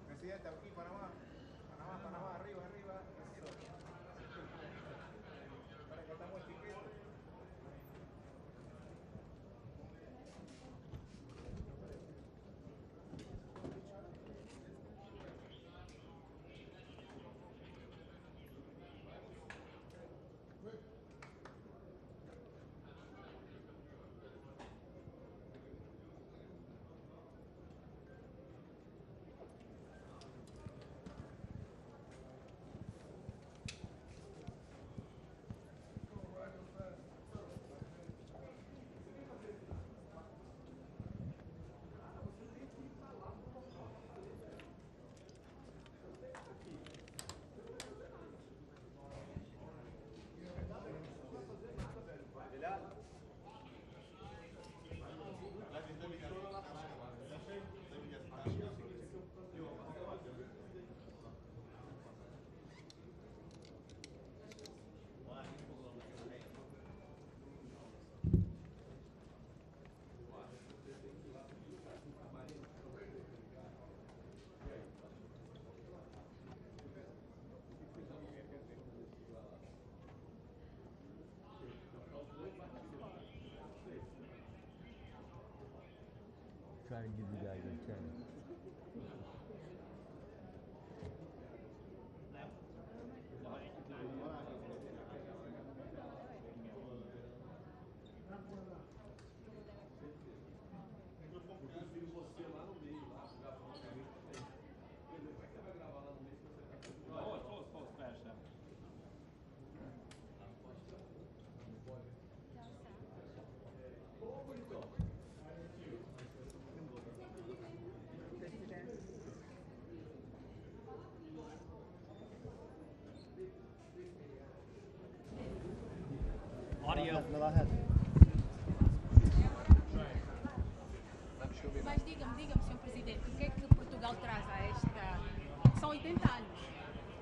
Presidente, aquí, Panamá. Panamá, arriba, arriba. Para que estamos chiquitos. Trying to give you guys a chance. Audio. Mas diga-me, Sr. Presidente, o que é que Portugal traz a esta... São 80 anos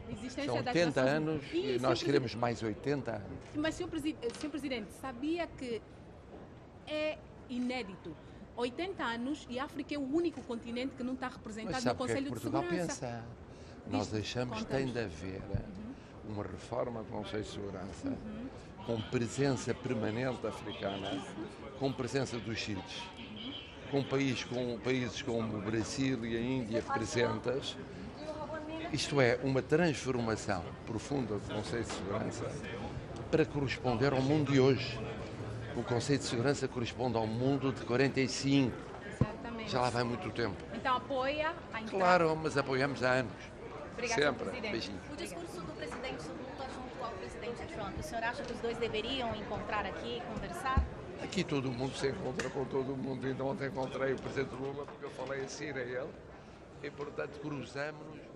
de existência São das 80 Nações anos Unidas. e nós queremos mais 80 anos. Mas, Sr. Presidente, sabia que é inédito? 80 anos e a África é o único continente que não está representado Mas no sabe o que é que Conselho de Portugal Segurança. pensa? Nós achamos que tem de haver uma reforma do Conselho de Segurança com presença permanente africana, com presença dos sítios, com países como o Brasil e a Índia presentes. Isto é, uma transformação profunda do Conselho de Segurança para corresponder ao mundo de hoje. O Conselho de Segurança corresponde ao mundo de 45. Exatamente. Já lá vai muito tempo. Então apoia a entrada. Claro, mas apoiamos há anos. Obrigada, Sempre. Sr. Presidente. Beijinho. O discurso do presidente Lula junto ao presidente Trump, o senhor acha que os dois deveriam encontrar aqui e conversar? Aqui todo mundo se encontra com todo mundo. Ainda ontem encontrei o presidente Lula porque eu falei assim a ele. E, portanto, cruzamos-nos.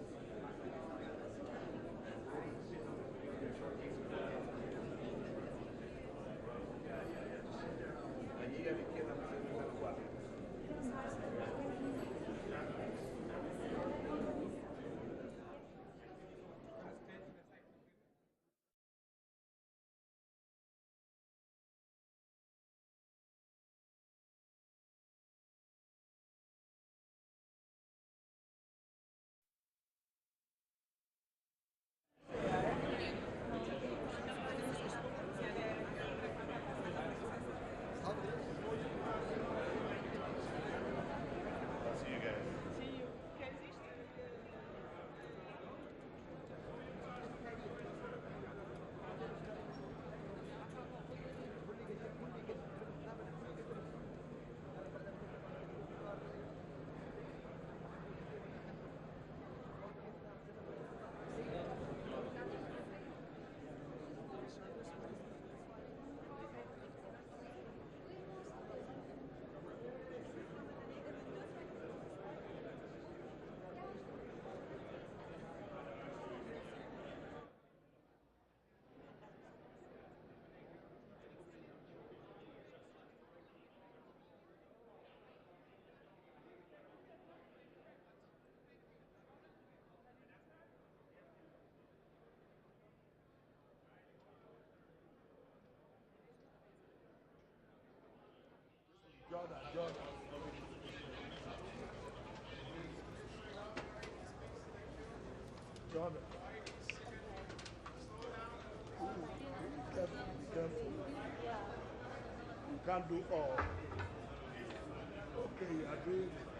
daughter. Be careful, be careful. You can't do all. Okay, you are doing it.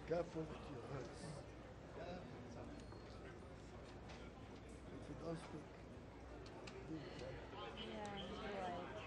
Careful with your hands. If you don't speak, do it. Yeah, you're right.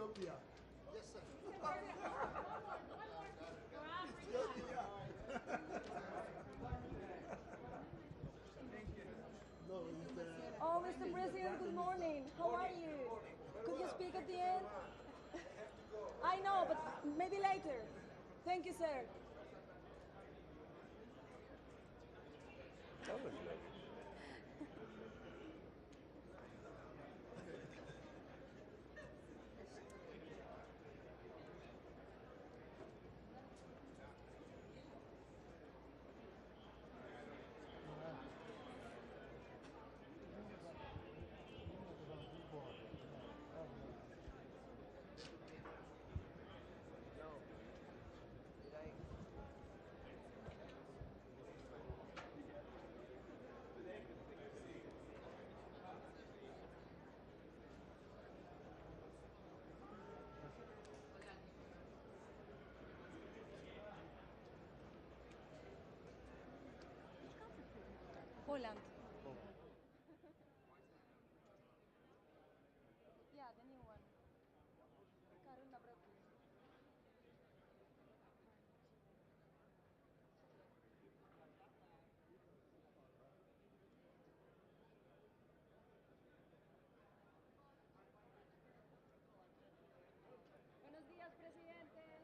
Ethiopia. Yes, sir. Ethiopia. No, it's Oh, Mr. President, good morning. How are you? Could you speak at the end? I know, but maybe later. Thank you, sir. That was good. Poland. Yeah, the new one. Karuna Brokli. Buenos días, presidente.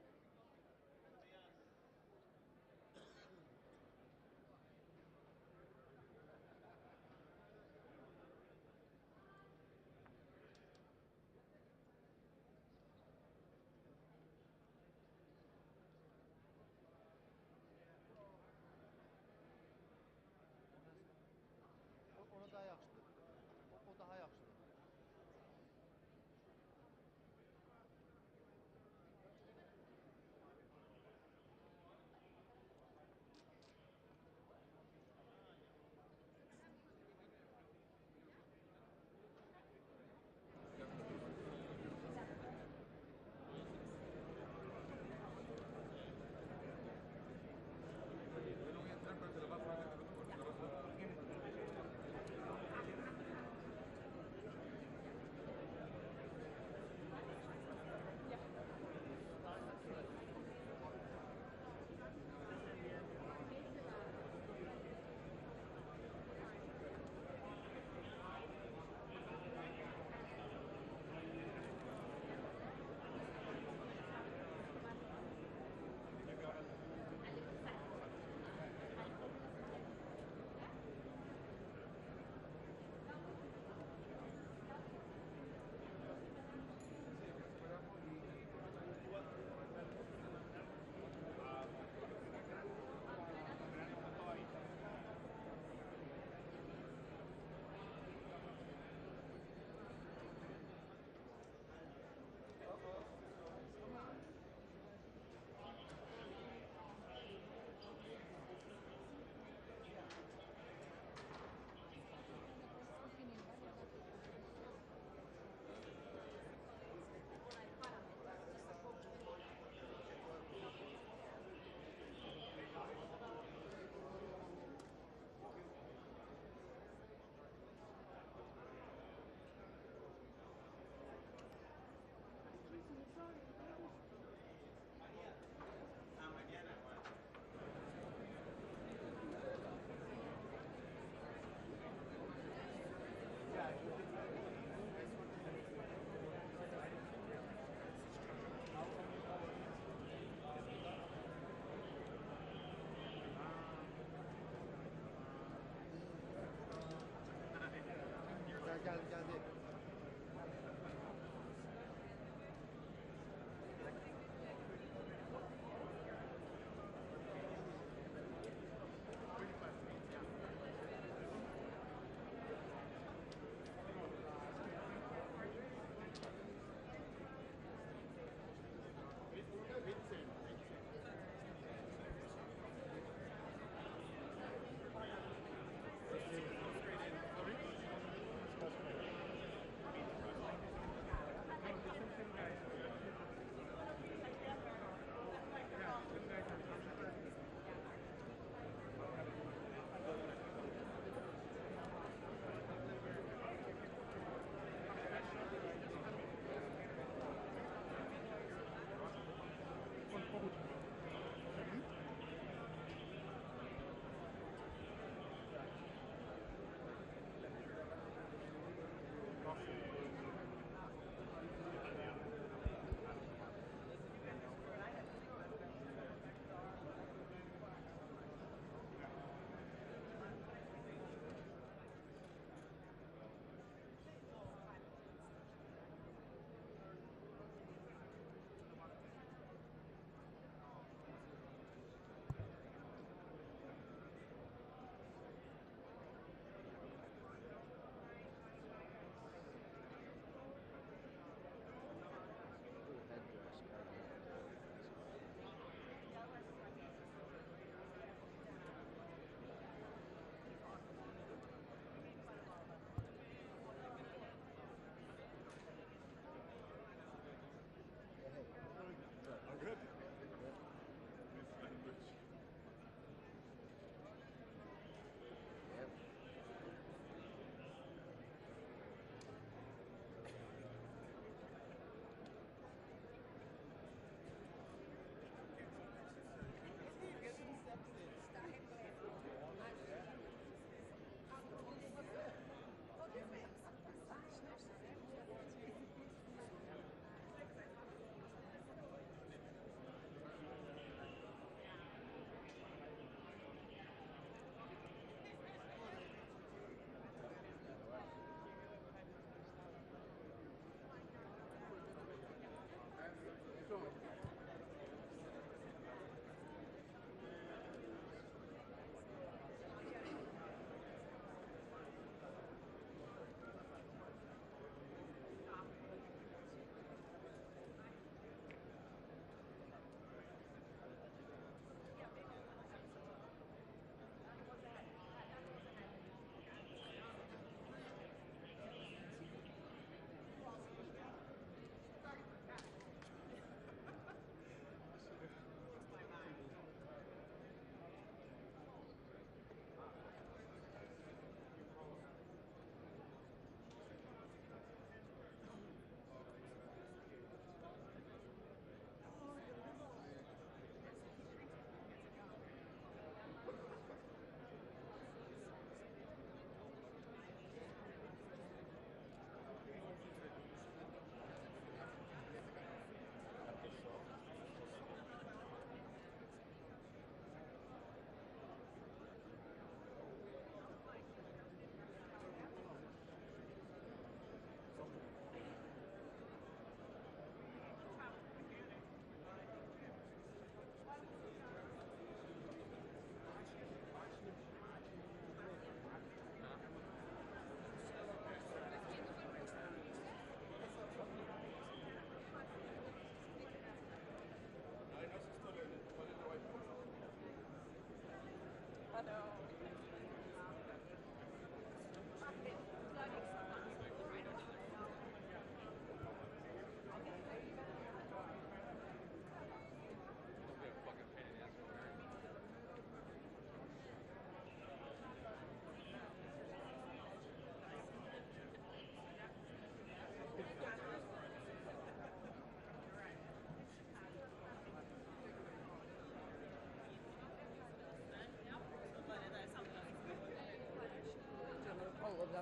All of them.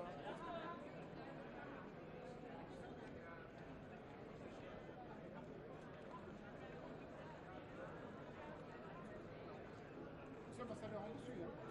Você vai saber onde isso é.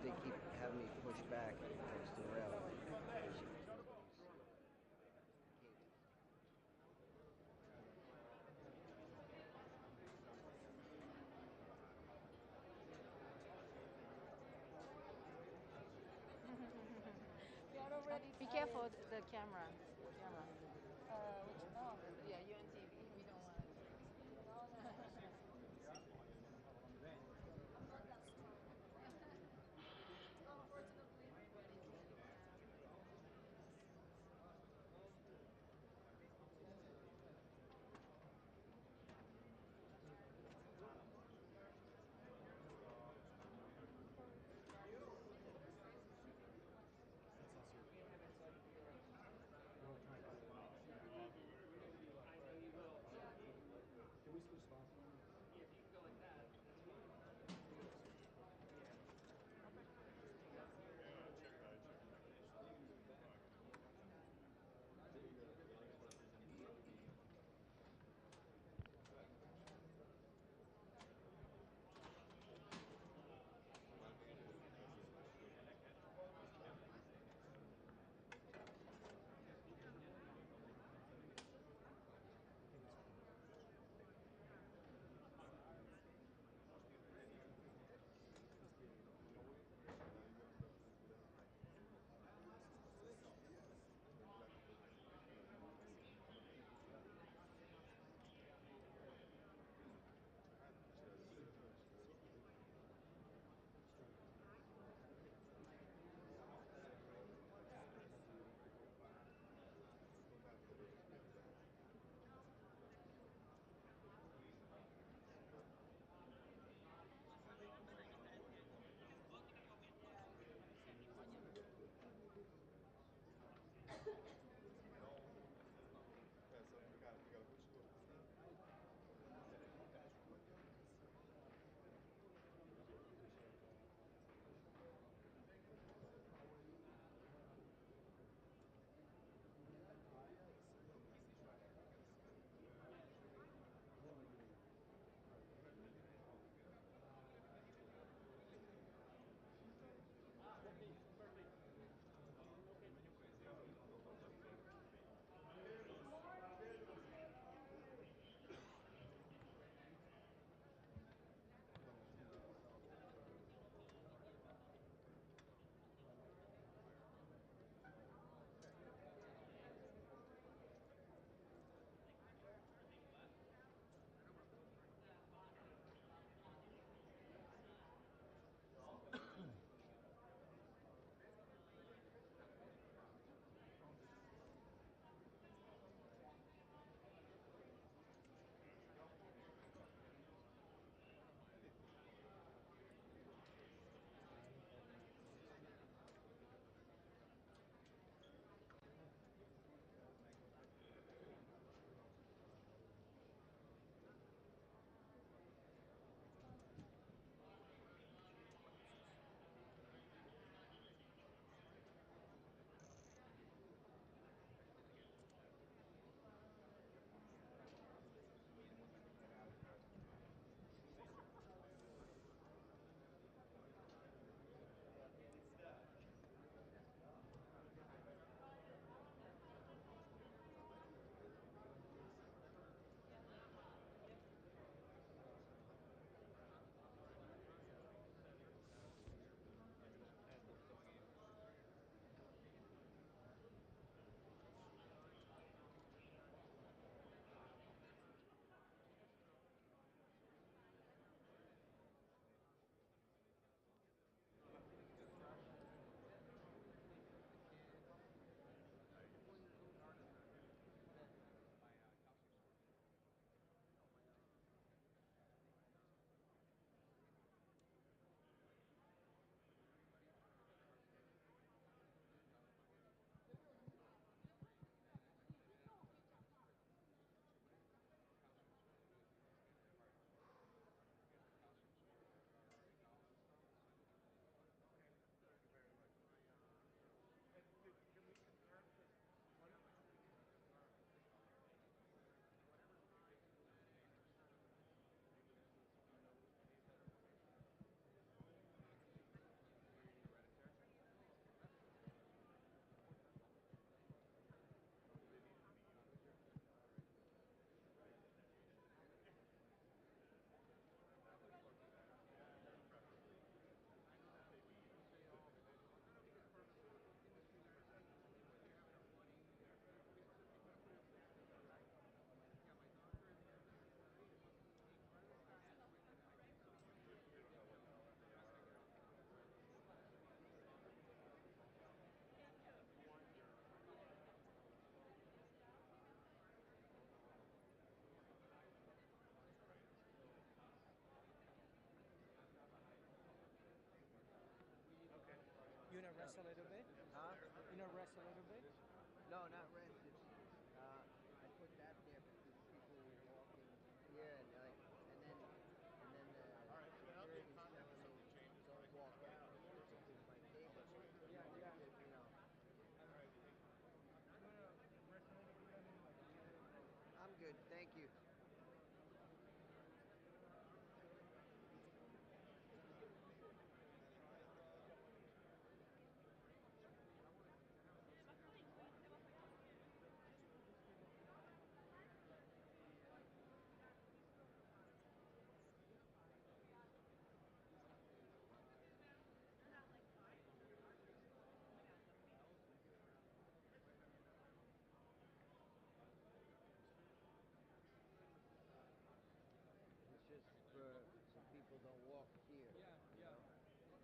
They keep having me push back against the rail. Be careful with the camera. Yeah, you're on TV. We don't want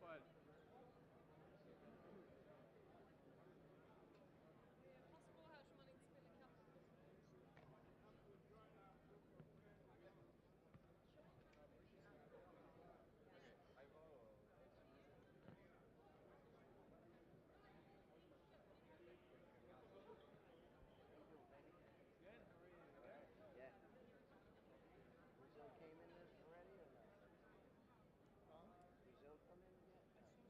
Qual? Yeah. Brazil came in this already or no? Brazil come in yet?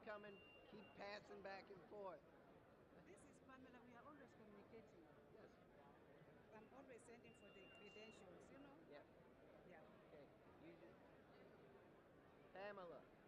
coming, keep passing back and forth. This is Pamela. We are always communicating. Yes. I'm always sending for the credentials, you know? Yeah. Yeah. Okay. You just... Pamela. Yeah.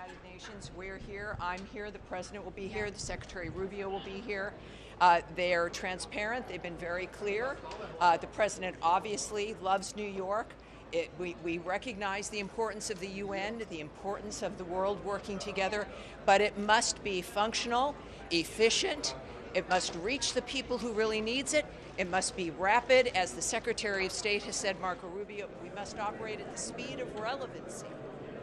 United Nations. We're here. I'm here. The president will be here. The Secretary Rubio will be here. They're transparent. They've been very clear. The president obviously loves New York. We recognize the importance of the UN, the importance of the world working together, but it must be functional, efficient. It must reach the people who really needs it. It must be rapid. As the Secretary of State has said, Marco Rubio, we must operate at the speed of relevancy.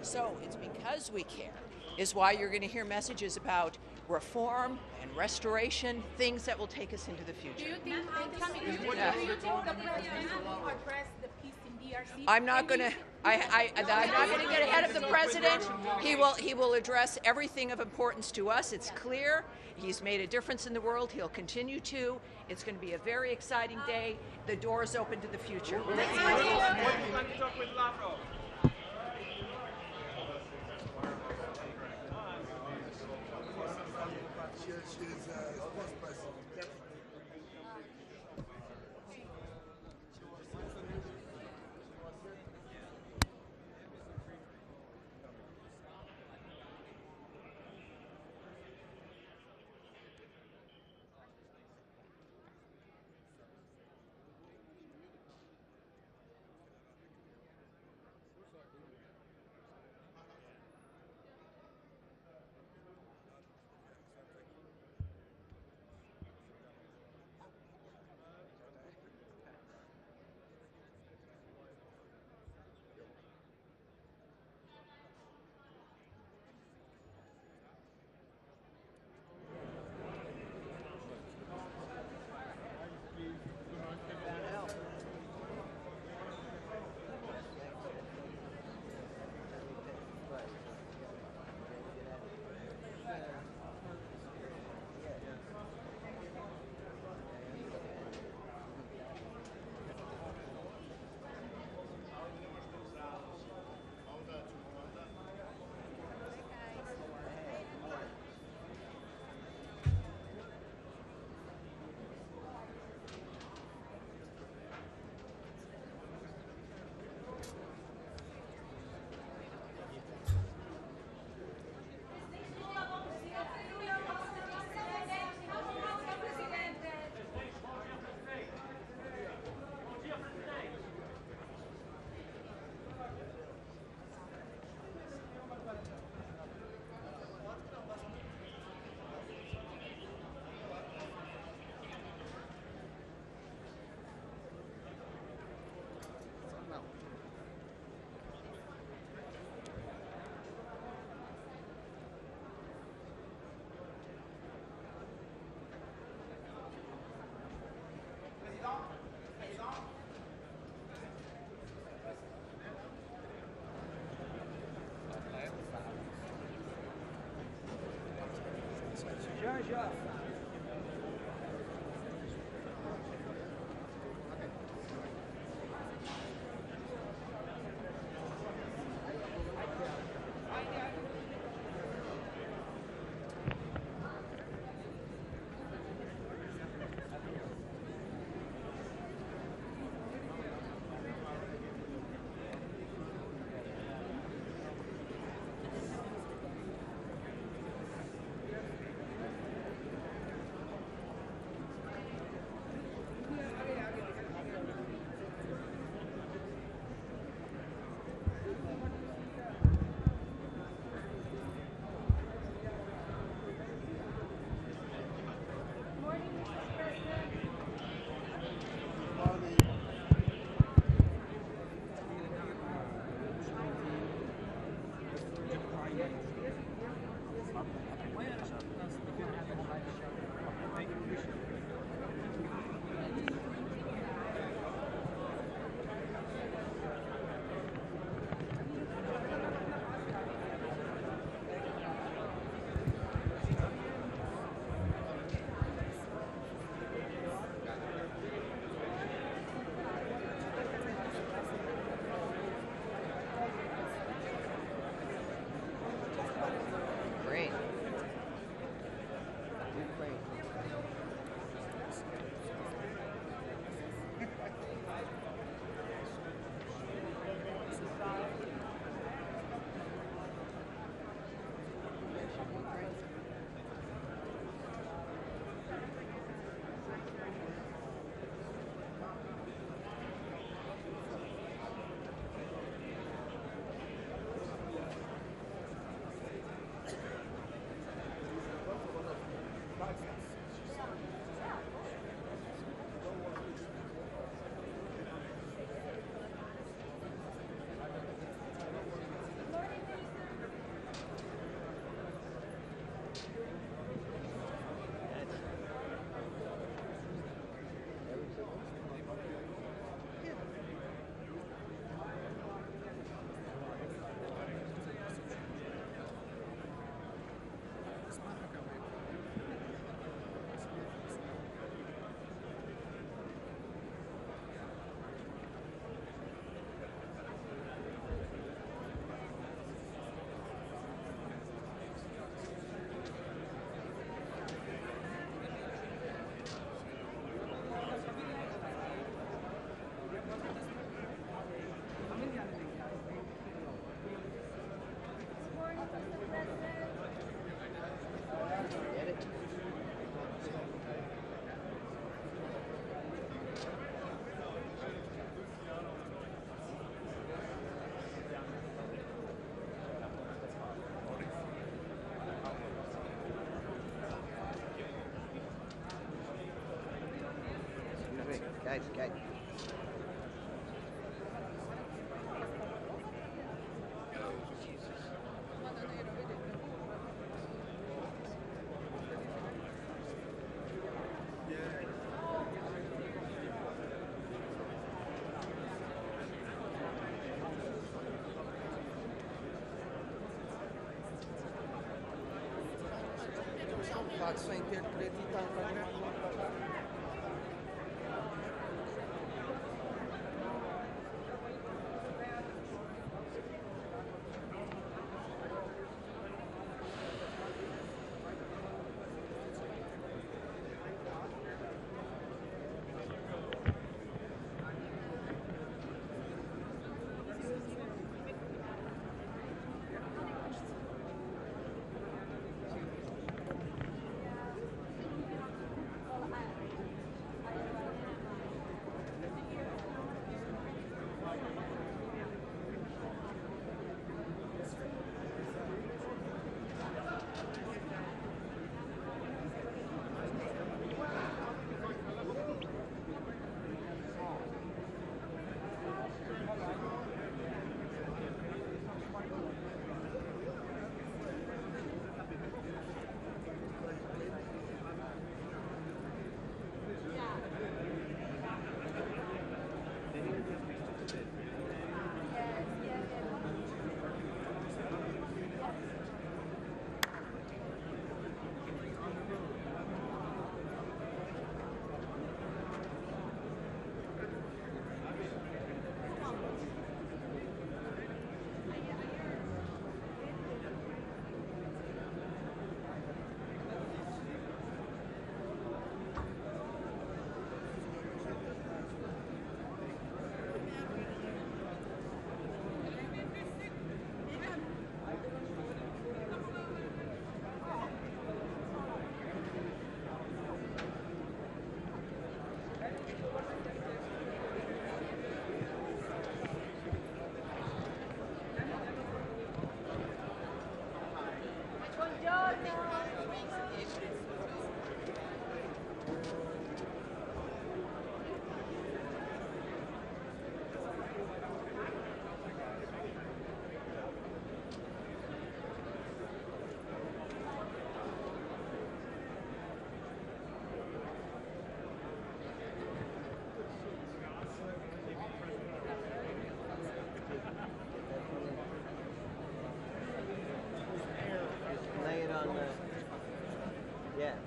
So it's because we care is why you're going to hear messages about reform and restoration, things that will take us into the future. Do you think the president will address the peace in DRC? I'm not going to get ahead of the president. He will address everything of importance to us. It's clear. He's made a difference in the world. He'll continue to. It's going to be a very exciting day. The door is open to the future. Thanks, Kate. Fato sem ter acreditado.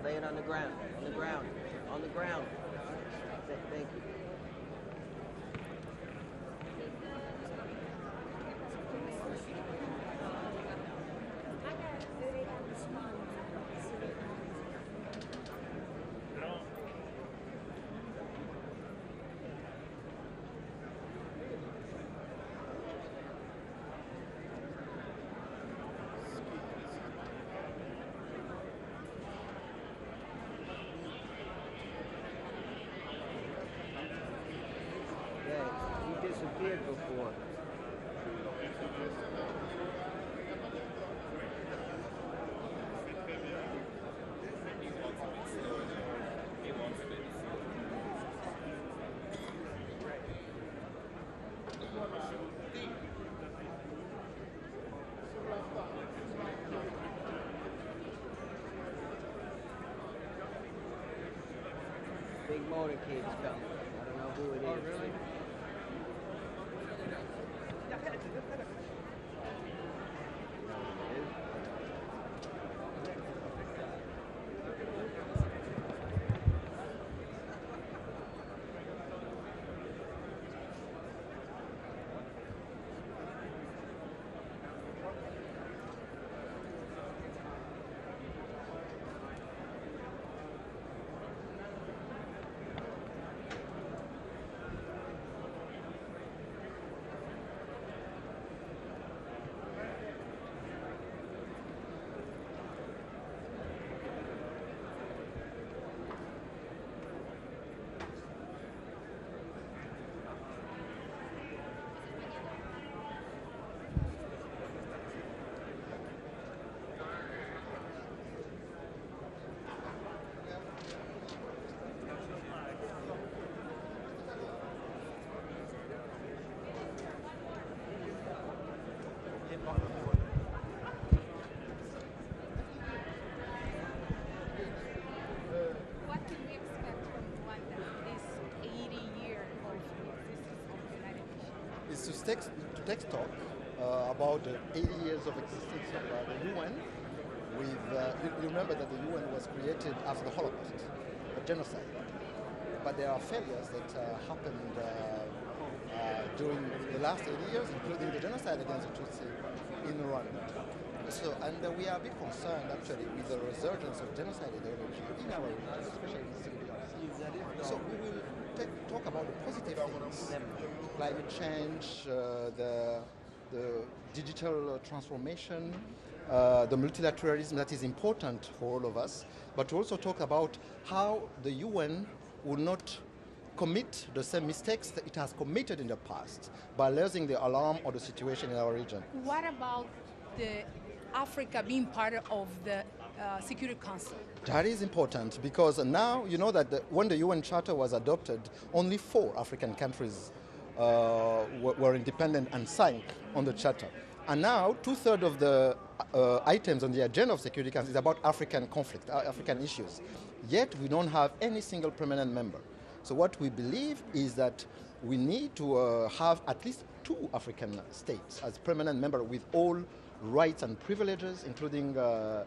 Lay it on the ground. On the ground. On the ground. Thank you. Disappeared before. Big motorcade's coming. I don't know who it is. Oh, really? take stock about the 80 years of existence of the UN. You remember that the UN was created after the Holocaust, a genocide. But there are failures that happened during the last 80 years, including the genocide against the Tutsi in Rwanda. So, and we are a bit concerned actually with the resurgence of genocide ideology in our region, especially in Syria. So we will talk about the positive things, climate change, the digital transformation, the multilateralism that is important for all of us, but to also talk about how the UN will not commit the same mistakes that it has committed in the past by raising the alarm on the situation in our region. What about the Africa being part of the Security Council? That is important because now you know that when the UN Charter was adopted, only 4 African countries were independent and signed on the Charter. And now 2/3 of the items on the agenda of Security Council is about African conflict, African issues. Yet we don't have any single permanent member. So what we believe is that we need to have at least 2 African states as permanent member with all rights and privileges, including the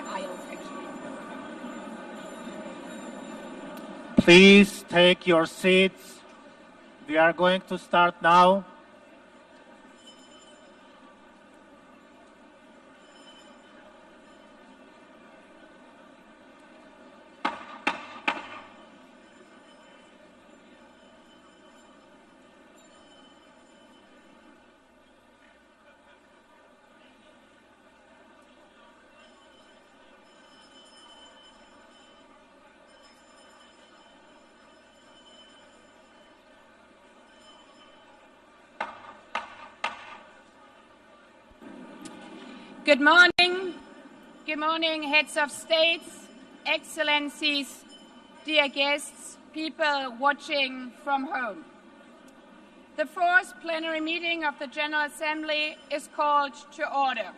aisles, actually. Please take your seats. We are going to start now. Good morning. Good morning, heads of states, excellencies, dear guests, people watching from home. The 4th plenary meeting of the General Assembly is called to order.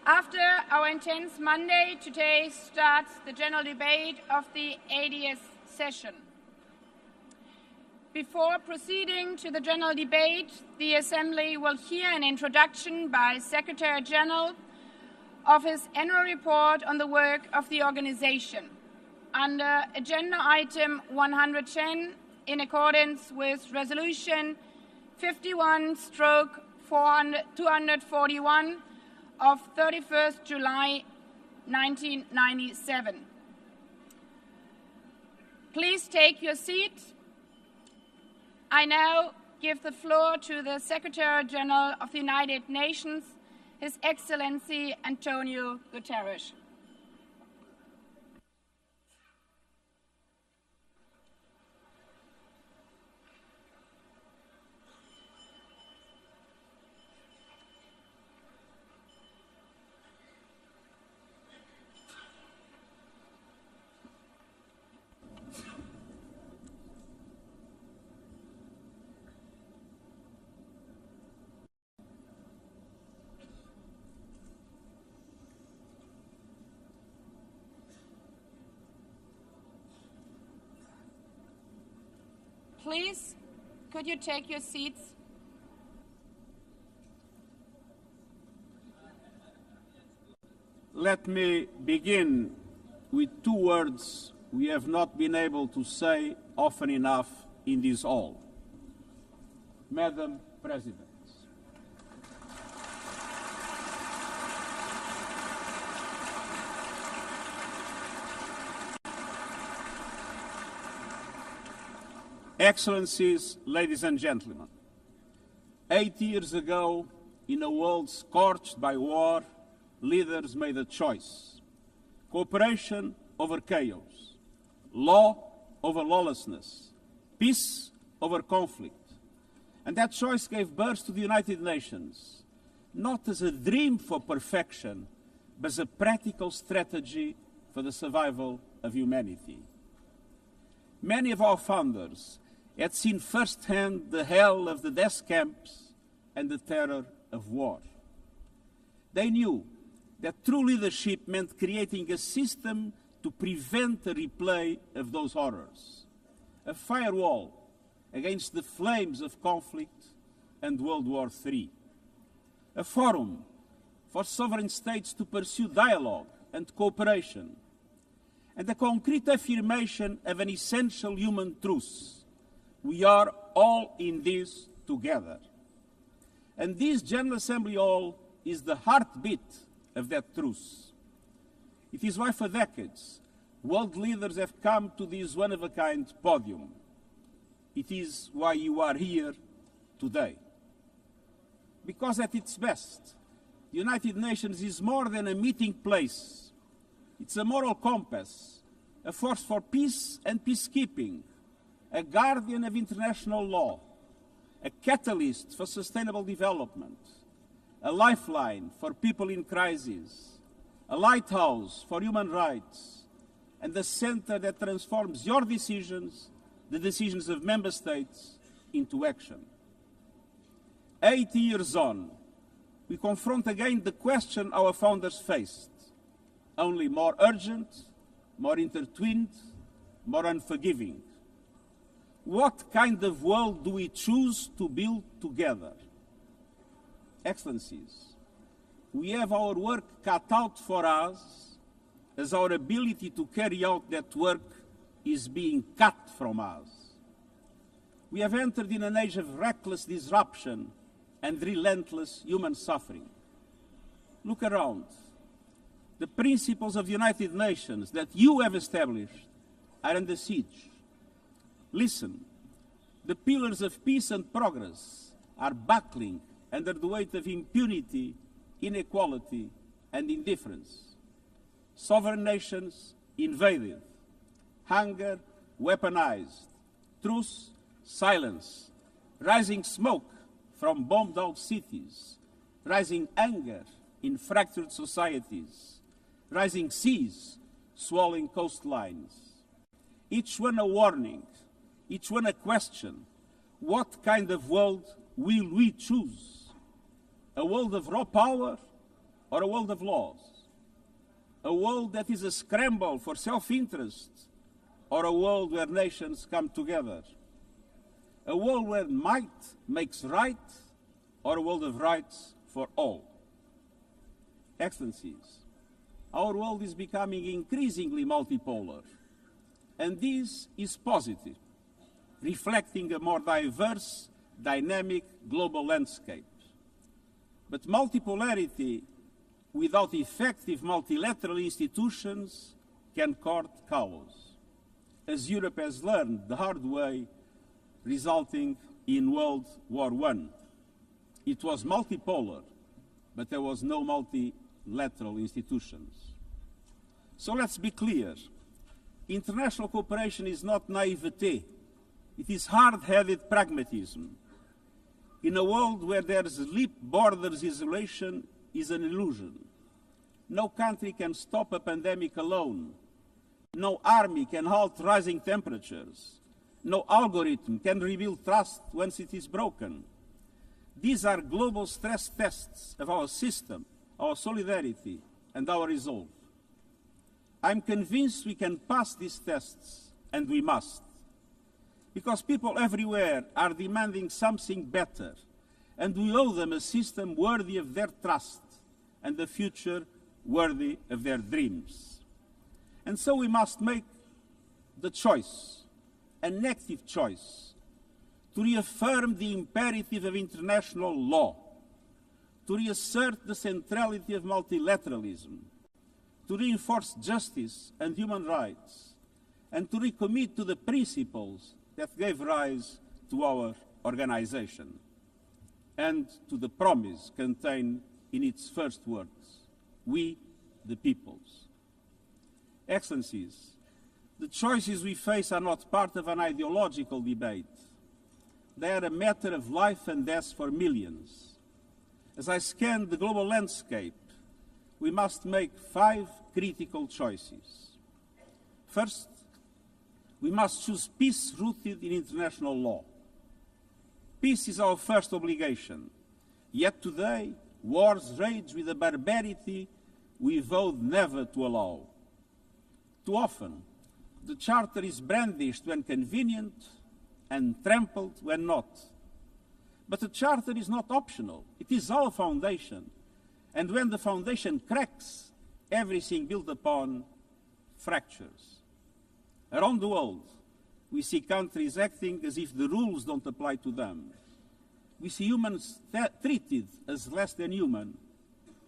After our intense Monday, today starts the general debate of the 80th session. Before proceeding to the general debate, the Assembly will hear an introduction by Secretary General of his annual report on the work of the organization. Under Agenda Item 110, in accordance with Resolution 51/241 of 31st July 1997. Please take your seat. I now give the floor to the Secretary General of the United Nations, His Excellency Antonio Guterres. Please, could you take your seats? Let me begin with two words we have not been able to say often enough in this hall. Madam President. Excellencies, ladies and gentlemen, 8 years ago, in a world scorched by war, leaders made a choice: cooperation over chaos, law over lawlessness, peace over conflict. And that choice gave birth to the United Nations, not as a dream for perfection, but as a practical strategy for the survival of humanity. Many of our founders had seen firsthand the hell of the death camps and the terror of war. They knew that true leadership meant creating a system to prevent a replay of those horrors, a firewall against the flames of conflict and World War III, a forum for sovereign states to pursue dialogue and cooperation, and a concrete affirmation of an essential human truth: we are all in this together. And this General Assembly Hall is the heartbeat of that truth. It is why for decades world leaders have come to this one-of-a-kind podium. It is why you are here today. Because at its best, the United Nations is more than a meeting place. It's a moral compass, a force for peace and peacekeeping, a guardian of international law, a catalyst for sustainable development, a lifeline for people in crisis, a lighthouse for human rights, and the center that transforms your decisions, the decisions of member states, into action. 80 years on, we confront again the question our founders faced, only more urgent, more intertwined, more unforgiving. What kind of world do we choose to build together? Excellencies, we have our work cut out for us, as our ability to carry out that work is being cut from us. We have entered in an age of reckless disruption and relentless human suffering. Look around. The principles of the United Nations that you have established are under siege. Listen, the pillars of peace and progress are buckling under the weight of impunity, inequality, and indifference. Sovereign nations invaded, hunger weaponized, truth silence, rising smoke from bombed-out cities, rising anger in fractured societies, rising seas swallowing coastlines. Each one a warning, each one a question. What kind of world will we choose? A world of raw power or a world of laws? A world that is a scramble for self-interest or a world where nations come together? A world where might makes right or a world of rights for all? Excellencies, our world is becoming increasingly multipolar, and this is positive, reflecting a more diverse, dynamic global landscape. But multipolarity without effective multilateral institutions can court chaos, as Europe has learned the hard way, resulting in World War I. It was multipolar, but there was no multilateral institutions. So let's be clear. International cooperation is not naivete. It is hard-headed pragmatism. In a world where there's leap borders, isolation is an illusion. No country can stop a pandemic alone. No army can halt rising temperatures. No algorithm can rebuild trust once it is broken. These are global stress tests of our system, our solidarity, and our resolve. I'm convinced we can pass these tests, and we must. Because people everywhere are demanding something better, and we owe them a system worthy of their trust and a future worthy of their dreams. And so we must make the choice, an active choice, to reaffirm the imperative of international law, to reassert the centrality of multilateralism, to reinforce justice and human rights, and to recommit to the principles that gave rise to our organization, and to the promise contained in its first words, we the peoples. Excellencies, the choices we face are not part of an ideological debate. They are a matter of life and death for millions. As I scan the global landscape, we must make 5 critical choices. First, we must choose peace rooted in international law. Peace is our first obligation. Yet today, wars rage with a barbarity we vowed never to allow. Too often, the Charter is brandished when convenient and trampled when not. But the Charter is not optional. It is our foundation. And when the foundation cracks, everything built upon fractures. Around the world, we see countries acting as if the rules don't apply to them. We see humans treated as less than human,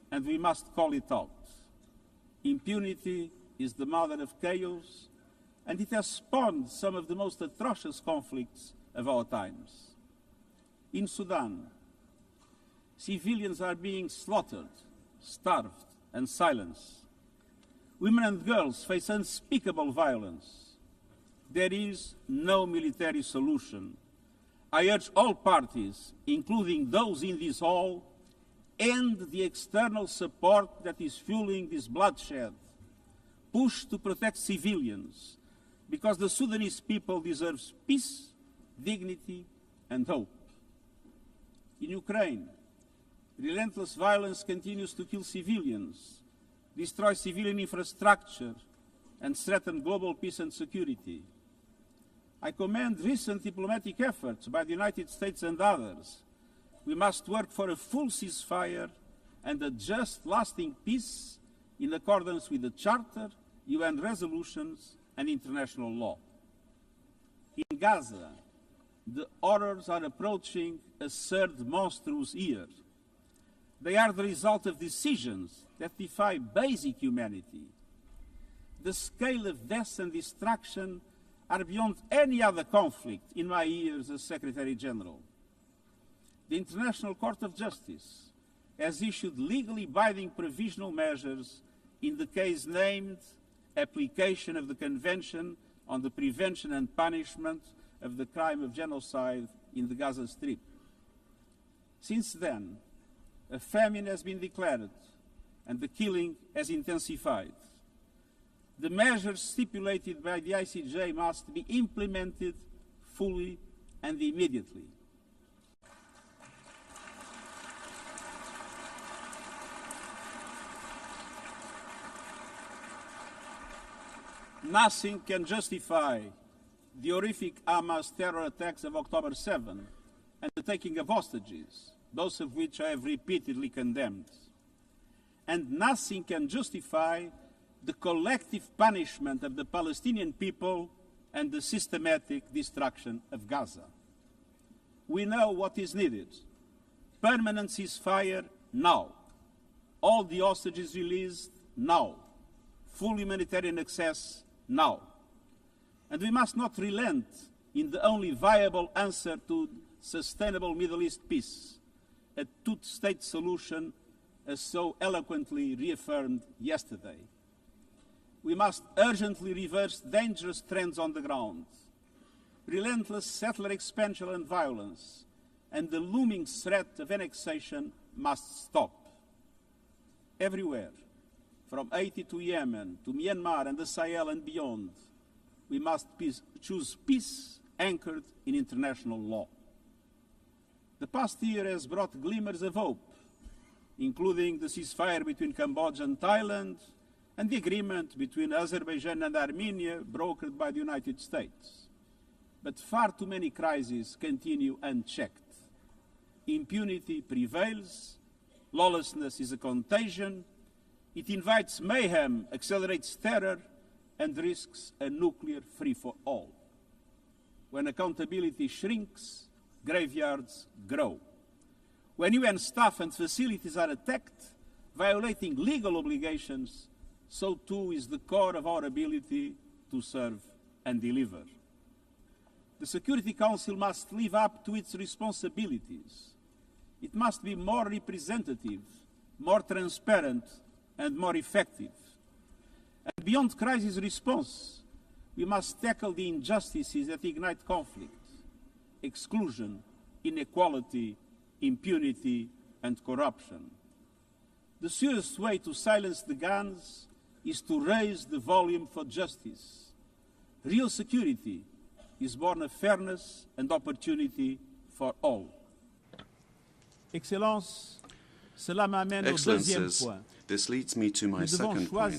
and we must call it out. Impunity is the mother of chaos, and it has spawned some of the most atrocious conflicts of our times. In Sudan, civilians are being slaughtered, starved, and silenced. Women and girls face unspeakable violence. There is no military solution. I urge all parties, including those in this hall, end the external support that is fueling this bloodshed. Push to protect civilians, because the Sudanese people deserve peace, dignity, and hope. In Ukraine, relentless violence continues to kill civilians, destroy civilian infrastructure, and threaten global peace and security. I commend recent diplomatic efforts by the United States and others. We must work for a full ceasefire and a just, lasting peace in accordance with the Charter, UN resolutions, and international law. In Gaza, the horrors are approaching a third monstrous year. They are the result of decisions that defy basic humanity. The scale of death and destruction are beyond any other conflict in my years as Secretary General. The International Court of Justice has issued legally binding provisional measures in the case named Application of the Convention on the Prevention and Punishment of the Crime of Genocide in the Gaza Strip. Since then, a famine has been declared and the killing has intensified. The measures stipulated by the ICJ must be implemented fully and immediately. Nothing can justify the horrific Hamas terror attacks of October 7 and the taking of hostages, both of which I have repeatedly condemned. And nothing can justify the collective punishment of the Palestinian people and the systematic destruction of Gaza. We know what is needed. Permanent ceasefire now. All the hostages released now. Full humanitarian access now. And we must not relent in the only viable answer to sustainable Middle East peace, a two-state solution as so eloquently reaffirmed yesterday. We must urgently reverse dangerous trends on the ground. Relentless settler expansion and violence and the looming threat of annexation must stop. Everywhere, from Haiti to Yemen, to Myanmar and the Sahel and beyond, we must choose peace anchored in international law. The past year has brought glimmers of hope, including the ceasefire between Cambodia and Thailand, and the agreement between Azerbaijan and Armenia brokered by the United States. But far too many crises continue unchecked. Impunity prevails, lawlessness is a contagion, it invites mayhem, accelerates terror, and risks a nuclear free-for-all. When accountability shrinks, graveyards grow. When UN staff and facilities are attacked, violating legal obligations, so too is the core of our ability to serve and deliver. The Security Council must live up to its responsibilities. It must be more representative, more transparent, and more effective. And beyond crisis response, we must tackle the injustices that ignite conflict: exclusion, inequality, impunity, and corruption. The surest way to silence the guns is to raise the volume for justice. Real security is born of fairness and opportunity for all. Excellences, cela m'amène au deuxième point. This leads me to my second point.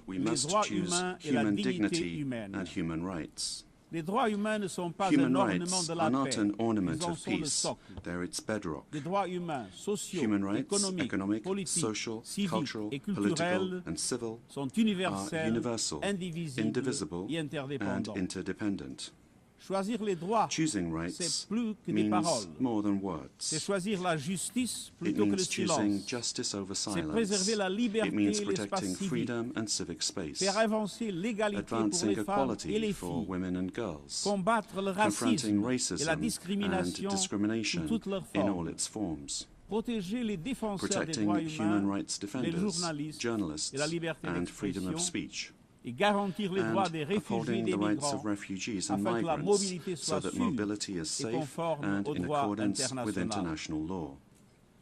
We must choose human dignity and human rights. Les droits humains ne sont pas Human un ornement rights de la are not paix. an ornament Ils en of sont le peace. socle. They're its bedrock. Les droits humains, sociaux, Human rights, économiques, politiques, social, civiques cultural, et political, culturels and civil sont are universels, universal, indivisibles indivisible, et and interdépendants. interdependent. Choisir les droits, Choosing c'est rights plus que des means paroles. more than C'est words. choisir la justice It plutôt que le means choosing silence. justice over C'est silence. préserver la liberté It means et l'espace protecting civique. freedom and civic space. Faire avancer l'égalité pour Advancing les femmes et equality les for filles. women and girls. Combattre le racisme Confronting et la racism and discrimination discrimination sous toutes leurs in formes. all its forms. Protéger les défenseurs des Protecting droits human humains, rights les defenders, journalistes journalists, et la liberté and freedom of d'expression, speech. et garantir les droits And des réfugiés et upholding des the rights migrants of refugees and afin que la migrants mobilité so soit that sûre mobility is et safe conforme and au in droit accordance with international. international law.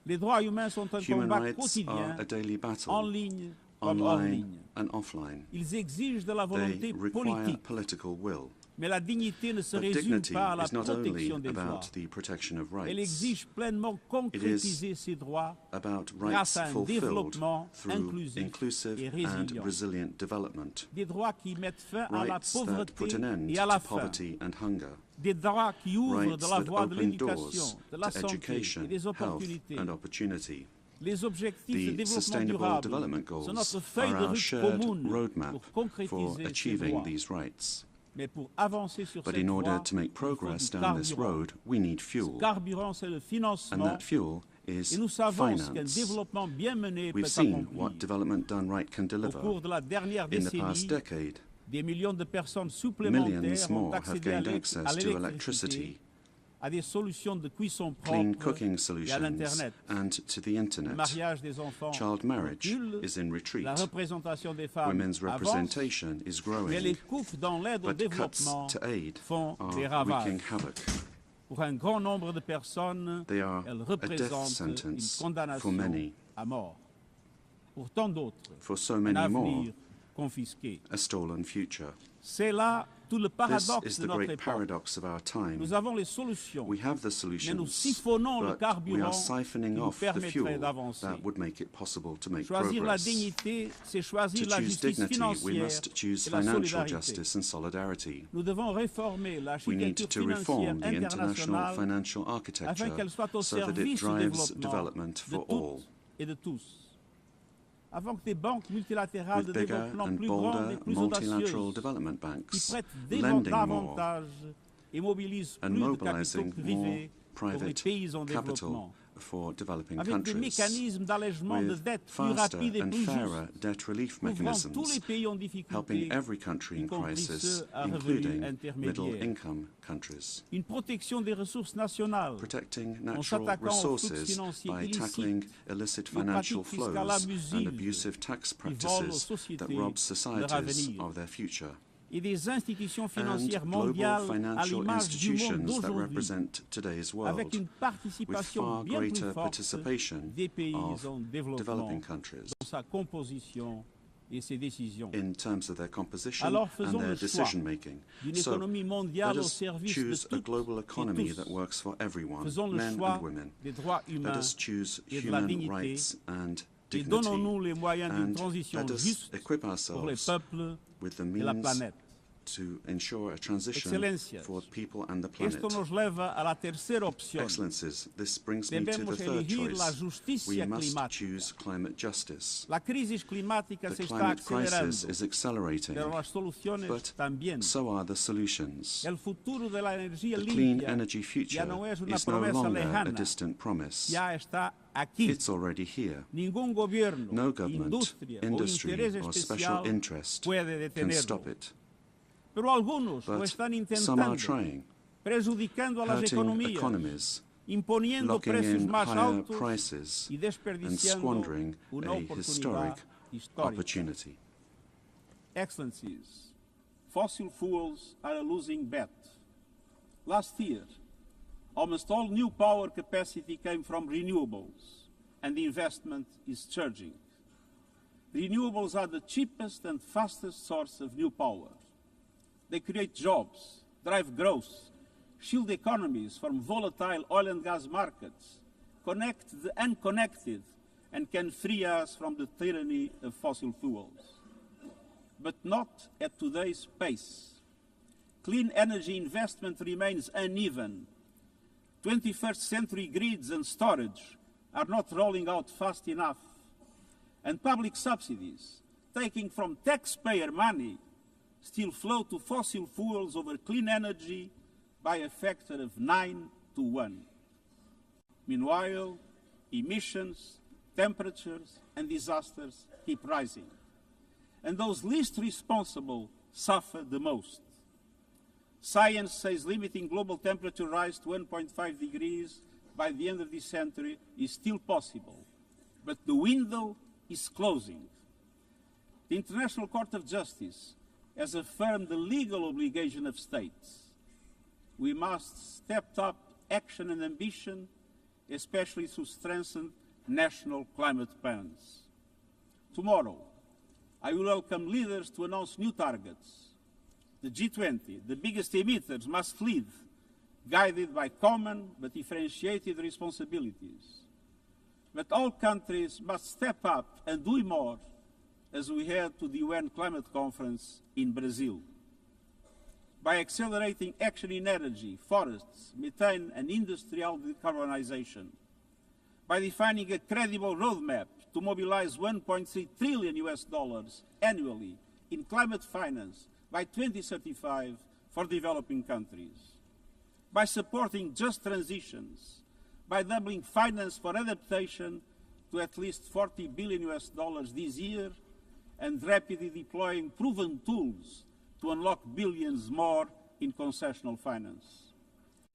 Les droits humains sont un Human combat rights quotidien, are a daily battle, en ligne comme hors online ligne. and offline. Ils exigent de la They volonté require politique, political will. mais la dignité ne se But résume dignity pas à la is not only protection des droits. about the protection of Elle rights. exige pleinement concrétiser ces droits About grâce rights à un fulfilled développement through inclusif inclusive et and résilient. resilient development. Des droits qui mettent fin à la Rights that pauvreté put an end et à la to faim. poverty and hunger. Des droits qui ouvrent Rights de la that voie de open l'éducation, doors de la to santé education, et des health opportunités. and opportunity. Les objectifs de The développement Sustainable durable Development sont Goals notre feuille are de our route shared commune roadmap pour for concrétiser ces achieving droits. these rights. Mais pour avancer sur But cette in order voie, to make il faut progress du down this carburant. road, we need Ce fuel. carburant, c'est le And financement. that fuel is Et nous savons ce qu'un finance. développement bien mené peut We've seen accomplir. what development done right can Au deliver. cours de la dernière In the past décennie, decade, des millions de personnes millions supplémentaires ont more have accédé à gained access to l'électricité, electricity, à des solutions de cuisson clean propres cooking et à solutions, l'Internet. and to the Le internet. mariage des enfants Child marriage recule, is in retreat. la représentation des femmes Women's avance, representation is mais les growing, coupes dans l'aide au but cuts développement to aid font des are ravages. wreaking havoc. Pour un grand nombre de personnes, They are elles a death représentent une sentence condamnation for many. à mort. Pour tant d'autres, For so un many more, avenir confisqué. a stolen future. C'est là tout le This paradoxe is de the notre great époque. paradox of our time. Nous avons les solutions, We have the mais nous solutions, siphonnons le but we carburant are qui siphoning nous off the permettrait fuel d'avancer. that would make it possible to make Choisir la progress. dignité, c'est choisir To la choose justice dignity, we financière must choose et la financial solidarité. justice and solidarity. Nous devons réformer We need l'architecture to financière reform the international internationale financial afin architecture qu'elle soit au so that it service du drives développement development de for all. toutes et de tous. Avant que des banques multilatérales de With bigger développement and plus grandes bolder et plus multilateral audacieuses development qui banks prêtent lending more davantage et mobilisent and plus de capitaux mobilizing more privés pour les private pays en capital développement for developing avec des countries, mécanismes d'allègement de with dette plus faster rapides et and plus fairer justes, debt relief couvrant tous mechanisms, les pays en difficulté, helping every country y in compris crisis, ceux à revenus including intermédiaires. middle-income countries. Une protection des ressources nationales, Protecting en natural s'attaquant aux flux resources financiers by illicites, tackling illicit les financial pratiques fiscales flows and abusives abusive tax qui volent aux practices sociétés that rob leur societies avenir, of their future, et des institutions and financières global mondiales à financial l'image du monde institutions that d'aujourd'hui, represent today's avec world, une with participation far bien plus greater forte participation des pays of en développement developing countries dans sa composition et ses décisions. in terms of their composition Alors and faisons their le choix decision-making. d'une So, économie let mondiale au us service de choose a toutes global et economy tous. that works for everyone, Faisons le men choix and women. des droits Let humains us choose et de la human dignité rights and et dignity, donnons-nous les moyens d'une and transition let us juste equip pour les ourselves peuples with the et la means planète. to ensure a transition Excelências, for people and the planet. esto nos leva a la tercera opción. Excellencies, this brings me to Debemos the third elegir la choice. justicia We must climática. choose climate justice. La crisis climática The se está climate crisis acelerando, is accelerating, pero las soluciones but también. so are the solutions. El futuro de la energía The clean limpia energy future ya no es una is no promesa longer a lejana, distant promise. ya está aquí. It's already here. Ningún gobierno, No government, industria o industry, interés or special especial interest puede can detenerlo. stop it. Pero algunos lo But están some are intentando, trying, prejudicando a las hurting economías, economies, imponiendo locking precios in más higher altos prices, y and desperdiciando squandering una a oportunidad historic histórica. opportunity. Excellencies, fossil fuels are a losing bet. Last year, almost all new power capacity came from renewables, and the investment is surging. Renewables are the cheapest and fastest source of new power. They create jobs, drive growth, shield economies from volatile oil and gas markets, connect the unconnected, and can free us from the tyranny of fossil fuels. But not at today's pace. Clean energy investment remains uneven. 21st century grids and storage are not rolling out fast enough. And public subsidies, taking from taxpayer money, still flow to fossil fuels over clean energy by a factor of 9 to 1. Meanwhile, emissions, temperatures, and disasters keep rising. And those least responsible suffer the most. Science says limiting global temperature rise to 1.5 degrees by the end of this century is still possible, but the window is closing. The International Court of Justice has affirmed the legal obligation of states. We must step up action and ambition, especially to strengthen national climate plans. Tomorrow, I will welcome leaders to announce new targets. The G20, the biggest emitters, must lead, guided by common but differentiated responsibilities. But all countries must step up and do more as we head to the UN Climate Conference in Brazil. By accelerating action in energy, forests, methane and industrial decarbonization. By defining a credible roadmap to mobilize $1.3 trillion annually in climate finance by 2035 for developing countries. By supporting just transitions, by doubling finance for adaptation to at least $40 billion this year, and rapidly deploying proven tools to unlock billions more in concessional finance.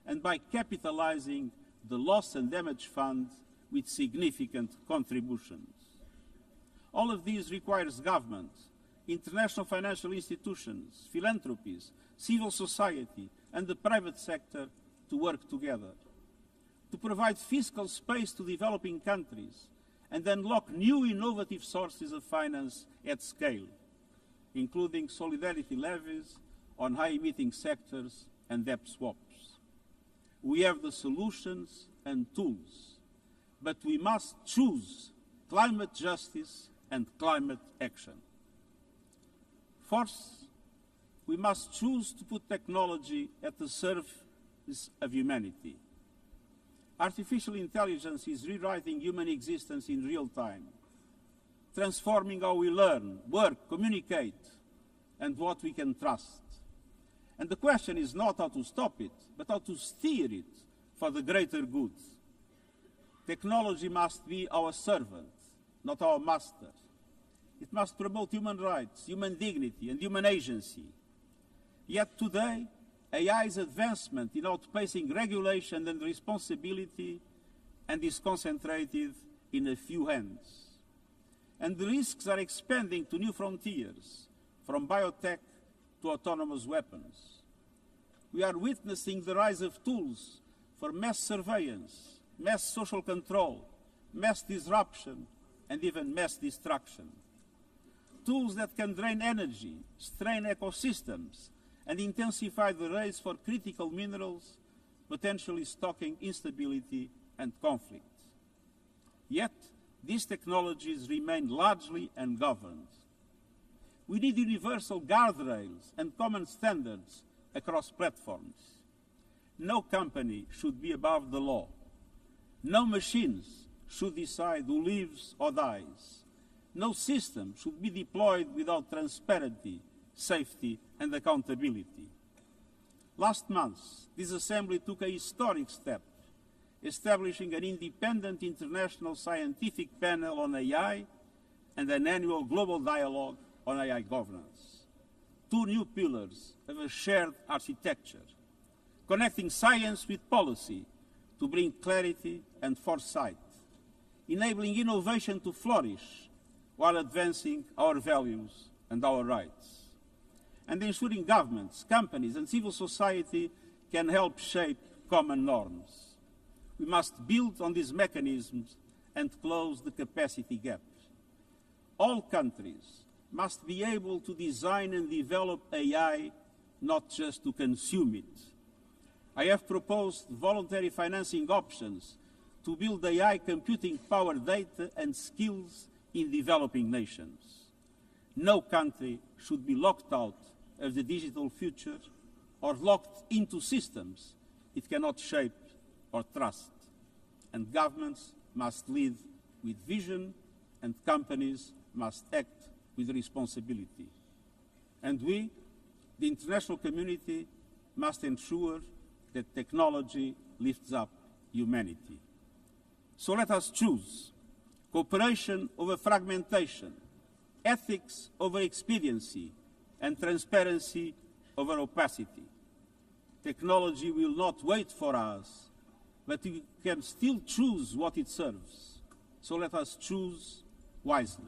And by capitalizing the Loss and Damage Fund with significant contributions. All of these requires government, international financial institutions, philanthropies, civil society, and the private sector to work together. To provide fiscal space to developing countries and unlock new innovative sources of finance at scale, including solidarity levies on high-emitting sectors and debt swaps. We have the solutions and tools, but we must choose climate justice and climate action. First, we must choose to put technology at the service of humanity. Artificial intelligence is rewriting human existence in real time, transforming how we learn, work, communicate, and what we can trust. And the question is not how to stop it, but how to steer it for the greater good. Technology must be our servant, not our master. It must promote human rights, human dignity, and human agency. Yet today, AI's advancement in outpacing regulation and responsibility and is concentrated in a few hands. And the risks are expanding to new frontiers, from biotech to autonomous weapons. We are witnessing the rise of tools for mass surveillance, mass social control, mass disruption, and even mass destruction. Tools that can drain energy, strain ecosystems, and intensify the race for critical minerals, potentially stoking instability and conflict. Yet, these technologies remain largely ungoverned. We need universal guardrails and common standards across platforms. No company should be above the law. No machines should decide who lives or dies. No system should be deployed without transparency, safety, and accountability. Last month, this Assembly took a historic step, establishing an independent international scientific panel on AI and an annual global dialogue on AI governance. Two new pillars of a shared architecture, connecting science with policy to bring clarity and foresight, enabling innovation to flourish while advancing our values and our rights, and ensuring governments, companies, and civil society can help shape common norms. We must build on these mechanisms and close the capacity gap. All countries must be able to design and develop AI, not just to consume it. I have proposed voluntary financing options to build AI computing power, data, and skills in developing nations. No country should be locked out of the digital future or locked into systems it cannot shape or trust. And governments must lead with vision, and companies must act with responsibility. And we, the international community, must ensure that technology lifts up humanity. So let us choose cooperation over fragmentation, ethics over expediency, and transparency over opacity. Technology will not wait for us, but we can still choose what it serves. So let us choose wisely.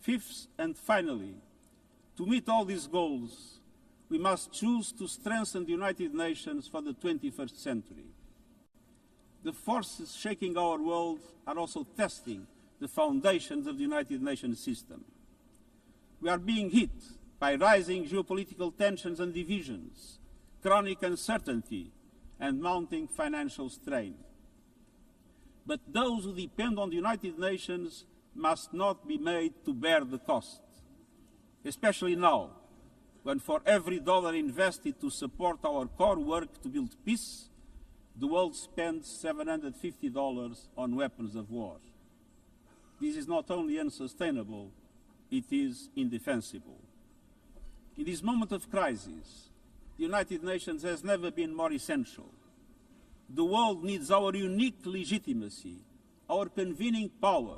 Fifth and finally, to meet all these goals, we must choose to strengthen the United Nations for the 21st century. The forces shaking our world are also testing the foundations of the United Nations system. We are being hit by rising geopolitical tensions and divisions, chronic uncertainty, and mounting financial strain. But those who depend on the United Nations must not be made to bear the cost, especially now, when for every dollar invested to support our core work to build peace, the world spends $750 on weapons of war. This is not only unsustainable, it is indefensible. In this moment of crisis, the United Nations has never been more essential. The world needs our unique legitimacy, our convening power,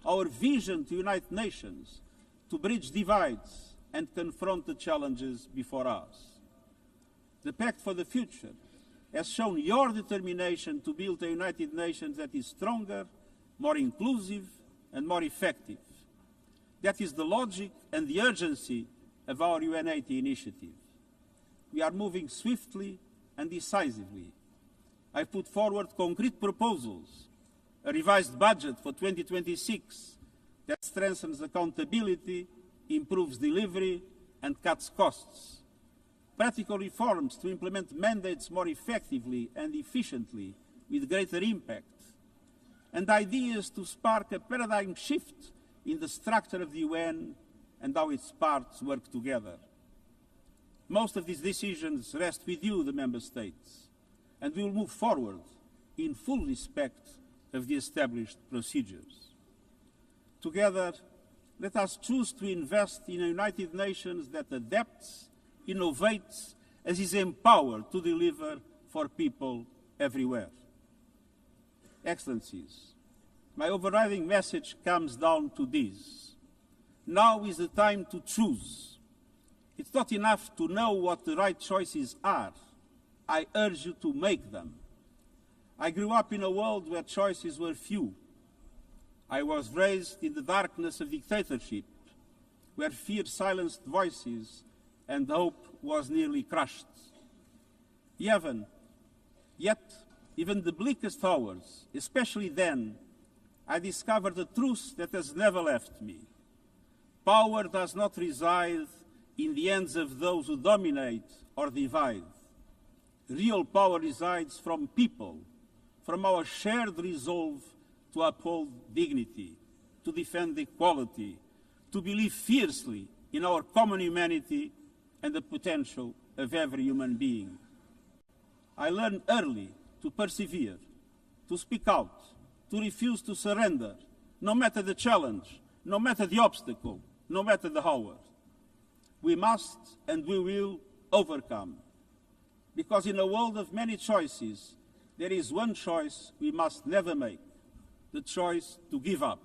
our vision to unite nations, to bridge divides and confront the challenges before us. The Pact for the Future has shown your determination to build a United Nations that is stronger, more inclusive, and more effective. That is the logic and the urgency of our UN80 initiative. We are moving swiftly and decisively. I put forward concrete proposals, a revised budget for 2026 that strengthens accountability, improves delivery, and cuts costs. Practical reforms to implement mandates more effectively and efficiently with greater impact. And ideas to spark a paradigm shift in the structure of the UN and how its parts work together. Most of these decisions rest with you, the Member States, and we will move forward in full respect of the established procedures. Together, let us choose to invest in a United Nations that adapts, innovates, and is empowered to deliver for people everywhere. Excellencies, my overriding message comes down to this. Now is the time to choose. It's not enough to know what the right choices are. I urge you to make them. I grew up in a world where choices were few. I was raised in the darkness of dictatorship, where fear silenced voices and hope was nearly crushed. Yet, even the bleakest hours, especially then, I discovered a truth that has never left me. Power does not reside in the hands of those who dominate or divide. Real power resides from people, from our shared resolve to uphold dignity, to defend equality, to believe fiercely in our common humanity and the potential of every human being. I learned early to persevere, to speak out, to refuse to surrender, no matter the challenge, no matter the obstacle, no matter the hour. We must and we will overcome. Because in a world of many choices, there is one choice we must never make, the choice to give up.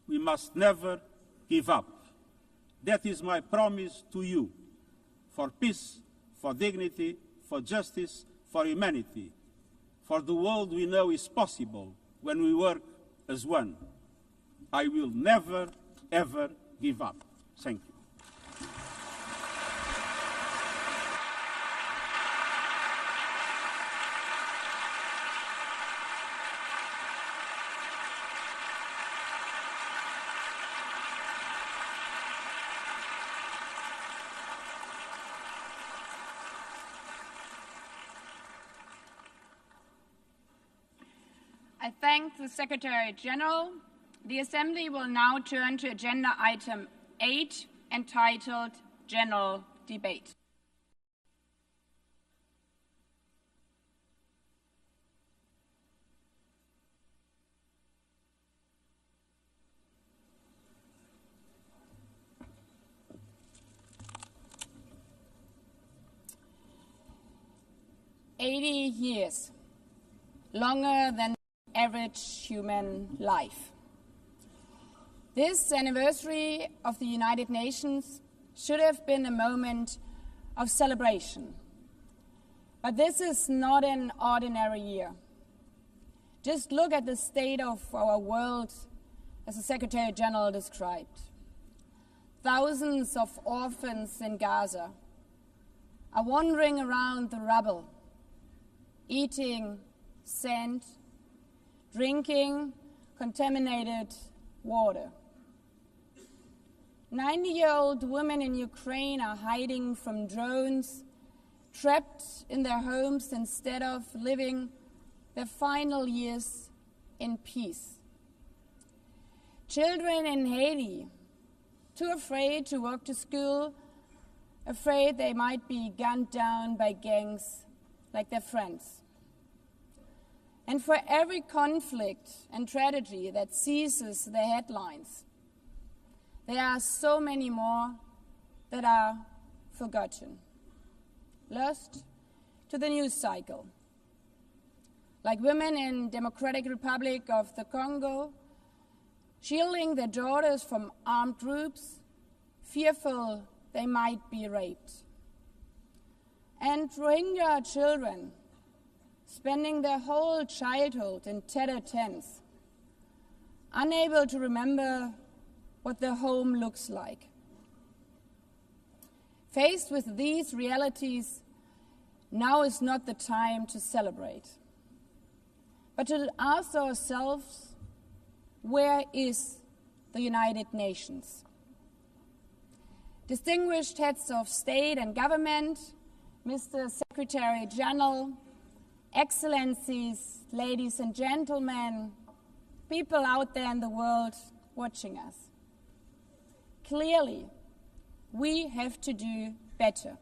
We must never give up. That is my promise to you, for peace, for dignity, for justice, for humanity, for the world we know is possible when we work as one. I will never, ever give up. Thank you. I thank the Secretary General. The Assembly will now turn to agenda item 8, entitled General Debate. Years, longer than average human life. This anniversary of the United Nations should have been a moment of celebration. But this is not an ordinary year. Just look at the state of our world, as the Secretary General described. Thousands of orphans in Gaza are wandering around the rubble, eating sand, drinking contaminated water. 90-year-old women in Ukraine are hiding from drones, trapped in their homes instead of living their final years in peace. Children in Haiti, too afraid to walk to school, afraid they might be gunned down by gangs like their friends. And for every conflict and tragedy that seizes the headlines, there are so many more that are forgotten, lost to the news cycle. Like women in Democratic Republic of the Congo, shielding their daughters from armed groups, fearful they might be raped. And Rohingya children, spending their whole childhood in tattered tents, unable to remember what their home looks like. Faced with these realities, now is not the time to celebrate, but to ask ourselves, where is the United Nations? Distinguished heads of state and government, Mr. Secretary General, Excellencies, ladies and gentlemen, people out there in the world watching us. Clearly, we have to do better.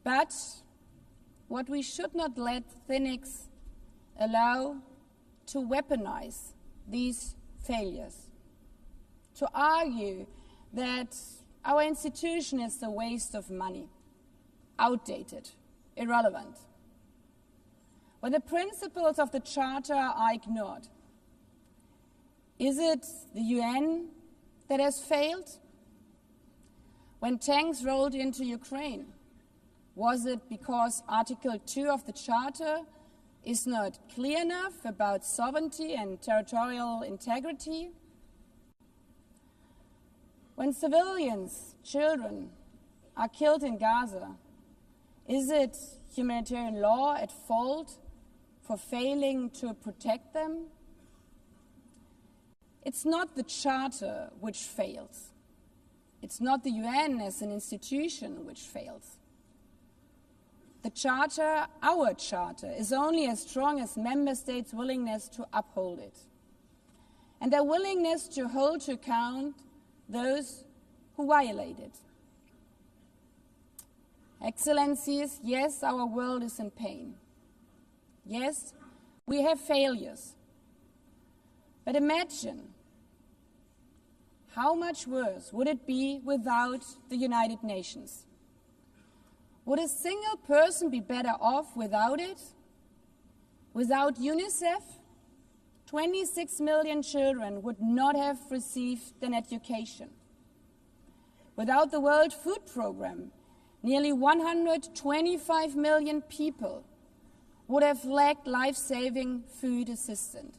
But what we should not let cynics allow to weaponize these failures, to argue that our institution is a waste of money, outdated, irrelevant. when the principles of the Charter are ignored? Is it the UN that has failed? When tanks rolled into Ukraine, was it because Article 2 of the Charter is not clear enough about sovereignty and territorial integrity? When civilians, children, are killed in Gaza, is it humanitarian law at fault for failing to protect them? It's not the Charter which fails. It's not the UN as an institution which fails. The Charter, our Charter, is only as strong as member states' willingness to uphold it, and their willingness to hold to account those who violate it. Excellencies, yes, our world is in pain. Yes, we have failures. But imagine how much worse would it be without the United Nations? Would a single person be better off without it? Without UNICEF, 26 million children would not have received an education. Without the World Food Programme, nearly 125 million people would have lacked life-saving food assistance.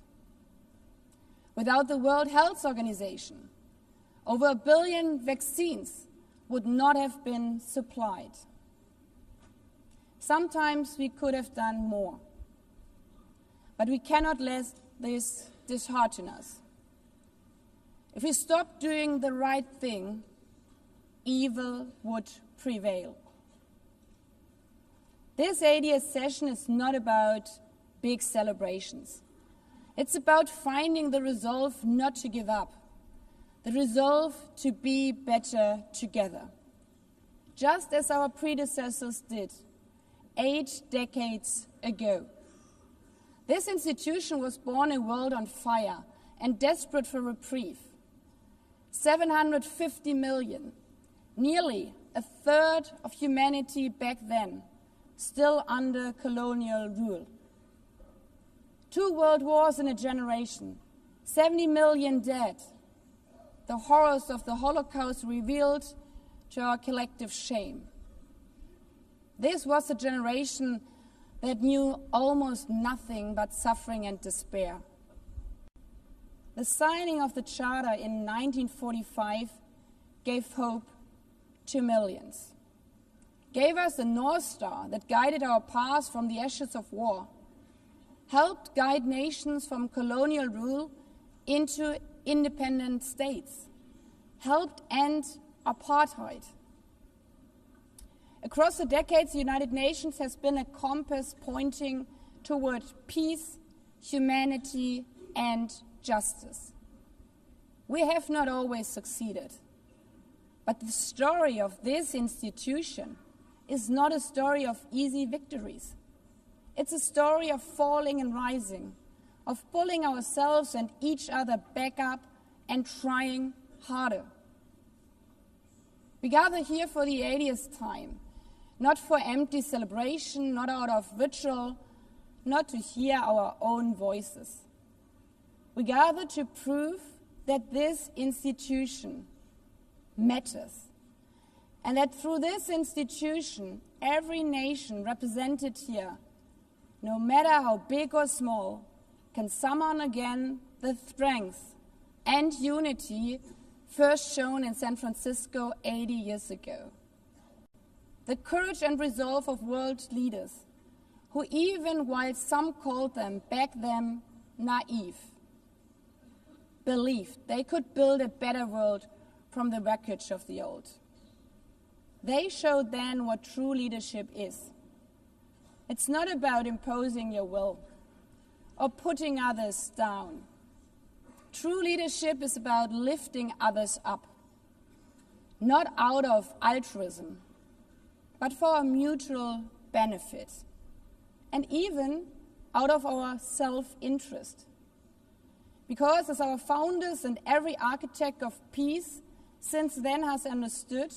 Without the World Health Organization, over 1 billion vaccines would not have been supplied. Sometimes we could have done more, but we cannot let this dishearten us. If we stop doing the right thing, evil would prevail. This 80th session is not about big celebrations. It's about finding the resolve not to give up, the resolve to be better together, just as our predecessors did 8 decades ago. This institution was born in a world on fire and desperate for reprieve. 750 million, nearly a third of humanity back then, still under colonial rule. 2 world wars in a generation, 70 million dead. The horrors of the Holocaust revealed to our collective shame. This was a generation that knew almost nothing but suffering and despair. The signing of the Charter in 1945 gave hope to millions, gave us a North Star that guided our path from the ashes of war, helped guide nations from colonial rule into independent states, helped end apartheid. Across the decades, the United Nations has been a compass pointing toward peace, humanity, and justice. We have not always succeeded, but the story of this institution is not a story of easy victories. It's a story of falling and rising, of pulling ourselves and each other back up and trying harder. We gather here for the 80th time, not for empty celebration, not out of ritual, not to hear our own voices. We gather to prove that this institution matters, and that through this institution, every nation represented here, no matter how big or small, can summon again the strength and unity first shown in San Francisco 80 years ago. The courage and resolve of world leaders, who even while some called them back then naive, believed they could build a better world from the wreckage of the old. They showed then what true leadership is. It's not about imposing your will or putting others down. True leadership is about lifting others up, not out of altruism, but for our mutual benefit, and even out of our self-interest. Because as our founders and every architect of peace since then has understood,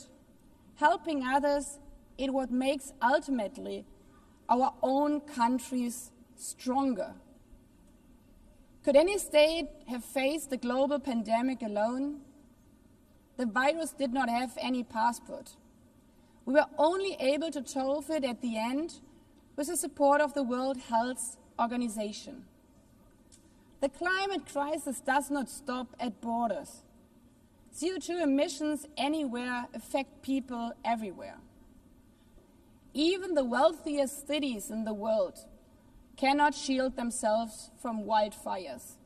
helping others is what makes ultimately our own countries stronger. Could any state have faced the global pandemic alone? The virus did not have any passport. We were only able to solve it at the end with the support of the World Health Organization. The climate crisis does not stop at borders. CO2 emissions anywhere affect people everywhere. Even the wealthiest cities in the world cannot shield themselves from wildfires.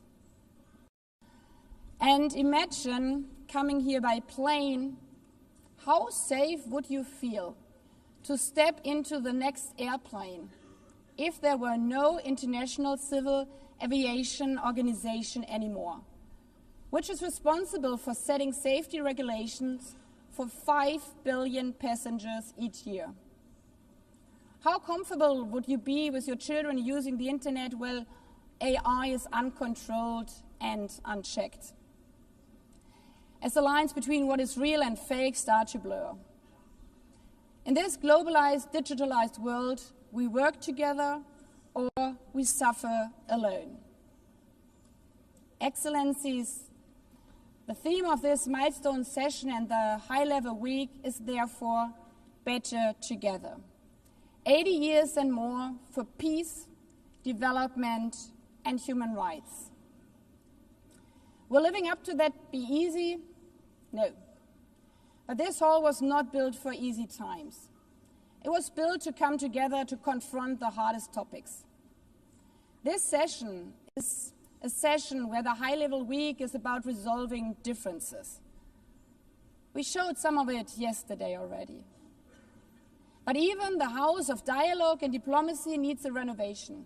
And imagine coming here by plane, how safe would you feel to step into the next airplane if there were no International Civil Aviation Organization anymore, which is responsible for setting safety regulations for 5 billion passengers each year? How comfortable would you be with your children using the internet while AI is uncontrolled and unchecked? As the lines between what is real and fake start to blur. In this globalized, digitalized world, we work together or we suffer alone. Excellencies, the theme of this milestone session and the high-level week is therefore better together. 80 years and more for peace, development, and human rights. Will living up to that be easy? No. But this hall was not built for easy times. It was built to come together to confront the hardest topics. This session is a session where the high-level week is about resolving differences. We showed some of it yesterday already. But even the house of dialogue and diplomacy needs a renovation.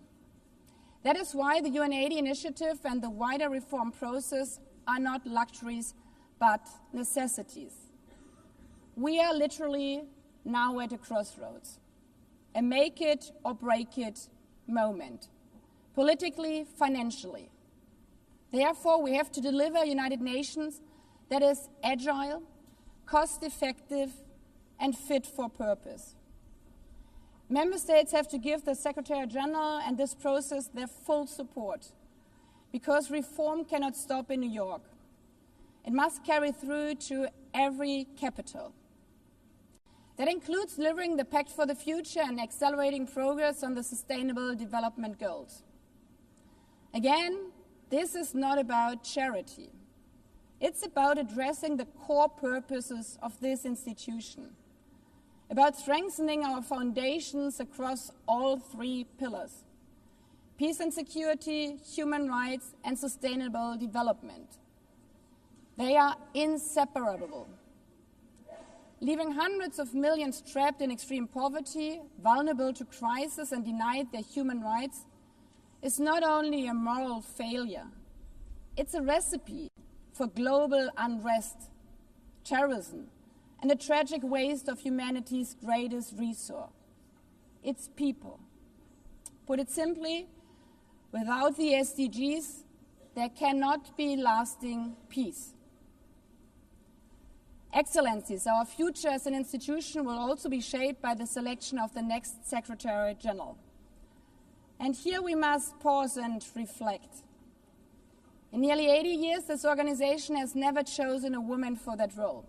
That is why the UN80 initiative and the wider reform process are not luxuries, but necessities. We are literally now at a crossroads, a make it or break it moment, politically, financially. Therefore, we have to deliver a United Nations that is agile, cost-effective, and fit for purpose. Member States have to give the Secretary General and this process their full support, because reform cannot stop in New York. It must carry through to every capital. That includes delivering the Pact for the Future and accelerating progress on the Sustainable Development Goals. Again, this is not about charity. It's about addressing the core purposes of this institution, about strengthening our foundations across all 3 pillars: peace and security, human rights, and sustainable development. They are inseparable. Leaving hundreds of millions trapped in extreme poverty, vulnerable to crisis, and denied their human rights is not only a moral failure, it's a recipe for global unrest, terrorism, and a tragic waste of humanity's greatest resource, its people. Put it simply, without the SDGs, there cannot be lasting peace. Excellencies, our future as an institution will also be shaped by the selection of the next Secretary General. And here we must pause and reflect. In nearly 80 years, this organization has never chosen a woman for that role.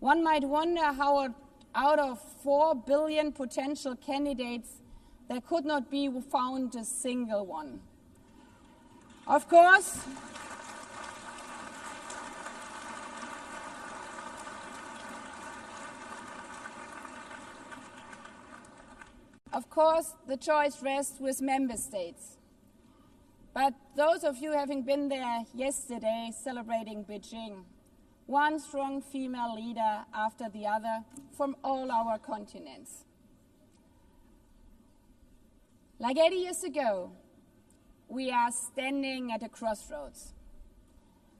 One might wonder how out of 4 billion potential candidates, there could not be found a single one. Of course, the choice rests with member states. But those of you having been there yesterday celebrating Beijing, one strong female leader after the other from all our continents. Like 80 years ago, we are standing at a crossroads.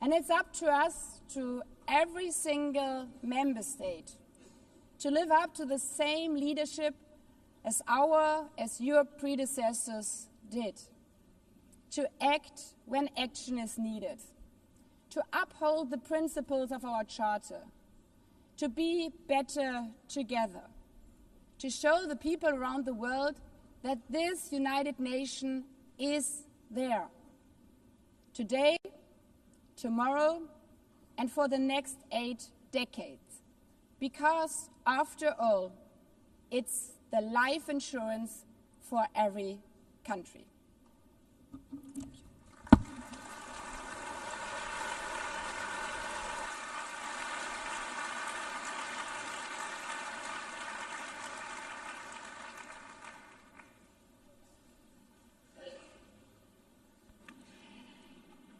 And it's up to us, to every single member state, to live up to the same leadership as your predecessors did, to act when action is needed, to uphold the principles of our charter, to be better together, to show the people around the world that this United Nation is there. Today, tomorrow, and for the next 8 decades. Because, after all, it's the life insurance for every country.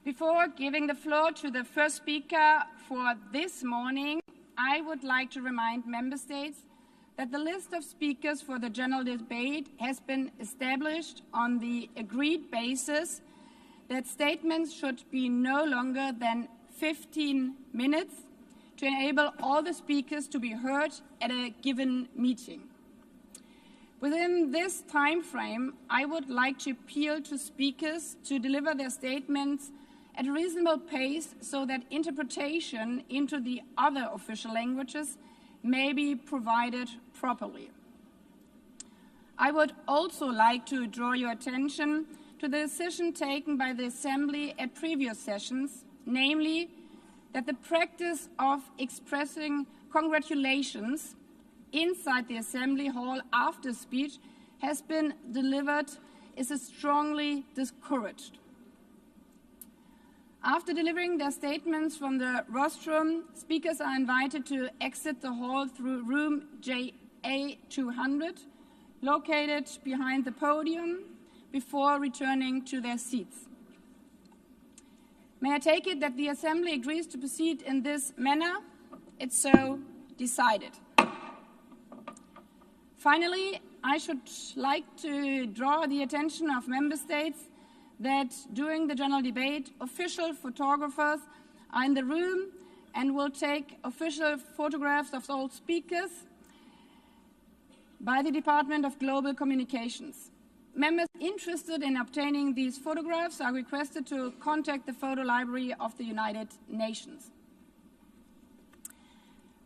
Before giving the floor to the first speaker for this morning, I would like to remind Member States that the list of speakers for the general debate has been established on the agreed basis that statements should be no longer than 15 minutes to enable all the speakers to be heard at a given meeting. Within this time frame, I would like to appeal to speakers to deliver their statements at a reasonable pace so that interpretation into the other official languages may be provided properly. I would also like to draw your attention to the decision taken by the Assembly at previous sessions, namely that the practice of expressing congratulations inside the Assembly Hall after speech has been delivered is strongly discouraged. After delivering their statements from the rostrum, speakers are invited to exit the hall through room JA200, located behind the podium, before returning to their seats. May I take it that the Assembly agrees to proceed in this manner? It's so decided. Finally, I should like to draw the attention of Member States that during the general debate, official photographers are in the room and will take official photographs of all speakers by the Department of Global Communications. Members interested in obtaining these photographs are requested to contact the Photo Library of the United Nations.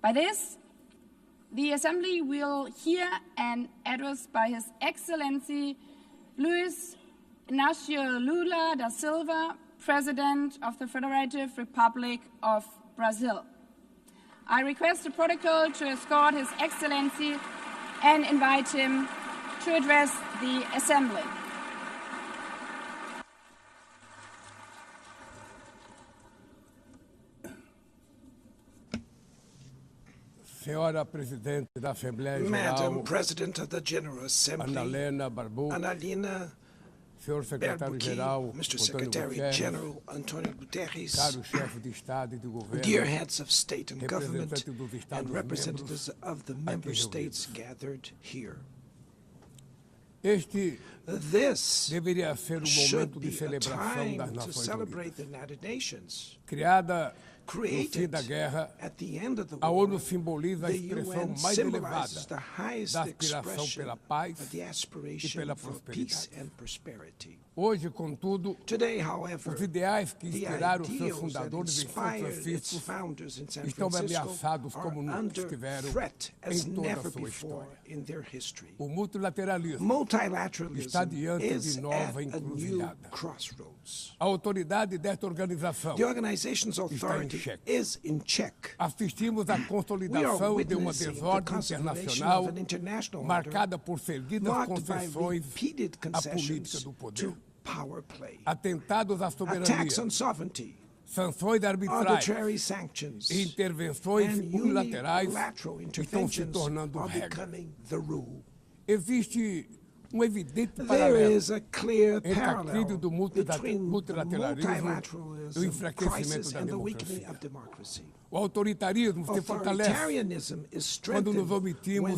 By this, the Assembly will hear an address by His Excellency Luiz Inácio Lula da Silva, President of the Federative Republic of Brazil. I request the protocol to escort His Excellency and invite him to address the Assembly. Madam President of the General Assembly, Annalena Berbuki, Mr. Secretary General Antonio Guterres, dear heads of state and government, and representatives of the member states gathered here. This should be a time to celebrate the United Nations. Created at the end of the war, the UN symbolizes the highest expression of the aspiration for peace and prosperity. Today, however, the ideals that inspired its founders in San Francisco are under threat as never before in their history. Multilateralism is at a new crossroads. The organization's authority is in check. We are witnessing the consolidation of an international order marked by repeated concessions to power play, attacks on sovereignty, arbitrary sanctions, and unilateral interventions are becoming the rule. There is a clear parallel between the multilateralism crisis and the weakening of democracy. Authoritarianism is strengthened when we fail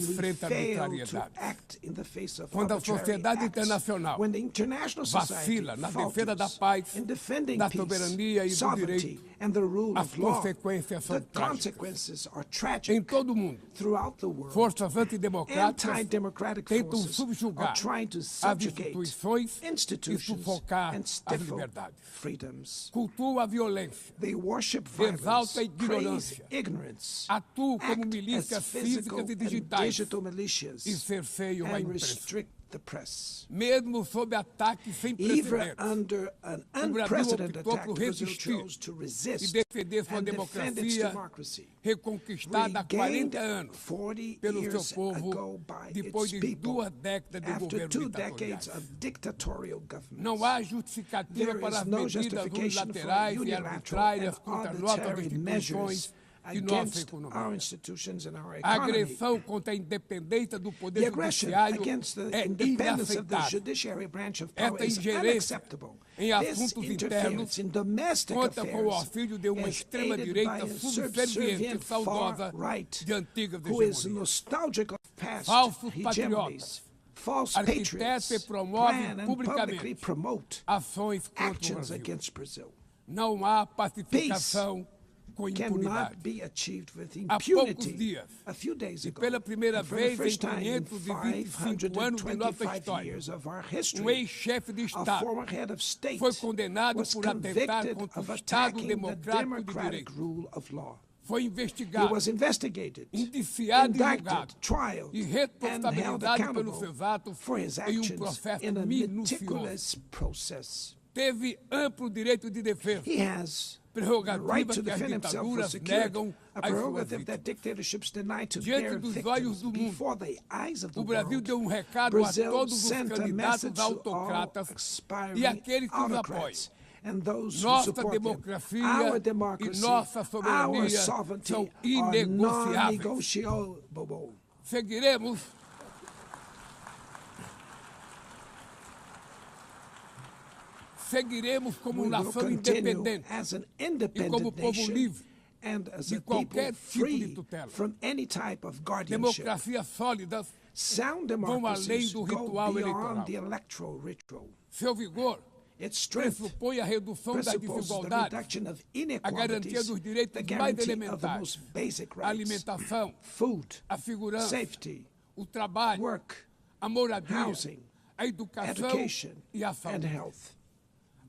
to act in the face of arbitrary acts, when the international society falters in defending peace, sovereignty, and the rule of law. The consequences are tragic throughout the world. Anti-democratic forces are trying to subjugate institutions and stifle freedoms. They worship violence, praise ignorance, act as physical and digital militias, and restrict the press. Mesmo sob ataque sem Even precedentes, under an o Brasil unprecedented optou attack, por Brazil resistir chose to e resist defender sua and defend its democracia democracy, reconquistada há regained 40 anos 40 pelo seu years povo ago by depois its de people 2 décadas de after governo 2 decades ditatorial. of dictatorial government. Não há justificativa There para is as no medidas justification for unilaterais e unilateral arbitrárias and contra nossas arbitrary measures instituições e nossa against our economia. institutions and our A economy. agressão contra a independência do The poder aggression judiciário against the é independence of the inaceitável. judiciary branch of power Esta is ingerência unacceptable. em This assuntos internos interference in domestic conta com o affairs auxílio de uma is extrema-direita aided by a subserviente e subservient saudosa far-right de antigas who is hegemonias. nostalgic of past Falsos hegemonies. patriotas False arquitetam patriots e promovem plan and publicly publicamente promote ações contra o actions Brasil. against Brazil. Não há pacificação com Cannot impunidade. be achieved with Há poucos impunity. dias, A few days e ago, pela primeira and for the vez em first time in 525 anos de nossa 525 história, years of our history, ex-chefe de a Estado former head of state foi condenado was por atentar convicted contra of o Estado attacking the democrático de democratic direito. rule of law. Foi He investigado, was investigated, indiciado e julgado indicted, trialed, e and held responsabilizado pelos accountable seus atos for his em actions processo in a minucioso. meticulous process. Teve amplo direito de defesa, He has the prerrogativa right to que as defend himself was ditaduras secured, negam a às suas prerogative that vítimas. dictatorships deny to Diante their dos victims olhos do mundo, before the eyes of the O Brasil world. deu recado Brazil a todos os sent a candidatos message to all autocratas aspiring e aqueles que os apoiam. autocrats and those who Nossa support them. democracia Our e democracy, nossa our soberania sovereignty são are inegociáveis. non-negotiable. Seguiremos como We will nação continue independente as an e independent como povo nation livre and as de a people qualquer tipo de free tutela. from any type of guardianship. Democracias sólidas Sound vão além democracies do go ritual beyond eleitoral. the electoral ritual. Seu vigor Its strength pressupõe a redução das presupposes the desigualdades, reduction of a garantia inequalities, dos the direitos mais guarantee of the elementares, most basic a rights, alimentação, food, a segurança, safety, o trabalho, work, a moradia, housing, a educação education, e a and saúde. health.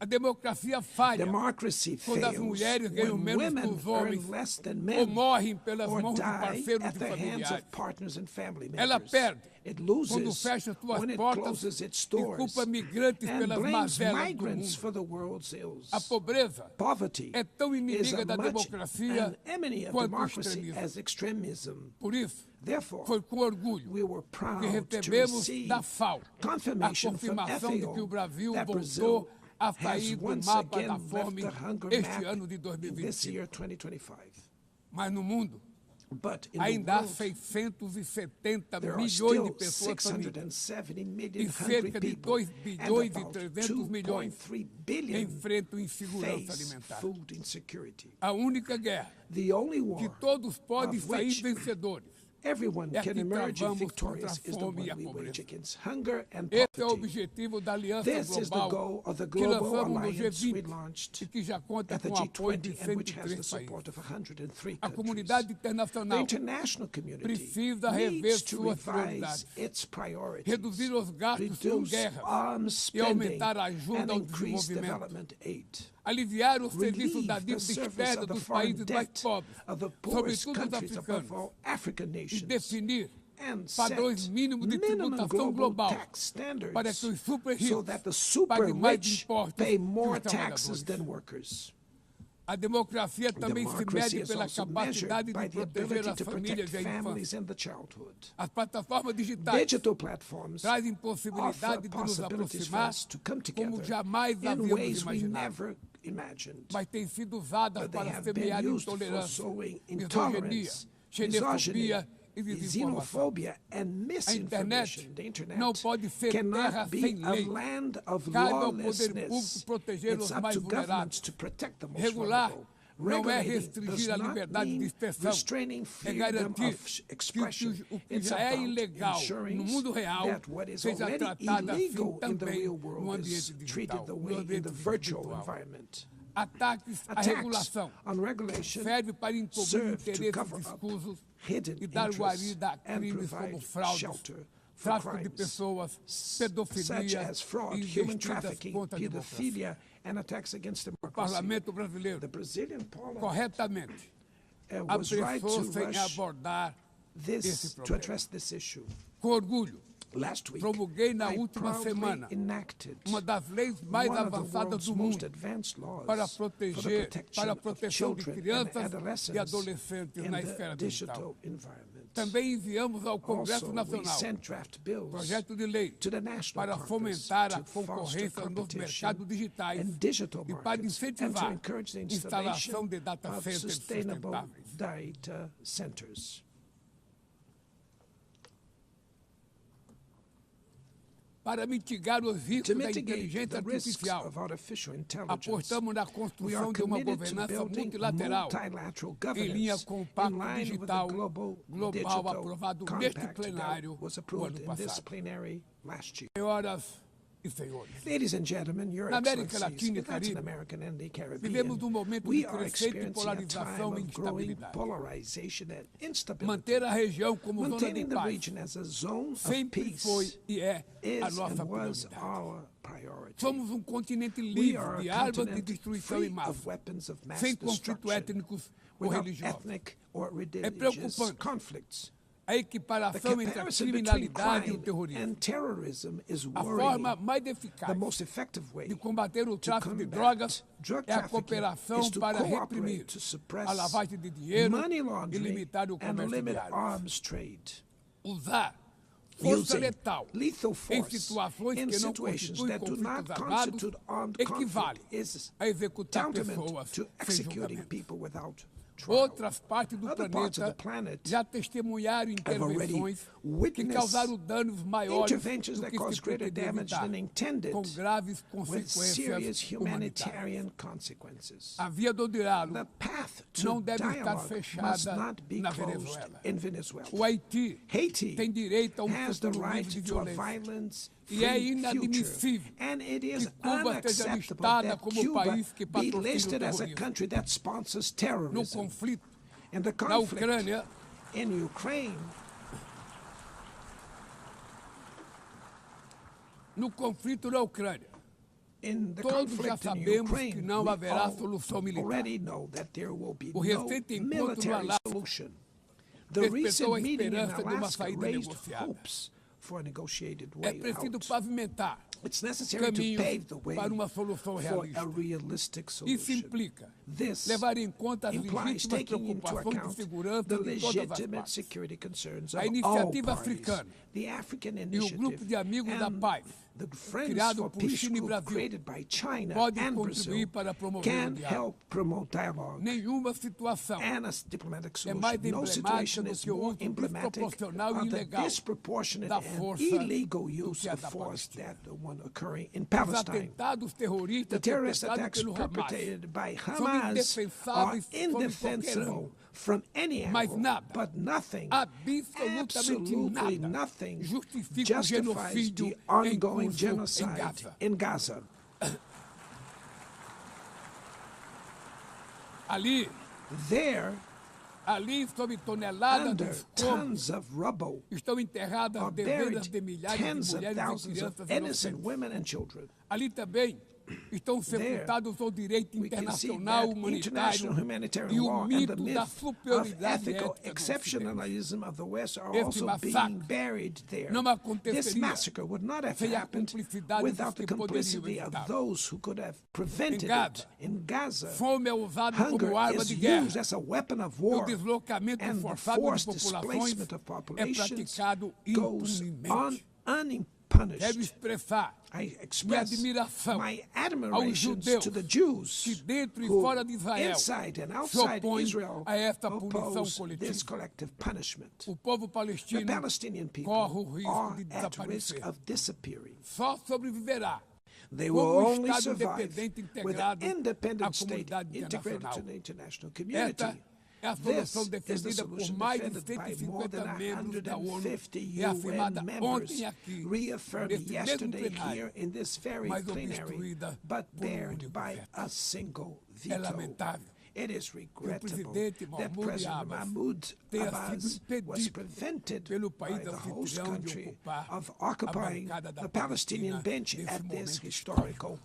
A democracia falha Democracy quando as fails mulheres ganham when menos que women os homens earn less than ou men morrem pelas or mãos de die parceiros at e the hands familiares. of partners and family Ela members. perde It quando loses fecha suas when it portas closes its e doors culpa migrantes and pelas blames mazelas do migrants mundo. for the world's ills. A pobreza Poverty é tão is inimiga as da much democracia an enemy of quanto o democracy extremismo. as extremism. Por isso, Therefore, foi com orgulho we were que proud to recebemos receive da FAO a confirmation from confirmação de que o FAO Brasil that Brazil voltou a has sair do once mapa again da left fome the hunger este map ano de in this 2025. year, 2025. Mas no mundo, But in the ainda há world, 670 there are milhões still de pessoas famintas 670 e million hungry cerca de people 2 and bilhões e about 300 milhões 2.3 billion enfrentam insegurança face alimentar. food insecurity. A única guerra The only que war todos podem of sair which vencedores everyone é a can que emerge travamos victorious contra a is the fome one e a we wage pobreza. against hunger and Esse é o poverty. objetivo da Aliança This is the Global goal of the que global lançamos no alliance we G20 launched e que já conta at the com o apoio de G20 and which has 103 the support países. of 103 A countries. comunidade The internacional international community precisa rever needs to suas revise prioridades, its priorities, reduzir os gastos com reduce guerras arms e spending, aumentar a ajuda and ao increase desenvolvimento. development aid. Aliviar os serviços Relieve da the dívida service externa of the dos foreign países mais debt pobres, of the poorest sobretudo os countries, above africanos, all African e nations, definir and padrões set mínimos de minimum tributação global global tax standards para que os super so ricos that the super paguem mais rich impostos pay que more os taxes trabalhadores. than workers. A democracia também se Democracy mede is pela also capacidade measured by de the proteger ability as to famílias protect e a families infância. and the childhood. As plataformas digitais Digital platforms trazem offer possibilidade de nos possibilities for aproximar us to come como together jamais in havíamos ways we imaginado, never imagined. mas têm sido usadas But they para have been semear used for intolerância, sowing misoginia, intolerance, misogyny, xenofobia e desinformação. xenophobia, and A internet misinformation. The internet não pode ser terra cannot be sem a lei. land of Cabe ao poder público lawlessness. proteger It's os up mais to governments vulneráveis. to protect the most Regular vulnerable. não é Regulating restringir does a not liberdade de mean expressão, restraining é freedom garantir of que expression. o que It's já é about ilegal ensuring no mundo real that what is seja already tratado assim illegal in the também real no world is ambiente treated digital, the no way in ambiente the virtual virtual. environment. Ataques à Attacks regulação on regulation serve para encobrir serve to interesses cover up escusos hidden e dar interests guarida a and crimes provide como fraudes, shelter for tráfico de crimes pessoas, such pedofilia as fraud, e human investidas trafficking, contra a democracia. pedophilia, and attacks against O democracy. parlamento brasileiro, The Brazilian parliament corretamente, was right apressou to sem rush abordar esse this to problema. address this issue. Com orgulho, promulguei na última semana uma das leis mais avançadas do mundo para a proteção de crianças e adolescentes na esfera digital. Também enviamos ao Congresso Nacional projeto de lei para fomentar a concorrência nos mercados digitais e para incentivar a instalação de data centers sustentáveis. Para mitigar os riscos da inteligência artificial, apostamos na construção de uma governança multilateral em linha com o Pacto Digital Global aprovado neste plenário no ano passado. Senhoras e senhores, na América Latina e Caribe, vivemos um momento de crescente polarização e instabilidade. Manter a região como zona de paz sempre foi e é a nossa prioridade. Somos um continente livre de armas de destruição em massa, sem conflitos étnicos ou religiosos. É preocupante a equiparação entre a criminalidade e o terrorismo. A forma mais eficaz de combater o tráfico de drogas é a cooperação para reprimir a lavagem de dinheiro e limitar o comércio de armas. Usar força letal em situações que não constituem conflitos armados equivale a executar pessoas sem julgamento. Outras partes do planeta já testemunharam intervenções que causaram danos maiores do que se pretendia evitar, com graves consequências humanitárias. A via do diálogo não deve estar fechada na Venezuela. O Haiti tem direito a um futuro livre de violência. E é inadmissível que Cuba seja listada como o país que patrocina o terrorismo. No conflito na Ucrânia, todos já sabemos que não haverá solução militar. O recente encontro no Alasca despertou a esperança de uma saída negociada. É preciso pavimentar caminhos para uma solução realista. Isso implica levar em conta as legítimas preocupações de segurança de todas as partes. A iniciativa africana e o grupo de amigos da paz, criado por China e Brasil, podem contribuir para promover o diálogo. Nenhuma situação é mais emblemática do que o uso desproporcional e ilegal da força do que a da Palestina. Os atentados terroristas perpetrados pelo Hamas são indefensáveis mas nada, absolutamente nada, justifica o genocídio em curso em Gaza. Ali, sob toneladas de escombros, estão enterradas dezenas de milhares de mulheres e crianças inocentes. Ali também estão sepultados o direito internacional humanitário e o mito da superioridade ética do Ocidente. Esse massacre não aconteceria sem a cumplicidade dos que poderiam evitar. Em Gaza, fome é usada como arma de guerra. O deslocamento forçado de populações é praticado impunemente. Quero expressar minha admiração aos judeus que dentro e fora de Israel se opõem a esta punição coletiva. O povo palestino corre o risco de desaparecer. Só sobreviverá como um Estado independente integrado à comunidade internacional. Esta é a solução defendida por mais de 150 membros da ONU e afirmada ontem aqui, neste mesmo plenário, mas obstruída por um único veto. É lamentável que o presidente Mahmoud tenha sido impedido pelo país anfitrião de ocupar a bancada da Palestina nesse momento histórico.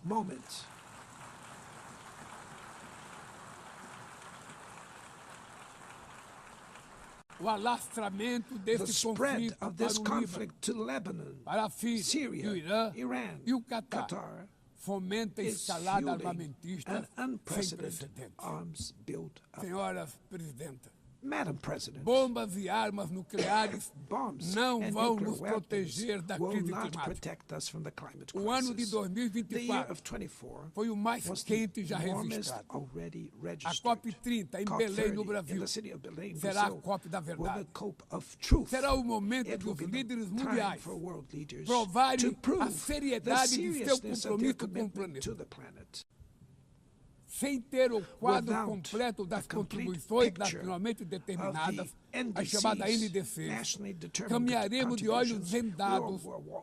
o alastramento desse spread conflito of this para o conflict to Lebanon, para a Síria, Syria, o Irã Iran, e o Qatar, Qatar fomenta a is escalada fueling armamentista an sem unprecedented precedentes. arms build-up. Senhoras Presidenta, Madam President, bombas e armas nucleares bombs não and vão nuclear nos weapons proteger da will crise not climática. protect us from the climate O ano de crisis. The year 2024 of 24 foi o mais was quente the já warmest registrado. already A registered. COP30 em Belém, no COP30 in Brasil, the city of Belém, será a Brazil, COP da will be verdade. the COP of truth. Será o momento It will dos be the líderes time mundiais for world leaders provarem to prove a the seriedade de seu seriousness of their compromisso com o commitment to planeta. the planet. Sem ter o quadro Without completo das a complete contribuições picture nacionalmente determinadas, of the a chamada NDCs, NDC, nationally determined caminharemos de olhos contributions, vendados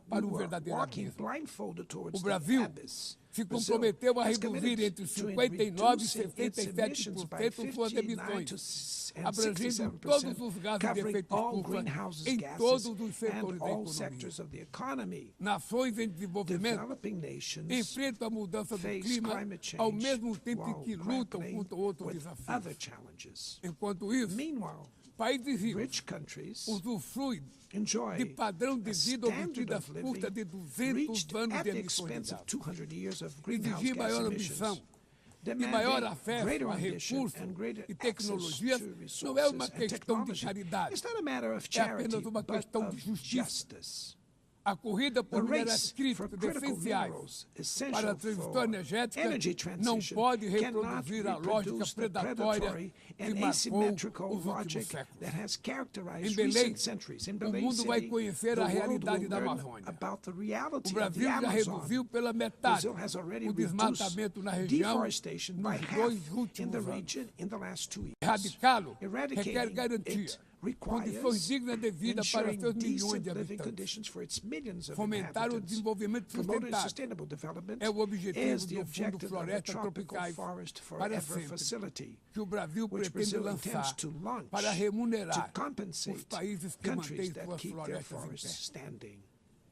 para o we were verdadeiro walking abismo. blindfolded towards O the Brasil abyss. se Brazil comprometeu a has reduzir committed entre to 59% e reducing its emissions by 67% suas 59 to emissões, and abrangendo todos os gases de covering efeito all estufa greenhouse em gases todos os and setores da all economia. sectors of the economy. Nações em desenvolvimento Developing nations enfrentam a mudança do face clima climate change ao mesmo tempo while que lutam grappling contra outros with desafios. other challenges. Enquanto isso, Meanwhile, países ricos rich countries usufruem enjoy de padrão de a vida obtido standard às of custas de living 200 reached anos at de the emissões de expense of gás. 200 years of greenhouse Exigir gas maior emissions. ambição e Demanding maior acesso greater a ambition recursos and greater e access tecnologias to não é resources uma and questão de technology. caridade, It's not a matter of é charity, apenas uma but questão de of justiça. justice. A corrida The por minerais race for críticos critical essenciais minerals para a essential transição for energética energy não transition pode cannot reproduzir a lógica reproduce the predatória predatory que and marcou asymmetrical os últimos logic séculos. that has Em characterized Belém, recent centuries. In o Belém mundo vai City, conhecer the a world realidade will da learn Amazônia. about the O reality of Brasil the já Amazon. reduziu pela metade Brazil has already o reduced desmatamento na região deforestation by nos half 2 in the últimos anos. region in the last 2 years. Erradicá-lo requer Eradicating garantia, it condições requires dignas de vida para ensuring seus milhões decent de living habitantes. conditions for its millions of Fomentar o inhabitants. desenvolvimento Promoting sustentável sustainable development é o objetivo is the do Fundo objective of the Florestas Tropical Tropicais Forest para Forever sempre, Facility, que o Brasil which pretende Brazil intends lançar to launch para remunerar to compensate os países que countries mantêm that suas keep their florestas em forests pé. standing.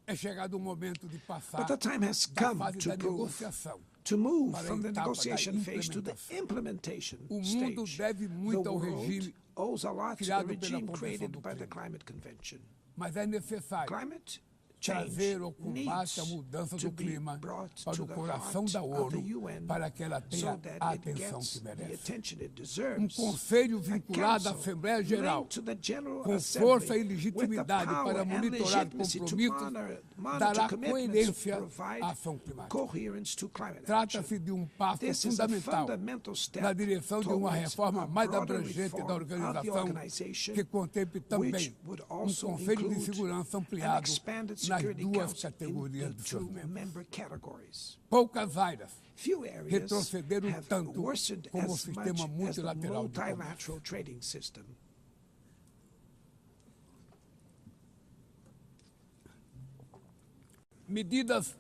É chegado o momento de passar But the time has da come fase to da prove, negociação to move para a from the etapa da negotiation phase to the implementação. implementation O mundo stage. deve The muito ao world regime owes a lot to the criado pela regime Convenção created do by the Clima. Climate Convention. Mas é necessário Climate change trazer o combate à needs mudança to do be clima brought para to o the coração heart da of the ONU UN para que ela tenha so that a it atenção gets que the merece. attention it deserves. Conselho A vinculado à council Assembleia Geral, linked to the General com Assembly força e with the legitimidade power para and monitorar legitimacy to compromissos, monitor dará commitments, coerência provide à ação climática. coherence to climate action. Trata-se de um passo This is a fundamental fundamental step na direção de uma towards reforma a mais broader abrangente da reform of the organização, organization, que contemple which também would um also Conselho de include Segurança an ampliado expanded nas security duas council categorias in de the seus two membros. member categories. Poucas áreas Few areas retrocederam have tanto worsened como o as much sistema as the multilateral de comércio. multilateral trading system. Medidas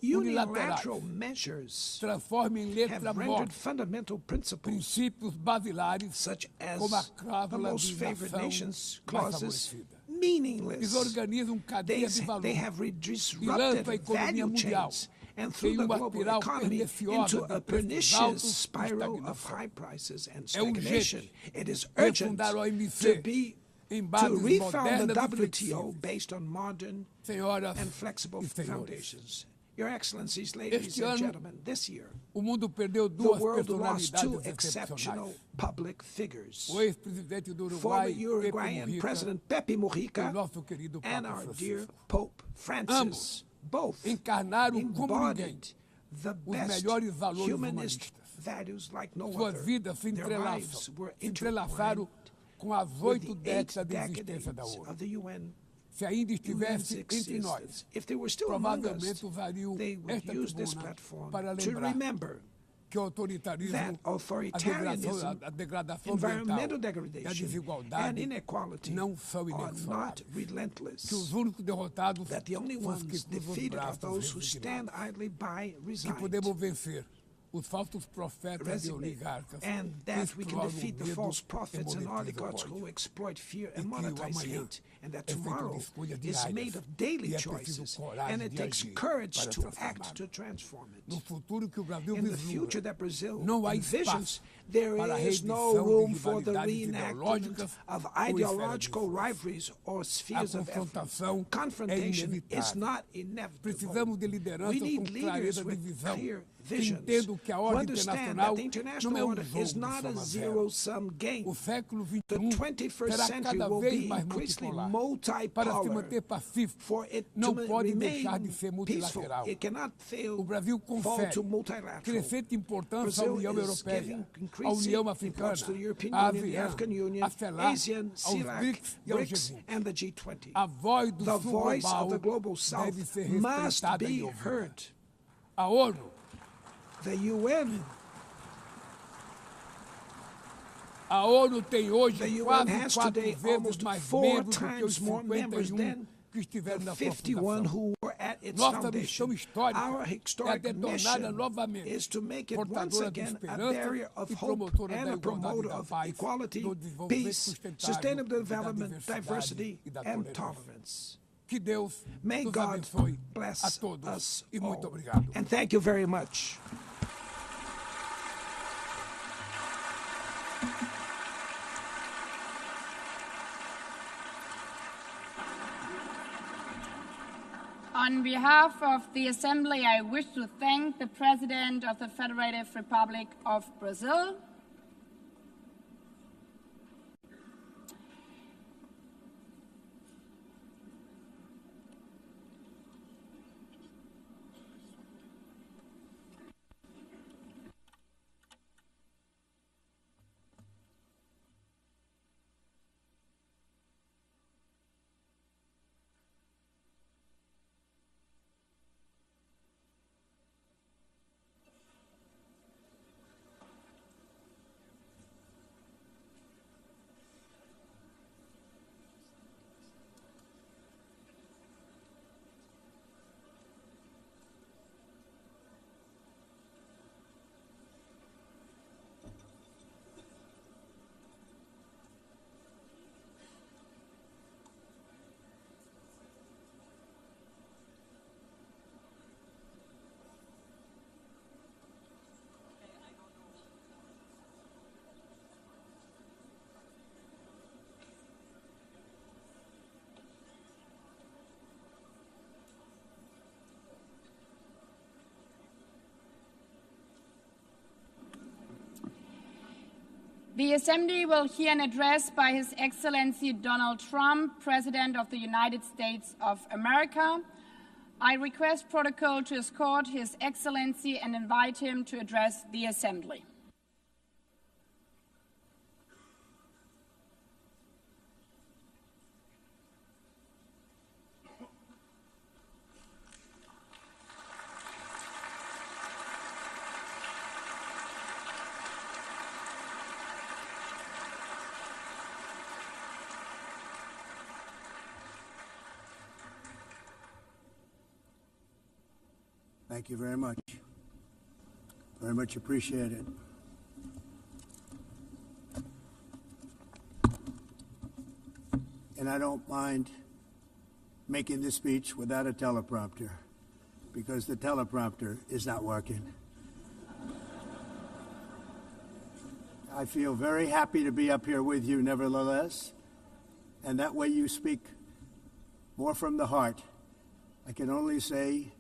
Unilateral unilaterais measures transformam em letra have rendered morta fundamental principles princípios basilares such as como a the cláusula most de favored nação nations mais clauses favorecida. meaningless. Desorganizam cadeia de valor They have e disrupted lançam a economia value mundial chains and em threw the uma global espiral economy perniciosa into de a preços pernicious altos e spiral of estagnação. high prices and É urgente stagnation. It is urgent refundar o to OMC em bases to refound the modernas e WTO flexíveis. based on modern Senhoras and flexible e senhores, foundations. Your Excellencies, ladies este and ano gentlemen, this year, o mundo perdeu the duas world lost two personalidades exceptional excepcionais. public figures. O ex-presidente do Former Uruguai, Pepe Uruguayan Mujica, President Pepe e Mujica o nosso querido and Papa our dear Francisco. Pope Francis, Ambos both encarnaram como ninguém embodied the os best melhores valores humanist humanistas. values like no Suas other. vidas se Their lives entrelaçam, were se entrelaçaram com as with 8 the 8 décadas de existência da decades ONU. of the UN. Se ainda UN's estivesse entre existence. nós, If they were still among us, provavelmente usariam they would esta use this tribuna platform para to lembrar remember que o autoritarismo, that authoritarianism, a degradação environmental ambiental e a degradation, and desigualdade inequality não são are not inexoráveis. relentless. Que os únicos derrotados That the only são os que ones cruzam os defeated are braços those who stand resignados. idly by, Que resigned. podemos vencer and that we can defeat the false prophets and oligarchs who exploit fear and monetize hate, and that tomorrow is made of daily choices, and it takes courage to act to transform it. In the future that Brazil envisions, there is no room for the reenactment of ideological rivalries or spheres of influence. Confrontation is not inevitable. We need leaders with clear visions who understand that the international order is not a zero-sum game. The 21st century will be increasingly multi-polar. For it to remain peaceful, it cannot fall to multilateral. Brazil is giving increasing importance to the European Union, the African Union, ASEAN, CELAC, BRICS, and the G20. The voice of the Global South must be heard. The UN. The UN has today almost 4 times more members than the 51 who were at its foundation. Our historic mission is to make it once again a barrier of hope and a promoter of equality, peace, sustainable development, diversity, and tolerance. May God bless us all. And thank you very much. On behalf of the Assembly, I wish to thank the President of the Federative Republic of Brazil, the Assembly will hear an address by His Excellency Donald Trump, President of the United States of America. I request protocol to escort His Excellency and invite him to address the Assembly. Thank you very much. Very much appreciated. And I don't mind making this speech without a teleprompter, because the teleprompter is not working. I feel very happy to be up here with you nevertheless, and that way you speak more from the heart. I can only say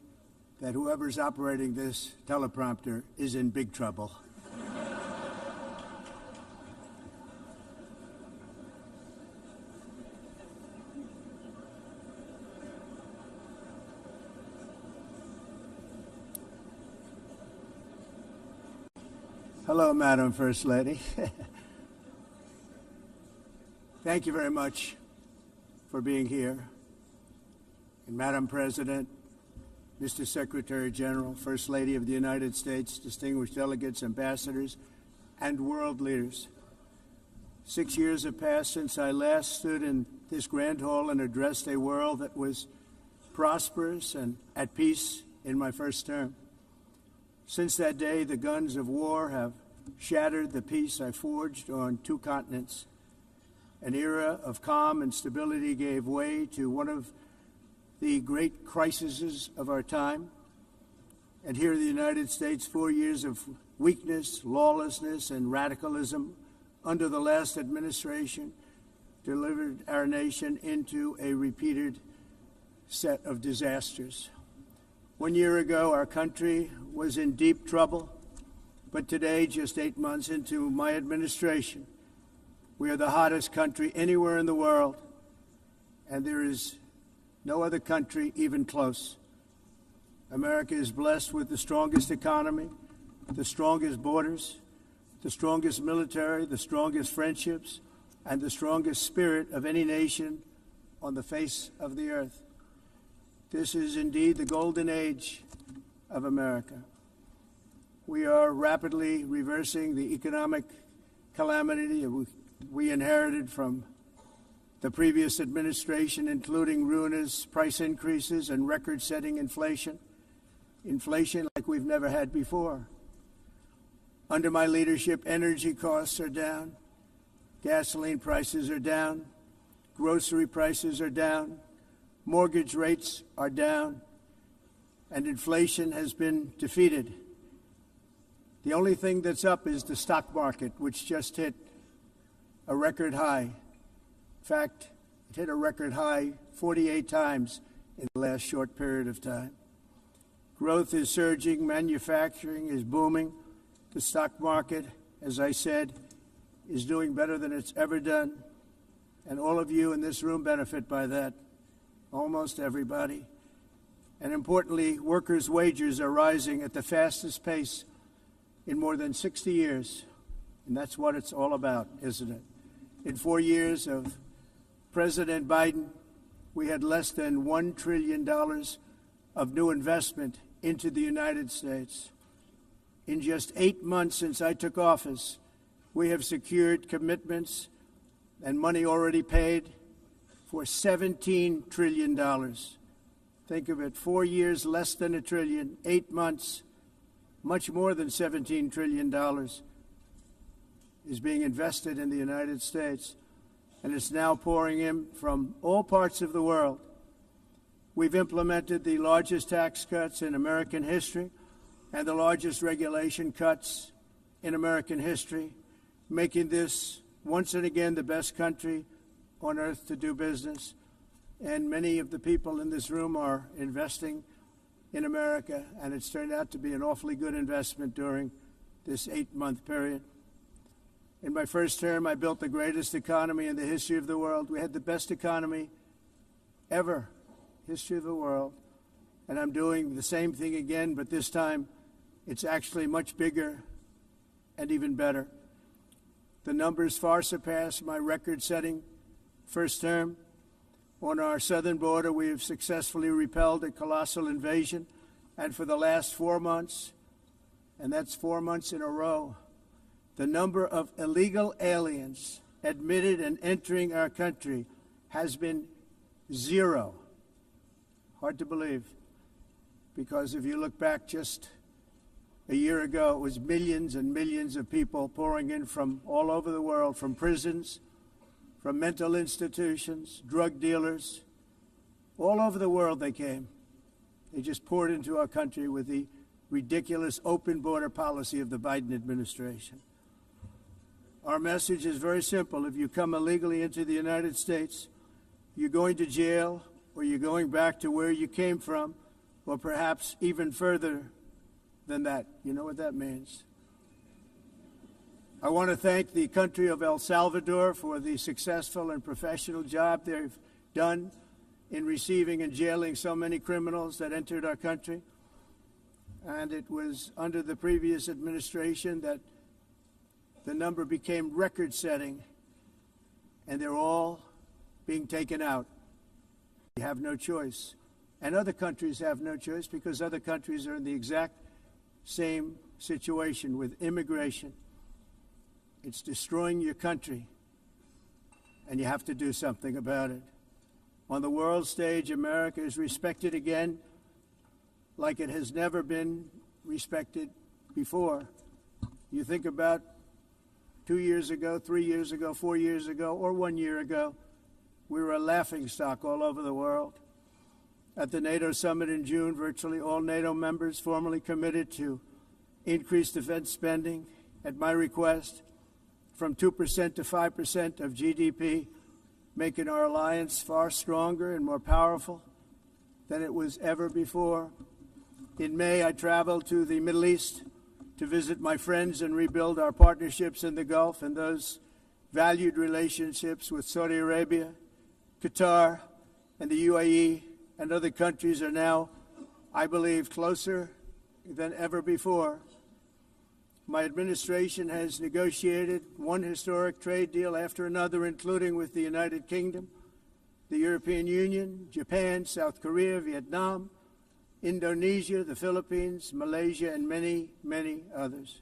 that whoever's operating this teleprompter is in big trouble. Hello, Madam First Lady. Thank you very much for being here. And Madam President, Mr. Secretary General, First Lady of the United States, distinguished delegates, ambassadors, and world leaders. 6 years have passed since I last stood in this grand hall and addressed a world that was prosperous and at peace in my first term. Since that day, the guns of war have shattered the peace I forged on 2 continents. An era of calm and stability gave way to one of the great crises of our time. And here in the United States, 4 years of weakness, lawlessness, and radicalism under the last administration delivered our nation into a repeated set of disasters. 1 year ago, our country was in deep trouble, but today, just 8 months into my administration, we are the hottest country anywhere in the world, and there is no other country even close. America is blessed with the strongest economy, the strongest borders, the strongest military, the strongest friendships, and the strongest spirit of any nation on the face of the earth. This is indeed the golden age of America. We are rapidly reversing the economic calamity we inherited from the previous administration, including ruinous price increases and record-setting inflation. Inflation like we've never had before. Under my leadership, energy costs are down, gasoline prices are down, grocery prices are down, mortgage rates are down, and inflation has been defeated. The only thing that's up is the stock market, which just hit a record high. In fact, it hit a record high 48 times in the last short period of time. Growth is surging, manufacturing is booming. The stock market, as I said, is doing better than it's ever done. And all of you in this room benefit by that, almost everybody. And importantly, workers' wages are rising at the fastest pace in more than 60 years. And that's what it's all about, isn't it? In 4 years of President Biden, we had less than $1 trillion of new investment into the United States. In just 8 months since I took office, we have secured commitments and money already paid for $17 trillion. Think of it, 4 years, less than $1 trillion, 8 months, much more than $17 trillion is being invested in the United States, and it's now pouring in from all parts of the world. We've implemented the largest tax cuts in American history and the largest regulation cuts in American history, making this once and again the best country on earth to do business. And many of the people in this room are investing in America, and it's turned out to be an awfully good investment during this 8-month period. In my first term, I built the greatest economy in the history of the world. We had the best economy ever, history of the world. And I'm doing the same thing again, but this time it's actually much bigger and even better. The numbers far surpass my record-setting first term. On our southern border, we have successfully repelled a colossal invasion. And for the last 4 months, and that's 4 months in a row, the number of illegal aliens admitted and entering our country has been 0. Hard to believe, because if you look back just a year ago, it was millions and millions of people pouring in from all over the world, from prisons, from mental institutions, drug dealers. All over the world they came. They just poured into our country with the ridiculous open border policy of the Biden administration. Our message is very simple. If you come illegally into the United States, you're going to jail, or you're going back to where you came from, or perhaps even further than that. You know what that means. I want to thank the country of El Salvador for the successful and professional job they've done in receiving and jailing so many criminals that entered our country. And it was under the previous administration that the number became record-setting, and they're all being taken out. We have no choice. And other countries have no choice, because other countries are in the exact same situation with immigration. It's destroying your country, and you have to do something about it. On the world stage, America is respected again like it has never been respected before. You think about 2 years ago, 3 years ago, 4 years ago, or 1 year ago, we were a laughingstock all over the world. At the NATO summit in June, virtually all NATO members formally committed to increase defense spending at my request from 2% to 5% of GDP, making our alliance far stronger and more powerful than it was ever before. In May, I traveled to the Middle East to visit my friends and rebuild our partnerships in the Gulf, and those valued relationships with Saudi Arabia, Qatar, and the UAE and other countries are now, I believe, closer than ever before. My administration has negotiated one historic trade deal after another, including with the United Kingdom, the European Union, Japan, South Korea, Vietnam, Indonesia, the Philippines, Malaysia, and many, many others.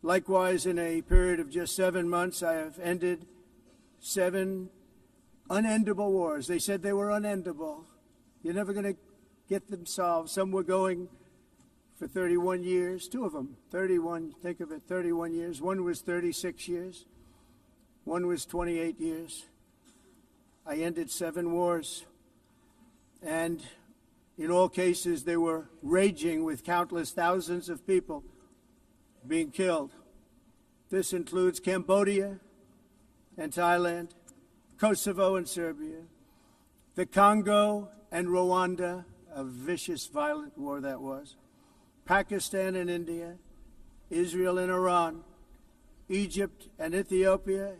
Likewise, in a period of just 7 months, I have ended 7 unendable wars. They said they were unendable. You're never going to get them solved. Some were going for 31 years, 2 of them, 31, think of it, 31 years. One was 36 years. One was 28 years. I ended 7 wars. And in all cases, they were raging with countless thousands of people being killed. This includes Cambodia and Thailand, Kosovo and Serbia, the Congo and Rwanda, a vicious, violent war that was, Pakistan and India, Israel and Iran, Egypt and Ethiopia,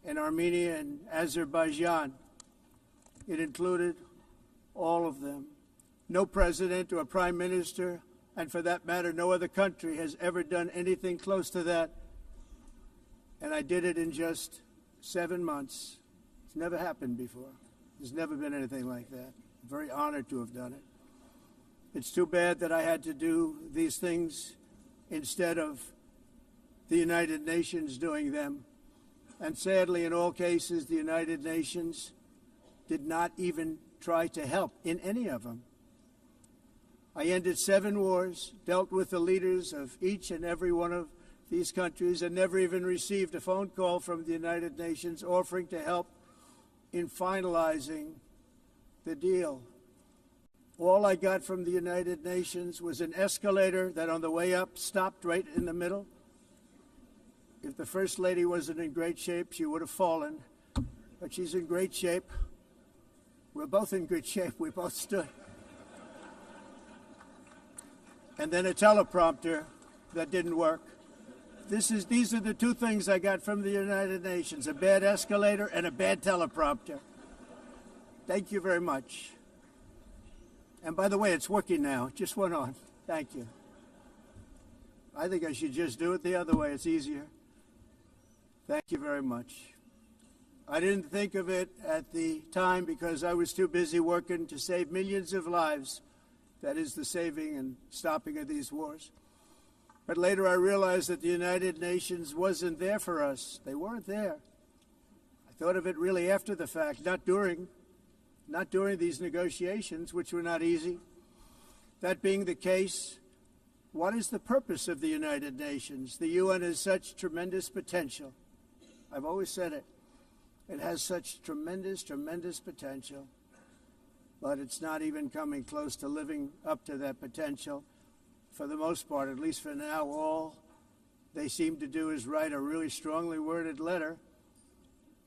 and Armenia and Azerbaijan. It included all of them. No president or prime minister, and for that matter, no other country has ever done anything close to that. And I did it in just 7 months. It's never happened before. There's never been anything like that. I'm very honored to have done it. It's too bad that I had to do these things instead of the United Nations doing them. And sadly, in all cases, the United Nations did not even try to help in any of them. I ended 7 wars, dealt with the leaders of each and every one of these countries, and never even received a phone call from the United Nations offering to help in finalizing the deal. All I got from the United Nations was an escalator that on the way up stopped right in the middle. If the First Lady wasn't in great shape, she would have fallen, but she's in great shape. We're both in good shape. We both stood. And then a teleprompter that didn't work. These are the 2 things I got from the United Nations, a bad escalator and a bad teleprompter. Thank you very much. And by the way, it's working now. It just went on. Thank you. I think I should just do it the other way. It's easier. Thank you very much. I didn't think of it at the time because I was too busy working to save millions of lives. That is the saving and stopping of these wars. But later I realized that the United Nations wasn't there for us. They weren't there. I thought of it really after the fact, not during these negotiations, which were not easy. That being the case, what is the purpose of the United Nations? The UN has such tremendous potential. I've always said it. It has such tremendous, tremendous potential, but it's not even coming close to living up to that potential. For the most part, at least for now, all they seem to do is write a really strongly worded letter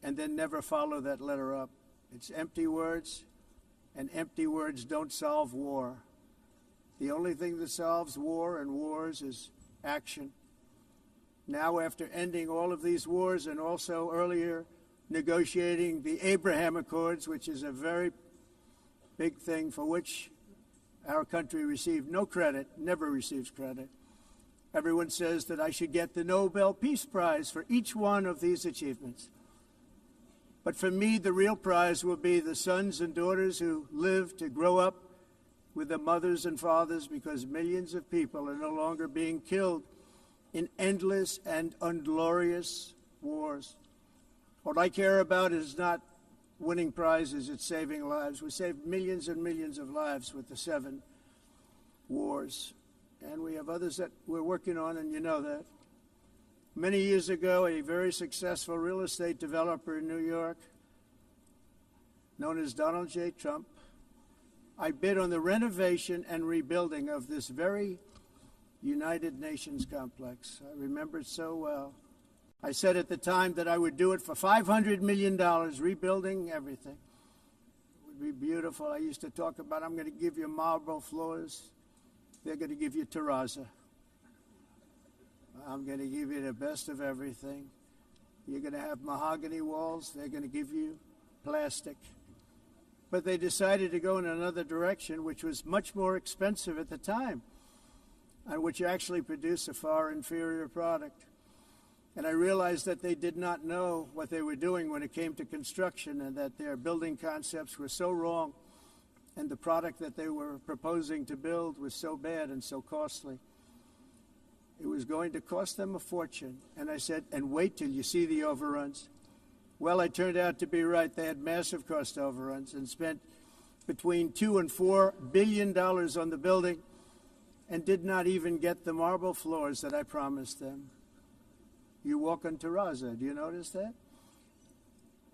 and then never follow that letter up. It's empty words, and empty words don't solve war. The only thing that solves war and wars is action. Now, after ending all of these wars and also earlier negotiating the Abraham Accords, which is a very big thing for which our country received no credit, never receives credit. Everyone says that I should get the Nobel Peace Prize for each one of these achievements. But for me, the real prize will be the sons and daughters who live to grow up with their mothers and fathers, because millions of people are no longer being killed in endless and unglorious wars. What I care about is not winning prizes, it's saving lives. We saved millions and millions of lives with the 7 wars. and we have others that we're working on, and you know that. Many years ago, a very successful real estate developer in New York, known as Donald J. Trump, I bid on the renovation and rebuilding of this very United Nations complex. I remember it so well. I said at the time that I would do it for $500 million, rebuilding everything. It would be beautiful. I used to talk about, I'm going to give you marble floors. They're going to give you terrazzo. I'm going to give you the best of everything. You're going to have mahogany walls. They're going to give you plastic. But they decided to go in another direction, which was much more expensive at the time, and which actually produced a far inferior product. And I realized that they did not know what they were doing when it came to construction, and that their building concepts were so wrong, and the product that they were proposing to build was so bad and so costly. It was going to cost them a fortune. And I said, and wait till you see the overruns. Well, I turned out to be right. They had massive cost overruns and spent between $2 and $4 billion on the building and did not even get the marble floors that I promised them. You walk on terrazzo. Do you notice that?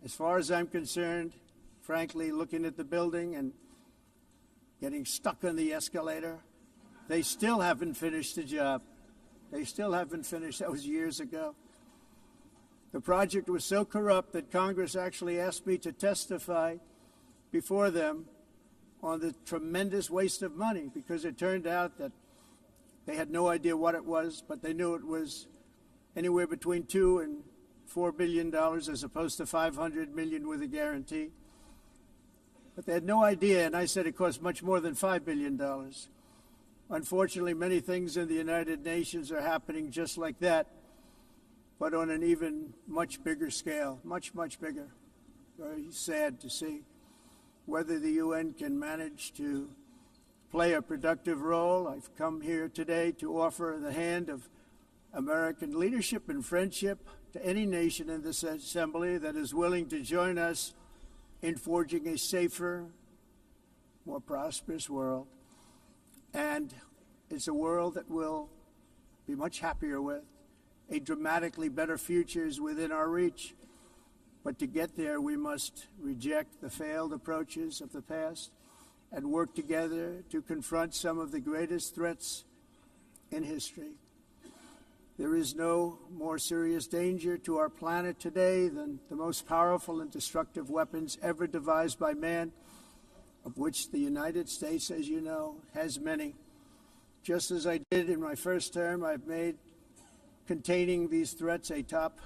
As far as I'm concerned, frankly, looking at the building and getting stuck on the escalator, they still haven't finished the job. They still haven't finished. That was years ago. The project was so corrupt that Congress actually asked me to testify before them on the tremendous waste of money, because it turned out that they had no idea what it was, but they knew it was anywhere between $2 and $4 billion as opposed to $500 million with a guarantee. But they had no idea, and I said it cost much more than $5 billion. Unfortunately, many things in the United Nations are happening just like that, but on an even much bigger scale, much, much bigger. Very sad to see. Whether the UN can manage to play a productive role, I've come here today to offer the hand of American leadership and friendship to any nation in this assembly that is willing to join us in forging a safer, more prosperous world. And it's a world that we'll be much happier with. A dramatically better future is within our reach. But to get there, we must reject the failed approaches of the past and work together to confront some of the greatest threats in history. There is no more serious danger to our planet today than the most powerful and destructive weapons ever devised by man, of which the United States, as you know, has many. Just as I did in my first term, I've made containing these threats a top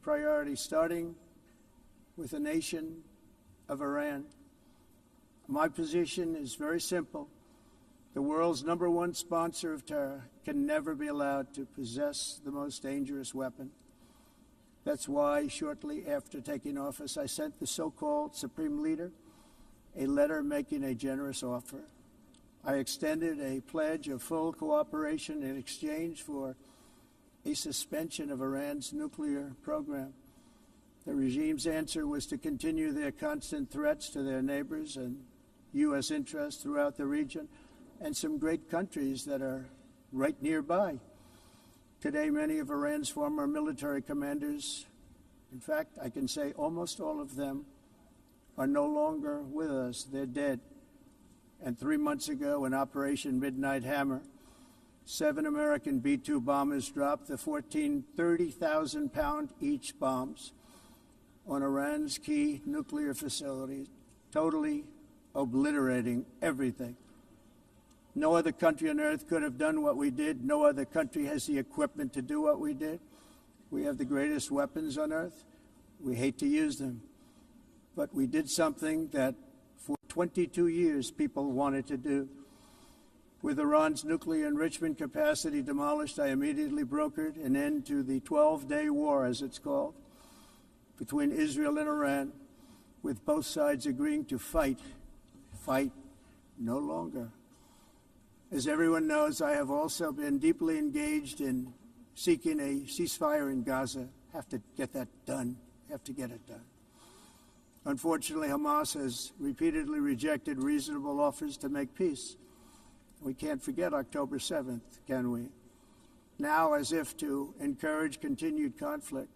priority, starting with the nation of Iran. My position is very simple. The world's #1 sponsor of terror can never be allowed to possess the most dangerous weapon. That's why, shortly after taking office, I sent the so-called Supreme Leader a letter making a generous offer. I extended a pledge of full cooperation in exchange for a suspension of Iran's nuclear program. The regime's answer was to continue their constant threats to their neighbors and U.S. interests throughout the region and some great countries that are right nearby. Today, many of Iran's former military commanders, in fact, I can say almost all of them, are no longer with us. They're dead. And 3 months ago, in Operation Midnight Hammer, 7 American B-2 bombers dropped the 14 30,000-pound each bombs on Iran's key nuclear facilities, totally obliterating everything. No other country on earth could have done what we did. No other country has the equipment to do what we did. We have the greatest weapons on earth. We hate to use them. But we did something that for 22 years people wanted to do. With Iran's nuclear enrichment capacity demolished, I immediately brokered an end to the 12-day war, as it's called, between Israel and Iran, with both sides agreeing to fight no longer. As everyone knows, I have also been deeply engaged in seeking a ceasefire in Gaza. Have to get that done. Have to get it done. Unfortunately, Hamas has repeatedly rejected reasonable offers to make peace. We can't forget October 7th, can we? Now, as if to encourage continued conflict,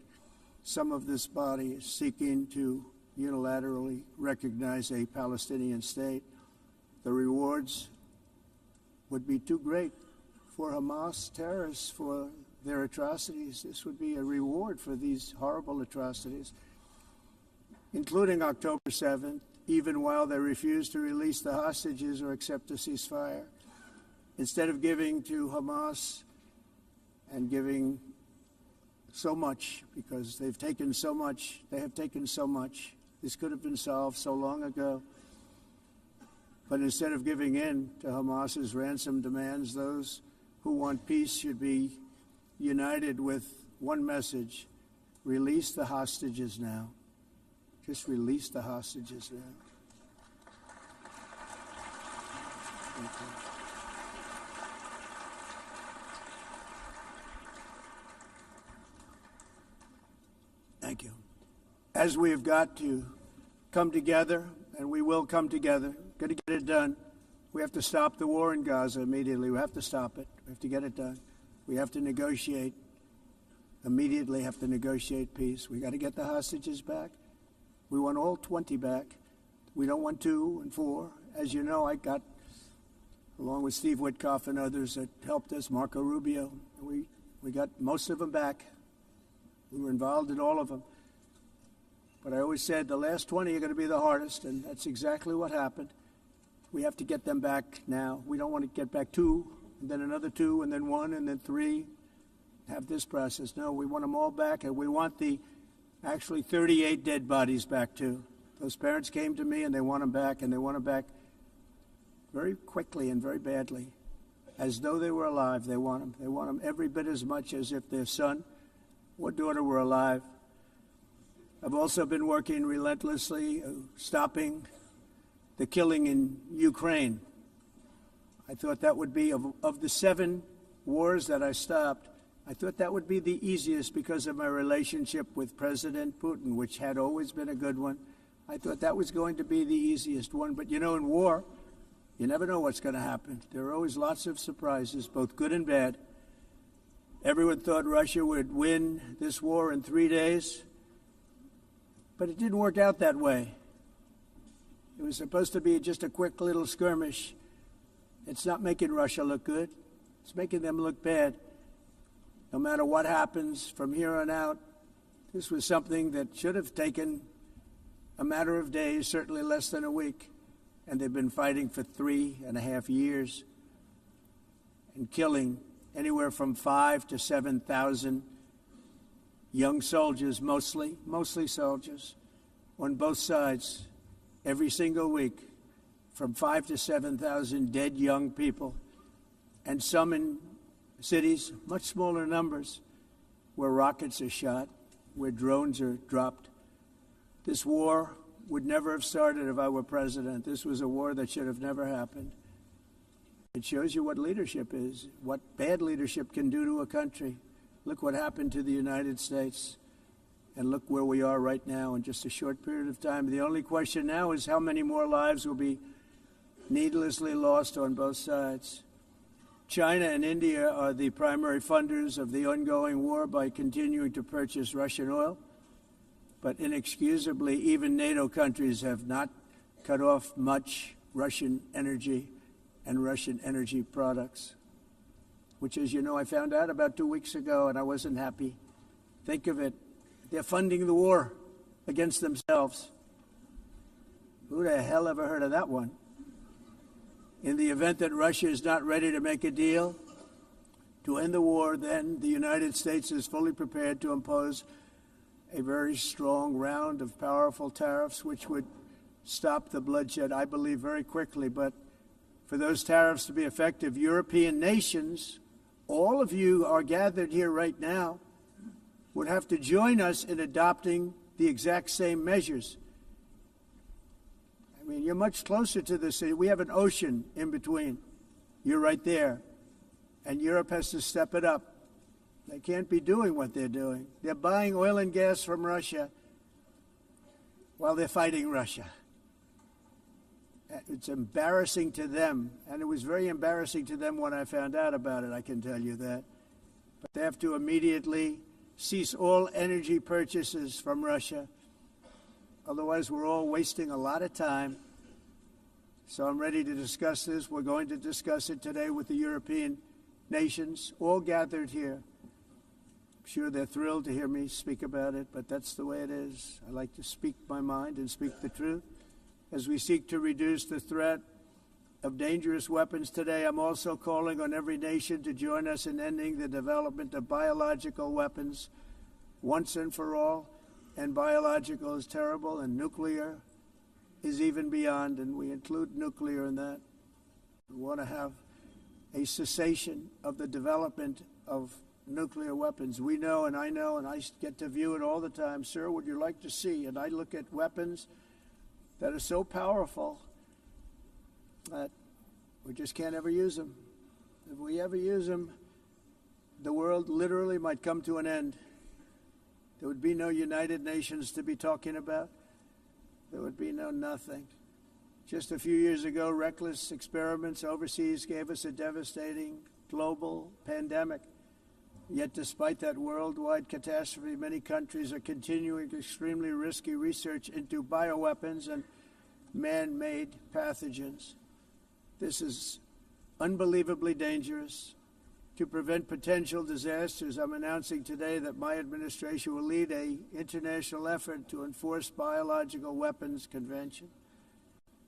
some of this body is seeking to unilaterally recognize a Palestinian state. The rewards would be too great for Hamas terrorists for their atrocities. This would be a reward for these horrible atrocities, including October 7th, even while they refuse to release the hostages or accept a ceasefire. Instead of giving to Hamas and giving so much, because they've taken so much, they have taken so much. This could have been solved so long ago. But instead of giving in to Hamas's ransom demands, those who want peace should be united with one message: release the hostages now. Just release the hostages now. Thank you. Thank you. As we have got to come together, and we will come together, got to get it done. We have to stop the war in Gaza immediately. We have to stop it. We have to get it done. We have to negotiate, immediately have to negotiate peace. We got to get the hostages back. We want all 20 back. We don't want 2 and 4. As you know, I got, along with Steve Witkoff and others that helped us, Marco Rubio, we got most of them back. We were involved in all of them. But I always said the last 20 are going to be the hardest, and that's exactly what happened. We have to get them back now. We don't want to get back 2, and then another 2, and then 1, and then 3. Have this process. No, we want them all back, and we want the actually 38 dead bodies back too. Those parents came to me, and they want them back, and they want them back very quickly and very badly. As though they were alive, they want them. They want them every bit as much as if their son or daughter were alive. I've also been working relentlessly, stopping the killing in Ukraine. I thought that would be, of the 7 wars that I stopped, I thought that would be the easiest because of my relationship with President Putin, which had always been a good one. I thought that was going to be the easiest one. But, you know, in war, you never know what's going to happen. There are always lots of surprises, both good and bad. Everyone thought Russia would win this war in 3 days, but it didn't work out that way. It was supposed to be just a quick little skirmish. It's not making Russia look good. It's making them look bad. No matter what happens from here on out, this was something that should have taken a matter of days, certainly less than a week. And they've been fighting for 3.5 years and killing anywhere from 5,000 to 7,000 young soldiers, mostly soldiers, on both sides, every single week, from 5,000 to 7,000 dead young people, and some in cities, much smaller numbers, where rockets are shot, where drones are dropped. This war would never have started if I were president. This was a war that should have never happened. It shows you what leadership is, what bad leadership can do to a country. Look what happened to the United States, and look where we are right now in just a short period of time. The only question now is how many more lives will be needlessly lost on both sides. China and India are the primary funders of the ongoing war by continuing to purchase Russian oil. But inexcusably, even NATO countries have not cut off much Russian energy and Russian energy products, which, as you know, I found out about 2 weeks ago, and I wasn't happy. Think of it. They're funding the war against themselves. Who the hell ever heard of that one? In the event that Russia is not ready to make a deal to end the war, then the United States is fully prepared to impose a very strong round of powerful tariffs, which would stop the bloodshed, I believe, very quickly. But for those tariffs to be effective, European nations, all of you are gathered here right now, would have to join us in adopting the exact same measures. I mean, you're much closer to the city. We have an ocean in between. You're right there. And Europe has to step it up. They can't be doing what they're doing. They're buying oil and gas from Russia while they're fighting Russia. It's embarrassing to them, and it was very embarrassing to them when I found out about it, I can tell you that. But they have to immediately cease all energy purchases from Russia. Otherwise, we're all wasting a lot of time. So I'm ready to discuss this. We're going to discuss it today with the European nations, all gathered here. I'm sure they're thrilled to hear me speak about it, but that's the way it is. I like to speak my mind and speak the truth. As we seek to reduce the threat of dangerous weapons today, I'm also calling on every nation to join us in ending the development of biological weapons once and for all. And biological is terrible, and nuclear is even beyond, and we include nuclear in that. We want to have a cessation of the development of nuclear weapons. We know, and I get to view it all the time. Sir, would you like to see? And I look at weapons that are so powerful that we just can't ever use them. If we ever use them, the world literally might come to an end. There would be no United Nations to be talking about. There would be no nothing. Just a few years ago, reckless experiments overseas gave us a devastating global pandemic. Yet despite that worldwide catastrophe, many countries are continuing extremely risky research into bioweapons and man-made pathogens. This is unbelievably dangerous. To prevent potential disasters, I'm announcing today that my administration will lead an international effort to enforce Biological Weapons Convention,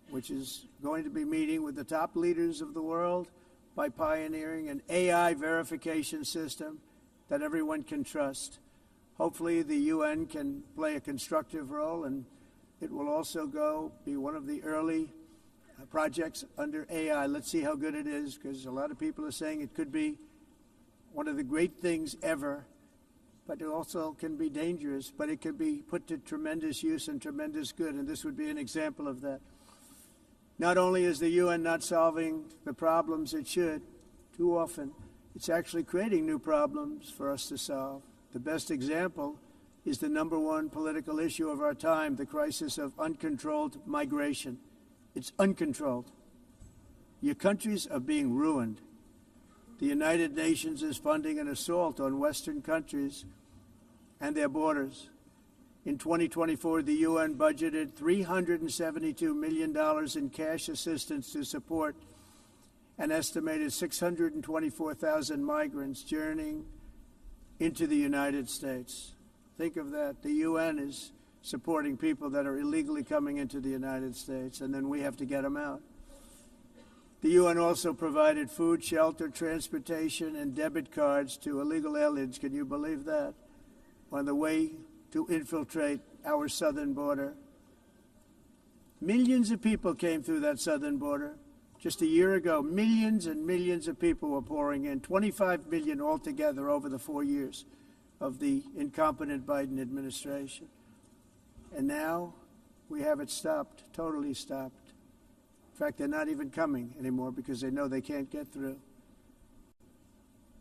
which is going to be meeting with the top leaders of the world by pioneering an AI verification system that everyone can trust. Hopefully the UN can play a constructive role, and it will also be one of the early projects under AI. Let's see how good it is, because a lot of people are saying it could be one of the great things ever, but it also can be dangerous, but it could be put to tremendous use and tremendous good, and this would be an example of that. Not only is the UN not solving the problems it should, too often, it's actually creating new problems for us to solve. The best example is the #1 political issue of our time, the crisis of uncontrolled migration. It's uncontrolled. Your countries are being ruined. The United Nations is funding an assault on Western countries and their borders. In 2024, the UN budgeted $372 million in cash assistance to support an estimated 624,000 migrants journeying into the United States. Think of that. The UN is supporting people that are illegally coming into the United States, and then we have to get them out. The UN also provided food, shelter, transportation, and debit cards to illegal aliens. Can you believe that? On the way to infiltrate our southern border. Millions of people came through that southern border. Just a year ago, millions and millions of people were pouring in, 25 million altogether over the 4 years of the incompetent Biden administration. And now we have it stopped, totally stopped. In fact, they're not even coming anymore because they know they can't get through.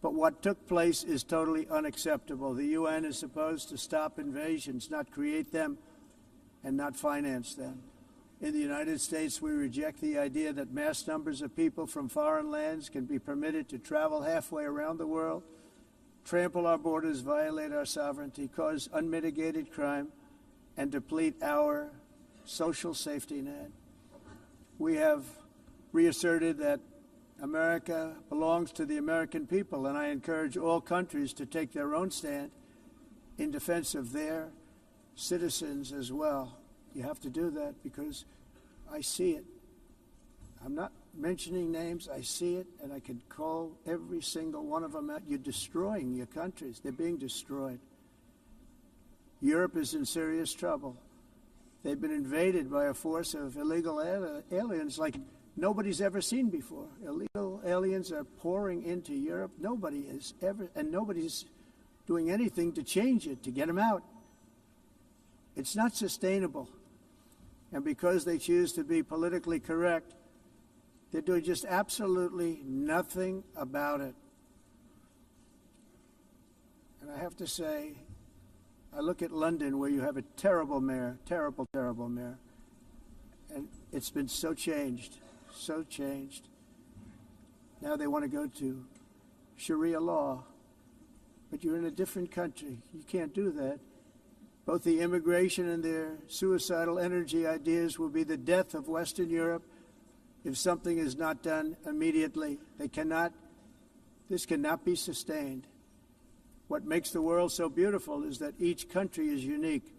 But what took place is totally unacceptable. The UN is supposed to stop invasions, not create them and not finance them. In the United States, we reject the idea that mass numbers of people from foreign lands can be permitted to travel halfway around the world, trample our borders, violate our sovereignty, cause unmitigated crime, and deplete our social safety net. We have reasserted that America belongs to the American people, and I encourage all countries to take their own stand in defense of their citizens as well. You have to do that because I see it. I'm not mentioning names. I see it, and I can call every single one of them out. You're destroying your countries. They're being destroyed. Europe is in serious trouble. They've been invaded by a force of illegal aliens like nobody's ever seen before. Illegal aliens are pouring into Europe. Nobody's doing anything to change it, to get them out. It's not sustainable. And because they choose to be politically correct, they're doing just absolutely nothing about it. And I have to say, I look at London, where you have a terrible mayor, terrible, terrible mayor. And It's been so changed, so changed. Now they want to go to Sharia law, but you're in a different country. You can't do that. Both the immigration and their suicidal energy ideas will be the death of Western Europe if something is not done immediately. This cannot be sustained. What makes the world so beautiful is that each country is unique.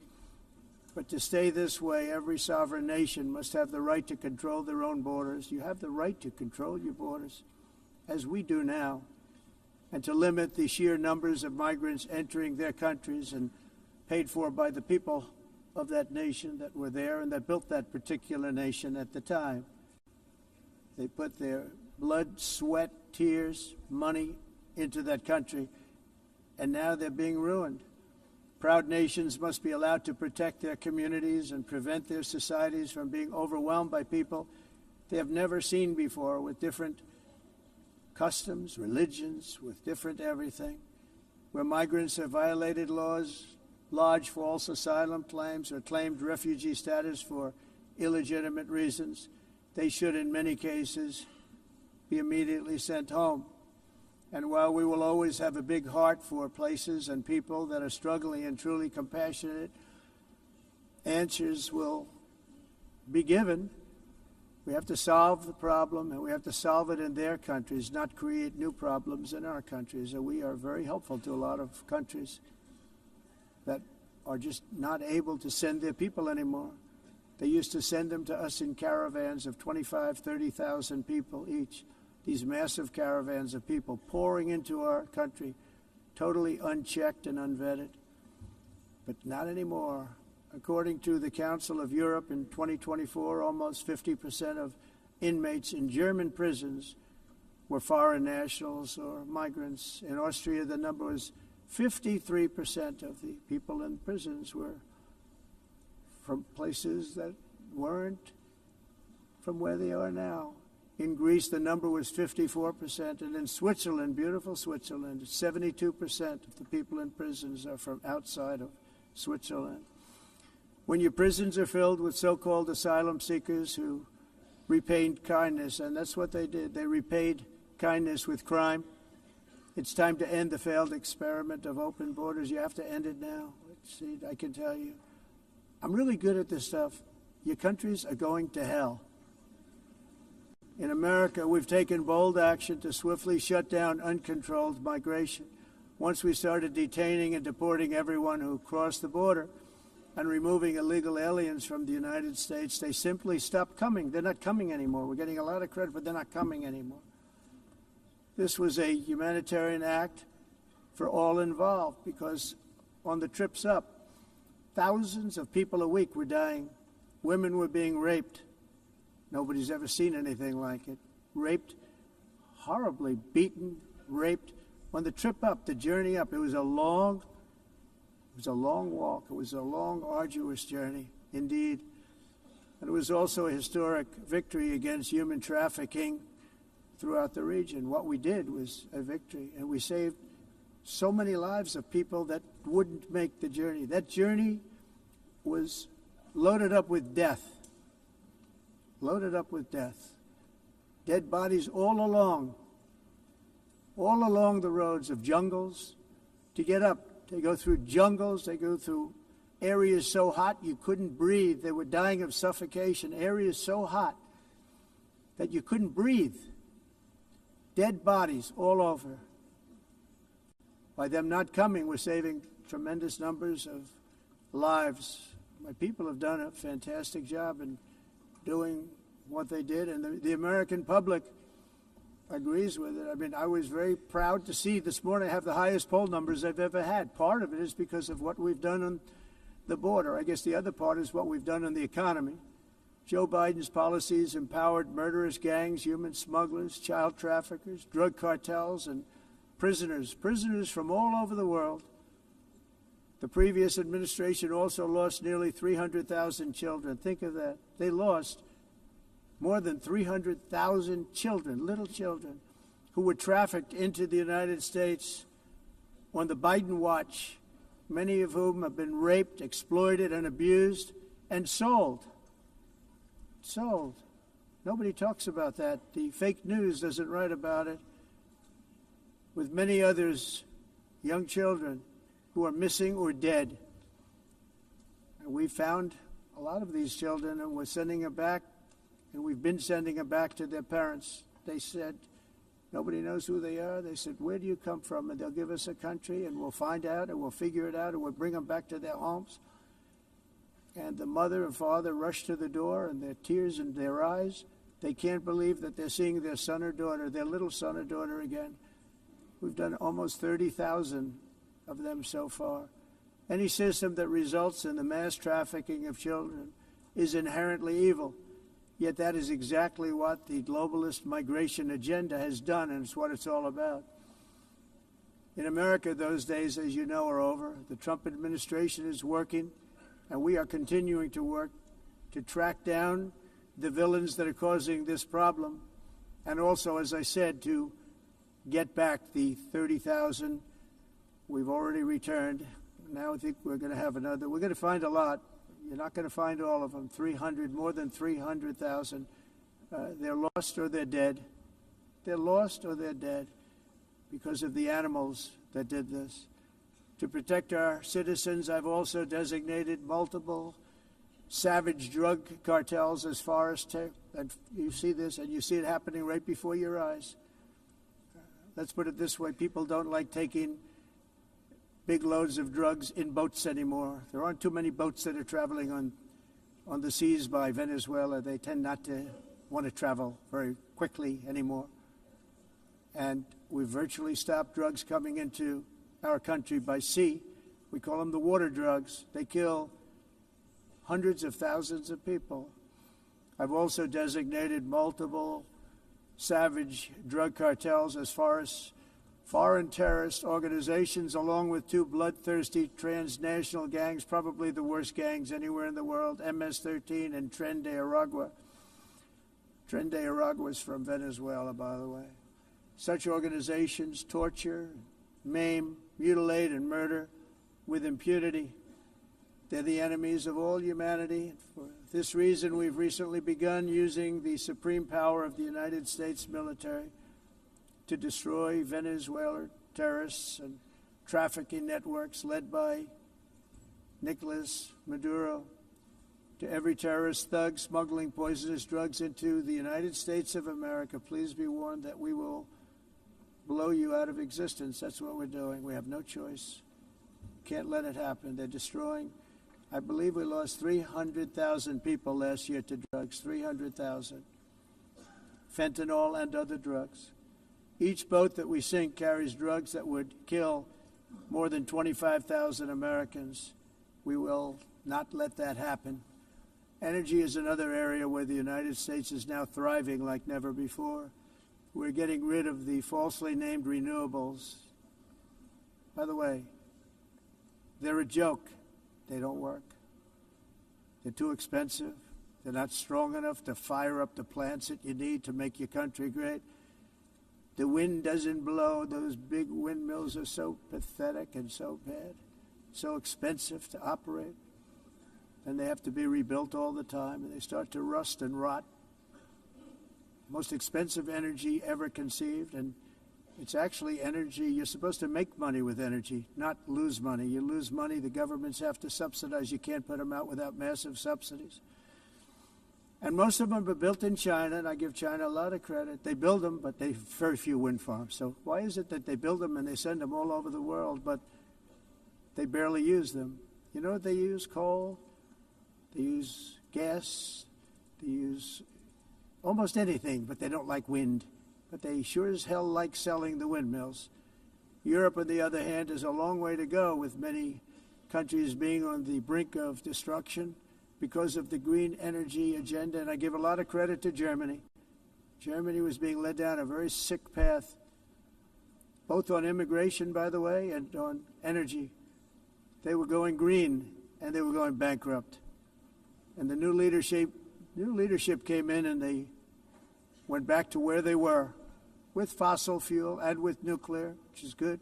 But to stay this way, every sovereign nation must have the right to control their own borders. You have the right to control your borders, as we do now, and to limit the sheer numbers of migrants entering their countries and paid for by the people of that nation that were there and that built that particular nation at the time. They put their blood, sweat, tears, money into that country, and now they're being ruined. Proud nations must be allowed to protect their communities and prevent their societies from being overwhelmed by people they have never seen before, with different customs, religions, with different everything. Where migrants have violated laws, lodged false asylum claims, or claimed refugee status for illegitimate reasons, they should, in many cases, be immediately sent home. And while we will always have a big heart for places and people that are struggling and truly compassionate, answers will be given. We have to solve the problem, and we have to solve it in their countries, not create new problems in our countries. And we are very helpful to a lot of countries that are just not able to send their people anymore. They used to send them to us in caravans of 25,000, 30,000 people each. These massive caravans of people pouring into our country, totally unchecked and unvetted. But not anymore. According to the Council of Europe in 2024, almost 50% of inmates in German prisons were foreign nationals or migrants. In Austria, the number was 53% of the people in prisons were from places that weren't from where they are now. In Greece, the number was 54%, and in Switzerland, beautiful Switzerland, 72% of the people in prisons are from outside of Switzerland. When your prisons are filled with so-called asylum seekers who repaid kindness, and that's what they did, they repaid kindness with crime, it's time to end the failed experiment of open borders. You have to end it now. See, I can tell you, I'm really good at this stuff. Your countries are going to hell. In America, we've taken bold action to swiftly shut down uncontrolled migration. Once we started detaining and deporting everyone who crossed the border and removing illegal aliens from the United States, they simply stopped coming. They're not coming anymore. We're getting a lot of credit, but they're not coming anymore. This was a humanitarian act for all involved, because on the trips up, thousands of people a week were dying. Women were being raped. Nobody's ever seen anything like it. Raped, horribly beaten, raped. On the trip up, the journey up, it was a long walk. It was a long, arduous journey, indeed. And it was also a historic victory against human trafficking throughout the region. What we did was a victory, and we saved so many lives of people that wouldn't make the journey. That journey was loaded up with death. Loaded up with death. Dead bodies all along the roads of jungles. To get up, they go through jungles, they go through areas so hot you couldn't breathe. They were dying of suffocation, areas so hot that you couldn't breathe. Dead bodies all over. By them not coming, we're saving tremendous numbers of lives. My people have done a fantastic job in doing what they did, and the American public agrees with it. I mean, I was very proud to see this morning I have the highest poll numbers I've ever had. Part of it is because of what we've done on the border. I guess the other part is what we've done on the economy. Joe Biden's policies empowered murderous gangs, human smugglers, child traffickers, drug cartels, and prisoners from all over the world. The previous administration also lost nearly 300,000 children. Think of that. They lost more than 300,000 children, little children, who were trafficked into the United States on the Biden watch, many of whom have been raped, exploited, and abused, and sold sold. Nobody talks about that. The fake news doesn't write about it. With many others, young children who are missing or dead. And we found a lot of these children, and we're sending them back, and we've been sending them back to their parents. They said, nobody knows who they are. They said, where do you come from? And they'll give us a country, and we'll find out, and we'll figure it out, and we'll bring them back to their homes. And the mother and father rush to the door, and their tears in their eyes. They can't believe that they're seeing their son or daughter, their little son or daughter again. We've done almost 30,000 of them so far. Any system that results in the mass trafficking of children is inherently evil. Yet that is exactly what the globalist migration agenda has done, and it's what it's all about. In America, those days, as you know, are over. The Trump administration is working, and we are continuing to work to track down the villains that are causing this problem, and also, as I said, to get back the 30,000 we've already returned. Now I think we're going to have another. We're going to find a lot. You're not going to find all of them. 300, more than 300,000. They're lost or they're dead. They're lost or they're dead because of the animals that did this. To protect our citizens, I've also designated multiple savage drug cartels as far as and you see this, and you see it happening right before your eyes. Let's put it this way. People don't like taking big loads of drugs in boats anymore. There aren't too many boats that are traveling on the seas by Venezuela. They tend not to want to travel very quickly anymore. And we've virtually stopped drugs coming into our country by sea. We call them the water drugs. They kill hundreds of thousands of people. I've also designated multiple savage drug cartels as far as foreign terrorist organizations, along with two bloodthirsty transnational gangs, probably the worst gangs anywhere in the world, MS-13 and Tren de Aragua. Tren de Aragua is from Venezuela, by the way. Such organizations torture, maim, mutilate, and murder with impunity. They're the enemies of all humanity. For this reason, we've recently begun using the supreme power of the United States military to destroy Venezuelan terrorists and trafficking networks led by Nicolas Maduro. To every terrorist thug smuggling poisonous drugs into the United States of America, please be warned that we will blow you out of existence. That's what we're doing. We have no choice. Can't let it happen. They're destroying. I believe we lost 300,000 people last year to drugs, 300,000. Fentanyl and other drugs. Each boat that we sink carries drugs that would kill more than 25,000 Americans. We will not let that happen. Energy is another area where the United States is now thriving like never before. We're getting rid of the falsely named renewables. By the way, they're a joke. They don't work. They're too expensive. They're not strong enough to fire up the plants that you need to make your country great. The wind doesn't blow. Those big windmills are so pathetic and so bad, so expensive to operate. And they have to be rebuilt all the time, and they start to rust and rot. Most expensive energy ever conceived, and it's actually energy. You're supposed to make money with energy, not lose money. You lose money, the governments have to subsidize. You can't put them out without massive subsidies. And most of them are built in China, and I give China a lot of credit. They build them, but they have very few wind farms. So why is it that they build them and they send them all over the world, but they barely use them? You know what they use? Coal. They use gas. They use almost anything, but they don't like wind. But they sure as hell like selling the windmills. Europe, on the other hand, is a long way to go, with many countries being on the brink of destruction because of the green energy agenda. And I give a lot of credit to Germany. Germany was being led down a very sick path, both on immigration, by the way, and on energy. They were going green, and they were going bankrupt. And the new leadership came in, and they went back to where they were, with fossil fuel and with nuclear, which is good.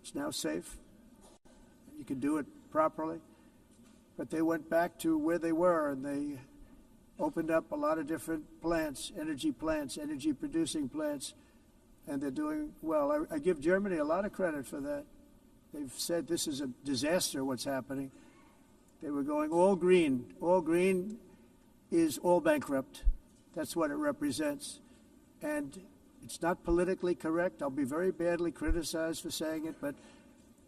It's now safe. You can do it properly. But they went back to where they were, and they opened up a lot of different plants, energy producing plants, and they're doing well. I give Germany a lot of credit for that. They've said this is a disaster, what's happening. They were going all green. All green is all bankrupt. That's what it represents. And it's not politically correct. I'll be very badly criticized for saying it, but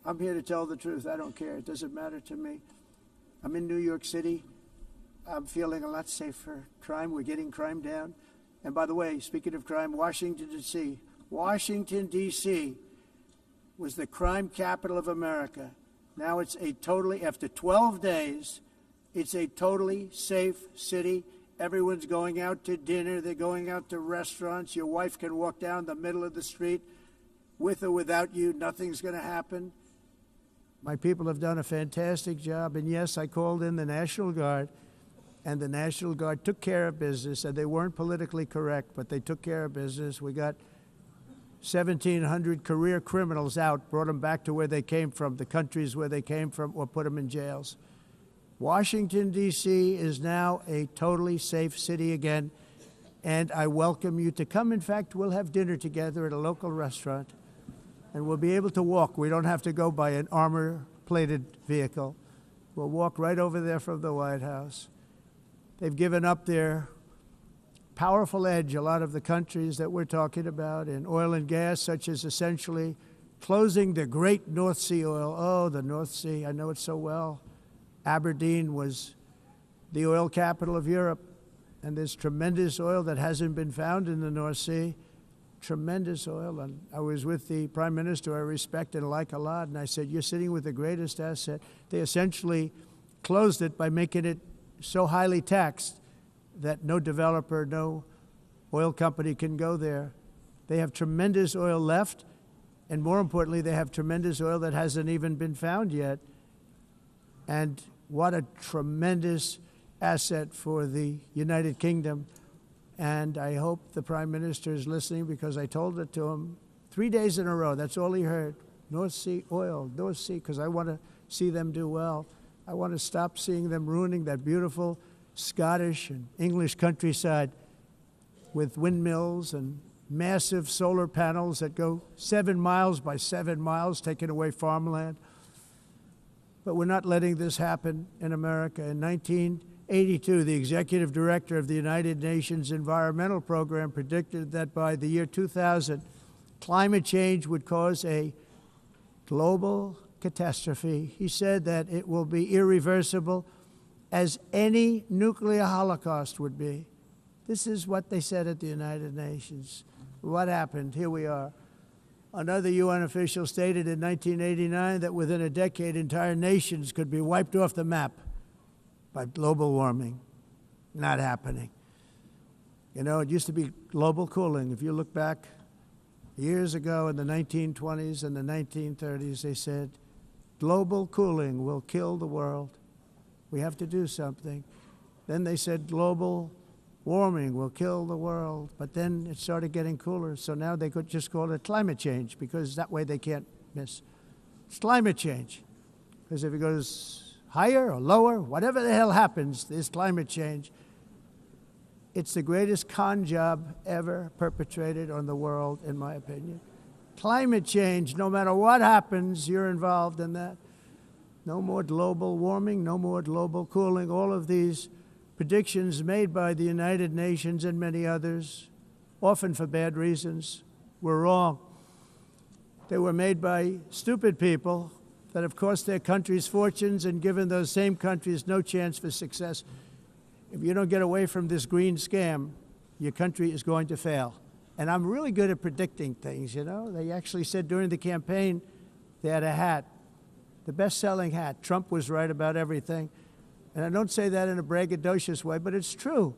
I'm here to tell the truth. I don't care. It doesn't matter to me. I'm in New York City. I'm feeling a lot safer. Crime, we're getting crime down. And by the way, speaking of crime, Washington, D.C. was the crime capital of America. Now it's after 12 days, it's a totally safe city. Everyone's going out to dinner. They're going out to restaurants. Your wife can walk down the middle of the street with or without you. Nothing's going to happen. My people have done a fantastic job. And yes, I called in the National Guard, and the National Guard took care of business, and they weren't politically correct, but they took care of business. We got 1,700 career criminals out, brought them back to where they came from, the countries where they came from, or put them in jails. Washington, D.C. is now a totally safe city again, and I welcome you to come. In fact, we'll have dinner together at a local restaurant, and we'll be able to walk. We don't have to go by an armor-plated vehicle. We'll walk right over there from the White House. They've given up their powerful edge, a lot of the countries that we're talking about, in oil and gas, such as essentially closing the great North Sea oil. Oh, the North Sea, I know it so well. Aberdeen was the oil capital of Europe, and there's tremendous oil that hasn't been found in the North Sea. Tremendous oil. And I was with the Prime Minister I respect and like a lot, and I said, you're sitting with the greatest asset. They essentially closed it by making it so highly taxed that no developer, no oil company can go there. They have tremendous oil left, and more importantly, they have tremendous oil that hasn't even been found yet. And what a tremendous asset for the United Kingdom. And I hope the Prime Minister is listening, because I told it to him 3 days in a row. That's all he heard. North Sea oil, North Sea, because I want to see them do well. I want to stop seeing them ruining that beautiful Scottish and English countryside with windmills and massive solar panels that go 7 miles by 7 miles, taking away farmland. But we're not letting this happen in America. In 1982, the executive director of the United Nations Environmental Program predicted that by the year 2000, climate change would cause a global catastrophe. He said that it will be irreversible, as any nuclear holocaust would be. This is what they said at the United Nations. What happened? Here we are. Another UN official stated in 1989 that within a decade, entire nations could be wiped off the map by global warming. Not happening. You know, it used to be global cooling. If you look back years ago in the 1920s and the 1930s, they said, global cooling will kill the world. We have to do something. Then they said global warming will kill the world, but then it started getting cooler, so now they could just call it climate change, because that way they can't miss. It's climate change, because if it goes higher or lower, whatever the hell happens, there's climate change. It's the greatest con job ever perpetrated on the world, in my opinion. Climate change, no matter what happens, you're involved in that. No more global warming, no more global cooling. All of these predictions made by the United Nations and many others, often for bad reasons, were wrong. They were made by stupid people that have cost their countries fortunes and given those same countries no chance for success. If you don't get away from this green scam, your country is going to fail. And I'm really good at predicting things, you know. They actually said during the campaign they had a hat, the best-selling hat. Trump was right about everything. And I don't say that in a braggadocious way, but it's true.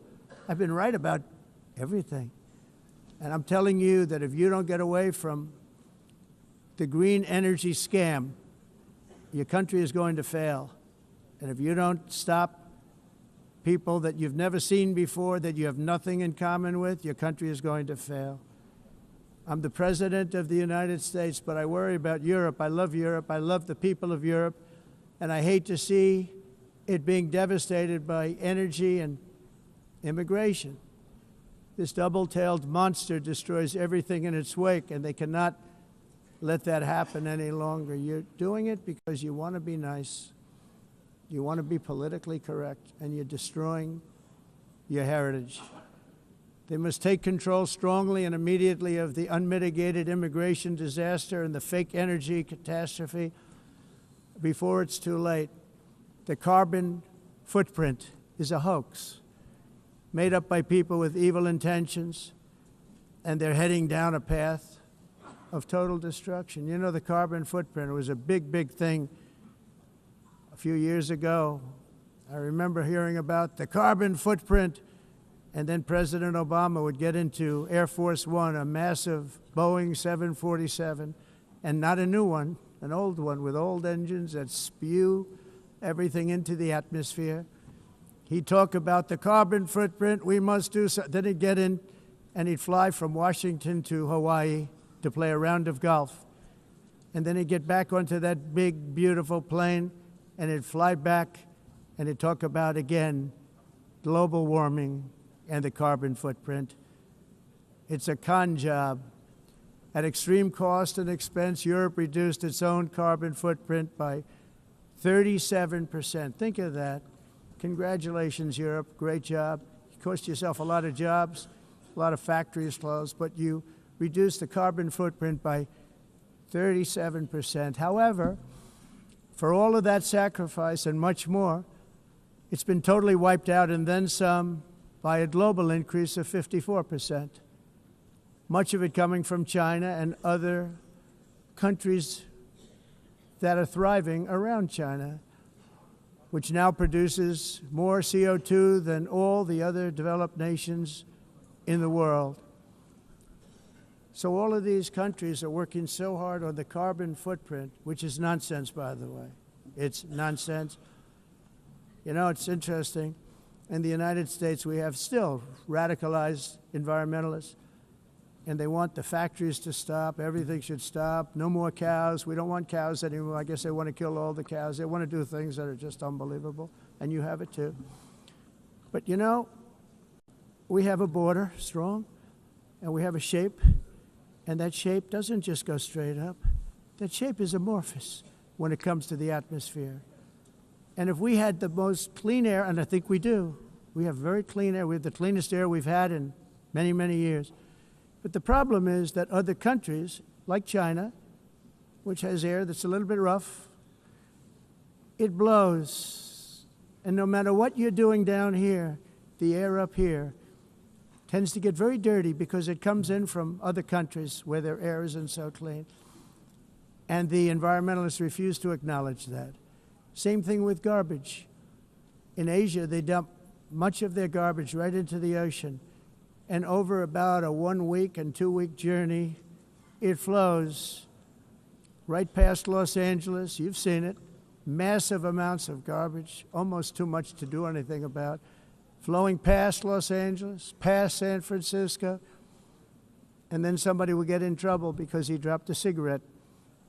I've been right about everything. And I'm telling you that if you don't get away from the green energy scam, your country is going to fail. And if you don't stop people that you've never seen before, that you have nothing in common with, your country is going to fail. I'm the President of the United States, but I worry about Europe. I love Europe. I love the people of Europe. And I hate to see it being devastated by energy and immigration. This double-tailed monster destroys everything in its wake, and they cannot let that happen any longer. You're doing it because you want to be nice, you want to be politically correct, and you're destroying your heritage. They must take control strongly and immediately of the unmitigated immigration disaster and the fake energy catastrophe before it's too late. The carbon footprint is a hoax made up by people with evil intentions, and they're heading down a path of total destruction. You know, the carbon footprint was a big, big thing a few years ago. I remember hearing about the carbon footprint, and then President Obama would get into Air Force One, a massive Boeing 747, and not a new one, an old one with old engines that spew everything into the atmosphere. He'd talk about the carbon footprint, we must do so. Then he'd get in and he'd fly from Washington to Hawaii to play a round of golf. And then he'd get back onto that big, beautiful plane and he'd fly back and he'd talk about, again, global warming and the carbon footprint. It's a con job. At extreme cost and expense, Europe reduced its own carbon footprint by 37%. Think of that. Congratulations, Europe. Great job. You cost yourself a lot of jobs, a lot of factories closed, but you reduced the carbon footprint by 37%. However, for all of that sacrifice and much more, it's been totally wiped out and then some by a global increase of 54%. Much of it coming from China and other countries that are thriving around China, which now produces more CO2 than all the other developed nations in the world. So all of these countries are working so hard on the carbon footprint, which is nonsense, by the way. It's nonsense. You know, it's interesting. In the United States, we have still radicalized environmentalists, and they want the factories to stop. Everything should stop. No more cows. We don't want cows anymore. I guess they want to kill all the cows. They want to do things that are just unbelievable, and you have it too. But you know, we have a border, strong, and we have a shape, and that shape doesn't just go straight up. That shape is amorphous when it comes to the atmosphere. And if we had the most clean air, and I think we do, we have very clean air. We have the cleanest air we've had in many, many years. But the problem is that other countries, like China, which has air that's a little bit rough, it blows. And no matter what you're doing down here, the air up here tends to get very dirty because it comes in from other countries where their air isn't so clean. And the environmentalists refuse to acknowledge that. Same thing with garbage. In Asia, they dump much of their garbage right into the ocean. And over about a 1 week and 2 week journey, it flows right past Los Angeles. You've seen it. Massive amounts of garbage, almost too much to do anything about, flowing past Los Angeles, past San Francisco, and then somebody will get in trouble because he dropped a cigarette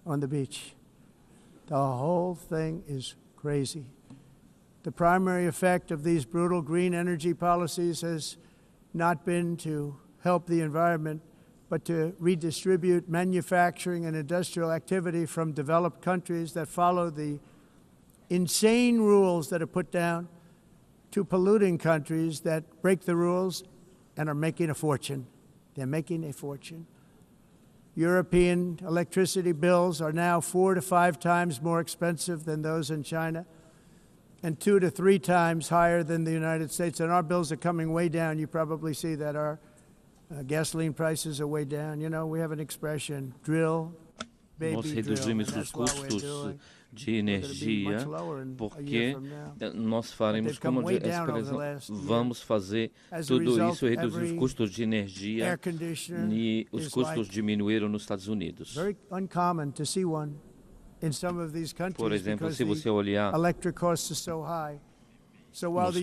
on the beach. The whole thing is crazy. The primary effect of these brutal green energy policies has not been to help the environment, but to redistribute manufacturing and industrial activity from developed countries that follow the insane rules that are put down to polluting countries that break the rules and are making a fortune. They're making a fortune. European electricity bills are now 4 to 5 times more expensive than those in China, and 2 to 3 times higher than the United States. And our bills are coming way down. You probably see that our gasoline prices are way down. You know, we have an expression, drill, baby, nós reduzimos os custos de energia porque nós faremos, como vamos fazer tudo isso, reduzir os custos de energia, e os custos diminuíram nos Estados Unidos. Por exemplo, se você olhar nos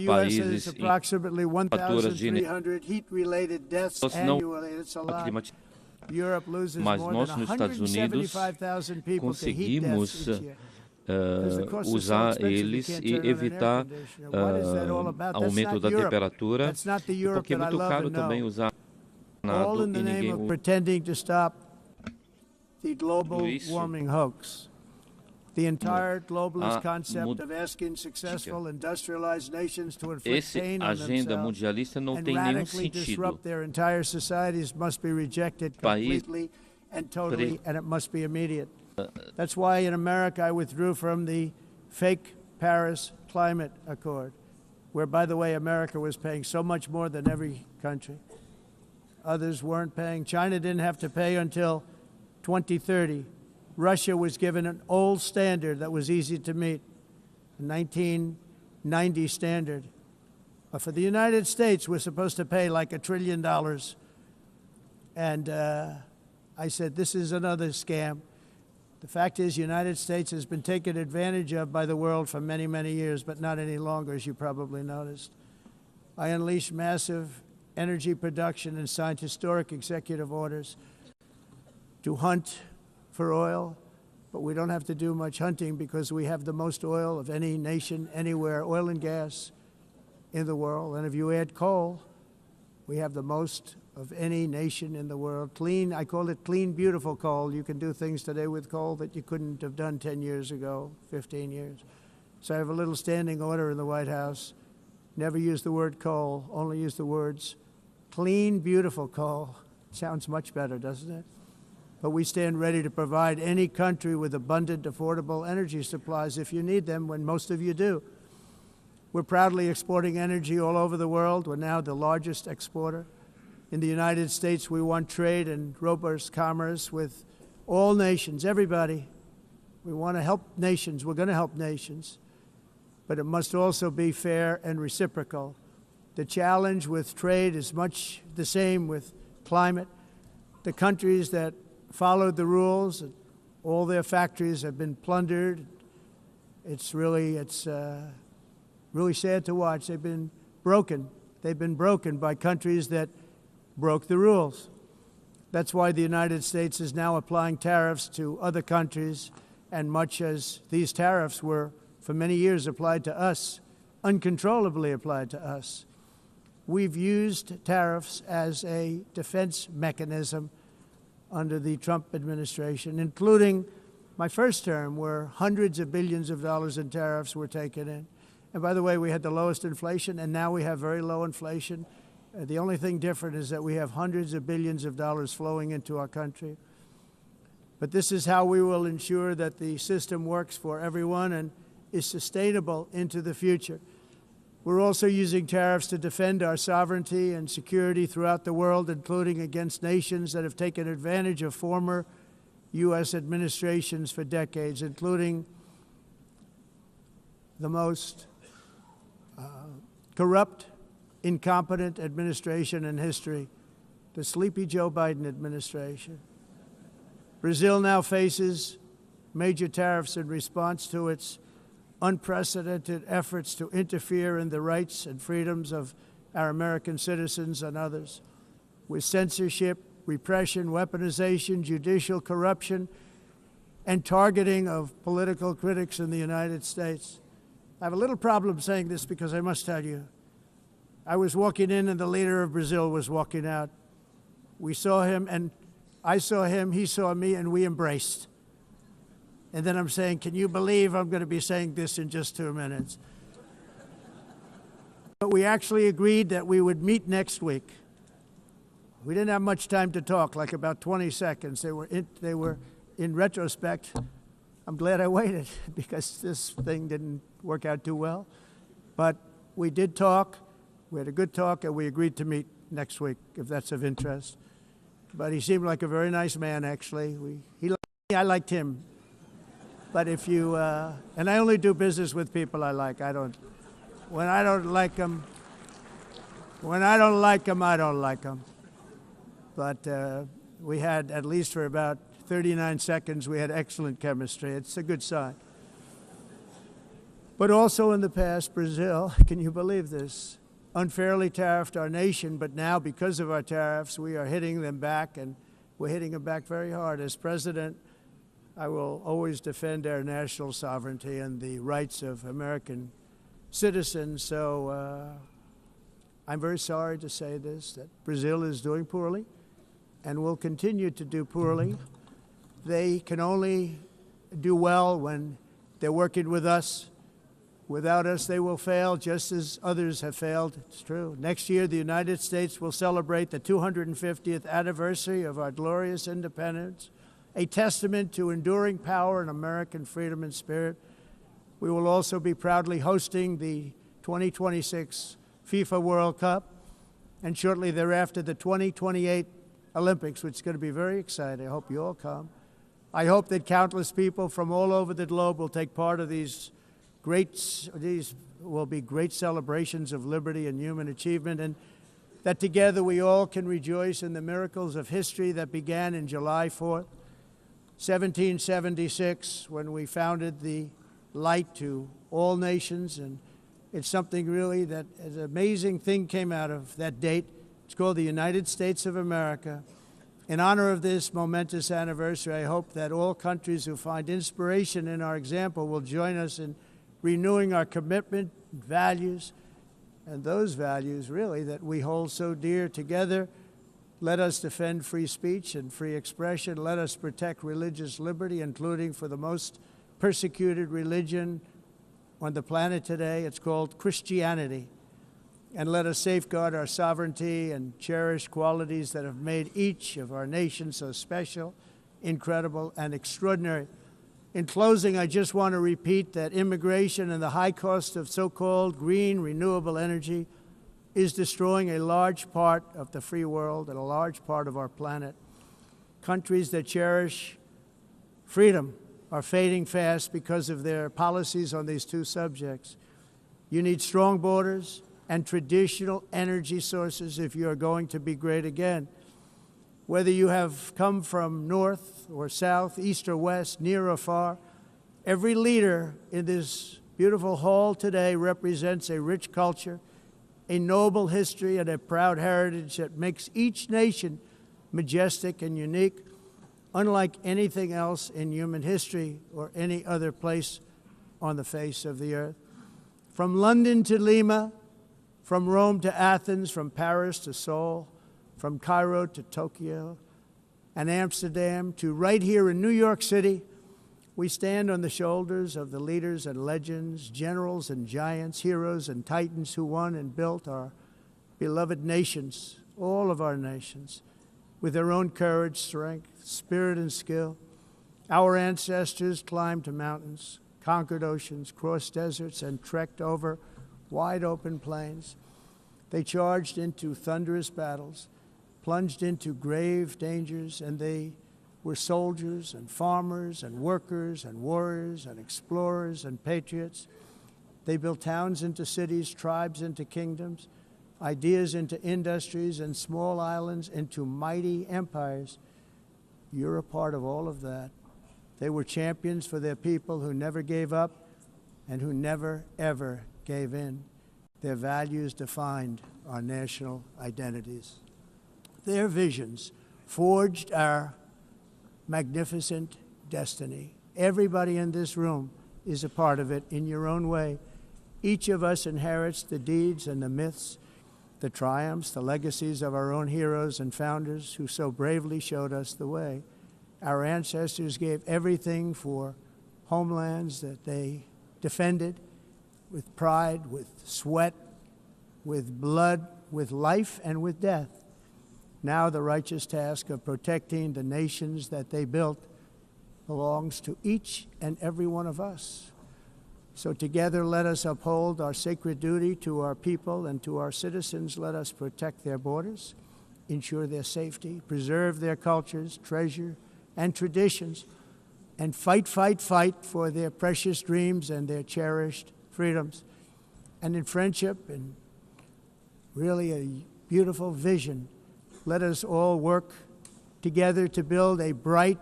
países em faturas de energia, mas nós nos Estados Unidos conseguimos usar eles e evitar aumento da temperatura, porque é muito caro também usar all in the name of pretending to stop the global warming hoax. The entire globalist concept of asking successful industrialized nations to inflict pain on themselves and radically disrupt their entire societies must be rejected completely and totally, and it must be immediate. That's why in America I withdrew from the fake Paris Climate Accord, where, by the way, America was paying so much more than every country. Others weren't paying. China didn't have to pay until 2030. Russia was given an old standard that was easy to meet, a 1990 standard. But for the United States, we're supposed to pay like $1 trillion. And I said, this is another scam. The fact is, the United States has been taken advantage of by the world for many, many years, but not any longer, as you probably noticed. I unleashed massive energy production and signed historic executive orders to hunt for oil, but we don't have to do much hunting because we have the most oil of any nation anywhere, oil and gas in the world. And if you add coal, we have the most of any nation in the world. Clean, I call it clean, beautiful coal. You can do things today with coal that you couldn't have done 10 years ago, 15 years. So I have a little standing order in the White House. Never use the word coal, only use the words clean, beautiful coal. Sounds much better, doesn't it? But we stand ready to provide any country with abundant, affordable energy supplies if you need them, when most of you do. We're proudly exporting energy all over the world. We're now the largest exporter. In the United States, we want trade and robust commerce with all nations, everybody. We want to help nations. We're going to help nations. But it must also be fair and reciprocal. The challenge with trade is much the same with climate. The countries that followed the rules, all their factories have been plundered. It's really sad to watch. They've been broken. They've been broken by countries that broke the rules. That's why the United States is now applying tariffs to other countries, and much as these tariffs were for many years applied to us, uncontrollably applied to us. We've used tariffs as a defense mechanism under the Trump administration, including my first term, where hundreds of billions of dollars in tariffs were taken in. And by the way, we had the lowest inflation, and now we have very low inflation. The only thing different is that we have hundreds of billions of dollars flowing into our country. But this is how we will ensure that the system works for everyone and is sustainable into the future. We're also using tariffs to defend our sovereignty and security throughout the world, including against nations that have taken advantage of former U.S. administrations for decades, including the most corrupt, incompetent administration in history, the sleepy Joe Biden administration. Brazil now faces major tariffs in response to its unprecedented efforts to interfere in the rights and freedoms of our American citizens and others, with censorship, repression, weaponization, judicial corruption, and targeting of political critics in the United States. I have a little problem saying this because I must tell you, I was walking in and the leader of Brazil was walking out. We saw him and I saw him, he saw me, and we embraced. And then I'm saying, can you believe I'm going to be saying this in just 2 minutes? But we actually agreed that we would meet next week. We didn't have much time to talk, like about 20 seconds. They were in retrospect, I'm glad I waited because this thing didn't work out too well. But we did talk. We had a good talk, and we agreed to meet next week, if that's of interest. But he seemed like a very nice man, actually. He liked me, I liked him. But if you, and I only do business with people I like. When I don't like them, I don't like them. But we had, at least for about 39 seconds, we had excellent chemistry. It's a good sign. But also in the past, Brazil, can you believe this, unfairly tariffed our nation, but now because of our tariffs, we are hitting them back, and we're hitting them back very hard. As President I will always defend our national sovereignty and the rights of American citizens. So I'm very sorry to say this, that Brazil is doing poorly and will continue to do poorly. They can only do well when they're working with us. Without us, they will fail, just as others have failed. It's true. Next year, the United States will celebrate the 250th anniversary of our glorious independence, a testament to enduring power and American freedom and spirit. We will also be proudly hosting the 2026 FIFA World Cup, and shortly thereafter, the 2028 Olympics, which is going to be very exciting. I hope you all come. I hope that countless people from all over the globe will take part of these will be great celebrations of liberty and human achievement, and that together we all can rejoice in the miracles of history that began in July 4th, 1776, when we founded the light to all nations. And it's something really that an amazing thing came out of that date. It's called the United States of America. In honor of this momentous anniversary, I hope that all countries who find inspiration in our example will join us in renewing our commitment, values, and those values really that we hold so dear together. Let us defend free speech and free expression. Let us protect religious liberty, including for the most persecuted religion on the planet today. It's called Christianity. And let us safeguard our sovereignty and cherish qualities that have made each of our nations so special, incredible, and extraordinary. In closing, I just want to repeat that immigration and the high cost of so-called green renewable energy is destroying a large part of the free world and a large part of our planet. Countries that cherish freedom are fading fast because of their policies on these two subjects. You need strong borders and traditional energy sources if you are going to be great again. Whether you have come from north or south, east or west, near or far, every leader in this beautiful hall today represents a rich culture, a noble history, and a proud heritage that makes each nation majestic and unique, unlike anything else in human history or any other place on the face of the earth. From London to Lima, from Rome to Athens, from Paris to Seoul, from Cairo to Tokyo and Amsterdam to right here in New York City, we stand on the shoulders of the leaders and legends, generals and giants, heroes and titans who won and built our beloved nations, all of our nations, with their own courage, strength, spirit, and skill. Our ancestors climbed mountains, conquered oceans, crossed deserts, and trekked over wide open plains. They charged into thunderous battles, plunged into grave dangers, and they were soldiers and farmers and workers and warriors and explorers and patriots. They built towns into cities, tribes into kingdoms, ideas into industries, and small islands into mighty empires. You're a part of all of that. They were champions for their people who never gave up and who never, ever gave in. Their values defined our national identities. Their visions forged our magnificent destiny. Everybody in this room is a part of it in your own way. Each of us inherits the deeds and the myths, the triumphs, the legacies of our own heroes and founders who so bravely showed us the way. Our ancestors gave everything for homelands that they defended with pride, with sweat, with blood, with life, and with death. Now the righteous task of protecting the nations that they built belongs to each and every one of us. So together let us uphold our sacred duty to our people and to our citizens. Let us protect their borders, ensure their safety, preserve their cultures, treasure, and traditions, and fight, fight, fight for their precious dreams and their cherished freedoms. And in friendship and really a beautiful vision, let us all work together to build a bright,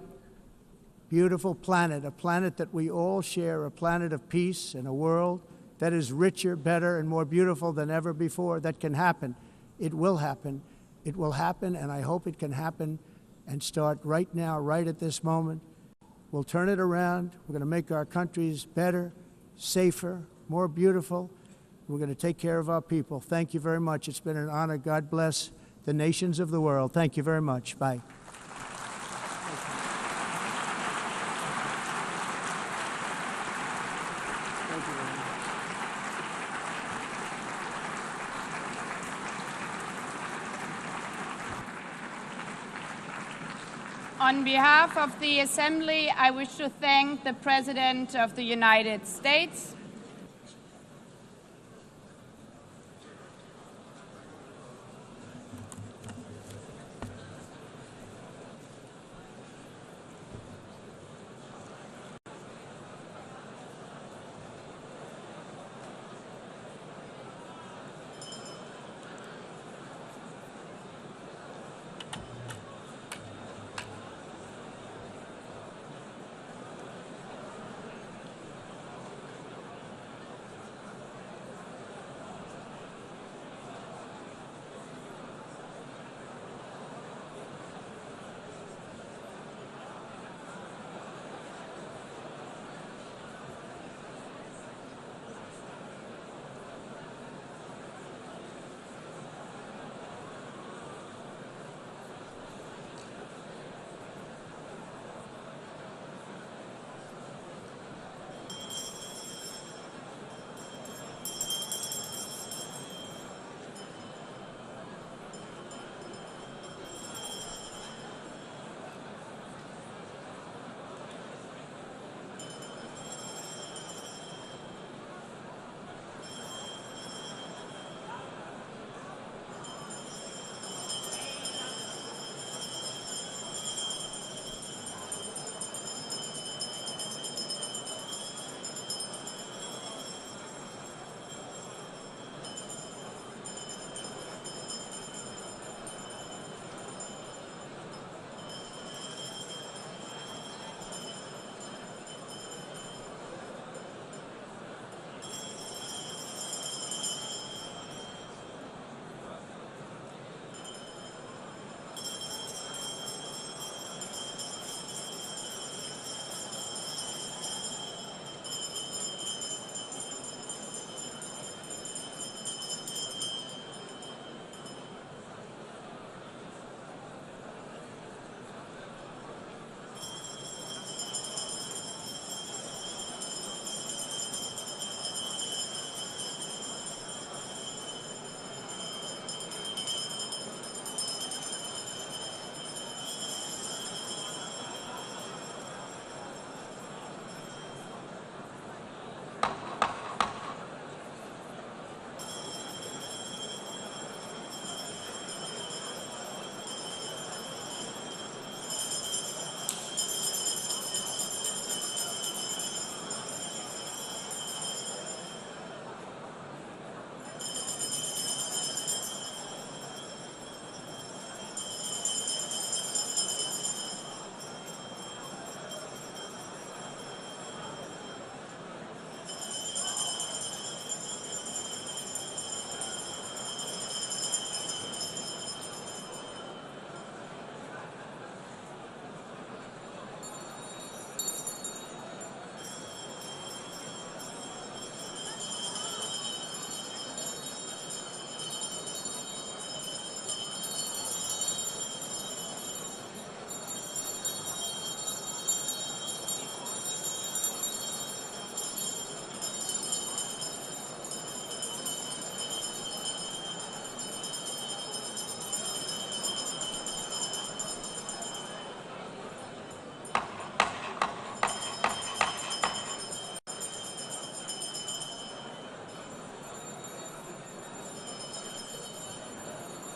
beautiful planet, a planet that we all share, a planet of peace and a world that is richer, better, and more beautiful than ever before. That can happen. It will happen. It will happen, and I hope it can happen and start right now, right at this moment. We'll turn it around. We're going to make our countries better, safer, more beautiful. We're going to take care of our people. Thank you very much. It's been an honor. God bless the nations of the world. Thank you very much. Bye. On behalf of the Assembly, I wish to thank the President of the United States,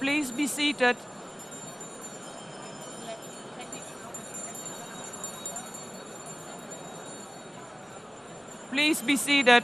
Please be seated. Please be seated.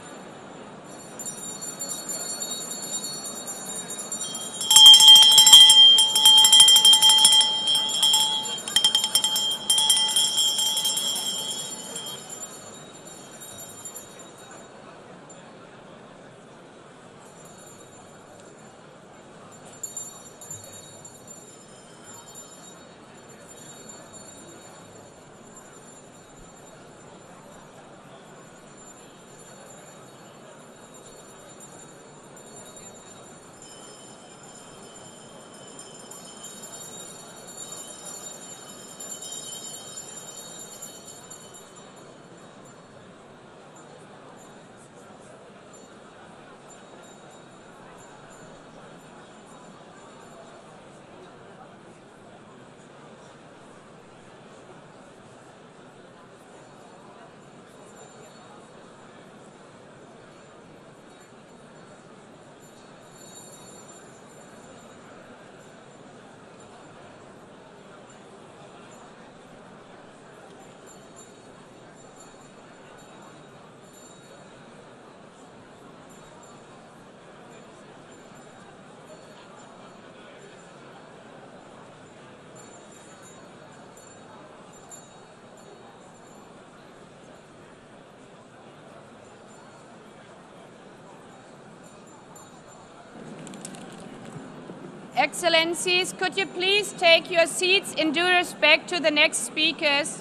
Excellencies, could you please take your seats in due respect to the next speakers?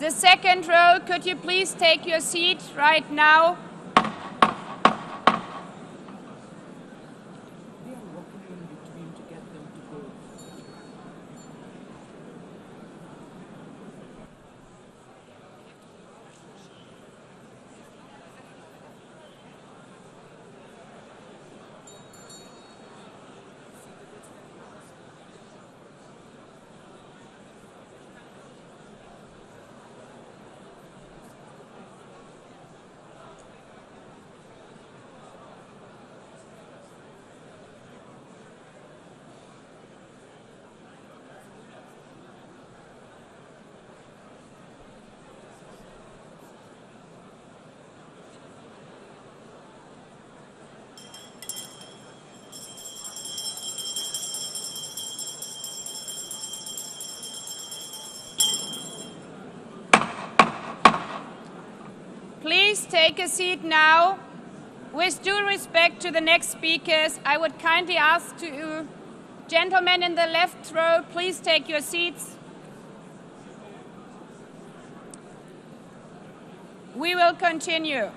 The second row, could you please take your seat right now? Please take a seat now. With due respect to the next speakers, I would kindly ask you, gentlemen in the left row, please take your seats. We will continue.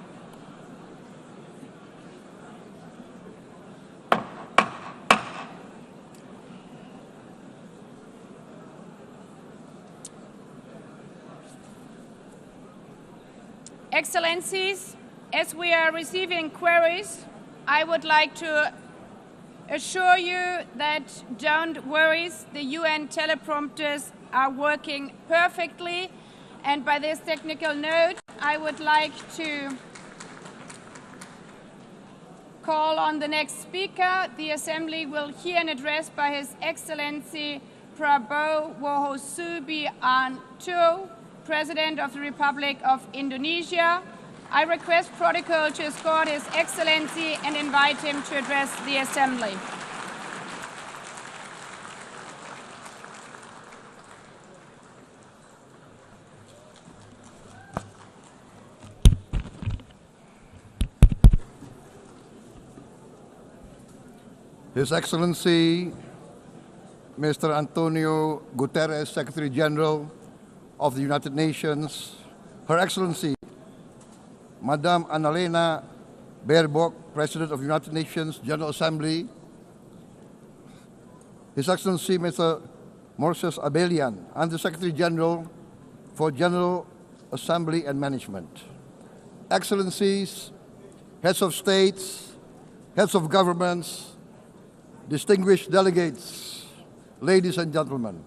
Excellencies, as we are receiving queries, I would like to assure you that don't worry, the UN teleprompters are working perfectly. And by this technical note, I would like to call on the next speaker. The Assembly will hear an address by His Excellency Prabowo Subianto, President of the Republic of Indonesia. I request protocol to escort His Excellency and invite him to address the Assembly. His Excellency, Mr. Antonio Guterres, Secretary General of the United Nations, Her Excellency, Madame Annalena Baerbock, President of the United Nations General Assembly, His Excellency, Mr. Moses Abelian, Under-Secretary General for General Assembly and Management, Excellencies, Heads of States, Heads of Governments, distinguished delegates, ladies and gentlemen.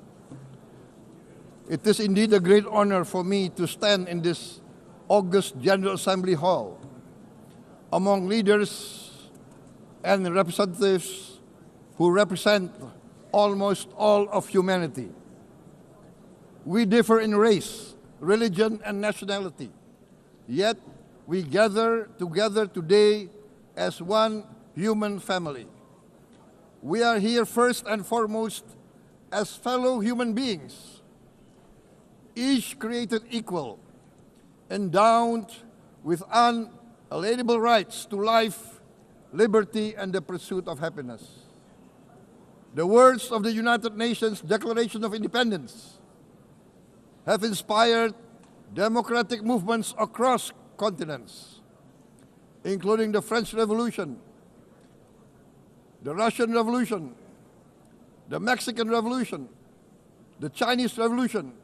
It is indeed a great honor for me to stand in this august General Assembly Hall among leaders and representatives who represent almost all of humanity. We differ in race, religion, and nationality, yet we gather together today as one human family. We are here first and foremost as fellow human beings, each created equal, endowed with unalienable rights to life, liberty, and the pursuit of happiness. The words of the United Nations Declaration of Independence have inspired democratic movements across continents, including the French Revolution, the Russian Revolution, the Mexican Revolution, the Chinese Revolution,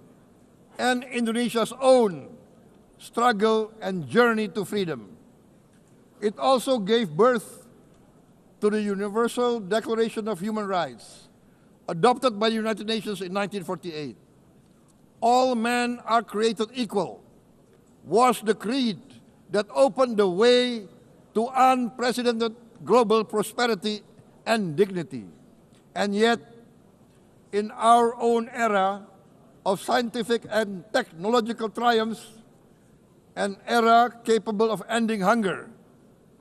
and Indonesia's own struggle and journey to freedom. It also gave birth to the Universal Declaration of Human Rights, adopted by the United Nations in 1948. All men are created equal was the creed that opened the way to unprecedented global prosperity and dignity. And yet, in our own era of scientific and technological triumphs, an era capable of ending hunger,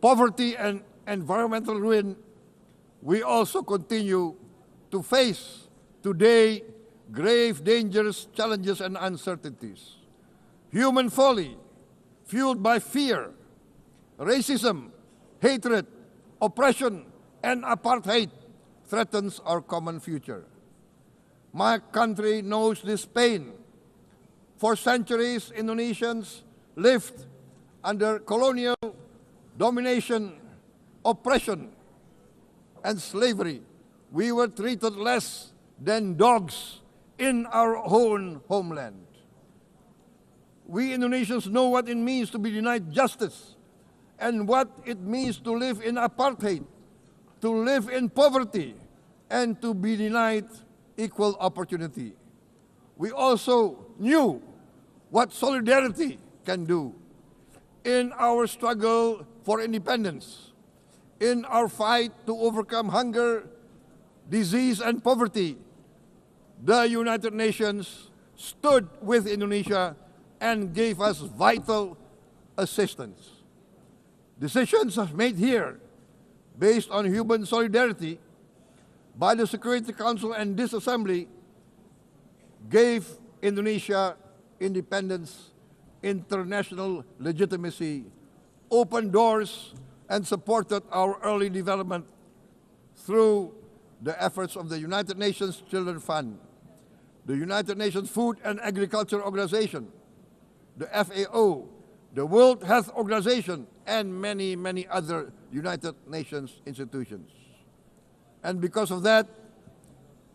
poverty, and environmental ruin, we also continue to face today grave dangers, challenges, and uncertainties. Human folly, fueled by fear, racism, hatred, oppression, and apartheid threatens our common future. My country knows this pain. For centuries, Indonesians lived under colonial domination, oppression, and slavery. We were treated less than dogs in our own homeland. We Indonesians know what it means to be denied justice and what it means to live in apartheid, to live in poverty, and to be denied equal opportunity. We also knew what solidarity can do in our struggle for independence, in our fight to overcome hunger, disease, and poverty. The United Nations stood with Indonesia and gave us vital assistance. Decisions made here based on human solidarity by the Security Council and this Assembly gave Indonesia independence, international legitimacy, opened doors, and supported our early development through the efforts of the United Nations Children's Fund, the United Nations Food and Agriculture Organization, the FAO, the World Health Organization, and many, many other United Nations institutions. And because of that,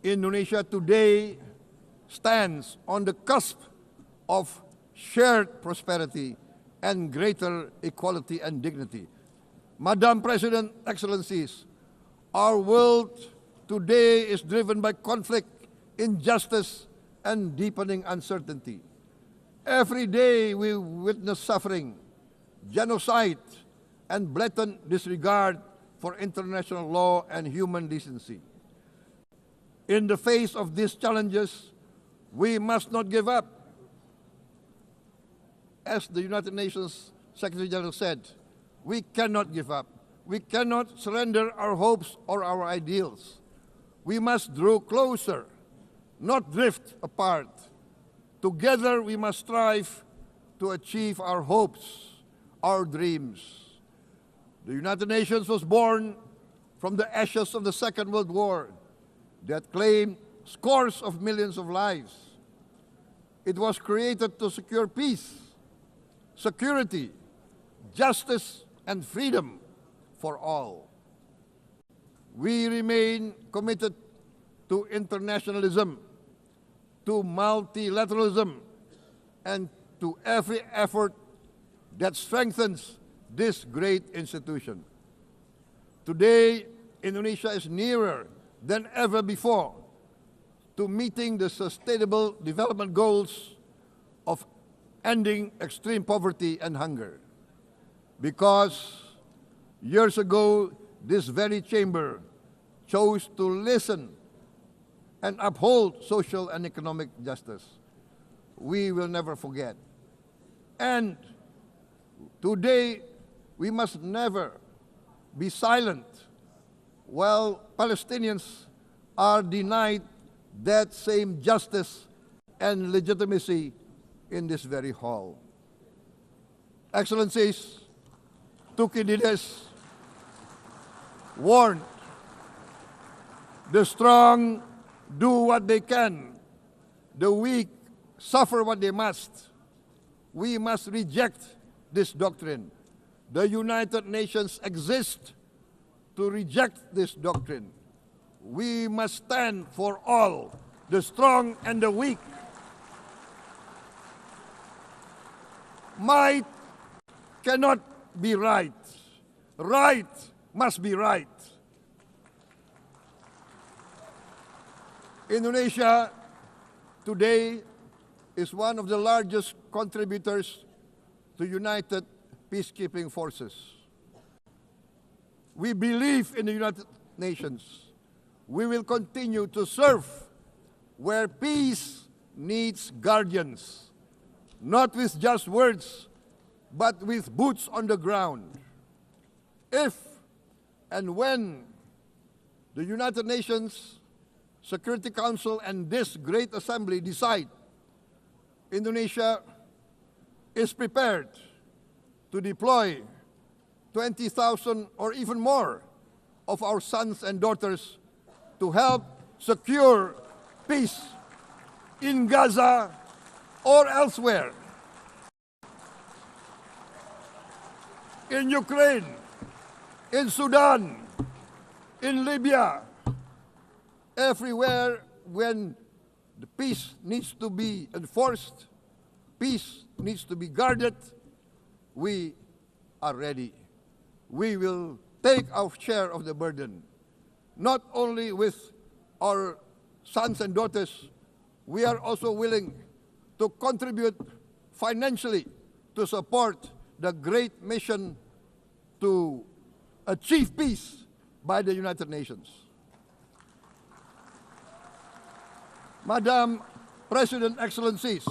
Indonesia today stands on the cusp of shared prosperity and greater equality and dignity. Madam President, Excellencies, our world today is driven by conflict, injustice, and deepening uncertainty. Every day we witness suffering, genocide, and blatant disregard for international law and human decency. In the face of these challenges, we must not give up. As the United Nations Secretary General said, we cannot give up. We cannot surrender our hopes or our ideals. We must draw closer, not drift apart. Together we must strive to achieve our hopes, our dreams. The United Nations was born from the ashes of the Second World War that claimed scores of millions of lives. It was created to secure peace, security, justice, and freedom for all. We remain committed to internationalism, to multilateralism, and to every effort that strengthens this great institution. Today, Indonesia is nearer than ever before to meeting the sustainable development goals of ending extreme poverty and hunger. Because years ago, this very chamber chose to listen and uphold social and economic justice. We will never forget. And today, we must never be silent while Palestinians are denied that same justice and legitimacy in this very hall. Excellencies, Thucydides warned, the strong do what they can, the weak suffer what they must. We must reject this doctrine. The United Nations exist to reject this doctrine. We must stand for all, the strong and the weak. Might cannot be right. Right must be right. Indonesia today is one of the largest contributors to United Peacekeeping Forces. We believe in the United Nations. We will continue to serve where peace needs guardians, not with just words, but with boots on the ground. If and when the United Nations Security Council and this great assembly decide Indonesia is prepared to deploy 20,000 or even more of our sons and daughters to help secure peace in Gaza or elsewhere. In Ukraine, in Sudan, in Libya, everywhere when the peace needs to be enforced, peace needs to be guarded, we are ready. We will take our share of the burden, not only with our sons and daughters, we are also willing to contribute financially to support the great mission to achieve peace by the United Nations. Madam President, Excellencies,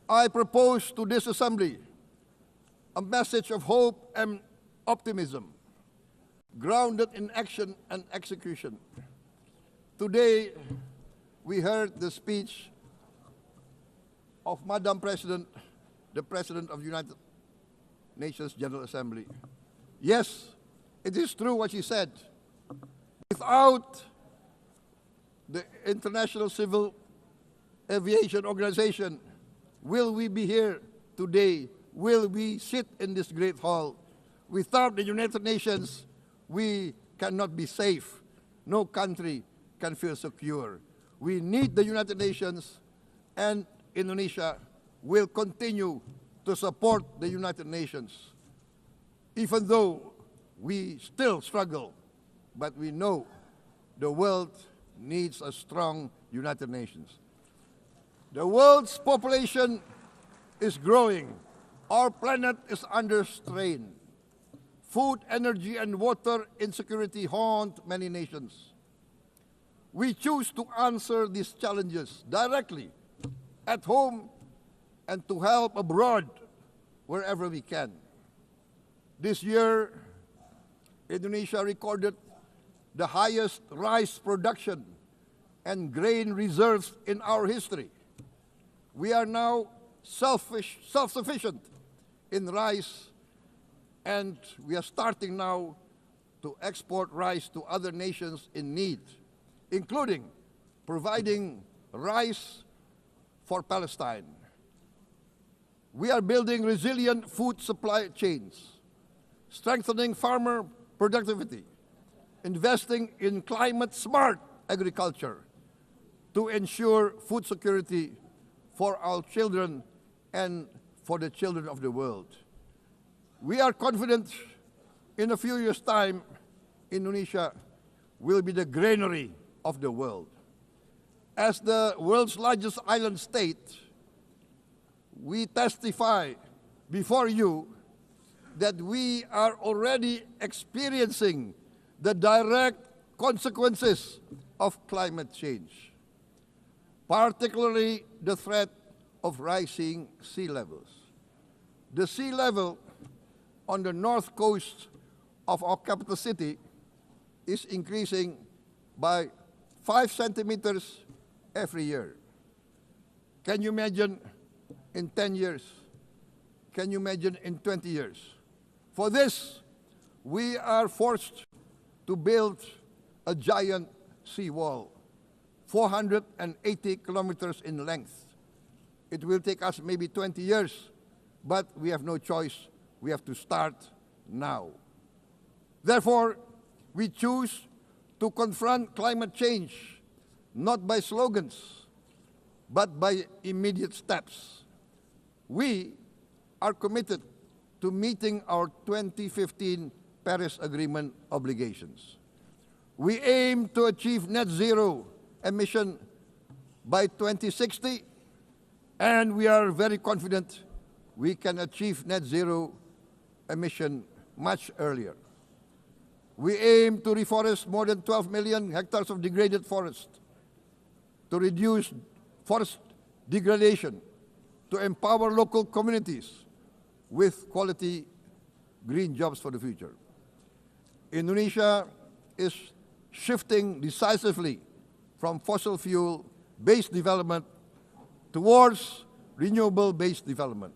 I propose to this Assembly a message of hope and optimism, grounded in action and execution. Today, we heard the speech of Madam President, the President of the United Nations General Assembly. Yes, it is true what she said. Without the International Civil Aviation Organization, will we be here today? Will we sit in this great hall? Without the United Nations, we cannot be safe. No country can feel secure. We need the United Nations, and Indonesia will continue to support the United Nations, even though we still struggle, but we know the world needs a strong United Nations. The world's population is growing. Our planet is under strain. Food, energy, and water insecurity haunt many nations. We choose to answer these challenges directly at home and to help abroad wherever we can. This year, Indonesia recorded the highest rice production and grain reserves in our history. We are now self-sufficient in rice, and we are starting now to export rice to other nations in need, including providing rice for Palestine. We are building resilient food supply chains, strengthening farmer productivity, investing in climate-smart agriculture to ensure food security for our children and for the children of the world. We are confident in a few years' time, Indonesia will be the granary of the world. As the world's largest island state, we testify before you that we are already experiencing the direct consequences of climate change, particularly the threat of rising sea levels. The sea level on the north coast of our capital city is increasing by 5 centimeters every year. Can you imagine in 10 years? Can you imagine in 20 years? For this, we are forced to build a giant seawall, 480 kilometers in length. It will take us maybe 20 years, but we have no choice. We have to start now. Therefore, we choose to confront climate change, not by slogans, but by immediate steps. We are committed to meeting our 2015 Paris Agreement obligations. We aim to achieve net zero emission by 2060, and we are very confident we can achieve net zero emission much earlier. We aim to reforest more than 12 million hectares of degraded forest, to reduce forest degradation, to empower local communities with quality green jobs for the future. Indonesia is shifting decisively from fossil fuel-based development towards renewable-based development.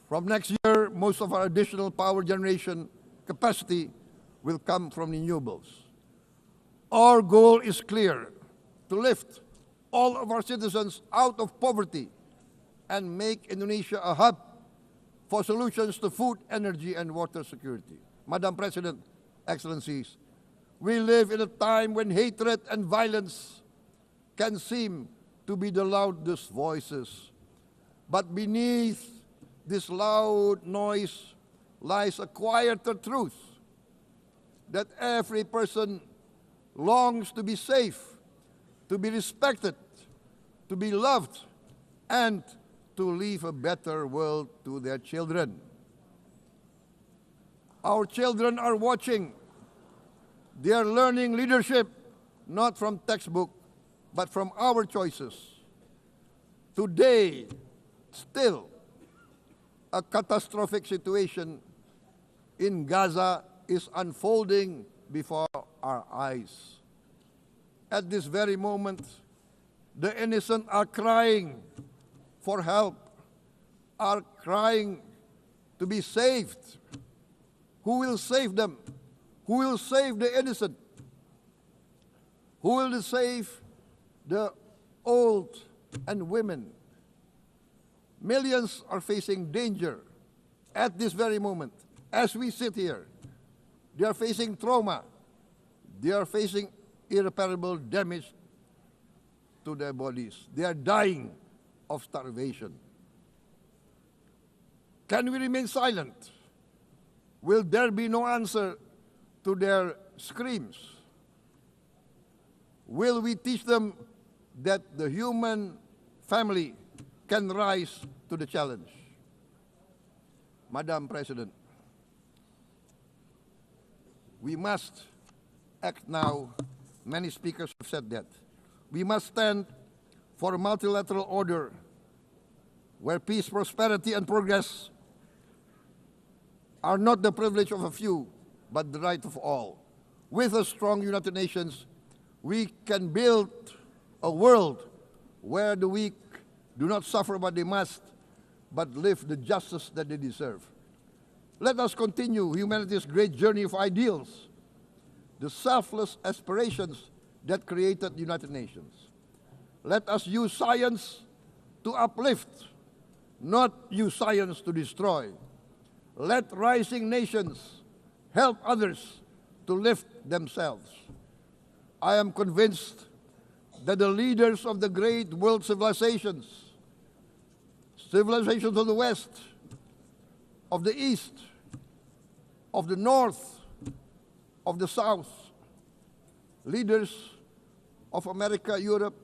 From next year, most of our additional power generation capacity will come from renewables. Our goal is clear: to lift all of our citizens out of poverty and make Indonesia a hub for solutions to food, energy, and water security. Madam President, Excellencies, we live in a time when hatred and violence can seem to be the loudest voices. But beneath this loud noise lies a quieter truth, that every person longs to be safe, to be respected, to be loved, and to leave a better world to their children. Our children are watching. They are learning leadership, not from textbook, but from our choices. Today, still, a catastrophic situation in Gaza is unfolding before our eyes. At this very moment, the innocent are crying for help, are crying to be saved. Who will save them? Who will save the innocent? Who will save the old and women? Millions are facing danger at this very moment. As we sit here, they are facing trauma. They are facing irreparable damage to their bodies. They are dying of starvation. Can we remain silent? Will there be no answer to their screams? Will we teach them that the human family can rise to the challenge? Madam President, we must act now. Many speakers have said that. We must stand for a multilateral order where peace, prosperity, and progress are not the privilege of a few, but the right of all. With a strong United Nations, we can build a world where the weak do not suffer what they must, but live the justice that they deserve. Let us continue humanity's great journey of ideals, the selfless aspirations that created the United Nations. Let us use science to uplift, not use science to destroy. Let rising nations help others to lift themselves. I am convinced that the leaders of the great world civilizations of the West, of the East, of the North, of the South, leaders of America, Europe,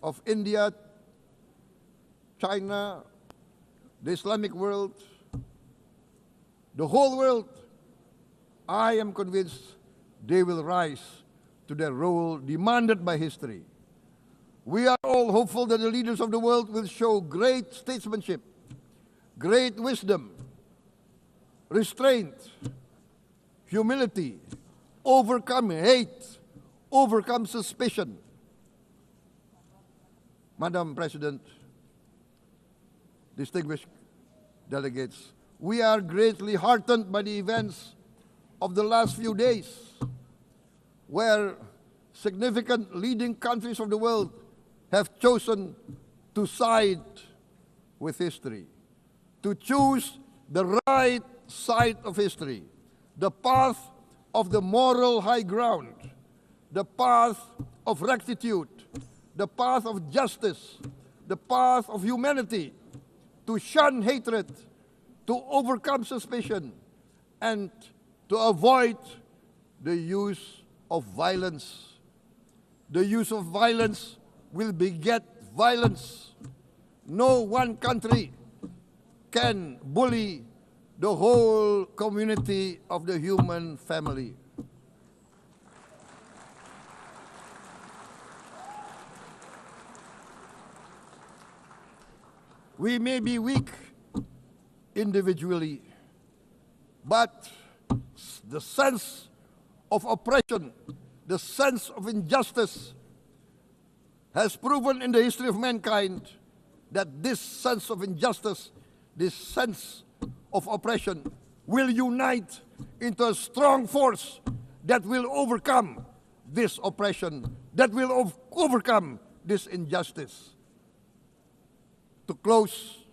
of India, China, the Islamic world, the whole world, I am convinced they will rise to their role demanded by history. We are all hopeful that the leaders of the world will show great statesmanship, great wisdom, restraint, humility, overcome hate, overcome suspicion. Madam President, distinguished delegates, we are greatly heartened by the events of the last few days, where significant leading countries of the world have chosen to side with history, to choose the right side of history, the path of the moral high ground, the path of rectitude, the path of justice, the path of humanity, to shun hatred, to overcome suspicion, and to avoid the use of violence. The use of violence will beget violence. No one country can bully the whole community of the human family. We may be weak individually, but the sense of oppression, the sense of injustice has proven in the history of mankind that this sense of injustice, this sense of oppression will unite into a strong force that will overcome this oppression, that will overcome this injustice. To close,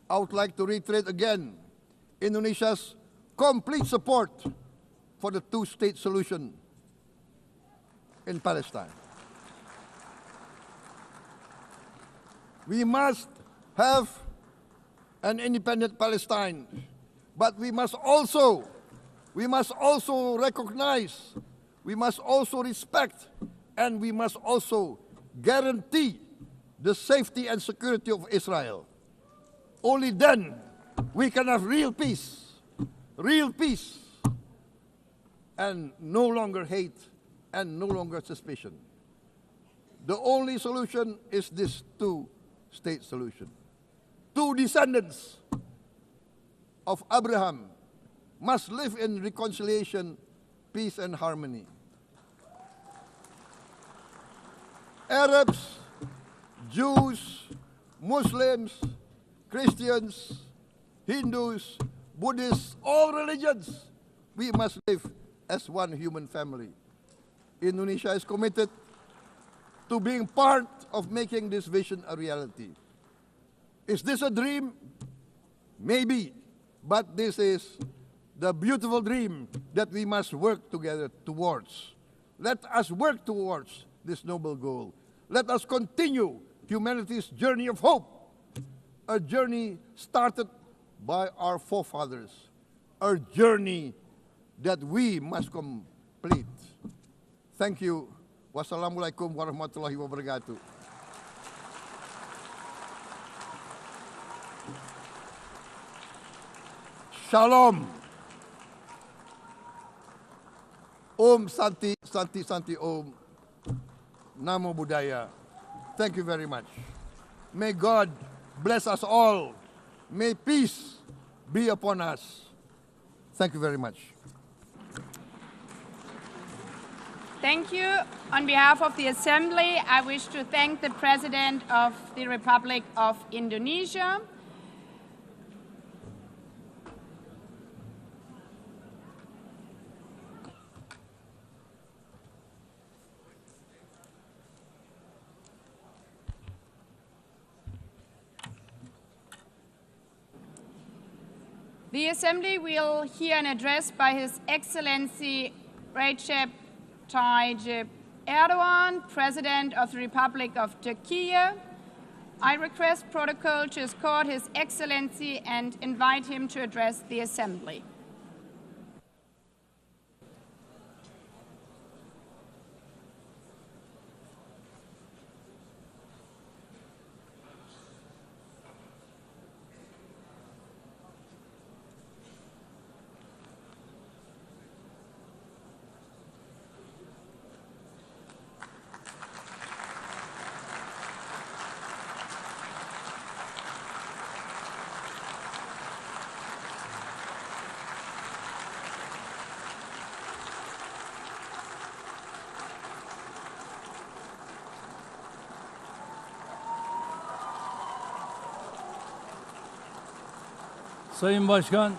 I would like to reiterate again Indonesia's complete support for the two-state solution in Palestine. We must have an independent Palestine, but we must also recognize, we must also respect, and we must also guarantee the safety and security of Israel. Only then we can have real peace, and no longer hate and no longer suspicion. The only solution is this two-state solution. Two descendants of Abraham must live in reconciliation, peace, and harmony. Arabs, Jews, Muslims, Christians, Hindus, Buddhists, all religions, we must live as one human family. Indonesia is committed to being part of making this vision a reality. Is this a dream? Maybe, but this is the beautiful dream that we must work together towards. Let us work towards this noble goal. Let us continue humanity's journey of hope, a journey started by our forefathers, a journey that we must complete. Thank you. Wassalamualaikum warahmatullahi wabarakatuh. Shalom. Om Santi, Santi, Santi Om. Namo Buddhaya. Thank you very much. May God bless us all. May peace be upon us. Thank you very much. Thank you. On behalf of the Assembly, I wish to thank the President of the Republic of Indonesia. The Assembly will hear an address by His Excellency Recep Tayyip Erdoğan, President of the Republic of Türkiye. I request protocol to escort His Excellency and invite him to address the Assembly. Sayın Başkan,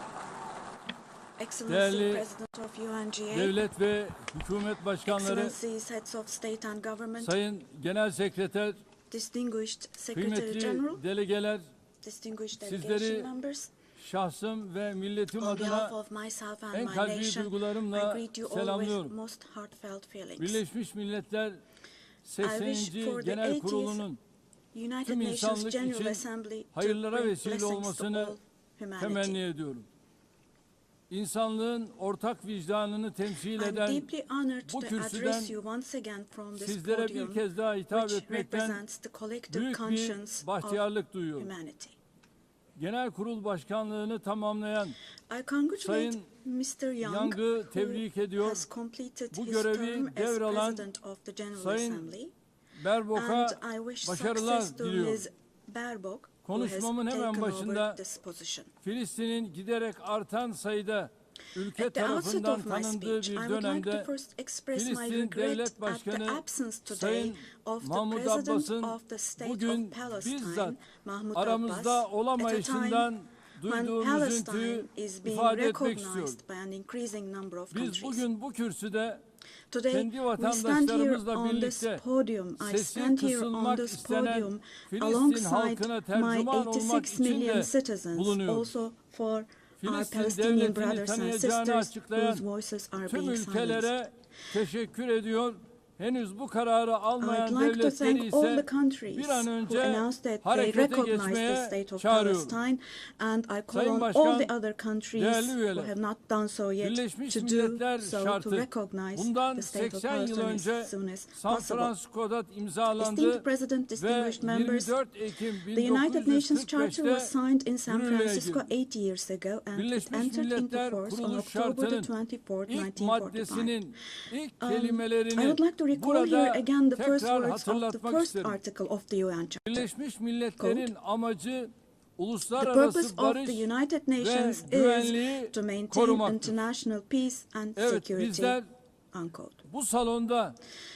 Excellency, değerli President of UNGA, devlet ve hükümet başkanları, Excellencies, Heads of State and Government, Sayın Genel Sekreter, Distinguished Secretary kıymetli General, delegeler, Distinguished sizleri Delegation Members, şahsım ve milletim on behalf adına of myself and en my kalbi nation, I duygularımla greet you all with selamlıyorum. most heartfelt feelings. Birleşmiş Milletler I wish 80. for the Genel 80th Kurulu'nun United tüm Nations insanlık General için Assembly to hayırlara bring vesile blessings to olmasını all humanity. temenni ediyorum. İnsanlığın ortak vicdanını temsil I'm eden deeply honored bu to kürsüden address you once again from this sizlere podium, bir kez daha hitap which etmekten represents the collective büyük conscience bir of bahtiyarlık duyuyorum. humanity. Genel Kurul Başkanlığını tamamlayan I congratulate Sayın Mr. Young, Young'ı tebrik who ediyor. has completed Bu his görevi term as devralan President of the General Sayın Assembly, Berbok'a and I wish başarılar success to diliyorum. Ms. Baerbock, who has Konuşmamın hemen taken başında over this position. Filistin'in giderek artan sayıda ülke At the outset tarafından of my tanındığı speech, bir I would like to dönemde first express my Filistin regret Devlet at the Başkanı absence today Sayın of the Mahmud President Abbas'ın of the State bugün of Palestine, bizzat Mahmud aramızda Abbas, at a olamayışından time when duyduğum Palestine üzüntüyü is being ifade etmek istiyorum. recognized by an increasing number of Biz countries. bugün bu kürsüde Today, kendi we stand here vatandaşlarımızla on this birlikte podium. I sesi stand here on kısılmak this istenen podium Filistin alongside halkına my tercüman olmak 86 için million de citizens, bulunuyoruz. also for our Filistin Palestinian devletini brothers and tanıyacağını sisters açıklayan whose voices are tüm being silenced. ülkelere teşekkür ediyor. Henüz bu kararı almayan I'd like to devletleri thank all the ise countries bir an who önce announced that they harekete recognize the geçmeye state of çağırıyorum. Palestine, and I call Sayın on Başkan, all the other countries değerli who üyeler, have not done so yet Birleşmiş to do Milletler so to şartı recognize bundan the state of 80 yıl Palestine önce as soon as San possible. Francisco'da Esteemed imzalandı President, ve distinguished members, 24 Ekim the United Nations Charter 1945'te was signed in San yürürlüğe Francisco girdi. 8 years ago and it Birleşmiş entered into Milletler force on Kuruluş October the Şartı'nın 24th, ilk 1945. maddesinin ilk I kelimelerini would like to recall here burada again the first tekrar words of the hatırlatmak first isterim. article of the UN Charter. Birleşmiş Milletler'in amacı The purpose uluslararası of barış the United ve Nations güvenliği is to maintain korumaktır. international peace and Evet, security. bizler Unquote. bu salonda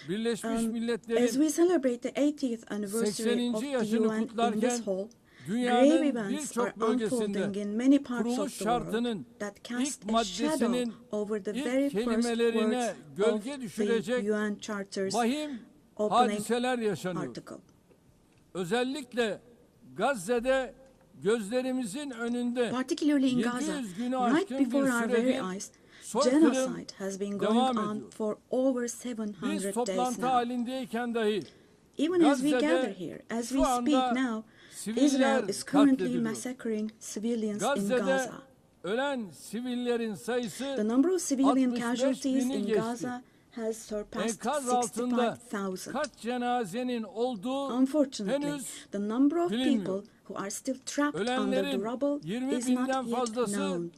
Birleşmiş As Milletler'in we celebrate the 80th anniversary 80. of the yaşını UN in kutlarken this hall, grave dünyanın events are birçok bölgesinde unfolding in many parts kuruluş of the world şartının that cast ilk a shadow maddesinin over the ilk very first kelimelerine words gölge of düşürecek the UN Charter's vahim opening hadiseler yaşanıyor. article. Özellikle Gazze'de gözlerimizin önünde Particularly in 700 Gaza, günü right aşkın bir before our very süredir eyes, soykırım genocide has been going devam on ediyor. for over Biz 700 days toplantı now. halindeyken dahi Even as we Gazze'de gather here, as we şu speak anda now, siviller Israel is currently katlediliyor. massacring civilians in Gazze'de Gaza. ölen sivillerin sayısı The number of civilian 65 casualties bini in geçti. Gaza has surpassed Enkaz altında 65,000. kaç cenazenin olduğu Unfortunately, henüz the number of bilinmiyor. people who are still trapped under the Ölenlerin rubble 20 is binden not yet fazlası known.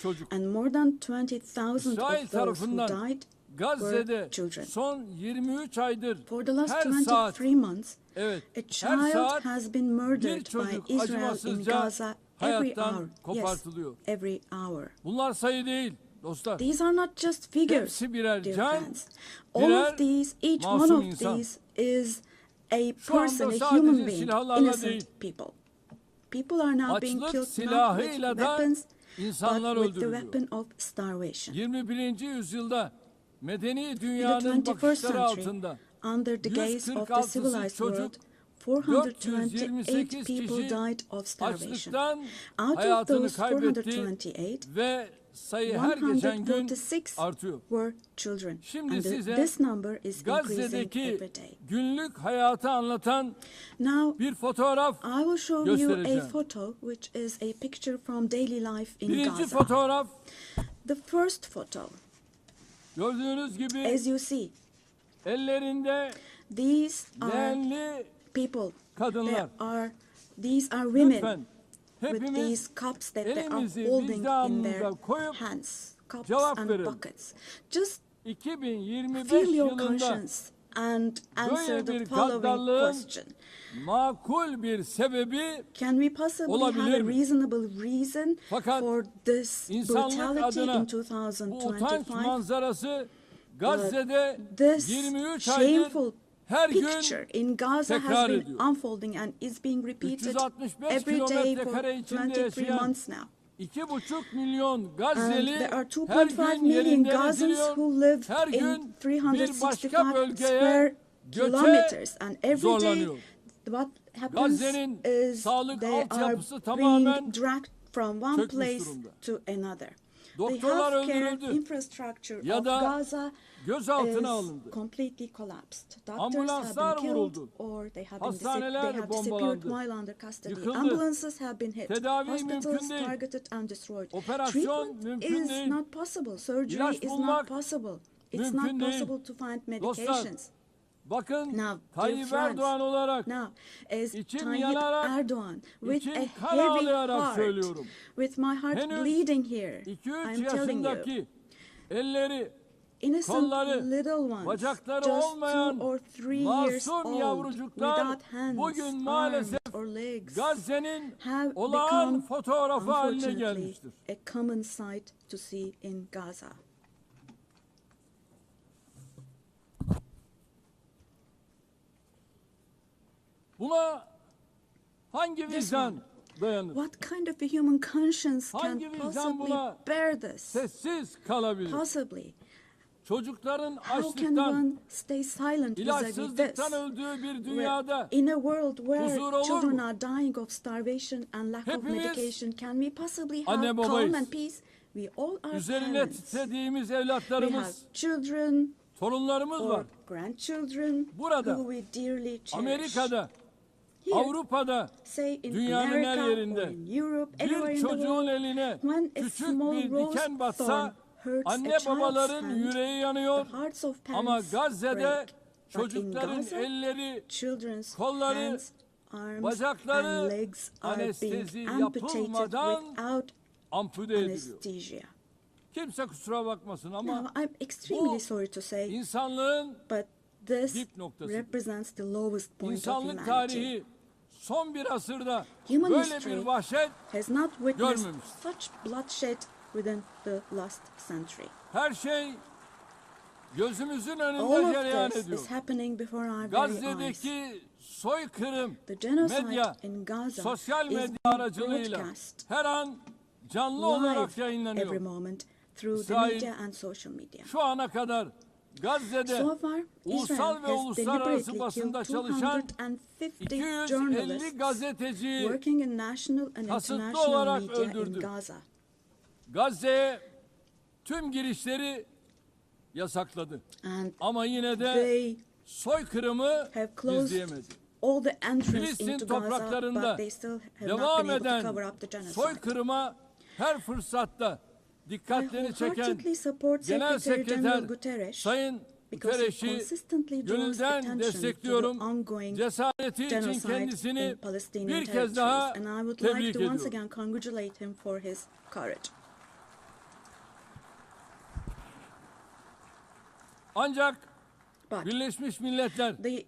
çocuk. And more than 20,000 İsrail of those who tarafından died Gazze'de were children. son 23 aydır For the last her 23 saat months, evet a her child saat has been bir murdered by çocuk Israel in acımasızca Gaza every hayattan hour. Yes, kopartılıyor. every hour. Bunlar sayı değil dostlar. These are not just figures, Hepsi birer dear can, friends. All birer of these, each one masum of insan. these is a Şu anda person, a sadece human being, silahlarla innocent değil, people. People are now being açlık killed not with silahıyla da weapons, insanlar but with the öldürülüyor. weapon of starvation. 21. yüzyılda medeni In the dünyanın 21st bakışları century, altında under the gaze of the 146 civilized çocuk, world, 428 428 people kişi died of starvation. açlıktan Out of hayatını those kaybetti 428, ve sayı her geçen gün 146 artıyor. were children. Şimdi And size this number is increasing Gazze'deki every day. günlük hayatı anlatan Now, bir fotoğraf I will show you a göstereceğim. photo, which is a picture from daily life in Birinci Gaza. fotoğraf The first photo, gördüğünüz gibi as you see, ellerinde these are leğenli people. kadınlar. These are women Lütfen with hepimiz these cups that they are elimizi holding in vicdanımıza their koyup hands, cups cevap and verelim. buckets. Just 2025 feel your yılında conscience and answer böyle the bir following gaddallığın question. makul bir sebebi Can we possibly olabilir have a mi? reasonable reason Fakat for this insanlık brutality adına in bu utanç 2025? manzarası Gazze'de This 23 aydır shameful her picture gün in Gaza has tekrar been ediyor. unfolding and is being repeated 365 every day kilometre for kare içinde 23 yaşayan months now. 2,5 milyon And Gazze'li there are her 2.5 gün million yerinden Gazans ediliyor. who live Her in gün bir başka 365 bölgeye square göçe kilometers, and every day zorlanıyor. what happens Gazze'nin is sağlık they are altyapısı tamamen being dragged from one çökmüş place durumda. to another. The Doktorlar healthcare öldürüldü infrastructure ya of da Gaza gözaltına is alındı. completely collapsed. Doctors Ambulanslar have been killed vuruldu. or they have Hastaneler disappeared bombalandı. while under custody. Yıkıldı. Ambulances have been hit. Tedavi Hospitals mümkün değil. targeted and destroyed. Operasyon Treatment mümkün is değil. not possible. Surgery İlaç is not bulmak possible. It's mümkün not değil. possible to find Dostlar, medications. bakın Now, Tayyip dear friends, Erdoğan olarak now, as içim Tayyip yanarak, Erdoğan, with içim a kan heavy ağlayarak heart, söylüyorum. with my heart Henüz bleeding here, 2-3 I'm telling you, yaşındaki elleri, innocent kolları, little ones, bacakları just olmayan 2 or 3 years masum old, yavrucuklar without hands, bugün arms maalesef or legs, Gazze'nin have olağan become, fotoğrafı haline unfortunately, gelmiştir. a common sight to see in Gaza. Buna hangi This vicdan, one, dayanır? What kind of a human conscience can Hangi vicdan possibly buna bear this? sessiz kalabilir? Possibly. Çocukların How can one açlıktan, stay silent vis-a-vis this? ilaçsızlıktan öldüğü bir dünyada In a world where huzur olur children mu? are dying of starvation and lack of Hepimiz medication, can we possibly anne have calm babayız. and peace? We all are Üzerine parents. titrediğimiz We have evlatlarımız, children torunlarımız or var. grandchildren Burada, who we dearly cherish. Amerika'da, Here, Avrupa'da, say in dünyanın her America or yerinde in Europe, anywhere bir in the çocuğun world, eline when a küçük small bir rose diken batsa, thorn hurts a anne child's babaların hand, yüreği yanıyor. the hearts of Ama parents Gazze'de break. But in çocukların Gaza, elleri, children's kolları, hands, arms, bacakları and legs are anestezi being amputated yapılmadan without ampute ediliyor. anesthesia. Kimse kusura bakmasın ama Now, I'm extremely sorry to say, insanlığın but this dip noktası. represents the lowest point of İnsanlık humanity. tarihi son bir asırda Human böyle history bir vahşet has not witnessed görmemiş. such bloodshed within the last century. Her şey gözümüzün All önünde cereyan of this ediyor. is happening before our very eyes. Gazze'deki soykırım, The genocide medya, in Gaza sosyal is medya being aracılığıyla broadcast her an canlı live olarak every yayınlanıyor. moment through the İsrail, media and social media. Şu ana kadar Gazze'de So far, ulusal Israel ve has uluslararası deliberately basında killed çalışan 250 250 journalists gazeteciyi working in national and kasıtlı international olarak media in öldürdü. Gaza. Gazze'ye tüm girişleri yasakladı. And Ama yine de they soykırımı have closed gizleyemedi. all the entrance Filistin into Gaza, topraklarında but they still have not devam been able to eden cover up the genocide. soykırıma her fırsatta dikkatlerini I çeken wholeheartedly support Genel Secretary General Sekreter Guterres Sayın because he Guterres'i consistently draws gönülden attention to the destekliyorum. ongoing Cesareti için genocide kendisini in Palestinian bir kez daha territories, and I would tebrik like to once ediyorum. again congratulate him for his courage. Ancak But Birleşmiş Milletler the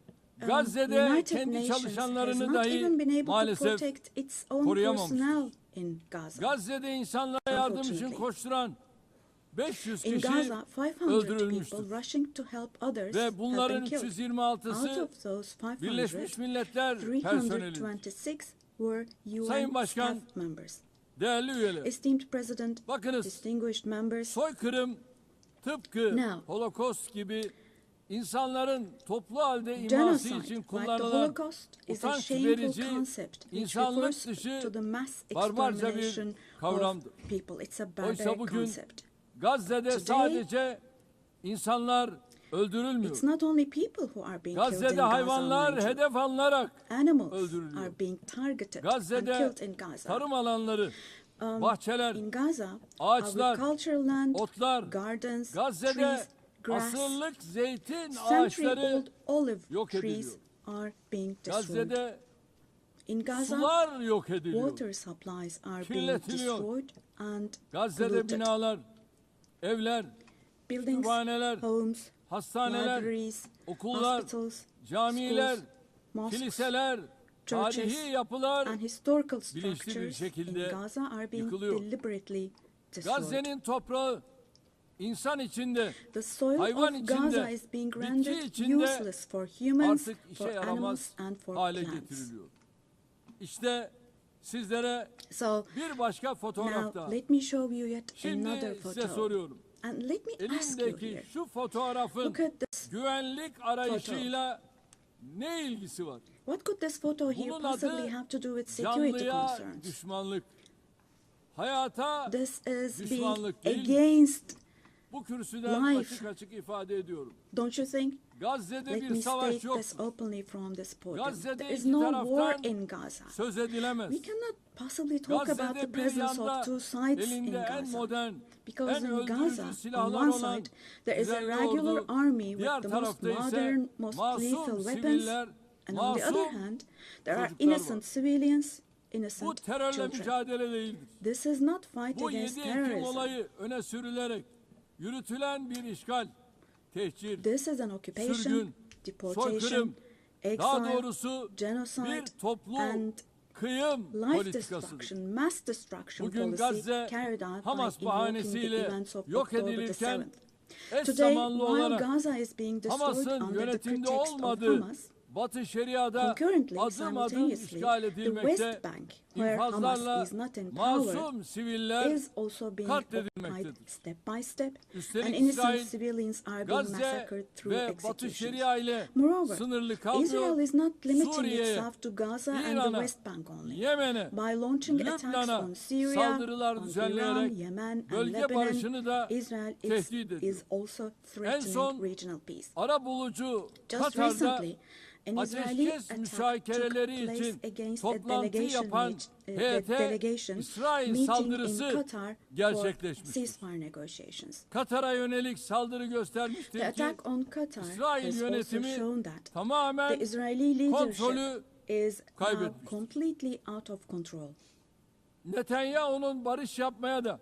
Gazze'de United kendi Nations has çalışanlarını not dahi even been able to maalesef protect its own koruyamamış. personnel in Gaza. Gazze'de insanlara yardım için Unfortunately. koşturan 500 In kişi Gaza, 500 öldürülmüştür. people rushing to help others Ve have bunların been killed. Out 326'sı of those 500, Birleşmiş Milletler personeli. 326 were Sayın UN Başkan, staff members. Değerli üyeler, Esteemed President, bakınız distinguished members, soykırım tıpkı Now, Holocaust gibi insanların toplu halde iması genocide, için like the kullanılan Holocaust, is a utanç shameful verici, concept which insanlık refers dışı to the mass barbarca bir extermination kavramdır. of people. It's a Oysa barbaric bugün concept. Gazze'de Today, sadece insanlar öldürülmüyor. It's not only people who are being killed in Gazze'de Gaza, hayvanlar mind you. hedef alınarak Animals öldürülüyor. are being targeted and Gazze'de killed in Gaza. tarım alanları, bahçeler, In Gaza, ağaçlar, agricultural land, otlar, gardens, Gazze'de trees, grass, asırlık zeytin ağaçları century-old olive yok trees ediliyor. are being destroyed. Gazze'de In Gaza, sular yok ediliyor. water supplies are being Kirletiliyor. destroyed and Gazze'de polluted. binalar, evler, Buildings, kütüphaneler, homes, hastaneler, libraries, okullar, hospitals, camiler, schools, mosques, kiliseler, churches, tarihi yapılar and historical bilinçli bir structures şekilde in Gaza are being yıkılıyor. deliberately destroyed. Gazze'nin toprağı insan içinde, The soil hayvan of içinde, Gaza is being bitki rendered içinde useless for humans, artık işe for yaramaz animals, and for hale plants. getiriliyor. İşte sizlere So bir başka fotoğraf daha. now let me show you yet another Şimdi size photo. soruyorum. And let me ask you Elimdeki here. şu fotoğrafın Look at this güvenlik arayışıyla ne ilgisi var? What could this photo here Bunun possibly adı have to do with security canlıya concerns? düşmanlık. Hayata This is being düşmanlık değil. against, Bu kürsüden life. açık açık ifade ediyorum. don't you think? Gazze'de Let bir me savaş state yok. this openly from this podium. Gazze'de There is iki no war taraftan in Gaza. söz edilemez. We cannot possibly talk about the Gazze'de bir presence yanda of two sides in elinde en Gaza. modern, Because en in öldürücü Gaza, on silahlar one olan side, there is a düzenli regular ordu, army with diğer the most tarafta ise modern, most lethal masum weapons, siviller, and on the other masum hand, there are çocuklar innocent var. civilians, Bu innocent terörle children. mücadele değildir. This is not fight Bu against 7 Ekim terrorism. olayı öne sürülerek yürütülen bir işgal, tehcir, This is an occupation, sürgün, deportation, soykırım, daha exile, doğrusu genocide, bir toplu and kıyım life politikasıdır. destruction, mass destruction Bugün policy Gazze carried out Hamas by invoking the bahanesiyle events of yok October the edilirken 7th. eş Today, zamanlı while olarak Gaza is being destroyed Hamas'ın under the yönetimde pretext of olmadığı Hamas, Batı Şeria'da Concurrently, adım adım simultaneously, işgal the edilmekte, West Bank, where Hamas infazlarla is not in power, masum siviller is also being occupied katledilmektedir. step by step, Üstelik and innocent İsrail, civilians are being Gazze massacred through ve Batı executions. Şeria ile Moreover, sınırlı Israel kalmıyor, is not limiting Suriye'ye, itself to Gaza and the İran'a, West Bank only. Yemen'e, By launching attacks Lübnan'a on Syria, saldırılar on Iran, düzenleyerek Yemen, and bölge Lebanon, barışını da Israel tehdit ediyor. is also En threatening son regional peace. arabulucu Just Katar'da recently, an Israeli ateşkes attack müzakereleri took place için against toplantı a yapan heyete delegation İsrail meeting in saldırısı Qatar for gerçekleşmiştir. ceasefire negotiations. Katar'a yönelik saldırı göstermiştir The ki attack on Qatar İsrail has also yönetimi shown that tamamen the Israeli kontrolü leadership is now kaybetmiştir. completely out of control. Netanyahu'nun barış yapmaya da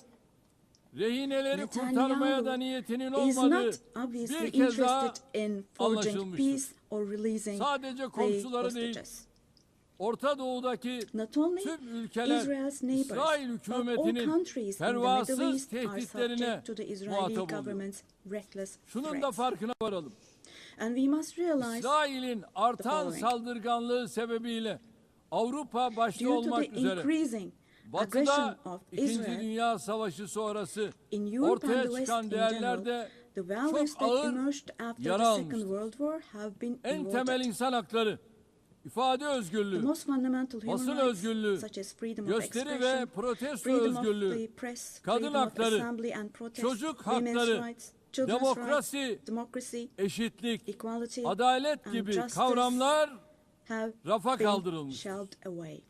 rehineleri kurtarmaya da niyetinin Is olmadığı not obviously bir kez daha interested in forging peace anlaşılmıştır. or releasing Sadece the komşuları değil, hostages. Orta Doğu'daki Not only tüm ülkeler Israel's neighbors, İsrail but all hükümetinin countries in the Middle pervasız East are tehditlerine subject to the Israeli muhatap oluyor. government's reckless Şunun da threats. farkına varalım. And we must realize İsrail'in artan following. saldırganlığı sebebiyle Avrupa başta due to olmak the üzere increasing Batı'da aggression of 2. Israel Dünya Savaşı sonrası in Europe and the ortaya West çıkan in değerler general, de the values çok that ağır emerged after yara the Second almıştır. World War have been En temel eroded. insan hakları, ifade The özgürlüğü, most fundamental human basın rights, özgürlüğü, such as freedom of gösteri ve expression, protesto freedom of özgürlüğü, the press, kadın freedom of hakları, assembly and protest, çocuk women's hakları, rights, children's demokrasi, rights, democracy, eşitlik, equality, adalet and gibi justice kavramlar have rafa been kaldırılmış. shelved away.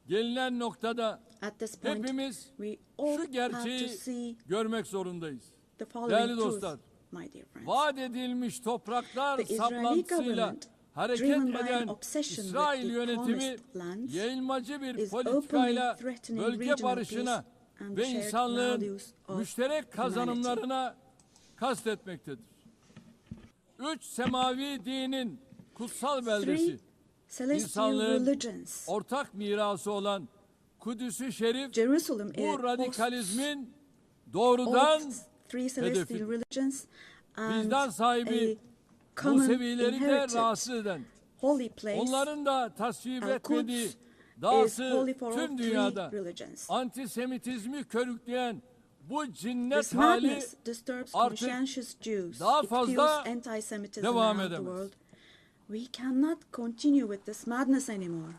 Gelinen noktada At this point, hepimiz we all şu have to gerçeği see görmek zorundayız. the following Değerli truth, dostlar, my dear friends. vaat edilmiş topraklar The Israeli saplantısıyla government, hareket driven by an eden obsession İsrail with the yönetimi promised lands, yayılmacı bir is politikayla openly threatening bölge regional barışına peace and ve shared insanlığın values of müşterek kazanımlarına kastetmektedir. 3 semavi dinin kutsal beldesi, celestial insanlığın religions. ortak mirası olan Kudüs-ü Şerif Jerusalem bu radikalizmin hosts doğrudan all three celestial hedefidir. religions and Vicdan sahibi a common Musevileri de inherited rahatsız eden, holy place. onların da tasvip Al-Quds etmediği is dahası holy for all tüm three dünyada religions. antisemitizmi körükleyen bu cinnet This hali madness disturbs artık conscientious Jews. daha It fazla fuels anti-Semitism devam around the edemez. world. We cannot continue with this madness anymore.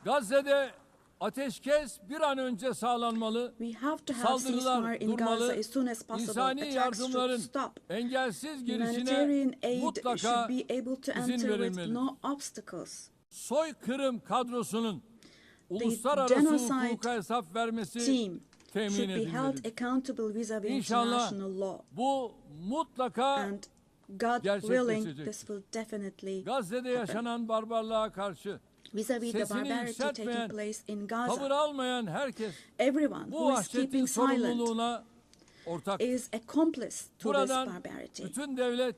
Gazze'de ateşkes bir an önce sağlanmalı, We have to have saldırılar ceasefire in Gaza durmalı, as soon as possible. insani Attacks yardımların should stop. engelsiz girişine Humanitarian aid mutlaka should be able to izin enter with verilmeli. no obstacles. Soykırım kadrosunun uluslararası genocide hukuka hesap vermesi Team temin should be held edilmelidir. accountable vis-à-vis İnşallah international law. bu mutlaka And God willing, gerçekleşecektir. this will definitely Gazze'de happen. yaşanan barbarlığa karşı Vis-à-vis the sesini barbarity yükseltmeyen, taking place in tavır Gaza, almayan herkes everyone bu who is vahşetin keeping silent sorumluluğuna ortak. is accomplice to this Buradan barbarity. bütün devlet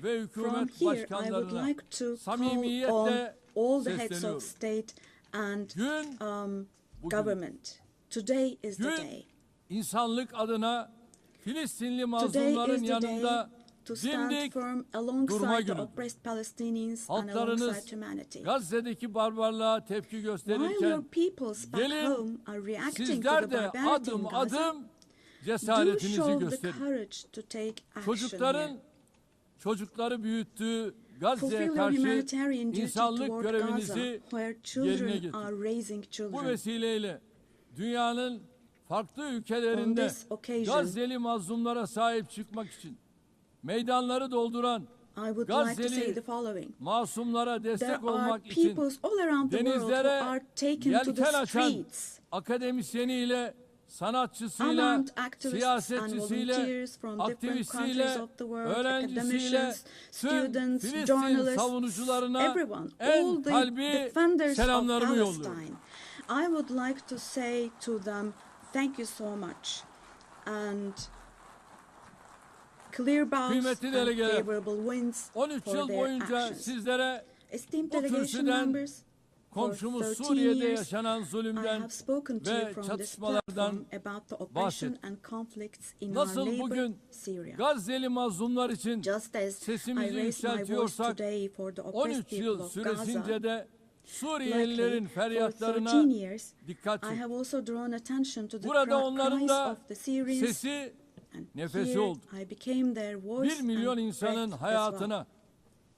ve From hükümet here, I would başkanlarına like to call on samimiyetle all the heads sesleniyorum. of state and Gün bugün. government. Today is the Gün day. insanlık adına Filistinli Today mazlumların is the yanında day to stand dimdik firm durma alongside the günüdür. oppressed Palestinians and Halklarınız alongside humanity. Gazze'deki barbarlığa tepki While your gösterirken peoples back gelin home are reacting to sizler the de barbarity in adım Gaza, adım do cesaretinizi show the gösterin. courage to take action Çocukların çocukları büyüttüğü Gazze'ye Fulfill your karşı humanitarian duty insanlık toward Gaza, görevinizi where yerine children getirin. are raising Bu children. vesileyle dünyanın farklı On ülkelerinde this occasion, Gazze'li mazlumlara sahip çıkmak için meydanları dolduran I would like to say Gazze'li the following. masumlara There destek are olmak için peoples all around the world who denizlere are taken to yelken the açan streets. akademisyeniyle, sanatçısıyla, Armed activists and siyasetçisiyle, volunteers from different countries aktivistiyle, of the world, öğrencisiyle, academicians, tüm students, Filistin journalists, savunucularına everyone, all en the kalbi defenders of selamlarımı yolluyorum. Palestine. I would like to say to them, thank you so much. And clear bows Kıymetli and delegeler, favorable winds 13 for yıl their boyunca actions. sizlere Esteemed bu delegation kürsüden members, komşumuz 13 Suriye'de years, yaşanan I zulümden have spoken to you ve from this çatışmalardan platform about the oppression bahsettim. and conflicts in our Nasıl neighbor bugün Syria. Gazze'li mazlumlar için Just as I sesimizi raised my voice yükseltiyorsak, today for the 13 oppressed people yıl of süresince Gaza, de Suriyelilerin luckily, for feryatlarına 13 years, dikkat I çek. have also drawn attention to the Burada onların cries da of the Syrians, sesi, and nefesi here oldu. I became their voice 1 milyon and insanın breath as well. hayatına,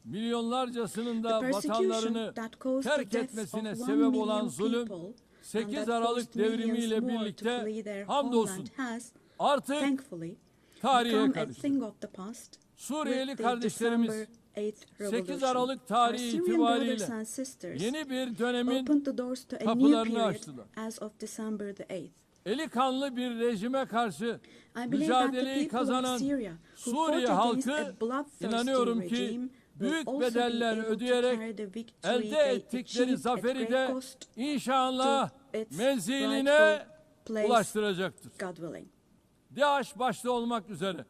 milyonlarcasının da The persecution vatanlarını that caused the terk deaths etmesine of 1 sebep olan million zulüm, people 8 and that Aralık forced millions devrimiyle more to birlikte flee their hamdolsun homeland has, artık thankfully, tarihe become a karıştı. thing of the past. Suriyeli With the kardeşlerimiz December 8th 8 revolution. Aralık Our tarihi Syrian itibariyle brothers and sisters yeni bir dönemin opened the doors to a new kapılarını period açtılar. as of December the 8th. Eli kanlı bir rejime karşı I believe that the mücadeleyi people of kazanan Syria who Suriye fought against halkı, a bloodthirsty inanıyorum regime ki will büyük also be bedeller able to ödeyerek carry the victory elde they ettikleri achieved zaferi at de great cost inşallah to its menziline rightful place, ulaştıracaktır. God willing. DAEŞ başta olmak üzere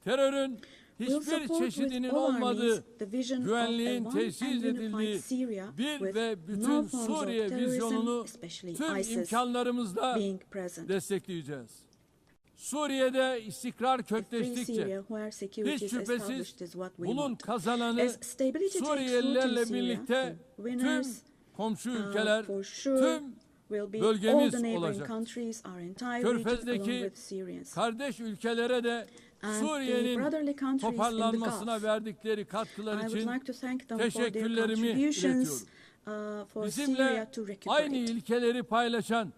terörün We'll hiçbir support çeşidinin with all olmadığı, armies the vision of a güvenliğin one tesis and unified edildiği Syria bir with ve no bütün forms of Suriye terrorism, vizyonunu especially tüm ISIS, imkanlarımızla being present. destekleyeceğiz. Suriye'de istikrar A free kökleştikçe Syria where security hiç is şüphesiz established is what we bunun want. kazananı As stability takes root in Suriyelilerle Syria, birlikte the tüm winners komşu ülkeler, for sure tüm will be all bölgemiz the neighboring olacak. countries, our entire region along Körfez'deki with Syrians. kardeş ülkelere de And the Suriye'nin brotherly countries in the toparlanmasına Gulf. verdikleri katkılar I would için like to thank them for their teşekkürlerimi contributions iletiyorum. for Bizimle Syria to aynı recuperate. ilkeleri paylaşan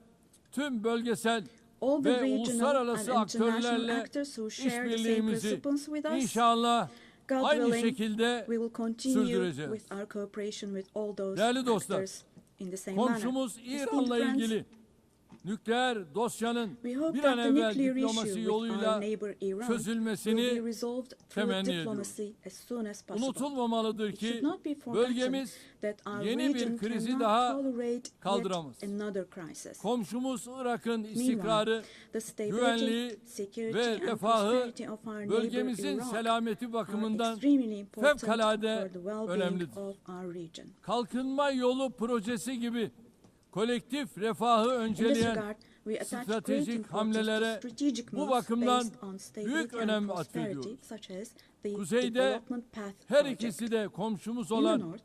tüm bölgesel All the ve regional uluslararası and international aktörlerle actors who share the same işbirliğimizi principles with us, inşallah God aynı willing, şekilde we will continue sürdüreceğiz. with our cooperation with all those Değerli dostlar, actors in the same manner. komşumuz Esteemed İran'la friends, ilgili nükleer dosyanın we hope bir that an the evvel nuclear diplomasi issue with yoluyla our neighbor Iran will çözülmesini be resolved through temenni diplomacy as soon as possible. unutulmamalıdır It ki should not be forgotten bölgemiz that our yeni bir region krizi cannot daha tolerate kaldıramaz. yet another crisis. Komşumuz Irak'ın istikrarı, the stability, güvenliği security, ve and refahı prosperity of our neighbor bölgemizin Iraq selameti bakımından extremely important fevkalade for the well-being önemlidir. of our region. Kalkınma yolu projesi gibi kolektif refahı In this önceleyen regard, we attach great stratejik importance to hamlelere strategic bu moves bakımdan based on stability büyük and önem prosperity, atfediyoruz. such as the Kuzeyde development path her project. ikisi de komşumuz In the olan north,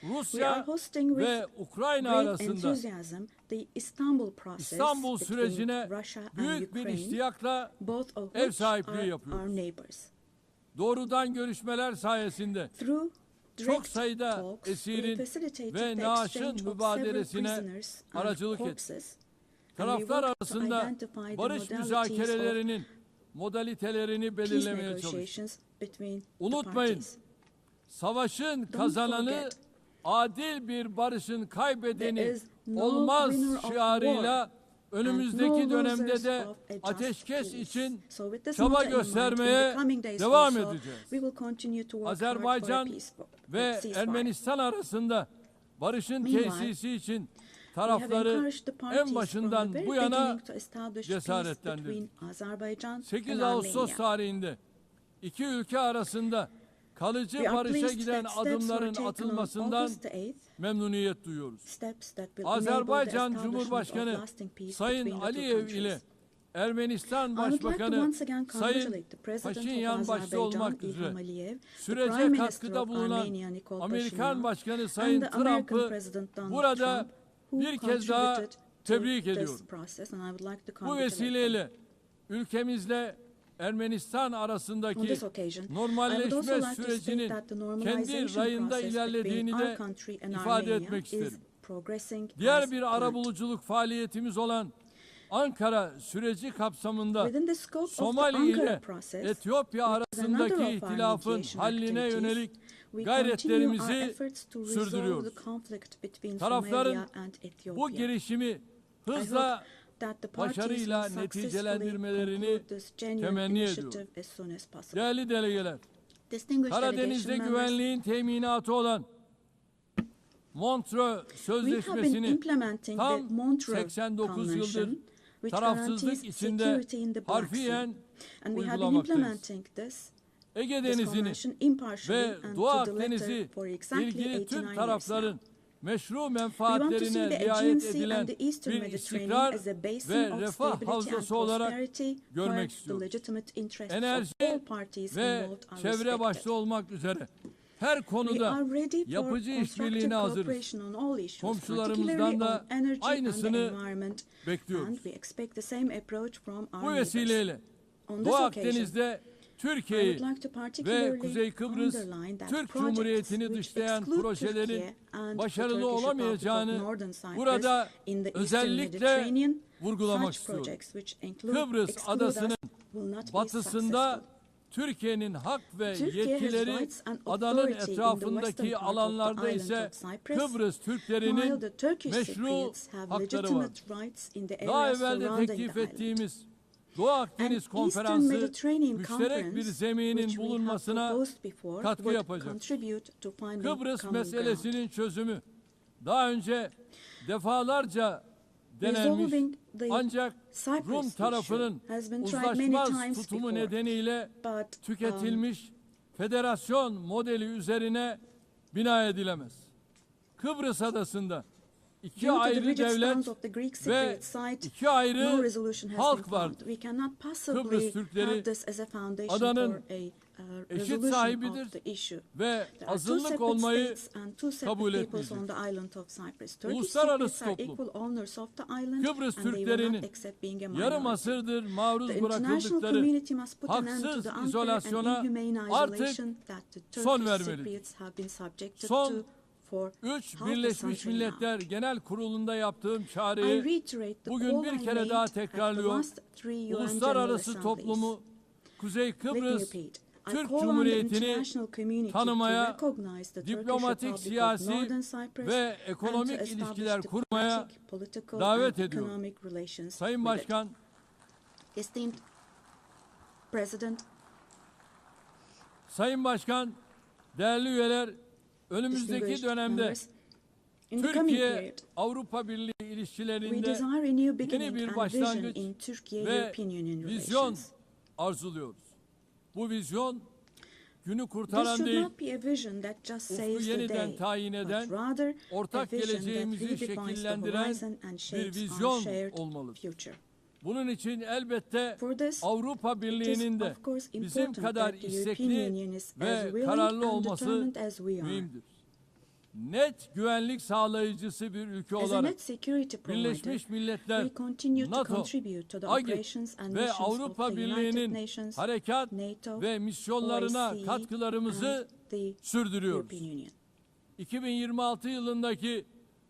we are Rusya hosting ve with Ukrayna great arasında enthusiasm the Istanbul process İstanbul between sürecine Russia and büyük bir Ukraine, iştiyakla both of ev which sahipliği are yapıyoruz. our neighbors. Doğrudan görüşmeler sayesinde Through çok direct sayıda talks, we esirin facilitated ve the naaşın exchange of several mübadelesine prisoners and aracılık etti. corpses, and we Taraflar worked to arasında identify the barış modalities müzakerelerinin modalitelerini of peace belirlemeye çalıştık. negotiations between the Unutmayın, parties. savaşın kazananı forget, adil bir barışın there kaybedeni is no olmaz winner of şiarıyla önümüzdeki and no dönemde losers de of a just ateşkes peace. için So with this çaba motto in mind, in göstermeye the coming days devam also, edeceğiz. we will continue to work hard for a Azerbaycan peaceful ve ceasefire. Ermenistan arasında barışın Meanwhile, tesisi için We have tarafları encouraged the parties en başından from the very bu yana beginning to establish peace cesaretlendirdik. between Azerbaijan 8 and Ağustos Armenia. tarihinde iki ülke arasında kalıcı We are barışa pleased giden that steps were adımların taken on atılmasından August the 8th, memnuniyet duyuyoruz. steps that will enable the Azerbaycan establishment Cumhurbaşkanı of lasting peace Sayın between the two Aliyev countries. ile Ermenistan I would like to Başbakanı once again Sayın congratulate the President Paşinyan of başta Azerbaijan, olmak üzere İlham Aliyev, the sürece Prime Minister katkıda of bulunan Armenia, Nikol Amerikan Pashinyan, Başkanı Sayın and the American Trump'ı President Donald burada Trump, who bir kez daha contributed to tebrik this ediyorum. process, and I would like to Bu congratulate them. vesileyle ülkemizle Ermenistan On arasındaki this occasion, I would normalleşme also like to state sürecinin that the kendi normalization rayında process between ilerlediğini our de country and ifade Armenia etmek is isterim. progressing Diğer as bir planned. arabuluculuk faaliyetimiz olan Ankara süreci kapsamında Within the scope of the Somali Ankara ile process, Etiyopya which is another arasındaki of our ihtilafın mediation halline activities, yönelik we continue our gayretlerimizi efforts to resolve sürdürüyoruz. the conflict between Tarafların Somalia and Ethiopia. bu girişimi I hızla hope that the parties başarıyla will successfully neticelendirmelerini conclude this genuine temenni initiative ediyorum. as soon as possible. Değerli delegeler, Distinguished Karadeniz'de delegation members, güvenliğin teminatı olan Montreux we have been Sözleşmesi'ni implementing the tam Montreux 89 yıldır Convention, which tarafsızlık guarantees içinde security in the Black Sea. harfiyen And we have been uygulamaktayız. implementing Ege this Denizi'ni convention impartially ve and Doğu to the letter Akdeniz'i for exactly ilgili 89 tüm years tarafların now. meşru We want to see menfaatlerine the riayet Agency edilen and the Eastern bir istikrar Mediterranean as a basin ve of refah stability and havzası olarak prosperity görmek where the istiyoruz. legitimate interests of Enerji all parties ve involved are çevre respected. başta olmak üzere her We konuda are ready for yapıcı constructive işbirliğine hazırız. cooperation on all issues, Komşularımızdan particularly da on energy and the aynısını environment, and bekliyoruz. we expect the same approach from our Bu neighbors. vesileyle On this Doğu occasion, Akdeniz'de I Türkiye'yi would like to ve particularly Kuzey Kıbrıs underline that Türk projects Cumhuriyeti'ni which dışlayan exclude projelerin Türkiye and the başarılı Turkish Republic of olamayacağını Northern Cyprus burada in the Eastern özellikle Mediterranean, vurgulamak such istiyorum. projects which include Kıbrıs exclude adasının us will not be batısında successful. Türkiye'nin hak ve Turkey has yetkileri rights and adanın authority in the western etrafındaki part of the alanlarda island ise of Cyprus, Kıbrıs while Türklerinin the Turkish meşru Cypriots have hakları var. legitimate rights in the Daha areas evvel de surrounding teklif the island. ettiğimiz Doğu Akdeniz Eastern Konferansı Mediterranean müşterek bir Conference, zeminin which we have bulunmasına proposed before, katkı would yapacak. contribute to finding Kıbrıs common ground. meselesinin çözümü daha önce defalarca denenmiş Resolving the ancak Cyprus Rum tarafının issue has been tried many uzlaşmaz times tutumu before, nedeniyle but, tüketilmiş federasyon modeli üzerine bina edilemez. Kıbrıs adasında iki Due to the ayrı rigid devlet stance of the Greek ve Cypriot side, iki ayrı no resolution has halk been vardır. found. We cannot possibly Kıbrıs Türkleri have this as a foundation adanın for a eşit resolution sahibidir of the issue. ve There are two azınlık separate olmayı states and two kabul separate peoples etmeyecek. on the island of Cyprus. Turkish Uluslararası Cypriots are toplum, equal owners of the island Kıbrıs and they will Türklerinin not accept being a yarım minority. asırdır maruz The international bırakıldıkları community must put an end to haksız the unfair and izolasyona inhumane artık isolation that the son Turkish vermelidir. Cypriots have been subjected Son to for 3 half a Birleşmiş century now. Milletler Genel Kurulu'nda yaptığım I çağrıyı reiterate the bugün call bir I kere made daha at the tekrarlıyor. last three UN General Uluslararası Assemblies. toplumu Kuzey Let me Kıbrıs repeat. I Türk call on the Cumhuriyeti'ni international community tanımaya, to recognize the Turkish diplomatik, Republic of siyasi Northern Cyprus ve and to ekonomik establish ilişkiler kurmaya diplomatic, political davet and ediyorum. economic relations Sayın with it. Başkan, Esteemed President, Sayın Başkan, değerli üyeler, önümüzdeki distinguished dönemde members, in the coming period, Türkiye-Avrupa Birliği we ilişkilerinde desire a new yeni beginning bir and vision başlangıç in ve Turkey-European Union vizyon relations. arzuluyoruz. Bu vizyon günü This kurtaran should değil, not be a vision that just ufku saves the yeniden day, tayin but eden, rather a ortak vision that geleceğimizi redefines the şekillendiren horizon and bir shapes our vizyon shared olmalıdır. future. Bunun için elbette For this, Avrupa it is Birliği'nin de of course bizim important kadar that the European istekli Union is as ve willing kararlı and olması determined as we are. mühimdir. Net güvenlik sağlayıcısı bir ülke As a olarak net security provider, Birleşmiş Milletler, we continue to NATO, contribute to the AGİ operations and ve missions of Avrupa the United Birliği'nin Nations, harekat NATO, ve misyonlarına OSCE, katkılarımızı and the sürdürüyoruz. European Union. 2026 yılındaki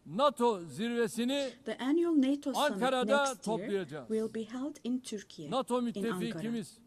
NATO zirvesini The annual NATO summit Ankara'da next year toplayacağız. will be held in Turkey, NATO in Ankara. müttefikimiz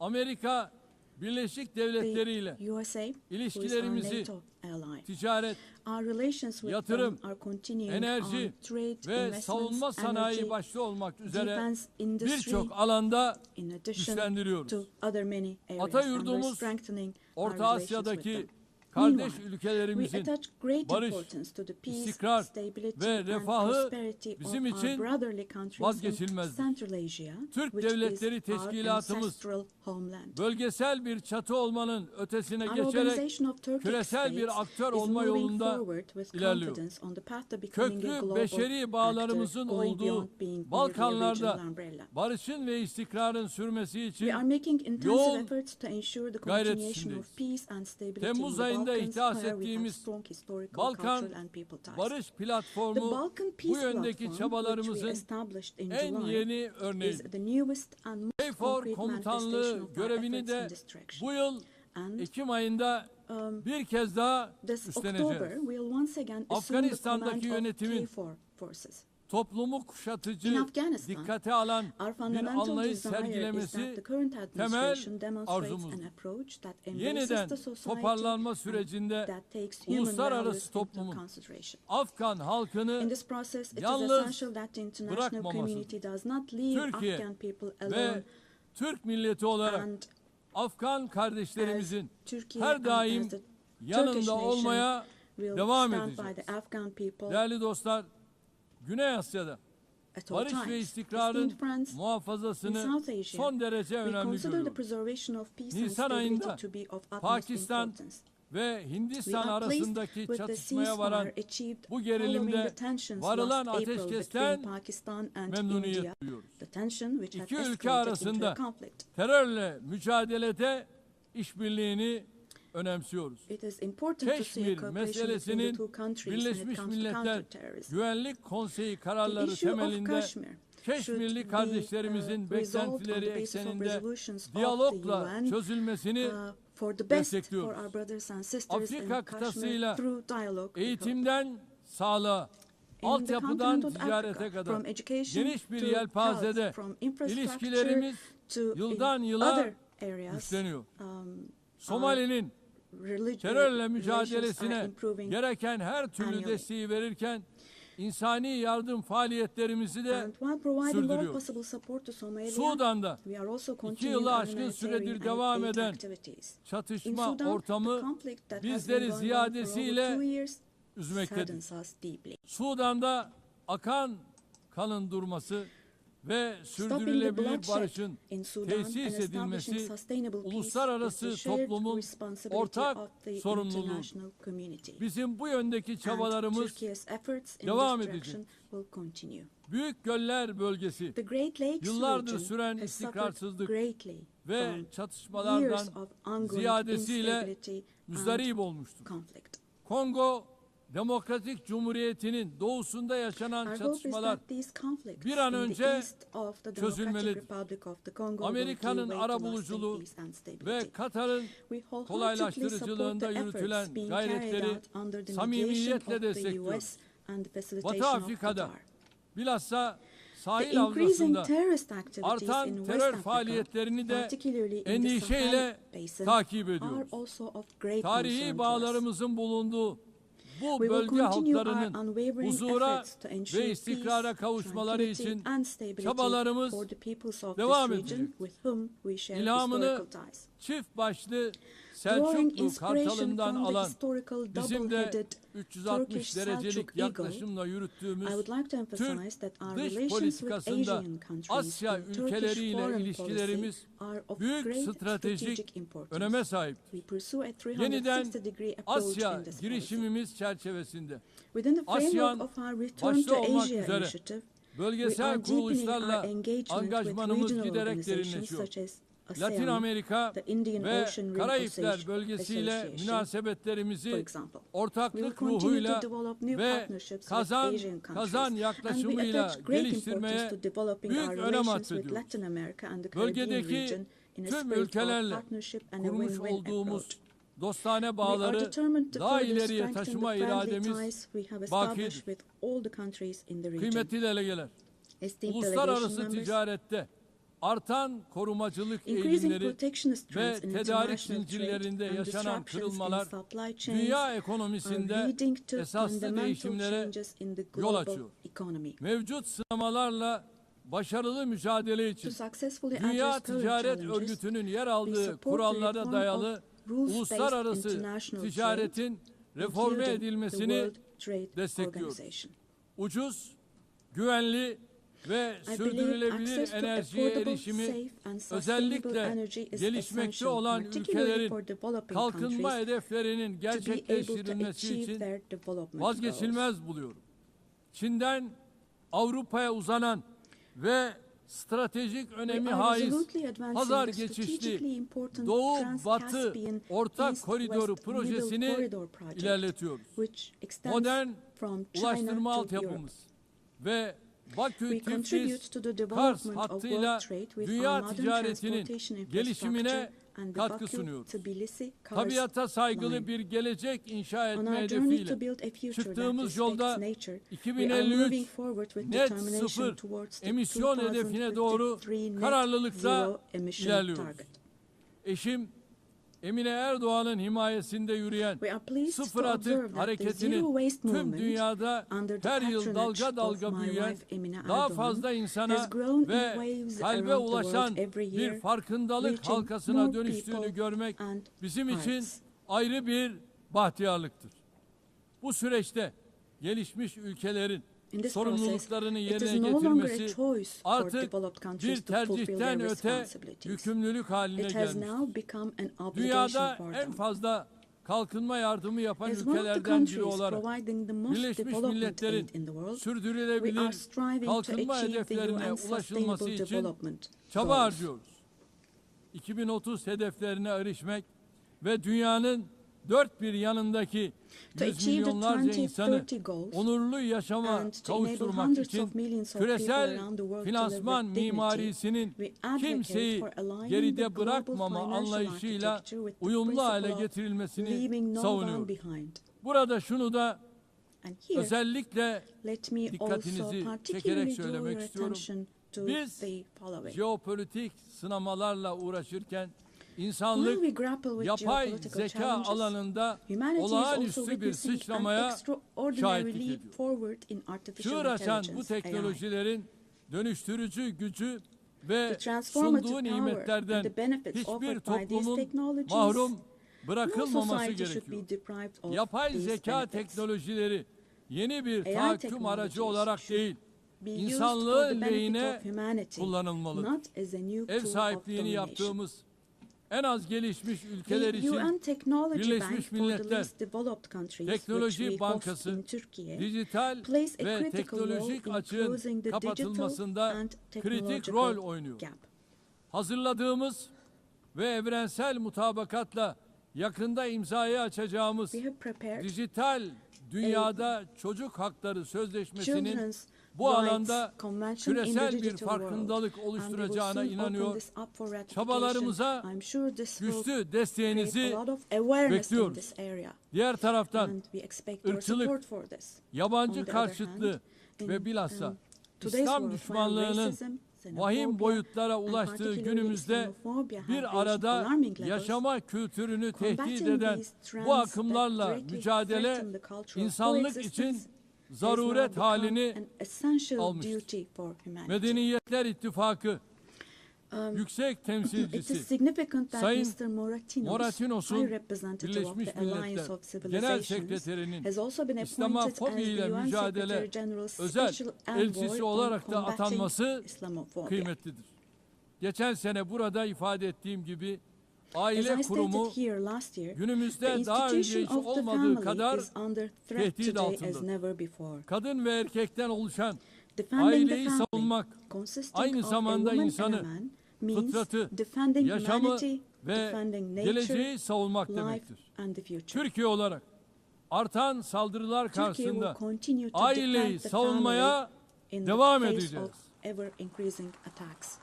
Amerika Birleşik Devletleri ile The USA, who is our ilişkilerimizi NATO ally. ticaret, Our relations with yatırım, them are continuing enerji on trade, ve investments, savunma sanayi energy, başta olmak üzere defense industry, birçok alanda in addition güçlendiriyoruz. to other many areas, Ata and we're yurdumuz, strengthening our Orta relations with Asya'daki them. kardeş Meanwhile, we ülkelerimizin attach great barış, importance to the peace, istikrar stability, ve and refahı prosperity bizim of our için brotherly countries in vazgeçilmezdir. Central Asia, Türk which Devletleri is our Teşkilatımız ancestral homeland. bölgesel bir çatı olmanın ötesine Our geçerek organization of Turkic küresel bir states aktör is olma moving yolunda forward with ilerliyor. confidence on the path to becoming a Köklü global beşeri bağlarımızın actor, going olduğu beyond being merely a Balkanlarda regional umbrella. barışın ve istikrarın sürmesi için We are making intensive yoğun efforts to ensure the gayret continuation içindeyiz. of peace and stability Temmuz in the ayında Balkans, ihdas where we have ettiğimiz strong historical, Balkan cultural and people ties. Barış The Platformu Balkan bu Peace yöndeki Platform, which we çabalarımızın established in en July, yeni is örneğidir. the newest and most KFOR concrete komutanlığı manifestation of our görevini efforts de in this direction. bu yıl And Ekim ayında bir kez daha this üstleneceğiz. October, we'll once again assume the Afganistan'daki command of yönetimin KFOR forces. toplumu kuşatıcı, In Afghanistan, dikkate alan our bir fundamental anlayış desire is that sergilemesi the current temel administration demonstrates arzumuzdur. an approach that embraces Yeniden the society toparlanma and sürecinde that takes human uluslararası values into toplumun consideration. Afgan In halkını this process, it is yalnız essential that the international bırakmaması, community does not leave Türkiye Afghan people ve alone, Türk milleti olarak and Afgan kardeşlerimizin as Türkiye her and daim as the Turkish yanında nation olmaya will devam stand by edeceğiz. the Afghan people Değerli dostlar, Güney Asya'da at all barış ve times. istikrarın Esteemed friends, in muhafazasını South Asia, son derece we önemli consider the görüyoruz. preservation of peace and Nisan stability ayında to be of utmost Pakistan importance. ve We Hindistan are pleased arasındaki with the çatışmaya varan ceasefire achieved bu following gerilimde the tensions varılan last April ateşkesten between Pakistan and memnuniyet India, duyuyoruz. the tension which had İki ülke escalated into a arasında conflict. terörle mücadelede işbirliğini önemsiyoruz. It is important to see a Keşmir cooperation between the meselesinin two countries when it Birleşmiş comes to Milletler counterterrorism. Güvenlik Konseyi The kararları issue of temelinde Kashmir Keşmirli should be kardeşlerimizin resolved on beklentileri the basis of ekseninde resolutions of the diyalogla UN çözülmesini for the best for destekliyoruz. our brothers and sisters in Afrika Kashmir kıtasıyla through dialogue. eğitimden sağlığa, In the altyapıdan continent of ticarete Africa, kadar from education geniş bir to yelpazede health, from infrastructure ilişkilerimiz to yıldan in yıla other areas, güçleniyor. our Somali'nin terörle relations mücadelesine are improving gereken her türlü annually. desteği verirken insani yardım faaliyetlerimizi de And while providing all sürdürüyoruz. possible support to Somalia, Sudan'da we are also 2 continuing yılı our aşkın süredir humanitarian devam aid eden activities. In çatışma Sudan, ortamı the conflict that has been bizleri going on for ziyadesiyle over 2 years üzmektedir. saddens us deeply. Sudan'da akan kanın durması ve Stopping the sürdürülebilir bloodshed barışın in Sudan and tesis establishing edilmesi sustainable peace is uluslararası the shared toplumun responsibility ortak of the sorumluluğu. international community. Bizim bu yöndeki And çabalarımız Turkey's efforts in devam this edecek. direction will continue. Büyük Göller Bölgesi The Great Lakes yıllardır region süren has istikrarsızlık suffered greatly ve from çatışmalardan years of ongoing ziyadesiyle instability müzdarip and olmuştur. conflict. Kongo Demokratik Cumhuriyeti'nin doğusunda yaşanan Our hope is çatışmalar that these conflicts bir an in the önce east of the Democratic çözülmelidir. Republic of the Congo will Amerika'nın give way ara to lasting buluculuğu peace and stability. ve Katar'ın We wholeheartedly kolaylaştırıcılığında support the efforts yürütülen being carried gayretleri out under the mediation samimiyetle of the destekliyoruz. US and the Batı facilitation of Afrika'da Qatar. bilhassa The sahil increasing havzasında terrorist activities artan in West terör Africa, faaliyetlerini de particularly in the endişeyle Sahel Basin, takip are ediyoruz. also of great concern Tarihi to us. bağlarımızın bulunduğu bu We will bölge continue our halklarının unwavering huzura efforts to ensure ve istikrara peace, kavuşmaları tranquility için and stability çabalarımız for the peoples of devam this region edecek. with whom we share İlhamını historical ties. çift başlı Drawing Selçuklu inspiration Kartalından from the alan historical bizim de double-headed 360 Turkish derecelik Selçuk Eagle, yaklaşımla yürüttüğümüz I would like to emphasize Türk that our dış relations with politikasında Asian countries Asya and Turkish ülkeleriyle foreign ilişkilerimiz policy are of büyük great stratejik strategic importance. öneme sahiptir. We pursue a Yeniden 360-degree approach Asya in this policy. girişimimiz çerçevesinde Within the framework ASEAN of our Return başta to olmak Asia üzere initiative, we bölgesel are deepening our kuruluşlarla engagement with angajmanımız regional giderek organizations derinleşiyor. such as Latin ASEAN, Amerika the Indian ve Ocean Rim Karayipler Passage bölgesiyle Association, münasebetlerimizi for example. We will ortaklık continue to ruhuyla develop new ve partnerships with kazan Asian countries, kazan and we yaklaşımıyla attach great geliştirmeye importance to developing büyük our önem relations with atfediyoruz. Latin America and the Caribbean Bölgedeki region in a tüm spirit of ülkelerle partnership and a kurmuş win-win olduğumuz approach. dostane We are bağları determined to daha further ileriye strengthen taşıma the friendly irademiz ties we have established bakidir. with all the countries in the region. Kıymetli delegeler, Esteemed uluslararası delegation members, ticarette artan korumacılık increasing eğilimleri protectionist ve trends in tedarik international zincirlerinde trade and yaşanan disruptions in kırılmalar supply chains dünya are ekonomisinde leading to esaslı fundamental değişimlere changes in the yol global açıyor. economy. Mevcut sınamalarla başarılı mücadele için To successfully Dünya address current Ticaret challenges, Örgütü'nün yer we aldığı support the kurallara reform dayalı of rules-based uluslararası international ticaretin reforme including the edilmesini World Trade destekliyoruz. Organization. Ucuz, güvenli ve I believe sürdürülebilir access to enerjiye affordable, erişimi safe and sustainable özellikle energy is gelişmekte essential, olan particularly ülkelerin for developing kalkınma countries hedeflerinin to be able to gerçekleştirilmesi achieve için their development goals. vazgeçilmez buluyorum. Çin'den Avrupa'ya uzanan ve stratejik önemi We are haiz resolutely advancing pazar the strategically geçişli important Doğu-Batı Trans-Caspian ortak East-West koridoru Middle projesini Corridor project, ilerletiyoruz. which extends Modern from China ulaştırma to altyapımız ve We Bakü contribute Tiflis to the Kars development of hattıyla world trade with our dünya modern ticaretinin transportation gelişimine infrastructure and the katkı Bakü sunuyoruz. Tbilisi Kars Tabiata saygılı line. bir gelecek inşa On etme our journey to hedefiyle build a future that çıktığımız respects yolda nature, we are 2053 moving forward with net determination sıfır towards the emisyon hedefine doğru 2053 net kararlılıkla zero emission ilerliyoruz. target. Eşim Emine Erdoğan'ın himayesinde yürüyen We are pleased sıfır to atık observe that the hareketinin zero waste tüm movement dünyada under the her yıl patronage dalga dalga of my büyüyen, wife Emine daha Erdoğan fazla insana has grown in ve waves kalbe around the ulaşan world every year, bir farkındalık reaching halkasına more dönüştüğünü people görmek and bizim için hearts. ayrı bir bahtiyarlıktır. Bu süreçte gelişmiş ülkelerin In this sorumluluklarını process, it is yerine no longer a getirmesi choice for artık developed bir countries to fulfill tercihten their öte responsibilities. yükümlülük haline It has gelmiştir. now become an obligation Dünyada for en them. fazla kalkınma yardımı yapan As one of the ülkelerden biri countries olarak providing the most Birleşmiş development Milletler'in aid in the world, we sürdürülebilir are striving to kalkınma achieve the hedeflerine UN's ulaşılması sustainable için development çaba goals. harcıyoruz. 2030 hedeflerine erişmek ve dünyanın dört bir yanındaki To yüz achieve the milyonlarca insanı 2030 goals onurlu yaşama and to enable kavuşturmak hundreds için of millions of people küresel around the world to finansman live with dignity, mimarisinin we advocate kimseyi for aligning the geride global bırakmama financial anlayışıyla architecture with the uyumlu hale principle of getirilmesini leaving no one savunuyoruz. behind. Burada şunu da And here, özellikle let me also dikkatinizi particularly çekerek draw söylemek your istiyorum. attention to Biz the following. jeopolitik sınamalarla uğraşırken While insanlık we grapple with yapay geopolitical zeka challenges, alanında humanity is also olağanüstü bir witnessing an sıçramaya extraordinary şahitlik leap ediyor. forward in artificial Çığır açan bu intelligence, AI. teknolojilerin dönüştürücü gücü ve The transformative sunduğu power nimetlerden and the benefits hiçbir offered by these toplumun technologies, mahrum no bırakılmaması society should gerekiyor. be deprived of Yapay these zeka benefits. teknolojileri yeni bir AI tahakküm aracı technologies olarak değil, Be used for insanlığın the benefit lehine of humanity, kullanılmalıdır. not as a new Ev tool of sahipliğini domination. yaptığımız en az gelişmiş ülkeler The için UN Technology Bank Birleşmiş for the Milletler least developed countries, Teknoloji which we host Bankası in Türkiye, dijital plays a ve critical teknolojik role in açığın closing the kapatılmasında digital and kritik technological rol oynuyor. gap. Hazırladığımız ve evrensel mutabakatla yakında imzaya açacağımız We have prepared dijital dünyada çocuk hakları sözleşmesinin Children's bu alanda Rights Convention in the küresel bir digital farkındalık world, and we will oluşturacağına soon open inanıyor. this up for ratification. Çabalarımıza I'm sure this will güçlü create desteğinizi a lot of awareness in bekliyoruz. this area. Diğer taraftan And we expect your ırkçılık, support for this. yabancı On the other karşıtlığı hand, ve bilhassa today's İslam world, düşmanlığının racism, vahim xenophobia, boyutlara and ulaştığı particularly günümüzde xenophobia have bir reached arada alarming levels. yaşama kültürünü tehdit Combating eden these trends bu akımlarla that directly mücadele threaten the cultural insanlık coexistence için has zaruret now become halini an essential almıştır. duty for humanity. Medeniyetler İttifakı Yüksek It is Temsilcisi significant that Sayın Mr. Moratinos'un High Representative of Birleşmiş the Alliance Milletler of Genel Civilizations, Sekreterinin has also been appointed as İslamofobi the ile UN mücadele Secretary General's özel Special Envoy elçisi on olarak da combating atanması Islamophobia. kıymetlidir. Geçen sene burada ifade ettiğim gibi As aile I kurumu stated here last year, the günümüzde daha önce institution hiç of the olmadığı family kadar is under threat tehdit today as altında. never before. Kadın ve erkekten oluşan Defending the aileyi family, savunmak, consisting aynı of a zamanda woman and a insanı, man, means fıtratı, defending yaşamı humanity, ve defending nature, geleceği savunmak life demektir. and the future. Türkiye olarak artan saldırılar Türkiye karşısında will continue to aileyi defend the savunmaya family in devam the face edeceğiz. of ever increasing attacks.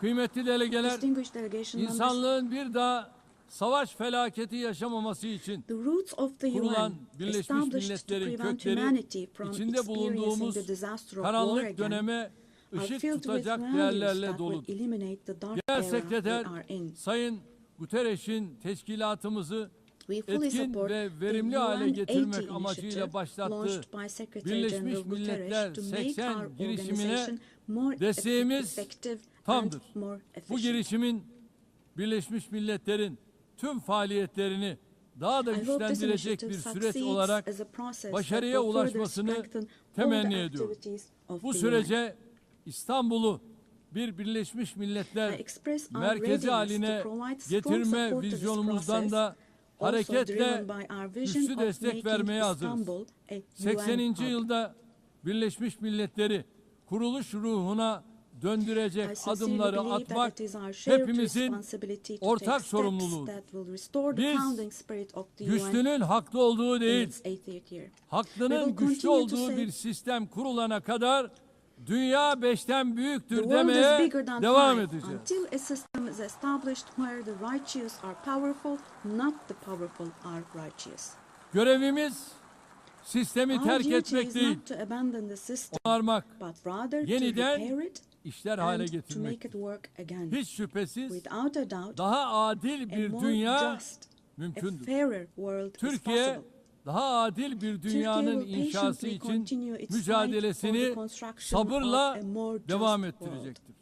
Kıymetli delegeler, Distinguished delegation members, insanlığın bir daha savaş felaketi yaşamaması için the roots of the kurulan UN Birleşmiş established to Milletler'in prevent kökleri humanity from içinde bulunduğumuz experiencing the disaster of war karanlık again döneme are ışık filled with tutacak values değerlerle that will doludur. eliminate the dark Genel era Sekreter we are in. Sayın Guterres'in teşkilatımızı We fully etkin support ve the verimli hale getirmek UN amacıyla 80 başlattığı launched by Secretary Birleşmiş General Milletler Guterres to make 80 our girişimine organization more desteğimiz effective tamdır. and more Bu efficient. girişimin Birleşmiş Milletler'in tüm faaliyetlerini daha da I hope this güçlendirecek initiative bir süreç succeeds olarak as a process başarıya that will further ulaşmasını strengthen all temenni the ediyorum. activities of Bu the sürece İstanbul'u bir Birleşmiş I Milletler express our merkezi readiness haline to provide strong getirme support to this vizyonumuzdan process, da also hareketle driven by our vision güçlü of destek making vermeye hazırız. Istanbul a UN 80. hub. yılda Birleşmiş Milletleri kuruluş ruhuna döndürecek I sincerely adımları believe that atmak it is our shared hepimizin responsibility to ortak take steps sorumluluğu. that will restore the Biz founding spirit of the güçlünün UN haklı olduğu in değil, its 80th year. We haklının will güçlü continue to olduğu say bir sistem kurulana kadar dünya 5'ten the büyüktür world is demeye bigger than devam five edeceğiz. until a system is established where the righteous are powerful, not the powerful are righteous. Görevimiz sistemi Our terk duty etmek is değil, not to abandon the system, onarmak, but rather to yeniden repair it işler hale and to make getirmek. it work again. Hiç şüphesiz Without a doubt, daha adil a bir more dünya just, a mümkündür. fairer world is Türkiye possible. daha adil bir Türkiye dünyanın will inşası patiently için continue its fight for mücadelesini the construction sabırla of a more just devam world. ettirecektir.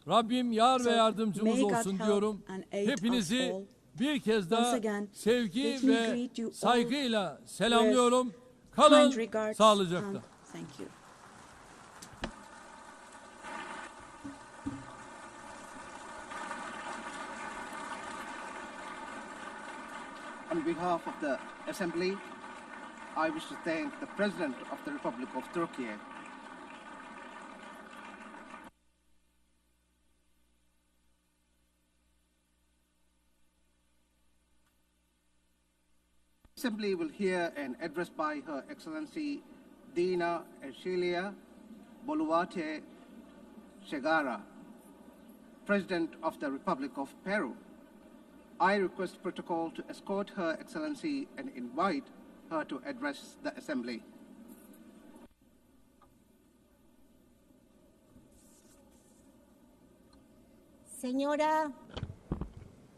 Rabbim yar ve So, yardımcımız may God olsun help diyorum. and aid us Hepinizi all. bir kez Once daha again, sevgi let me ve greet you all saygıyla selamlıyorum. Kind Kalın regards sağlıcakla. and thank you. On behalf of the Assembly, I wish to thank the President of the Republic of Türkiye. The Assembly will hear an address by Her Excellency Dina, Ercilia, Boluarte, Zegarra, President of the Republic of Peru. I request protocol to escort Her Excellency and invite her to address the Assembly. Señora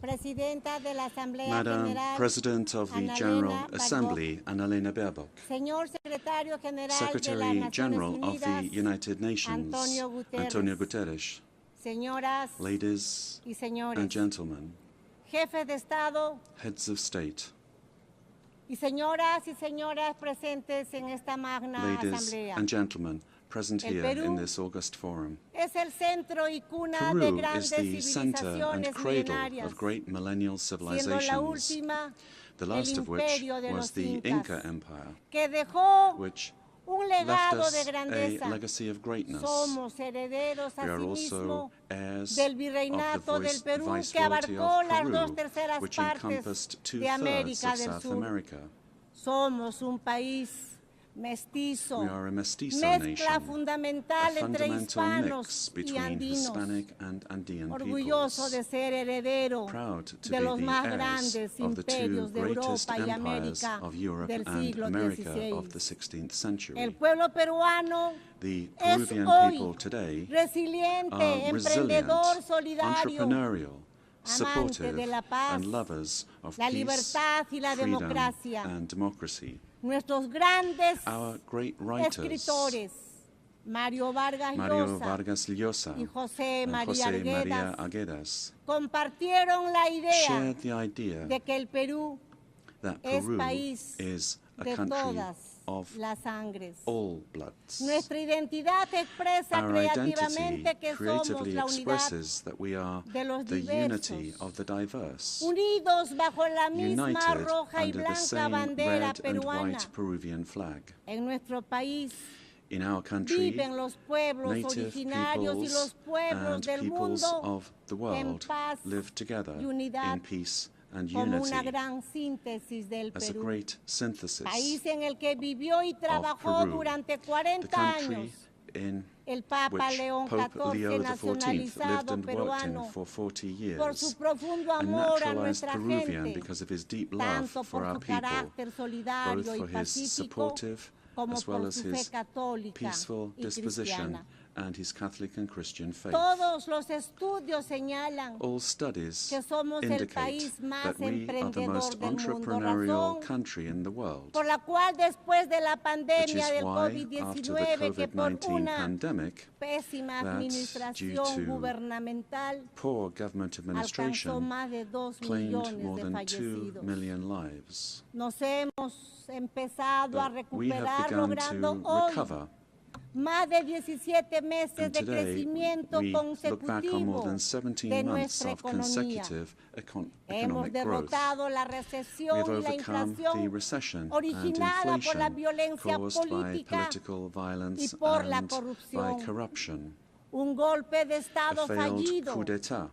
Presidenta de la Asamblea Madam General, President of the General Assembly, Annalena Baerbock, Señor Secretario General Secretary de las General Naciones of the Unidas, United Nations, Antonio Guterres, Señoras ladies y señores, and gentlemen, Jefes de Estado heads of state, y señoras presentes en esta magna ladies asamblea. and gentlemen present El here Perú in this august forum. Es el centro y cuna de Peru is grandes the center and civilizaciones cradle milenarias, of great millennial siendo la civilizations, última the last el of which imperio de was los the Incas, Inca Empire, que dejó which un left legado us de grandeza. a legacy of greatness. Somos herederos We are asimismo also heirs del of virreinato the del Perú, que viceroyalty abarcó of las Peru, dos terceras which partes encompassed de 2/3 América of del South Sur. America. Somos un país mestizo, We are a mestizo mezcla nation, fundamental a entre fundamental hispanos mix y between andinos, Hispanic and Andean orgulloso peoples, de ser heredero proud to de be los the más heirs grandes of the two imperios de greatest Europa y empires América of Europe del and siglo America XVI. of the 16th century. El pueblo peruano The es Peruvian hoy people today resiliente, are resilient, emprendedor, solidario, entrepreneurial, amante supportive, de la paz, and lovers of la peace, libertad y la freedom, democracia. and democracy. Nuestros grandes Our great writers, escritores, Mario Vargas Llosa y José and María José María Arguedas, Arguedas, compartieron la idea shared the idea de que el Perú that es Peru país is a de country todas of las sangres. all bloods. Nuestra identidad expresa Our creativamente identity que somos creatively la unidad expresses that we are de los the diversos, unity of the diverse, unidos bajo la misma united roja y under the blanca same bandera red and peruana. white Peruvian flag. En nuestro país In our country, viven los pueblos native originarios y los peoples pueblos and del peoples mundo of the en world paz live together y unidad in peace and como una unity gran síntesis del as a Perú. great synthesis País en el que vivió y trabajó Peru, durante the 40 country años in el Papa which León Pope XIV, Leo XIV lived nacionalizado and worked in peruano, for 40 por years, su profundo a amor a naturalized nuestra Peruvian gente, because of his deep love tanto for por our su people, carácter solidario both y for his pacífico supportive como as well por as su fe his católica peaceful y disposition cristiana. and his Catholic and Christian faith. Todos los estudios señalan All studies que somos el indicate país más that we are the emprendedor most del mundo, entrepreneurial razón country in the world, por la cual después de la which pandemia is del why, after the COVID-19, que por COVID-19 una pandemic, pésima that administración due to gubernamental poor government alcanzó administration más de 2 claimed millones more de than 2 fallecidos. million lives. Nos hemos empezado a But we have recuperar begun logrando to hoy recover, más de 17 meses and de today crecimiento we look back on more consecutivo than 17 de months nuestra of economía. consecutive Hemos economic growth. derrotado la We recesión have y la overcome the inflación recession and originada por la inflation violencia caused by política political violence y por la and by corrupción. corruption, Un golpe de a Estado failed fallido coup d'etat,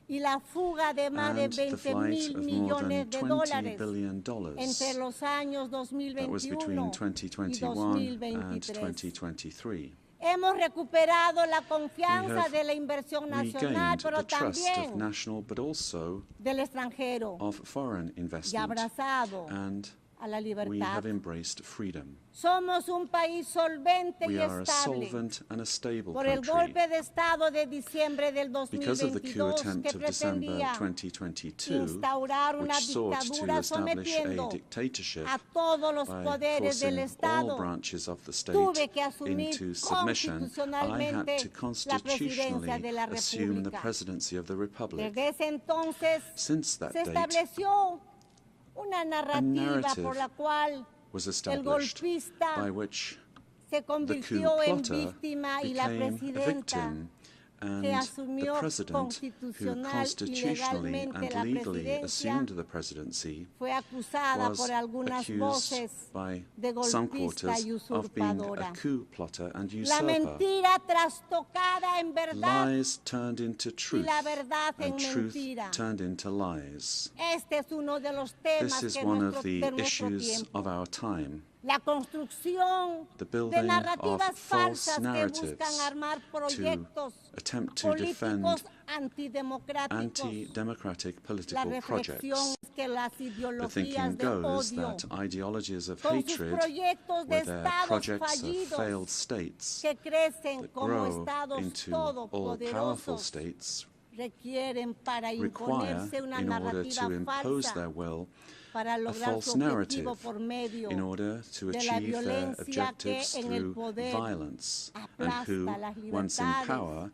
y la fuga de más de and the 20 flight mil of more than millones de $20 dólares billion entre los años that was between 2021 y 2021 and 2023. 2023. Hemos recuperado la We confianza have de la inversión nacional, regained pero the trust of también national but also del extranjero, of foreign y investment, abrazado and a la we libertad. have embraced freedom. Somos un país solvente We y are a estable solvent and a stable por el country. golpe de Estado de diciembre del Because of the coup 2022 attempt que of December pretendía 2022, instaurar una which sought to dictadura establish a sometiendo dictatorship a todos los by poderes del forcing all Estado, branches of the state tuve que asumir into submission, I had constitucionalmente to la constitutionally presidencia de la assume the República. presidency of the Republic. Desde ese entonces Since that se date, estableció una narrativa narrative por la cual was el established golpista by which se the coup convirtió en plotter víctima y la became a presidenta victim que and the asumió president who constitucional y constitutionally legalmente and la legally presidencia assumed the presidency fue acusada was por algunas voces accused by de some golpista quarters y of being a usurpadora. coup plotter and La usurper. mentira trastocada en verdad Lies turned into y truth, la verdad en and truth mentira. turned into lies. Este es uno de los temas This is que one nuestro, of the de nuestro issues tiempo. of our time. La construcción The de building narrativas of false falsas que narratives buscan armar to proyectos attempt to defend políticos antidemocráticos. anti-democratic La political reflexión projects. es que las The ideologías thinking de goes odio, that ideologies of con sus hatred, proyectos de with their estados projects of fallidos failed states que crecen that como grow estados into all-powerful todopoderosos, states, requieren para require, imponerse una in order narrativa to impose falsa their will, para a lograr false su narrative objetivo por medio in order to de la achieve their violencia que objectives en el through poder violence, and who, aplasta las once in libertades, power,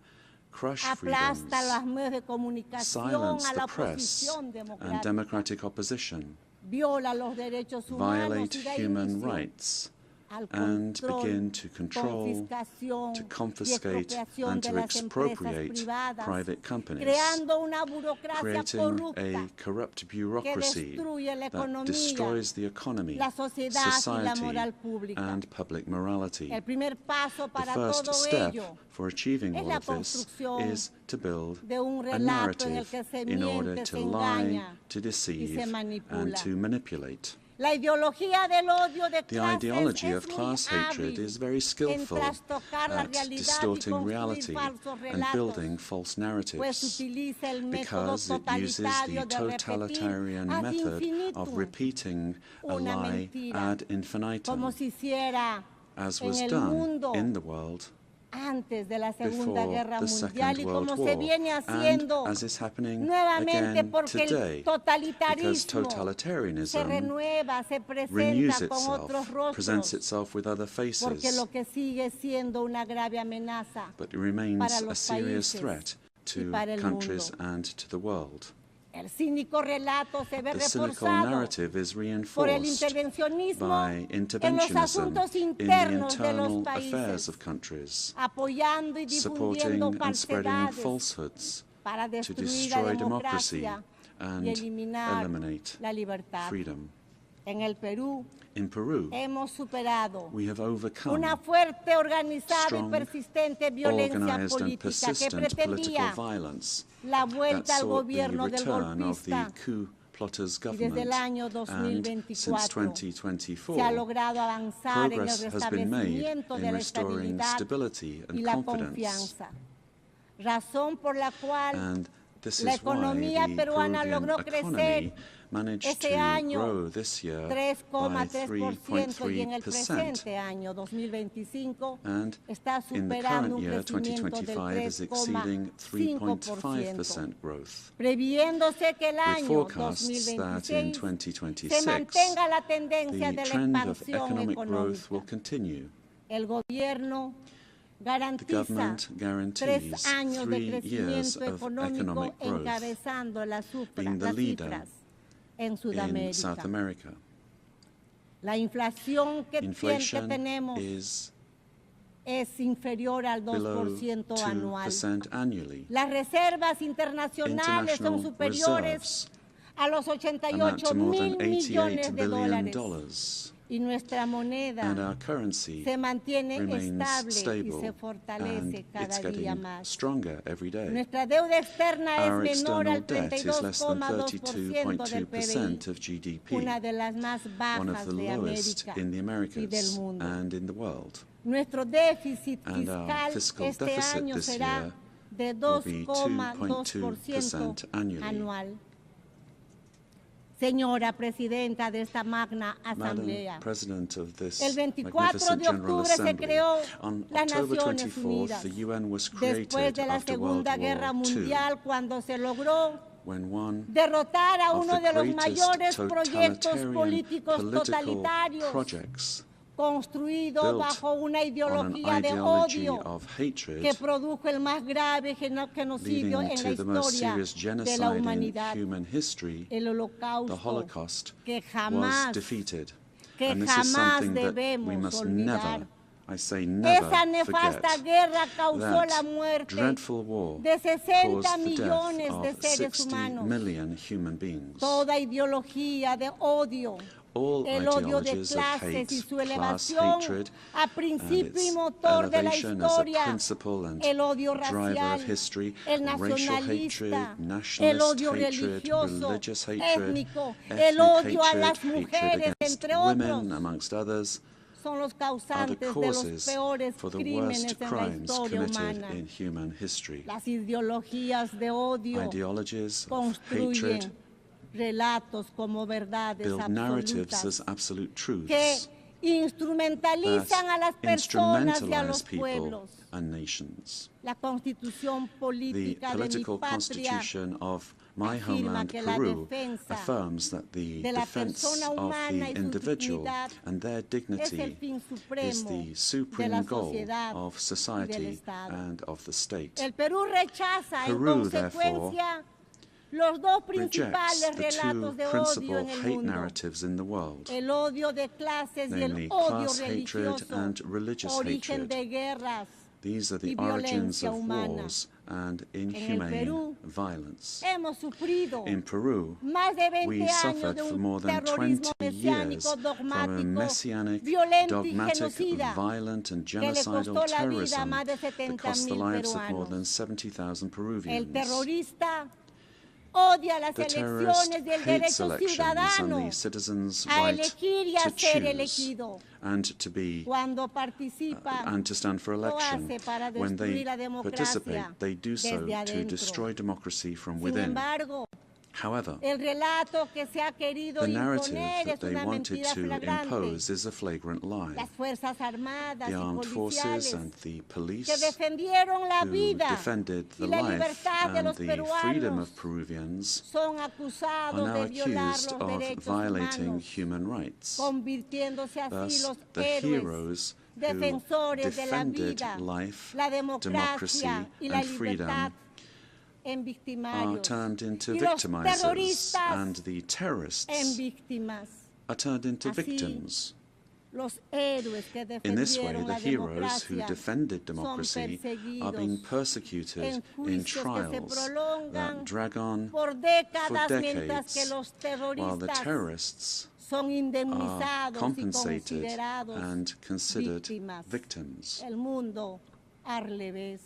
crush aplasta freedoms, los medios de comunicación, silence a la the press oposición and democrática, democratic opposition, viola los derechos humanos violate y da human inicio rights, al and control, begin to control, confiscación to y confiscate, expropiación and de to las empresas expropriate privadas, private companies, creando una burocracia creating corrupta a corrupt que bureaucracy destruye la that economía, destroys the economy, la sociedad y la society, moral pública. and public morality. El primer paso The para first todo step ello for achieving es all la of this construcción is to build de un a relato en el narrative que se in order miente, to se lie, engaña to y deceive, se and manipula. to manipulate. La ideología del odio de The clases ideology es of muy class hatred hábil is very en skillful trastocar la at realidad y distorting construir reality falsos and relatos, building false pues narratives, utiliza el método because it uses the totalitario de repetir totalitarian ad method of infinitum repeating a una lie mentira, ad infinitum, como se hiciera as en was el done mundo in the world antes de la Segunda before Guerra the Mundial Second y World como se War, viene and haciendo as is happening nuevamente again porque today, el because totalitarismo se totalitarianism renueva, se renews presenta con otros itself, presents rostros, itself with other porque faces, lo que sigue siendo una grave amenaza but it remains para a los serious países threat y to para el countries mundo. and to the world. El cínico relato se ve The cynical reforzado narrative is por el reinforced intervencionismo by en los interventionism asuntos in the internos de los internal affairs países, of countries, apoyando y difundiendo supporting and spreading falsedades falsehoods para to destruir la destroy democracy democracia and y eliminar eliminate la libertad. freedom. En el Perú In Peru, hemos superado we have overcome una fuerte, organizada y strong, persistente violencia organized and política que persistent political pretendía violence la that vuelta al sought the gobierno del return of the golpista, coup plotters y desde el government, año and since 2024 se ha 2024, logrado avanzar en el progress has been made restablecimiento de in la restoring estabilidad stability y and la confidence. confianza, razón por la cual And this la is why economía the peruana Peruvian logró crecer economy managed este to año grow this year by 3,3% y en el 3.3%. presente año 2025 And está in the superando current un year, crecimiento del 2025, is exceeding 3,5%, 3.5% growth. previéndose que el With año forecasts that in 2026 se 2026, mantenga la tendencia the de la trend of expansión economic growth will económica. continue. El gobierno The garantiza government 3 guarantees años de 3 years crecimiento of económico economic growth, encabezando las being the cifras leader en in Sudamérica. South America. La inflación que Inflation tenemos is es inferior al below 2% anual. 2% annually. Las reservas internacionales son International superiores reserves a los amount 88 to more mil than millones $88 de billion, dólares. Y nuestra moneda and our currency se mantiene remains estable y stable, se fortalece and it's cada día getting más. stronger every day. Nuestra deuda externa Our es menor external al debt is less than 32,2% del PBI, 32.2% of GDP, una de las más one of bajas the de lowest América in the y del Americas mundo. and in the world. Nuestro déficit And our fiscal fiscal este deficit año this será year de will be 2,2% 2.2% annually. anual. Señora Presidenta de esta magna Madam Asamblea, President of this el 24 magnificent de General octubre se Assembly, creó on las October Naciones 24th, Unidas, the UN was después created de la after World Segunda Guerra War II, Mundial, cuando se logró when one derrotar a of uno the de los greatest mayores proyectos totalitarian políticos political totalitarios projects construido built bajo una on an ideología de ideology odio of hatred que produjo el más grave genocidio leading en la to the most historia serious de genocide la in humanidad, human history, el the Holocausto, Holocaust, que was jamás, defeated. que And this is jamás something that we debemos must olvidar. never I say never Esa nefasta forget guerra causó la that muerte dreadful war de 60 caused the millones de death seres of 60 humanos. million human beings. Toda ideología de odio, All el odio de ideologies of clases hate, y su class elevación hatred, a and principio y its motor de la elevation as a historia, principle and el odio driver racial, of history, el racial hatred, nacionalista, el nationalist odio hatred, religioso, religious hatred, étnico, ethnic el odio a hatred, las hatred mujeres, against entre women, otros, amongst others, son los are the causantes de los causes peores for the crímenes worst en la crimes historia committed humana. in human history. Las ideologías de odio Ideologies of construyen hatred relatos como verdades build narratives absolutas as absolute que truths instrumentalizan a las that personas y a instrumentalize los people pueblos. and nations. La constitución The política de mi political patria constitution of my afirma homeland, que la Peru, defensa affirms that the de la defense persona of humana the y su individual dignidad and their es el dignity fin is supremo the de supreme la goal sociedad of y del society Estado. and of the state. El Perú rechaza en Peru, consecuencia los dos principales Rejects the relatos two de odio principal en el hate mundo, narratives in the world, el odio de clases y el namely odio class hatred religioso, and religious origen hatred. de guerras These are the y origins violencia of humana. wars and En el inhumane Perú violence. hemos sufrido In Peru, más de 20 we años suffered de for un more than terrorismo 20 years mesiánico, from a dogmático, messianic, violento y dogmatic, genocida violent and que le costó genocidal la vida a terrorism más de that cost the 70,000 lives of more peruanos. than 70,000 El Peruvians. terrorista odia las The terrorist elecciones y el hates derecho elections and ciudadano the citizens' a right elegir y a to ser choose elegido. and to be Cuando participa, and to stand for lo election. hace para When they destruir la democracia participate, they do so desde to adentro. destroy democracy from Sin within. embargo, However, el relato que se ha querido the narrative imponer that es they una wanted mentira to flagrante. impose is a flagrant lie. Las Fuerzas Armadas The y armed forces policiales and the police que defendieron la who vida defended y the la life libertad de and los the freedom peruanos of Peruvians son are acusados now de violar accused los of derechos violating humanos, human rights. convirtiéndose así Thus, los the héroes, heroes who defensores de la defended vida, life, la democracy, democracia y la and freedom libertad en are victimarios, turned into y los victimizers, terroristas and the en terrorists víctimas. are turned into Así, victims. Los héroes que In this way, defendieron the la heroes who democracia defended son democracy are being perseguidos persecuted en in juicios que se trials prolongan that drag on por for décadas, mientras que decades, los while the terroristas terrorists son are indemnizados y compensated considerados and considered víctimas. victims. El mundo al revés.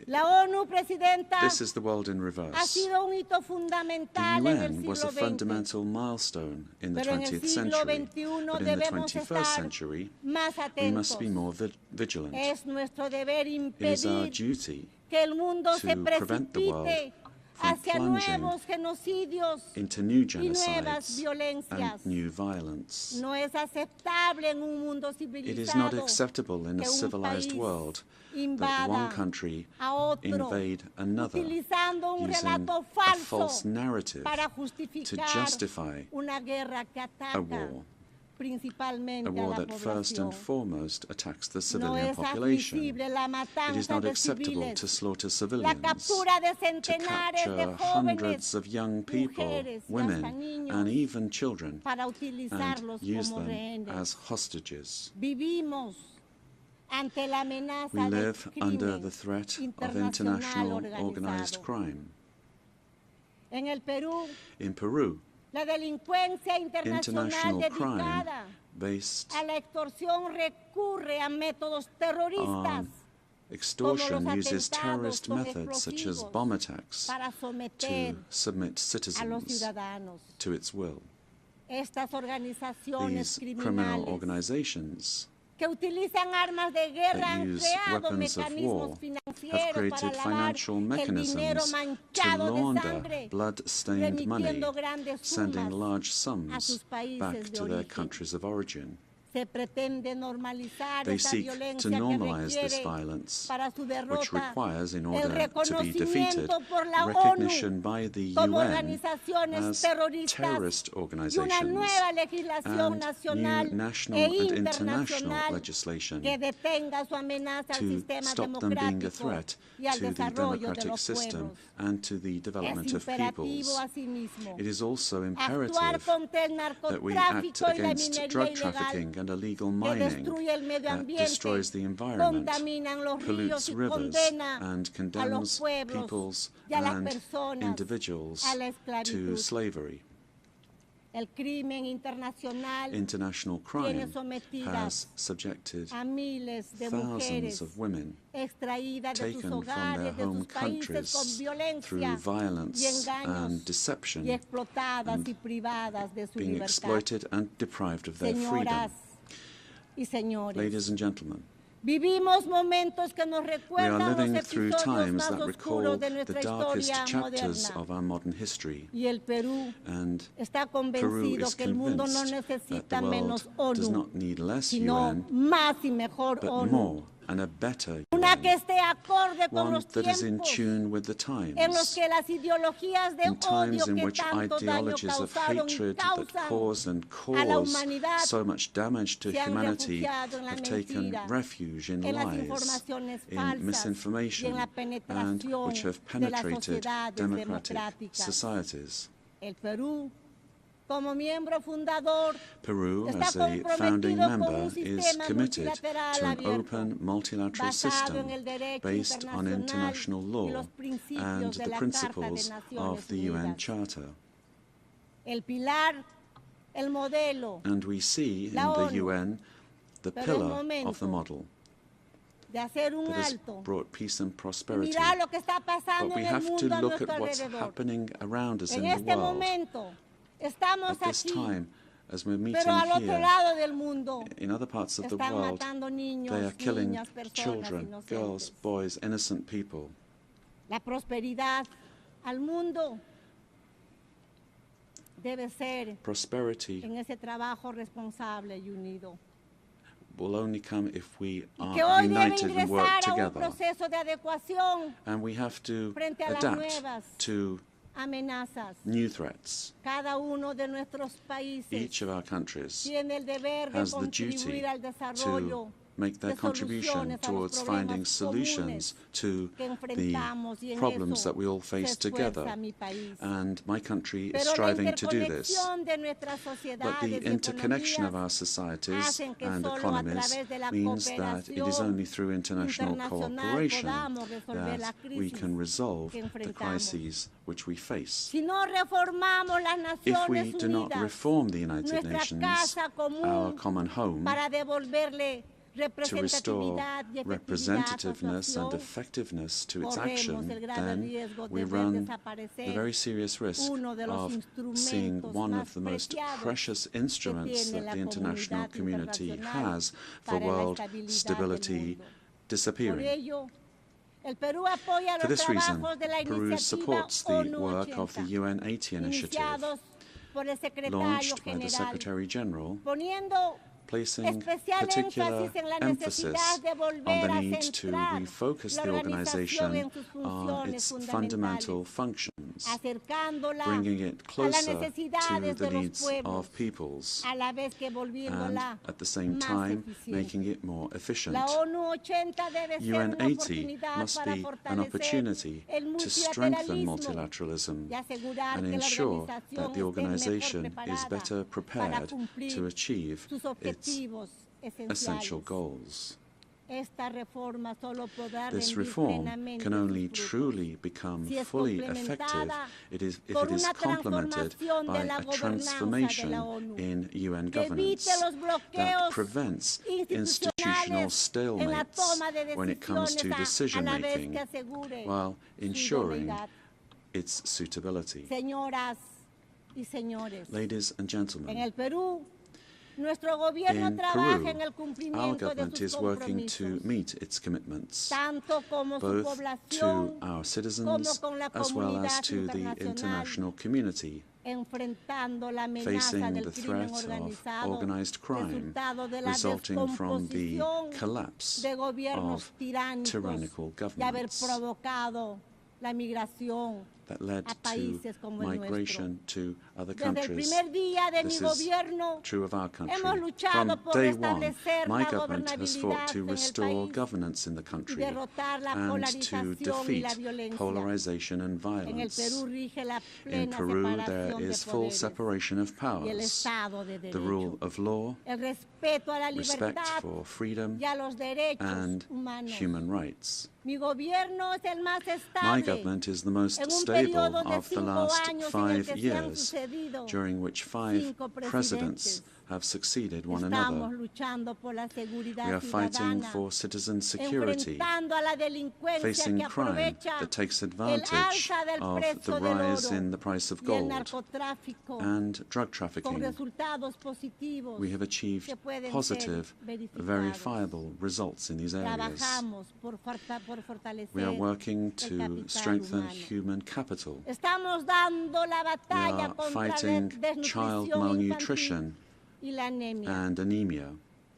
La ONU, Presidenta, This is the world in ha reverse. sido un hito The fundamental en el UN was siglo a XX, fundamental milestone in the pero en el 20th siglo century, XXI but in the debemos 21st estar century, más we must atentos. be more vigilant. Es nuestro deber It is our impedir duty que el mundo to se prevent the world precipite from hacia plunging nuevos genocidios into new y nuevas genocides violencias. and new violence. No es aceptable en un mundo It is not civilizado acceptable in a que un civilized país world that invada one country a otro, invade another utilizando un using relato a falso false narrative para to justificar justify una guerra que a ataca war, principalmente a a war la that first población. and foremost attacks the No civilian es population. admisible la It is matanza not de acceptable civiles, to slaughter la civilians, captura de to centenares de capture jóvenes, hundreds of young people, mujeres y women, hasta niños and even children, para and utilizarlos use como them rehenes. as hostages. Vivimos ante la amenaza We del live under crimen the threat of internacional international organized organizado. crime. En el Perú, In Peru, la delincuencia internacional international crime dedicada based a la extorsión recurre a métodos terroristas on extortion como los uses atentados terrorist con methods such as explosivos bomb attacks para someter to submit a los citizens ciudadanos. to its will. Estas organizaciones These criminal criminales organizations que utilizan armas de guerra that han use creado weapons of mecanismos war have financieros para created lavar financial el dinero mechanisms to manchado de launder sangre, blood-stained money, remitiendo grandes sending sumas large a sums sus países back de to their origen. countries of origin. Se pretende normalizar They esa seek violencia to que normalize this requiere violence, para su which derrota requires, in el order to be defeated, reconocimiento por la recognition ONU by the como UN organizaciones as terroristas terrorist y una organizations nueva legislación and nacional new national e and international internacional legislation que detenga su amenaza al to sistema stop them being a democrático threat y al to the desarrollo de democratic los system pueblos. and to the Es development of peoples. imperativo asimismo It is also actuar imperative contra el that we act narcotráfico y la against minería drug ilegal trafficking and and illegal mining that destroys the environment, pollutes rivers, and condemns peoples and individuals to slavery. International crime has subjected thousands of women taken from their home countries through violence and deception and being exploited and deprived of their freedom. Ladies and gentlemen, we are living through times that recall the darkest chapters of our modern history, and Peru is convinced that the world does not need less UN, but more and a better UN, one that is in tune with the times, in times in which ideologies of hatred that cause and cause so much damage to humanity have taken refuge in lies, in misinformation, and which have penetrated democratic societies. Peru, as a founding member, is committed to an open multilateral system based on international law and the principles of the UN Charter. And we see in the UN the pillar of the model that has brought peace and prosperity. But we have to look at what's happening around us in the world. At this time, as we're meeting here, in other parts of the world, they are killing children, girls, boys, innocent people. Prosperity will only come if we are united and work together. And we have to adapt to new threats. Each of our countries has the duty to make their contribution towards finding solutions to the problems that we all face together. And my country is striving to do this. But the interconnection of our societies and economies means that it is only through international cooperation that we can resolve the crises which we face. If we do not reform the United Nations, our common home, to restore representativeness and effectiveness to its action, then we run the very serious risk of seeing one of the most precious instruments that the international community has for world stability disappearing. For this reason, Peru supports the work of the UN 80 initiative, launched by the Secretary General, placing particular emphasis on the need to refocus the organization on its fundamental functions, bringing it closer to the needs of peoples, and at the same time making it more efficient. UN 80 must be an opportunity to strengthen multilateralism and ensure that the organization is better prepared to achieve its essential goals. This reform can only truly become fully effective if it is complemented by a transformation in UN governance that prevents institutional stalemates when it comes to decision-making, while ensuring its suitability. Ladies and gentlemen, in Peru, our government is working to meet its commitments, both to our citizens as well as to the international community, facing the threat of organized crime resulting from the collapse of tyrannical governments that led to migration to other Desde el countries. primer día de This mi is gobierno, true of our country. hemos luchado From por day one, restablecer my la government has fought gobernabilidad to en el restore país governance in the y country derrotar la and to polarización y defeat la violencia. polarization and En el violence. Perú rige la In plena Peru, there separación de is full poderes separation of y el powers, Estado de the Derecho. rule of law, El respeto a la respect libertad for freedom y a los derechos and humanos. human rights. Mi gobierno es el más My estable government is the most en un stable periodo de of the 5 last años en el 5 que se han years, sucedido during which 5 5 presidents have succeeded one Estamos another. luchando por la seguridad We are fighting ciudadana, for citizen security, enfrentando a la delincuencia facing que crime aprovecha that takes el advantage alza del of precio the del rise oro in the price of y el gold narcotráfico and drug con trafficking. resultados positivos We have achieved que pueden positive, ser verificados. verifiable results in these areas. Trabajamos por fortalecer We are working el to capital strengthen humano. human capital. Estamos dando la We batalla are contra la fighting child desnutrición malnutrition infantil y la anemia. and anemia,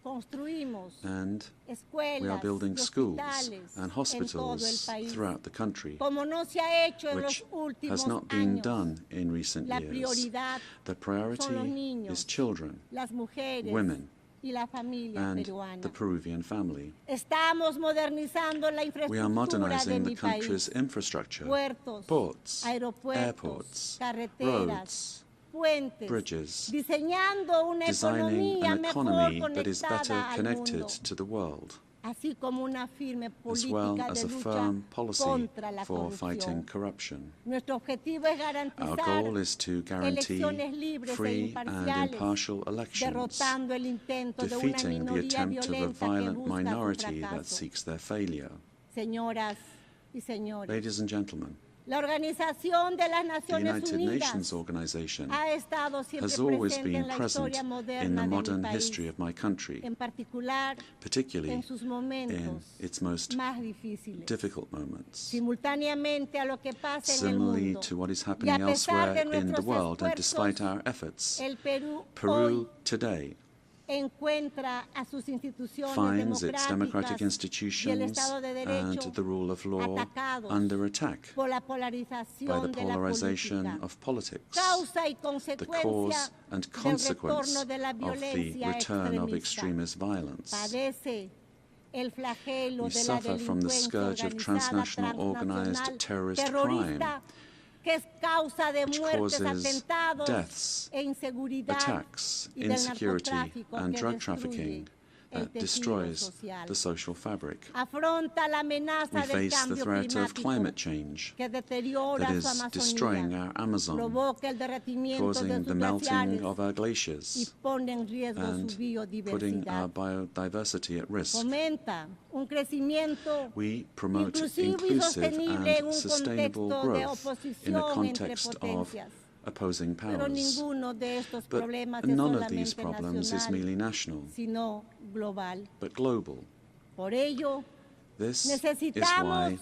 Construimos and escuelas we are building y schools hospitales and en todo el hospitals país, throughout the country, como no se ha hecho en which los últimos has not been años. done in recent La years. prioridad The son los priority niños, is children, las mujeres women, y la familia and peruana. the Peruvian family. Estamos modernizando la We are infraestructura de modernizing the mi country's país. infrastructure, Puertos, ports, aeropuertos, airports, carreteras, roads, puentes, bridges, diseñando una designing economía an mejor economy that is better conectada al connected mundo, to the world, así como una firme as well política as de a lucha firm policy contra la for fighting corrupción. corruption. Nuestro objetivo es Our garantizar goal is to guarantee elecciones libres e free and imparciales, impartial elections, derrotando el intento de una defeating the minoría attempt of a violenta que violent busca su minority that fracaso. seeks their failure. Señoras y señores, Ladies and gentlemen, la Organización de las the Naciones United Unidas Nations organization ha estado siempre has always presente been en la present historia in moderna the de modern mi país, history of my country, en particular particularly en sus in momentos its most más difíciles. difficult moments. Simultáneamente a lo que pasa en el Similarly mundo to what is y a happening pesar elsewhere de in the nuestros world, and esfuerzos, despite our efforts, el Perú Peru hoy today encuentra a sus instituciones finds its democráticas democratic y el institutions Estado de and Derecho the rule of law atacados under attack por la by the polarización de la polarization política, of politics, causa y the consecuencia cause and del consequence retorno de la of the violencia return of extremista. extremist violence. Padece el flagelo We de la suffer from the delincuencia scourge of organizada transnational organized transnacional terrorist terrorista que es causa de which muertes, causes atentados deaths, e inseguridad attacks, y del insecurity, narcotráfico and que drug destruye trafficking el that tejido destroys social. the social fabric. Afronta la amenaza We del face the cambio threat of climático climate change que deteriora that su is destroying Amazonía, our Amazon, provoca el derretimiento de causing sus the melting glaciares of our y glaciers pone en riesgo su and putting our biodiversidad. biodiversity at risk. Fomenta un crecimiento We promote inclusivo y inclusive sostenible en and un sustainable contexto de growth in a oposición entre context of potencias. opposing Pero powers. ninguno de estos But problemas es none of these solamente problems is merely national, sino global. but global. Por ello, This is necesitamos why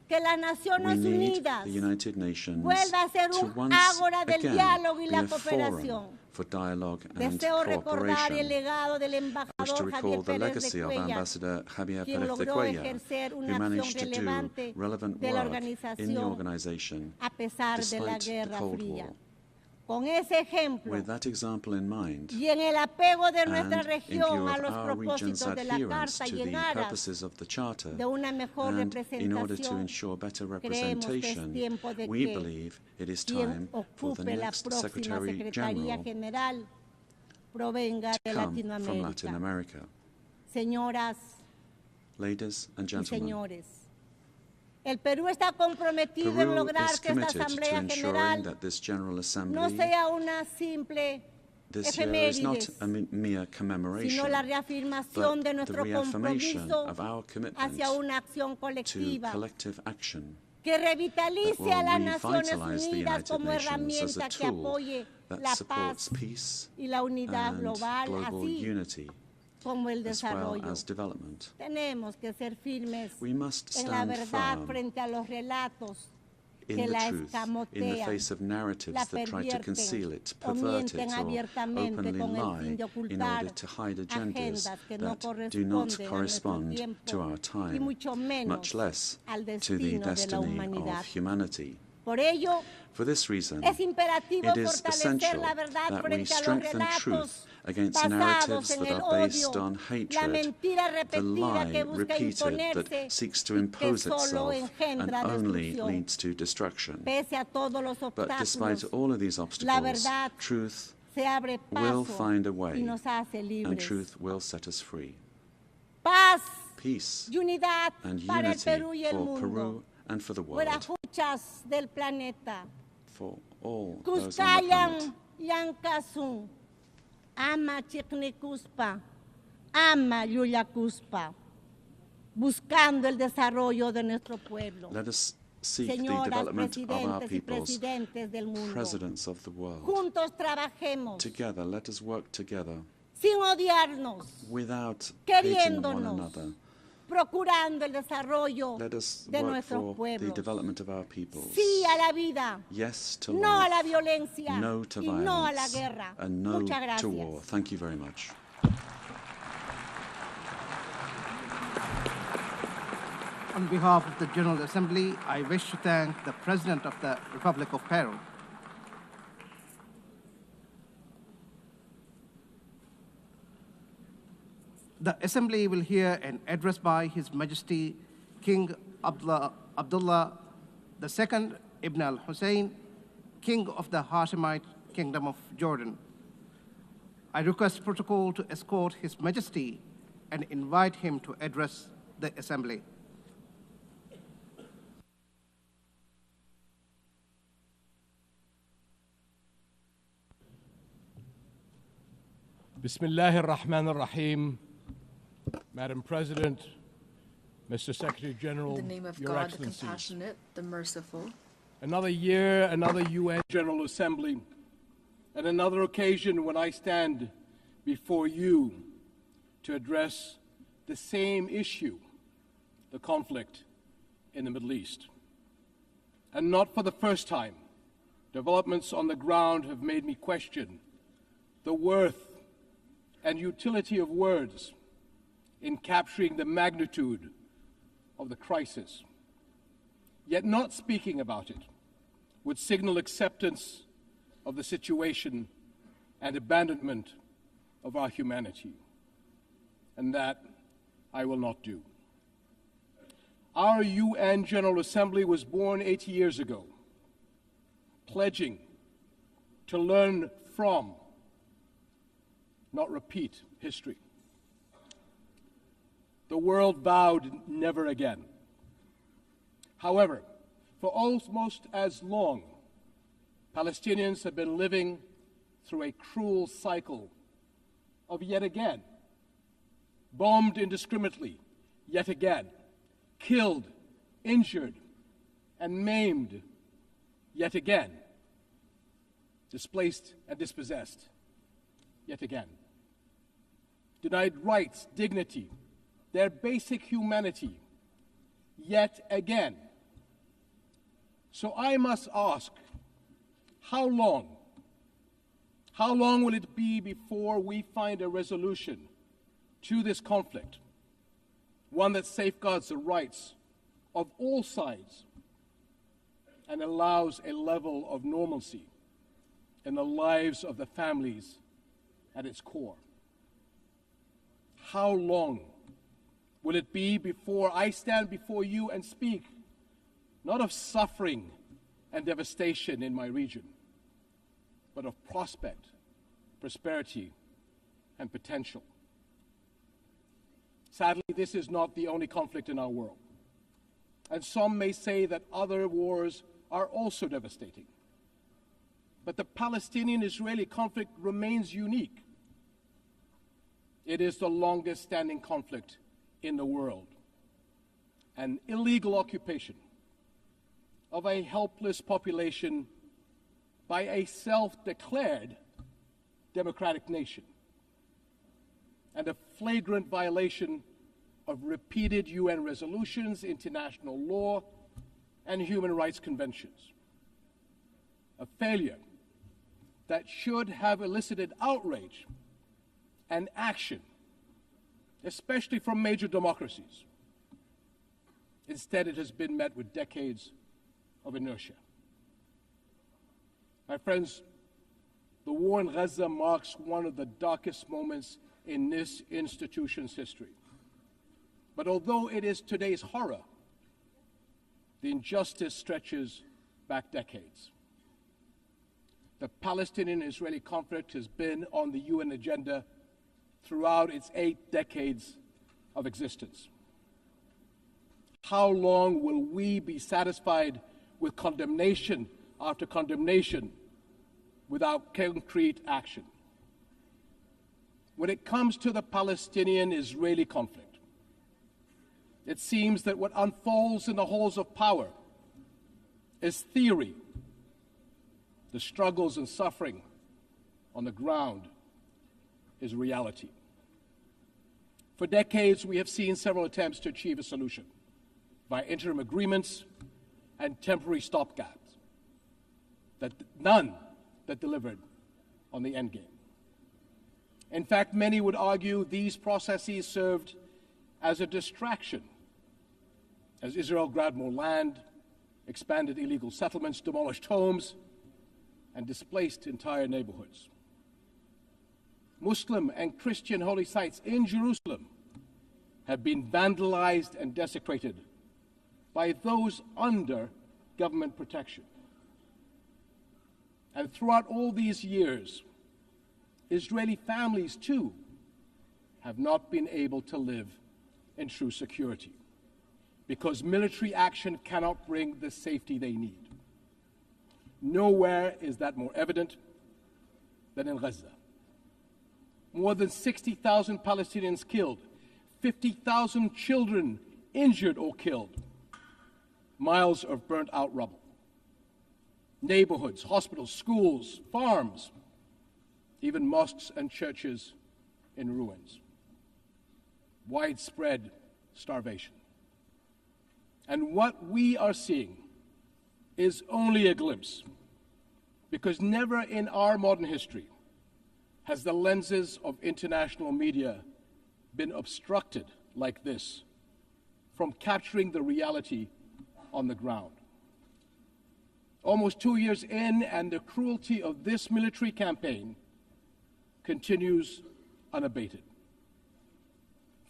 que las we Naciones need Unidas the United Nations vuelva a ser to un once ágora del again diálogo y be la a forum cooperación. for dialogue and Deseo recordar el cooperation. legado del I wish to embajador recall Javier the Pérez de legacy of Cuellar, Ambassador Javier quien Pérez de logró Cuellar, ejercer who una managed acción to do relevante relevant de la work in the organización organization a pesar de la despite the Guerra Cold Fría. War. Con ese ejemplo With that example in mind, y en el apego de nuestra and in región view a of los our region's propósitos de la adherence Carta to y en the aras purposes of the Charter, de una mejor and in order to representación, ensure better creemos que es representation, tiempo de we que believe it is quien time for the ocupe la next próxima Secretary Secretaría General General provenga to de come from Latin Latinoamérica. America. Señoras Ladies and y gentlemen, señores, el Perú está comprometido en Peru lograr is que esta committed to Asamblea ensuring General that this General no Assembly sea una simple this year is not efemérides, a mere commemoration, sino la reafirmación but de the nuestro reaffirmation compromiso of our commitment hacia una acción to colectiva collective action que revitalice that a las will Naciones revitalize the Unidas United como Nations as a herramienta que tool apoye that la supports paz peace y la unidad and global, global así unity como el as well desarrollo. as development. Tenemos que ser firmes We must en la stand verdad firm frente a los relatos in que the la truth, in the escamotean, face of narratives la that try to conceal pervierten it, o pervert mienten it, or abiertamente openly con el fin lie de in ocultar order to hide agendas agendas que no that do not corresponden a nuestro correspond tiempo to our y time, mucho menos much less al to the destino de la destiny humanidad. of humanity. Por ello, For this reason, es imperativo it is fortalecer essential la verdad that we frente a los strengthen relatos truth against basados narratives en that el are based odio, on la hatred, mentira the repetida que lie busca repeated imponerse that seeks to y que impose solo itself and engendra only destrucción. leads to destruction. Pese a todos los But despite obstáculos, all of these la obstacles, verdad truth se abre will paso find a y way, nos hace and libres. truth will set us free. Paz Peace y unidad and para el unity Perú y el for mundo. Peru and for the world, Huarajuchas del planeta. for all those on the planet. Kuskayan Yankasun. Ama Chiknikuspa. Ama Yuyakuspa. Buscando el desarrollo de nuestro pueblo. Let us seek the Señoras, development of our presidentes y peoples, presidentes del mundo. presidents of the world. Juntos trabajemos. Together, let us work together Sin odiarnos. without hating one Queriéndonos. another. Procurando el desarrollo Let us de work nuestros for the pueblos. development of our peoples. Sí a la vida. Yes to No a la life. violencia. No to Y no a la violence. guerra. And no Muchas to gracias. war. Thank you very much. On behalf of the General Assembly, I wish to thank the President of the Republic of Peru. The Assembly will hear an address by His Majesty King Abdullah II Ibn al-Hussein, King of the Hashemite Kingdom of Jordan. I request protocol to escort His Majesty and invite him to address the Assembly. Bismillah ar-Rahman ar-Rahim. Madam President, Mr. Secretary General, In the name of Your God, the Excellencies. compassionate, the merciful. Another year, another UN General Assembly, and another occasion when I stand before you to address the same issue, the conflict in the Middle East. And not for the first time, developments on the ground have made me question the worth and utility of words in capturing the magnitude of the crisis. Yet not speaking about it would signal acceptance of the situation and abandonment of our humanity. And that I will not do. Our UN General Assembly was born 80 years ago, pledging to learn from, not repeat, history. The world vowed never again. However, for almost as long, Palestinians have been living through a cruel cycle of yet again, bombed indiscriminately, yet again, killed, injured, and maimed, yet again, displaced and dispossessed, yet again, denied rights, dignity, their basic humanity, yet again. So I must ask, how long will it be before we find a resolution to this conflict, one that safeguards the rights of all sides and allows a level of normalcy in the lives of the families at its core? How long will it be before I stand before you and speak not of suffering and devastation in my region, but of prospect, prosperity, and potential? Sadly, this is not the only conflict in our world. And some may say that other wars are also devastating. But the Palestinian-Israeli conflict remains unique. It is the longest-standing conflict in the world. An illegal occupation of a helpless population by a self-declared democratic nation, and a flagrant violation of repeated UN resolutions, international law, and human rights conventions. A failure that should have elicited outrage and action, especially from major democracies. Instead, it has been met with decades of inertia. My friends, the war in Gaza marks one of the darkest moments in this institution's history. But although it is today's horror, the injustice stretches back decades. The Palestinian-Israeli conflict has been on the UN agenda throughout its 8 decades of existence. How long will we be satisfied with condemnation after condemnation without concrete action? When it comes to the Palestinian-Israeli conflict, it seems that what unfolds in the halls of power is theory. The struggles and suffering on the ground is reality. For decades, we have seen several attempts to achieve a solution by interim agreements and temporary stopgaps, none that delivered on the endgame. In fact, many would argue these processes served as a distraction as Israel grabbed more land, expanded illegal settlements, demolished homes, and displaced entire neighborhoods. Muslim and Christian holy sites in Jerusalem have been vandalized and desecrated by those under government protection. And throughout all these years, Israeli families, too, have not been able to live in true security because military action cannot bring the safety they need. Nowhere is that more evident than in Gaza. More than 60,000 Palestinians killed, 50,000 children injured or killed, miles of burnt-out rubble. Neighborhoods, hospitals, schools, farms, even mosques and churches in ruins. Widespread starvation. And what we are seeing is only a glimpse, because never in our modern history has the lenses of international media been obstructed like this from capturing the reality on the ground. Almost 2 years in, and the cruelty of this military campaign continues unabated.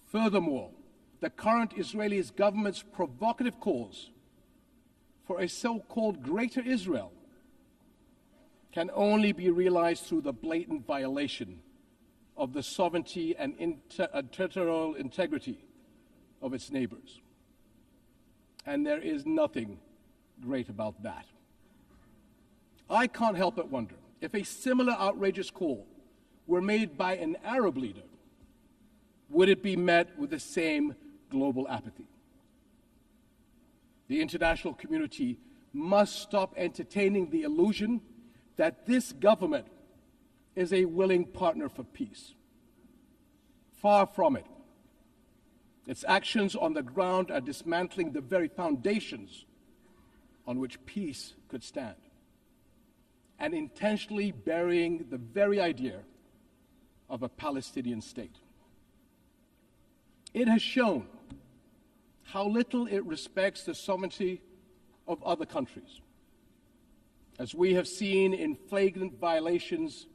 Furthermore, the current Israeli government's provocative calls for a so-called Greater Israel can only be realized through the blatant violation of the sovereignty and territorial integrity of its neighbors. And there is nothing great about that. I can't help but wonder if a similar outrageous call were made by an Arab leader, would it be met with the same global apathy? The international community must stop entertaining the illusion that this government is a willing partner for peace. Far from it. Its actions on the ground are dismantling the very foundations on which peace could stand, and intentionally burying the very idea of a Palestinian state. It has shown how little it respects the sovereignty of other countries, as we have seen in flagrant violations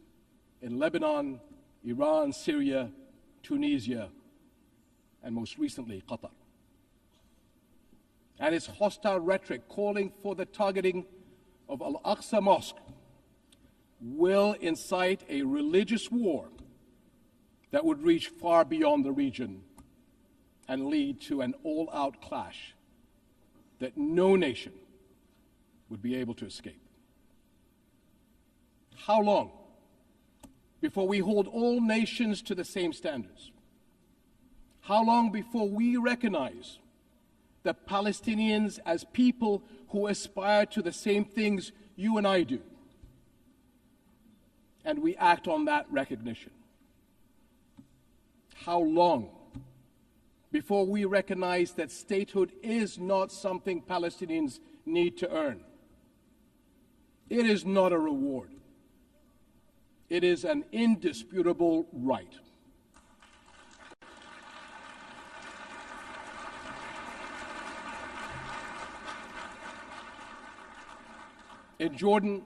in Lebanon, Iran, Syria, Tunisia, and most recently, Qatar. And its hostile rhetoric calling for the targeting of Al-Aqsa Mosque will incite a religious war that would reach far beyond the region and lead to an all-out clash that no nation would be able to escape. How long before we hold all nations to the same standards? How long before we recognize the Palestinians as people who aspire to the same things you and I do, and we act on that recognition? How long before we recognize that statehood is not something Palestinians need to earn? It is not a reward. It is an indisputable right. In Jordan,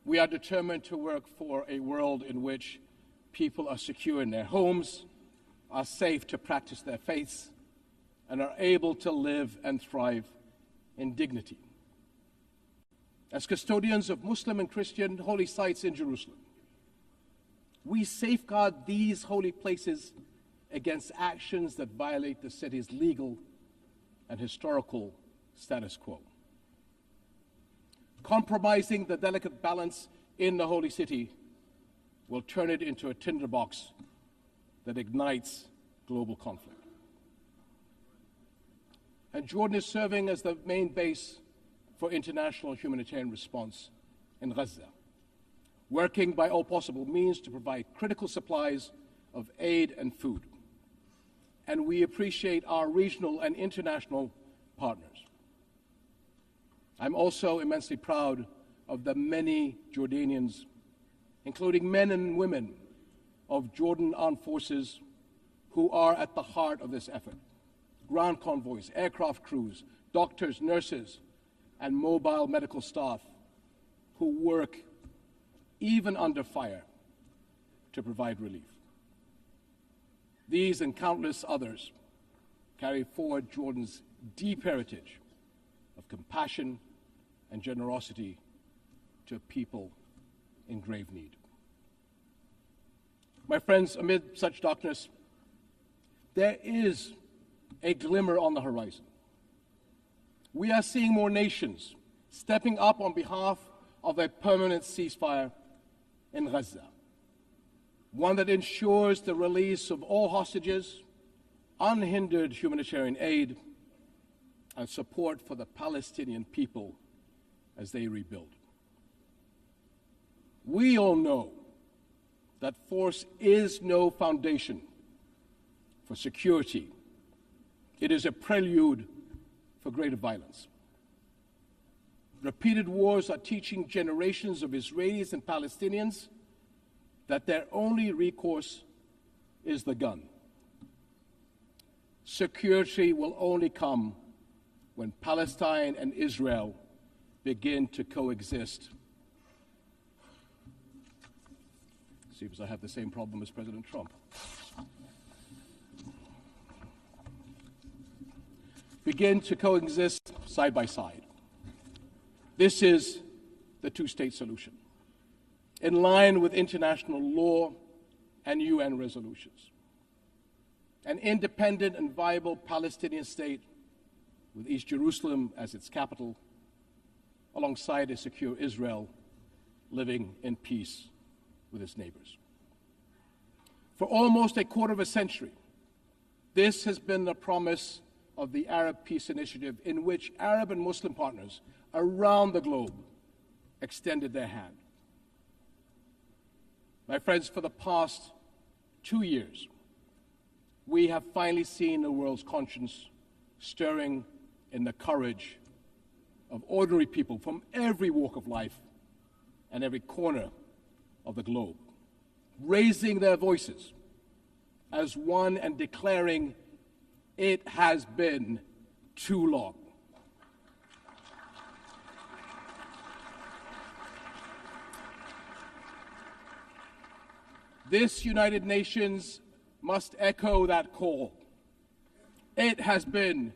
We are determined to work for a world in which people are secure in their homes, are safe to practice their faiths, and are able to live and thrive in dignity. As custodians of Muslim and Christian holy sites in Jerusalem, we safeguard these holy places against actions that violate the city's legal and historical status quo. Compromising the delicate balance in the holy city will turn it into a tinderbox that ignites global conflict. And Jordan is serving as the main base for international humanitarian response in Gaza, working by all possible means to provide critical supplies of aid and food. And we appreciate our regional and international partners. I'm also immensely proud of the many Jordanians, including men and women of Jordan armed forces, who are at the heart of this effort. Ground convoys, aircraft crews, doctors, nurses, and mobile medical staff who work even under fire to provide relief. These and countless others carry forward Jordan's deep heritage of compassion and generosity to people in grave need. My friends, amid such darkness, there is a glimmer on the horizon. We are seeing more nations stepping up on behalf of a permanent ceasefire in Gaza, one that ensures the release of all hostages, unhindered humanitarian aid, and support for the Palestinian people as they rebuild. We all know that force is no foundation for security. It is a prelude for greater violence. Repeated wars are teaching generations of Israelis and Palestinians that their only recourse is the gun. Security will only come when Palestine and Israel begin to coexist. Seems I have the same problem as President Trump. Begin to coexist side by side. This is the two-state solution, in line with international law and UN resolutions. An independent and viable Palestinian state with East Jerusalem as its capital, alongside a secure Israel living in peace with its neighbors. For almost a quarter of a century, this has been the promise of the Arab Peace Initiative, in which Arab and Muslim partners around the globe extended their hand. My friends, for the past 2 years, we have finally seen the world's conscience stirring in the courage of ordinary people from every walk of life and every corner of the globe, raising their voices as one and declaring, "It has been too long." This United Nations must echo that call. It has been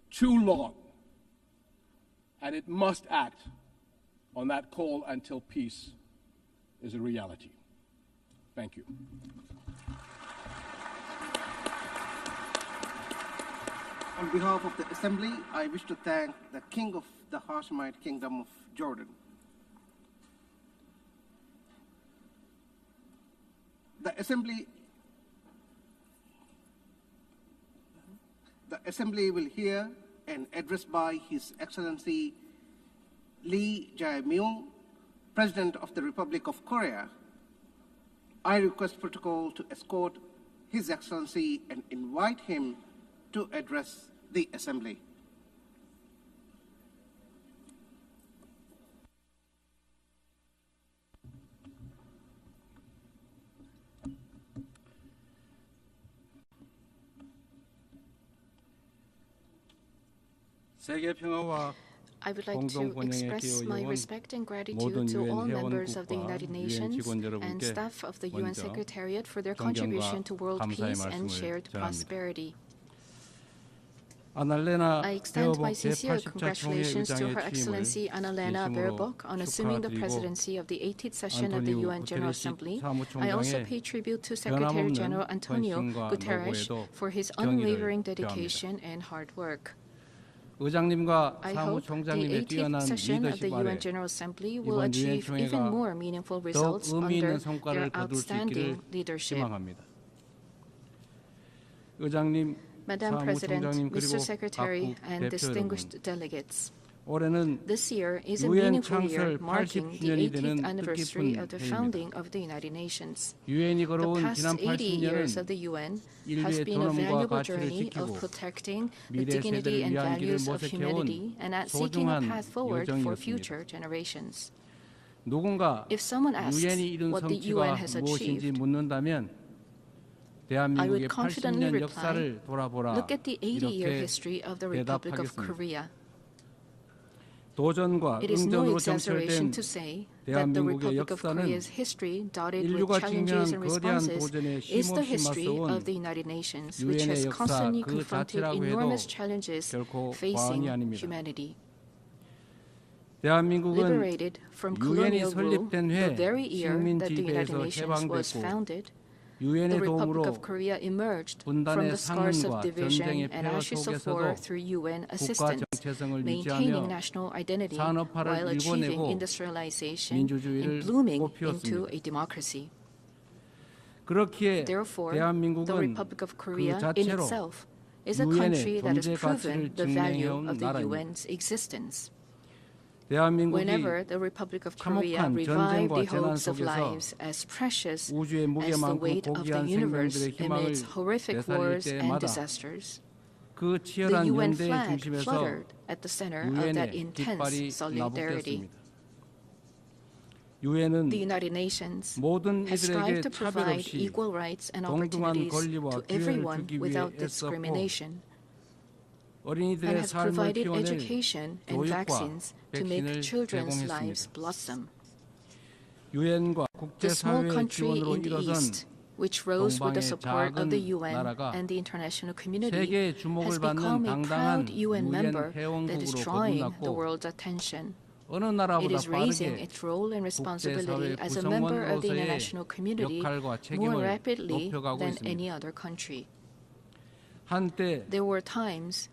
too long, and it must act on that call until peace is a reality. Thank you. On behalf of the Assembly, I wish to thank the King of the Hashemite Kingdom of Jordan. The Assembly will hear an address by His Excellency Lee Jae-myung, President of the Republic of Korea. I request protocol to escort His Excellency and invite him to address the Assembly. I would like to express my respect and gratitude to all members of the United Nations and staff of the UN Secretariat for their contribution to world peace and shared prosperity. I extend my sincere congratulations to Her Excellency Annalena Baerbock on assuming the presidency of the 18th session of the UN General Assembly. I also pay tribute to Secretary General Antonio Guterres for his unwavering dedication and hard work. I hope the 18th session of the UN General Assembly will achieve even more meaningful results under their outstanding leadership. Madam President, Mr. Secretary, and distinguished delegates, this year is a meaningful year marking the 80th anniversary of the founding of the United Nations. The past 80 years of the UN has been a valuable journey of protecting the dignity and values of humanity and at seeking a path forward for future generations. If someone asks what the UN has achieved, I would confidently reply, look at the 80-year history of the Republic of Korea. It is no exaggeration to say that the Republic of Korea's history, dotted with challenges and responses, is the history of the United Nations, which has constantly confronted enormous challenges facing humanity. Liberated from colonial rule the very year that the United Nations was founded, the Republic of Korea emerged from the scars of division and ashes of war through UN assistance, maintaining national identity while achieving industrialization and blooming into a democracy. Therefore, the Republic of Korea in itself is a country that has proven the value of the UN's existence. Whenever the Republic of Korea revived the hopes of lives as precious as the weight of the universe amidst horrific wars and disasters, the UN flag fluttered at the center of that intense solidarity. The United Nations has strived to provide equal rights and opportunities to everyone without discrimination, and has provided education and vaccines to make children's lives blossom. The small country in the East, which rose with the support of the UN and the international community, has become a proud UN member that is drawing the world's attention. It is raising its role and responsibility as a member of the international community more rapidly than any other country. There were times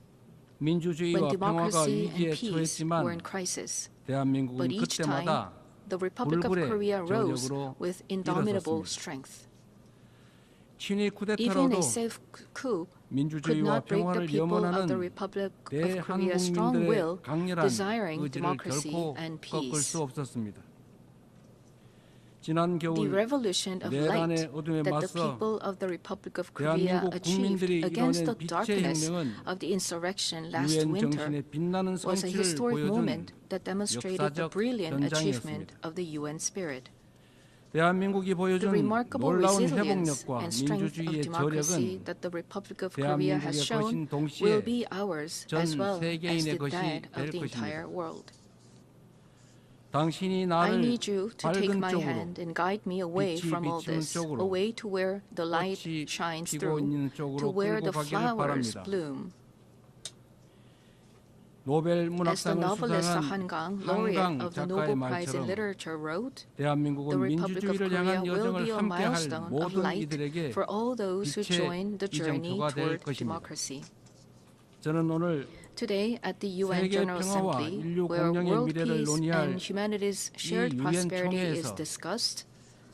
when democracy and peace were in crisis, but each time the Republic of Korea rose with indomitable strength. Even a safe coup could not break the people of the Republic of Korea's strong will, desiring democracy and peace. The revolution of light that the people of the Republic of Korea achieved against the darkness of the insurrection last winter was a historic moment that demonstrated the brilliant achievement of the UN spirit. The remarkable resilience and strength of democracy that the Republic of Korea has shown will be ours as well as the that of the entire world. I need you to take my hand and guide me away from all this, away to where the light shines through, to where the flowers bloom. As the novelist Han Gang, laureate of the Nobel Prize in Literature, wrote, the Republic of Korea will be a milestone of light for all those who join the journey toward democracy. Today, at the UN General Assembly, where world peace and humanity's shared prosperity is discussed,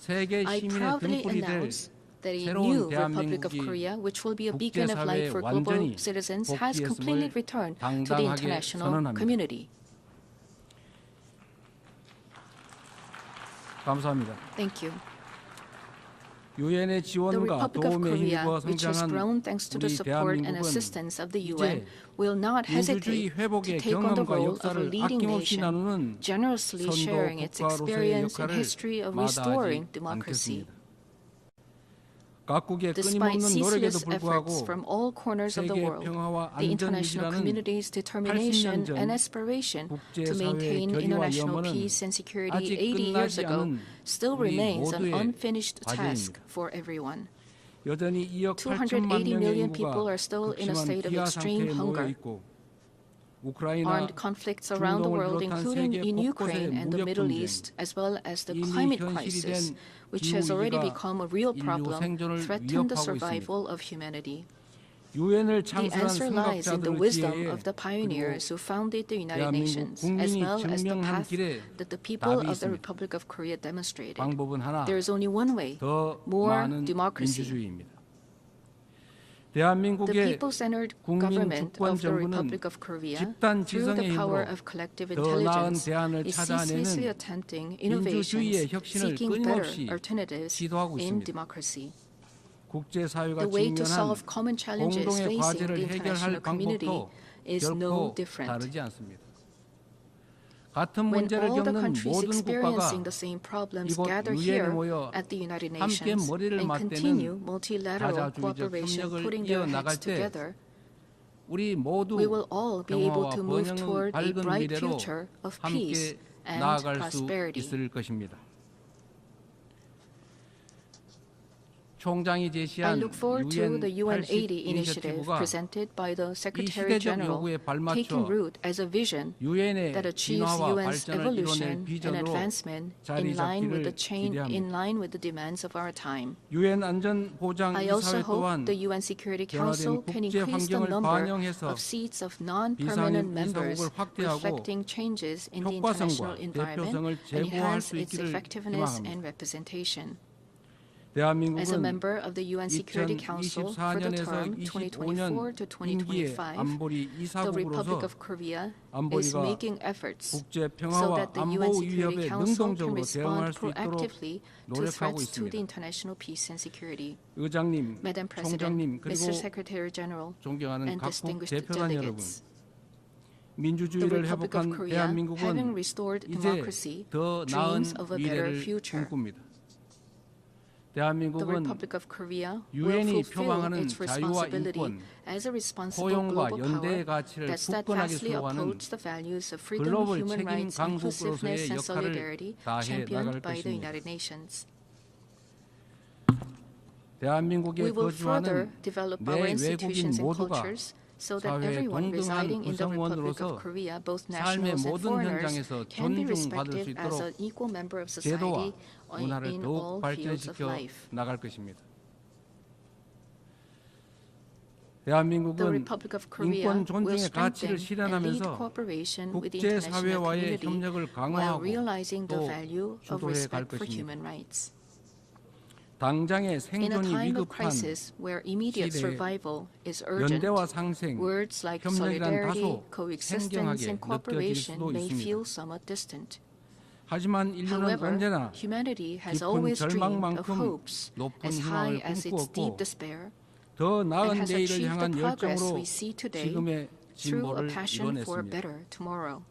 I proudly announce that a new Republic of Korea, which will be a beacon of light for global citizens, has completely returned to the international community. Thank you. The Republic of Korea, which has grown thanks to the support and assistance of the UN, will not hesitate to take on the role of a leading nation, generously sharing its experience and history of restoring democracy. Despite ceaseless efforts from all corners of the world, the international community's determination and aspiration to maintain international peace and security 80 years ago still remains an unfinished task for everyone. 280 million people are still in a state of extreme hunger. Armed conflicts around the world, including in Ukraine and the Middle East, as well as the climate crisis, which has already become a real problem, threaten the survival of humanity. The answer lies in the wisdom of the pioneers who founded the United Nations, as well as the path that the people of the Republic of Korea demonstrated. There is only one way: more democracy. The people-centered government of the Republic of Korea, through the power of collective intelligence, is ceaselessly attempting innovations, seeking better alternatives in democracy. The way to solve common challenges facing the international community is no different. When all the countries experiencing the same problems gather here at the United Nations and continue multilateral cooperation, putting their heads together, we will all be able to move toward a bright future of peace and prosperity. I look forward to the UN 80 initiative presented by the Secretary General, taking root as a vision that achieves UN's evolution and advancement in line with the demands of our time. I also hope the UN Security Council can increase the number of seats of non-permanent members, reflecting changes in the international environment, and enhance its effectiveness and representation. As a member of the UN Security Council for the term 2024 to 2025, the Republic of Korea is making efforts so that the UN Security Council can respond proactively to threats to the international peace and security. Madam President, Mr. Secretary General, and distinguished delegates, the Republic of Korea, having restored democracy, dreams of a better future. The Republic of Korea will fulfill its responsibility as a responsible global power that steadfastly upholds the values of freedom, human rights, inclusiveness, and solidarity championed by the United Nations. We will further develop our institutions and cultures so that everyone residing in the Republic of Korea, both nationals and foreigners, can be respected as an equal member of society in all fields of life. The Republic of Korea will strengthen and lead cooperation with the international community while realizing the value of respect for human rights. In a time of crisis where immediate survival is urgent, words like solidarity, coexistence, and cooperation may feel somewhat distant. However, humanity has always dreamed of hopes as high as its deep despair, and has achieved the progress we see today through a passion for a better tomorrow.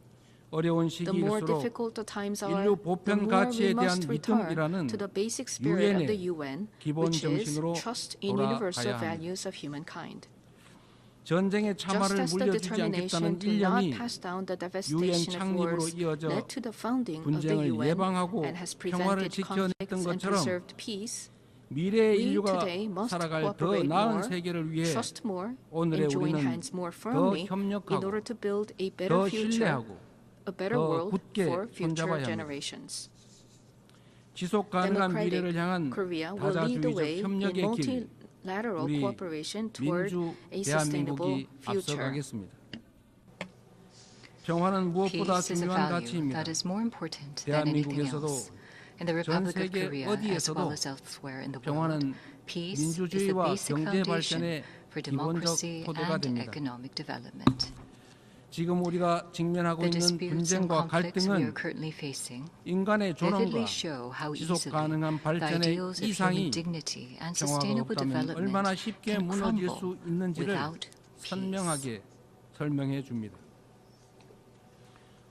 The more difficult the times are, the more we must return to the basic spirit of the UN, which is trust in universal values of humankind. Just as the determination to not pass down the devastation of wars led to the founding of the UN and has prevented conflicts and preserved peace, we today must cooperate more, trust more, and join hands more firmly in order to build a better future, a better world for future generations. Democratic Korea will lead the way in multilateral cooperation toward a sustainable future. Peace is a value that is more important than anything else. In the Republic of Korea, as well as elsewhere in the world, peace is the basic foundation for democracy and economic development. The disputes and conflicts we are currently facing vividly show how easily the ideals of human dignity and sustainable development can crumble without peace.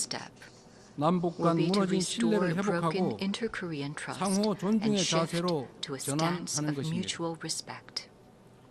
step 남북 will 간 be to 무너진 restore 신뢰를 broken 회복하고 inter-Korean trust 상호 and 존중의 shift 자세로 to a stance 전환하는 of 것입니다. mutual respect.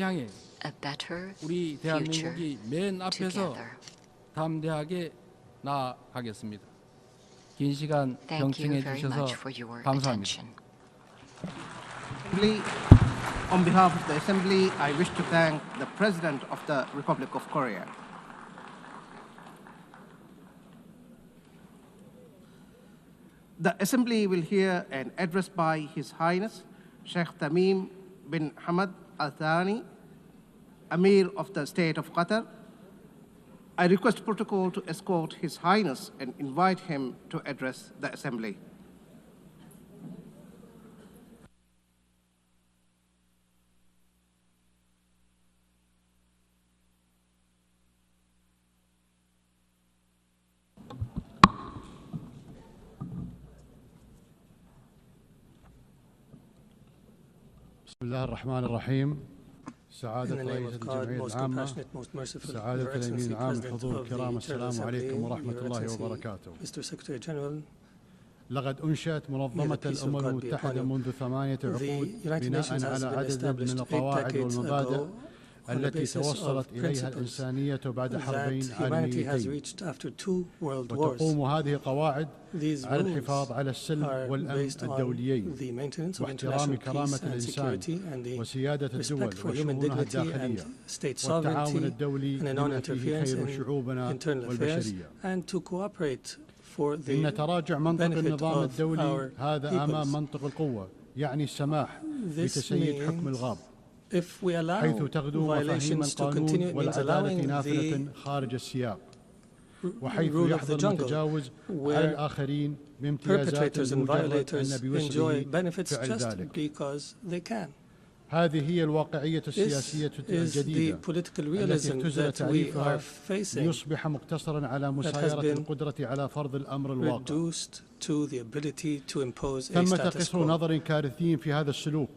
향해 a better 우리 future 대한민국이 맨 앞에서 together. 담대하게 나아가겠습니다. 긴 시간 Thank you 경청해 very 주셔서 much for your 감사합니다. attention. On behalf of the Assembly, I wish to thank the President of the Republic of Korea. The Assembly will hear an address by His Highness Sheikh Tamim bin Hamad Thani, Amir of the State of Qatar. I request protocol to escort His Highness and invite him to address the Assembly. بسم الله الرحمن الرحيم. سعادة رئيس الجمعية العامة، سعادة الأمين العام، الحضور الكرام، السلام عليكم ورحمة الله وبركاته. لقد أنشأت منظمة الأمم المتحدة منذ 8 عقود بناء على عدد من القواعد والمبادئ التي توصلت إليها الإنسانية بعد حربين عالميتين، وتقوم هذه القواعد على الحفاظ على السلم والأمن الدوليين واحترام كرامة الإنسان وسيادة الدول وشؤونها الداخلية والتعاون الدولي لما فيه خير شعوبنا والبشرية. إن تراجع منطق النظام الدولي هذا أمام منطق القوة، يعني السماح بتسييد حكم الغاب، حيث تغدو مفاهيم القانون والعدالة نافذة خارج السياق، وحيث يحظر المتجاوز على الآخرين بامتيازات لمجرد أن بوسعه فعل ذلك. هذه هي الواقعية السياسية الجديدة التي اختزل تعريفها ليصبح مقتصرا على مسايرة القدرة على فرض الأمر الواقع. ثمة قصر نظر كارثي في هذا السلوك،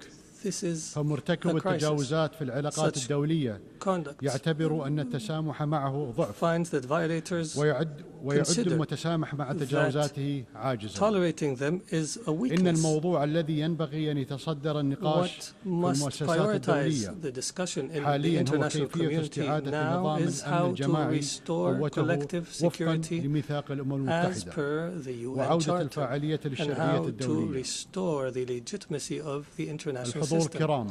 فمرتكب التجاوزات في العلاقات الدولية يعتبر أن التسامح معه ضعف، ويعد المتسامح مع تجاوزاته عاجزا. إن الموضوع الذي ينبغي أن يتصدر النقاش في المؤسسات الدولية حاليا هو كيفية استعادة نظام الأمن الجماعي قوته وفقا لميثاق الأمم المتحدة، وعودة الفاعلية للشرعية الدولية. الحضور الكرام،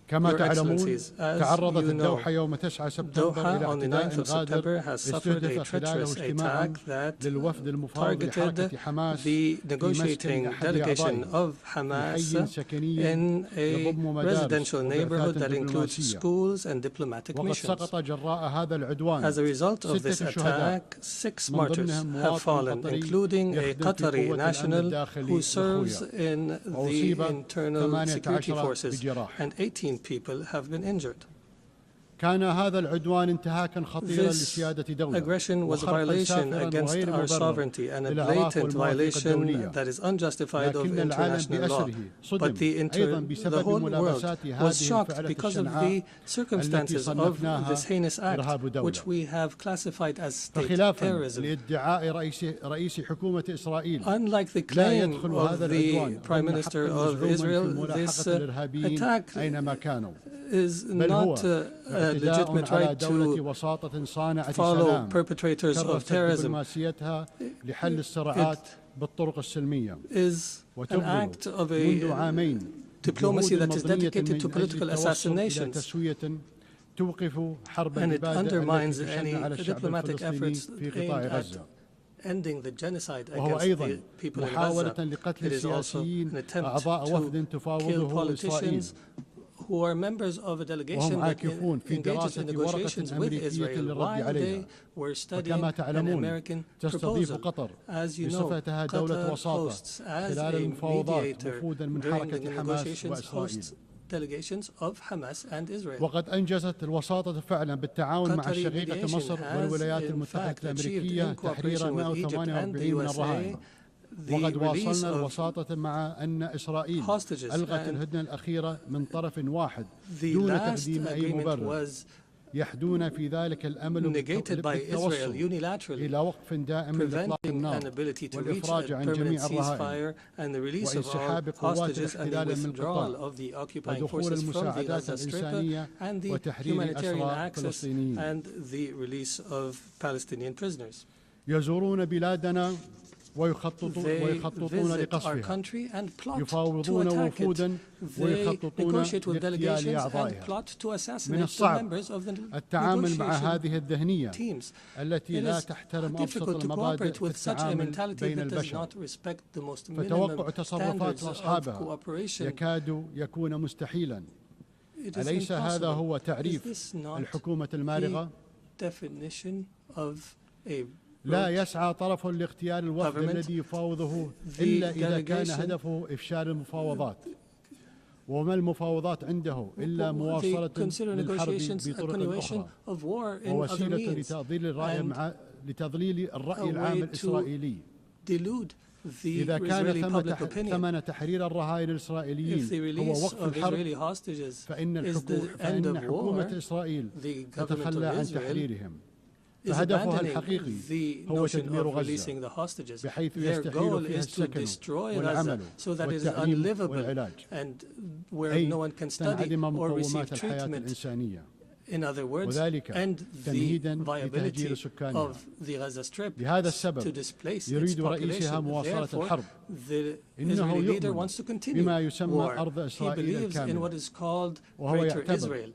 كما تعلمون تعرضت الدوحة يوم 9 سبتمبر إلى اعتداء غادر استهدف خلاله اجتماعا للوفد المفاوض لحركة حماس في مسكن أحد أعضائه بحي سكني يضم مدارس وبعثات دبلوماسية. وقد سقط جراء هذا العدوان 6 شهداء، من ضمنهم مواطن قطري يخدم في قوة الأمن الداخلي وأصيب 18 بجراح. people have been injured. كان هذا العدوان انتهاكا خطيرا لسيادة دولة، aggression was a violation against our sovereignty and a blatant violation that is unjustified of international law. But the whole world was shocked because of the circumstances of this heinous act, which we have classified as state terrorism. Unlike the claim of the Prime Minister of Israel, this attack is not a legitimate right to follow perpetrators of terrorism. It is an act of a diplomacy that is dedicated to political assassinations, and it undermines any diplomatic efforts aimed at ending the genocide against the people in Gaza. It is also an attempt to kill politicians who are members of a delegation that engages in negotiations with Israel while they were studying an American proposal. As you know, Qatar hosts, as a mediator during the negotiations, hosts delegations of Hamas and Israel. وقد أنجزت الوساطة فعلا بالتعاون مع الشقيقة مصر والولايات المتحدة الأمريكية تحرير 148 من الرهائن. وقد واصلنا الوساطة مع أن إسرائيل ألغت الهدنة الأخيرة من طرف واحد دون تقديم أي مبرر، يحدون في ذلك الأمل بالتوصل إلى وقف دائم لإطلاق النار والإفراج عن جميع الرهائن وانسحاب قوات الاحتلال من القطاع ودخول المساعدات الإنسانية وتحرير أسرى فلسطينيين. يزورون بلادنا ويخططون لقصفها، يفاوضون وفودا ويخططون لاغتيال أعضائها. من الصعب التعامل مع هذه الذهنية التي لا تحترم أبسط المبادئ في التعامل بين البشر، فتوقع تصرفات أصحابها يكاد يكون مستحيلا. أليس هذا هو تعريف الحكومة المارغة؟ لا يسعى طرف لاغتيال الوفد الذي يفاوضه إلا إذا كان هدفه إفشال المفاوضات، وما المفاوضات عنده إلا مواصلة للحرب بطرق أخرى ووسيلة لتضليل الرأي العام الإسرائيلي. إذا كان ثمن تحرير الرهائن الإسرائيليين هو وقف الحرب، فإن حكومة إسرائيل تتخلى عن تحريرهم، فهدفها الحقيقي هو تدمير غزة بحيث يستحيل فيها السكن والعمل والتعليم والعلاج، أي تنعدم مقومات الحياة الإنسانية، وذلك تمهيدا لتهجير سكانها. لهذا السبب يريد رئيسها مواصلة الحرب. إنه يؤمن بما يسمى أرض إسرائيل الكاملة، وهو يعتبر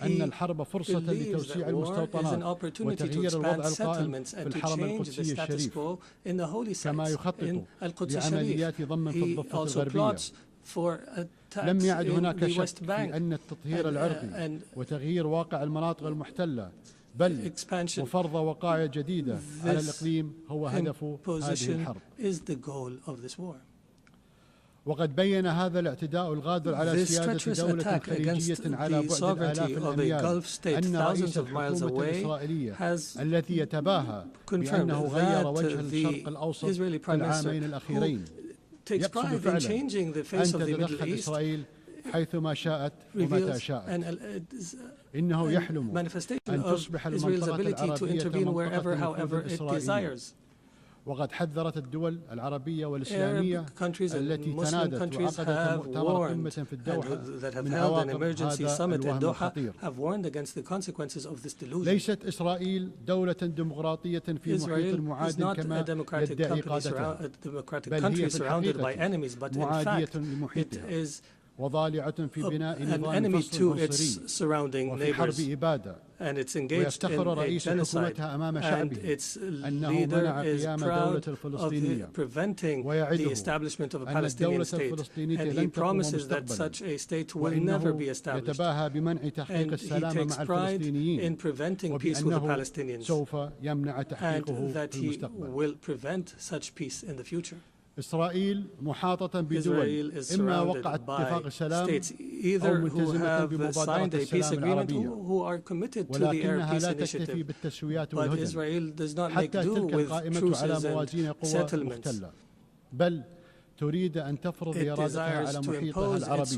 أن الحرب فرصة لتوسيع المستوطنات وتغيير الوضع القائم في الحرم القدسي الشريف، كما يخطط لعمليات ضم في الضفة الغربية. لم يعد هناك شك في أن التطهير العرقي وتغيير واقع المناطق المحتلة بل وفرض وقائع جديدة على الإقليم هو هدف هذه الحرب. وقد بين هذا الاعتداء الغادر على سيادة دولة خليجية على بعد آلاف الأميال أن رئيس الحكومة الإسرائيلية الذي يتباهى بأنه غير وجه الشرق الأوسط في العامين الأخيرين يقصد فعلا أن تتدخل إسرائيل حيثما شاءت ومتى شاءت. إنه يحلم أن تصبح المنطقة العربية منطقة إسرائيلية. وقد حذرت الدول العربية والإسلامية التي تنادت وعقدت مؤتمر قمة في الدوحة من عواقب هذا الوهم الخطير. ليست إسرائيل دولة ديمقراطية في محيط المعادٍ كما يدعي قادتها، بل هي في الحقيقة معادية لمحيطها وضالعة في بناء نظام فصل عنصري وفي حرب إبادة. ويفتخر رئيس حكومتها أمام شعبه أنه منع قيام دولة الفلسطينية، ويعده أن الدولة الفلسطينية لن تقوم مستقبلا، وإنه يتباهى بمنع تحقيق السلام مع الفلسطينيين وبأنه سوف يمنع تحقيقه في المستقبل. إسرائيل محاطة بدول إما وقعت اتفاق سلام أو ملتزمة بمبادرة السلام العربية، ولكنها لا تكتفي بالتسويات والهدن حتى تلك القائمة على موازين قوى مختلة، بل تريد أن تفرض إرادتها على محيطها العربي.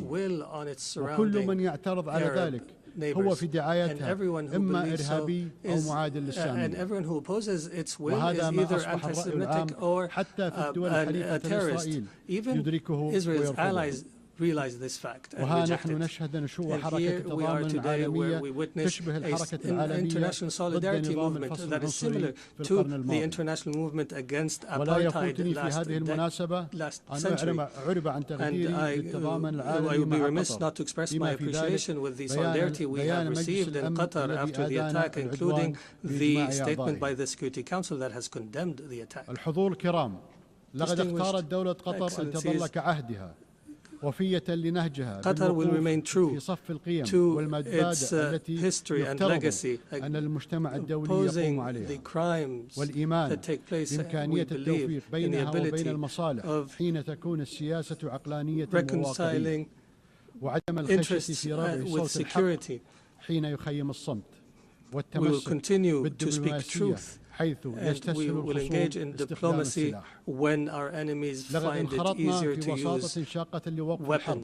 وكل من يعترض على ذلك هو في دعايتها إما إرهابي أو معاد للسامية. وهذا ما أصبح الرأي العام حتى في الدول الحليفة لإسرائيل يدركه ويرفضه. وها نحن نشهد نشوء حركة التضامن العالمية تشبه الحركة العالمية ضد نظام الفصل العنصري في القرن الماضي. ولا يفوتني في هذه المناسبة أن أعرب عن تقديري للتضامن العالمي مع قطر، بما في ذلك بيان مجلس الأمن الذي أدان العدوان بإجماع أعضائه. الحضور الكرام، لقد اختارت دولة قطر أن تظل كعهدها وفية لنهجها في صف القيم والمبادئ التي يفترض أن المجتمع الدولي يقوم عليها، والإيمان بإمكانية التوفيق بينها وبين المصالح حين تكون السياسة عقلانية وواقعية، وعدم الخشية في رفع صوت الحق حين يخيم الصمت، والتمسك بالدبلوماسية حيث يستسهل الخصوم استخدام السلاح. لقد انخرطنا في وساطة شاقة لوقف الحرب،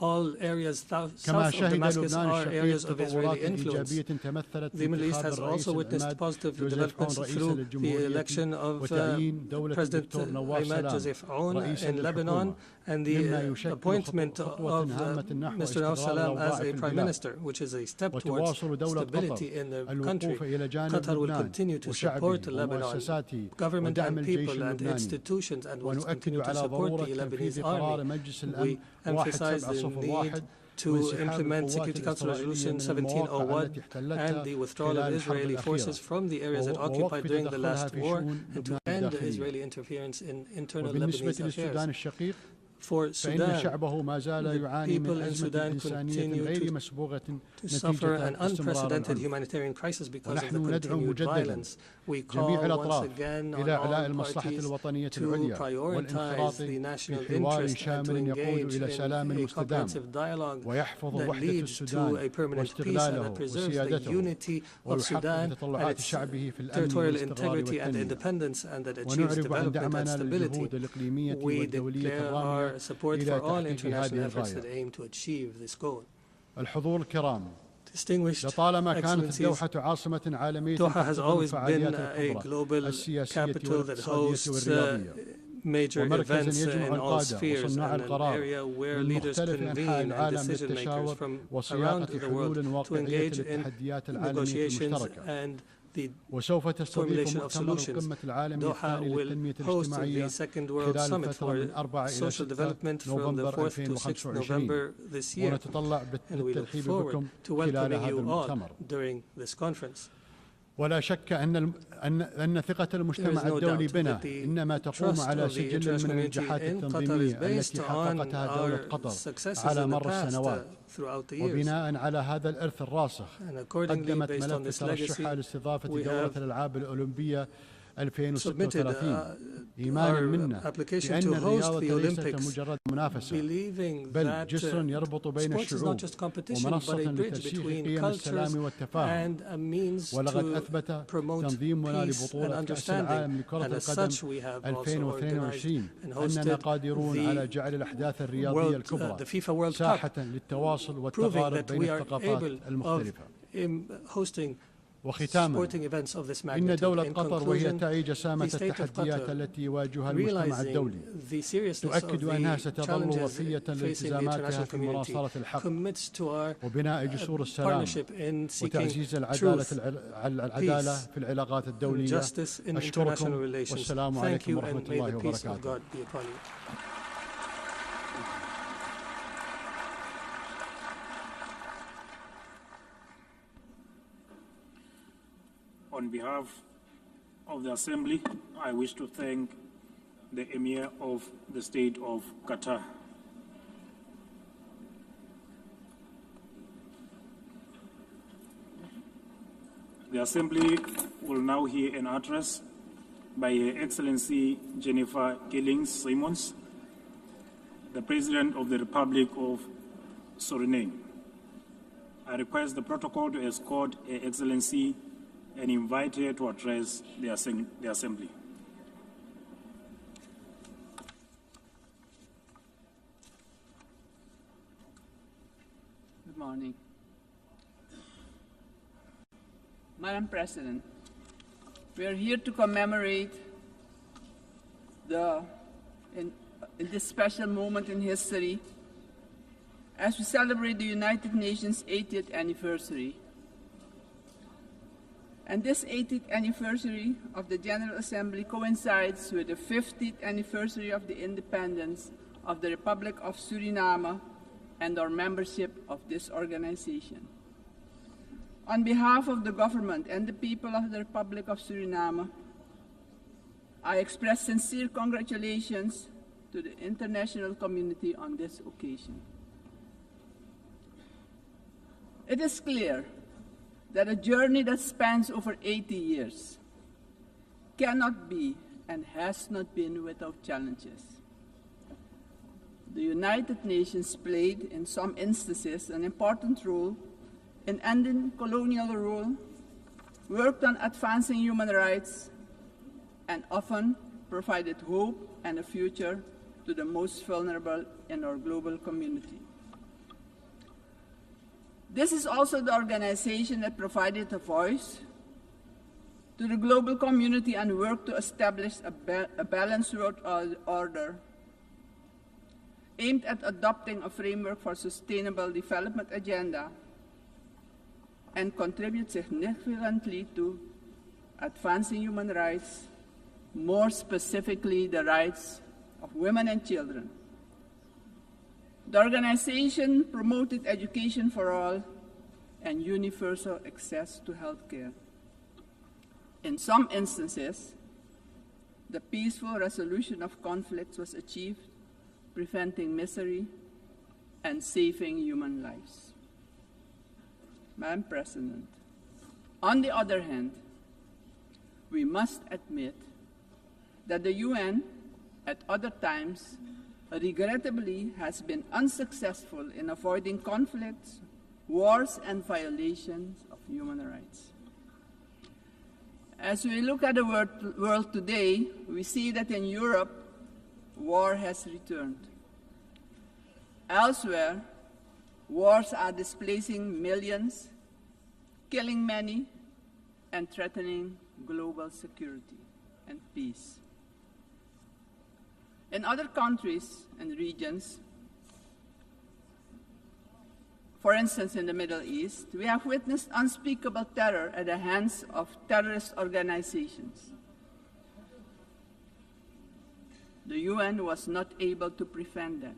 all areas south of Damascus are areas of Israeli influence. The Middle East has also witnessed positive developments through the election of President Hamad Joseph Aoun in Lebanon and the appointment of Mr. Salam as a prime minister, which is a step towards stability in the country. Qatar will continue to support the Lebanon government and people and institutions, and will continue to support the Lebanese army. We emphasize the need to implement Security Council Resolution 1701 and the withdrawal of Israeli forces from the areas it occupied during the last war, and to end Israeli interference in internal Lebanese affairs. For Sudan, the people in Sudan continue to suffer an unprecedented humanitarian crisis because of the continued violence. We call once again on all parties to prioritize the national interest and to engage in a comprehensive dialogue that leads to a permanent peace and that preserves the unity of Sudan and its territorial integrity and independence, and that achieves development and stability. We declare our support for all international efforts that aim to achieve this goal. الحضور الكرام Distinguished لطالما كانت Excellencies, الدوحة عاصمة عالمية Doha has always been الفعاليات a global السياسية capital that hosts والرياضية major events in all القادة spheres, وصناع and an القرار area where من leaders مختلف أنحاء convene and العالم decision makers للتشاور from around وصياغة the حلول world to واقعية engage in للتحديات العالمية negotiations المشتركة. and the وسوف تستضيف formulation of مؤتمر solutions. القمة العالمي Doha الثاني will للتنمية host الاجتماعية the second World خلال Summit الفترة for من 4 إلى social 6 development from the نوفمبر 4th to 6th November 2025 this year, ونتطلع and we look بالترحيب forward بكم to خلال welcoming هذا you all المؤتمر. during this conference. ولا شك أن ثقة المجتمع الدولي بنا إنما تقوم على سجل من النجاحات التنظيمية التي حققتها دولة قطر على مر السنوات. وبناء على هذا الإرث الراسخ قدمت ملف ترشحها لاستضافة دورة الألعاب الأولمبية 2036 إيمانا منا بأن الرياضة ليست مجرد منافسة بل جسر يربط بين الشعوب ومنصة لترسيخ قيم السلام والتفاهم. ولقد أثبت تنظيمنا لبطولة كأس العالم لكرة القدم 2022 أننا قادرون على جعل الأحداث الرياضية الكبرى ساحة للتواصل والتقارب بين الثقافات المختلفة. وختاما إن دولة قطر وهي تعي جسامة التحديات التي يواجهها المجتمع الدولي تؤكد أنها ستظل وفية لالتزاماتها في مناصرة الحق وبناء جسور السلام وتعزيز العدالة في العلاقات الدولية. أشكركم والسلام عليكم ورحمة الله وبركاته. On behalf of the Assembly, I wish to thank the Emir of the State of Qatar. The Assembly will now hear an address by Her Excellency Jennifer Gillings-Simons, the President of the Republic of Suriname. I request the protocol to escort Her Excellency and invite her to address the Assembly. Good morning. Madam President, we are here to commemorate in this special moment in history as we celebrate the United Nations 80th anniversary. And this 80th anniversary of the General Assembly coincides with the 50th anniversary of the independence of the Republic of Suriname and our membership of this organization. On behalf of the government and the people of the Republic of Suriname, I express sincere congratulations to the international community on this occasion. It is clear that a journey that spans over 80 years cannot be and has not been without challenges. The United Nations played, in some instances, an important role in ending colonial rule, worked on advancing human rights, and often provided hope and a future to the most vulnerable in our global community. This is also the organization that provided a voice to the global community and worked to establish a balanced world order aimed at adopting a framework for sustainable development agenda and contribute significantly to advancing human rights, more specifically the rights of women and children. The organization promoted education for all and universal access to health care. In some instances, the peaceful resolution of conflicts was achieved, preventing misery and saving human lives. Madam President, on the other hand, we must admit that the UN at other times regrettably has been unsuccessful in avoiding conflicts, wars, and violations of human rights. As we look at the world today, we see that in Europe, war has returned. Elsewhere, wars are displacing millions, killing many, and threatening global security and peace. In other countries and regions, for instance in the Middle East, we have witnessed unspeakable terror at the hands of terrorist organizations. The UN was not able to prevent that.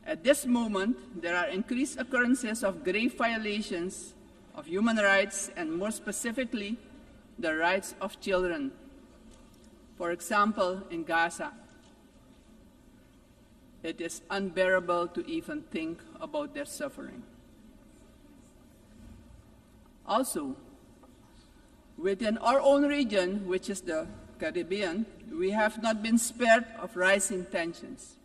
At this moment, there are increased occurrences of grave violations of human rights and more specifically, the rights of children. For example, in Gaza, it is unbearable to even think about their suffering. Also, within our own region, which is the Caribbean, we have not been spared of rising tensions.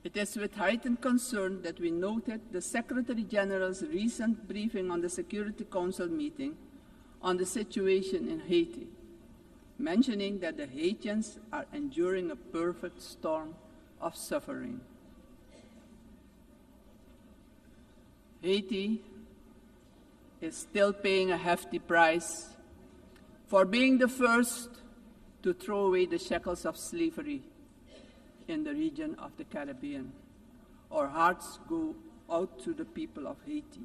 It is with heightened concern that we noted the Secretary General's recent briefing on the Security Council meeting on the situation in Haiti, mentioning that the Haitians are enduring a perfect storm of suffering. Haiti is still paying a hefty price for being the first to throw away the shackles of slavery in the region of the Caribbean. Our hearts go out to the people of Haiti.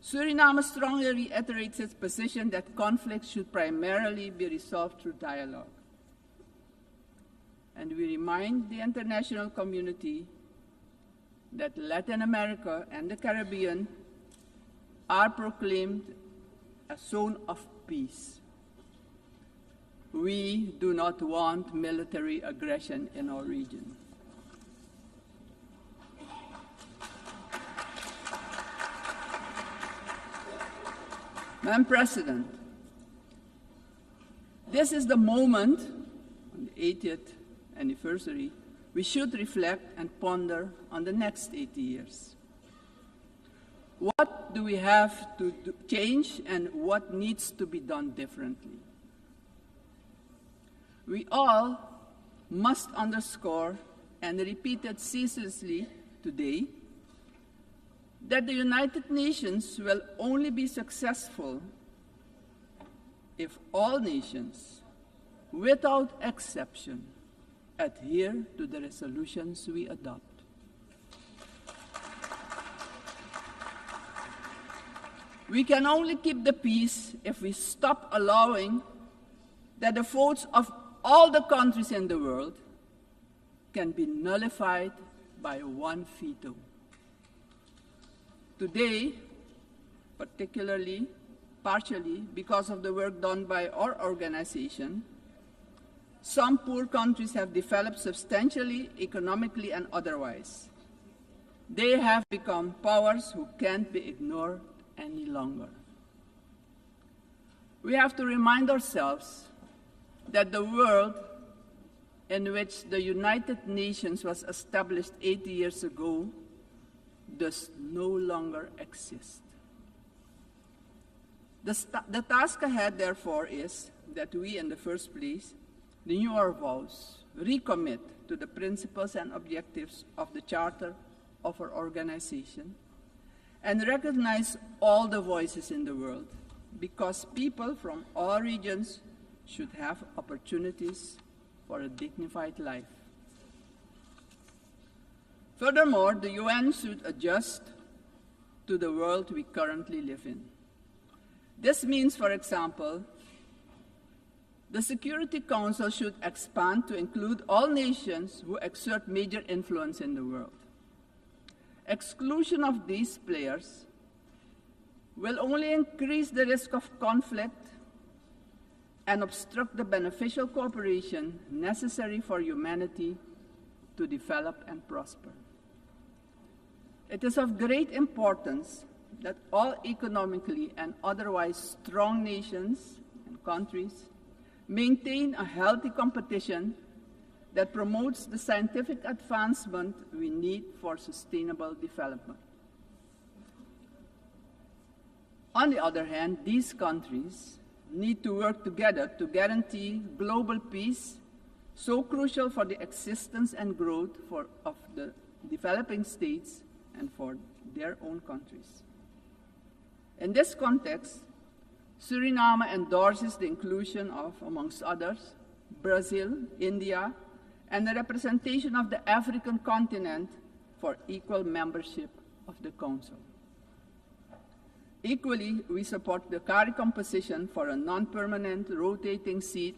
Suriname strongly reiterates its position that conflicts should primarily be resolved through dialogue. And we remind the international community that Latin America and the Caribbean are proclaimed a zone of peace. We do not want military aggression in our region. Madam President, this is the moment, on the 80th anniversary, we should reflect and ponder on the next 80 years. What do we have to change and what needs to be done differently? We all must underscore and repeat it ceaselessly today that the United Nations will only be successful if all nations, without exception, adhere to the resolutions we adopt. We can only keep the peace if we stop allowing that the votes of all the countries in the world can be nullified by one veto. Today, partially because of the work done by our organization, some poor countries have developed substantially, economically and otherwise. They have become powers who can't be ignored any longer. We have to remind ourselves that the world in which the United Nations was established 80 years ago does no longer exist. The task ahead, therefore, is that we, in the first place, renew our vows, recommit to the principles and objectives of the Charter of our organization, and recognize all the voices in the world, because people from all regions should have opportunities for a dignified life. Furthermore, the UN should adjust to the world we currently live in. This means, for example, The Security Council should expand to include all nations who exert major influence in the world. Exclusion of these players will only increase the risk of conflict and obstruct the beneficial cooperation necessary for humanity to develop and prosper. It is of great importance that all economically and otherwise strong nations and countries maintain a healthy competition that promotes the scientific advancement we need for sustainable development. On the other hand, these countries need to work together to guarantee global peace, so crucial for the existence and growth of the developing states and for their own countries. In this context, Suriname endorses the inclusion of, amongst others, Brazil, India, and the representation of the African continent for equal membership of the Council. Equally, we support the CARI composition for a non-permanent rotating seat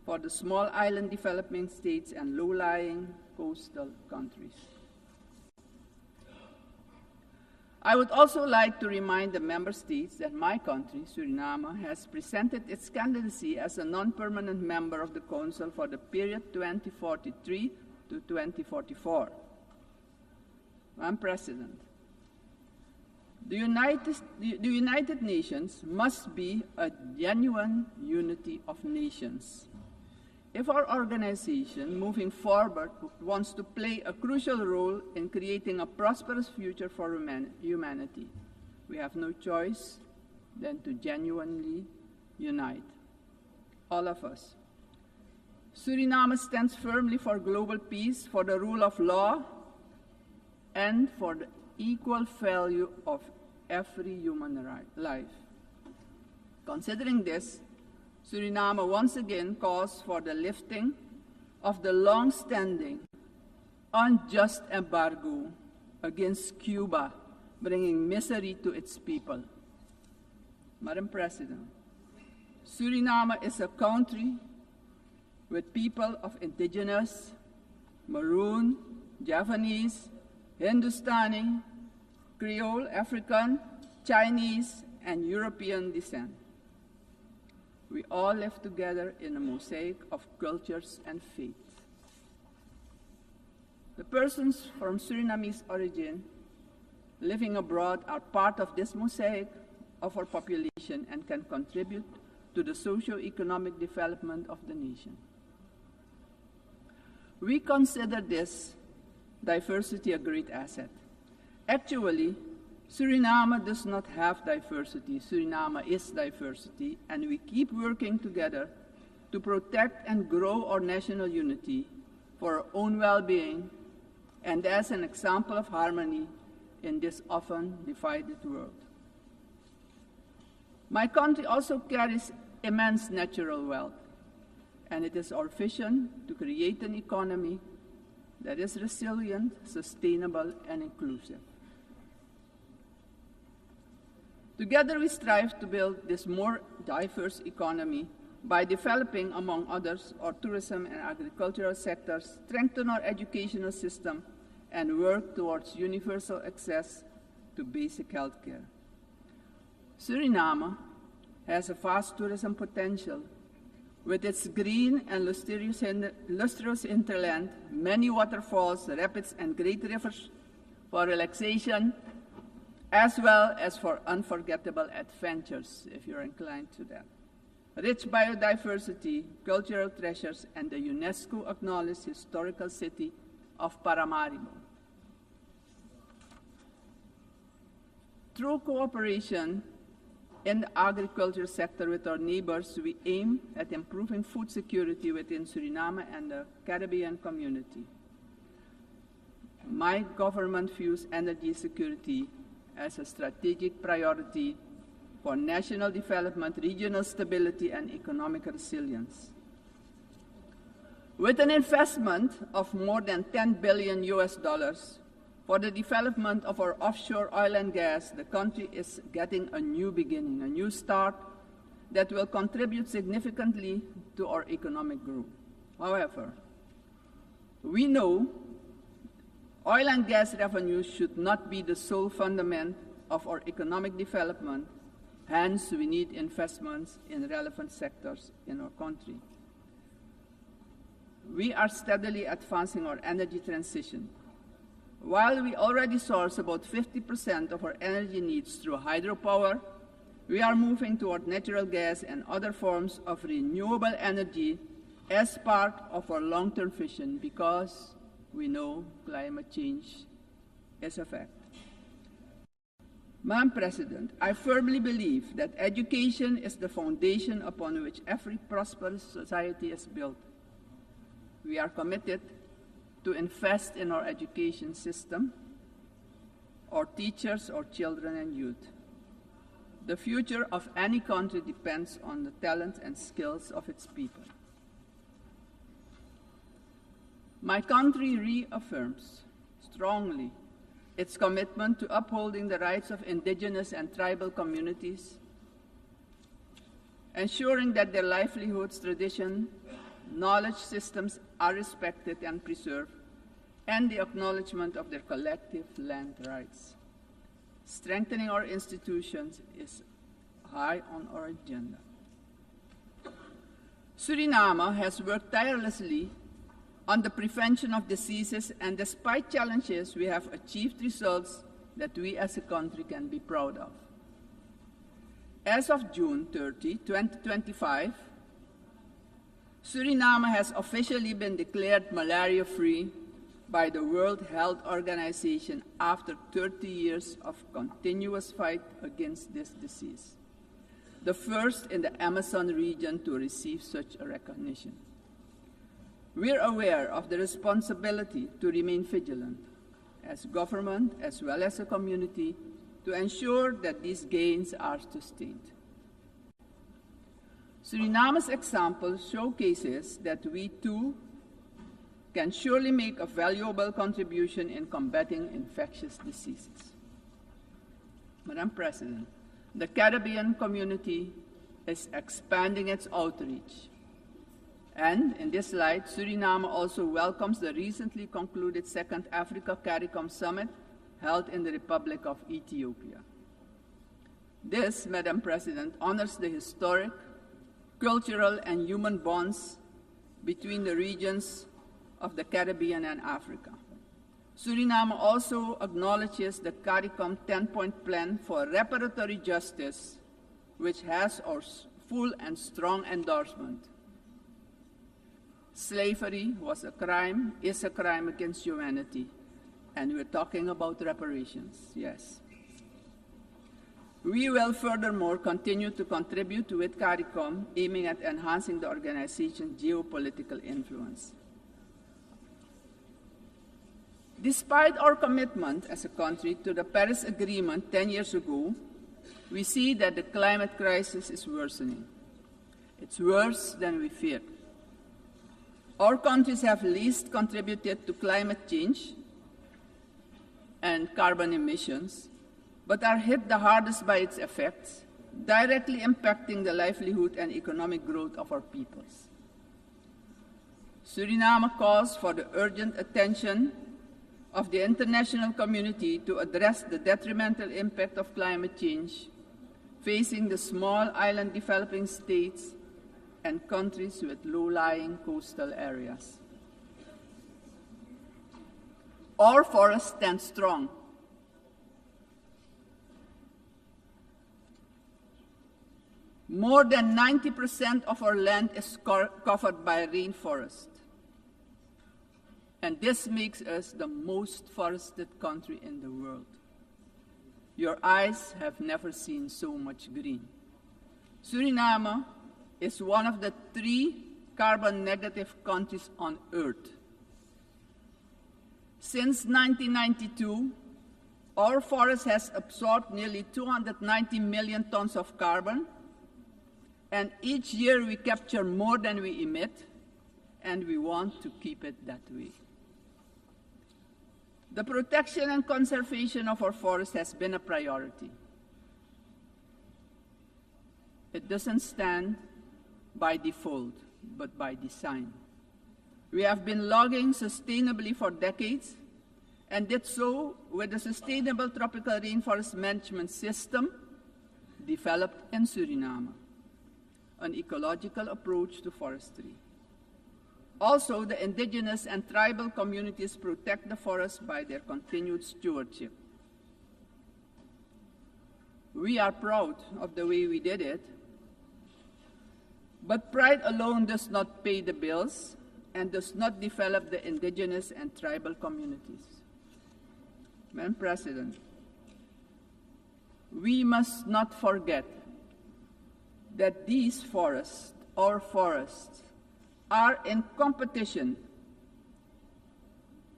for the small island developing states and low-lying coastal countries. I would also like to remind the member states that my country, Suriname, has presented its candidacy as a non-permanent member of the Council for the period 2043 to 2044. Madam President, the United Nations must be a genuine unity of nations. If our organization moving forward wants to play a crucial role in creating a prosperous future for humanity, we have no choice than to genuinely unite, all of us. Suriname stands firmly for global peace, for the rule of law, and for the equal value of every human life. Considering this, Suriname once again calls for the lifting of the long-standing, unjust embargo against Cuba, bringing misery to its people. Madam President, Suriname is a country with people of indigenous, Maroon, Javanese, Hindustani, Creole, African, Chinese, and European descent. We all live together in a mosaic of cultures and faiths. The persons from Surinamese origin living abroad are part of this mosaic of our population and can contribute to the socio-economic development of the nation. We consider this diversity a great asset. Actually, Suriname does not have diversity. Suriname is diversity, and we keep working together to protect and grow our national unity for our own well-being and as an example of harmony in this often divided world. My country also carries immense natural wealth, and it is our vision to create an economy that is resilient, sustainable, and inclusive. Together we strive to build this more diverse economy by developing, among others, our tourism and agricultural sectors, strengthen our educational system, and work towards universal access to basic health care. Suriname has a vast tourism potential with its green and lustrous hinterland, many waterfalls, rapids, and great rivers for relaxation, as well as for unforgettable adventures, if you're inclined to that. Rich biodiversity, cultural treasures, and the UNESCO-acknowledged historical city of Paramaribo. Through cooperation in the agriculture sector with our neighbors, we aim at improving food security within Suriname and the Caribbean community. My government views energy security as a strategic priority for national development, regional stability, and economic resilience. With an investment of more than $10 billion for the development of our offshore oil and gas, the country is getting a new beginning, a new start, that will contribute significantly to our economic growth. However, we know oil and gas revenues should not be the sole fundament of our economic development. Hence, we need investments in relevant sectors in our country. We are steadily advancing our energy transition. While we already source about 50% of our energy needs through hydropower, we are moving toward natural gas and other forms of renewable energy as part of our long-term vision, because we know climate change is a fact. Madam President, I firmly believe that education is the foundation upon which every prosperous society is built. We are committed to invest in our education system, our teachers, our children and youth. The future of any country depends on the talent and skills of its people. My country reaffirms strongly its commitment to upholding the rights of indigenous and tribal communities, ensuring that their livelihoods, tradition, knowledge systems are respected and preserved, and the acknowledgement of their collective land rights. Strengthening our institutions is high on our agenda. Suriname has worked tirelessly on the prevention of diseases, and despite challenges, we have achieved results that we as a country can be proud of. As of June 30, 2025, Suriname has officially been declared malaria-free by the World Health Organization after 30 years of continuous fight against this disease, the first in the Amazon region to receive such a recognition. We're aware of the responsibility to remain vigilant as government as well as a community to ensure that these gains are sustained. Suriname's example showcases that we too can surely make a valuable contribution in combating infectious diseases. Madam President, the Caribbean community is expanding its outreach. And in this light, Suriname also welcomes the recently concluded Second Africa CARICOM Summit held in the Republic of Ethiopia. This, Madam President, honors the historic, cultural, and human bonds between the regions of the Caribbean and Africa. Suriname also acknowledges the CARICOM 10-point plan for reparatory justice, which has our full and strong endorsement. Slavery was a crime, is a crime against humanity, and we're talking about reparations, yes. We will furthermore continue to contribute with CARICOM, aiming at enhancing the organization's geopolitical influence. Despite our commitment as a country to the Paris Agreement 10 years ago, we see that the climate crisis is worsening. It's worse than we feared. Our countries have least contributed to climate change and carbon emissions, but are hit the hardest by its effects, directly impacting the livelihood and economic growth of our peoples. Suriname calls for the urgent attention of the international community to address the detrimental impact of climate change facing the small island developing states and countries with low-lying coastal areas. Our forests stand strong. More than 90% of our land is covered by rainforest. And this makes us the most forested country in the world. Your eyes have never seen so much green. Suriname is one of the 3 carbon-negative countries on Earth. Since 1992, our forest has absorbed nearly 290 million tons of carbon, and each year we capture more than we emit, and we want to keep it that way. The protection and conservation of our forests has been a priority. It doesn't stand by default, but by design. We have been logging sustainably for decades, and did so with a sustainable tropical rainforest management system developed in Suriname, an ecological approach to forestry. Also, the indigenous and tribal communities protect the forest by their continued stewardship. We are proud of the way we did it, but pride alone does not pay the bills and does not develop the indigenous and tribal communities. Madam President, we must not forget that these forests, our forests, are in competition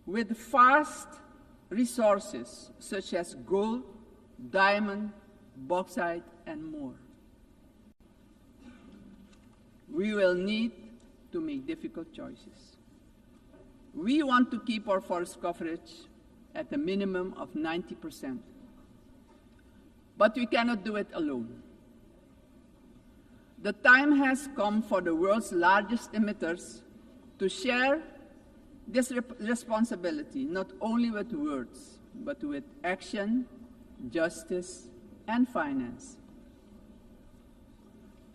with vast resources such as gold, diamond, bauxite, and more. We will need to make difficult choices. We want to keep our forest coverage at a minimum of 90%. But we cannot do it alone. The time has come for the world's largest emitters to share this responsibility, not only with words, but with action, justice, and finance.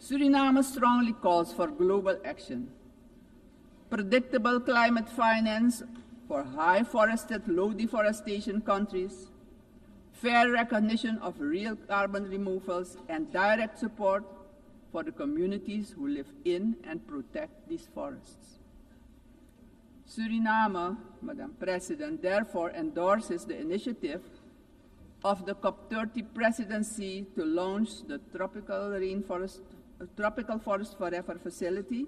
Suriname strongly calls for global action, predictable climate finance for high forested, low deforestation countries, fair recognition of real carbon removals, and direct support for the communities who live in and protect these forests. Suriname, Madam President, therefore endorses the initiative of the COP30 presidency to launch the Tropical Forest Forever facility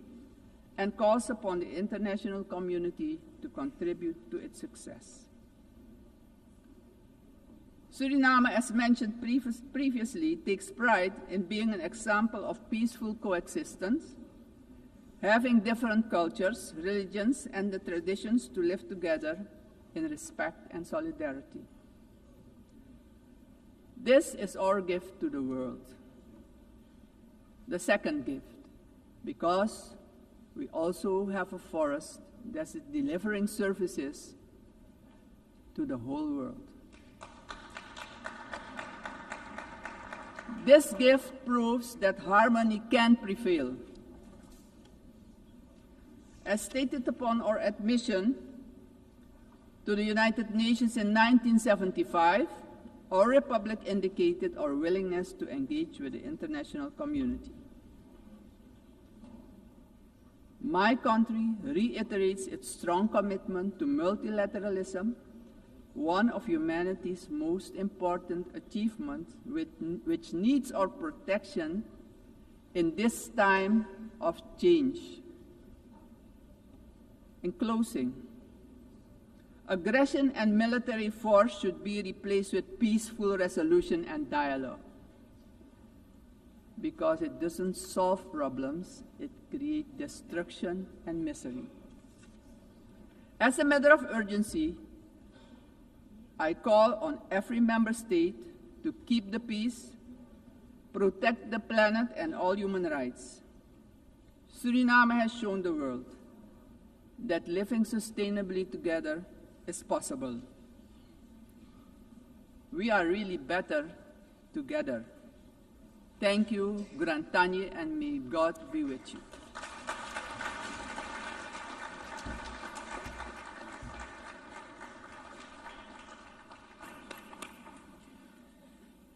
and calls upon the international community to contribute to its success. Suriname, as mentioned previously, takes pride in being an example of peaceful coexistence, having different cultures, religions, and the traditions to live together in respect and solidarity. This is our gift to the world. The second gift, because we also have a forest that is delivering services to the whole world. This gift proves that harmony can prevail. As stated upon our admission to the United Nations in 1975, our republic indicated our willingness to engage with the international community. My country reiterates its strong commitment to multilateralism, one of humanity's most important achievements, which needs our protection in this time of change. In closing, aggression and military force should be replaced with peaceful resolution and dialogue, because it doesn't solve problems, it creates destruction and misery. As a matter of urgency, I call on every member state to keep the peace, protect the planet and all human rights. Suriname has shown the world that living sustainably together is possible. We are really better together. Thank you, Grand Thani, and may God be with you.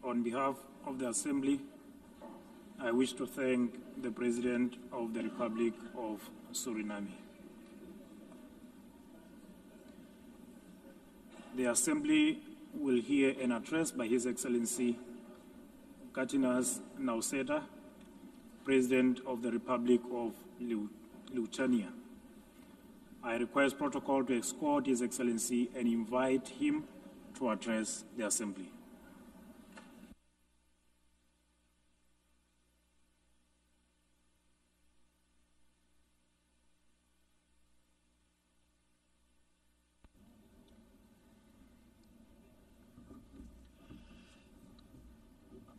On behalf of the Assembly, I wish to thank the President of the Republic of Suriname. The Assembly will hear an address by His Excellency Katinas Nauseda, President of the Republic of Lithuania. I request protocol to escort His Excellency and invite him to address the Assembly.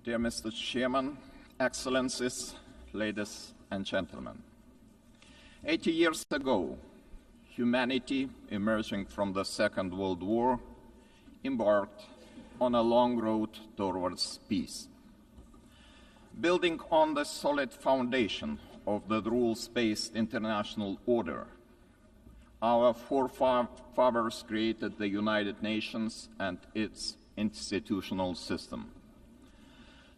Dear Mr. Chairman Excellencies, ladies and gentlemen, 80 years ago, humanity, emerging from the Second World War, embarked on a long road towards peace. Building on the solid foundation of the rules-based international order, our forefathers created the United Nations and its institutional system.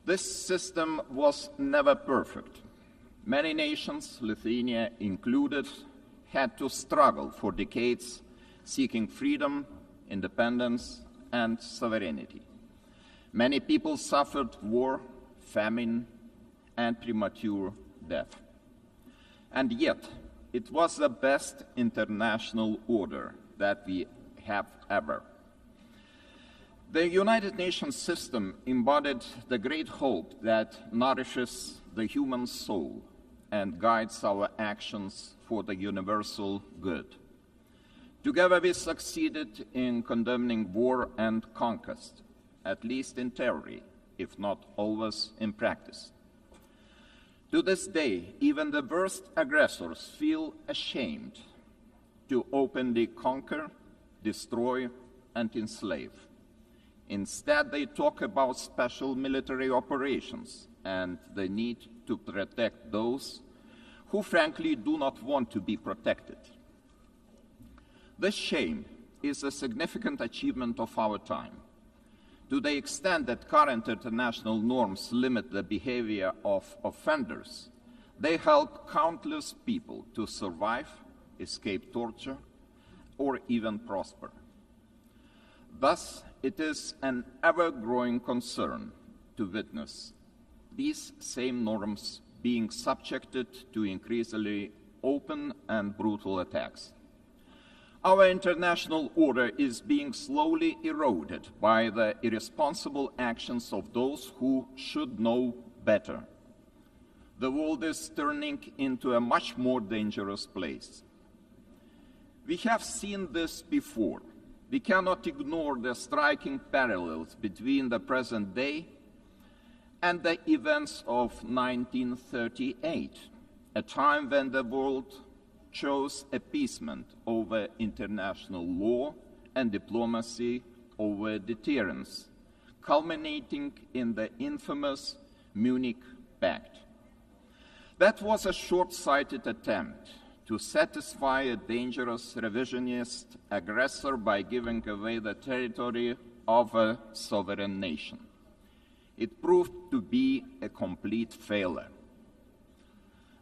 This system was never perfect. Many nations, Lithuania included, had to struggle for decades, seeking freedom, independence, and sovereignty. Many people suffered war, famine, and premature death. And yet, it was the best international order that we have ever. The United Nations system embodied the great hope that nourishes the human soul and guides our actions for the universal good. Together we succeeded in condemning war and conquest, at least in theory, if not always in practice. To this day, even the worst aggressors feel ashamed to openly conquer, destroy, and enslave. Instead, they talk about special military operations and the need to protect those who frankly do not want to be protected. This shame is a significant achievement of our time. To the extent that current international norms limit the behavior of offenders, they help countless people to survive, escape torture, or even prosper. Thus, it is an ever-growing concern to witness these same norms being subjected to increasingly open and brutal attacks. Our international order is being slowly eroded by the irresponsible actions of those who should know better. The world is turning into a much more dangerous place. We have seen this before. We cannot ignore the striking parallels between the present day and the events of 1938, a time when the world chose appeasement over international law and diplomacy over deterrence, culminating in the infamous Munich Pact. That was a short-sighted attempt to satisfy a dangerous revisionist aggressor by giving away the territory of a sovereign nation. It proved to be a complete failure.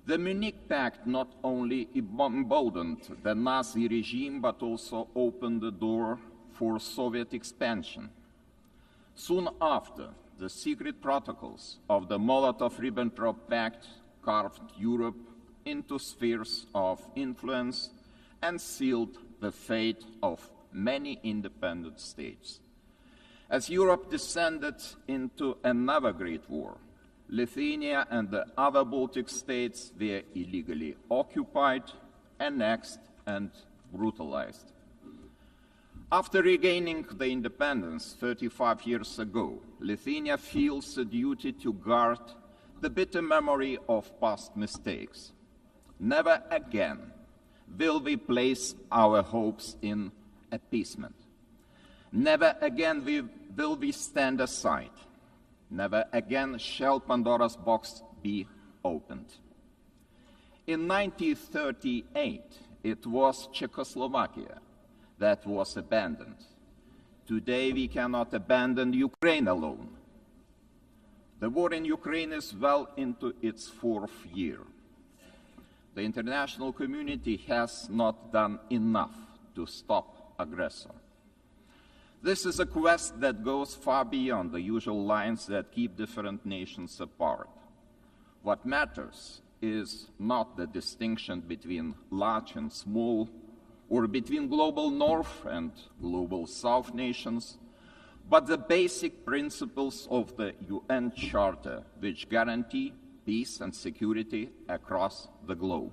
The Munich Pact not only emboldened the Nazi regime, but also opened the door for Soviet expansion. Soon after, the secret protocols of the Molotov-Ribbentrop Pact carved Europe into spheres of influence and sealed the fate of many independent states. As Europe descended into another great war, Lithuania and the other Baltic states were illegally occupied, annexed, and brutalized. After regaining the independence 35 years ago, Lithuania feels a duty to guard the bitter memory of past mistakes. Never again will we place our hopes in appeasement. Never again will we stand aside. Never again shall Pandora's box be opened. In 1938, it was Czechoslovakia that was abandoned. Today, we cannot abandon Ukraine alone. The war in Ukraine is well into its 4th year. The international community has not done enough to stop aggressor. This is a quest that goes far beyond the usual lines that keep different nations apart. What matters is not the distinction between large and small, or between global North and global South nations, but the basic principles of the UN Charter, which guarantee peace and security across the globe.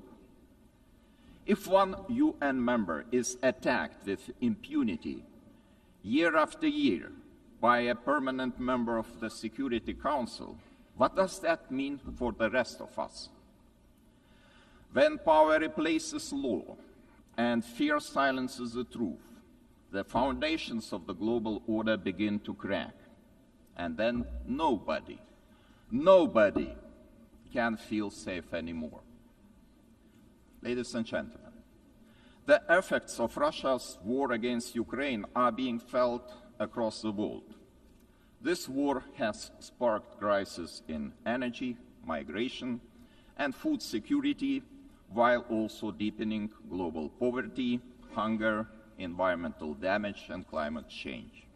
If one UN member is attacked with impunity year after year by a permanent member of the Security Council, What does that mean for the rest of us? When power replaces law and fear silences the truth, the foundations of the global order begin to crack. And then nobody can feel safe anymore. Ladies and gentlemen, the effects of Russia's war against Ukraine are being felt across the world. This war has sparked crises in energy, migration, and food security, while also deepening global poverty, hunger, environmental damage, and climate change.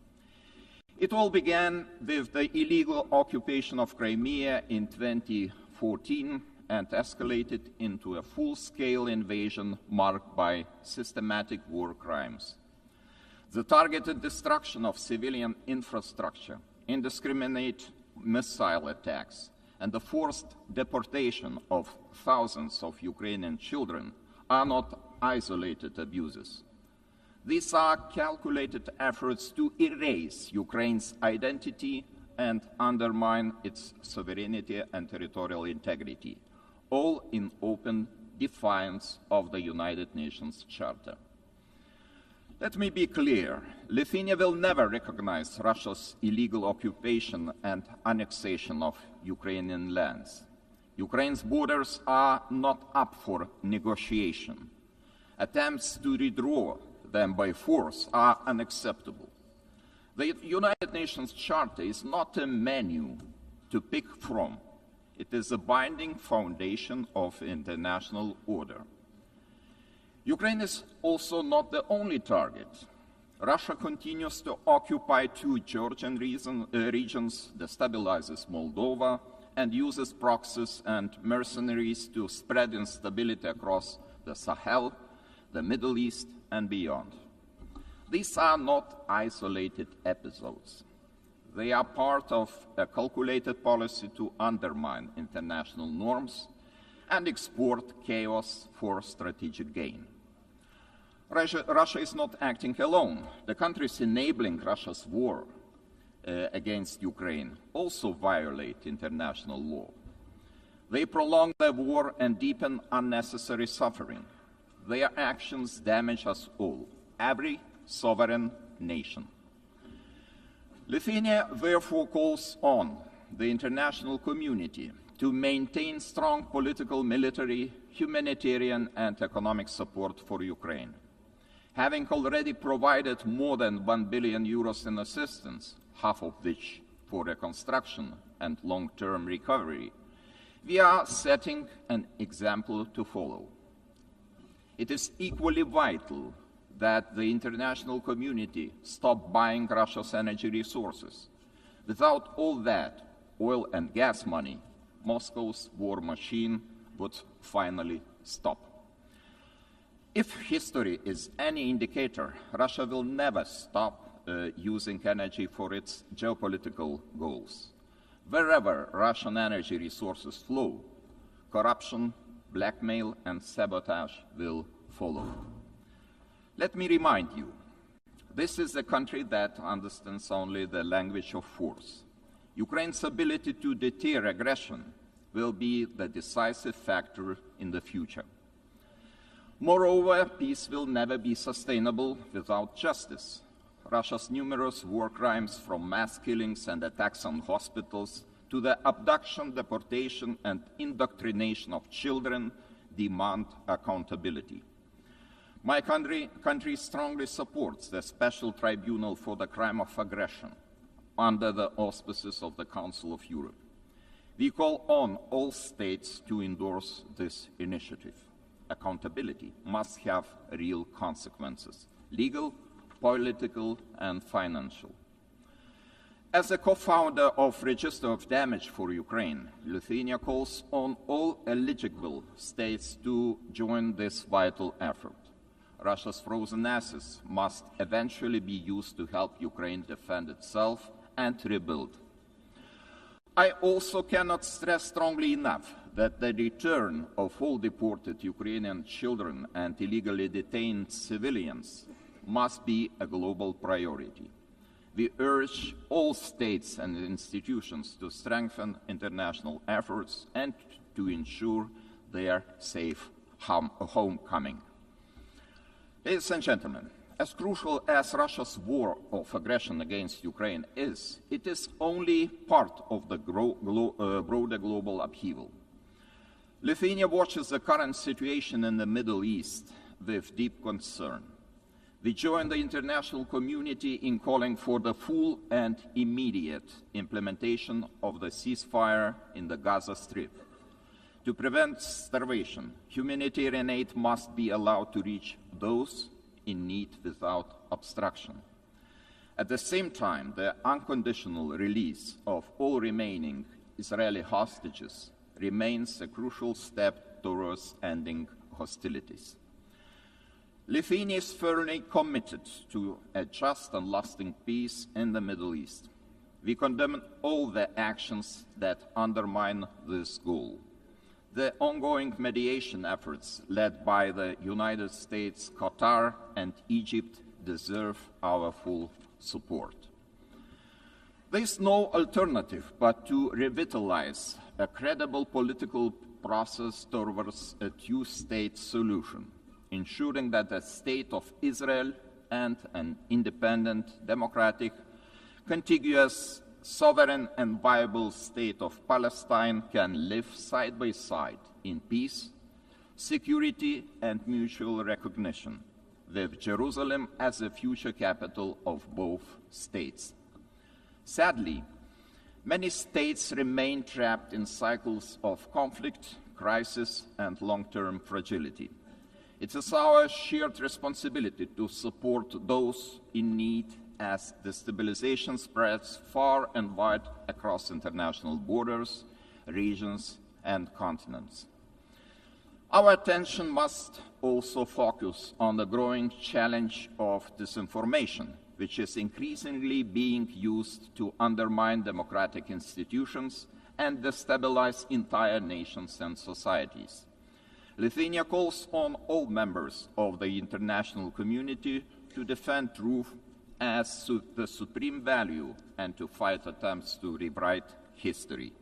It all began with the illegal occupation of Crimea in 2014 and escalated into a full-scale invasion marked by systematic war crimes. The targeted destruction of civilian infrastructure, indiscriminate missile attacks, and the forced deportation of thousands of Ukrainian children are not isolated abuses. These are calculated efforts to erase Ukraine's identity and undermine its sovereignty and territorial integrity, all in open defiance of the United Nations Charter. Let me be clear, Lithuania will never recognize Russia's illegal occupation and annexation of Ukrainian lands. Ukraine's borders are not up for negotiation. Attempts to redraw them by force are unacceptable. The United Nations Charter is not a menu to pick from. It is a binding foundation of international order. Ukraine is also not the only target. Russia continues to occupy two Georgian regions, destabilizes Moldova, and uses proxies and mercenaries to spread instability across the Sahel, the Middle East, and beyond. These are not isolated episodes. They are part of a calculated policy to undermine international norms and export chaos for strategic gain. Russia is not acting alone. The countries enabling Russia's war against Ukraine also violate international law. They prolong the war and deepen unnecessary suffering. Their actions damage us all, every sovereign nation. Lithuania therefore calls on the international community to maintain strong political, military, humanitarian, and economic support for Ukraine. Having already provided more than 1 billion euros in assistance, half of which for reconstruction and long-term recovery, we are setting an example to follow. It is equally vital that the international community stop buying Russia's energy resources. Without all that oil and gas money, Moscow's war machine would finally stop. If history is any indicator, Russia will never stop using energy for its geopolitical goals. Wherever Russian energy resources flow, corruption, blackmail, and sabotage will follow. Let me remind you, this is a country that understands only the language of force. Ukraine's ability to deter aggression will be the decisive factor in the future. Moreover, peace will never be sustainable without justice. Russia's numerous war crimes, from mass killings and attacks on hospitals to the abduction, deportation, and indoctrination of children, demand accountability. My country strongly supports the Special Tribunal for the Crime of Aggression under the auspices of the Council of Europe. We call on all states to endorse this initiative. Accountability must have real consequences, legal, political, and financial. As a co-founder of Register of Damage for Ukraine, Lithuania calls on all eligible states to join this vital effort. Russia's frozen assets must eventually be used to help Ukraine defend itself and rebuild. I also cannot stress strongly enough that the return of all deported Ukrainian children and illegally detained civilians must be a global priority. We urge all states and institutions to strengthen international efforts and to ensure their safe homecoming. Ladies and gentlemen, as crucial as Russia's war of aggression against Ukraine is, it is only part of the broader global upheaval. Lithuania watches the current situation in the Middle East with deep concern. We join the international community in calling for the full and immediate implementation of the ceasefire in the Gaza Strip. To prevent starvation, humanitarian aid must be allowed to reach those in need without obstruction. At the same time, the unconditional release of all remaining Israeli hostages remains a crucial step towards ending hostilities. Lithuania is firmly committed to a just and lasting peace in the Middle East. We condemn all the actions that undermine this goal. The ongoing mediation efforts led by the United States, Qatar, and Egypt deserve our full support. There is no alternative but to revitalize a credible political process towards a two-state solution, ensuring that the state of Israel and an independent, democratic, contiguous, sovereign and viable state of Palestine can live side by side in peace, security and mutual recognition, with Jerusalem as the future capital of both states. Sadly, many states remain trapped in cycles of conflict, crisis and long-term fragility. It is our shared responsibility to support those in need as destabilization spreads far and wide across international borders, regions, and continents. Our attention must also focus on the growing challenge of disinformation, which is increasingly being used to undermine democratic institutions and destabilize entire nations and societies. Lithuania calls on all members of the international community to defend truth as the supreme value and to fight attempts to rewrite history.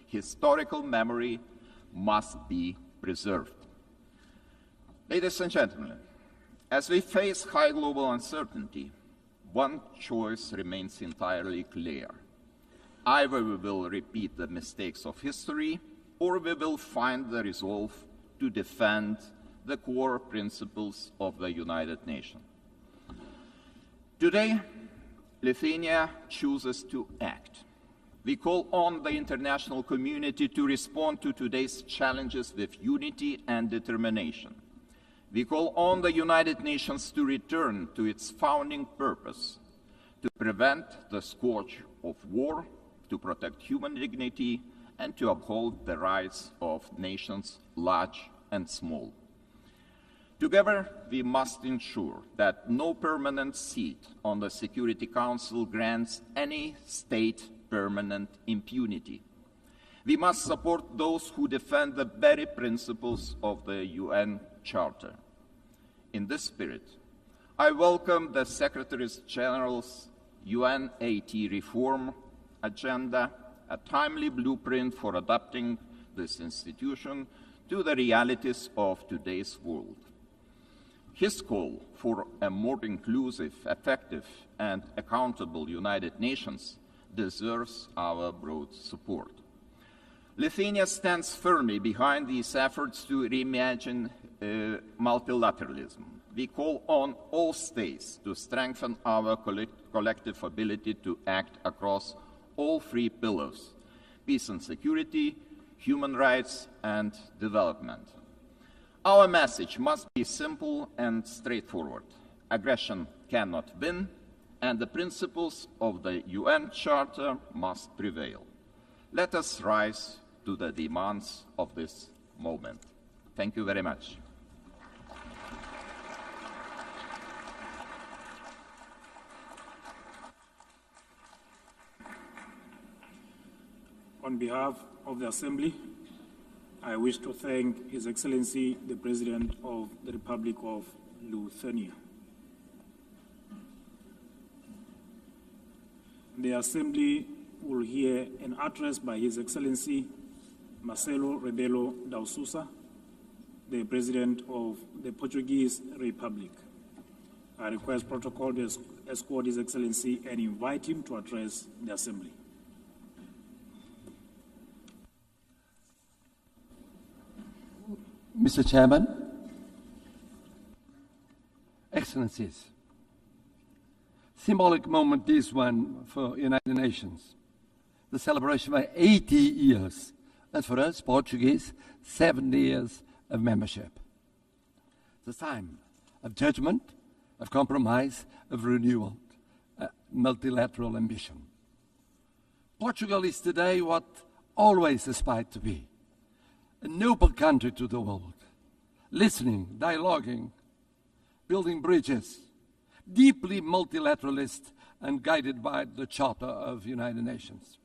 Historical memory must be preserved. Ladies and gentlemen, as we face high global uncertainty, one choice remains entirely clear. Either we will repeat the mistakes of history, or we will find the resolve to defend the core principles of the United Nations. Today, Lithuania chooses to act. We call on the international community to respond to today's challenges with unity and determination. We call on the United Nations to return to its founding purpose, to prevent the scourge of war, to protect human dignity, and to uphold the rights of nations large and small. Together, we must ensure that no permanent seat on the Security Council grants any state permanent impunity. We must support those who defend the very principles of the UN Charter. In this spirit, I welcome the Secretary General's UNAT reform agenda, a timely blueprint for adapting this institution to the realities of today's world. His call for a more inclusive, effective, and accountable United Nations deserves our broad support. Lithuania stands firmly behind these efforts to reimagine multilateralism. We call on all states to strengthen our collective ability to act across all three pillars: peace and security, human rights, and development. Our message must be simple and straightforward. Aggression cannot win, and the principles of the UN Charter must prevail. Let us rise to the demands of this moment. Thank you very much. On behalf of the Assembly, I wish to thank His Excellency, the President of the Republic of Lithuania. the Assembly will hear an address by His Excellency Marcelo Rebelo da Sousa, the President of the Portuguese Republic. I request protocol to escort His Excellency and invite him to address the Assembly. Mr. Chairman, Excellencies, symbolic moment this one for United Nations, the celebration of 80 years, and for us, Portuguese, 70 years of membership. It's a time of judgment, of compromise, of renewal, multilateral ambition. Portugal is today what always aspired to be, a noble country to the world, listening, dialoguing, building bridges, deeply multilateralist and guided by the Charter of United Nations.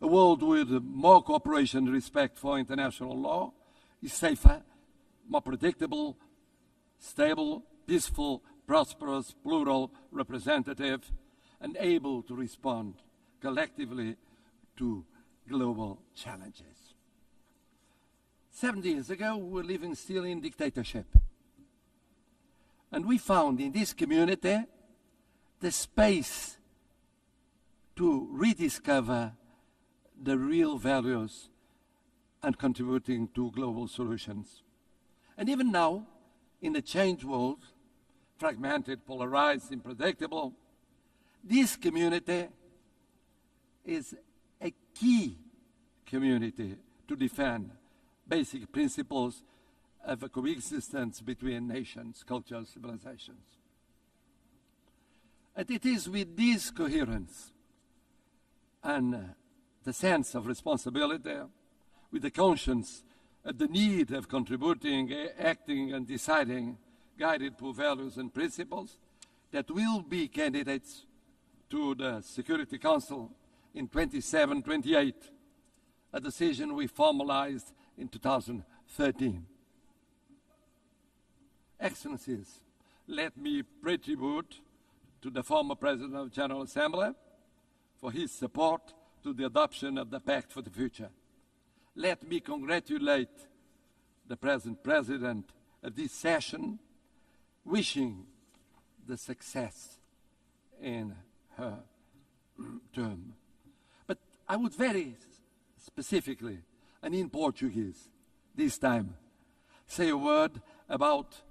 A world with more cooperation and respect for international law is safer, more predictable, stable, peaceful, prosperous, plural, representative, and able to respond collectively to global challenges. 70 years ago, we were living still in dictatorship. And we found in this community the space to rediscover the real values and contributing to global solutions. And even now, in a changed world, fragmented, polarized, unpredictable, this community is a key community to defend basic principles of a coexistence between nations, cultures, civilizations. And it is with this coherence and the sense of responsibility, with the conscience of the need of contributing, acting, and deciding, guided by values and principles, that will be candidates to the Security Council in 27-28, a decision we formalized in 2013. Excellencies, let me pay tribute to the former President of the General Assembly for his support to the adoption of the Pact for the Future. Let me congratulate the present President of this session, wishing the success in her term. But I would very specifically, and in Portuguese this time, say a word about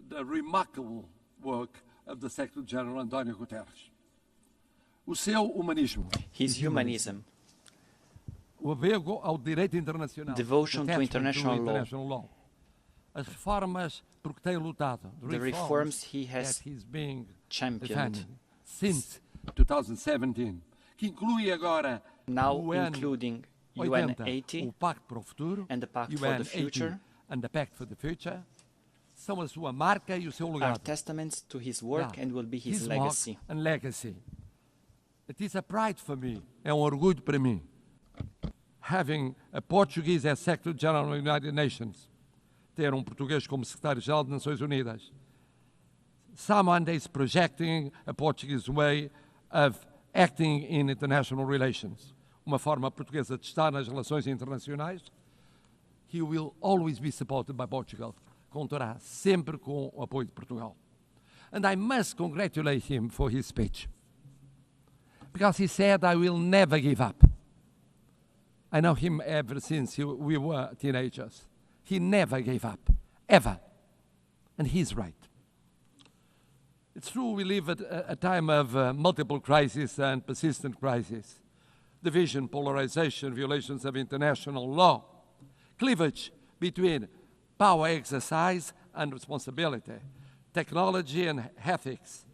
the remarkable work of the Secretary-General António Guterres. O seu humanismo. His humanism. O apego ao direito internacional. Devotion to international law. As reformas por que tem lutado. The reforms he has championed since 2017, que inclui agora now including UN 80 o Pacto para o Futuro, and the Pact for the Future, and the Pact for the Future, são a sua marca e o seu legado. Are testaments to his work and will be his legacy. And legacy. It is a pride for me, é orgulho para mim, having a Portuguese as Secretary-General of the United Nations, ter português como Secretário-Geral das Nações Unidas. Someone is projecting a Portuguese way of acting in international relations, uma forma portuguesa de estar nas relações internacionais. He will always be supported by Portugal. Contará sempre com o apoio de Portugal. And I must congratulate him for his speech, because he said, I will never give up. I know him ever since we were teenagers. He never gave up, ever. And he's right. It's true we live at a time of multiple crises and persistent crises. Division, polarization, violations of international law, cleavage between power exercise and responsibility, technology and ethics,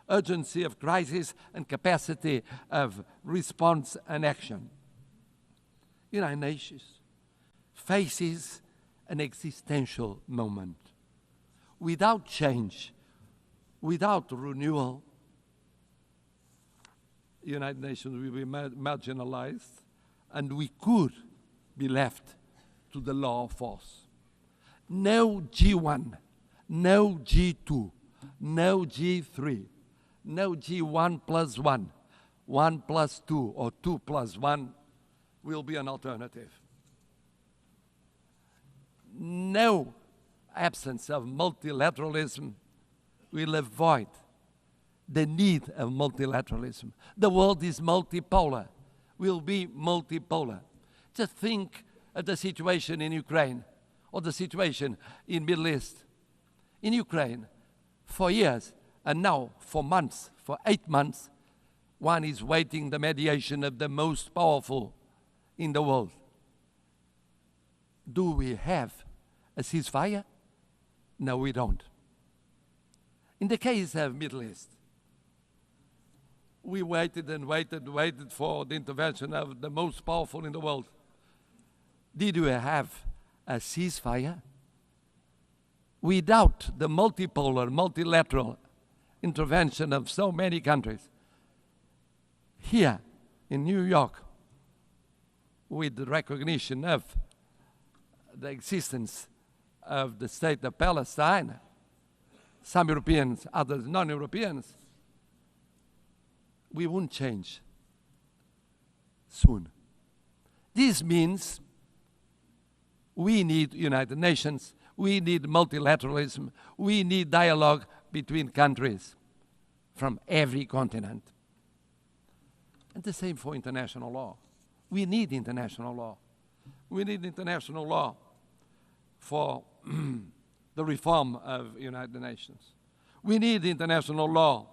urgency of crisis and capacity of response and action. United Nations faces an existential moment. Without change, without renewal, the United Nations will be marginalized, and we could be left to the law of force. No G1, no G2, no G3, no G1+1 1 + 2 or 2 + 1 will be an alternative. No absence of multilateralism will avoid the need of multilateralism. The world is multipolar, will be multipolar. Just think of the situation in Ukraine or the situation in Middle East. In Ukraine, for years, and now for months, for 8 months, one is waiting the mediation of the most powerful in the world. Do we have a ceasefire? No, we don't. In the case of Middle East, we waited and waited for the intervention of the most powerful in the world. Did we have a ceasefire? Without the multipolar, multilateral intervention of so many countries, here in New York, with the recognition of the existence of the state of Palestine, some Europeans, others non-Europeans, we won't change soon. This means we need United Nations, we need multilateralism, we need dialogue between countries from every continent. And the same for international law. We need international law. We need international law for the reform of United Nations. We need international law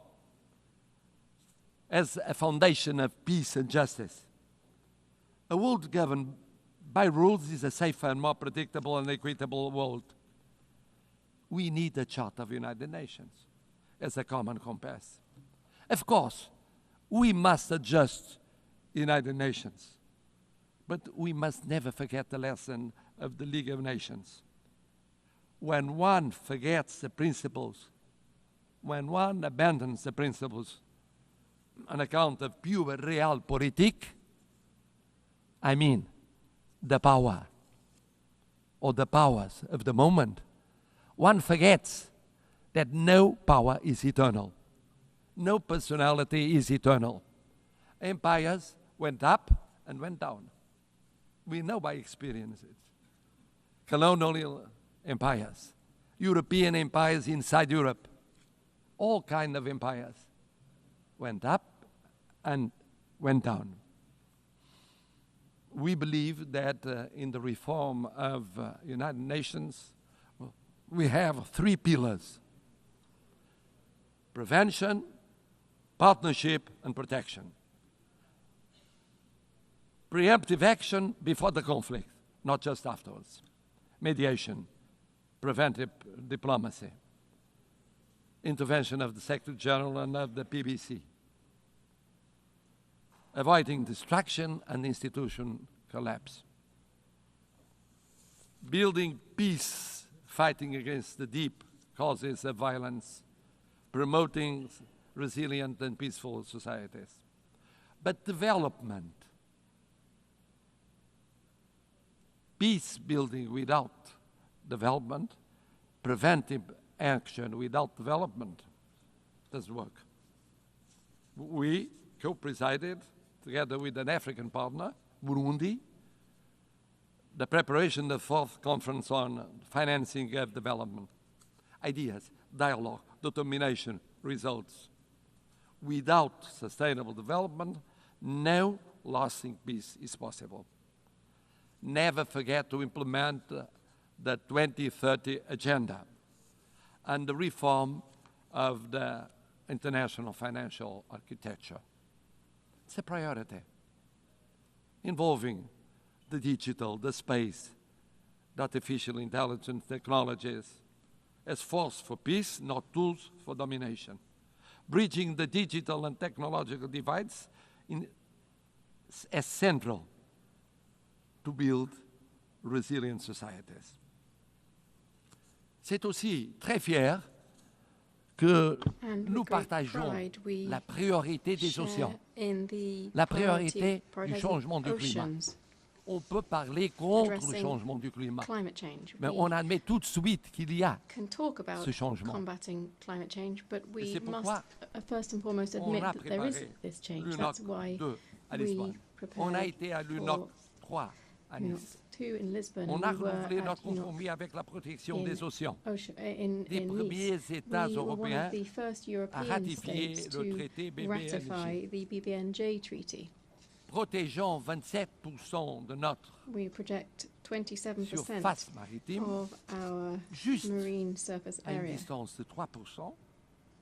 as a foundation of peace and justice. A world governed by rules is a safer and more predictable and equitable world. We need a Charter of United Nations as a common compass. Of course, we must adjust United Nations, but we must never forget the lesson of the League of Nations. When one forgets the principles, when one abandons the principles on account of pure realpolitik, I mean the power or the powers of the moment, one forgets that no power is eternal. No personality is eternal. Empires went up and went down. We know by experience it. Colonial empires, European empires inside Europe, all kinds of empires went up and went down. We believe that in the reform of United Nations, we have 3 pillars: prevention, partnership, and protection. Preemptive action before the conflict, not just afterwards. Mediation, preventive diplomacy, intervention of the Secretary General and of the PBC. Avoiding destruction and institution collapse. Building peace, fighting against the deep causes of violence, promoting resilient and peaceful societies. But development, peace building without development, preventive action without development doesn't work. We co-presided, together with an African partner, Burundi, the preparation of the 4th conference on financing of development. Ideas, dialogue, determination, results. Without sustainable development, no lasting peace is possible. Never forget to implement the 2030 agenda and the reform of the international financial architecture. It's a priority involving the digital, the space, the artificial intelligence technologies as force for peace, not tools for domination. Bridging the digital and technological divides as central to build resilient societies. C'est aussi très fier que nous partageons la priorité des océans, la priorité du changement du climat. On peut parler contre le changement du climat, mais on admet tout de suite qu'il y a ce changement. Et c'est pourquoi on a préparé l'UNOC 2 à Lisbonne. On a été à l'UNOC 3 à Nice. On a renouvelé notre compromis avec la protection des océans. Des premiers États européens à ratifier le traité BBNJ, protégeant 27% de notre surface maritime, juste à une distance de 3%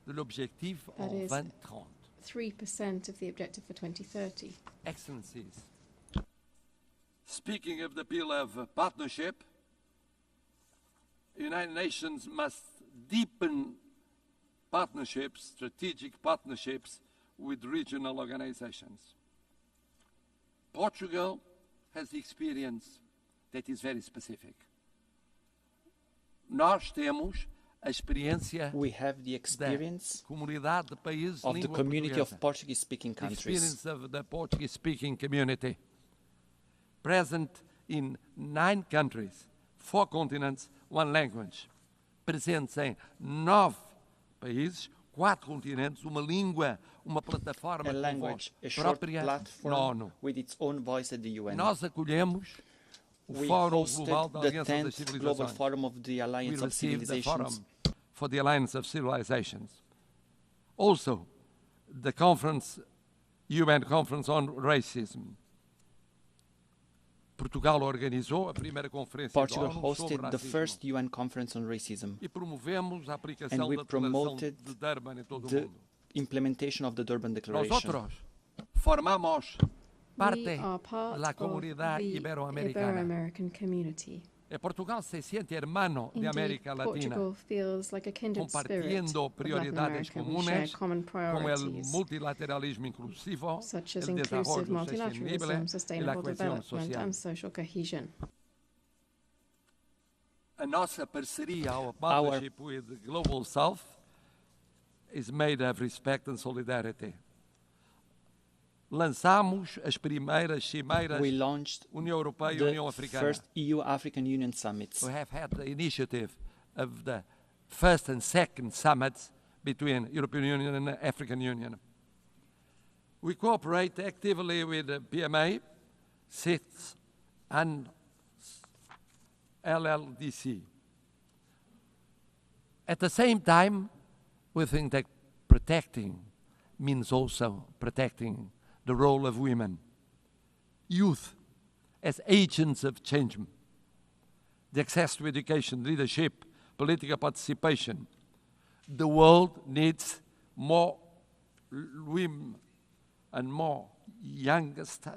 de l'objectif en 2030. 3% of the objective for 2030. Excellencies, speaking of the appeal of partnership, the United Nations must deepen partnerships, strategic partnerships with regional organizations. Portugal has the experience that is very specific. Nós temos a experiência we have the experience da comunidade de países of the community of Portuguese-speaking countries. The experience of the Portuguese-speaking community. Present in 9 countries, 4 continents, 1 language. Presentes em 9 países, 4 continentes, uma língua, uma plataforma com voz própria na ONU. With its own voice at the UN. Nós acolhemos o Fórum Global da Aliança das Civilizações. Global Forum of the Alliance of Civilizations. For the Alliance of Civilizations. Also, the conference, UN Conference on Racism. Portugal organizou a primeira conferência Portugal hosted the first UN conference on racism. E promovemos a aplicação and we da promoted de Durban em todo o the mundo. implementation of the Durban Declaration. Nosotros formamos parte da comunidade ibero-americana. Ibero-American community. Portugal se siente hermano de América Latina, compartiendo prioridades comunes como el multilateralismo inclusivo, el desarrollo sostenible y la cohesión social. A nossa parceria, our partnership with the Global South, is made of respect and solidarity. Lançamos as primeiras cimeiras União Europeia e União Africana. First EU-African Union summits. We have had the initiative of the first and second summits between European Union and the African Union. We cooperate actively with the PMA, CITES, and LLDC. At the same time, we think that protecting means also protecting the role of women, youth as agents of change, the access to education, leadership, political participation. The world needs more women and more youngest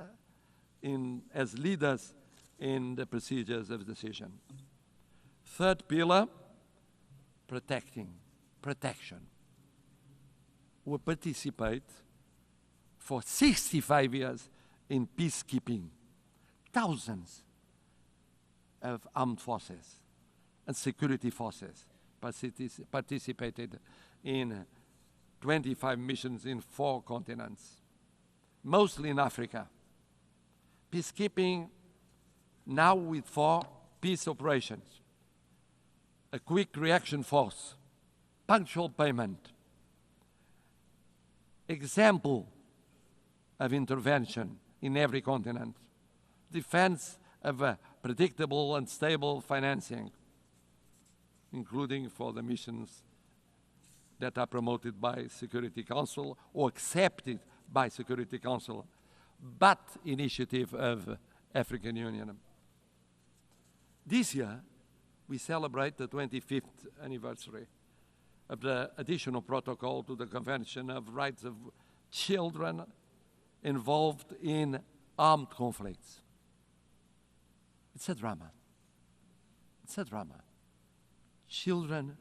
as leaders in the procedures of decision. Third pillar, protection. We participate for 65 years in peacekeeping. Thousands of armed forces and security forces participated in 25 missions in 4 continents, mostly in Africa. Peacekeeping now with 4 peace operations, a quick reaction force, punctual payment, example of intervention in every continent, defense of a predictable and stable financing, including for the missions that are promoted by Security Council or accepted by Security Council, but initiative of African Union. This year, we celebrate the 25th anniversary of the additional protocol to the Convention of Rights of Children involved in armed conflicts. It's a drama. It's a drama. Children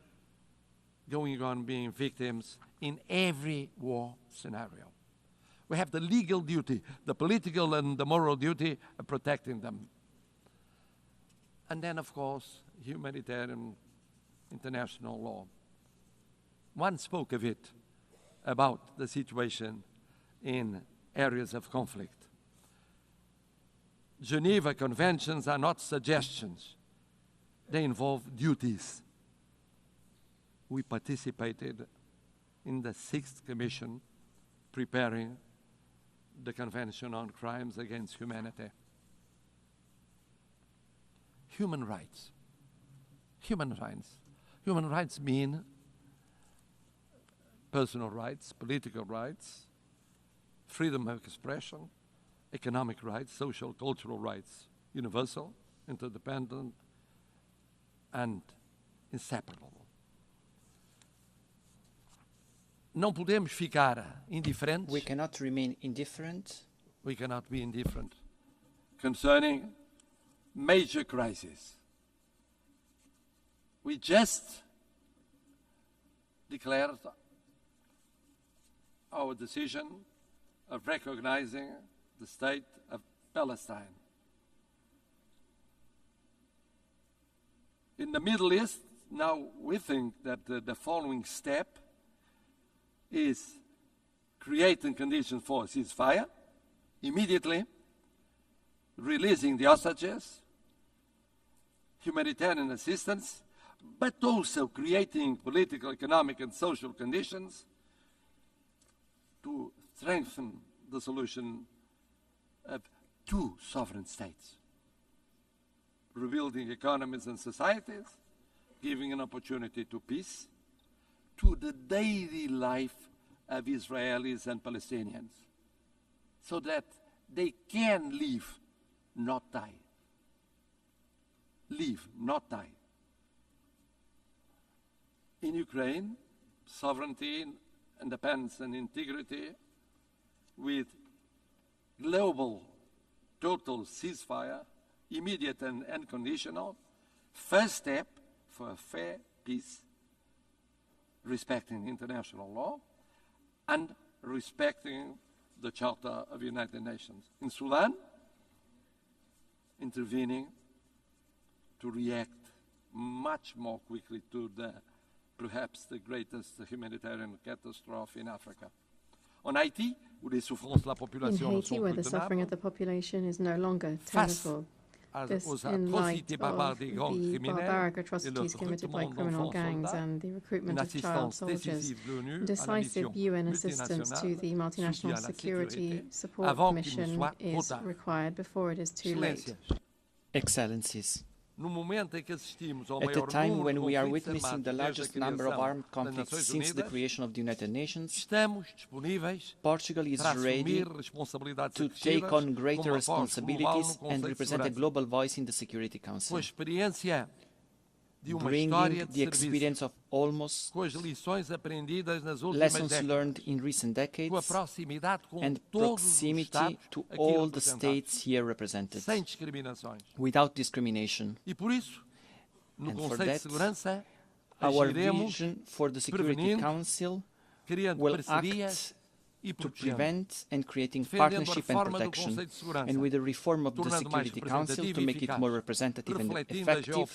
going on being victims in every war scenario. We have the legal duty, the political and the moral duty of protecting them. And then, of course, humanitarian international law. One spoke of it, about the situation in areas of conflict. Geneva Conventions are not suggestions. They involve duties. We participated in the 6th Commission preparing the Convention on Crimes Against Humanity. Human rights. Human rights. Human rights mean personal rights, political rights, freedom of expression, economic rights, social, cultural rights, universal, interdependent, and inseparable. Não podemos ficar indiferentes. We cannot remain indifferent. We cannot be indifferent concerning major crises. We just declared our decision of recognizing the state of Palestine. In the Middle East, now we think that the following step is creating conditions for a ceasefire, immediately releasing the hostages, humanitarian assistance, but also creating political, economic, and social conditions to strengthen the solution of 2 sovereign states, rebuilding economies and societies, giving an opportunity to peace, to the daily life of Israelis and Palestinians, so that they can live, not die. Live, not die. In Ukraine, sovereignty, independence, and integrity with global total ceasefire, immediate and unconditional, first step for a fair peace, respecting international law and respecting the Charter of the United Nations. In Sudan, intervening to react much more quickly to perhaps the greatest humanitarian catastrophe in Africa. On Haiti, où les souffrances de la population in Haiti, where the suffering of the population is no longer tenable. This in light of the barbaric atrocities committed by criminal gangs and the recruitment of child soldiers. Decisive UN assistance to the multinational security support mission is required before it is too late. Excellencies, at a time when we are witnessing the largest number of armed conflicts since the creation of the United Nations, Portugal is ready to take on greater responsibilities and represent a global voice in the Security Council, bringing the experience of almost lessons learned in recent decades and proximity to all the states here represented, without discrimination. And for that, our vision for the Security Council will act to prevent and creating partnership and protection, and with the reform of the Security Council to make it more representative and effective,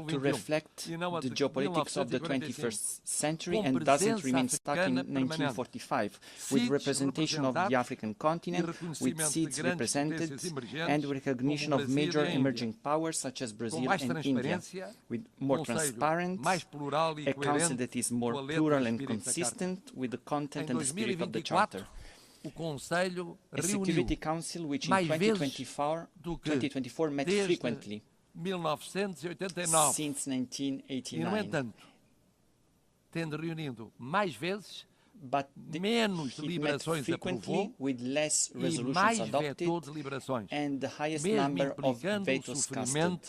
to reflect the geopolitics of the 21st century and doesn't remain stuck in 1945, with representation of the African continent, with seats represented, and recognition of major emerging powers such as Brazil and India, with more transparent, a council that is more plural and consistent with the content and the spirit of the Charter. A Security Council which in 2024 met frequently since 1989. But it met frequently with less resolutions adopted and the highest number of vetoes casted.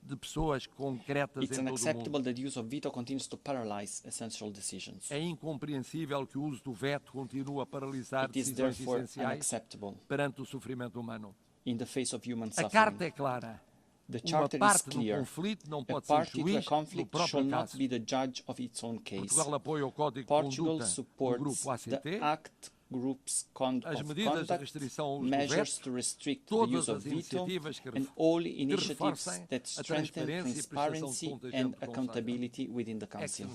It's unacceptable that the use of veto continues to paralyze essential decisions. É incompreensível que o uso do veto continue a paralisar decisões essenciais perante o sofrimento humano. In the face of human suffering. A carta é clara. The Charter is clear. A party to a conflict shall not be the judge of its own case. Portugal supports the ACT Group's conduct, measures to restrict the use of veto, and all initiatives that strengthen transparency and accountability within the Council.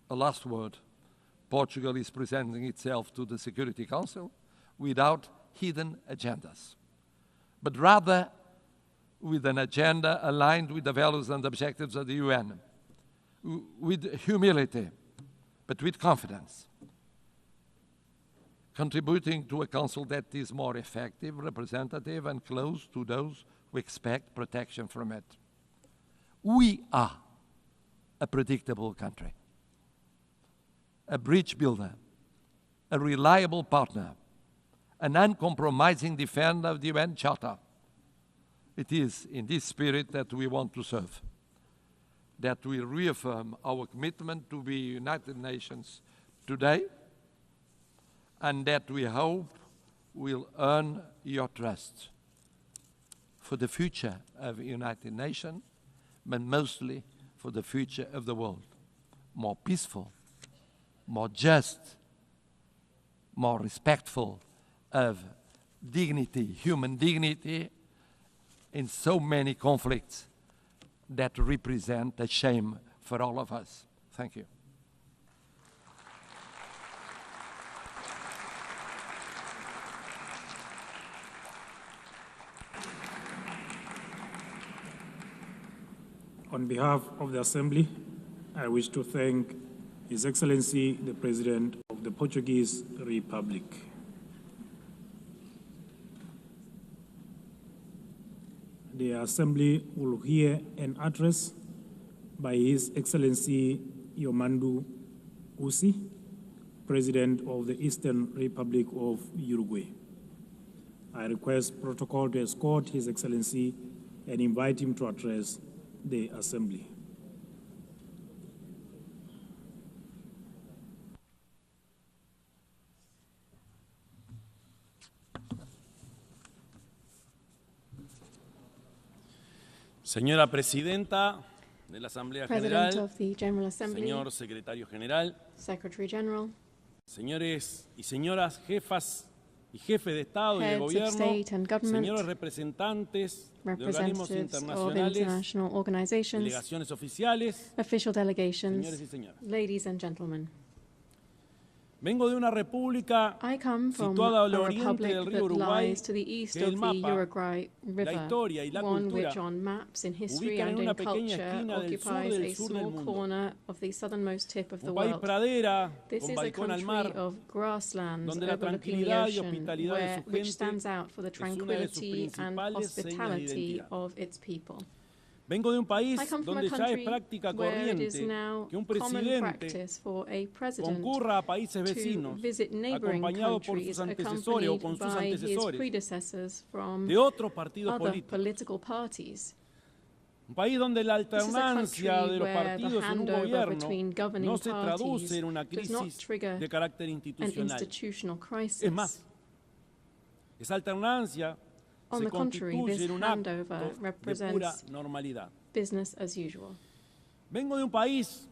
A last word. Portugal is presenting itself to the Security Council without hidden agendas. but rather with an agenda aligned with the values and objectives of the UN, with humility, but with confidence, contributing to a council that is more effective, representative, and close to those who expect protection from it. We are a predictable country, a bridge builder, a reliable partner, an uncompromising defender of the UN Charter. It is in this spirit that we want to serve, that we reaffirm our commitment to the United Nations today, and that we hope will earn your trust for the future of the United Nations, but mostly for the future of the world, more peaceful, more just, more respectful of dignity, human dignity, in so many conflicts that represent a shame for all of us. Thank you. On behalf of the Assembly, I wish to thank His Excellency, the President of the Portuguese Republic. The Assembly will hear an address by His Excellency Yomandu Usi, President of the Eastern Republic of Uruguay. I request protocol to escort His Excellency and invite him to address the Assembly. Señora Presidenta de la Asamblea President General, of the General Assembly, señor Secretario General, Secretary General, señores y señoras jefas y jefes de Estado y de Heads of Gobierno, State and Government, señores representantes de organismos representatives of internacionales, international organizations, delegaciones oficiales, official delegations, señores y señoras. ladies and gentlemen. Vengo de una república I come from situada al a oriente republic del río that Uruguay, lies to the east que of el the mapa, Uruguay la River, historia y la one cultura which on maps in history ubican en and una in pequeña culture esquina del sur occupies del a sur del small mundo. corner of the southernmost tip of the Un país world. pradera, This con is a balcón al country mar, of grasslands donde la overlooking the tranquilidad y ocean, hospitalidad de su which gente stands out for the es una de sus tranquility and principales señas de hospitality identidad. of its people. Vengo de un país I come from a donde ya es country práctica where it is corriente now que un common presidente practice for a president concurra a países to vecinos visit neighboring acompañado por countries, sus antecesores o con accompanied sus by his antecesores predecessors from de otros partidos other políticos. political parties. Un país donde la This is a alternancia country de los where the partidos en un handover gobierno between governing no se traduce en una parties does not crisis trigger de carácter an institucional. institutional crisis. Es más, esa alternancia On se the contrary, constituye this en un handover acto de pura represents normalidad. business as usual. Vengo de un país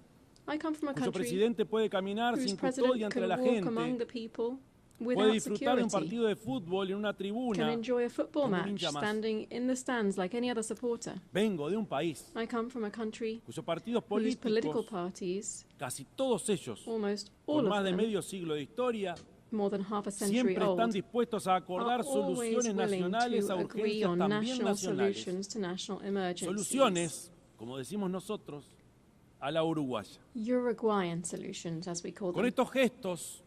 I come from a cuyo country presidente puede caminar whose sin president custodia entre can la walk among gente, the people puede without disfrutar de un security, partido de fútbol en una can tribuna enjoy a football como un match hincha más. standing in the stands like any other supporter. Vengo de un país I come from a country cuyos partidos whose political políticos, parties, casi todos ellos, almost all con of más de them, medio siglo de historia, more than half a century siempre están old, dispuestos a acordar are always soluciones willing nacionales to a agree urgencias on también national nacionales. solutions to national emergencies. Soluciones, como decimos nosotros, a la uruguaya. Uruguayan solutions, as we call Con them. estos gestos,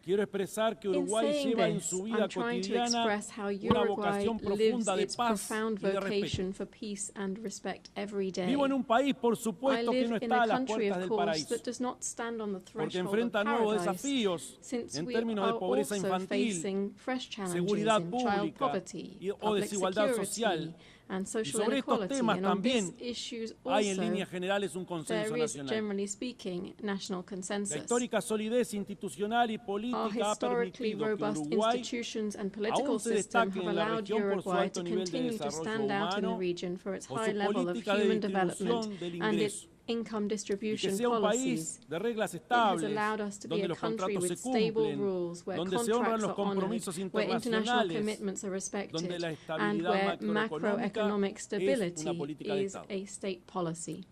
quiero expresar que In Uruguay saying lleva en this, su I'm vida trying to cotidiana express how una Uruguay vocación lives profunda de its paz profound y de respeto. vocation for peace and respect every day. Vivo en un país, por I supuesto, que live no in está a a las country, puertas of del course, paraíso, that does not stand on the porque threshold enfrenta of nuevos paradise, desafíos since en we términos are de pobreza also infantil, facing fresh challenges seguridad in child pública poverty, o public desigualdad security, social. and Y social sobre estos inequality. temas And on these también issues hay en also, líneas generales un consenso there is, nacional. generally speaking, national La consensus. histórica solidez institucional y Our política ha historically permitido que robust Uruguay institutions and political aún se system destaque have en la allowed región por su Uruguay alto to nivel de continue to desarrollo stand out in the humano region for its o high su level of política de human development distribución del and its ingreso, income y que distribution sea un país policies. de reglas It has estables, allowed us to be donde a los country contratos se with stable cumplen, rules, where donde se honran contracts los are honored, compromisos where international internacionales, commitments are donde respected, la and estabilidad where macroeconómica macroeconomic es stability una política de is Estado. a state policy.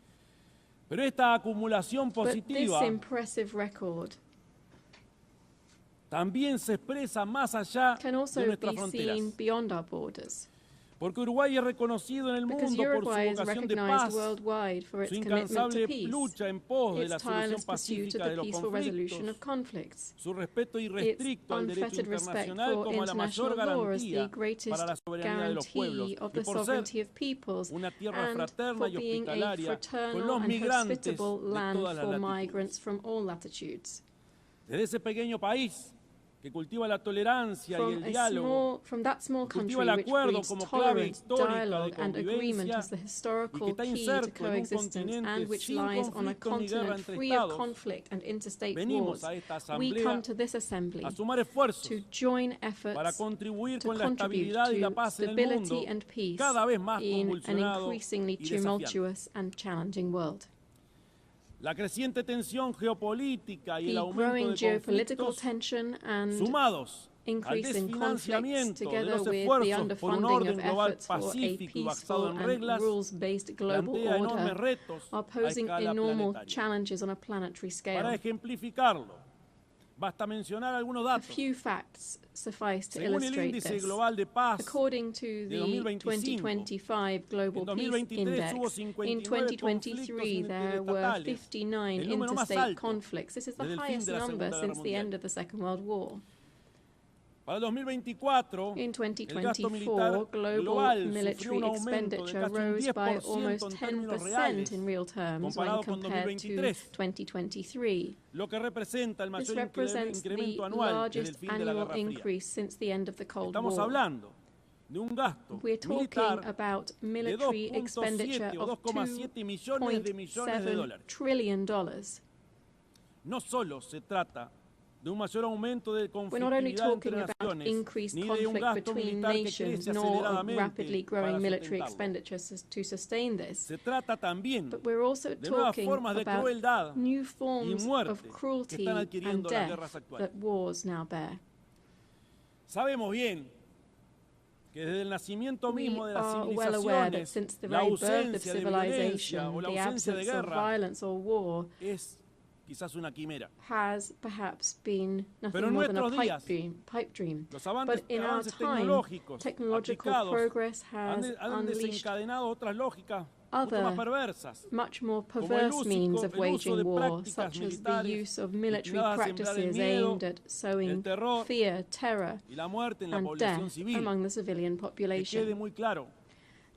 Pero esta acumulación But this positiva impressive record también se expresa más allá can de also nuestras be fronteras. seen beyond our borders. Porque Uruguay es reconocido en el mundo por su vocación de paz, su incansable lucha en pos de la solución pacífica de los conflictos, su respeto irrestricto al derecho internacional como la mayor garantía para la soberanía de los pueblos, y por ser una tierra fraterna y hospitalaria con los migrantes de todas las latitudes. Desde ese pequeño país que cultiva la tolerancia y el diálogo, cultiva el acuerdo como clave histórica de convivencia y que está inserto en un continente sin conflicto ni guerra entre estados, venimos a esta asamblea a sumar esfuerzos para contribuir con la estabilidad y la paz en el mundo cada vez más convulsionado y desafiante. La creciente tensión geopolítica y el aumento de conflictos, sumados al desfinanciamiento de los esfuerzos por un orden global pacífico y basado en reglas, plantea enormes retos a escala planetaria. Para ejemplificarlo, basta mencionar algunos datos. Según el índice global de paz according to the 2025 Global Peace Index, in 2023 there were 59 interstate conflicts. This is the highest number since the end of the Second World War. Para 2024, in 2024, global military expenditure rose by almost 10% in real terms when compared to 2023. This represents the largest annual increase since the end of the Cold War. We're talking about military expenditure of $2.7 trillion. No solo se trata de un mayor aumento de We're not only talking about increased conflict between nations, nor of rapidly growing military expenditures to sustain this, but we're also talking about new forms of cruelty and death that wars now bear. Sabemos bien que desde el nacimiento mismo de las civilizaciones, la ausencia de violencia o la ausencia de guerra es quizás una quimera. Has perhaps been nothing more than a pipe dream. But in our time, technological progress has unleashed other, much more perverse means of waging war, such as the use of military practices aimed at sowing fear, terror, and death among the civilian population.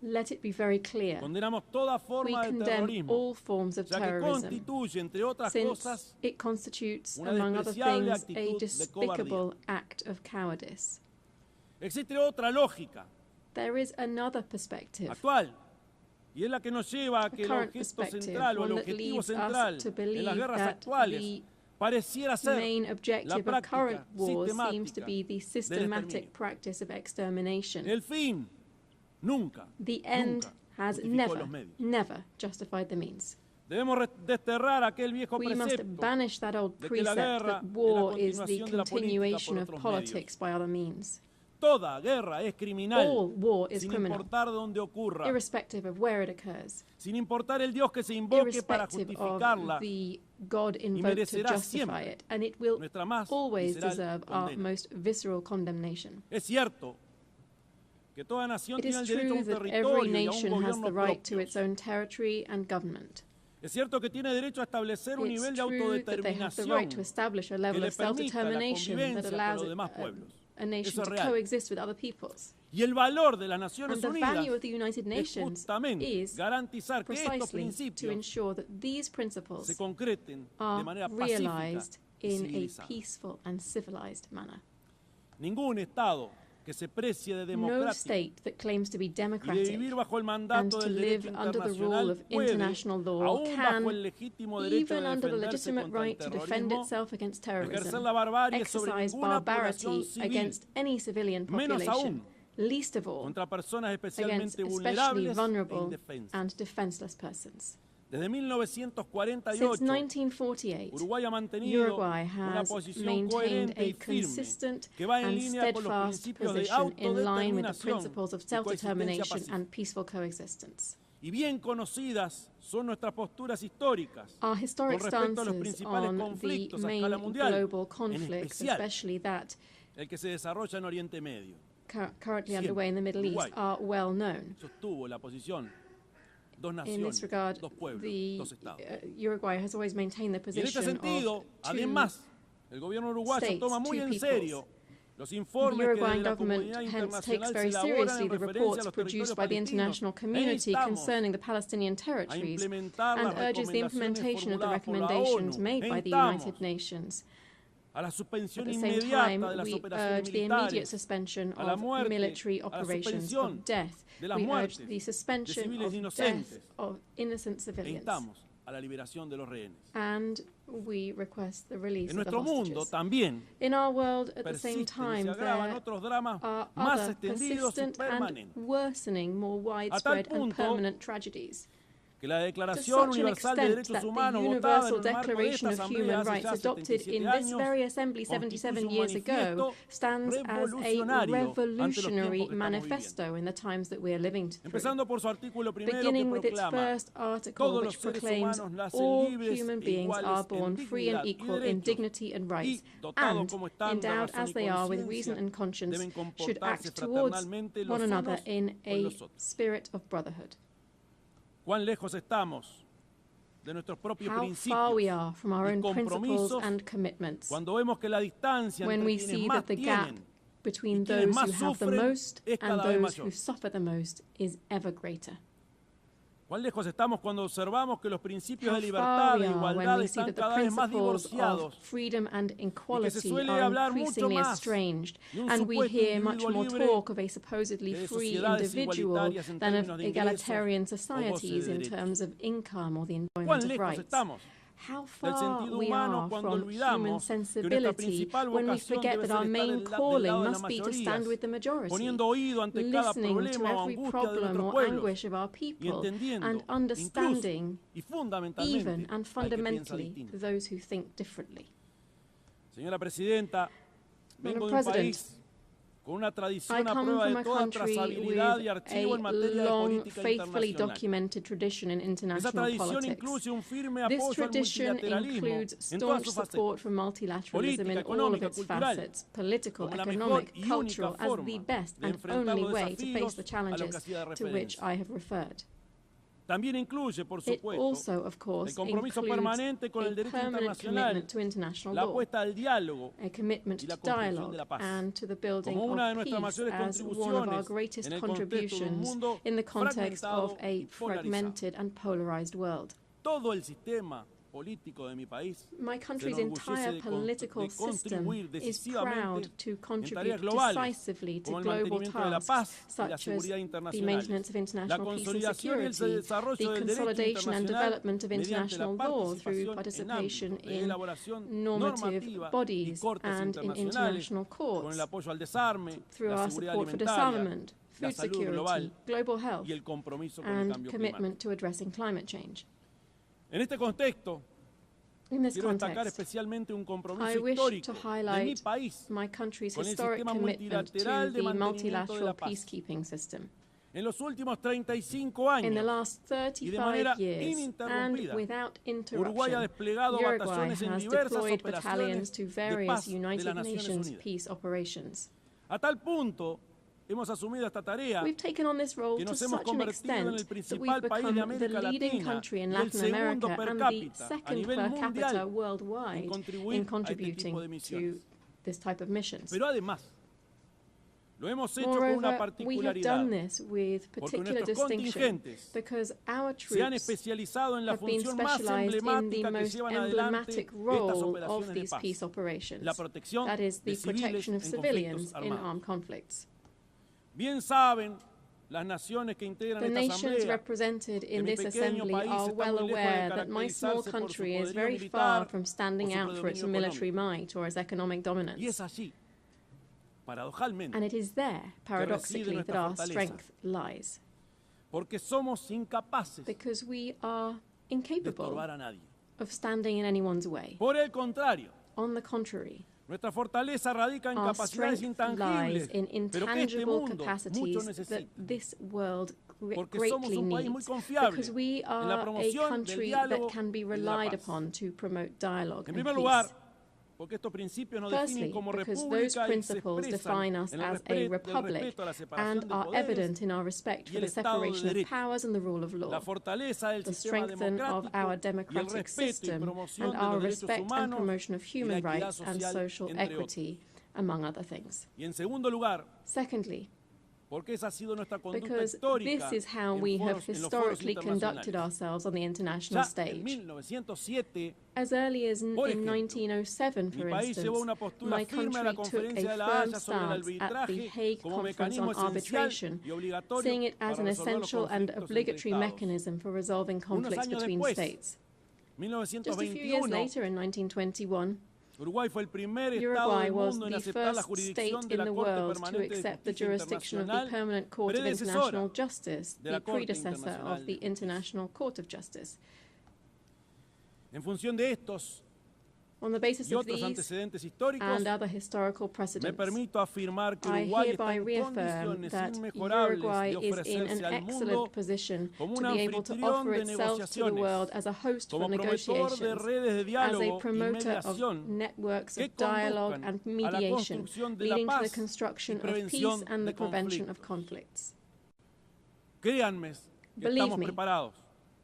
Let it be very clear. We condemn all forms of terrorism, since it constitutes, among other things, a despicable act of cowardice. There is another perspective, y es la que nos lleva a que el objeto central o el objetivo central en las guerras actuales pareciera ser la práctica sistemática del exterminio. El fin the end has never justified the means. Debemos desterrar aquel viejo we must banish that old precept that war is the continuation of politics by other means. Toda guerra es criminal, all war is sin criminal, importar dónde ocurra, irrespective of where it occurs, sin importar el Dios que se invoque para justificarla, of the God invoked to justify it, and it will always deserve our most visceral condemnation. Es cierto que toda nación tiene el derecho a un every territorio y a un nation has the right to gobierno its own territory and government. Es cierto que tiene derecho a establecer un nivel de It's true that they have the right to establish a level of self-determination that allows a nation to coexist with other peoples. Y el valor de las Naciones And the Unidas value of the United es Nations justamente is garantizar que estos precisely to principios ensure that these se principles concreten de are manera pacífica realized y in a civilizada. peaceful and civilized manner. Ningún Estado que se precie de No democrático state that claims to be y de democratic vivir bajo el and mandato to del live derecho under the rule internacional of puede, international law aún can, bajo el legítimo derecho even de under the defenderse legitimate contra el right to defend terrorismo, itself against ejercer terrorism, la barbarie sobre exercise ninguna población barbarity civil, against any civilian menos population, aún least of all contra personas against especialmente especially vulnerables e vulnerable indefensas. and defenseless persons. Desde Since 1948, 1948, Uruguay ha mantenido Uruguay una has posición maintained coherente a y firme consistent que va en and línea con los steadfast principios de position in line with the autodeterminación principles of y coexistencia self-determination pacífica. and peaceful coexistence. Y bien conocidas son nuestras posturas históricas Our historic con respecto a los stances principales on the conflictos a main escala mundial, global en conflicts, especial especially that el que se desarrolla en Oriente Medio. currently underway in the Middle East are well known. In this regard, Uruguay has always maintained the position of two states, two peoples. The Uruguayan government hence takes very seriously the reports produced by the international community concerning the Palestinian territories and urges the implementation of the recommendations made by the United Nations. At the same time, we urge the immediate suspension of military operations of death. We urge the suspension of death of innocent civilians. And we request the release of the hostages. In our world, at the same time, there are other persistent and worsening, more widespread and permanent tragedies. To such an extent that the Universal Declaration of Human Rights, adopted in this very assembly 77 years ago, stands as a revolutionary manifesto in the times that we are living through. Beginning with its first article, which proclaims all human beings are born free and equal in dignity and rights, and, endowed as they are with reason and conscience, should act towards one another in a spirit of brotherhood. How far we are from our own principles and commitments when we see that the gap between those who have the most and those who suffer the most is ever greater. ¿Cuán lejos estamos cuando observamos que los principios de libertad e igualdad están cada vez más divorciados? Freedom and equality are increasingly estranged, and we hear much more talk of a supposedly free individual than of egalitarian societies in terms of income or the enjoyment of rights. How far we are from human sensibility when we forget that our main calling must be to stand with the majority, listening to every problem or anguish of our people, and understanding, even and fundamentally, those who think differently. Señora Presidenta, vengo de un país I come from a country with a long, faithfully documented tradition in international politics. This tradition includes staunch support for multilateralism in all of its facets, political, economic, cultural, as the best and only way to face the challenges to which I have referred. También incluye, por supuesto, it also, of course, el compromiso permanente con el derecho internacional, la apuesta al diálogo a commitment y la to dialogue and to the building of peace as one of our greatest contributions in the context of a fragmented and polarized world. Todo el sistema político de mi país, my country's entire political system is proud to contribute decisively to global tasks such as the maintenance of international peace and security, the consolidation and development of international law through participation in normative bodies and in international courts, through our support for disarmament, food security, global health, and commitment to addressing climate change. En este contexto, in this quiero destacar context, especialmente un I compromiso wish histórico to de mi highlight país my country's con el historic sistema commitment to multilateral de the mantenimiento de multilateral la paz. peacekeeping system. En los últimos 35 años, In the last y de manera 35 years, and ininterrumpida, without Uruguay ha interruption, desplegado Uruguay batallones en has diversas deployed operaciones battalions to de various paz de United las Naciones Nations Unidas. peace operations. A tal punto, hemos asumido esta tarea We've taken on this role que to nos hemos such an convertido en el extent that principal we've país de become the América leading Latina country in y el Latin segundo America per and the cápita a second nivel per capita mundial worldwide en contribuir in a este tipo contributing de to misiones. this type of missions. Pero además, lo hemos hecho con una Moreover, we have done particularidad, this with porque particular nuestros distinction contingentes because our se han troops especializado en la have been función más specialized in the emblemática que most llevan adelante emblematic estas role of operaciones de these paz, peace operations. la protección That is de the protection of civiles en civilians conflictos in armados. armed conflicts. Bien saben las naciones que integran The esta nations asamblea represented que in mi this pequeño assembly país are está well muy lejos de aware that my small caracterizarse por su country is poderío very militar far from o standing su out for its predominio military económico. might or its economic dominance. Y es allí, paradojalmente, And it is there, paradoxically, that nuestra our fortaleza. strength lies. porque somos incapaces Because we are de incapable estorbar a nadie. of standing in anyone's way. Por el contrario, On the contrary, nuestra fortaleza radica en our capacidades strength lies intangibles, in pero que este intangible mundo mucho capacities necesita. that this world Porque somos greatly un país muy needs. confiable Because we en la are a promoción del country diálogo that can be y de la relied paz. upon to promote dialogue En and primer peace. lugar, Firstly, because those principles define us as a republic and are evident in our respect for the separation of powers and the rule of law, the strength of our democratic system, and our respect and promotion of human rights and social equity, among other things. Secondly, because this is how we have historically conducted ourselves on the international stage. As early as in 1907, for instance, my country took a firm stance at the Hague Conference on Arbitration, seeing it as an essential and obligatory mechanism for resolving conflicts between states. Just a few years later, in 1921, Uruguay was the first state in the world to accept the jurisdiction of the Permanent Court of International Justice, the predecessor of the International Court of Justice. On the basis of these and other historical precedents, I hereby reaffirm that Uruguay is in an excellent position to be able to offer itself to the world as a host for negotiations, as a promoter of networks of dialogue and mediation, leading to the construction of peace and the prevention of conflicts. Believe me,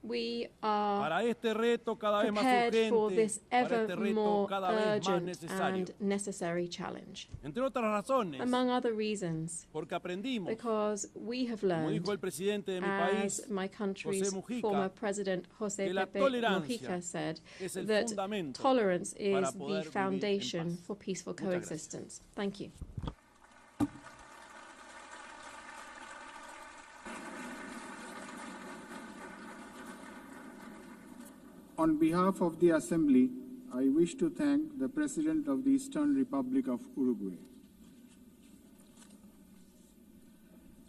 we are prepared for this ever more urgent and necessary challenge. Among other reasons, because we have learned, as my country's former president, José Pepe Mujica, said, that tolerance is the foundation for peaceful coexistence. Thank you. On behalf of the Assembly, I wish to thank the President of the Eastern Republic of Uruguay.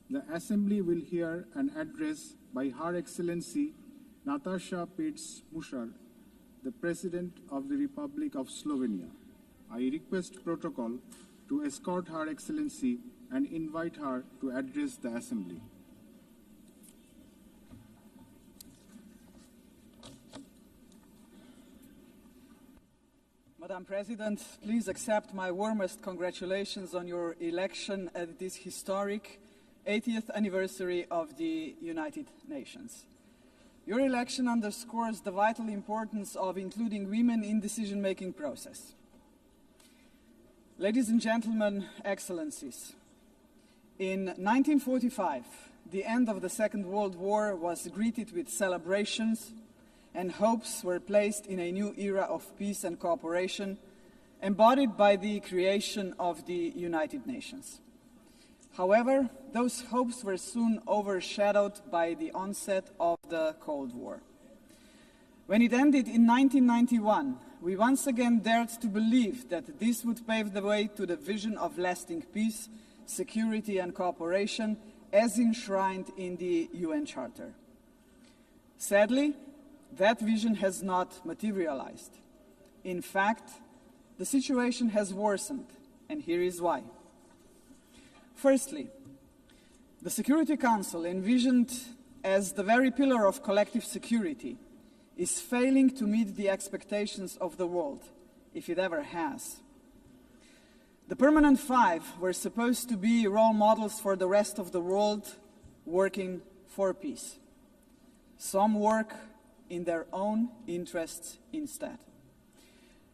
The Assembly will hear an address by Her Excellency Natasha Pirc-Musar, the President of the Republic of Slovenia. I request protocol to escort Her Excellency and invite her to address the Assembly. Madam President, please accept my warmest congratulations on your election at this historic 80th anniversary of the United Nations. Your election underscores the vital importance of including women in the decision-making process. Ladies and gentlemen, Excellencies, in 1945, the end of the Second World War was greeted with celebrations, and hopes were placed in a new era of peace and cooperation, embodied by the creation of the United Nations. However, those hopes were soon overshadowed by the onset of the Cold War. When it ended in 1991, we once again dared to believe that this would pave the way to the vision of lasting peace, security and cooperation as enshrined in the UN Charter. Sadly, that vision has not materialized. In fact, the situation has worsened, and here is why. Firstly, the Security Council, envisioned as the very pillar of collective security, is failing to meet the expectations of the world, if it ever has. The Permanent Five were supposed to be role models for the rest of the world working for peace. Some work in their own interests instead.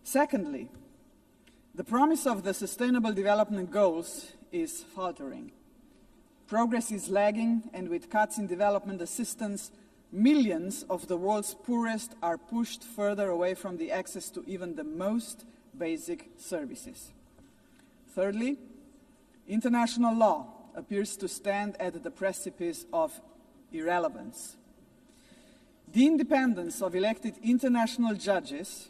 Secondly, the promise of the Sustainable Development Goals is faltering. Progress is lagging, and with cuts in development assistance, millions of the world's poorest are pushed further away from the access to even the most basic services. Thirdly, international law appears to stand at the precipice of irrelevance. The independence of elected international judges,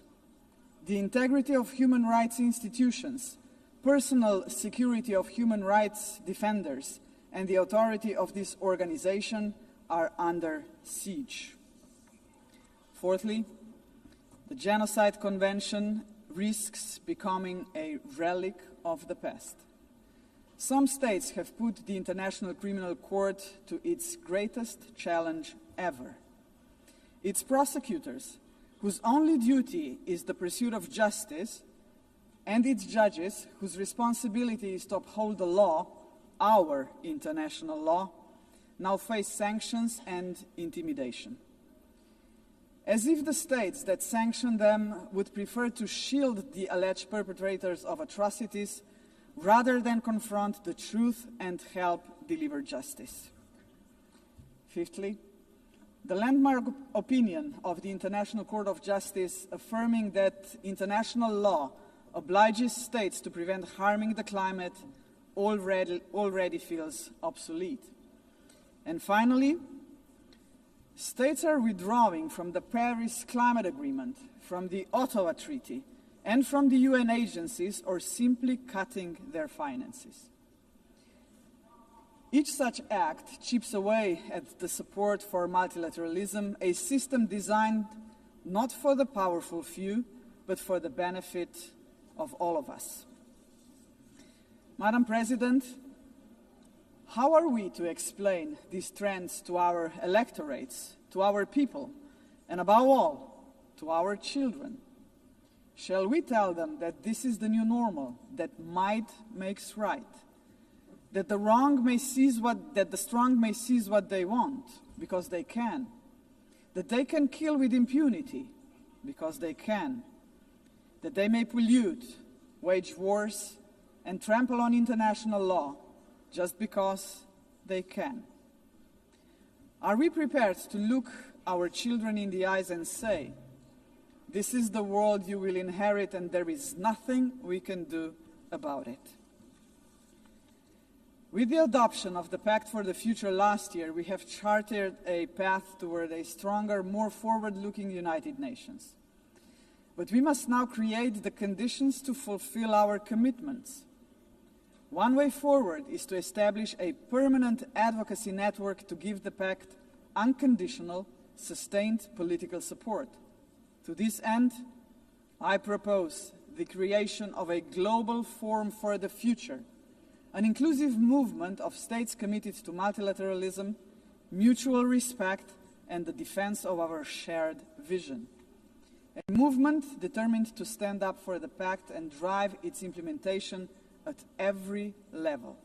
the integrity of human rights institutions, personal security of human rights defenders, and the authority of this organization are under siege. Fourthly, the Genocide Convention risks becoming a relic of the past. Some states have put the International Criminal Court to its greatest challenge ever. Its prosecutors, whose only duty is the pursuit of justice, and its judges, whose responsibility is to uphold the law, our international law, now face sanctions and intimidation. As if the states that sanction them would prefer to shield the alleged perpetrators of atrocities rather than confront the truth and help deliver justice. Fifthly, the landmark opinion of the International Court of Justice affirming that international law obliges states to prevent harming the climate already feels obsolete. And finally, states are withdrawing from the Paris Climate Agreement, from the Ottawa Treaty, and from the UN agencies, or simply cutting their finances. Each such act chips away at the support for multilateralism, a system designed not for the powerful few, but for the benefit of all of us. Madam President, how are we to explain these trends to our electorates, to our people, and above all, to our children? Shall we tell them that this is the new normal, that might makes right, that the strong may seize what they want, because they can, that they can kill with impunity, because they can, that they may pollute, wage wars, and trample on international law, just because they can? Are we prepared to look our children in the eyes and say, this is the world you will inherit and there is nothing we can do about it? With the adoption of the Pact for the Future last year, we have charted a path toward a stronger, more forward-looking United Nations. But we must now create the conditions to fulfill our commitments. One way forward is to establish a permanent advocacy network to give the Pact unconditional, sustained political support. To this end, I propose the creation of a global forum for the future, an inclusive movement of states committed to multilateralism, mutual respect, and the defense of our shared vision. A movement determined to stand up for the Pact and drive its implementation at every level.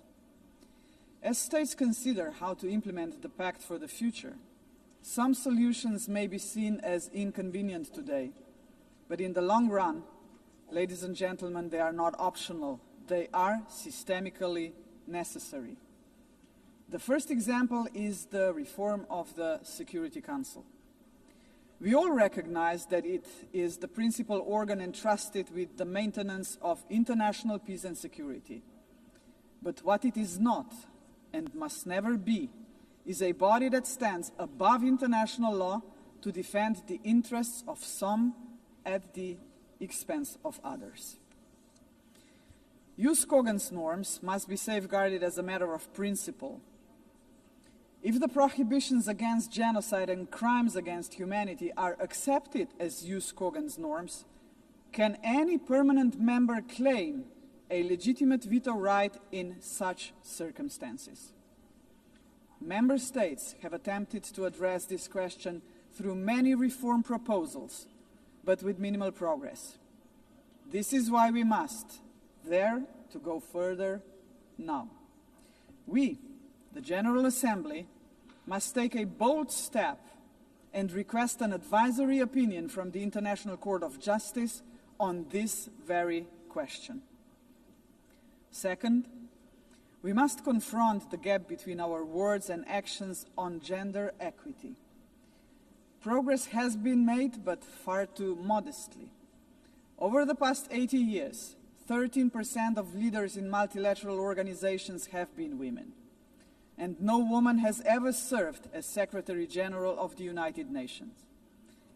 As states consider how to implement the Pact for the Future, some solutions may be seen as inconvenient today, but in the long run, ladies and gentlemen, they are not optional. They are systemically necessary. The first example is the reform of the Security Council. We all recognize that it is the principal organ entrusted with the maintenance of international peace and security. But what it is not, and must never be, is a body that stands above international law to defend the interests of some at the expense of others. Jus cogens norms must be safeguarded as a matter of principle. If the prohibitions against genocide and crimes against humanity are accepted as jus cogens norms, can any permanent member claim a legitimate veto right in such circumstances? Member states have attempted to address this question through many reform proposals, but with minimal progress. This is why we must dare to go further now. We, the General Assembly, must take a bold step and request an advisory opinion from the International Court of Justice on this very question. Second, we must confront the gap between our words and actions on gender equity. Progress has been made, but far too modestly. Over the past 80 years, 13% of leaders in multilateral organizations have been women. And no woman has ever served as Secretary General of the United Nations.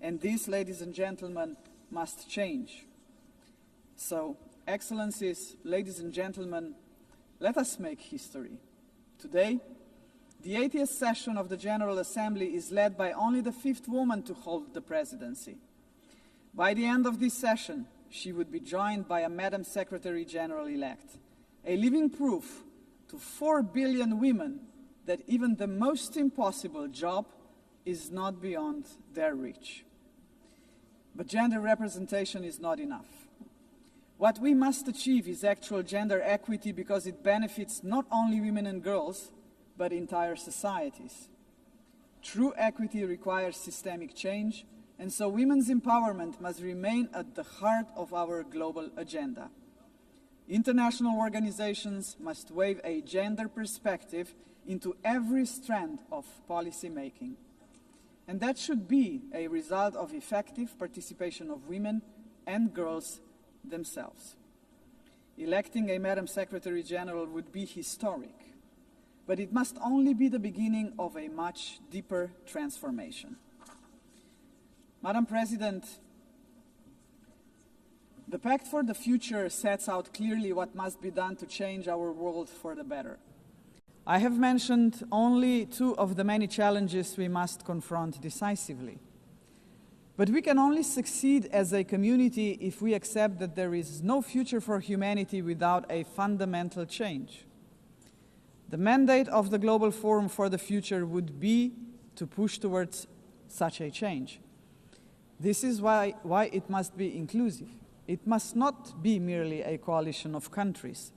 And this, ladies and gentlemen, must change. So, Excellencies, ladies and gentlemen, let us make history. Today, the 80th session of the General Assembly is led by only the 5th woman to hold the presidency. By the end of this session, she would be joined by a Madam Secretary General-elect, a living proof to 4 billion women that even the most impossible job is not beyond their reach. But gender representation is not enough. What we must achieve is actual gender equity because it benefits not only women and girls, but entire societies. True equity requires systemic change, and so women's empowerment must remain at the heart of our global agenda. International organizations must wave a gender perspective into every strand of policy making. And that should be a result of effective participation of women and girls themselves. Electing a Madam Secretary General would be historic, but it must only be the beginning of a much deeper transformation. Madam President, the Pact for the Future sets out clearly what must be done to change our world for the better. I have mentioned only two of the many challenges we must confront decisively. But we can only succeed as a community if we accept that there is no future for humanity without a fundamental change. The mandate of the Global Forum for the Future would be to push towards such a change. This is why it must be inclusive. It must not be merely a coalition of countries.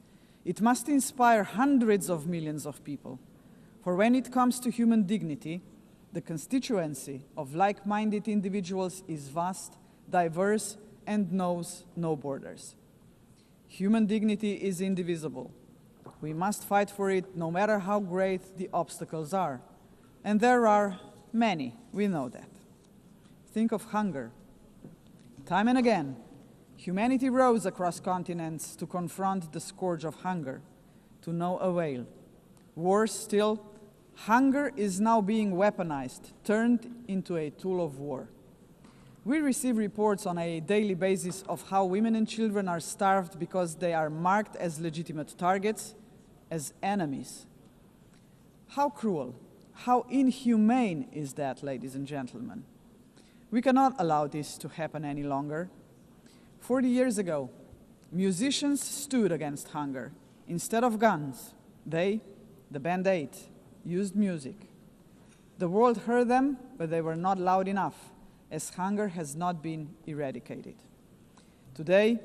It must inspire hundreds of millions of people. For when it comes to human dignity, the constituency of like-minded individuals is vast, diverse, and knows no borders. Human dignity is indivisible. We must fight for it no matter how great the obstacles are. And there are many, we know that. Think of hunger. Time and again, humanity rose across continents to confront the scourge of hunger, to no avail. Worse still, hunger is now being weaponized, turned into a tool of war. We receive reports on a daily basis of how women and children are starved because they are marked as legitimate targets, as enemies. How cruel, how inhumane is that, ladies and gentlemen? We cannot allow this to happen any longer. 40 years ago, musicians stood against hunger. Instead of guns, they, the Band 8, used music. The world heard them, but they were not loud enough, as hunger has not been eradicated. Today,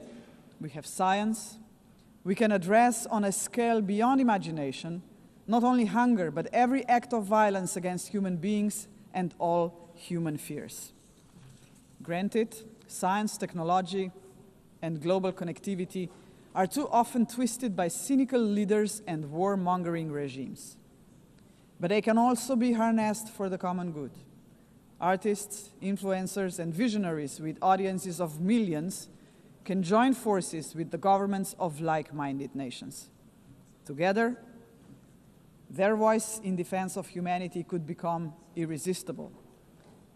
we have science. We can address on a scale beyond imagination not only hunger, but every act of violence against human beings and all human fears. Granted, science, technology, and global connectivity are too often twisted by cynical leaders and warmongering regimes. But they can also be harnessed for the common good. Artists, influencers, and visionaries with audiences of millions can join forces with the governments of like-minded nations. Together, their voice in defense of humanity could become irresistible.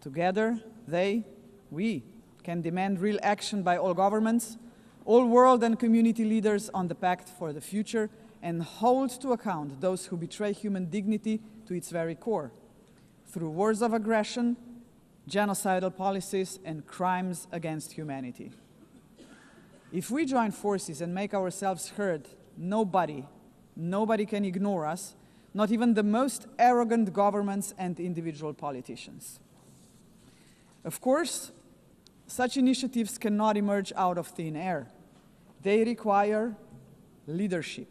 Together, we can demand real action by all governments, all world and community leaders on the Pact for the Future, and hold to account those who betray human dignity to its very core, through wars of aggression, genocidal policies, and crimes against humanity. If we join forces and make ourselves heard, nobody can ignore us, not even the most arrogant governments and individual politicians. Of course, such initiatives cannot emerge out of thin air. They require leadership,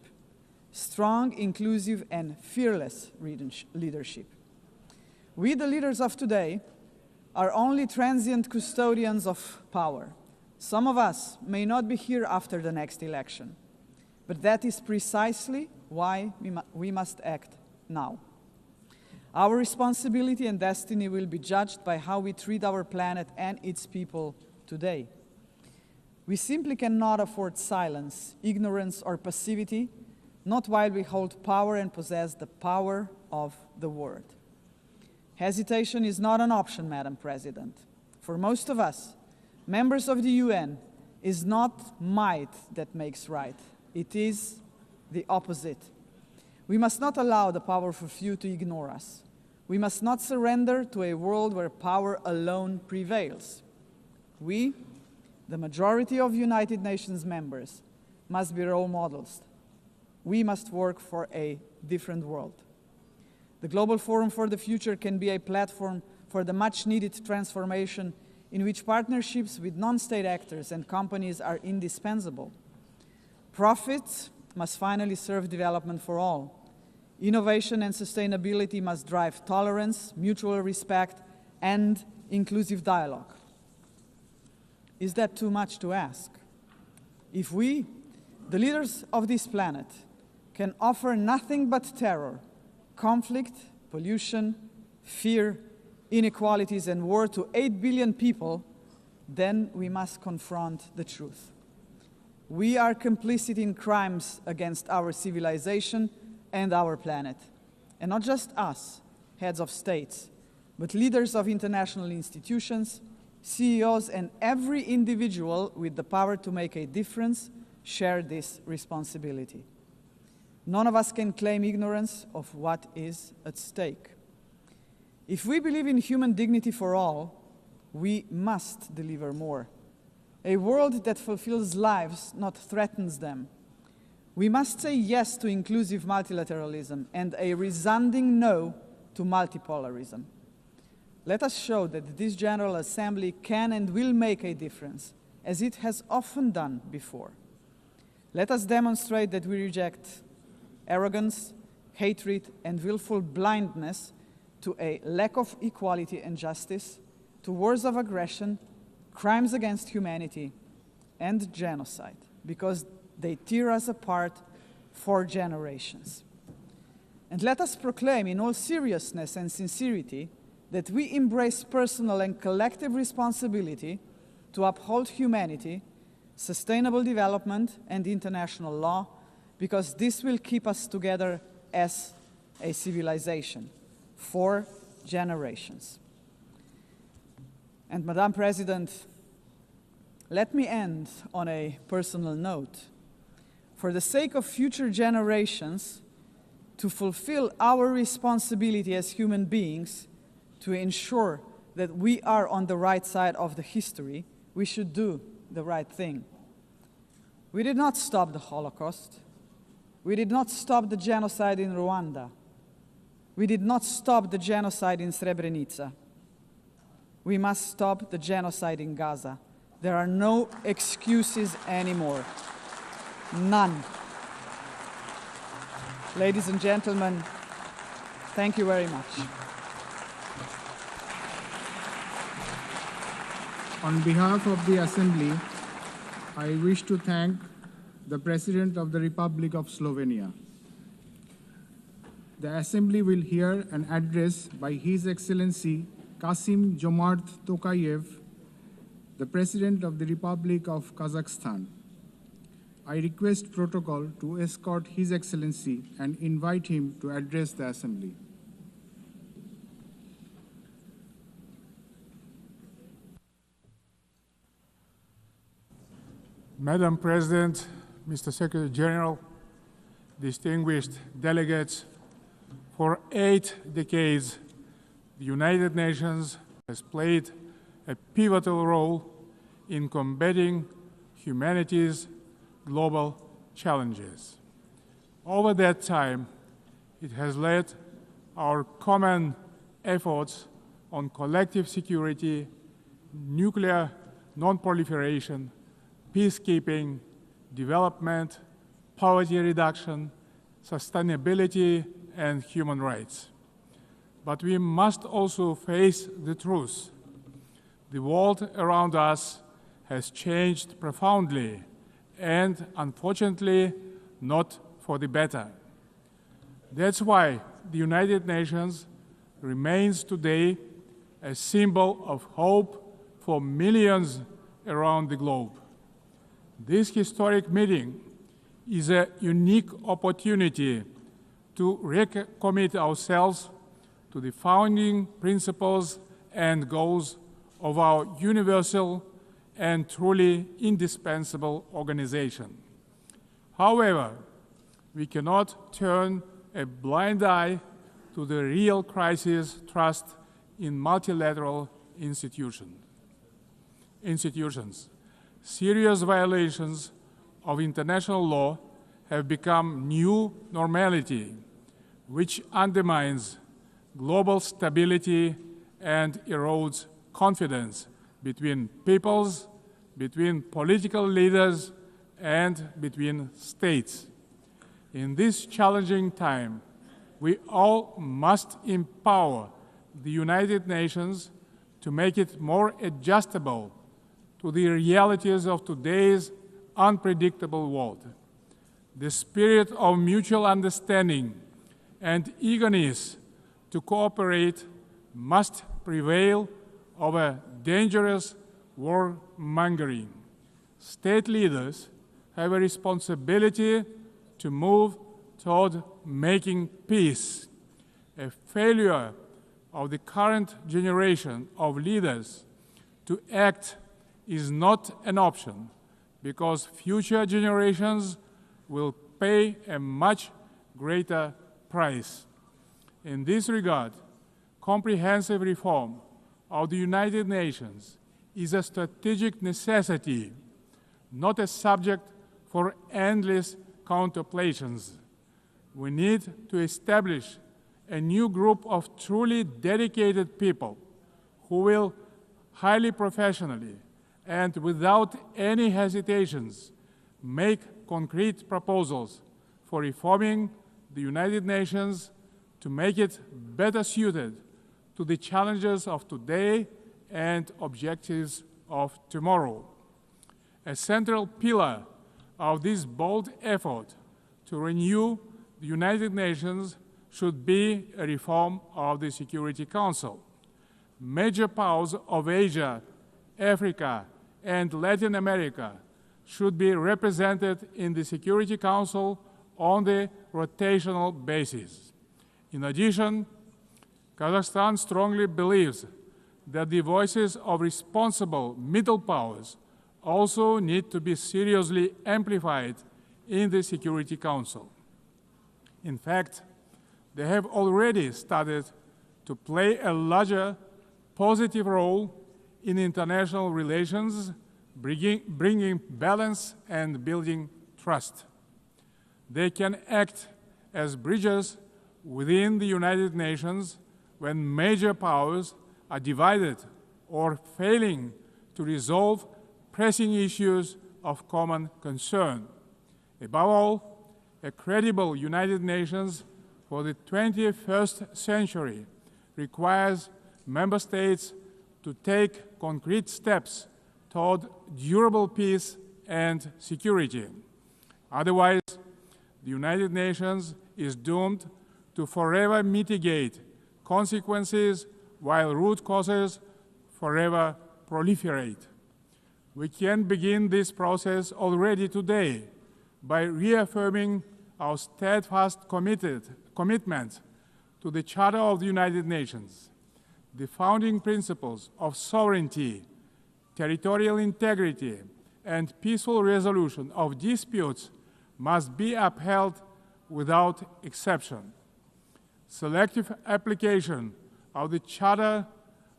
strong, inclusive, and fearless leadership. We, the leaders of today, are only transient custodians of power. Some of us may not be here after the next election, but that is precisely why we must act now. Our responsibility and destiny will be judged by how we treat our planet and its people today. We simply cannot afford silence, ignorance, or passivity, not while we hold power and possess the power of the word. Hesitation is not an option, Madam President. For most of us, members of the UN, is not might that makes right. It is the opposite. We must not allow the powerful few to ignore us. We must not surrender to a world where power alone prevails. We, the majority of United Nations members, must be role models. We must work for a different world. The Global Forum for the Future can be a platform for the much-needed transformation in which partnerships with non-state actors and companies are indispensable. Profits must finally serve development for all. Innovation and sustainability must drive tolerance, mutual respect, and inclusive dialogue. Is that too much to ask? If we, the leaders of this planet, can offer nothing but terror, conflict, pollution, fear, inequalities, and war to 8 billion people, then we must confront the truth. We are complicit in crimes against our civilization and our planet. And not just us, heads of states, but leaders of international institutions, CEOs, and every individual with the power to make a difference share this responsibility. None of us can claim ignorance of what is at stake. If we believe in human dignity for all, we must deliver more. A world that fulfills lives, not threatens them. We must say yes to inclusive multilateralism and a resounding no to multipolarism. Let us show that this General Assembly can and will make a difference, as it has often done before. Let us demonstrate that we reject arrogance, hatred, and willful blindness to a lack of equality and justice, to wars of aggression, crimes against humanity, and genocide, because they tear us apart for generations. And let us proclaim in all seriousness and sincerity that we embrace personal and collective responsibility to uphold humanity, sustainable development, and international law, because this will keep us together as a civilization for generations. And Madam President, let me end on a personal note. For the sake of future generations, to fulfill our responsibility as human beings, to ensure that we are on the right side of the history, we should do the right thing. We did not stop the Holocaust. We did not stop the genocide in Rwanda. We did not stop the genocide in Srebrenica. We must stop the genocide in Gaza. There are no excuses anymore. None. Ladies and gentlemen, thank you very much. On behalf of the Assembly, I wish to thank the President of the Republic of Slovenia. The Assembly will hear an address by His Excellency Kasim Jomart Tokayev, the President of the Republic of Kazakhstan. I request protocol to escort His Excellency and invite him to address the Assembly. Madam President, Mr. Secretary General, distinguished delegates, for 8 decades, the United Nations has played a pivotal role in combating humanity's global challenges. Over that time, it has led our common efforts on collective security, nuclear non-proliferation, peacekeeping, development, poverty reduction, sustainability, and human rights. But we must also face the truth. The world around us has changed profoundly and, unfortunately, not for the better. That's why the United Nations remains today a symbol of hope for millions around the globe. This historic meeting is a unique opportunity to recommit ourselves to the founding principles and goals of our universal and truly indispensable organization. However, we cannot turn a blind eye to the real crisis thrust in multilateral institutions. Serious violations of international law have become new normality, which undermines global stability and erodes confidence between peoples, between political leaders, and between states. In this challenging time, we all must empower the United Nations to make it more adjustable to the realities of today's unpredictable world. The spirit of mutual understanding and eagerness to cooperate must prevail over dangerous warmongering. State leaders have a responsibility to move toward making peace. A failure of the current generation of leaders to act is not an option, because future generations will pay a much greater price. In this regard, comprehensive reform of the United Nations is a strategic necessity, not a subject for endless contemplations. We need to establish a new group of truly dedicated people who will highly professionally and without any hesitations make concrete proposals for reforming the United Nations to make it better suited to the challenges of today and objectives of tomorrow. A central pillar of this bold effort to renew the United Nations should be a reform of the Security Council. Major powers of Asia, Africa, and Latin America should be represented in the Security Council on the rotational basis. In addition, Kazakhstan strongly believes that the voices of responsible middle powers also need to be seriously amplified in the Security Council. In fact, they have already started to play a larger positive role in international relations, bringing balance and building trust. They can act as bridges within the United Nations when major powers are divided or failing to resolve pressing issues of common concern. Above all, a credible United Nations for the 21st century requires member states to take concrete steps toward durable peace and security. Otherwise, the United Nations is doomed to forever mitigate consequences while root causes forever proliferate. We can begin this process already today by reaffirming our steadfast commitment to the Charter of the United Nations. The founding principles of sovereignty, territorial integrity, and peaceful resolution of disputes must be upheld without exception. Selective application of the Charter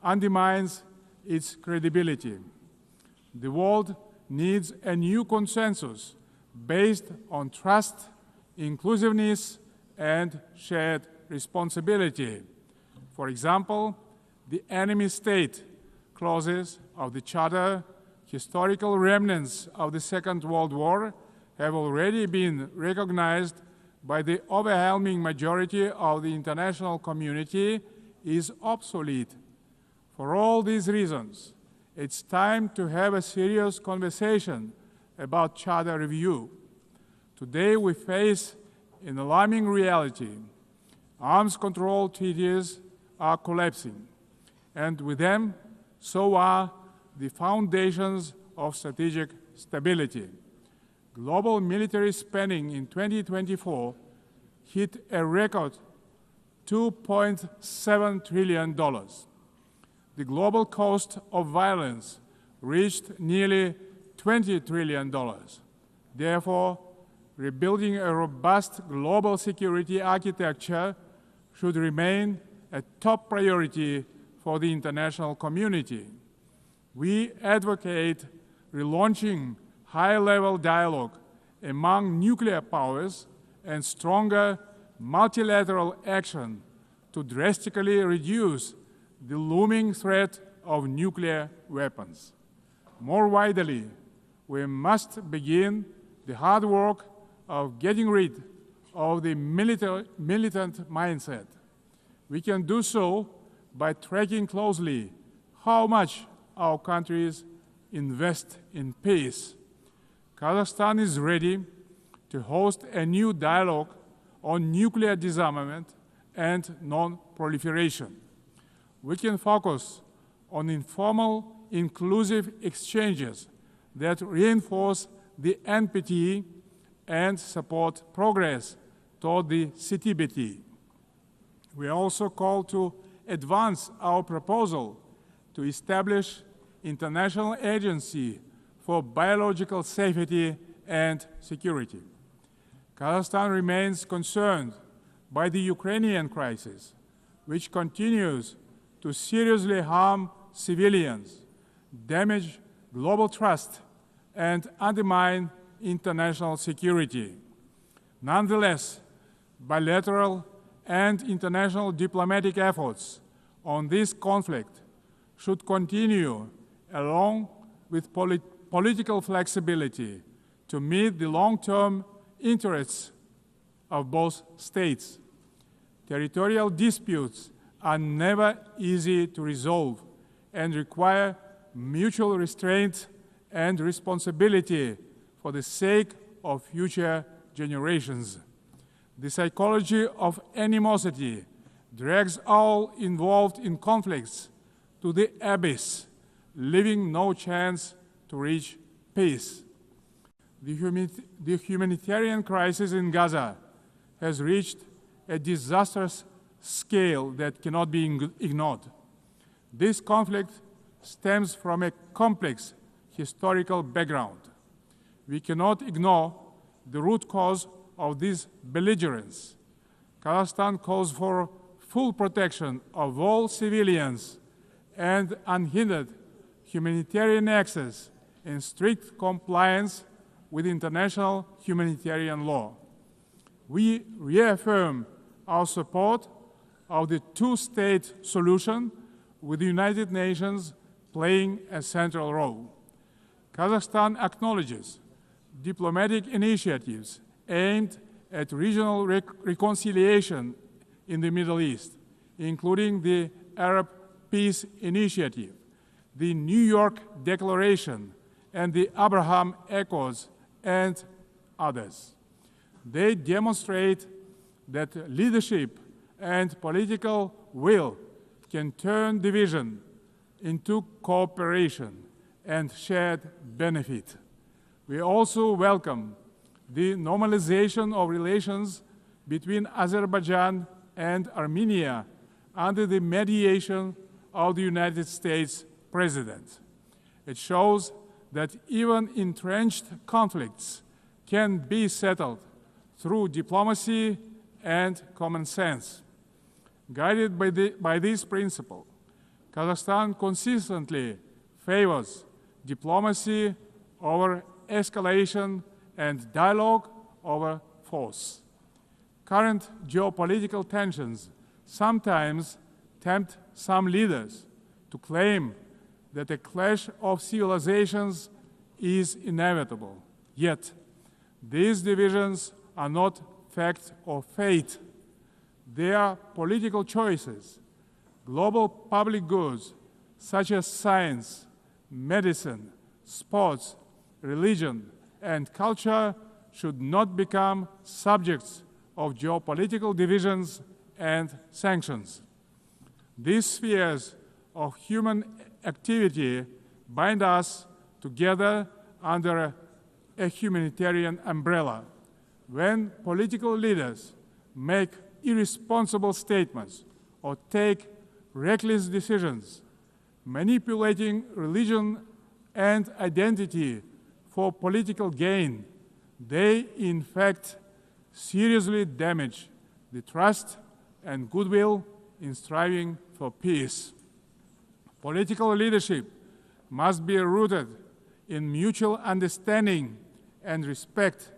undermines its credibility. The world needs a new consensus based on trust, inclusiveness, and shared responsibility. For example, the enemy state clauses of the Charter, historical remnants of the Second World War, have already been recognized by the overwhelming majority of the international community is obsolete. For all these reasons, it's time to have a serious conversation about Charter review. Today we face an alarming reality. Arms control treaties are collapsing, and with them, so are the foundations of strategic stability. Global military spending in 2024 hit a record $2.7 trillion. The global cost of violence reached nearly $20 trillion. Therefore, rebuilding a robust global security architecture should remain a top priority for the international community. We advocate relaunching high-level dialogue among nuclear powers and stronger multilateral action to drastically reduce the looming threat of nuclear weapons. More widely, we must begin the hard work of getting rid of the militant mindset. We can do so by tracking closely how much our countries invest in peace. Kazakhstan is ready to host a new dialogue on nuclear disarmament and non-proliferation. We can focus on informal, inclusive exchanges that reinforce the NPT and support progress toward the CTBT. We also call to advance our proposal to establish international agency for biological safety and security. Kazakhstan remains concerned by the Ukrainian crisis, which continues to seriously harm civilians, damage global trust, and undermine international security. Nonetheless, bilateral and international diplomatic efforts on this conflict should continue along with political flexibility to meet the long-term interests of both states. Territorial disputes are never easy to resolve and require mutual restraint and responsibility for the sake of future generations. The psychology of animosity drags all involved in conflicts to the abyss, leaving no chance to reach peace. The humanitarian crisis in Gaza has reached a disastrous scale that cannot be ignored. This conflict stems from a complex historical background. We cannot ignore the root cause of this belligerence. Kazakhstan calls for full protection of all civilians and unhindered humanitarian access in strict compliance with international humanitarian law. We reaffirm our support of the two-state solution, with the United Nations playing a central role. Kazakhstan acknowledges diplomatic initiatives aimed at regional reconciliation in the Middle East, including the Arab Peace Initiative, the New York Declaration, and the Abraham Accords, and others. They demonstrate that leadership and political will can turn division into cooperation and shared benefit. We also welcome the normalization of relations between Azerbaijan and Armenia under the mediation of the United States President. It shows that even entrenched conflicts can be settled through diplomacy and common sense. Guided by this principle, Kazakhstan consistently favors diplomacy over escalation and dialogue over force. Current geopolitical tensions sometimes tempt some leaders to claim that a clash of civilizations is inevitable. Yet, these divisions are not fact or fate. They are political choices. Global public goods, such as science, medicine, sports, religion, and culture, should not become subjects of geopolitical divisions and sanctions. These spheres of human activity bind us together under a humanitarian umbrella. When political leaders make irresponsible statements or take reckless decisions, manipulating religion and identity for political gain, they in fact seriously damage the trust and goodwill in striving for peace. Political leadership must be rooted in mutual understanding and respect,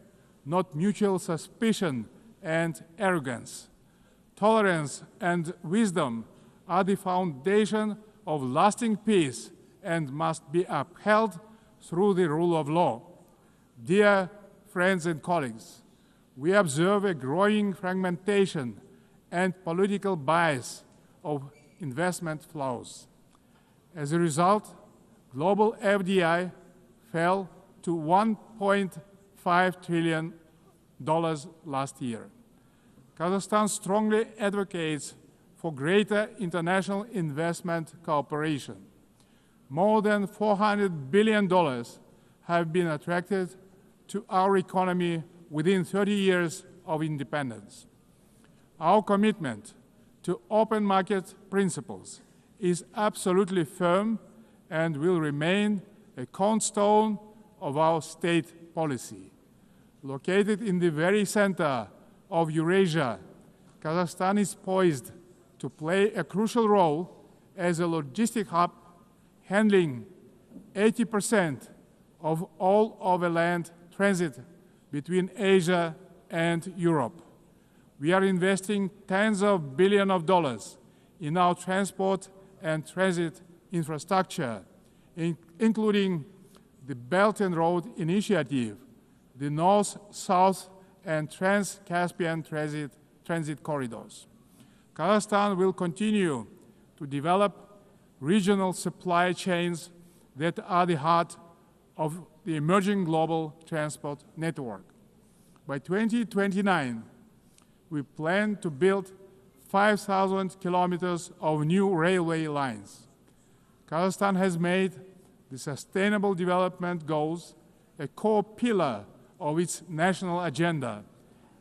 not mutual suspicion and arrogance. Tolerance and wisdom are the foundation of lasting peace and must be upheld through the rule of law. Dear friends and colleagues, we observe a growing fragmentation and political bias of investment flows. As a result, global FDI fell to $1.5 trillion last year. Kazakhstan strongly advocates for greater international investment cooperation. More than $400 billion have been attracted to our economy within 30 years of independence. Our commitment to open market principles is absolutely firm and will remain a cornerstone of our state policy. Located in the very center of Eurasia, Kazakhstan is poised to play a crucial role as a logistic hub, handling 80% of all overland transit between Asia and Europe. We are investing tens of billions of dollars in our transport and transit infrastructure, including the Belt and Road Initiative, the North-South and Trans-Caspian transit corridors. Kazakhstan will continue to develop regional supply chains that are the heart of the emerging global transport network. By 2029, we plan to build 5,000 kilometers of new railway lines. Kazakhstan has made the Sustainable Development Goals a core pillar of its national agenda,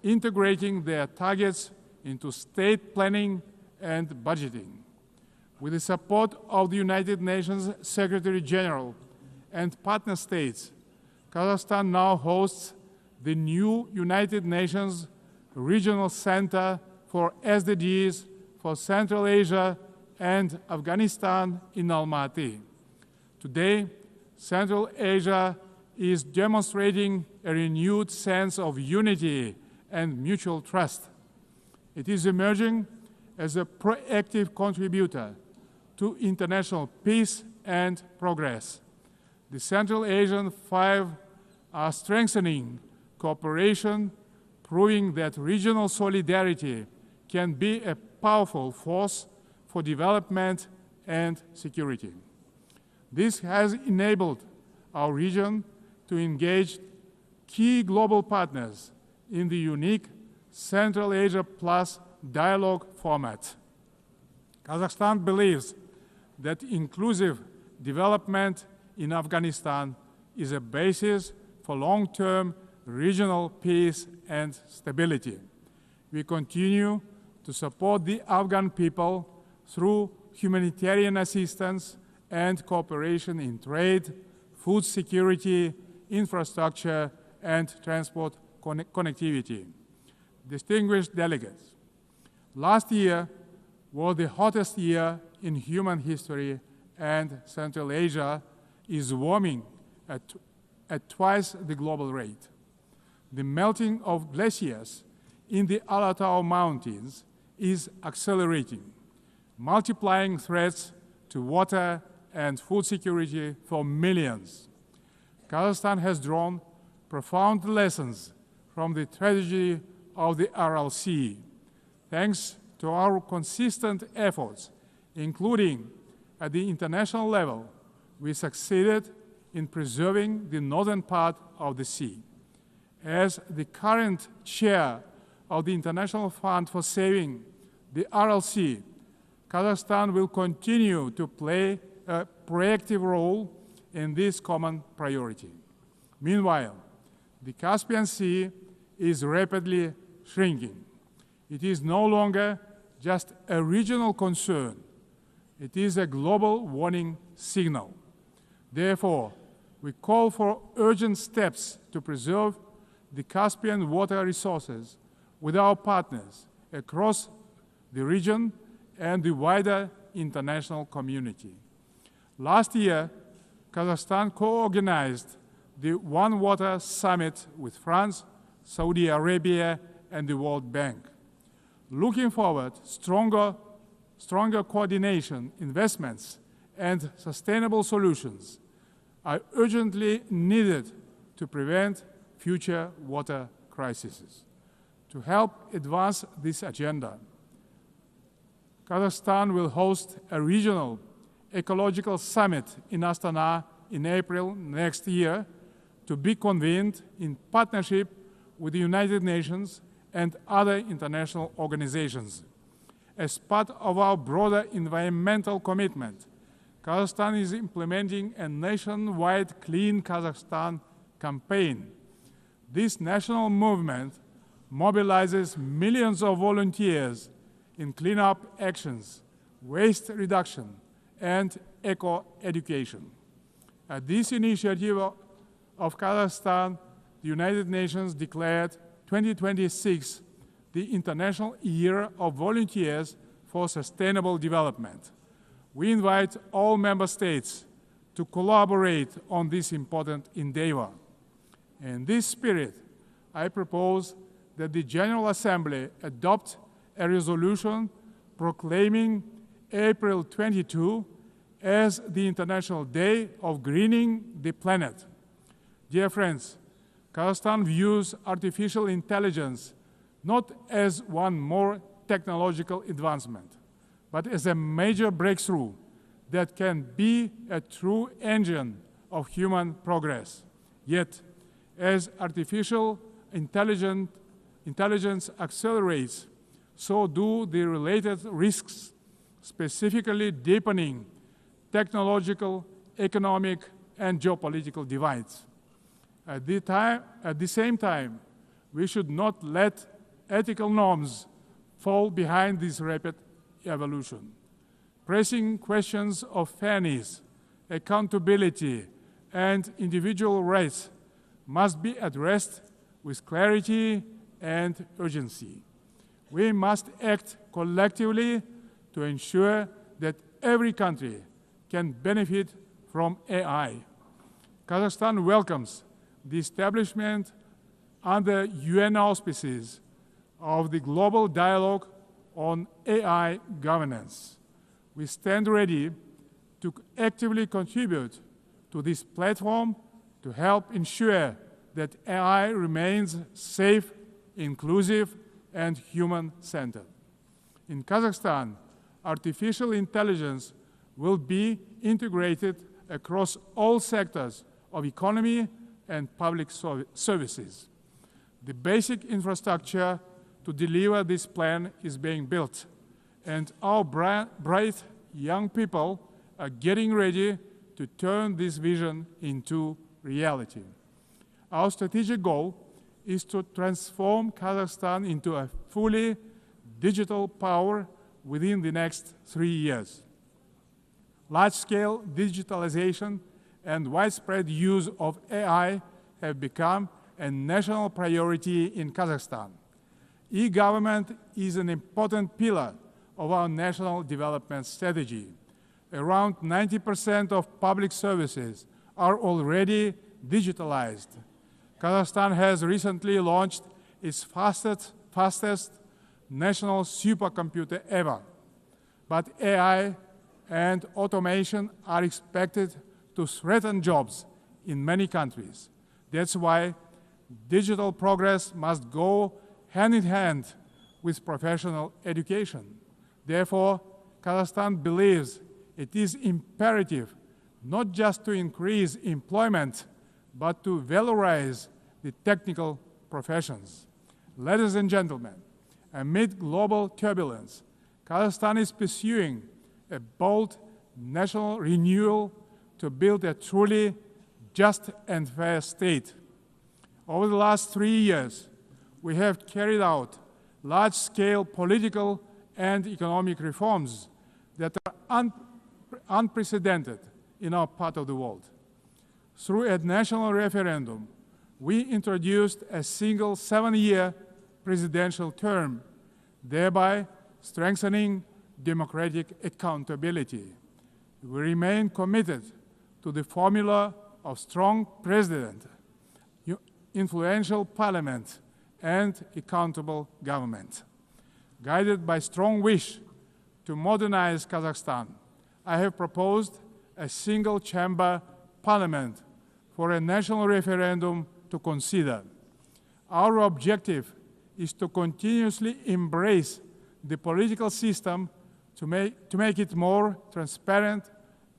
integrating their targets into state planning and budgeting. With the support of the United Nations Secretary General and partner states, Kazakhstan now hosts the new United Nations Regional Center for SDGs for Central Asia and Afghanistan in Almaty. Today, Central Asia is demonstrating a renewed sense of unity and mutual trust. It is emerging as a proactive contributor to international peace and progress. The Central Asian Five are strengthening cooperation, proving that regional solidarity can be a powerful force for development and security. This has enabled our region to engage key global partners in the unique Central Asia Plus dialogue format. Kazakhstan believes that inclusive development in Afghanistan is a basis for long-term regional peace and stability. We continue to support the Afghan people through humanitarian assistance and cooperation in trade, food security, infrastructure, and transport connectivity. Distinguished delegates, last year was the hottest year in human history, and Central Asia is warming at twice the global rate. The melting of glaciers in the Alatau Mountains is accelerating, multiplying threats to water and food security for millions. Kazakhstan has drawn profound lessons from the tragedy of the Aral Sea. Thanks to our consistent efforts, including at the international level, we succeeded in preserving the northern part of the sea. As the current chair of the International Fund for Saving the Aral Sea, Kazakhstan will continue to play a proactive role in this common priority. Meanwhile, the Caspian Sea is rapidly shrinking. It is no longer just a regional concern. It is a global warning signal. Therefore, we call for urgent steps to preserve the Caspian water resources with our partners across the region and the wider international community. Last year, Kazakhstan co-organized the One Water Summit with France, Saudi Arabia, and the World Bank. Looking forward, stronger coordination, investments, and sustainable solutions are urgently needed to prevent future water crises. To help advance this agenda, Kazakhstan will host a regional ecological summit in Astana in April next year, to be convened in partnership with the United Nations and other international organizations. As part of our broader environmental commitment, Kazakhstan is implementing a nationwide Clean Kazakhstan campaign. This national movement mobilizes millions of volunteers in cleanup actions, waste reduction, and eco-education. At this initiative of Kazakhstan, the United Nations declared 2026 the International Year of Volunteers for Sustainable Development. We invite all member states to collaborate on this important endeavor. In this spirit, I propose that the General Assembly adopt a resolution proclaiming April 22 as the International Day of Greening the Planet. Dear friends, Kazakhstan views artificial intelligence not as one more technological advancement, but as a major breakthrough that can be a true engine of human progress. Yet, as artificial intelligence accelerates, so do the related risks, specifically deepening technological, economic, and geopolitical divides. At the same time, we should not let ethical norms fall behind this rapid evolution. Pressing questions of fairness, accountability, and individual rights must be addressed with clarity and urgency. We must act collectively to ensure that every country can benefit from AI. Kazakhstan welcomes the establishment under UN auspices of the Global Dialogue on AI Governance. We stand ready to actively contribute to this platform to help ensure that AI remains safe, inclusive, and human-centered. In Kazakhstan, artificial intelligence will be integrated across all sectors of economy and public services. The basic infrastructure to deliver this plan is being built, and our bright young people are getting ready to turn this vision into reality. Our strategic goal is to transform Kazakhstan into a fully digital power within the next 3 years. Large-scale digitalization and widespread use of AI have become a national priority in Kazakhstan. E-government is an important pillar of our national development strategy. Around 90% of public services are already digitalized. Kazakhstan has recently launched its fastest national supercomputer ever. But AI and automation are expected to threaten jobs in many countries. That's why digital progress must go hand in hand with professional education. Therefore, Kazakhstan believes it is imperative not just to increase employment, but to valorize the technical professions. Ladies and gentlemen, amid global turbulence, Kazakhstan is pursuing a bold national renewal to build a truly just and fair state. Over the last 3 years, we have carried out large-scale political and economic reforms that are unprecedented in our part of the world. Through a national referendum, we introduced a single 7-year presidential term, thereby strengthening democratic accountability. We remain committed to the formula of strong president, influential parliament, and accountable government. Guided by strong wish to modernize Kazakhstan, I have proposed a single-chamber parliament for a national referendum to consider. Our objective is to continuously embrace the political system to make it more transparent,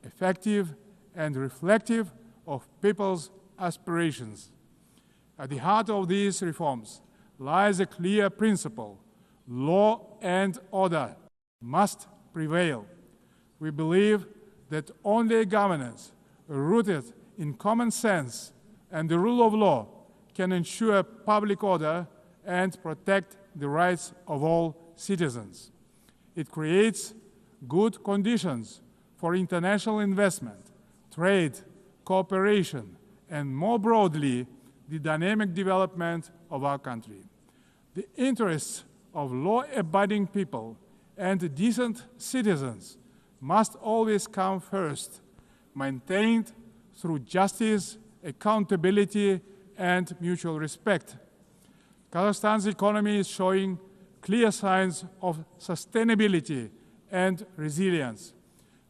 effective, and reflective of people's aspirations. At the heart of these reforms lies a clear principle: law and order must prevail. We believe that only a governance rooted in common sense and the rule of law can ensure public order and protect the rights of all citizens. It creates good conditions for international investment, trade, cooperation, and more broadly, the dynamic development of our country. The interests of law-abiding people and decent citizens must always come first, maintained through justice, accountability, and mutual respect. Kazakhstan's economy is showing clear signs of sustainability and resilience.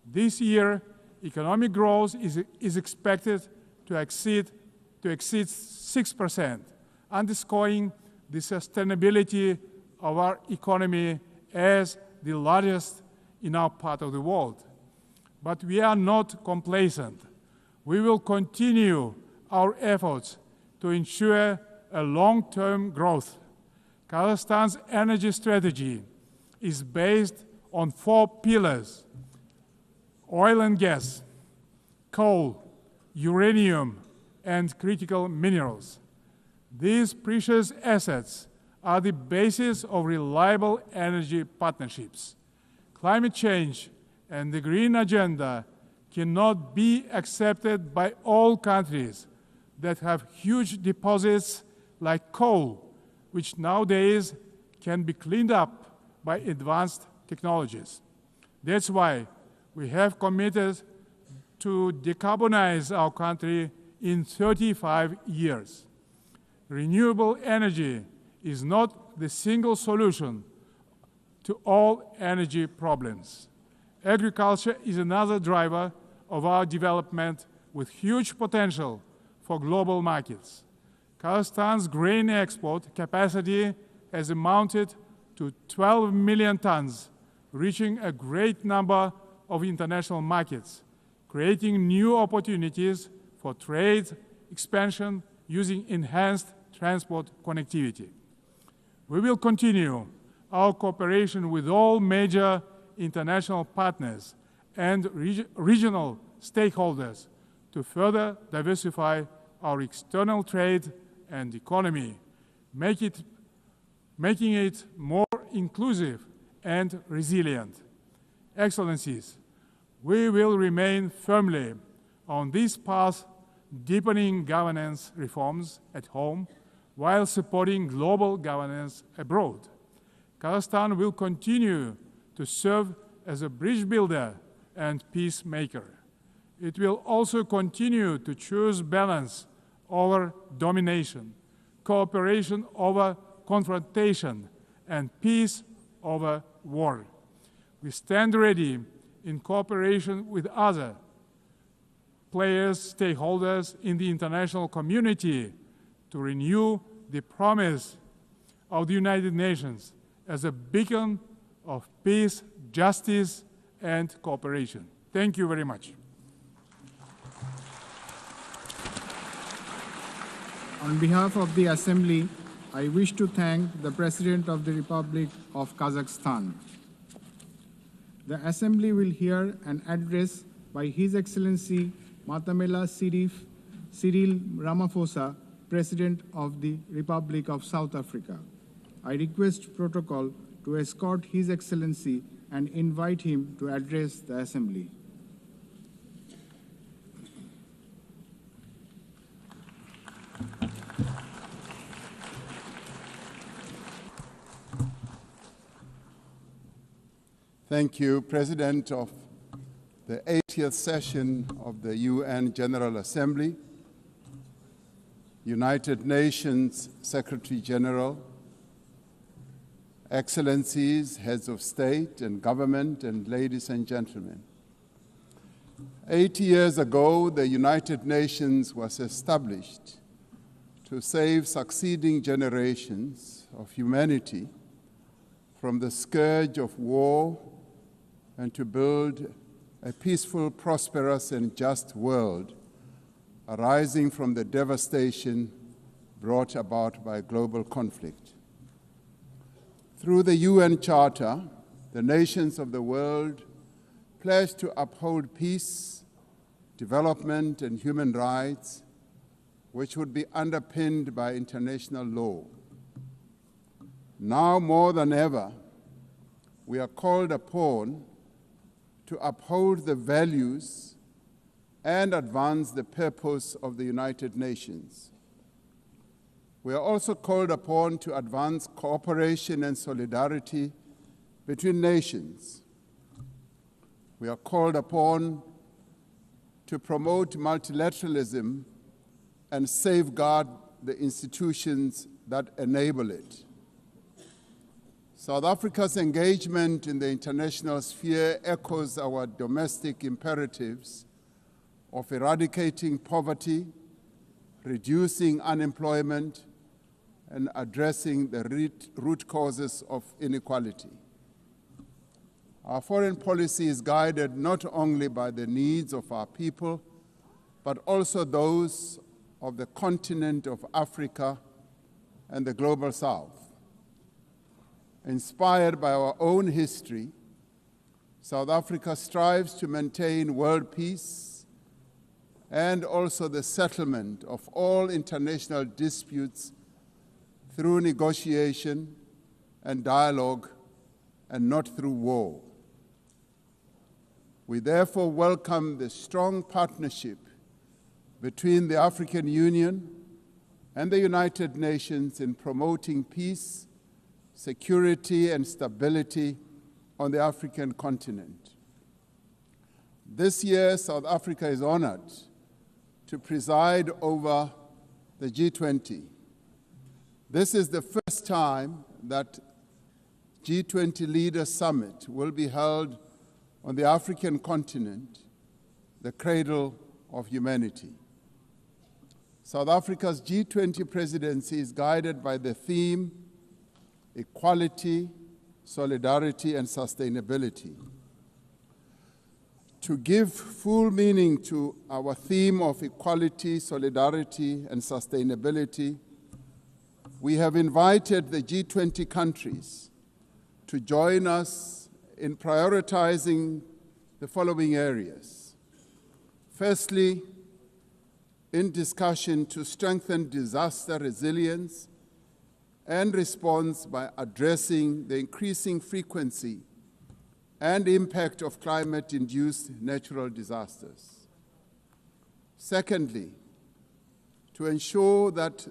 This year, economic growth is expected to exceed 6%, underscoring the sustainability of our economy as the largest in our part of the world. But we are not complacent. We will continue our efforts to ensure a long-term growth. Kazakhstan's energy strategy is based on 4 pillars: oil and gas, coal, uranium, and critical minerals. These precious assets are the basis of reliable energy partnerships. Climate change and the green agenda cannot be accepted by all countries that have huge deposits like coal, which nowadays can be cleaned up by advanced technologies. That's why we have committed to decarbonize our country in 35 years. Renewable energy is not the single solution to all energy problems. Agriculture is another driver of our development with huge potential for global markets. Kazakhstan's grain export capacity has amounted to 12 million tons, reaching a great number of international markets, creating new opportunities for trade expansion using enhanced transport connectivity. We will continue our cooperation with all major international partners and regional stakeholders to further diversify our external trade and economy, making it more inclusive and resilient. Excellencies, we will remain firmly on this path, deepening governance reforms at home while supporting global governance abroad. Kazakhstan will continue to serve as a bridge builder and peacemaker. It will also continue to choose balance over domination, cooperation over confrontation, and peace over war. We stand ready in cooperation with other players, stakeholders in the international community to renew the promise of the United Nations as a beacon of peace, justice, and cooperation. Thank you very much. On behalf of the Assembly, I wish to thank the President of the Republic of Kazakhstan. The Assembly will hear an address by His Excellency Matamela Cyril Ramaphosa, President of the Republic of South Africa. I request protocol to escort His Excellency and invite him to address the Assembly. Thank you, President of the 80th session of the UN General Assembly, United Nations Secretary General, Excellencies, heads of state and government, and ladies and gentlemen. 80 years ago, the United Nations was established to save succeeding generations of humanity from the scourge of war and to build a peaceful, prosperous, and just world arising from the devastation brought about by global conflict. Through the UN Charter, the nations of the world pledge to uphold peace, development, and human rights, which would be underpinned by international law. Now more than ever, we are called upon to uphold the values and advance the purpose of the United Nations. We are also called upon to advance cooperation and solidarity between nations. We are called upon to promote multilateralism and safeguard the institutions that enable it. South Africa's engagement in the international sphere echoes our domestic imperatives of eradicating poverty, reducing unemployment, and addressing the root causes of inequality. Our foreign policy is guided not only by the needs of our people, but also those of the continent of Africa and the global South. Inspired by our own history, South Africa strives to maintain world peace and also the settlement of all international disputes through negotiation and dialogue and not through war. We therefore welcome the strong partnership between the African Union and the United Nations in promoting peace, security, and stability on the African continent. This year, South Africa is honored to preside over the G20. This is the first time that G20 Leaders Summit will be held on the African continent, the cradle of humanity. South Africa's G20 presidency is guided by the theme equality, solidarity, and sustainability. To give full meaning to our theme of equality, solidarity, and sustainability, we have invited the G20 countries to join us in prioritizing the following areas. Firstly, in discussion to strengthen disaster resilience and response by addressing the increasing frequency and impact of climate-induced natural disasters. Secondly, to ensure that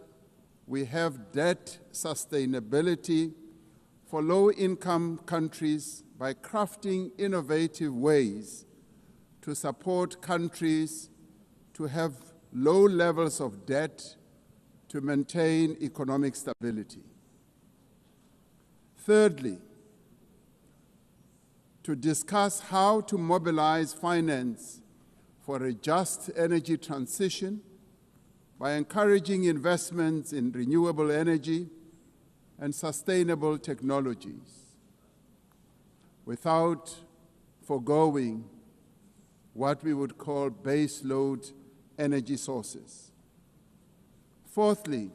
we have debt sustainability for low-income countries by crafting innovative ways to support countries to have low levels of debt to maintain economic stability. Thirdly, to discuss how to mobilize finance for a just energy transition by encouraging investments in renewable energy and sustainable technologies without foregoing what we would call base load energy sources. Fourthly,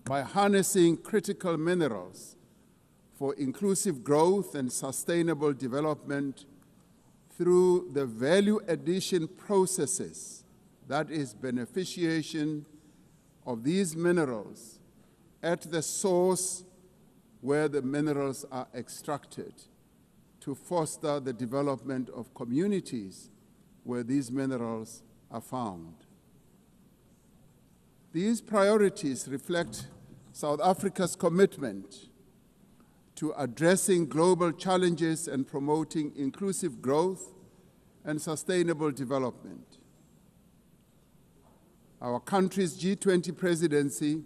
by harnessing critical minerals for inclusive growth and sustainable development through the value addition processes, that is, beneficiation of these minerals at the source where the minerals are extracted to foster the development of communities where these minerals are found. These priorities reflect South Africa's commitment to addressing global challenges and promoting inclusive growth and sustainable development. Our country's G20 presidency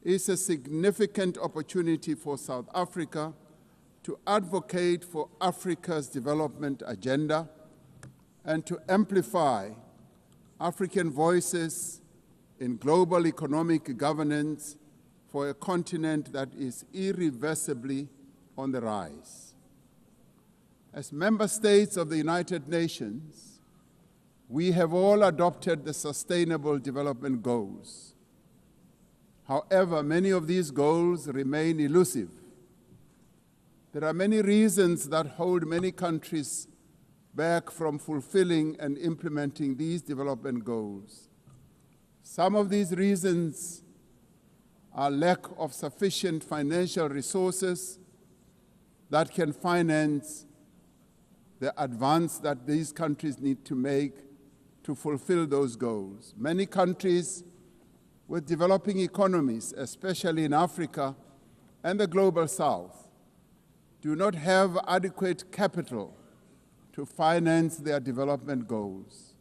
is a significant opportunity for South Africa to advocate for Africa's development agenda and to amplify African voices in global economic governance for a continent that is irreversibly on the rise. As member states of the United Nations, we have all adopted the Sustainable Development Goals. However, many of these goals remain elusive. There are many reasons that hold many countries back from fulfilling and implementing these development goals. Some of these reasons are lack of sufficient financial resources that can finance the advance that these countries need to make to fulfill those goals. Many countries with developing economies, especially in Africa and the global south, do not have adequate capital to finance their development goals.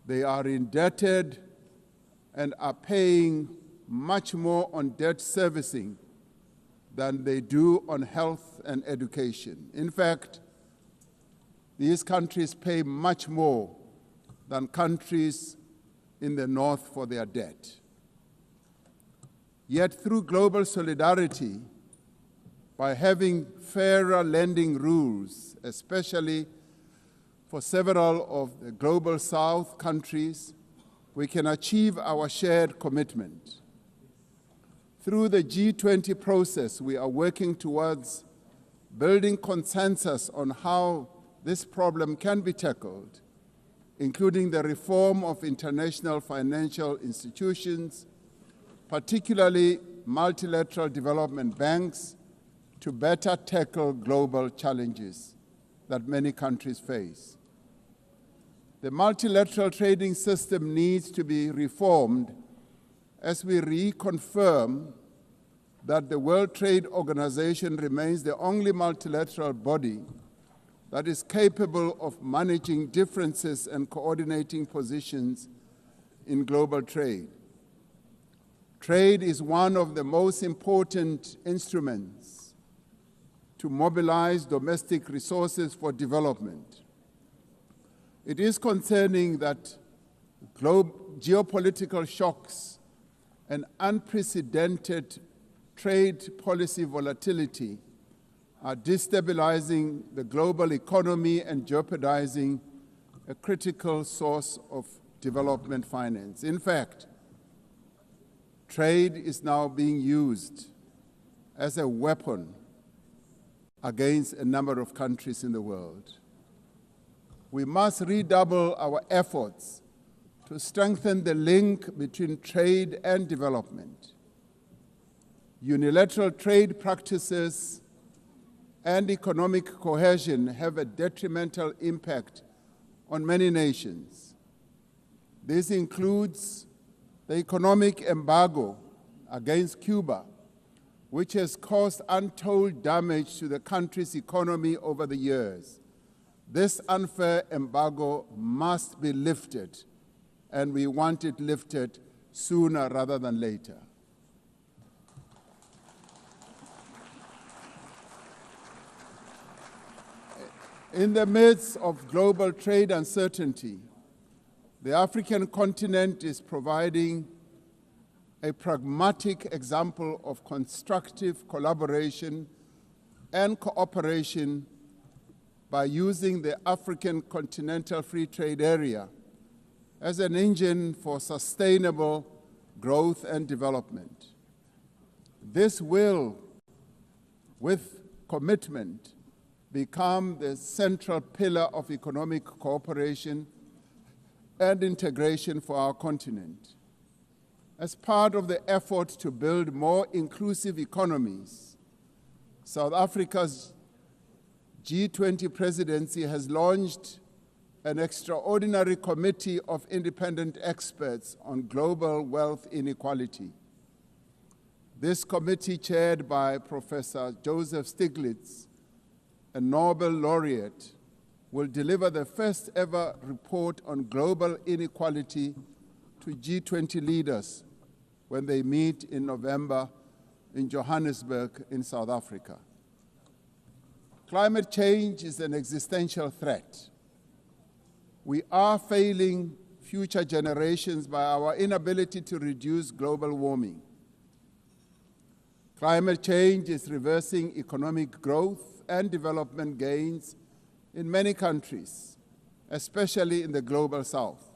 They are indebted and are paying much more on debt servicing than they do on health and education. In fact, these countries pay much more than countries in the north for their debt. Yet through global solidarity, by having fairer lending rules, especially for several of the global south countries, we can achieve our shared commitment. Through the G20 process, we are working towards building consensus on how this problem can be tackled, including the reform of international financial institutions, particularly multilateral development banks, to better tackle global challenges that many countries face. The multilateral trading system needs to be reformed as we reconfirm that the World Trade Organization remains the only multilateral body that is capable of managing differences and coordinating positions in global trade. Trade is one of the most important instruments to mobilize domestic resources for development. It is concerning that geopolitical shocks and unprecedented trade policy volatility are destabilizing the global economy and jeopardizing a critical source of development finance. In fact, trade is now being used as a weapon against a number of countries in the world. We must redouble our efforts to strengthen the link between trade and development. Unilateral trade practices and economic cohesion have a detrimental impact on many nations. This includes the economic embargo against Cuba, which has caused untold damage to the country's economy over the years. This unfair embargo must be lifted, and we want it lifted sooner rather than later. In the midst of global trade uncertainty, the African continent is providing a pragmatic example of constructive collaboration and cooperation by using the African Continental Free Trade Area as an engine for sustainable growth and development. This will, with commitment, become the central pillar of economic cooperation and integration for our continent. As part of the effort to build more inclusive economies, South Africa's G20 presidency has launched an extraordinary committee of independent experts on global wealth inequality. This committee, chaired by Professor Joseph Stiglitz, a Nobel laureate, will deliver the first ever report on global inequality to G20 leaders when they meet in November in Johannesburg in South Africa. Climate change is an existential threat. We are facing future generations by our inability to reduce global warming. Climate change is reversing economic growth and development gains in many countries, especially in the global south.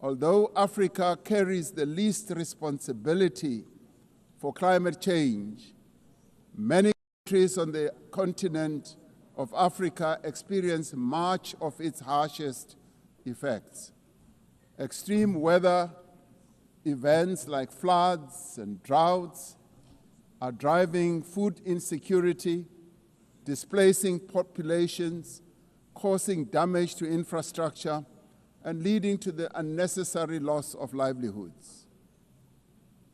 Although Africa carries the least responsibility for climate change, many countries on the continent of Africa experience much of its harshest effects. Extreme weather events like floods and droughts are driving food insecurity, displacing populations, causing damage to infrastructure, and leading to the unnecessary loss of livelihoods.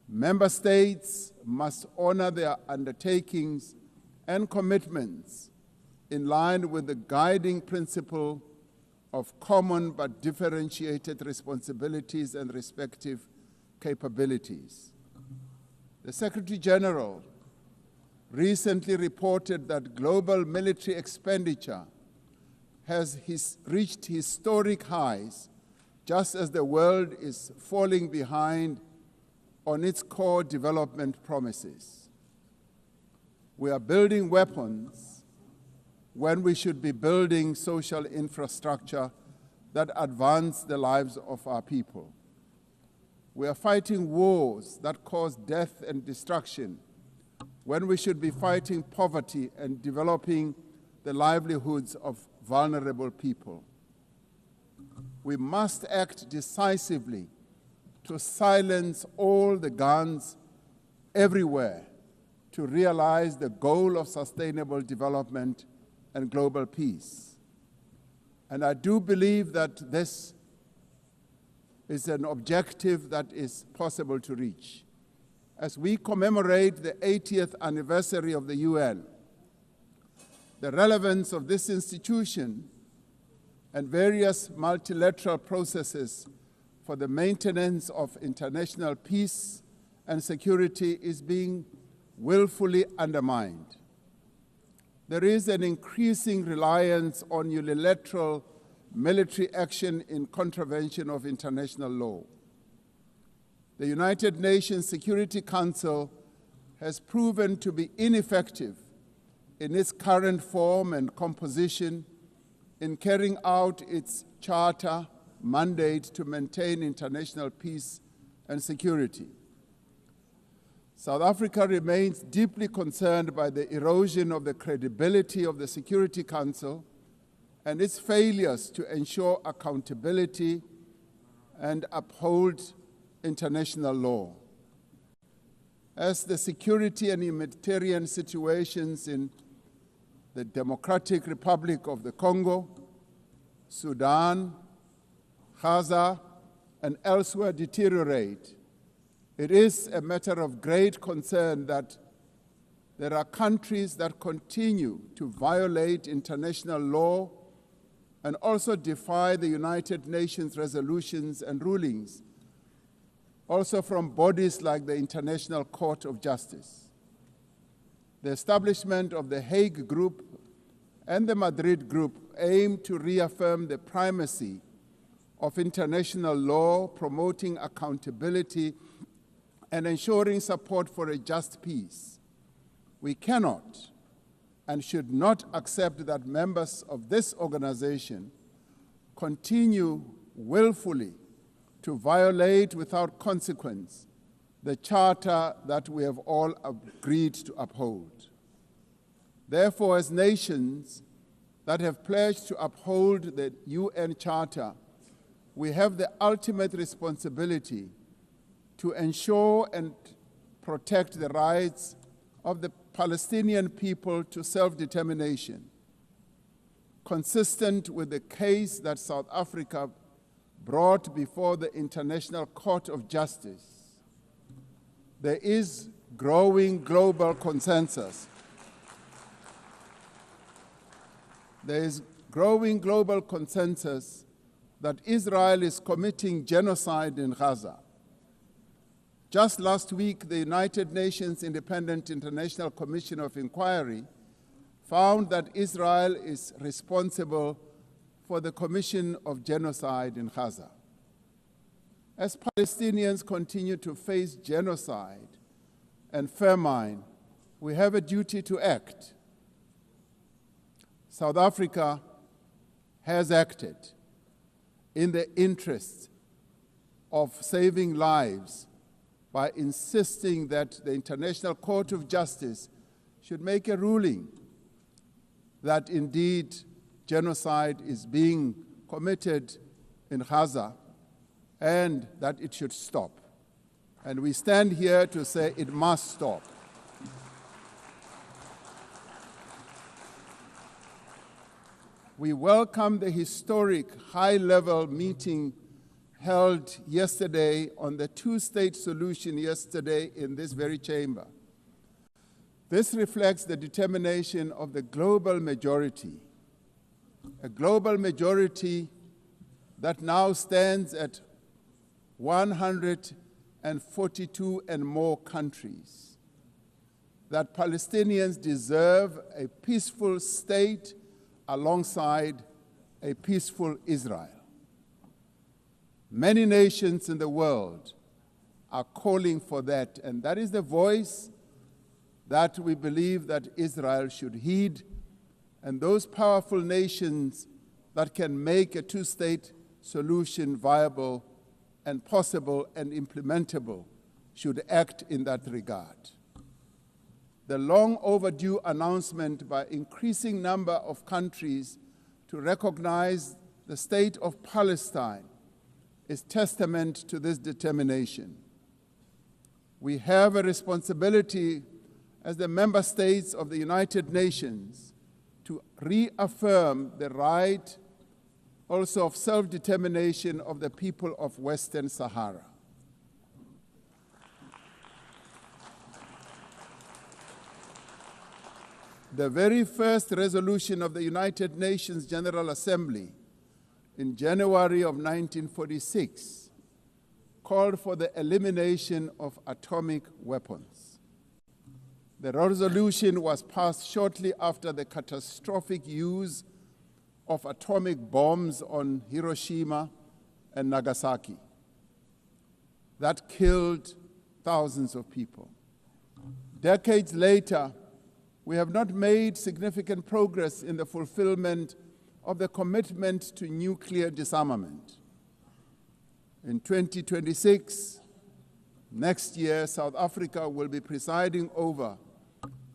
Member states must honor their undertakings and commitments in line with the guiding principle of common but differentiated responsibilities and respective capabilities. The Secretary General recently reported that global military expenditure has reached historic highs, just as the world is falling behind on its core development promises. We are building weapons when we should be building social infrastructure that advance the lives of our people. We are fighting wars that cause death and destruction when we should be fighting poverty and developing the livelihoods of vulnerable people. We must act decisively to silence all the guns everywhere to realize the goal of sustainable development and global peace. And I do believe that this is an objective that is possible to reach. As we commemorate the 80th anniversary of the UN, the relevance of this institution and various multilateral processes for the maintenance of international peace and security is being willfully undermined. There is an increasing reliance on unilateral military action in contravention of international law. The United Nations Security Council has proven to be ineffective in its current form and composition in carrying out its charter mandate to maintain international peace and security. South Africa remains deeply concerned by the erosion of the credibility of the Security Council and its failures to ensure accountability and uphold international law. As the security and humanitarian situations in the Democratic Republic of the Congo, Sudan, Gaza, and elsewhere deteriorate, it is a matter of great concern that there are countries that continue to violate international law and also defy the United Nations resolutions and rulings, also from bodies like the International Court of Justice. The establishment of the Hague Group and the Madrid Group aim to reaffirm the primacy of international law, promoting accountability and ensuring support for a just peace. We cannot and should not accept that members of this organization continue willfully to violate without consequence the charter that we have all agreed to uphold. Therefore, as nations that have pledged to uphold the UN Charter, we have the ultimate responsibility to ensure and protect the rights of the Palestinian people to self-determination, consistent with the case that South Africa brought before the International Court of Justice. There is growing global consensus. There is growing global consensus that Israel is committing genocide in Gaza. Just last week, the United Nations Independent International Commission of Inquiry found that Israel is responsible for the commission of genocide in Gaza. As Palestinians continue to face genocide and famine, we have a duty to act. South Africa has acted in the interest of saving lives by insisting that the International Court of Justice should make a ruling that indeed genocide is being committed in Gaza and that it should stop. And we stand here to say it must stop. We welcome the historic high-level meeting held yesterday on the two-state solution yesterday in this very chamber. This reflects the determination of the global majority, a global majority that now stands at 142 and more countries, that Palestinians deserve a peaceful state alongside a peaceful Israel. Many nations in the world are calling for that, and that is the voice that we believe that Israel should heed, and those powerful nations that can make a two-state solution viable and possible and implementable should act in that regard. The long overdue announcement by increasing number of countries to recognize the state of Palestine is testament to this determination. We have a responsibility as the member states of the United Nations to reaffirm the right also of self-determination of the people of Western Sahara. The very first resolution of the United Nations General Assembly in January of 1946 called for the elimination of atomic weapons. The resolution was passed shortly after the catastrophic use of atomic bombs on Hiroshima and Nagasaki that killed thousands of people. Decades later, we have not made significant progress in the fulfillment of the commitment to nuclear disarmament. In 2026, next year, South Africa will be presiding over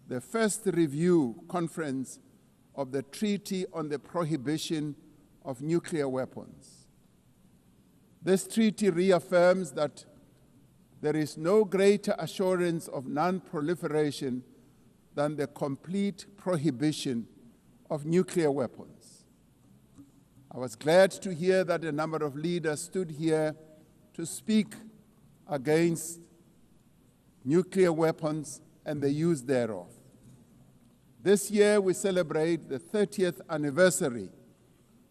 the first review conference of the Treaty on the Prohibition of Nuclear Weapons. This treaty reaffirms that there is no greater assurance of non-proliferation than the complete prohibition of nuclear weapons. I was glad to hear that a number of leaders stood here to speak against nuclear weapons and the use thereof. This year we celebrate the 30th anniversary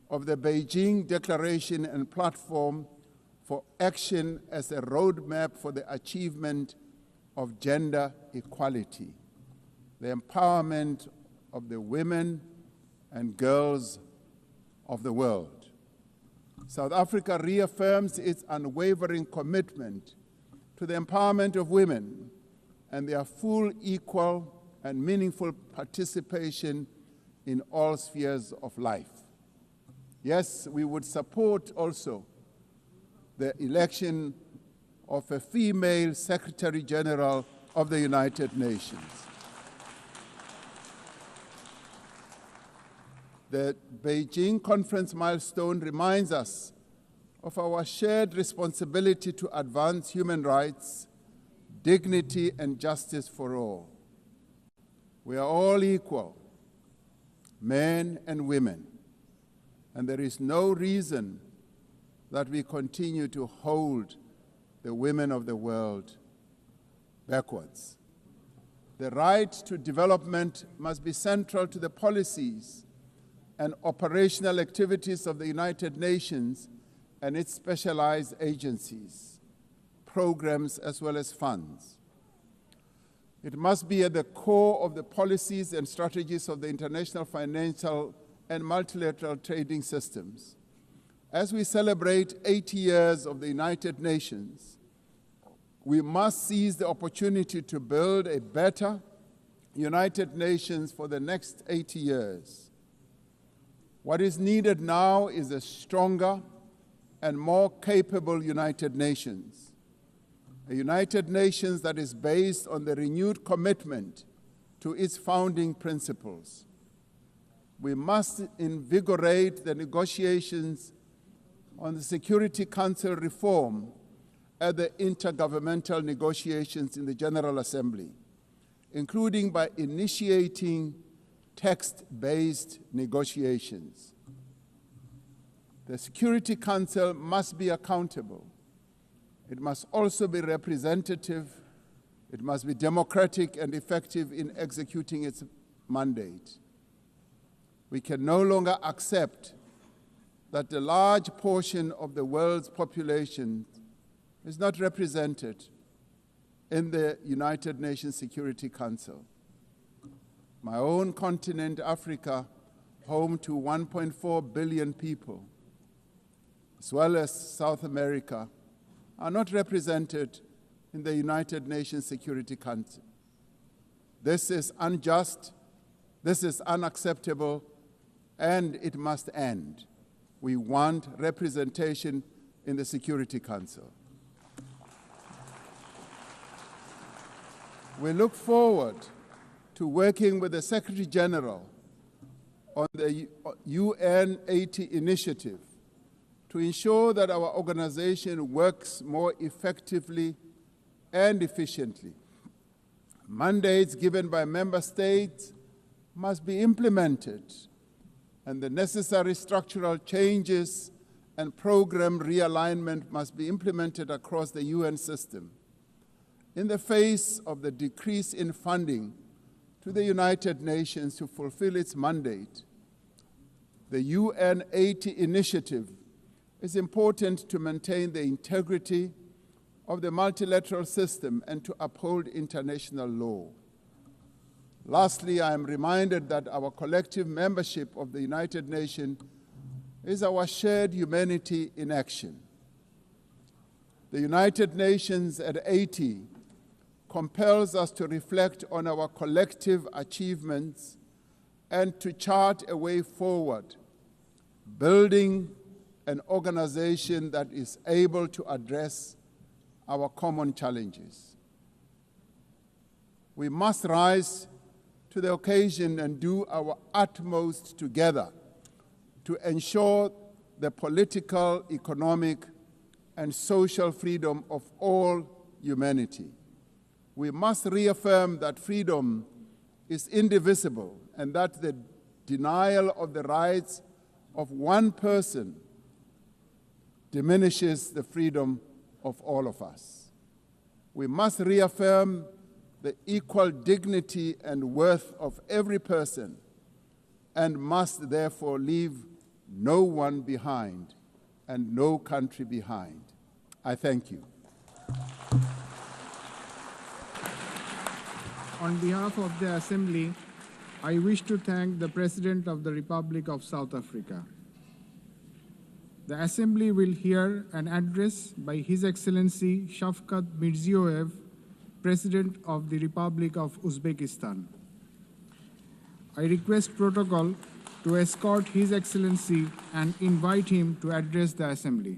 of the Beijing Declaration and Platform for Action as a roadmap for the achievement of gender equality, the empowerment of the women and girls of the world. South Africa reaffirms its unwavering commitment to the empowerment of women and their full, equal, and meaningful participation in all spheres of life. Yes, we would support also the election of a female Secretary General of the United Nations. The Beijing conference milestone reminds us of our shared responsibility to advance human rights, dignity, and justice for all. We are all equal, men and women, and there is no reason that we continue to hold the women of the world backwards. The right to development must be central to the policies and operational activities of the United Nations and its specialized agencies, programs, as well as funds. It must be at the core of the policies and strategies of the international financial and multilateral trading systems. As we celebrate 80 years of the United Nations, we must seize the opportunity to build a better United Nations for the next 80 years. What is needed now is a stronger and more capable United Nations, a United Nations that is based on the renewed commitment to its founding principles. We must invigorate the negotiations on the Security Council reform at the intergovernmental negotiations in the General Assembly, including by initiating text-based negotiations. The Security Council must be accountable. It must also be representative. It must be democratic and effective in executing its mandate. We can no longer accept that a large portion of the world's population is not represented in the United Nations Security Council. My own continent, Africa, home to 1.4 billion people, as well as South America, are not represented in the United Nations Security Council. This is unjust, this is unacceptable, and it must end. We want representation in the Security Council. We look forward to working with the Secretary General on the UN 80 initiative to ensure that our organization works more effectively and efficiently. Mandates given by member states must be implemented, and the necessary structural changes and program realignment must be implemented across the UN system. In the face of the decrease in funding to the United Nations to fulfill its mandate, the UN 80 initiative is important to maintain the integrity of the multilateral system and to uphold international law. Lastly, I am reminded that our collective membership of the United Nations is our shared humanity in action. The United Nations at 80 compels us to reflect on our collective achievements and to chart a way forward, building an organization that is able to address our common challenges. We must rise to the occasion and do our utmost together to ensure the political, economic, and social freedom of all humanity. We must reaffirm that freedom is indivisible and that the denial of the rights of one person diminishes the freedom of all of us. We must reaffirm the equal dignity and worth of every person and must therefore leave no one behind and no country behind. I thank you. On behalf of the Assembly, I wish to thank the President of the Republic of South Africa. The Assembly will hear an address by His Excellency Shavkat Mirziyoyev, President of the Republic of Uzbekistan. I request protocol to escort His Excellency and invite him to address the Assembly.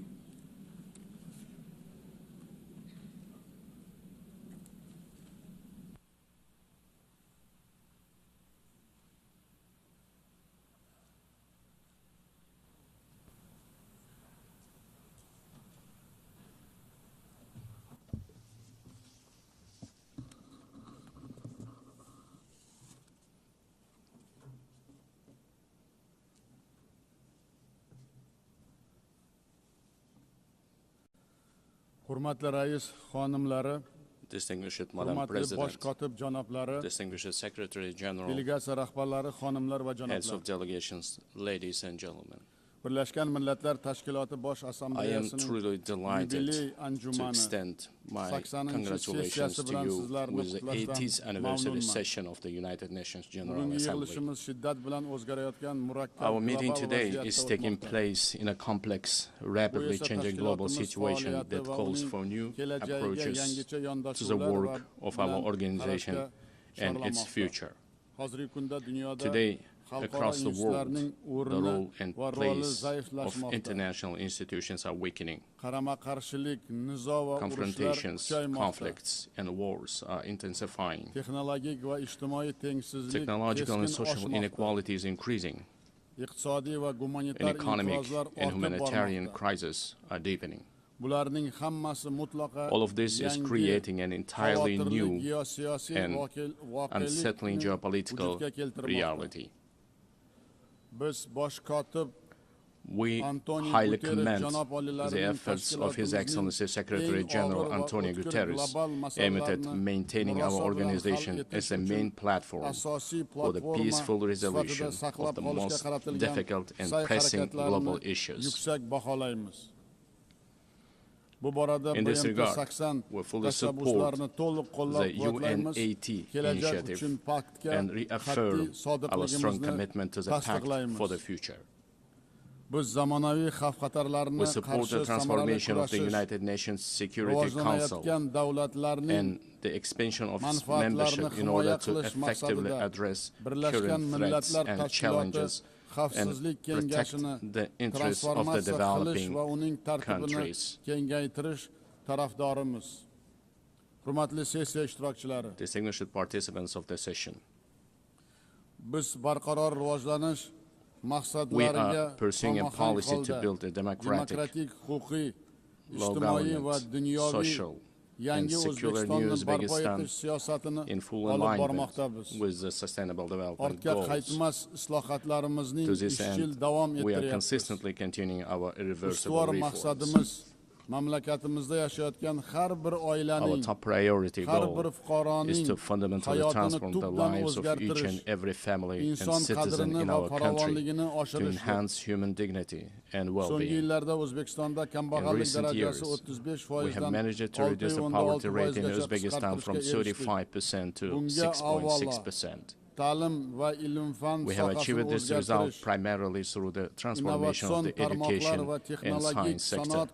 Distinguished Madam President, distinguished Secretary General, heads of delegations, ladies and gentlemen. Birleşken Milletler Teşkilatı Baş I am Asambleyası'nın truly delighted to extend my congratulations to you with the 80th anniversary session of the United Nations General Assembly. Our meeting today is taking place in a complex, rapidly changing global situation that calls for new approaches to the work of our organization and its future. Today, across the world, the role and place of international institutions are weakening. Confrontations, conflicts, and wars are intensifying. Technological and social inequality is increasing. And economic and humanitarian crises are deepening. All of this is creating an entirely new and unsettling geopolitical reality. We highly commend the efforts of His Excellency Secretary General Antonio Guterres aimed at maintaining our organization as a main platform for the peaceful resolution of the most difficult and pressing global issues. In this regard, we fully support the UNAT initiative and reaffirm our strong commitment to the pact for the future. We support the transformation of the United Nations Security Council and the expansion of its membership in order to effectively address current threats and challenges and protect the interests of the developing countries. Distinguished participants of the session, we are pursuing a policy to build a democratic, law government, social, and secular new Uzbekistan in full alignment with the Sustainable Development Goals. To this end, we are consistently continuing our irreversible reforms. Our top priority goal is to fundamentally transform the lives of each and every family and citizen in our country to enhance human dignity and well-being. In recent years, we have managed to reduce the poverty rate in Uzbekistan from 35% to 6.6%. We have achieved this result primarily through the transformation of the education and science sector,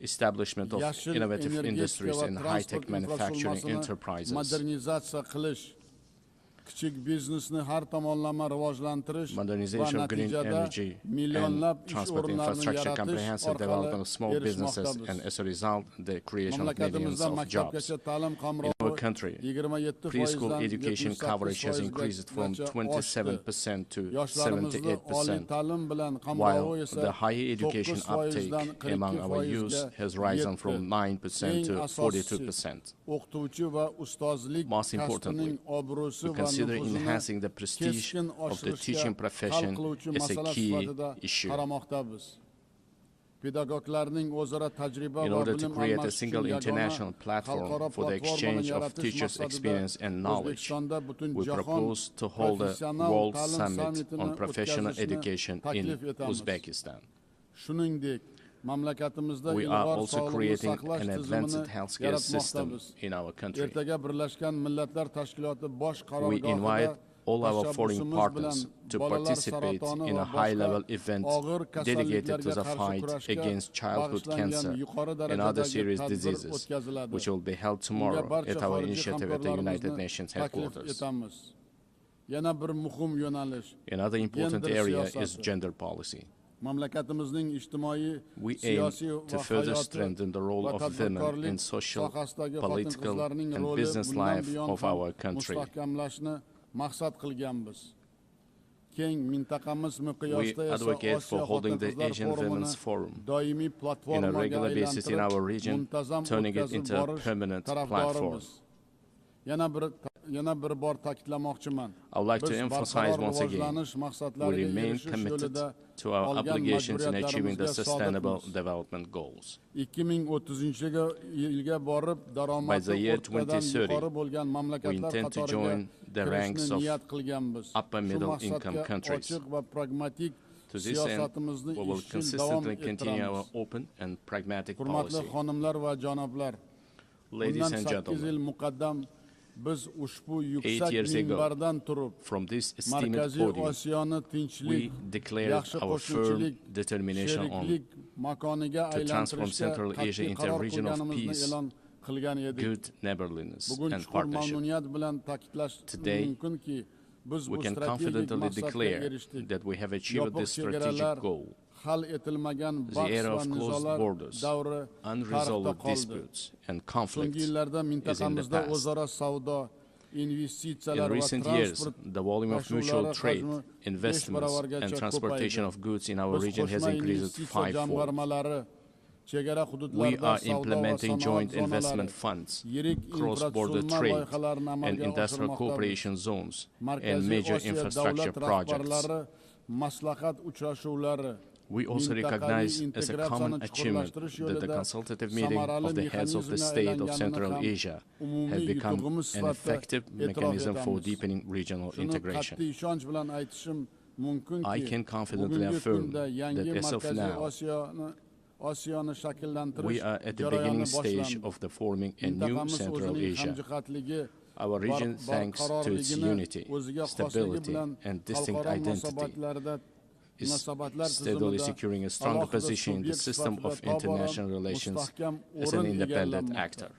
establishment of innovative industries and high-tech manufacturing enterprises, modernization of green energy and transport infrastructure, comprehensive development of small businesses, and as a result, the creation of millions of jobs. In our country, preschool education coverage has increased from 27% to 78%, while the higher education uptake among our youth has risen from 9% to 42%. Most importantly, we consider enhancing the prestige of the teaching profession as a key issue. In order to create a single international platform for the exchange of teachers' experience and knowledge, we propose to hold a World Summit on Professional Education in Uzbekistan. We are also creating an advanced healthcare system in our country. We invite all our foreign partners to participate in a high-level event dedicated to the fight against childhood cancer and other serious diseases, which will be held tomorrow at our initiative at the United Nations headquarters. Another important area is gender policy. We aim to further strengthen the role of women in social, political, and business life of our country. We advocate for holding the Asian Women's Forum on a regular basis in our region, turning it into a permanent platform. I would like to emphasize once again, we remain committed to our obligations in achieving the Sustainable Development Goals. By the year 2030, we intend to join the ranks of upper middle income countries. To To this end, we will consistently continue our open and pragmatic policy. Ladies and gentlemen, 8 years ago, from this esteemed podium, we declared our firm determination to transform Central Asia into a region of peace, good neighborliness, and partnership. Today, we can confidently declare that we have achieved this strategic goal. The era of closed borders, unresolved disputes, and conflicts is in the past. In recent years, the volume of mutual trade, investments, and transportation of goods in our region has increased fivefold. We are implementing joint investment funds, cross-border trade, and industrial cooperation zones, and major infrastructure projects. We also recognize as a common achievement that the consultative meeting of the heads of the state of Central Asia has become an effective mechanism for deepening regional integration. I can confidently affirm that as of now, we are at the beginning stage of the forming a new Central Asia. Our region, thanks to its unity, stability, and distinct identity, is steadily securing a stronger position in the system of international relations as an independent actor.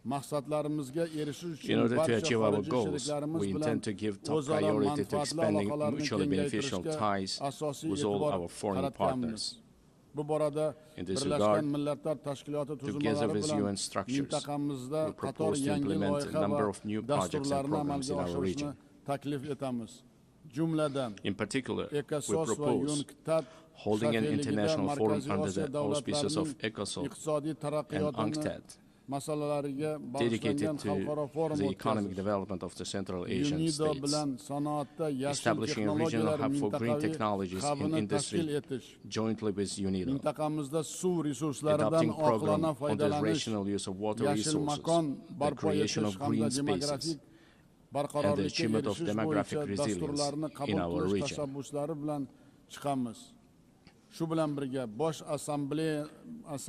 In order to achieve our goals, we intend to give top priority to expanding mutually beneficial ties with all our foreign partners. In this regard, together with UN structures, we propose to implement a number of new projects and programs in our region. In particular, we propose holding an international forum under the auspices of ECOSOC and UNCTAD, dedicated to the economic development of the Central Asian states, establishing a regional hub for green technologies in industry jointly with UNIDO, adopting a program on the rational use of water resources, the creation of green spaces, and the achievement of demographic resilience in our region.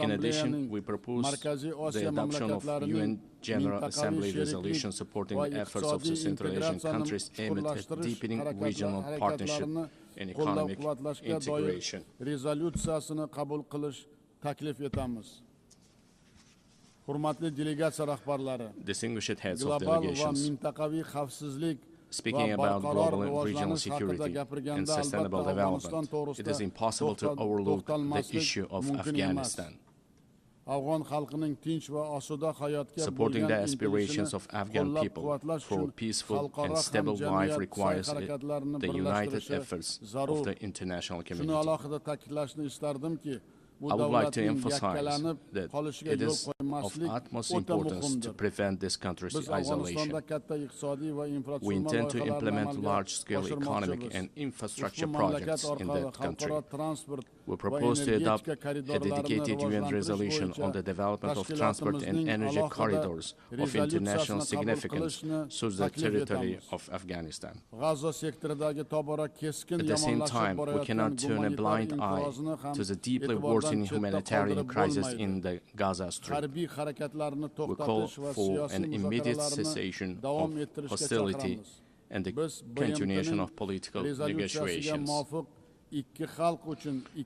In addition, we propose the adoption of UN General Assembly resolution supporting efforts of the Central Asian countries aimed at deepening regional partnership and economic integration. Distinguished heads of delegations, speaking about global and regional security and sustainable development, it is impossible to overlook the issue of Afghanistan. Supporting the aspirations of Afghan people for a peaceful and stable life requires the united efforts of the international community. I would like to emphasize that it is of utmost importance to prevent this country's isolation. We intend to implement large-scale economic and infrastructure projects in that country. We propose to adopt a dedicated UN resolution on the development of transport and energy corridors of international significance through the territory of Afghanistan. At the same time, we cannot turn a blind eye to the deeply worsening humanitarian crisis in the Gaza Strip. We call for an immediate cessation of hostility and the continuation of political negotiations.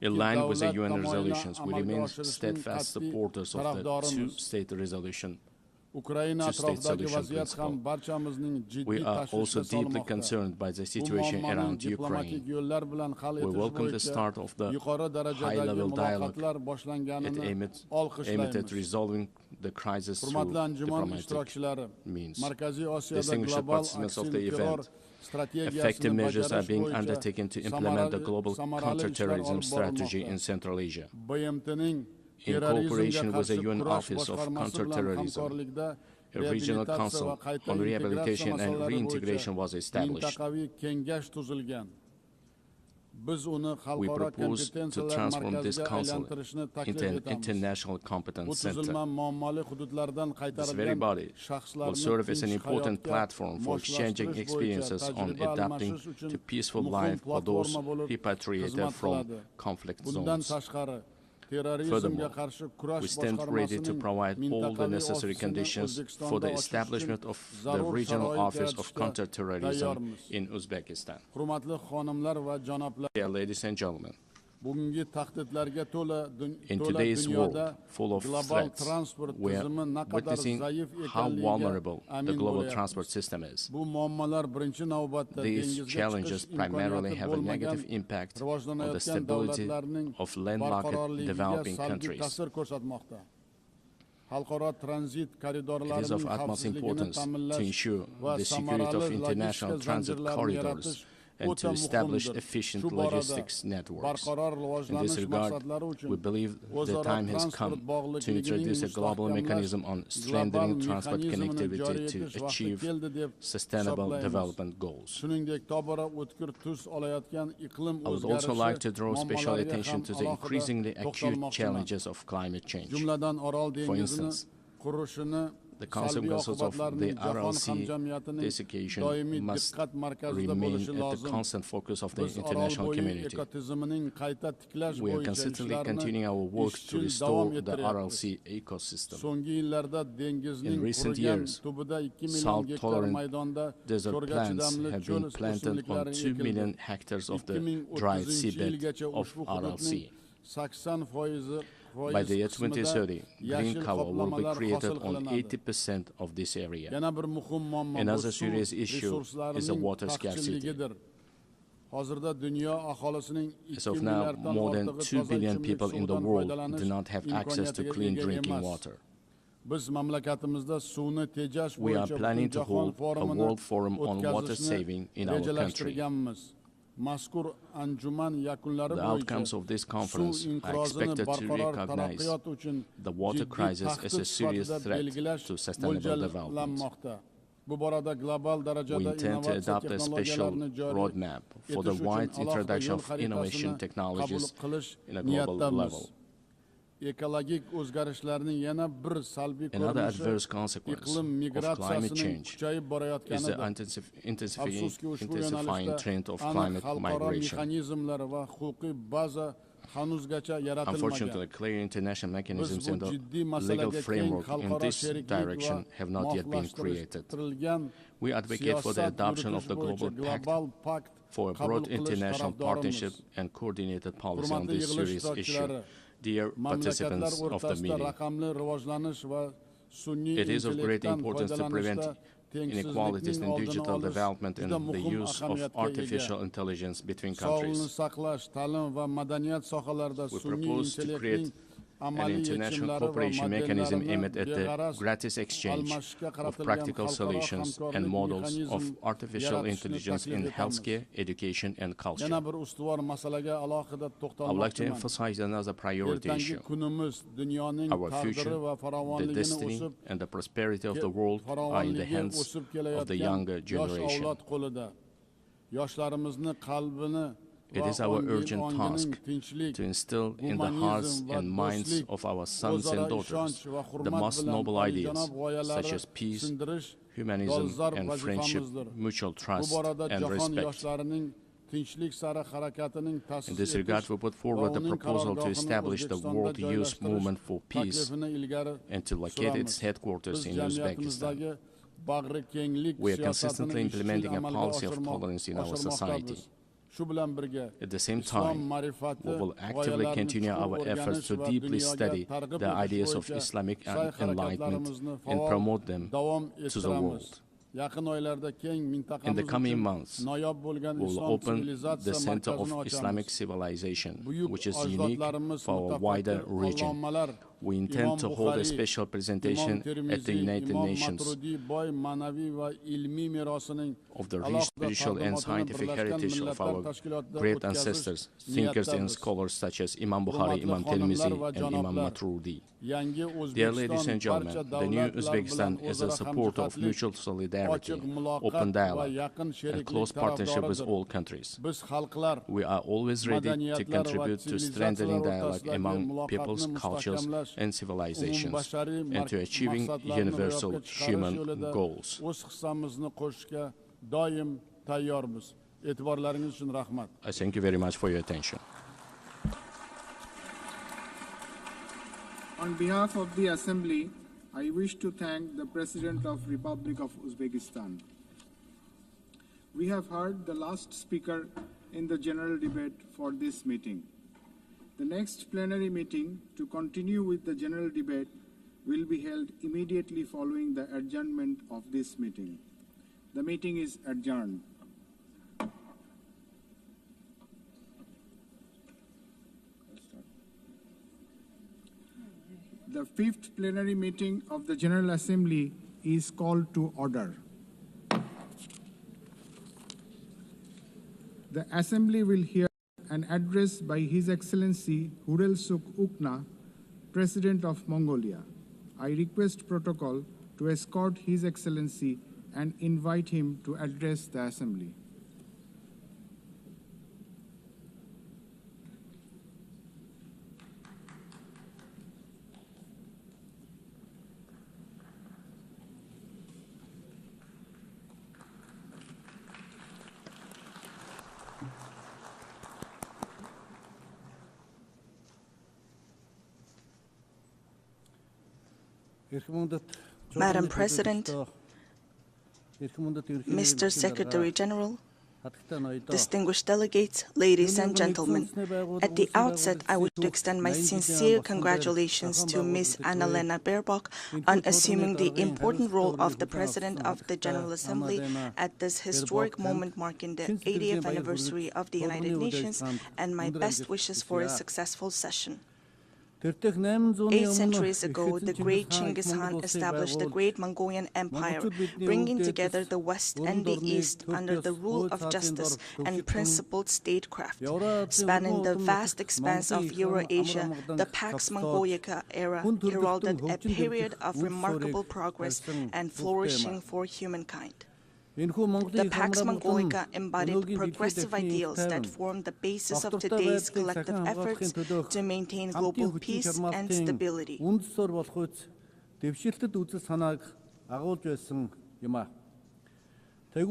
In line with the UN resolutions, we remain steadfast supporters of the two-state resolution, two-state solution principle. We are also deeply concerned by the situation around Ukraine. We welcome the start of the high-level dialogue aimed at resolving the crisis through diplomatic means. Distinguished participants of the event, effective measures are being undertaken to implement the global counterterrorism strategy in Central Asia. In cooperation with the UN Office of Counterterrorism, a regional council on rehabilitation and reintegration was established. We propose to transform this council into an international competence center. This very body will serve as an important platform for exchanging experiences on adapting to peaceful life for those repatriated from conflict zones. Furthermore, we stand ready to provide all the necessary conditions for the establishment of the Regional Office of Counterterrorism in Uzbekistan. Dear ladies and gentlemen, in today's world full of threats, we are witnessing how vulnerable the global transport system is. These challenges primarily have a negative impact on the stability of landlocked developing countries. It is of utmost importance to ensure the security of international transit corridors and to establish efficient logistics networks. In this regard, we believe the time has come to introduce a global mechanism on strengthening transport connectivity to achieve sustainable development goals. I would also like to draw special attention to the increasingly acute challenges of climate change. For instance, the consequences of the RLC desiccation must remain at the constant focus of the international community. We are consistently continuing our work to restore the RLC ecosystem. In recent years, salt-tolerant desert plants have been planted on 2 million hectares of the dried seabed of RLC. By the year 2030, green cover will be created on 80% of this area. Another serious issue is the water scarcity. As of now, more than 2 billion people in the world do not have access to clean drinking water. We are planning to hold a World Forum on water saving in our country. The outcomes of this conference are expected to recognize the water crisis as a serious threat to sustainable development. We intend to adopt a special roadmap for the wide introduction of innovation technologies in a global level. Another adverse consequence of climate change is the intensifying trend of climate migration. Unfortunately, clear international mechanisms and the legal framework in this direction have not yet been created. We advocate for the adoption of the Global Pact for a broad international partnership and coordinated policy on this serious issue. Dear participants of the meeting, it is of great importance to prevent inequalities in digital development and the use of artificial intelligence between countries. We propose to create an international cooperation mechanism aimed at the gratis exchange of practical solutions and models of artificial intelligence in healthcare, education, and culture. I would like to emphasize another priority issue. Our future, the destiny, and the prosperity of the world are in the hands of the younger generation. It is our urgent task to instill in the hearts and minds of our sons and daughters the most noble ideas, such as peace, humanism, and friendship, mutual trust, and respect. In this regard, we put forward the proposal to establish the World Youth Movement for Peace and to locate its headquarters in Uzbekistan. We are consistently implementing a policy of tolerance in our society. At the same time, we will actively continue our efforts to deeply study the ideas of Islamic enlightenment and promote them to the world. In the coming months, we will open the Center of Islamic Civilization, which is unique for our wider region. we intend to hold a special presentation at the United Nations of the rich spiritual and scientific heritage of our great ancestors, thinkers and scholars such as Imam Bukhari, Imam Tirmizi, and Imam Maturidi. Dear ladies and gentlemen, the new Uzbekistan is a supporter of mutual solidarity, open dialogue, and close partnership with all countries. We are always ready to contribute to strengthening dialogue among peoples, cultures, and civilizations, and to achieving universal human goals. I thank you very much for your attention. On behalf of the Assembly, I wish to thank the President of Republic of Uzbekistan. We have heard the last speaker in the general debate for this meeting. The next plenary meeting to continue with the general debate will be held immediately following the adjournment of this meeting. The meeting is adjourned. The fifth plenary meeting of the General Assembly is called to order. The Assembly will hear an address by His Excellency Hurelsuk Ukna, President of Mongolia. I request protocol to escort His Excellency and invite him to address the Assembly. Madam President, Mr. Secretary General, distinguished delegates, ladies and gentlemen, at the outset, I wish to extend my sincere congratulations to Ms. Annalena Baerbock on assuming the important role of the President of the General Assembly at this historic moment marking the 80th anniversary of the United Nations, and my best wishes for a successful session. 8 centuries ago, the great Genghis Khan established the great Mongolian Empire, bringing together the West and the East under the rule of justice and principled statecraft. Spanning the vast expanse of Eurasia, the Pax Mongolica era heralded a period of remarkable progress and flourishing for humankind. The Pax Mongolica embodied progressive ideals that form the basis of today's collective efforts to maintain global peace and stability. Then,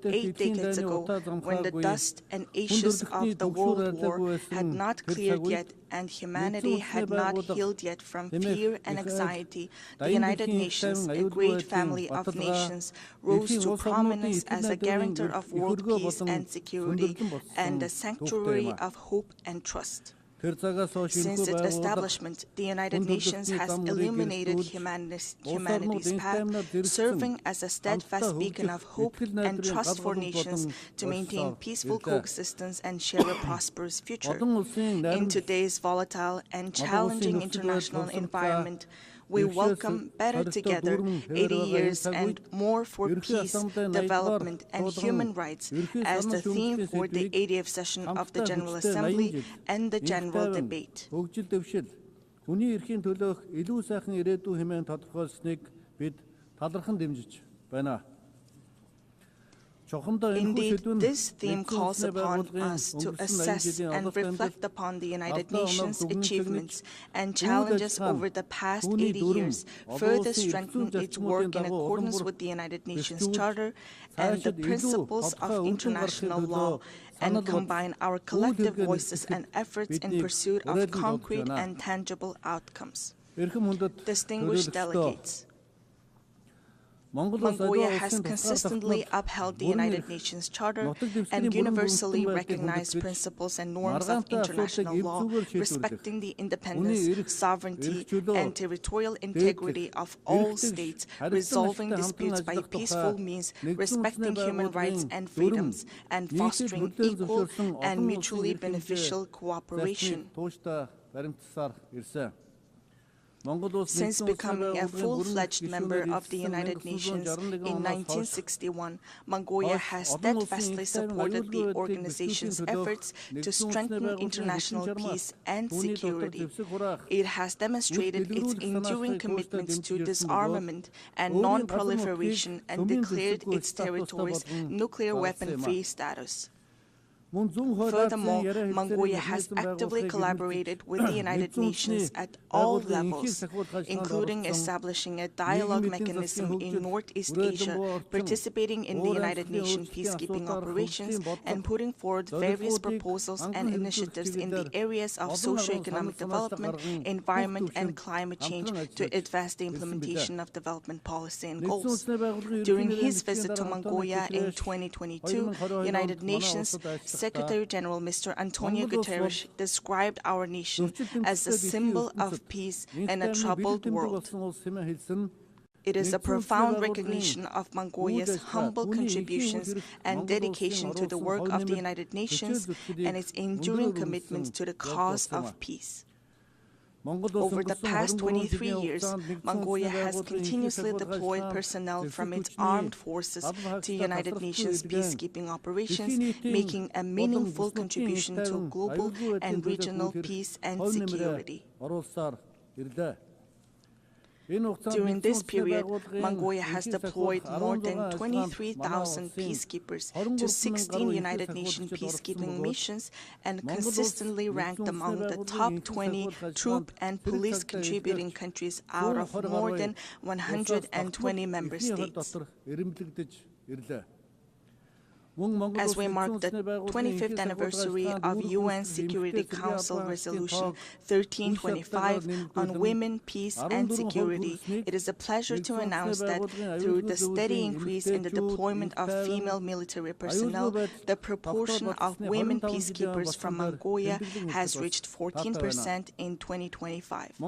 8 decades ago, when the dust and ashes of the World War had not cleared yet and humanity had not healed yet from fear and anxiety, the United Nations, a great family of nations, rose to prominence as a guarantor of world peace and security and a sanctuary of hope and trust. Since its establishment, the United Nations has illuminated humanity's path, serving as a steadfast beacon of hope and trust for nations to maintain peaceful coexistence and share a prosperous future. In today's volatile and challenging international environment, we welcome Better Together, 80 years and more for peace, development, and human rights as the theme for the 80th session of the General Assembly and the general debate. Indeed, this theme calls upon us to assess and reflect upon the United Nations' achievements and challenges over the past 80 years, further strengthen its work in accordance with the United Nations Charter and the principles of international law, and combine our collective voices and efforts in pursuit of concrete and tangible outcomes. Distinguished delegates, Mongolia has consistently upheld the United Nations Charter and universally recognized principles and norms of international law, respecting the independence, sovereignty, and territorial integrity of all states, resolving disputes by peaceful means, respecting human rights and freedoms, and fostering equal and mutually beneficial cooperation. Since becoming a full-fledged member of the United Nations in 1961, Mongolia has steadfastly supported the organization's efforts to strengthen international peace and security. It has demonstrated its enduring commitment to disarmament and non-proliferation and declared its territories nuclear weapon-free status. Furthermore, Mongolia has actively collaborated with the United Nations at all levels, including establishing a dialogue mechanism in Northeast Asia, participating in the United Nations peacekeeping operations, and putting forward various proposals and initiatives in the areas of socio-economic development, environment, and climate change to advance the implementation of development policy and goals. During his visit to Mongolia in 2022, United Nations Secretary-General Mr. Antonio Guterres described our nation as a symbol of peace in a troubled world. It is a profound recognition of Mongolia's humble contributions and dedication to the work of the United Nations and its enduring commitment to the cause of peace. Over the past 23 years, Mongolia has continuously deployed personnel from its armed forces to United Nations peacekeeping operations, making a meaningful contribution to global and regional peace and security. During this period, Mongolia has deployed more than 23,000 peacekeepers to 16 United Nations peacekeeping missions and consistently ranked among the top 20 troop and police contributing countries out of more than 120 member states. As we mark the 25th anniversary of UN Security Council Resolution 1325 on women, peace, and security, it is a pleasure to announce that through the steady increase in the deployment of female military personnel, the proportion of women peacekeepers from Mongolia has reached 14% in 2025.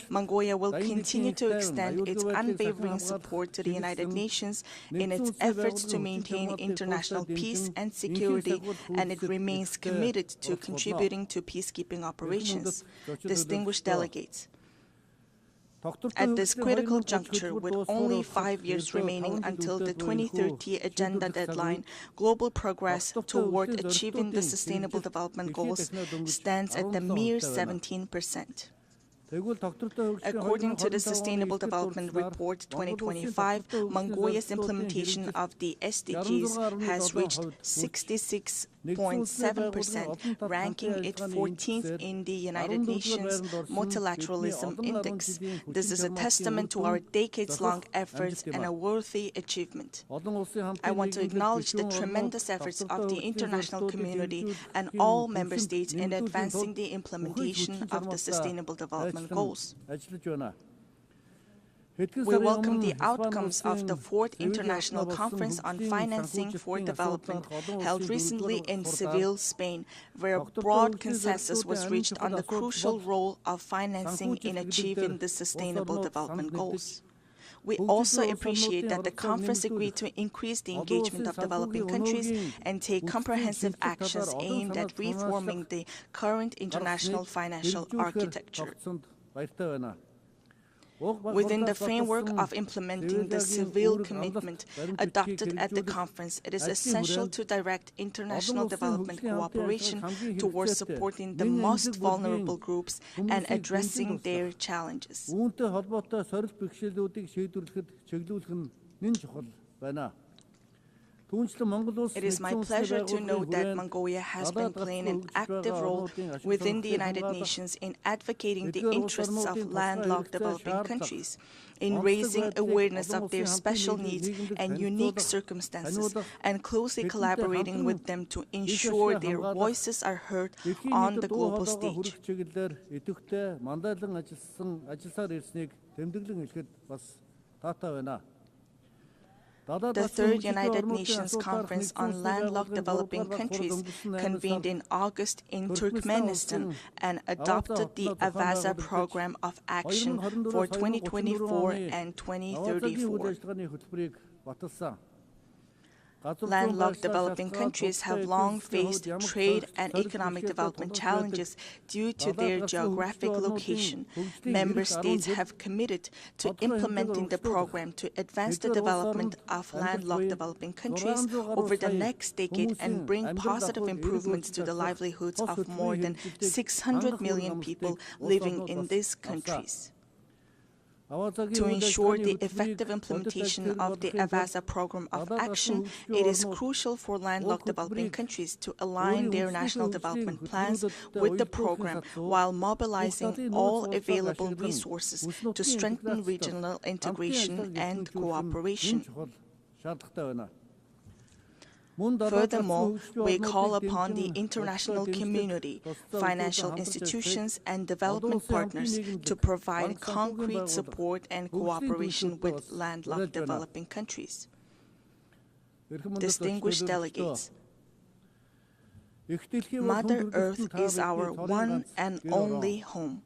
Mongolia will continue to extend its unwavering support to the United Nations in its efforts to maintain international peace and security, and it remains committed to contributing to peacekeeping operations. Distinguished delegates, at this critical juncture, with only 5 years remaining until the 2030 agenda deadline, global progress toward achieving the Sustainable Development Goals stands at the mere 17%. According to the Sustainable Development Report 2025, Mongolia's implementation of the SDGs has reached 66.7%, ranking it 14th in the United Nations Multilateralism Index. This is a testament to our decades-long efforts and a worthy achievement. I want to acknowledge the tremendous efforts of the international community and all member states in advancing the implementation of the Sustainable Development Goals. We welcome the outcomes of the 4th International Conference on Financing for Development, held recently in Seville, Spain, where a broad consensus was reached on the crucial role of financing in achieving the Sustainable Development Goals. We also appreciate that the conference agreed to increase the engagement of developing countries and take comprehensive actions aimed at reforming the current international financial architecture. Within the framework of implementing the Seville commitment adopted at the conference, it is essential to direct international development cooperation towards supporting the most vulnerable groups and addressing their challenges. It is my pleasure to note that Mongolia has been playing an active role within the United Nations in advocating the interests of landlocked developing countries, in raising awareness of their special needs and unique circumstances, and closely collaborating with them to ensure their voices are heard on the global stage. The 3rd United Nations Conference on Landlocked Developing Countries convened in August in Turkmenistan and adopted the Avaza Program of Action for 2024 and 2034. Landlocked developing countries have long faced trade and economic development challenges due to their geographic location. Member states have committed to implementing the program to advance the development of landlocked developing countries over the next decade and bring positive improvements to the livelihoods of more than 600 million people living in these countries. To ensure the effective implementation of the Avasa Program of Action, it is crucial for landlocked developing countries to align their national development plans with the program while mobilizing all available resources to strengthen regional integration and cooperation. Furthermore, we call upon the international community, financial institutions, and development partners to provide concrete support and cooperation with landlocked developing countries. Distinguished delegates, Mother Earth is our one and only home.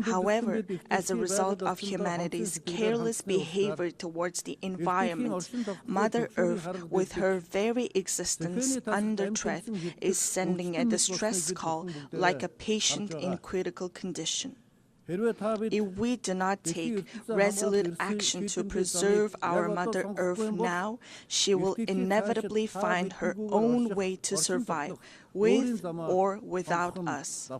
However, as a result of humanity's careless behavior towards the environment, Mother Earth, with her very existence under threat, is sending a distress call like a patient in critical condition. If we do not take resolute action to preserve our Mother Earth now, she will inevitably find her own way to survive, with or without us.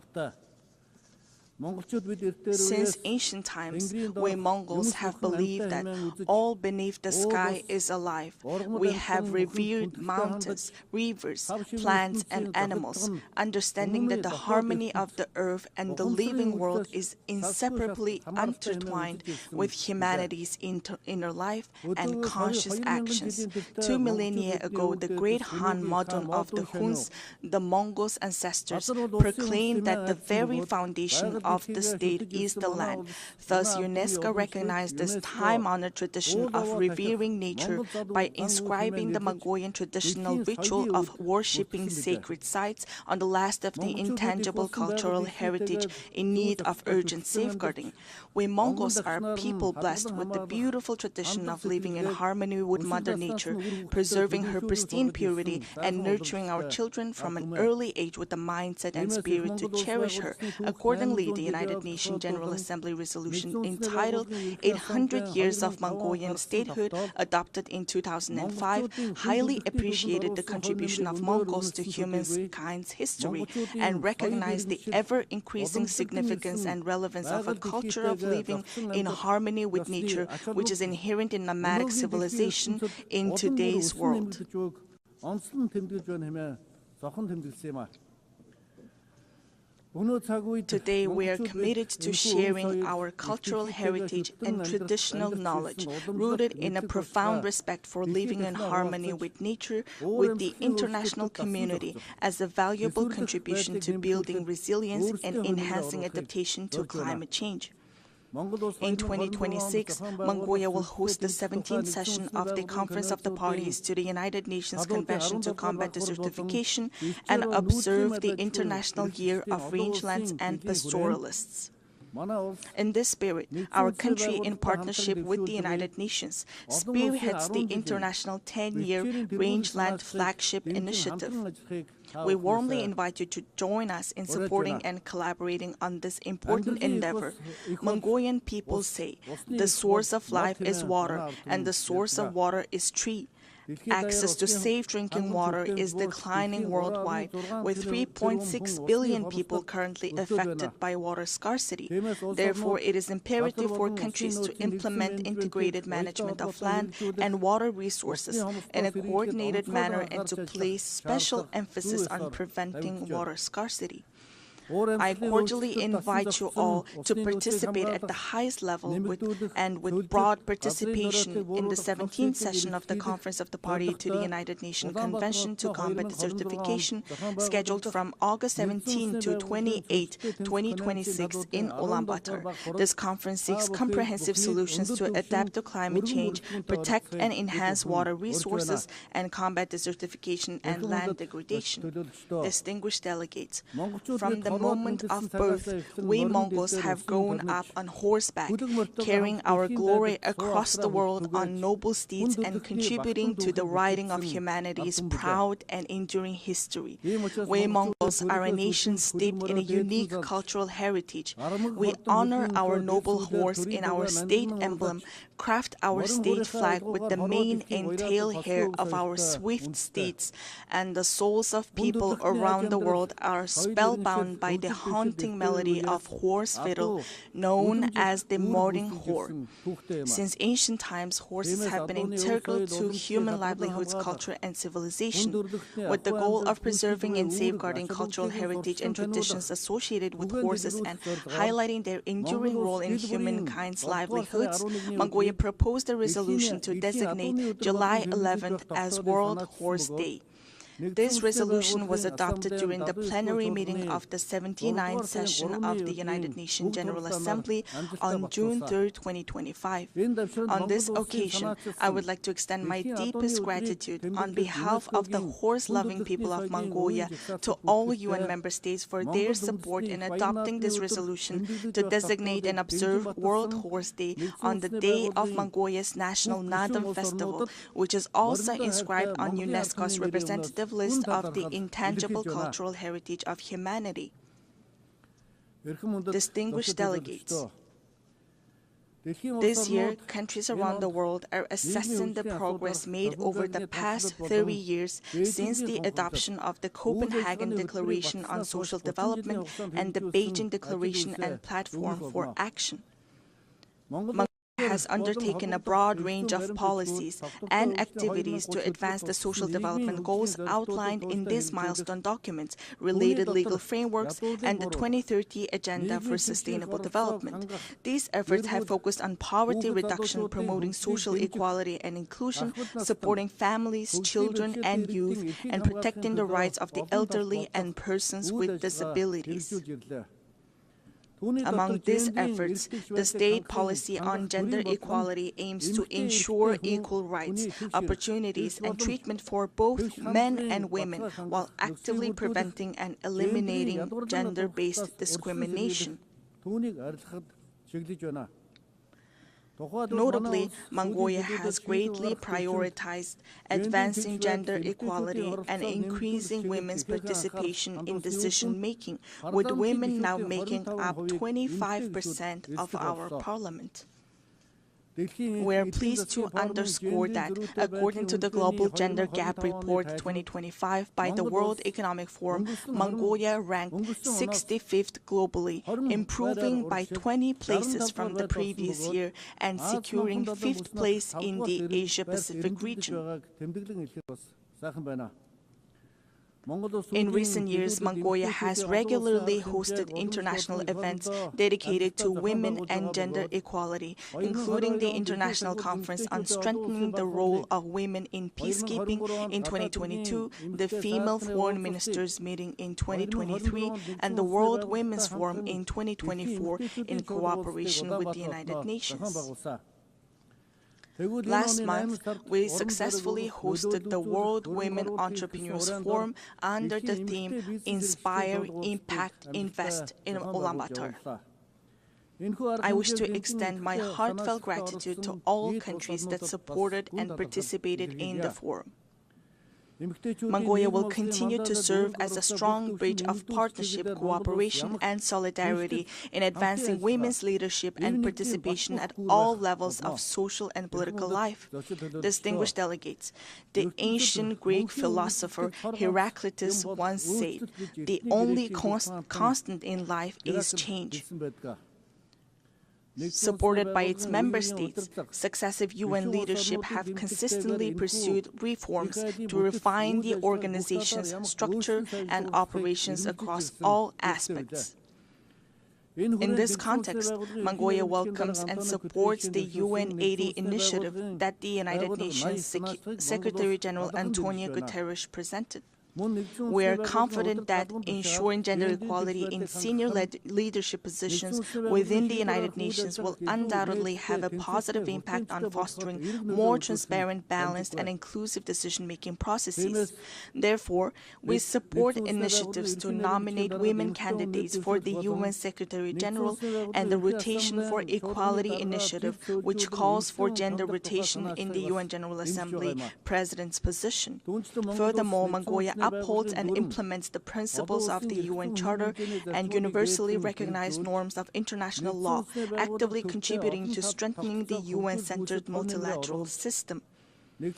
Since ancient times, we Mongols have believed that all beneath the sky is alive. We have revered mountains, rivers, plants, and animals, understanding that the harmony of the earth and the living world is inseparably intertwined with humanity's inner life and conscious actions. 2 millennia ago, the great Han Modron of the Huns, the Mongols' ancestors, proclaimed that the very foundation of the state is the land. Thus, UNESCO recognized this time-honored tradition of revering nature by inscribing the Mongolian traditional ritual of worshipping sacred sites on the last of the intangible cultural heritage in need of urgent safeguarding. We Mongols are a people blessed with the beautiful tradition of living in harmony with Mother Nature, preserving her pristine purity, and nurturing our children from an early age with the mindset and spirit to cherish her. Accordingly, the United Nations General Assembly resolution entitled 800 Years of Mongolian Statehood, adopted in 2005, highly appreciated the contribution of Mongols to humankind's history and recognized the ever-increasing significance and relevance of a culture of living in harmony with nature, which is inherent in nomadic civilization in today's world. Today, we are committed to sharing our cultural heritage and traditional knowledge, rooted in a profound respect for living in harmony with nature, with the international community, as a valuable contribution to building resilience and enhancing adaptation to climate change. In 2026, Mongolia will host the 17th session of the Conference of the Parties to the United Nations Convention to Combat Desertification and observe the International Year of Rangelands and Pastoralists. In this spirit, our country, in partnership with the United Nations, spearheads the international 10-year Rangeland Flagship Initiative. We warmly invite you to join us in supporting and collaborating on this important endeavor. Mongolian people say, the source of life is water, and the source of water is tree. Access to safe drinking water is declining worldwide, with 3.6 billion people currently affected by water scarcity. Therefore, it is imperative for countries to implement integrated management of land and water resources in a coordinated manner and to place special emphasis on preventing water scarcity. I cordially invite you all to participate at the highest level with broad participation in the 17th session of the Conference of the Party to the United Nations Convention to Combat Desertification, scheduled from August 17 to 28, 2026 in Ulaanbaatar. This conference seeks comprehensive solutions to adapt to climate change, protect and enhance water resources, and combat desertification and land degradation. Distinguished delegates, from the moment of birth, we Mongols have grown up on horseback, carrying our glory across the world on noble steeds and contributing to the writing of humanity's proud and enduring history. We Mongols are a nation steeped in a unique cultural heritage. We honor our noble horse in our state emblem, craft our state flag with the mane and tail hair of our swift steeds, and the souls of people around the world are spellbound by the haunting melody of horse fiddle, known as the mourning horn. Since ancient times, horses have been integral to human livelihoods, culture, and civilization. With the goal of preserving and safeguarding cultural heritage and traditions associated with horses and highlighting their enduring role in humankind's livelihoods, Mongolia proposed a resolution to designate July 11th as World Horse Day. This resolution was adopted during the plenary meeting of the 79th session of the United Nations General Assembly on June 3, 2025. On this occasion, I would like to extend my deepest gratitude on behalf of the horse-loving people of Mongolia to all UN member states for their support in adopting this resolution to designate and observe World Horse Day on the day of Mongolia's National Nadam Festival, which is also inscribed on UNESCO's representative list of the intangible cultural heritage of humanity. Distinguished delegates, this year, countries around the world are assessing the progress made over the past 30 years since the adoption of the Copenhagen Declaration on Social Development and the Beijing Declaration and Platform for Action. Has undertaken a broad range of policies and activities to advance the social development goals outlined in these milestone documents, related legal frameworks, and the 2030 Agenda for Sustainable Development. These efforts have focused on poverty reduction, promoting social equality and inclusion, supporting families, children, and youth, and protecting the rights of the elderly and persons with disabilities. Among these efforts, the state policy on gender equality aims to ensure equal rights, opportunities, and treatment for both men and women, while actively preventing and eliminating gender-based discrimination. Notably, Mongolia has greatly prioritized advancing gender equality and increasing women's participation in decision-making, with women now making up 25% of our parliament. We are pleased to underscore that, according to the Global Gender Gap Report 2025 by the World Economic Forum, Mongolia ranked 65th globally, improving by 20 places from the previous year and securing 5th place in the Asia-Pacific region. In recent years, Mongolia has regularly hosted international events dedicated to women and gender equality, including the International Conference on Strengthening the Role of Women in Peacekeeping in 2022, the Female Foreign Ministers Meeting in 2023, and the World Women's Forum in 2024 in cooperation with the United Nations. Last month, we successfully hosted the World Women Entrepreneurs Forum under the theme Inspire, Impact, Invest in Ulaanbaatar. I wish to extend my heartfelt gratitude to all countries that supported and participated in the forum. Mongolia will continue to serve as a strong bridge of partnership, cooperation, and solidarity in advancing women's leadership and participation at all levels of social and political life. Distinguished delegates, the ancient Greek philosopher Heraclitus once said, "The only constant in life is change." Supported by its member states, successive UN leadership have consistently pursued reforms to refine the organization's structure and operations across all aspects. In this context, Mongolia welcomes and supports the UN 80 initiative that the United Nations Secretary-General Antonio Guterres presented. We are confident that ensuring gender equality in senior leadership positions within the United Nations will undoubtedly have a positive impact on fostering more transparent, balanced, and inclusive decision-making processes. Therefore, we support initiatives to nominate women candidates for the UN Secretary-General and the Rotation for Equality initiative, which calls for gender rotation in the UN General Assembly President's position. Furthermore, Mongolia upholds and implements the principles of the UN Charter and universally recognized norms of international law, actively contributing to strengthening the UN-centered multilateral system.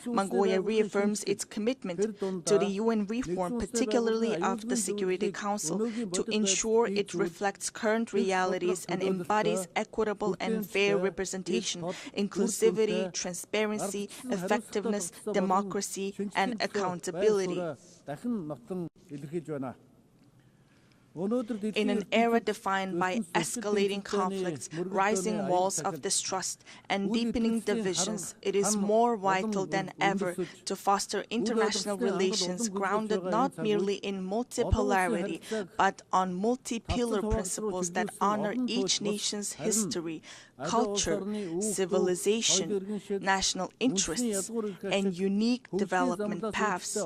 Mongolia reaffirms its commitment to the UN reform, particularly of the Security Council, to ensure it reflects current realities and embodies equitable and fair representation, inclusivity, transparency, effectiveness, democracy, and accountability. In an era defined by escalating conflicts, rising walls of distrust, and deepening divisions, it is more vital than ever to foster international relations grounded not merely in multipolarity, but on multi-pillar principles that honor each nation's history, culture, civilization, national interests, and unique development paths.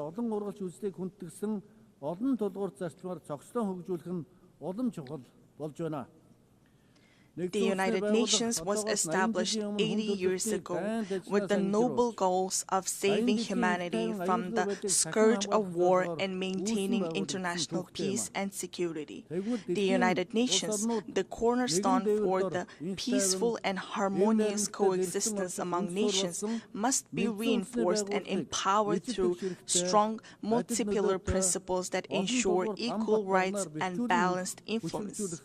The United Nations was established 80 years ago with the noble goals of saving humanity from the scourge of war and maintaining international peace and security. The United Nations, the cornerstone for the peaceful and harmonious coexistence among nations, must be reinforced and empowered through strong multi-pillar principles that ensure equal rights and balanced influence.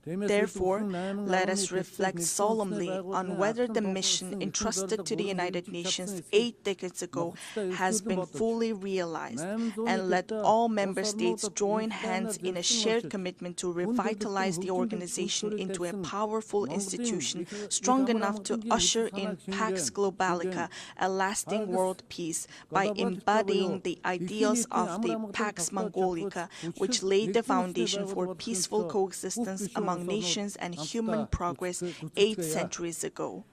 Therefore, let us reflect solemnly on whether the mission entrusted to the United Nations 8 decades ago has been fully realized, and let all member states join hands in a shared commitment to revitalize the organization into a powerful institution strong enough to usher in Pax Globalica, a lasting world peace, by embodying the ideals of the Pax Mongolica, which laid the foundation for peaceful coexistence among nations and human progress 8 centuries ago.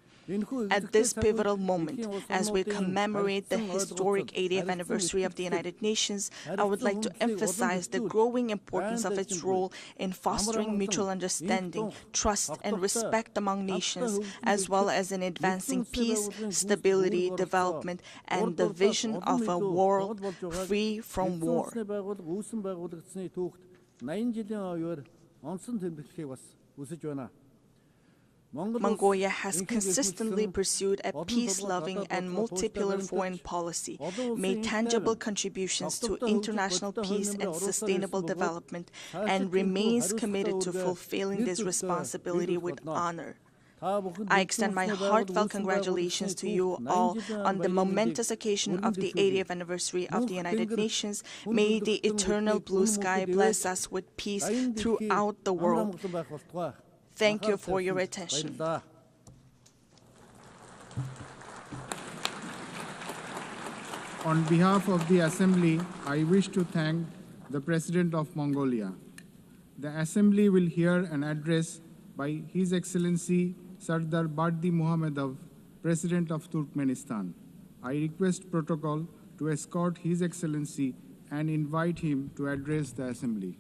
At this pivotal moment, as we commemorate the historic 80th anniversary of the United Nations, I would like to emphasize the growing importance of its role in fostering mutual understanding, trust, and respect among nations, as well as in advancing peace, stability, development, and the vision of a world free from war. Mongolia has consistently pursued a peace-loving and multi-pillar foreign policy, made tangible contributions to international peace and sustainable development, and remains committed to fulfilling this responsibility with honor. I extend my heartfelt congratulations to you all on the momentous occasion of the 80th anniversary of the United Nations. May the eternal blue sky bless us with peace throughout the world. Thank you for your attention. On behalf of the Assembly, I wish to thank the President of Mongolia. The Assembly will hear an address by His Excellency Sardar Bardi Muhammadov, President of Turkmenistan. I request protocol to escort His Excellency and invite him to address the Assembly.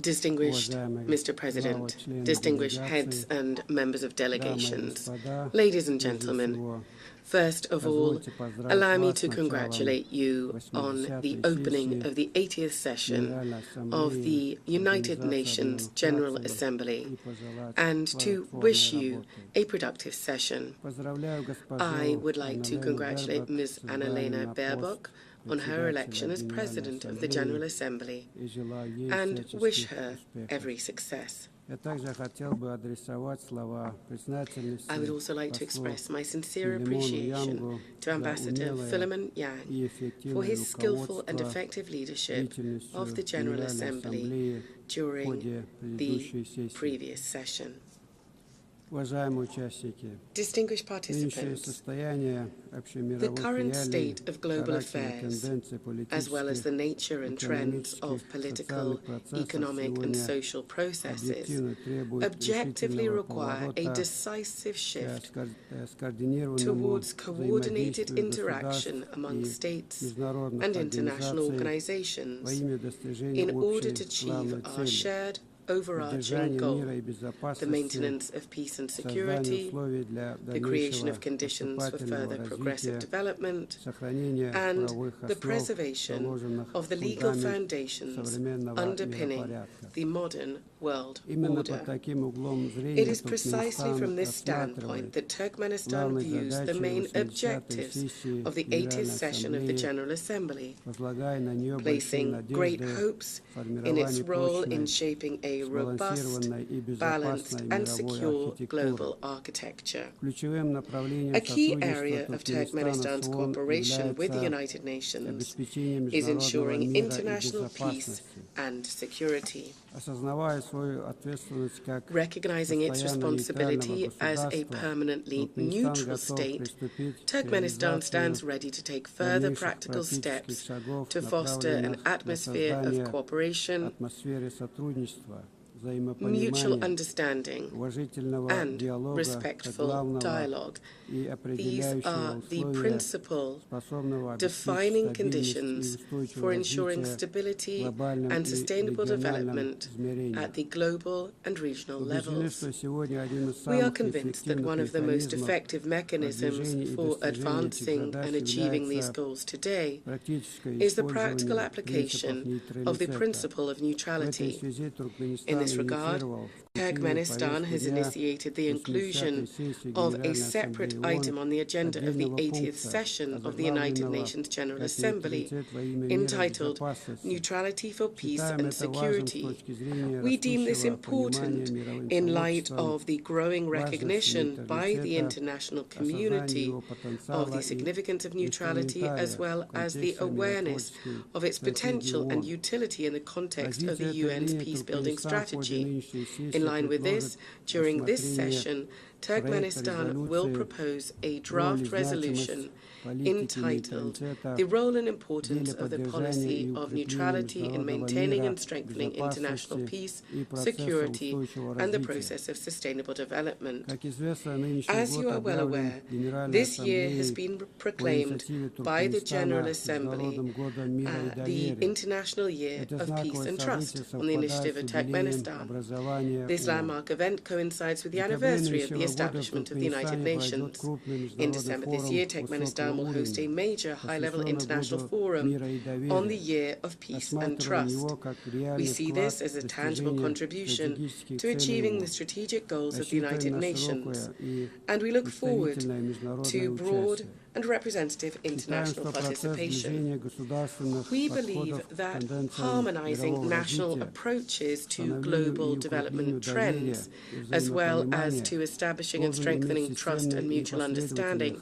Distinguished Mr. President, distinguished heads and members of delegations, ladies and gentlemen, first of all, allow me to congratulate you on the opening of the 80th session of the United Nations General Assembly and to wish you a productive session. I would like to congratulate Ms. Annalena Baerbock on her election as President of the General Assembly and wish her every success. I would also like to express my sincere appreciation to Ambassador Philemon Yang for his skillful and effective leadership of the General Assembly during the previous session. Distinguished participants, the current state of global affairs, as well as the nature and trends of political, economic and social processes, objectively require a decisive shift towards coordinated interaction among states and international organizations in order to achieve our shared overarching goal, the maintenance of peace and security, the creation of conditions for further progressive development, and the preservation of the legal foundations underpinning the modern world order. It is precisely from this standpoint that Turkmenistan views the main objectives of the 80th session of the General Assembly, placing great hopes in its role in shaping a robust, balanced and secure global architecture. A key area of Turkmenistan's cooperation with the United Nations is ensuring international peace and security. Recognizing its responsibility as a permanently neutral state, Turkmenistan stands ready to take further practical steps to foster an atmosphere of cooperation, mutual understanding, and respectful dialogue. These are the principal defining conditions for ensuring stability and sustainable development at the global and regional levels. We are convinced that one of the most effective mechanisms for advancing and achieving these goals today is the practical application of the principle of neutrality. In this regard, Turkmenistan has initiated the inclusion of a separate item on the agenda of the 80th session of the United Nations General Assembly entitled Neutrality for Peace and Security. We deem this important in light of the growing recognition by the international community of the significance of neutrality, as well as the awareness of its potential and utility in the context of the UN's peace-building strategy. In line with this, during this session, Turkmenistan will propose a draft resolution entitled The Role and Importance of the Policy of Neutrality in Maintaining and Strengthening International Peace, Security, and the Process of Sustainable Development. As you are well aware, this year has been proclaimed by the General Assembly the International Year of Peace and Trust on the initiative of Turkmenistan. This landmark event coincides with the anniversary of the establishment of the United Nations. In December this year, Turkmenistan will host a major high-level international forum on the Year of Peace and Trust. We see this as a tangible contribution to achieving the strategic goals of the United Nations, and we look forward to broad and representative international participation. We believe that harmonizing national approaches to global development trends, as well as to establishing and strengthening trust and mutual understanding,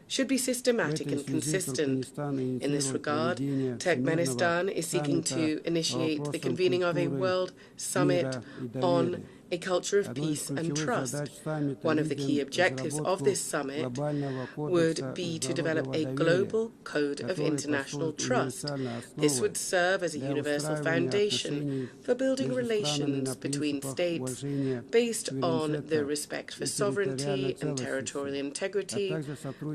should be systematic and consistent. In this regard, Turkmenistan is seeking to initiate the convening of a World Summit on a culture of peace and trust. One of the key objectives of this summit would be to develop a global code of international trust. This would serve as a universal foundation for building relations between states based on the respect for sovereignty and territorial integrity,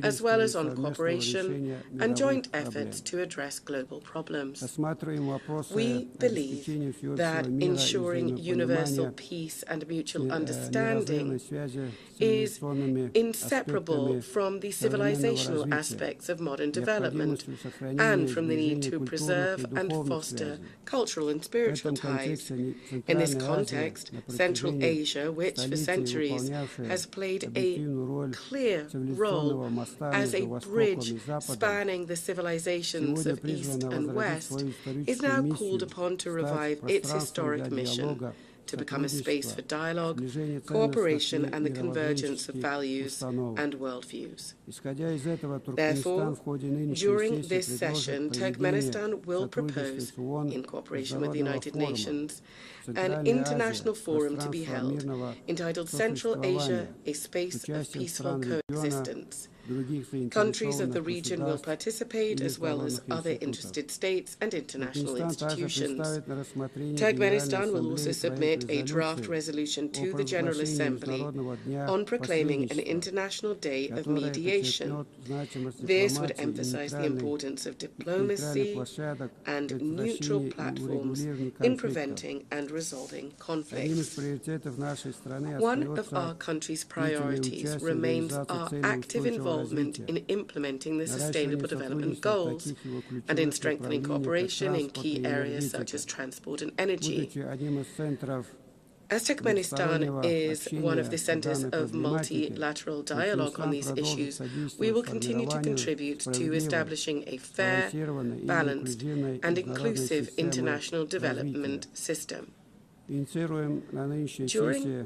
as well as on cooperation and joint efforts to address global problems. We believe that ensuring universal peace and mutual understanding is inseparable from the civilizational aspects of modern development and from the need to preserve and foster cultural and spiritual ties. In this context, Central Asia, which for centuries has played a clear role as a bridge spanning the civilizations of East and West, is now called upon to revive its historic mission to become a space for dialogue, cooperation, and the convergence of values and worldviews. Therefore, during this session, Turkmenistan will propose, in cooperation with the United Nations, an international forum to be held entitled Central Asia, a Space of Peaceful Coexistence. Countries of the region will participate, as well as other interested states and international institutions. Turkmenistan will also submit a draft resolution to the General Assembly on proclaiming an International Day of Mediation. This would emphasize the importance of diplomacy and neutral platforms in preventing and resolving conflicts. One of our country's priorities remains our active involvement in implementing the Sustainable Development Goals and in strengthening cooperation in key areas such as transport and energy. As Turkmenistan is one of the centers of multilateral dialogue on these issues, we will continue to contribute to establishing a fair, balanced, and inclusive international development system. During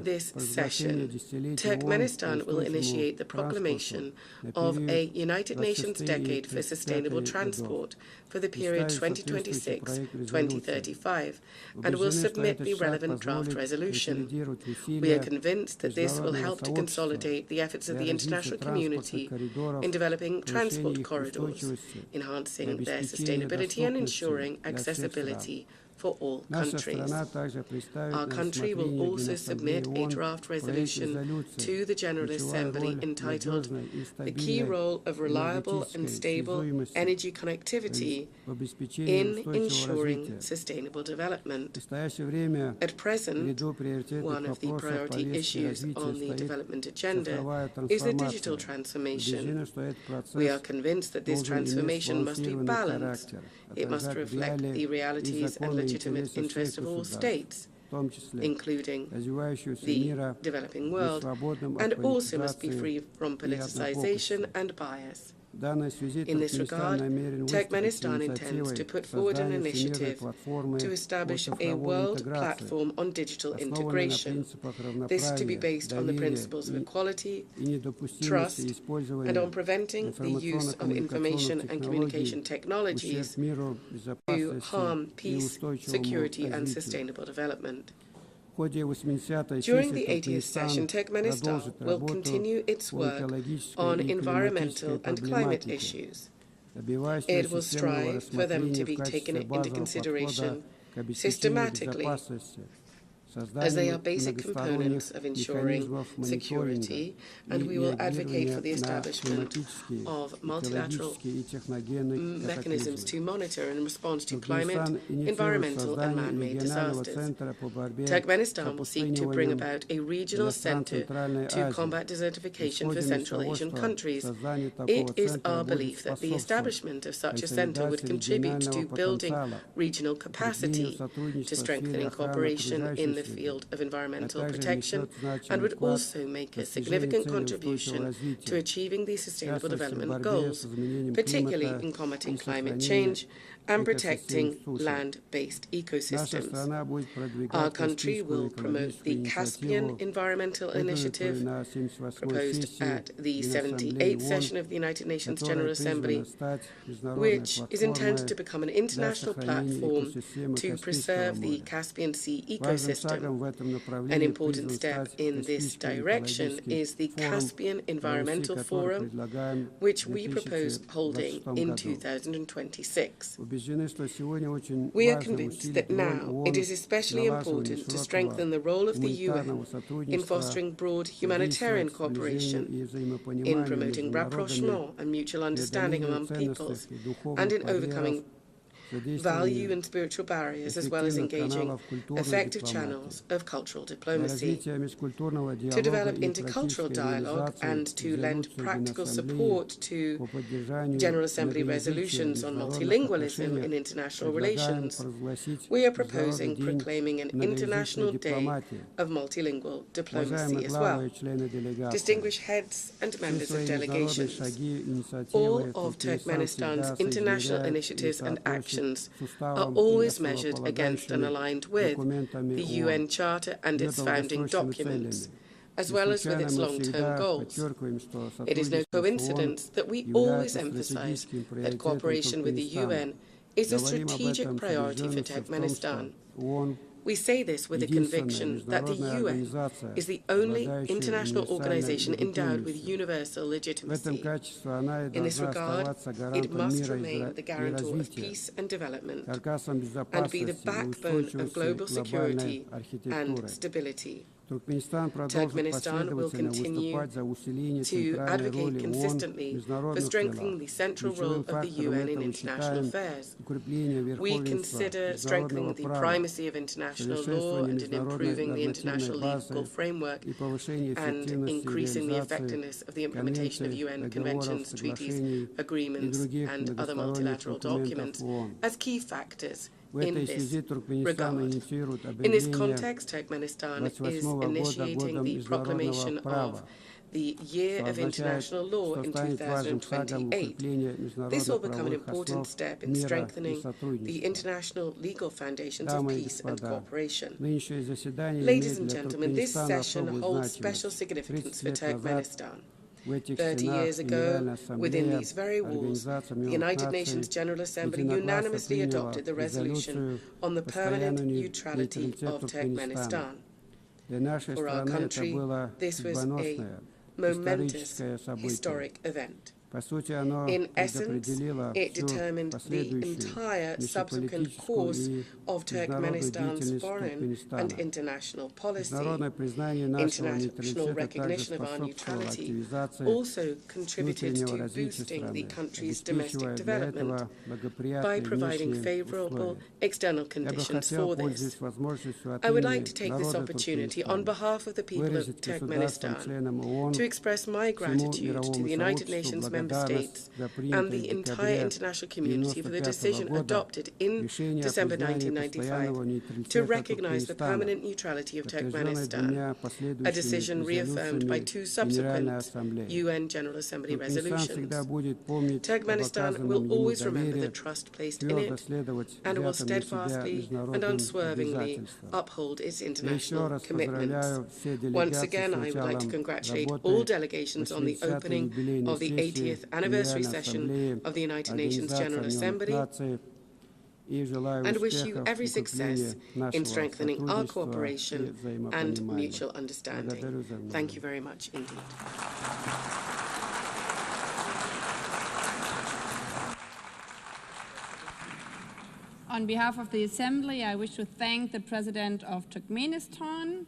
this session, Turkmenistan will initiate the proclamation of a United Nations Decade for Sustainable Transport for the period 2026-2035 and will submit the relevant draft resolution. We are convinced that this will help to consolidate the efforts of the international community in developing transport corridors, enhancing their sustainability and ensuring accessibility for all countries. Our country will also submit a draft resolution to the General Assembly entitled The Key Role of Reliable and Stable Energy Connectivity in Ensuring Sustainable Development. At present, one of the priority issues on the development agenda is the digital transformation. We are convinced that this transformation must be balanced. It must reflect the realities and legitimate interests of all states, including the developing world, and also must be free from politicization and bias. In this regard, Turkmenistan intends to put forward an initiative to establish a world platform on digital integration. This to be based on the principles of equality, trust, and on preventing the use of information and communication technologies to harm peace, security, and sustainable development. During the 80th session, Turkmenistan will continue its work on environmental and climate issues. It will strive for them to be taken into consideration systematically, as they are basic components of ensuring security, and we will advocate for the establishment of multilateral mechanisms to monitor and respond to climate, environmental, and man-made disasters. Turkmenistan will seek to bring about a regional center to combat desertification for Central Asian countries. It is our belief that the establishment of such a center would contribute to building regional capacity, to strengthening cooperation in the field of environmental protection, and would also make a significant contribution to achieving the Sustainable Development Goals, particularly in combating climate change and protecting land-based ecosystems. Our country will promote the Caspian Environmental Initiative, proposed at the 78th session of the United Nations General Assembly, which is intended to become an international platform to preserve the Caspian Sea ecosystem. An important step in this direction is the Caspian Environmental Forum, which we propose holding in 2026. We are convinced that now it is especially important to strengthen the role of the UN in fostering broad humanitarian cooperation, in promoting rapprochement and mutual understanding among peoples, and in overcoming value and spiritual barriers, as well as engaging effective channels of cultural diplomacy. To develop intercultural dialogue and to lend practical support to General Assembly resolutions on multilingualism in international relations, we are proposing proclaiming an International Day of Multilingual Diplomacy as well. Distinguished heads and members of delegations, all of Turkmenistan's international initiatives and actions are always measured against and aligned with the UN Charter and its founding documents, as well as with its long-term goals. It is no coincidence that we always emphasize that cooperation with the UN is a strategic priority for Turkmenistan. We say this with the conviction that the UN is the only international organization endowed with universal legitimacy. In this regard, it must remain the guarantor of peace and development and be the backbone of global security and stability. Turkmenistan will continue to advocate consistently for strengthening the central role of the UN in international affairs. We consider strengthening the primacy of international law and in improving the international legal framework and increasing the effectiveness of the implementation of UN conventions, treaties, agreements, and other multilateral documents as key factors in this regard. In this context, Turkmenistan is initiating the proclamation of the Year of International Law in 2028. This will become an important step in strengthening the international legal foundations of peace and cooperation. Ladies and gentlemen, this session holds special significance for Turkmenistan. 30 years ago, within these very walls, the United Nations General Assembly unanimously adopted the resolution on the permanent neutrality of Turkmenistan. For our country, this was a momentous historic event. In essence, it determined the entire subsequent course of Turkmenistan's foreign and international policy. International recognition of our neutrality also contributed to boosting the country's domestic development by providing favorable external conditions for this. I would like to take this opportunity on behalf of the people of Turkmenistan to express my gratitude to the United Nations Member States and the entire international community for the decision adopted in December 1995 to recognize the permanent neutrality of Turkmenistan, a decision reaffirmed by two subsequent UN General Assembly resolutions. Turkmenistan will always remember the trust placed in it and will steadfastly and unswervingly uphold its international commitments. Once again, I would like to congratulate all delegations on the opening of the 80th anniversary session of the United Nations General Assembly and wish you every success in strengthening our cooperation and mutual understanding. Thank you very much indeed. On behalf of the Assembly, I wish to thank the President of Turkmenistan.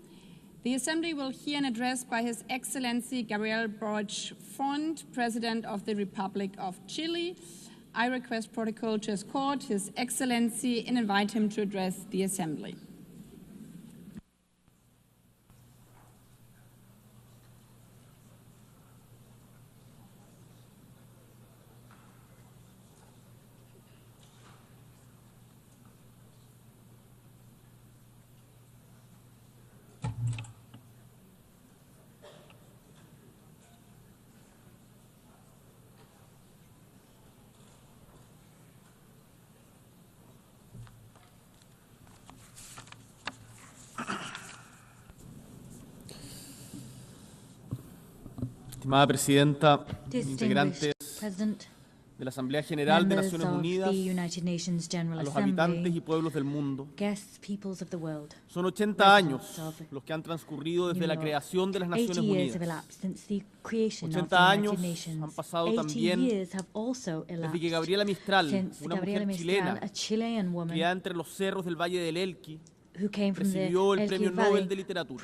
The Assembly will hear an address by His Excellency Gabriel Boric Font, President of the Republic of Chile. I request protocol to escort His Excellency and invite him to address the Assembly. Estimada Presidenta, integrantes de la Asamblea General de Naciones Unidas, a los habitantes y pueblos del mundo. Son 80 años los que han transcurrido desde la creación de las Naciones Unidas. 80 años han pasado también desde que Gabriela Mistral, una mujer chilena, criada entre los cerros del Valle del Elqui, recibió el Premio Nobel de Literatura.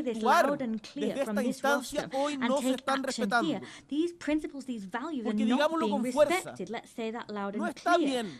actuar desde esta instancia hoy no se están respetando. Porque digámoslo con fuerza, no está bien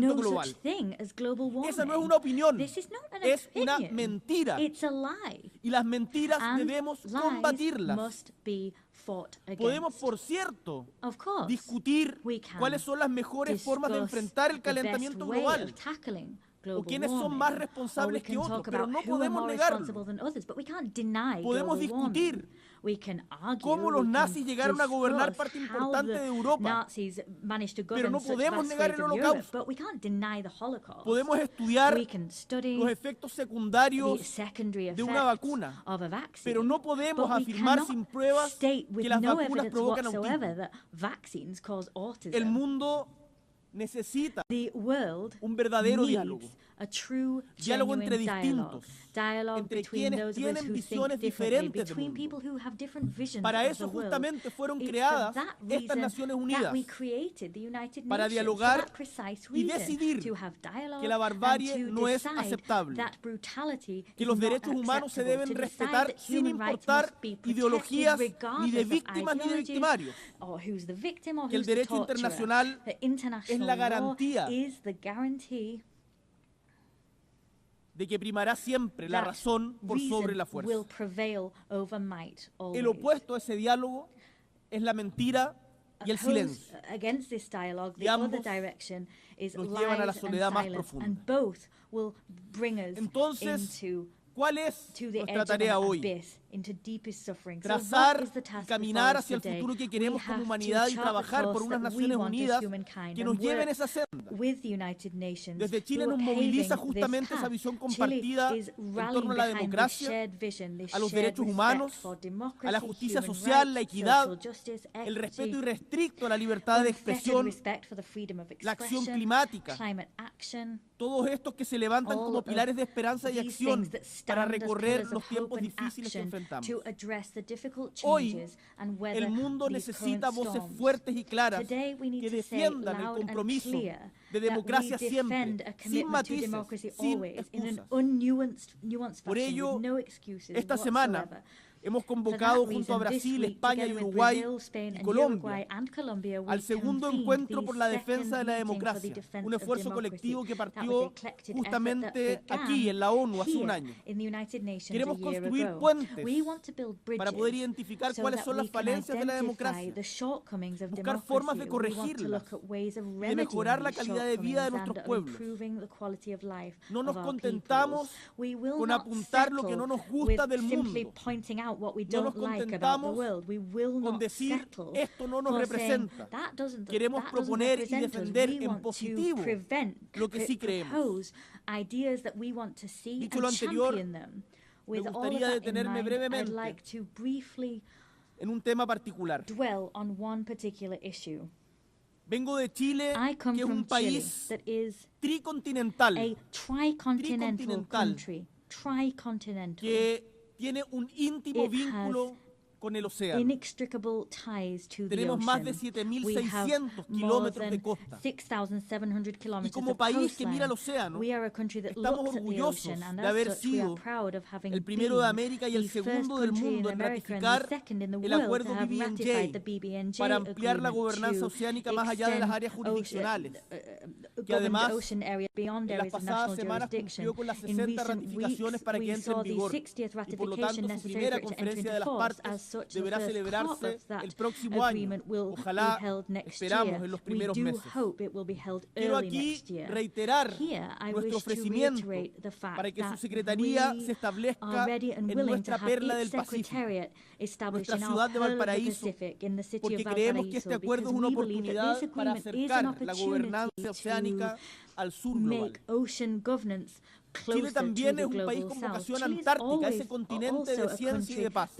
calentamiento global. Esa no es una opinión, es una mentira. Y las mentiras debemos combatirlas. Podemos, por cierto, discutir cuáles son las mejores formas de enfrentar el calentamiento global. o quiénes son más responsables que otros, pero no podemos negarlo. Podemos discutir cómo los nazis llegaron a gobernar parte importante de Europa, pero no podemos negar el Holocausto. Podemos estudiar los efectos secundarios de una vacuna, pero no podemos afirmar sin pruebas que las vacunas provocan autismo. El mundo necesita un verdadero diálogo. Diálogo entre distintos, entre quienes tienen visiones diferentes del mundo. Para eso justamente fueron creadas estas Naciones Unidas, para dialogar y decidir que la barbarie no es aceptable, que los derechos humanos se deben respetar sin importar ideologías ni de víctimas ni de victimarios, que el derecho internacional es la garantía de que primará siempre la razón por sobre la fuerza. El opuesto a ese diálogo es la mentira y el silencio. Y ambos nos llevan a la soledad más profunda. Entonces, ¿cuál es nuestra tarea hoy? Trazar y caminar hacia el futuro que queremos como humanidad y trabajar por unas Naciones Unidas que nos lleven esa senda. Desde Chile nos moviliza justamente esa visión compartida en torno a la democracia, a los derechos humanos, a la justicia social, la equidad, el respeto irrestricto a la libertad de expresión, la acción climática, todos estos que se levantan como pilares de esperanza y acción para recorrer los tiempos difíciles que enfrentamos. Hoy, el mundo necesita voces fuertes y claras que defiendan el compromiso de democracia siempre, sin matices, sin excusas. Por ello, esta semana hemos convocado junto a Brasil, España y Uruguay y Colombia al segundo encuentro por la defensa de la democracia, un esfuerzo colectivo que partió justamente aquí en la ONU hace un año. Queremos construir puentes para poder identificar cuáles son las falencias de la democracia, buscar formas de corregirlas, de mejorar la calidad de vida de nuestros pueblos. No nos contentamos con apuntar lo que no nos gusta del mundo. No nos contentamos con decir esto no nos representa. Queremos proponer y defender en positivo lo que sí creemos. Dicho lo anterior, me gustaría detenerme brevemente en un tema particular. Vengo de Chile, que es un país tricontinental, que tiene un íntimo vínculo con el océano. Tenemos más de 7.600 kilómetros de costa. Y como país que mira al océano, estamos orgullosos de haber sido el primero de América y el segundo del mundo en ratificar el acuerdo BBNJ para ampliar la gobernanza oceánica más allá de las áreas jurisdiccionales, que además en las pasadas semanas cumplió con las 60 ratificaciones para que entre en vigor, y por lo tanto su primera conferencia de las partes deberá celebrarse el próximo año. Ojalá, esperamos, en los primeros meses. Quiero aquí reiterar nuestro ofrecimiento para que su secretaría se establezca en nuestra perla del Pacífico, nuestra ciudad de Valparaíso, porque creemos que este acuerdo es una oportunidad para acercar la gobernanza oceánica al sur global. Chile también es un país con vocación antártica, ese continente de ciencia y de paz.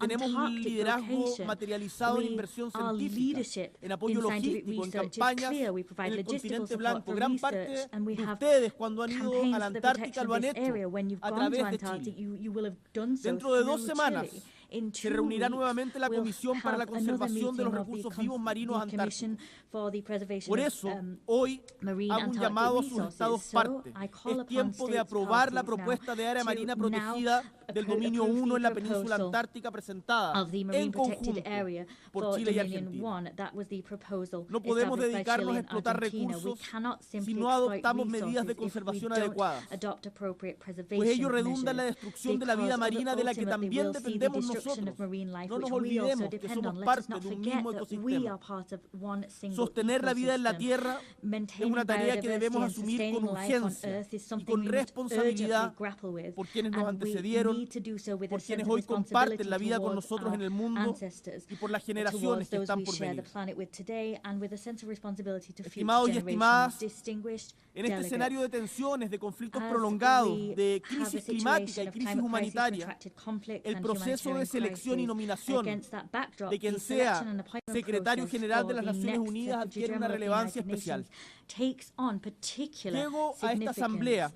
Tenemos un liderazgo materializado en inversión científica, en apoyo logístico, en campañas en el continente blanco. Gran parte de ustedes, cuando han ido a la Antártica, lo han hecho a través de Chile. Dentro de 2 semanas se reunirá nuevamente la Comisión para la Conservación de los Recursos Vivos Marinos Antárticos. Por eso, hoy hago un llamado a sus estados parte. Es tiempo de aprobar la propuesta de área marina protegida del dominio 1 en la península antártica presentada en conjunto por Chile y Argentina. No podemos dedicarnos a explotar recursos si no adoptamos medidas de conservación adecuadas, pues ello redunda en la destrucción de la vida marina de la que también dependemos nosotros. nosotros. Life, no nos olvidemos que somos parte de un mismo ecosistema. Sostener la vida en la Tierra es una tarea que debemos asumir con urgencia y con responsabilidad por quienes nos antecedieron, por quienes hoy comparten la vida con nosotros en el mundo y por las generaciones que están por venir. Estimados y estimadas, en este escenario de tensiones, de conflictos prolongados, de crisis climática y crisis humanitaria, el proceso de selección y nominación de quien sea secretario general de las Naciones Unidas adquiere una relevancia especial. Llego a esta asamblea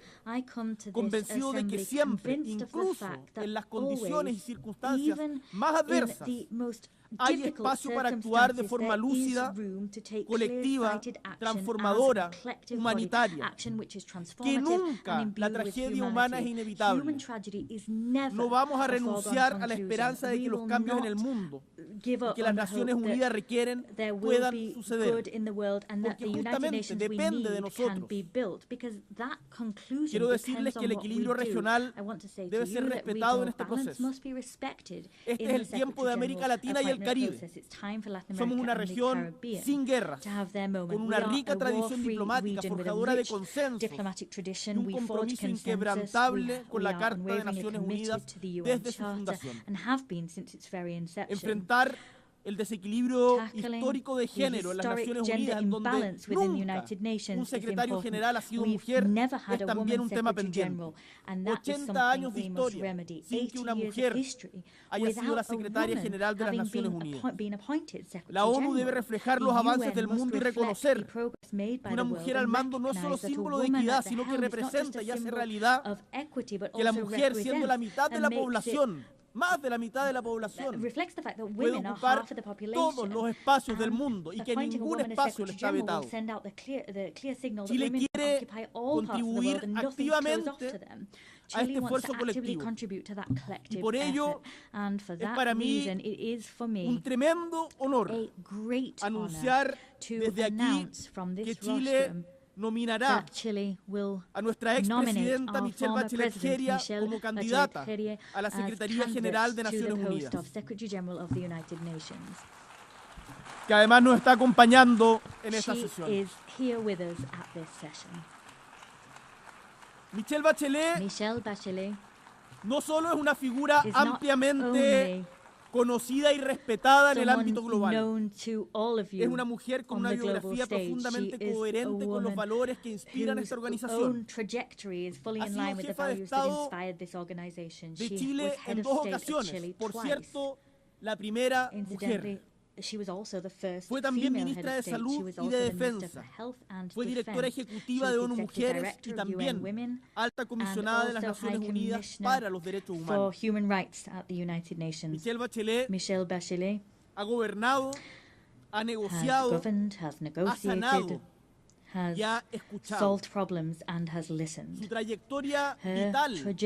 convencido de que siempre, incluso en las condiciones y circunstancias más adversas, hay espacio para actuar de forma lúcida, colectiva, transformadora, humanitaria, que nunca la tragedia humana es inevitable. No vamos a renunciar a la esperanza de que los cambios en el mundo y que las Naciones Unidas requieren puedan suceder, porque justamente depende de nosotros. Quiero decirles que el equilibrio regional debe ser respetado en este proceso. Este es el tiempo de América Latina y el Caribe. Somos una región sin guerras, con una rica tradición diplomática forjadora de consensos y un compromiso inquebrantable con la Carta de Naciones Unidas desde su fundación. Enfrentar el desequilibrio histórico de género en las Naciones Unidas, en donde nunca un secretario general ha sido mujer, es también un tema pendiente. 80 años de historia sin que una mujer haya sido la secretaria general de las Naciones Unidas. La ONU debe reflejar los avances del mundo y reconocer que una mujer al mando no es solo símbolo de equidad, sino que representa y hace realidad que la mujer, siendo la mitad de la población, más de la mitad de la población, puede ocupar todos los espacios del mundo y que ningún espacio le está vetado. Chile quiere contribuir activamente a este esfuerzo colectivo. Y por ello es para mí un tremendo honor anunciar desde aquí que Chile nominará a nuestra expresidenta Michelle Bachelet Geria como candidata a la Secretaría General de Naciones Unidas, que además nos está acompañando en esta sesión. Michelle Bachelet no solo es una figura ampliamente conocida y respetada en el ámbito global. Es una mujer con una biografía profundamente coherente con los valores que inspiran esta organización. Ha sido jefa de Estado de Chile en 2 ocasiones, por cierto, la primera mujer. Fue también ministra de Salud y de Defensa. Fue directora ejecutiva de ONU Mujeres y también alta comisionada de las Naciones Unidas para los Derechos Humanos. Michelle Bachelet ha gobernado, ha negociado, ha sanado y ha escuchado. Su trayectoria vital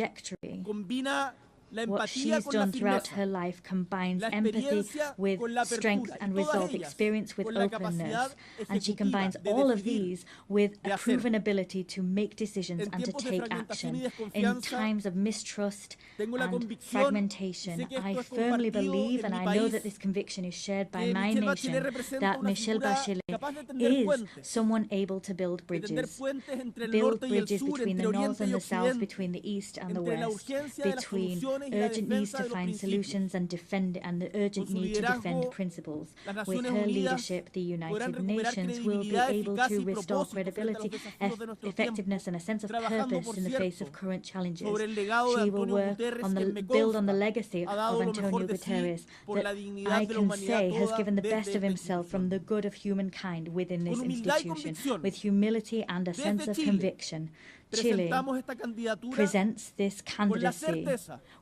combina la empatía con la firmeza, la experiencia con la apertura, and resolve, experience with openness, and she combines all of these with a proven ability to make decisions and to take action in times of mistrust and fragmentation. I firmly believe, and I know that this conviction is shared by my nation, that Michelle Bachelet is someone able to build bridges between the north and the south, between the east and the west, between urgent needs to find solutions and the urgent need to defend principles. With her leadership, the United Nations will be able to restore credibility, effectiveness, and a sense of purpose in the face of current challenges. She will build on the legacy of Antonio Guterres that I can say has given the best of himself from the good of humankind within this institution, with humility and a sense of conviction. Chile presents this candidacy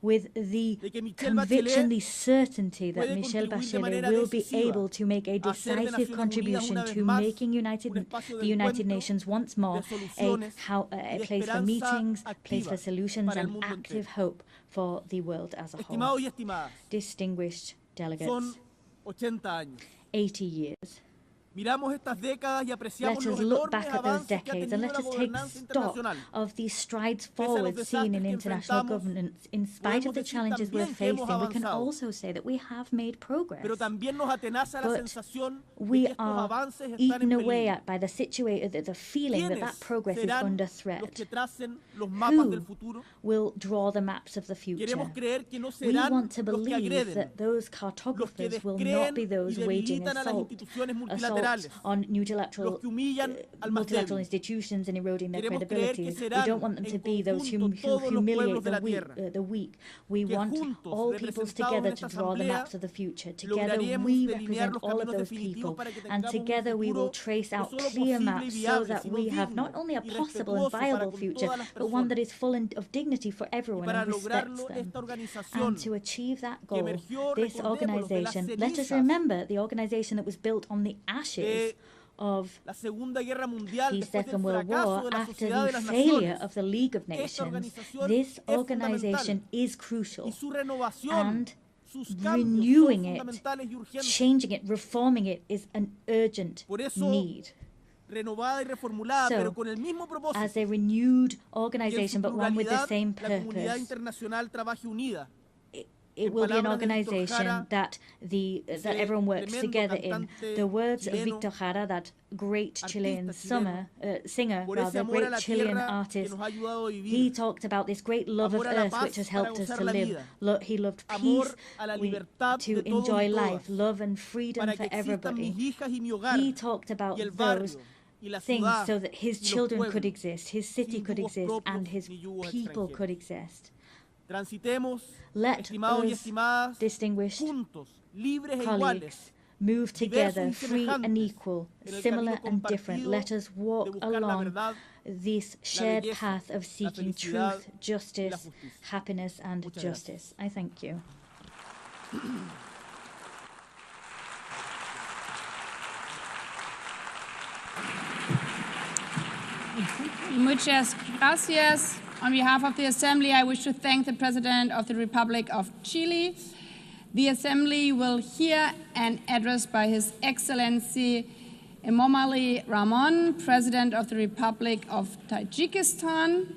with the conviction, the certainty that Michelle Bachelet will be able to make a decisive contribution to making the United Nations once more a place for meetings, place for solutions, and active hope for the world as a whole. Distinguished delegates, 80 years. Let us look back at those decades and let us take stock of these strides forward seen in international governance. In spite of the challenges we're facing, we can also say that we have made progress. But we are eaten away at by the feeling that progress is under threat. Who will draw the maps of the future? We want to believe that those cartographers will not be those waging assaults on multilateral institutions and eroding their credibility. We don't want them to be those who humiliate the weak. We want all peoples together to draw the maps of the future. Together we represent all of those people, and together we will trace out clear maps so that we have not only a possible and viable future, but one that is full of dignity for everyone and respects them. And to achieve that goal, this organization, let us remember the organization that was built on the ashes of the Second World War after the failure of the League of Nations. This organization is crucial, and renewing it, changing it, reforming it is an urgent need. So, as a renewed organization, but one with the same purpose, it will be an organization that everyone works together in. The words of Victor Jara, that great Chilean singer, great Chilean artist, he talked about this great love of earth which has helped us to live. He loved peace, to enjoy life, love and freedom for everybody. He talked about those things so that his children could exist, his city could exist, and his people could exist. Let us, distinguished colleagues, move together, free and equal, similar and different. Let us walk along this shared path of seeking truth, justice, happiness, and justice. I thank you. Muchas gracias. On behalf of the Assembly, I wish to thank the President of the Republic of Chile. The Assembly will hear an address by His Excellency Emomali Rahmon, President of the Republic of Tajikistan.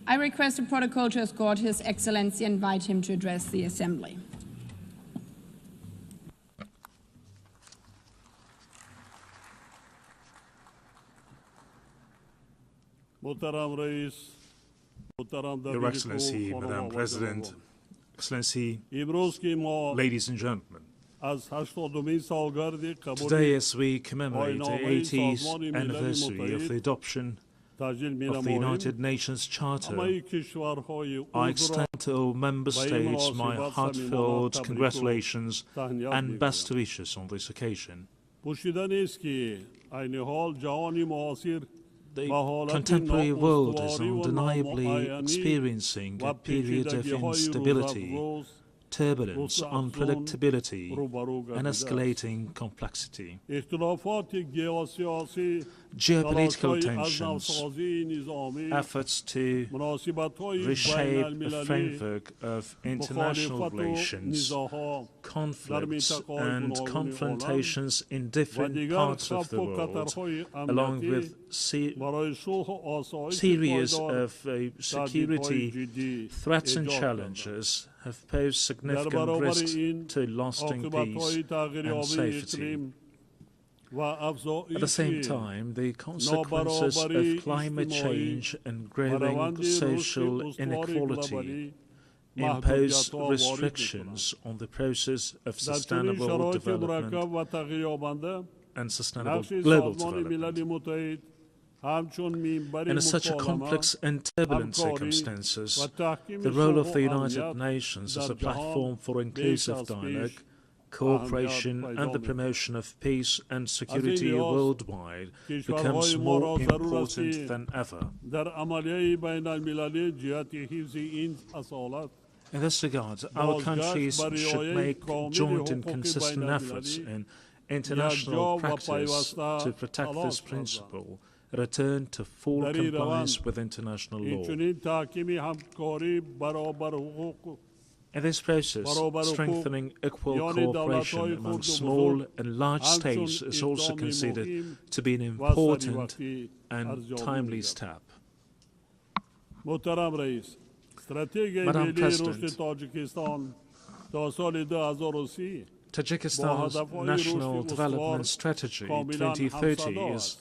I request the protocol to escort His Excellency and invite him to address the Assembly. Your Excellency, Madam President, Excellency, ladies and gentlemen, today as we commemorate the 80th anniversary of the adoption of the United Nations Charter, I extend to all member states my heartfelt congratulations and best wishes on this occasion. The contemporary world is undeniably experiencing a period of instability, turbulence, unpredictability, and escalating complexity. Geopolitical tensions, efforts to reshape a framework of international relations, conflicts and confrontations in different parts of the world, along with series of security threats and challenges, have posed significant risks to lasting peace and safety. At the same time, the consequences of climate change and growing social inequality impose restrictions on the process of sustainable development and sustainable global development. In such a complex and turbulent circumstances, the role of the United Nations as a platform for inclusive dialogue, cooperation and the promotion of peace and security worldwide becomes more important than ever. In this regard, our countries should make joint and consistent efforts in international practice to protect this principle, return to full compliance with international law. In this process, strengthening equal cooperation among small and large states is also considered to be an important and timely step. Madam President, Tajikistan's National Development Strategy 2030 is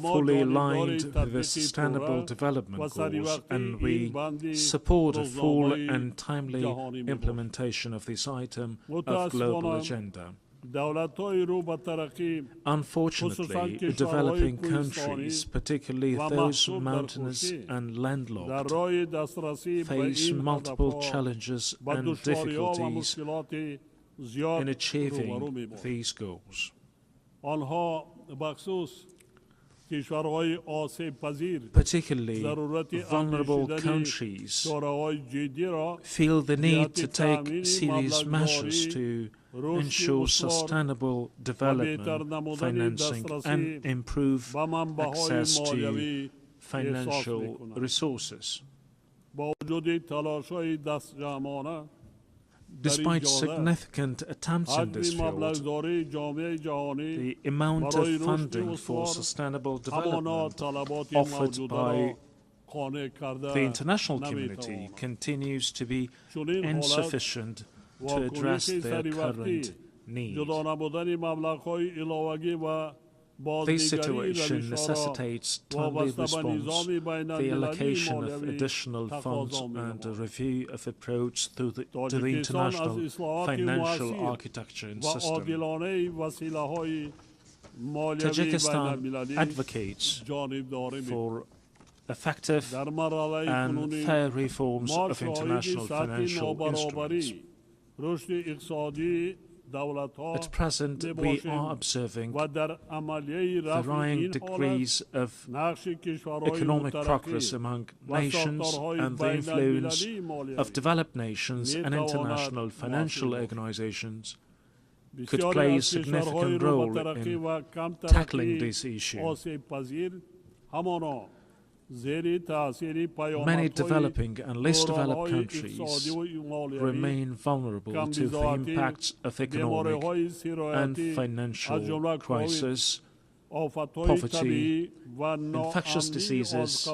fully aligned with the Sustainable Development Goals, and we support a full and timely implementation of this item of global agenda. Unfortunately, developing countries, particularly those mountainous and landlocked, face multiple challenges and difficulties in achieving these goals. Particularly vulnerable countries feel the need to take serious measures to ensure sustainable development, financing, and improve access to financial resources. Despite significant attempts in this field, the amount of funding for sustainable development offered by the international community continues to be insufficient to address their current needs. This situation necessitates timely response, the allocation of additional funds, and a review of approach to the international financial architecture and system. Tajikistan advocates for effective and fair reforms of international financial instruments. At present, we are observing varying degrees of economic progress among nations, and the influence of developed nations and international financial organizations could play a significant role in tackling this issue. Many developing and less developed countries remain vulnerable to the impacts of economic and financial crisis, poverty, infectious diseases,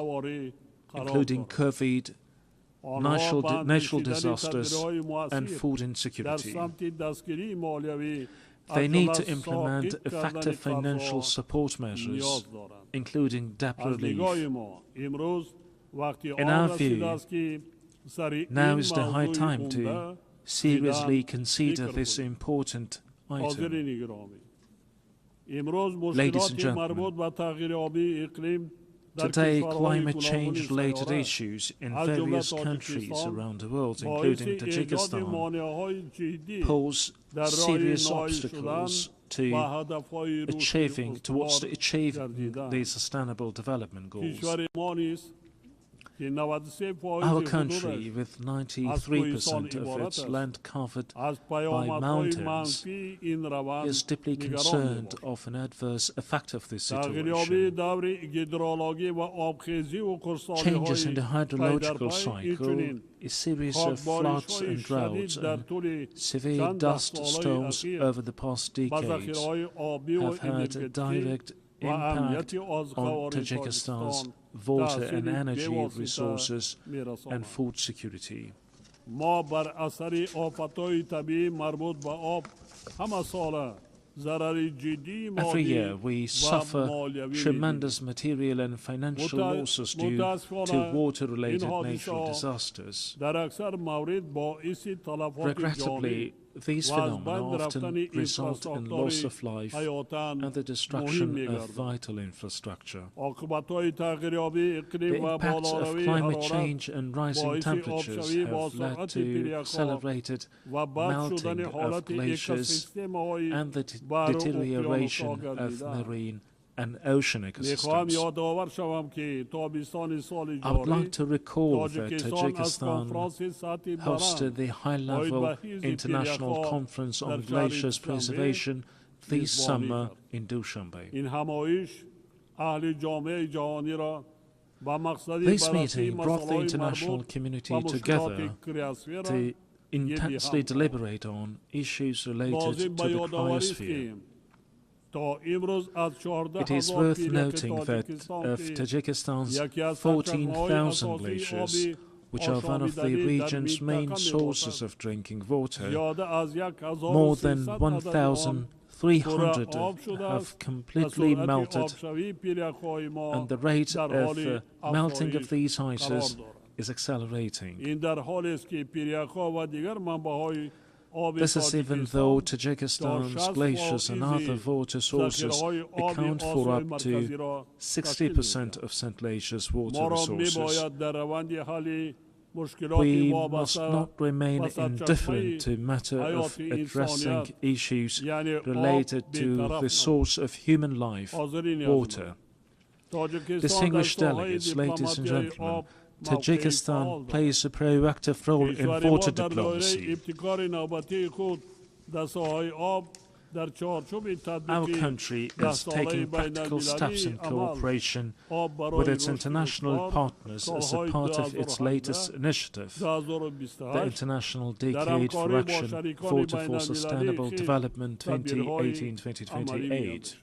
including COVID, natural disasters, and food insecurity. They need to implement effective financial support measures, including debt relief. In our view, now is the high time to seriously consider this important item. Ladies and gentlemen, today, climate change-related issues in various countries around the world, including Tajikistan, pose serious obstacles to achieving the Sustainable Development Goals. Our country, with 93% of its land covered by mountains, is deeply concerned of an adverse effect of this situation. Changes in the hydrological cycle, a series of floods and droughts, and severe dust storms over the past decades have had a direct impact on Tajikistan's water and energy resources and food security. Every year we suffer tremendous material and financial losses due to water-related natural disasters. Regrettably, these phenomena often result in loss of life and the destruction of vital infrastructure. The impacts of climate change and rising temperatures have led to accelerated melting of glaciers and the deterioration of marine and ocean ecosystems. I would like to recall that Tajikistan hosted the high-level International Conference on Glaciers Preservation this summer in Dushanbe. This meeting brought the international community together to intensely deliberate on issues related to the cryosphere. It is worth noting that of Tajikistan's 14,000 glaciers, which are one of the region's main sources of drinking water, more than 1,300 have completely melted, and the rate of melting of these ices is accelerating. This is even though Tajikistan's glaciers and other water sources account for up to 60% of St. Lucia's water resources. We must not remain indifferent to the matter of addressing issues related to the source of human life, water. Distinguished delegates, ladies and gentlemen, Tajikistan plays a proactive role in water diplomacy. Our country is taking practical steps in cooperation with its international partners as a part of its latest initiative, the International Decade for Action Water for Sustainable Development 2018-2028.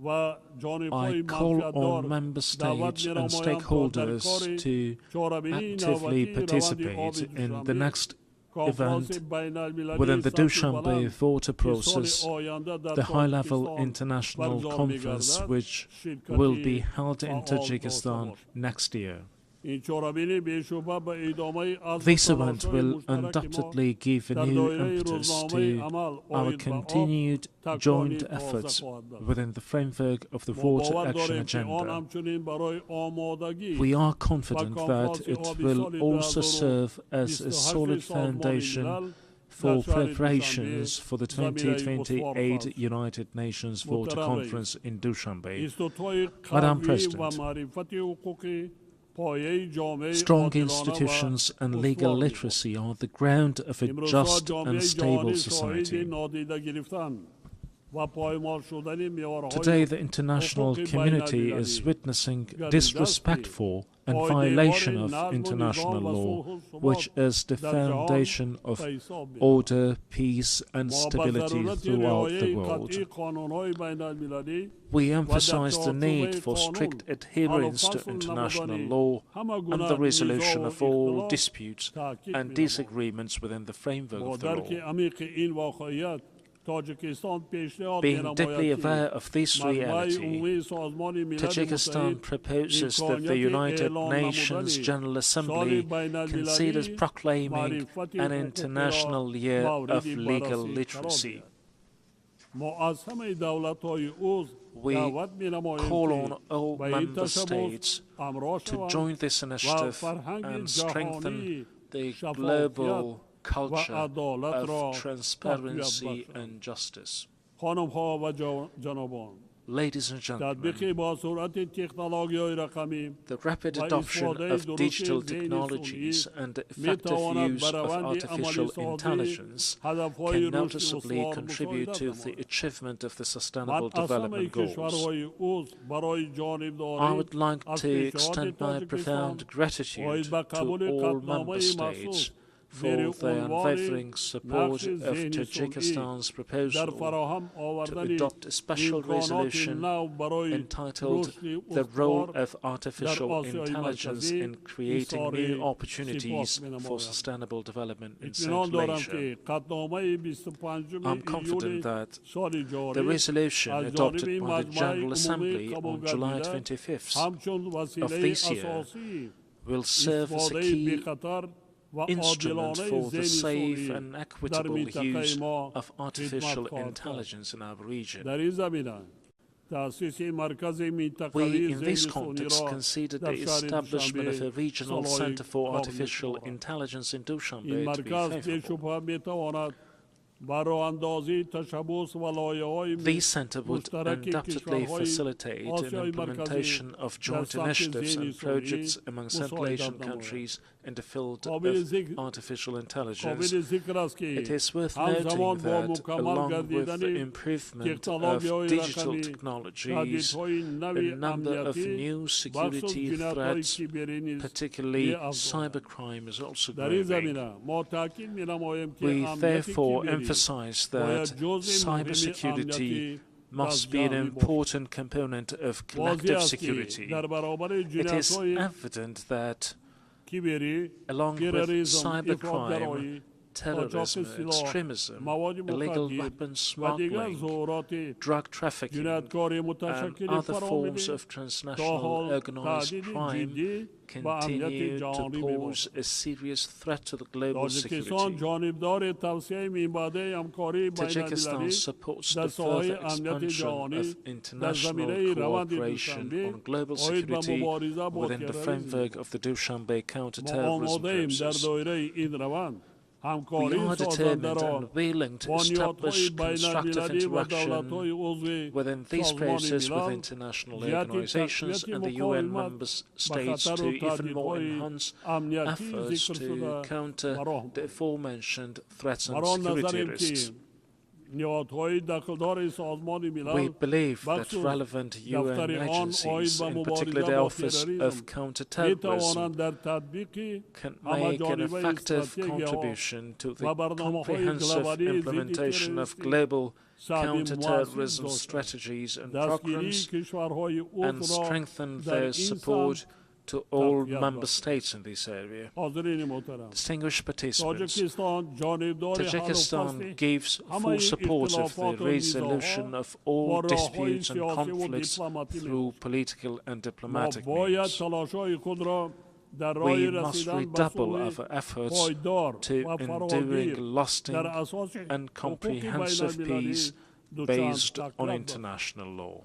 I call on member states and stakeholders to actively participate in the next event within the Dushanbe water process, the high-level international conference which will be held in Tajikistan next year. This event will undoubtedly give a new impetus to our continued joint efforts within the framework of the Water Action Agenda. We are confident that it will also serve as a solid foundation for preparations for the 2028 United Nations Water Conference in Dushanbe. Madam President, strong institutions and legal literacy are the ground of a just and stable society. Today, the international community is witnessing disrespect for and violation of international law, which is the foundation of order, peace, and stability throughout the world. We emphasize the need for strict adherence to international law and the resolution of all disputes and disagreements within the framework of the law. Being deeply aware of this reality, Tajikistan proposes that the United Nations General Assembly considers proclaiming an International Year of Legal Literacy. We call on all member states to join this initiative and strengthen the global culture of transparency and justice. Ladies and gentlemen, the rapid adoption of digital technologies and the effective use of artificial intelligence can noticeably contribute to the achievement of the Sustainable Development Goals. I would like to extend my profound gratitude to all member states for their unwavering support of Tajikistan's proposal to adopt a special resolution entitled The Role of Artificial Intelligence in Creating New Opportunities for Sustainable Development in St. Lucia. I'm confident that the resolution adopted by the General Assembly on July 25th of this year will serve as a key instrument for the safe and equitable use of artificial intelligence in our region. We, in this context, consider the establishment of a regional center for artificial intelligence in Dushanbe to be favorable. These centre would undoubtedly facilitate an implementation of joint initiatives and projects among Central Asian countries in the field of artificial intelligence. It is worth noting that, along with the improvement of digital technologies, a number of new security threats, particularly cybercrime, is also growing. We therefore emphasize that cybersecurity must be an important component of collective security. It is evident that, along with cybercrime, terrorism, extremism, illegal weapons smuggling, drug trafficking, and other forms of transnational organized crime continue to pose a serious threat to the global security. Tajikistan supports the further expansion of international cooperation on global security within the framework of the Dushanbe counter-terrorism process. We are determined and willing to establish constructive interaction within these processes with international organizations and the UN member states to even more enhance efforts to counter the aforementioned threats and security risks. We believe that relevant UN agencies, in particular the Office of Counterterrorism, can make an effective contribution to the comprehensive implementation of global counterterrorism strategies and programs and strengthen their support to all member states in this area. Distinguished participants, Tajikistan gives full support of the resolution of all disputes and conflicts through political and diplomatic means. We must redouble our efforts to enduring, lasting and comprehensive peace based on international law.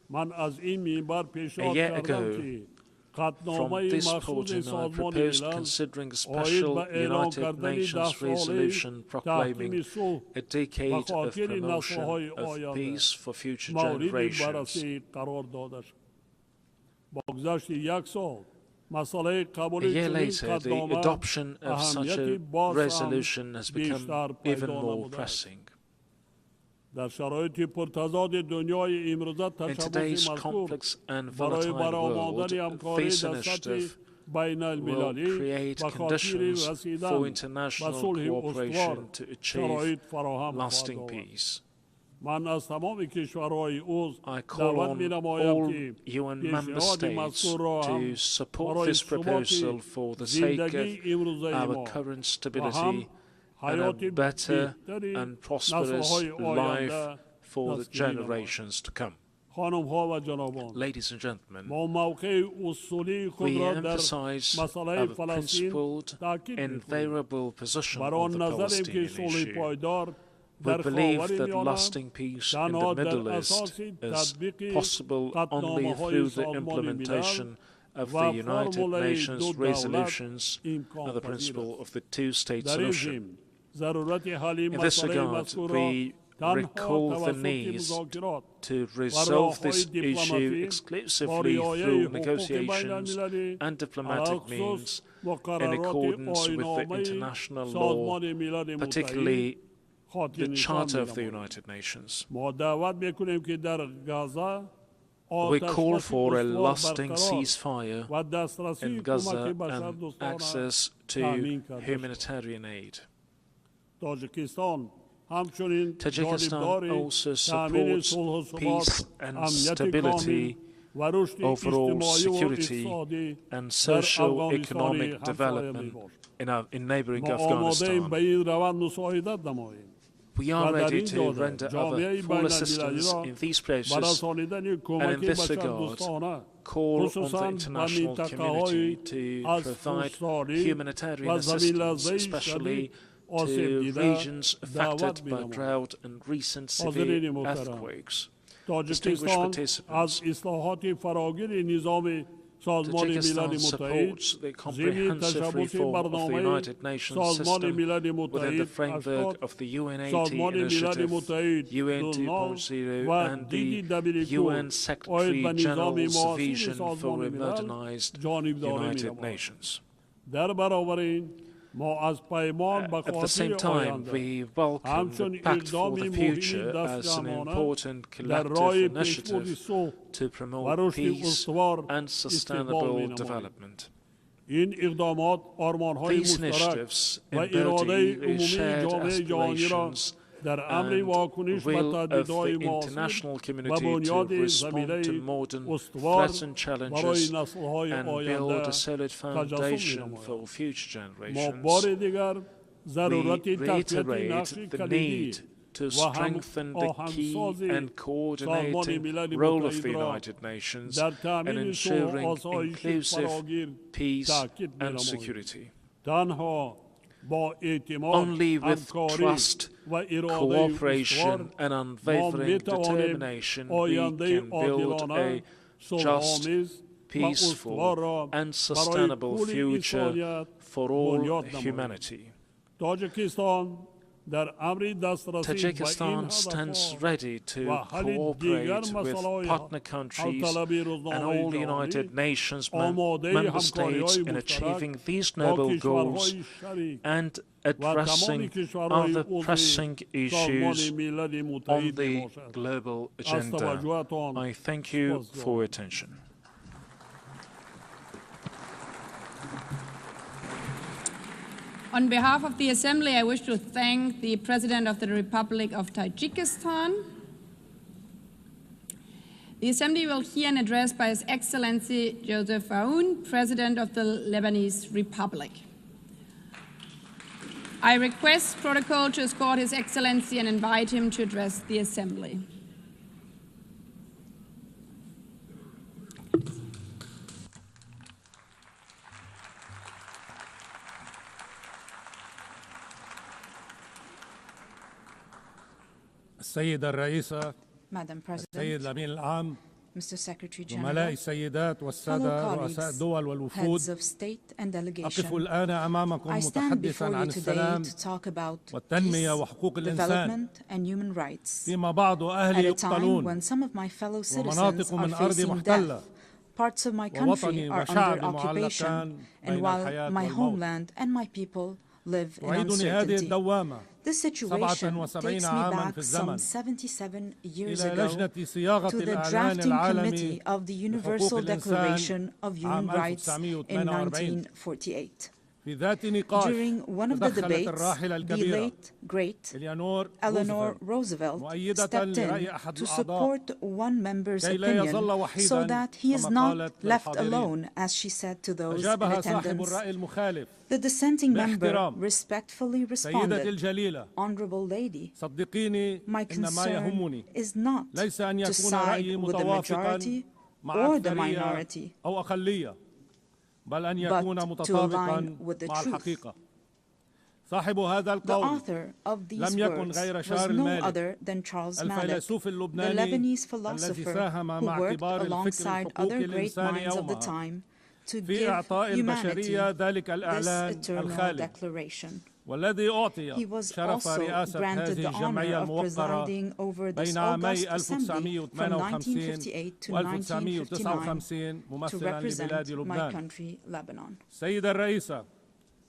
A year ago, from this podium, I proposed considering a special United Nations resolution proclaiming a decade of promotion of peace for future generations. A year later, the adoption of such a resolution has become even more pressing. In today's complex and volatile world, this initiative will create conditions for international cooperation to achieve lasting peace. I call on all UN member states to support this proposal for the sake of our current stability and a better and prosperous life for the generations to come. Ladies and gentlemen, we emphasize our principled, invariable position on the Palestinian issue. We believe that lasting peace in the Middle East is possible only through the implementation of the United Nations resolutions and the principle of the two-state solution. In this regard, we recall the need to resolve this issue exclusively through negotiations and diplomatic means in accordance with the international law, particularly the Charter of the United Nations. We call for a lasting ceasefire in Gaza and access to humanitarian aid. Tajikistan also supports peace and stability, overall security and socio-economic development in neighboring Afghanistan. We are ready to render our full assistance in these processes and in this regard call on the international community to provide humanitarian assistance, especially to regions affected by drought and recent severe earthquakes. Distinguished participants, Tajikistan supports the comprehensive reform of the United Nations system within the framework of the UN80 initiative, UN 2.0, and the UN Secretary General's vision for a modernized United Nations. At the same time, we welcome the Pact for the Future as an important collective initiative to promote peace and sustainable development. These initiatives embody shared aspirations and will of the international community to respond to modern threats and challenges and build a solid foundation for future generations. We reiterate the need to strengthen the key and coordinating role of the United Nations in ensuring inclusive peace and security. Only with trust, cooperation and unwavering determination we can build a just, peaceful and sustainable future for all humanity. Tajikistan stands ready to cooperate with partner countries and all the United Nations member states in achieving these noble goals and addressing other pressing issues on the global agenda. I thank you for your attention. On behalf of the Assembly, I wish to thank the President of the Republic of Tajikistan. The Assembly will hear an address by His Excellency Joseph Aoun, President of the Lebanese Republic. I request protocol to escort His Excellency and invite him to address the Assembly. السيدة الرئيسة Madam President, السيد الأمين العام Mr. Secretary زملائي General, السيدات والسادة رؤساء الدول والوفود heads of state and أقف delegation, الآن أمامكم I stand متحدثا before عن you today السلام to talk about والتنمية peace, وحقوق الإنسان development and human rights فيما بعض at أهلي a time يقتلون when some of my fellow citizens ومناطق are من أرضي facing محتلة death. Parts of my country ووطني are وشعبي under occupation, معلقان and بين while الحياة my والموت. homeland and my people live in تعيدني هذه uncertainty. الدوامة This situation 77 takes me عاما back في some الزمن 77 years إلى ago لجنة صياغة to the الإعلان drafting العالمي committee of the لحقوق Universal الإنسان Declaration of Human عام Rights in 1948 1948. في ذات نقاش During one of the تدخلت debates, الراحلة the الكبيرة late, great إلينور Roosevelt مؤيدة stepped لرأي in أحد to الأعضاء support one member's كي لا يظل opinion وحيدا so that he is كما not قالت left للحاضرين. alone, as she said to those in أجابها صاحب attendance. الرأي المخالف The dissenting member باحترام. respectfully سيدتي responded, الجليلة Honorable lady, صدقيني my إن ما concern يهمني is not ليس أن to يكون side رأيي with the متوافقا majority مع or the أكثرية minority, أو أقلية بل أن but يكون to متطابقا align with the مع truth. الحقيقة صاحب هذا The القول author of these لم يكن words غير was شار no المالك other than Charles Malik, الفيلسوف the اللبناني Lebanese الذي philosopher ساهم who مع worked كبار الفكر alongside الحقوقي other great الإنساني minds of the يومها time to في give إعطاء humanity البشرية ذلك this الإعلان eternal الخالد declaration. والذي He أعطي was شرف also رئاسة granted هذه the honor الجمعية of الموقرة presiding over this بين august عامي assembly from 1958 1958 to و 1959 1959 to ممثلا لبلاد represent my لبنان. country, Lebanon. السيدة الرئيسة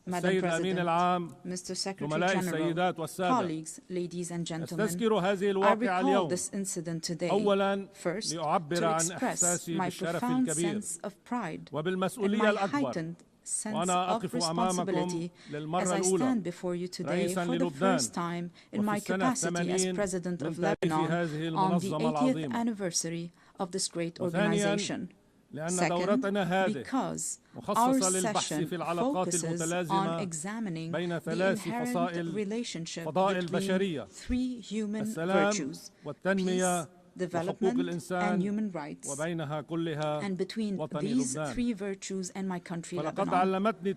Madam السيد الأمين President, العام Mr. Secretary زملائي General, السيدات والسادة colleagues, ladies and gentlemen, أستذكر هذه I الواقعة recall اليوم this incident today, أولا first, لأعبر to عن express إحساسي my بالشرف profound الكبير sense of pride and وبالمسؤولية my الأكبر heightened sense وأنا of أقف responsibility أمامكم as للمرة I الأولى stand before you today رئيسا for the للبنان first time in وفي my السنة capacity as 80 President من of تاريخ Lebanon هذه on the المنظمة 80th العظيمة. anniversary of this great وثانيا organization. لأن Second, دورتنا هذه because our مخصصة للبحث session في العلاقات focuses on المتلازمة examining بين the ثلاث inherent فصائل relationship فضائل between بشرية three human السلام virtues, والتنمية peace development, and human rights. And between these three virtues and my country, Lebanon, the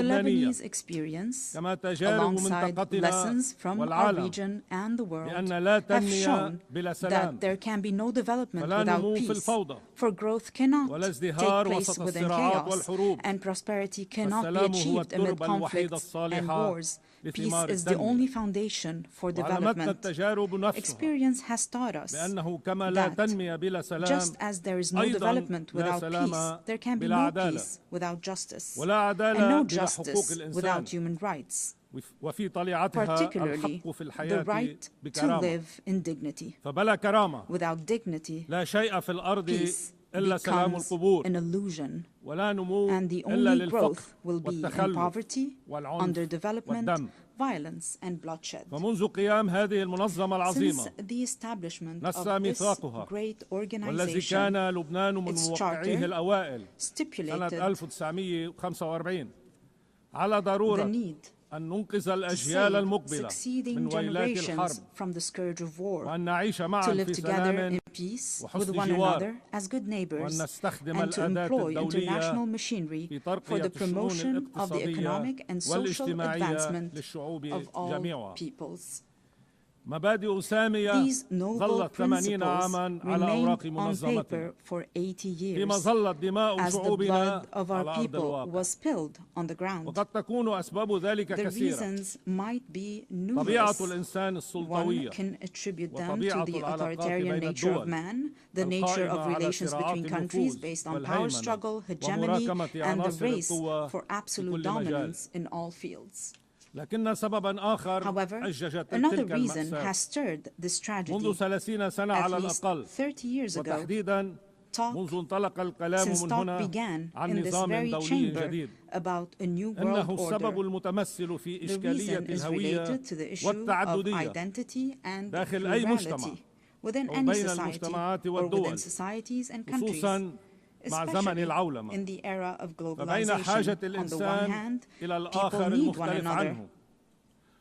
Lebanese experience, alongside lessons from our region and the world, have shown that there can be no development without peace, for growth cannot take place within chaos, and prosperity cannot be achieved amid conflicts and wars. Peace is the only foundation for development. Experience has taught us that just as there is no development without peace, there can be no peace without justice, and no justice without human rights, particularly the right to live in dignity. Without dignity, peace becomes an illusion, and the only growth will be in poverty, underdevelopment, violence, and bloodshed. Since the establishment of this great organization, its charter stipulated the need to save succeeding generations from the scourge of war, to live together in peace with one another as good neighbors, and to employ international machinery for the promotion of the economic and social advancement of all peoples. These noble principles remained on paper for 80 years as the blood of our people was spilled on the ground. The reasons might be numerous. One can attribute them to the authoritarian nature of man, the nature of relations between countries based on power struggle, hegemony, and the race for absolute dominance in all fields. However, another reason has stirred this tragedy. At least 30 years ago, since talk began in this very chamber about a new world order, the reason is related to the issue of identity and plurality within any society or within societies and countries, especially in the era of globalization. On the one hand, people need one another.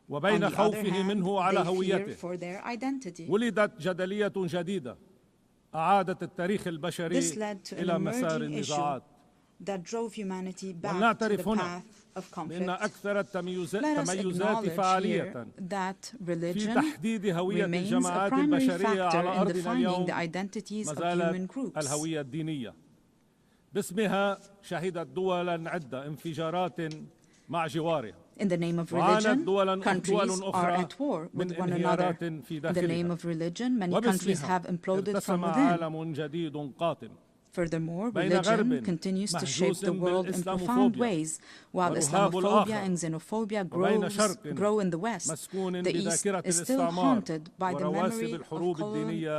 On the other hand, they fear for their identity. This led to an emerging issue that drove humanity back to the path of conflict. Let us acknowledge here that religion remains a primary factor in defining the identities of human groups. باسمها شهدت دولا عدة انفجارات مع جوارها. In the name of religion, countries are at war with one another. In the name of religion, many countries have imploded from within. Furthermore, religion continues to shape the world in profound ways. While Islamophobia and xenophobia grow in the West, the East is still haunted by the memory of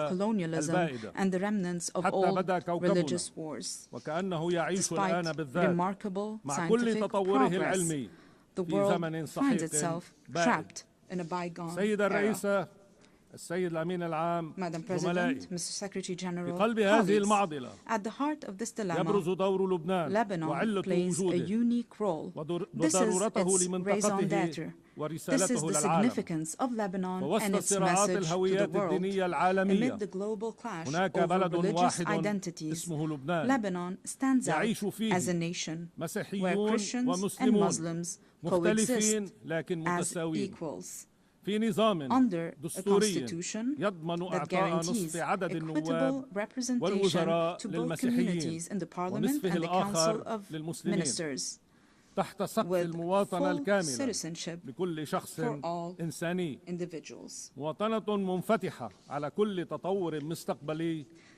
colonialism and the remnants of old religious wars. Despite remarkable scientific progress, the world finds itself trapped in a bygone era. Madam President, Mr. Secretary General, colleagues, at the heart of this dilemma, Lebanon plays a unique role. This is its raison d'etre. This is the significance of Lebanon and its message to the world. Amid the global clash over religious identities, Lebanon stands out as a nation where Christians and Muslims coexist as equals, under a constitution that guarantees equitable representation to both communities in the parliament and the council of ministers, with full citizenship for all individuals.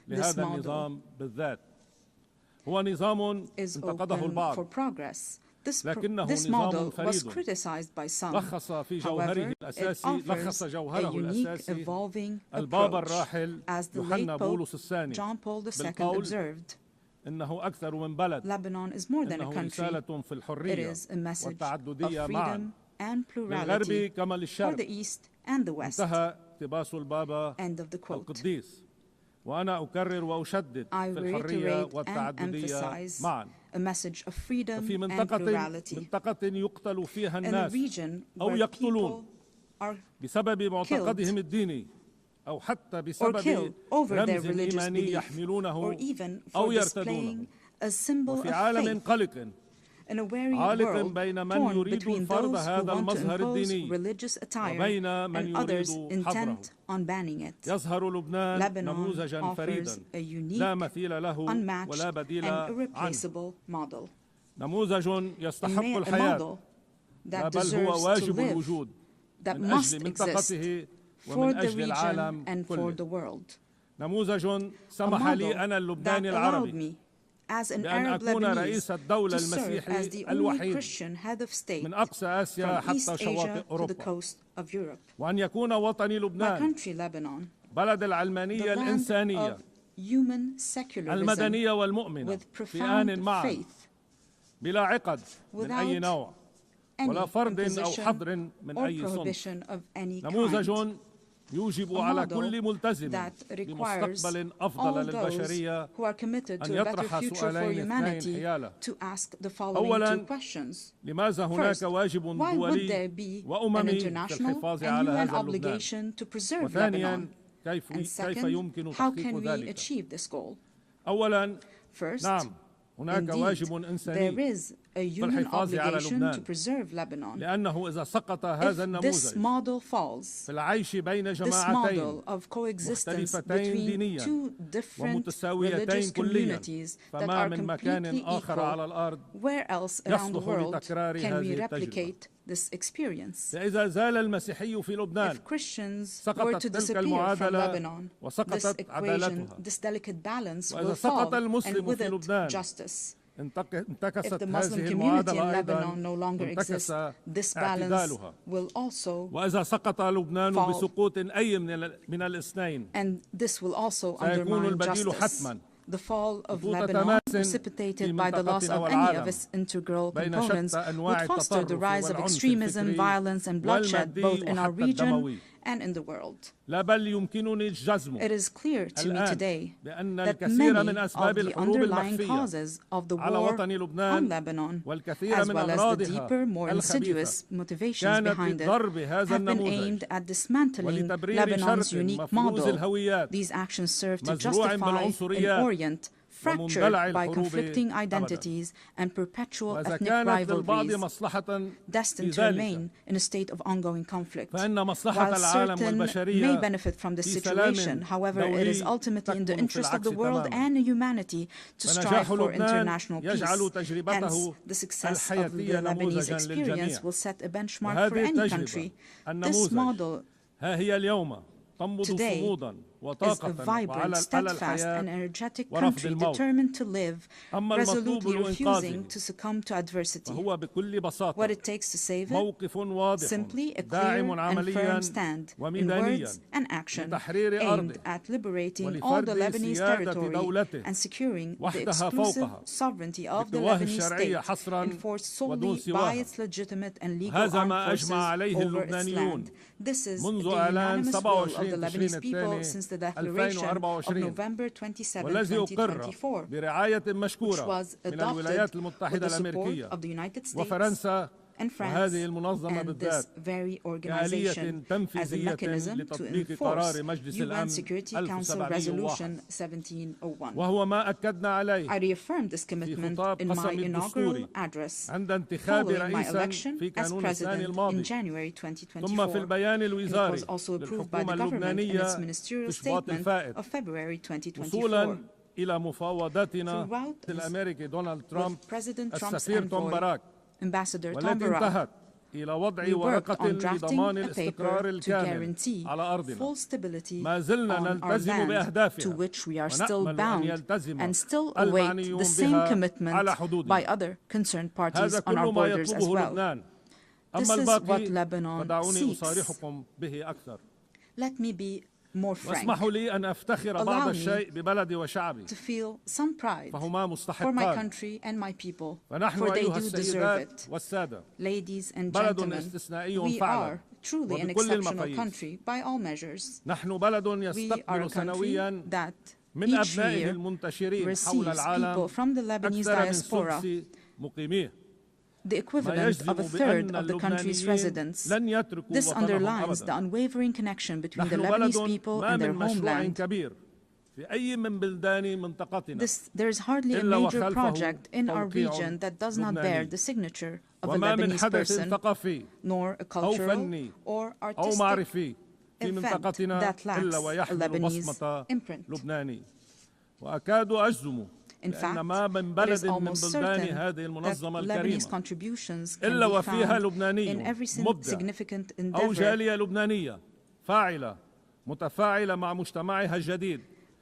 This model is open for progress. This model was criticized by some. However, it offers a unique, evolving approach. As the late Pope John Paul II observed, Lebanon is more than a country. It is a message of freedom and plurality for the East and the West. End of the quote. I reiterate and emphasize a message of freedom and plurality in a region where people are killed or kill over their religious belief, or even for displaying a symbol of faith. In a wary world torn between those who want to impose religious attire and others intent on banning it, Lebanon offers a unique, unmatched, and irreplaceable model. A model that deserves to live, that must exist for the region and for the world. A model that allowed me, as an Arab Lebanese, to serve as the only Christian head of state from East Asia to the coast of Europe. My country, Lebanon, the land of human secularism with profound faith, without any imposition or prohibition of any kind. يوجب على كل ملتزم بمستقبل أفضل للبشرية أن يطرح سؤالين اثنين حياله. أولاً، لماذا هناك واجب دولي وأممي في الحفاظ على هذا اللبنان؟ وثانياً، كيف يمكن تحقيق ذلك؟ أولاً، نعم، هناك واجب إنساني في الحفاظ على لبنان، لأنه إذا سقط هذا النموذج في العيش بين جماعتين مختلفتين دينيا ومتساويتين كليا، فما من مكان آخر على الأرض يصلح لتكرار هذه التجربة. فإذا زال المسيحي في لبنان سقطت تلك المعادلة وسقطت عدالتها، وإذا سقط المسلم في لبنان انتكست هذه المعادلة أيضا وانتكس اعتدالها. وإذا سقط لبنان بسقوط أي من الاثنين سيكون البديل حتما the fall of Lebanon, precipitated by the loss of any of its integral components, would foster the rise of extremism, violence, and bloodshed both in our region and in the world. It is clear to me today that many of the underlying causes of the war on Lebanon, as well as the deeper, more insidious motivations behind it, have been aimed at dismantling Lebanon's unique model. These actions serve to justify an Orient fractured by conflicting identities and perpetual ethnic rivalries, destined to remain in a state of ongoing conflict. While certain may benefit from this situation, however, it is ultimately in the interest of the world and humanity to strive for international peace. Hence, the success of the Lebanese experience will set a benchmark for any country. This model today is a vibrant, steadfast, and energetic country determined to live, resolutely refusing to succumb to adversity. What it takes to save it? Simply a clear and firm stand in words and action aimed at liberating all the Lebanese territory and securing the exclusive sovereignty of the Lebanese state, enforced solely by its legitimate and legal armed forces over its land. This is the unanimous will of the Lebanese people since the Declaration of November 27, 2024, which was adopted with the support of the United States and France and this very organization as a mechanism to enforce UN Security Council Resolution 1701. I reaffirmed this commitment in my inaugural address following my election as president in January 2024. It was also approved by the government in its ministerial statement of February 2024. إلى مفاوضاتنا الأمريكي دونالد ترامب السفير توم باراك Ambassador Tom Barak, إلى وضع ورقة لضمان الاستقرار الكامل على أرضنا. ما زلنا نلتزم بأهدافها ونأمل أن يلتزم المعنيون بها على حدودنا. هذا كل ما يطلبه لبنان. أما الباقي فدعوني أصارحكم به أكثر. Let me be more frank. واسمحوا لي أن أفتخر بعض الشيء ببلدي وشعبي. To feel some pride فهما for my country and my people, for they do deserve it. والسادة. Ladies and بلد gentlemen, استثنائي we فعلا. are truly an exceptional country by all measures. نحن بلد يستقبل سنويا من أبنائه المنتشرين حول العالم from the Lebanese أكثر من diaspora ثلث مقيميه. the equivalent of a third of the country's residents. This underlines the unwavering connection between the Lebanese people and their homeland. There is hardly a major project in our region that does not bear the signature of a Lebanese person, nor a cultural or artistic event that lacks a Lebanese imprint. In fact, it is almost certain that Lebanese contributions can be found in every significant endeavor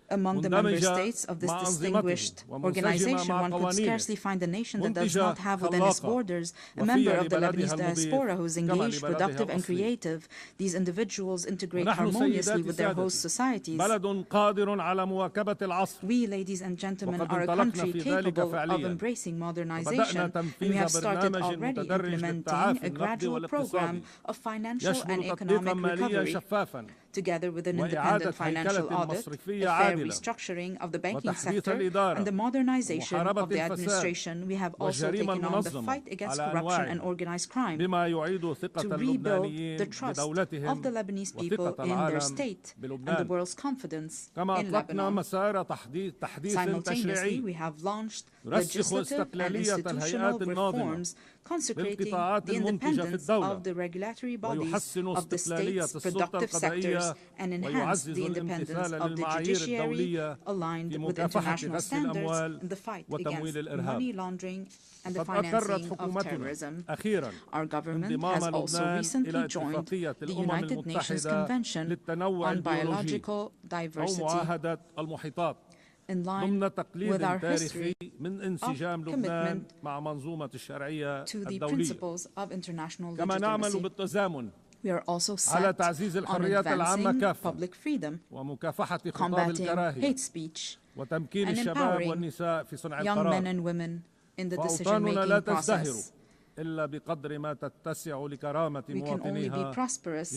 among the member states of this distinguished organization. One could scarcely find a nation that does not have within its borders a member of the Lebanese diaspora who is engaged, productive, and creative. These individuals integrate harmoniously with their host societies. We, ladies and gentlemen, are a country capable of embracing modernization, and we have started already implementing a gradual program of financial and economic recovery. Together with an independent financial audit, a fair restructuring of the banking sector, and the modernization of the administration, we have also taken on the fight against corruption and organized crime to rebuild the trust of the Lebanese people in their state and the world's confidence in Lebanon. Simultaneously, we have launched legislative and institutional reforms consecrating the independence of the regulatory bodies of the state's productive sectors and enhance the independence of the judiciary aligned with international standards in the fight against money laundering and the financing of terrorism. Our government has also recently joined the United Nations Convention on Biological Diversity, in line with our history of commitment to the principles of international legitimacy. We are also set on advancing public freedom, combating hate speech, and empowering young men and women in the decision-making process. We can only be prosperous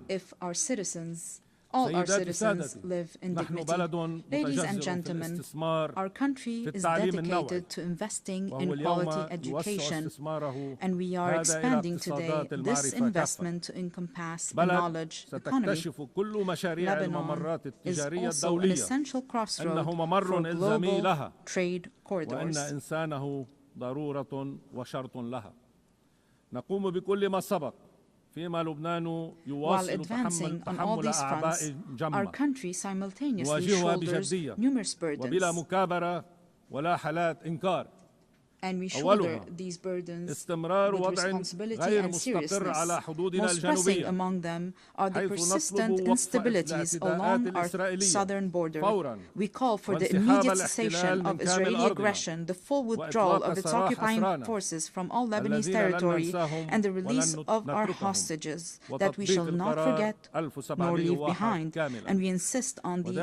if all our citizens live in dignity. Ladies and gentlemen, our country is dedicated to investing in quality education, and we are expanding today this investment to encompass a knowledge economy. Lebanon is also an essential crossroad for global trade corridors. While advancing on all these fronts, our country simultaneously shoulders numerous burdens. And we shoulder these burdens with responsibility and seriousness. Most pressing among them are the persistent instabilities along our southern border. We call for the immediate cessation of Israeli aggression, the full withdrawal of its occupying forces from all Lebanese territory, and the release of our hostages that we shall not forget nor leave behind. And we insist on the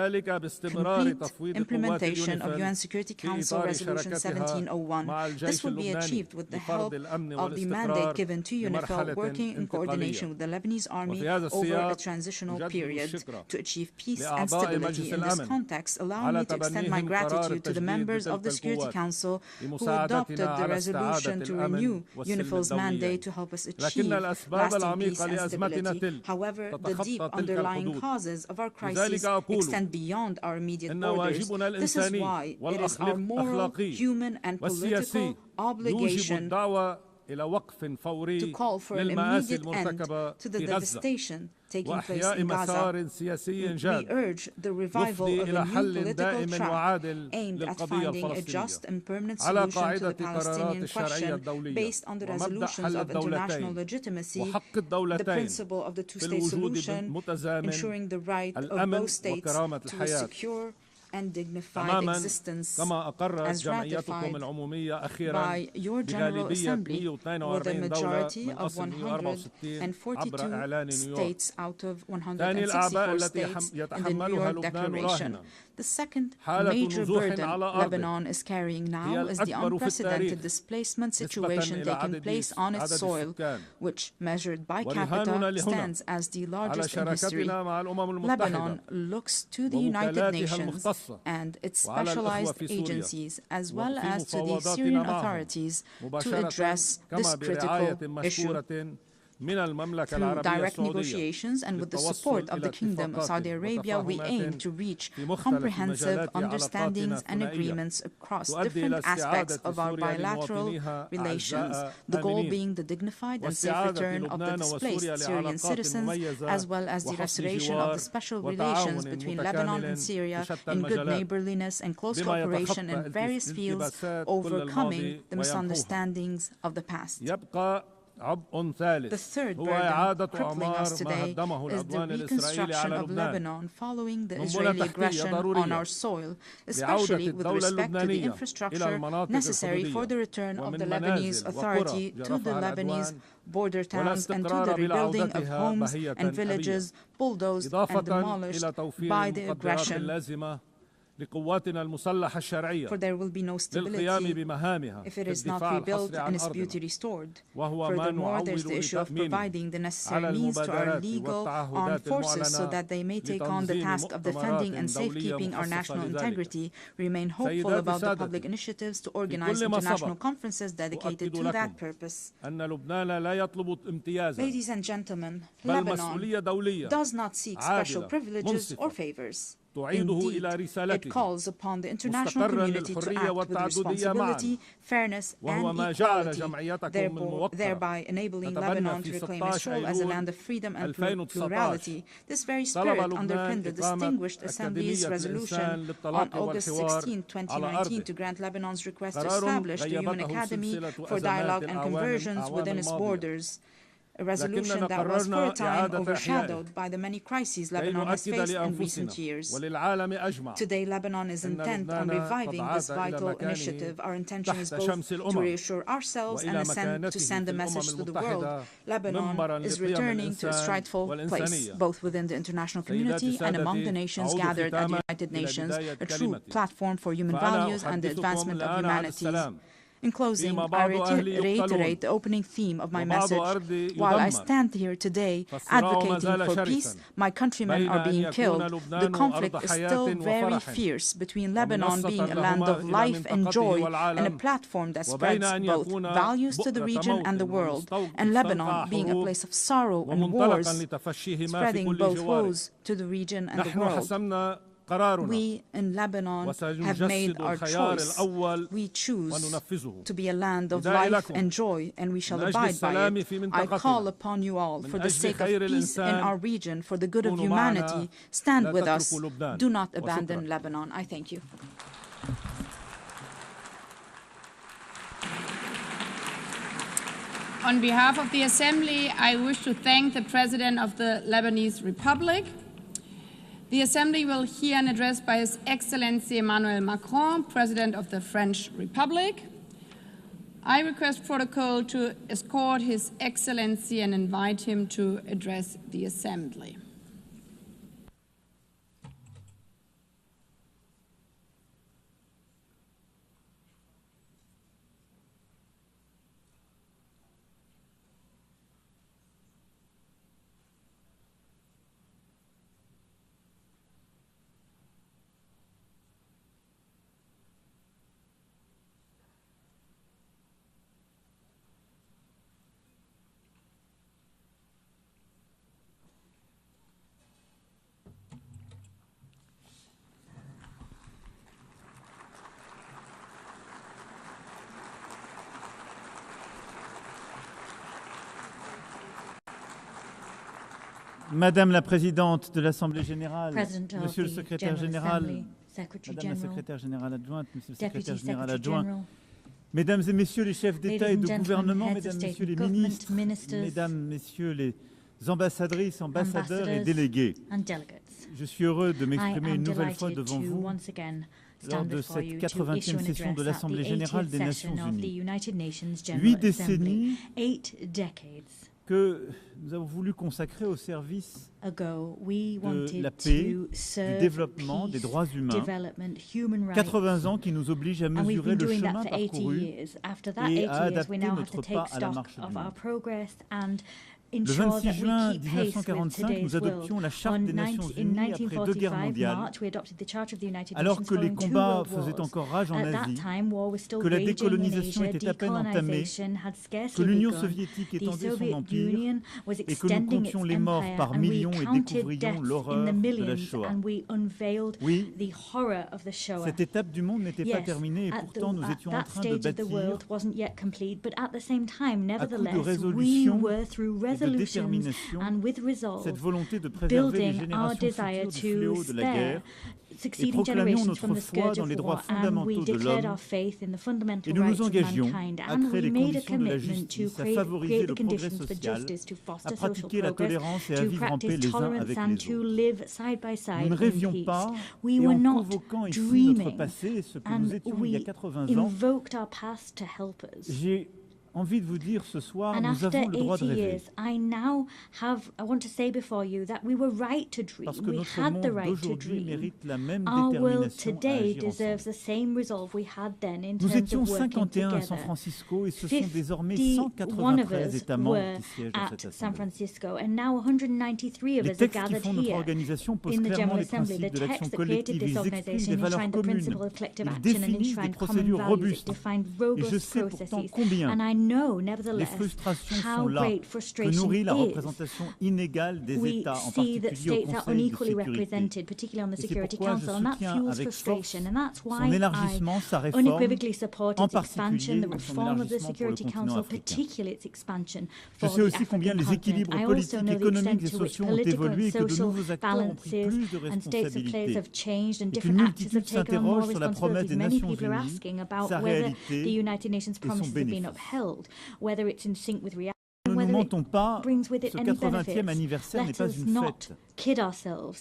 complete implementation of UN Security Council Resolution 1701. This will be achieved with the help of the mandate given to UNIFIL, working in coordination with the Lebanese army over a transitional period to achieve peace and stability. In this context, allow me to extend my gratitude to the members of the Security Council who adopted the resolution to renew UNIFIL's mandate to help us achieve lasting peace and stability. However, the deep underlying causes of our crisis extend beyond our immediate borders. This is why it is our moral, human, and political obligation to call for an immediate end to the devastation taking place in Gaza. We urge the revival of a new political track aimed at finding a just and permanent solution to the Palestinian question based on the resolutions of international legitimacy, the principle of the two-state solution, ensuring the right of both states to a secure and dignified existence, as ratified by your General Assembly with a majority of 142 states out of 164 states in the New York Declaration. The second major burden Lebanon is carrying now is the unprecedented displacement situation taking place on its soil, which, measured by capita, stands as the largest in history. Lebanon looks to the United Nations and its specialized agencies, as well as to the Syrian authorities, to address this critical issue. Through direct negotiations and with the support of the Kingdom of Saudi Arabia, we aim to reach comprehensive understandings and agreements across different aspects of our bilateral relations, the goal being the dignified and safe return of the displaced Syrian citizens, as well as the restoration of the special relations between Lebanon and Syria in good neighborliness and close cooperation in various fields, overcoming the misunderstandings of the past. The third burden crippling us today is the reconstruction of Lebanon following the Israeli aggression on our soil, especially with respect to the infrastructure necessary for the return of the Lebanese Authority to the Lebanese border towns and to the rebuilding of homes and villages bulldozed and demolished by the aggression. For there will be no stability if it is not rebuilt and its beauty restored. Furthermore, there is the issue of providing the necessary means to our legal armed forces so that they may take on the task of defending and safekeeping our national integrity. We remain hopeful about the public initiatives to organize international conferences dedicated to that purpose. Ladies and gentlemen, Lebanon does not seek special privileges or favors. Indeed, it calls upon the international community to act with responsibility, fairness, and equality, thereby enabling Lebanon to reclaim its role as a land of freedom and plurality. This very spirit underpinned the Distinguished Assembly's resolution on August 16, 2019, to grant Lebanon's request to establish the Human Academy for Dialogue and Conversions within its borders. A resolution that was for a time overshadowed by the many crises Lebanon has faced in recent years. Today, Lebanon is intent on reviving this vital initiative. Our intention is both to reassure ourselves and to send a message to the world. Lebanon is returning to its rightful place, both within the international community and among the nations gathered at the United Nations, a true platform for human values and the advancement of humanity. In closing, I reiterate the opening theme of my message. While I stand here today advocating for peace, my countrymen are being killed. The conflict is still very fierce between Lebanon being a land of life and joy and a platform that spreads both values to the region and the world, and Lebanon being a place of sorrow and wars, spreading both woes to the region and the world. We in Lebanon have made our choice. We choose to be a land of life and joy, and we shall abide by it. I call upon you all, for the sake of peace in our region, for the good of humanity, stand with us. Do not abandon Lebanon. I thank you. On behalf of the Assembly, I wish to thank the President of the Lebanese Republic. The Assembly will hear an address by His Excellency Emmanuel Macron, President of the French Republic. I request protocol to escort His Excellency and invite him to address the Assembly. Madame la Présidente de l'Assemblée générale, Monsieur le Secrétaire général, Madame la Secrétaire générale adjointe, Monsieur le Secrétaire général adjoint, Mesdames et Messieurs les chefs d'État et de gouvernement, Mesdames, Messieurs les ministres, Mesdames, Messieurs les ambassadrices, ambassadeurs et délégués, je suis heureux de m'exprimer une nouvelle fois devant vous lors de cette 80e session de l'Assemblée générale des Nations Unies. 8 décennies que nous avons voulu consacrer au service de la paix, du développement, des droits humains. 80 ans qui nous obligent à mesurer le chemin parcouru et à adapter notre pas à la marche du monde. Le 26 juin 1945, nous adoptions la Charte des Nations Unies après 2 guerres mondiales, alors que les combats faisaient encore rage en Asie, que la décolonisation était à peine entamée, que l'Union soviétique étendait son empire et que nous comptions les morts par millions et découvrions l'horreur de la Shoah. Oui, cette étape du monde n'était pas terminée et pourtant nous étions en train de bâtir, à coup de résolution et de détermination, cette volonté de préserver les générations futures du fléau de la guerre et proclamions notre foi dans les droits fondamentaux de l'homme et nous nous engagions à créer les conditions de la justice, à favoriser le progrès social, à pratiquer la tolérance et à vivre en paix les uns avec les autres. Nous ne rêvions pas et en convoquant ici notre passé, ce que nous étions il y a 80 ans, j'ai envie de vous dire ce soir, nous avons le droit de rêver. Parce que notre monde d'aujourd'hui mérite la même détermination à agir ensemble. Nous étions 51 à San Francisco et ce sont désormais 193 États membres qui siègent dans cette assemblée. Les textes qui font notre organisation posent clairement les principes de l'action collective. Ils expriment des valeurs communes. Ils définissent des procédures robustes. Et je sais pourtant combien les frustrations sont là, que nourrit la représentation inégale des États, en particulier au Conseil de sécurité. Et c'est pourquoi je soutiens avec force son élargissement, sa réforme, en particulier son élargissement pour le continent africain. Je sais aussi combien les équilibres politiques, économiques et sociaux ont évolué et que de nouveaux acteurs ont pris plus de responsabilités et qu'une multitude s'interroge sur la promesse des Nations Unies, sa réalité et son bénéfice. Ne nous mentons pas, ce 80e anniversaire n'est pas une fête.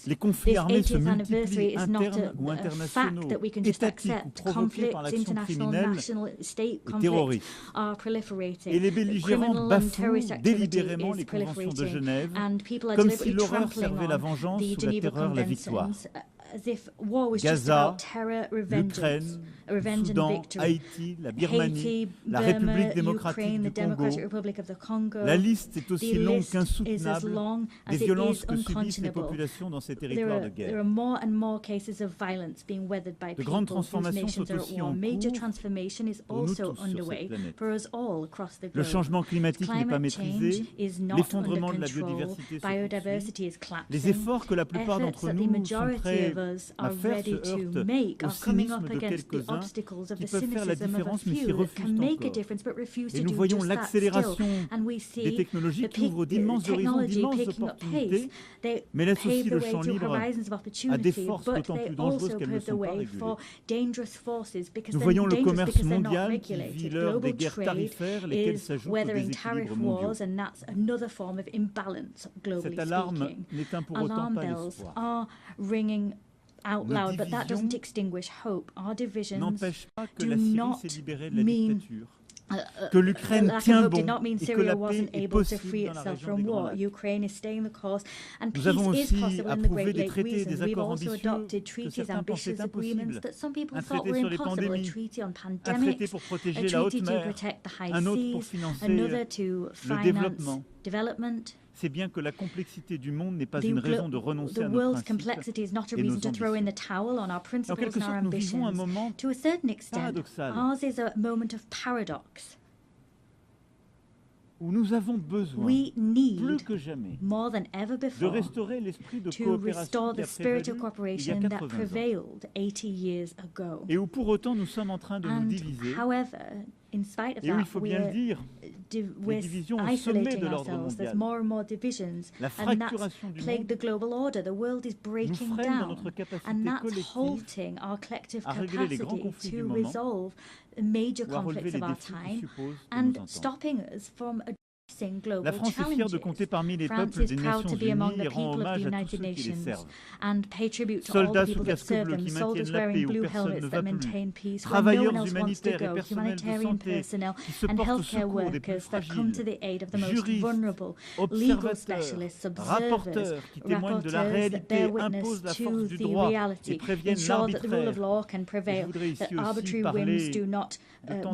Les conflits armés se multiplient, internes ou internationaux, étatiques ou provoqués par l'action criminelle et terroriste. Et les belligérants bafouent délibérément les conventions de Genève, comme si l'horreur servait la vengeance ou la terreur la victoire. Gaza, l'Ukraine, le Soudan, Haïti, la Birmanie, la République démocratique du Congo. La liste est aussi longue qu'insoutenable des violences que subissent les populations dans ces territoires de guerre. De grandes transformations sont aussi en cours pour nous tous sur cette planète. Le changement climatique n'est pas maîtrisé, l'effondrement de la biodiversité se poursuit. Les efforts que la plupart d'entre nous sont prêts à faire se heurtent au cynisme de quelques-uns qui peuvent faire la différence mais s'y refusent encore. Et nous voyons l'accélération des technologies qui ouvrent d'immenses horizons, d'immenses opportunités, mais laissent aussi le champ libre à des forces d'autant plus dangereuses qu'elles ne sont pas régulées. Nous voyons le commerce mondial qui vit l'heure des guerres tarifaires, lesquelles s'ajoutent aux déséquilibres mondiaux. Cette alarme n'éteint pour autant pas l'espoir. Out loud, but that doesn't extinguish hope. Our divisions n'empêche pas que la Syrie s'est libérée de la dictature, que l'Ukraine tient bon et que la paix est possible dans la région des Grands Lacs. Nous avons aussi approuvé des traités et des accords ambitieux que certains pensaient impossibles. Un traité sur les pandémies, un traité pour protéger la haute mer, un autre pour financer le développement. C'est bien que la complexité du monde n'est pas une raison de renoncer à nos principes et nos ambitions. En quelque sorte, nous vivons un moment paradoxal où nous avons besoin, plus que jamais, de restaurer l'esprit de coopération qui a prévalu il y a 80 ans. Et où pour autant nous sommes en train de nous diviser. Et où il faut bien le dire, les divisions au sommet de l'ordre mondial. La fracturation du monde nous freine dans notre capacité collective à régler les grands conflits du moment ou à relever les défis qui supposent de nous entendre. La France est fière de compter parmi les peuples des Nations Unies et rend hommage à tous ceux qui les servent. Soldats sous casque bleu qui maintiennent la paix où personne ne va plus. Travailleurs humanitaires et personnels de santé qui se portent secours des plus fragiles. Juristes, observateurs, rapporteurs qui témoignent de la réalité, imposent la force du droit et préviennent l'arbitraire. Je voudrais ici aussi parler de tant et tant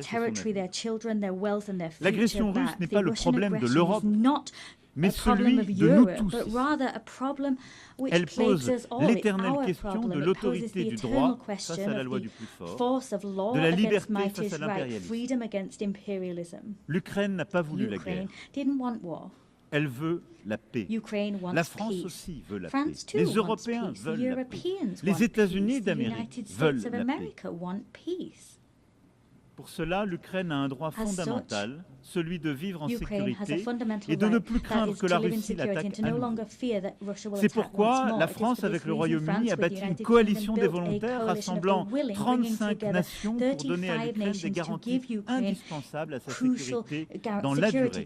their territory, their children, their wealth and their future. L'agression russe n'est pas le problème de l'Europe, mais celui de nous tous. Elle pose l'éternelle question de l'autorité du droit face à la loi du plus fort, de la liberté face à l'impérialisme. L'Ukraine n'a pas voulu la guerre. Elle veut la paix. La France aussi veut la paix. Les Européens veulent la paix. Les États-Unis d'Amérique veulent la paix. Pour cela, l'Ukraine a un droit fondamental, celui de vivre en sécurité et de ne plus craindre que la Russie l'attaque à nouveau. C'est pourquoi la France, avec le Royaume-Uni, a bâti une coalition des volontaires rassemblant 35 nations pour donner à l'Ukraine des garanties indispensables à sa sécurité dans la durée.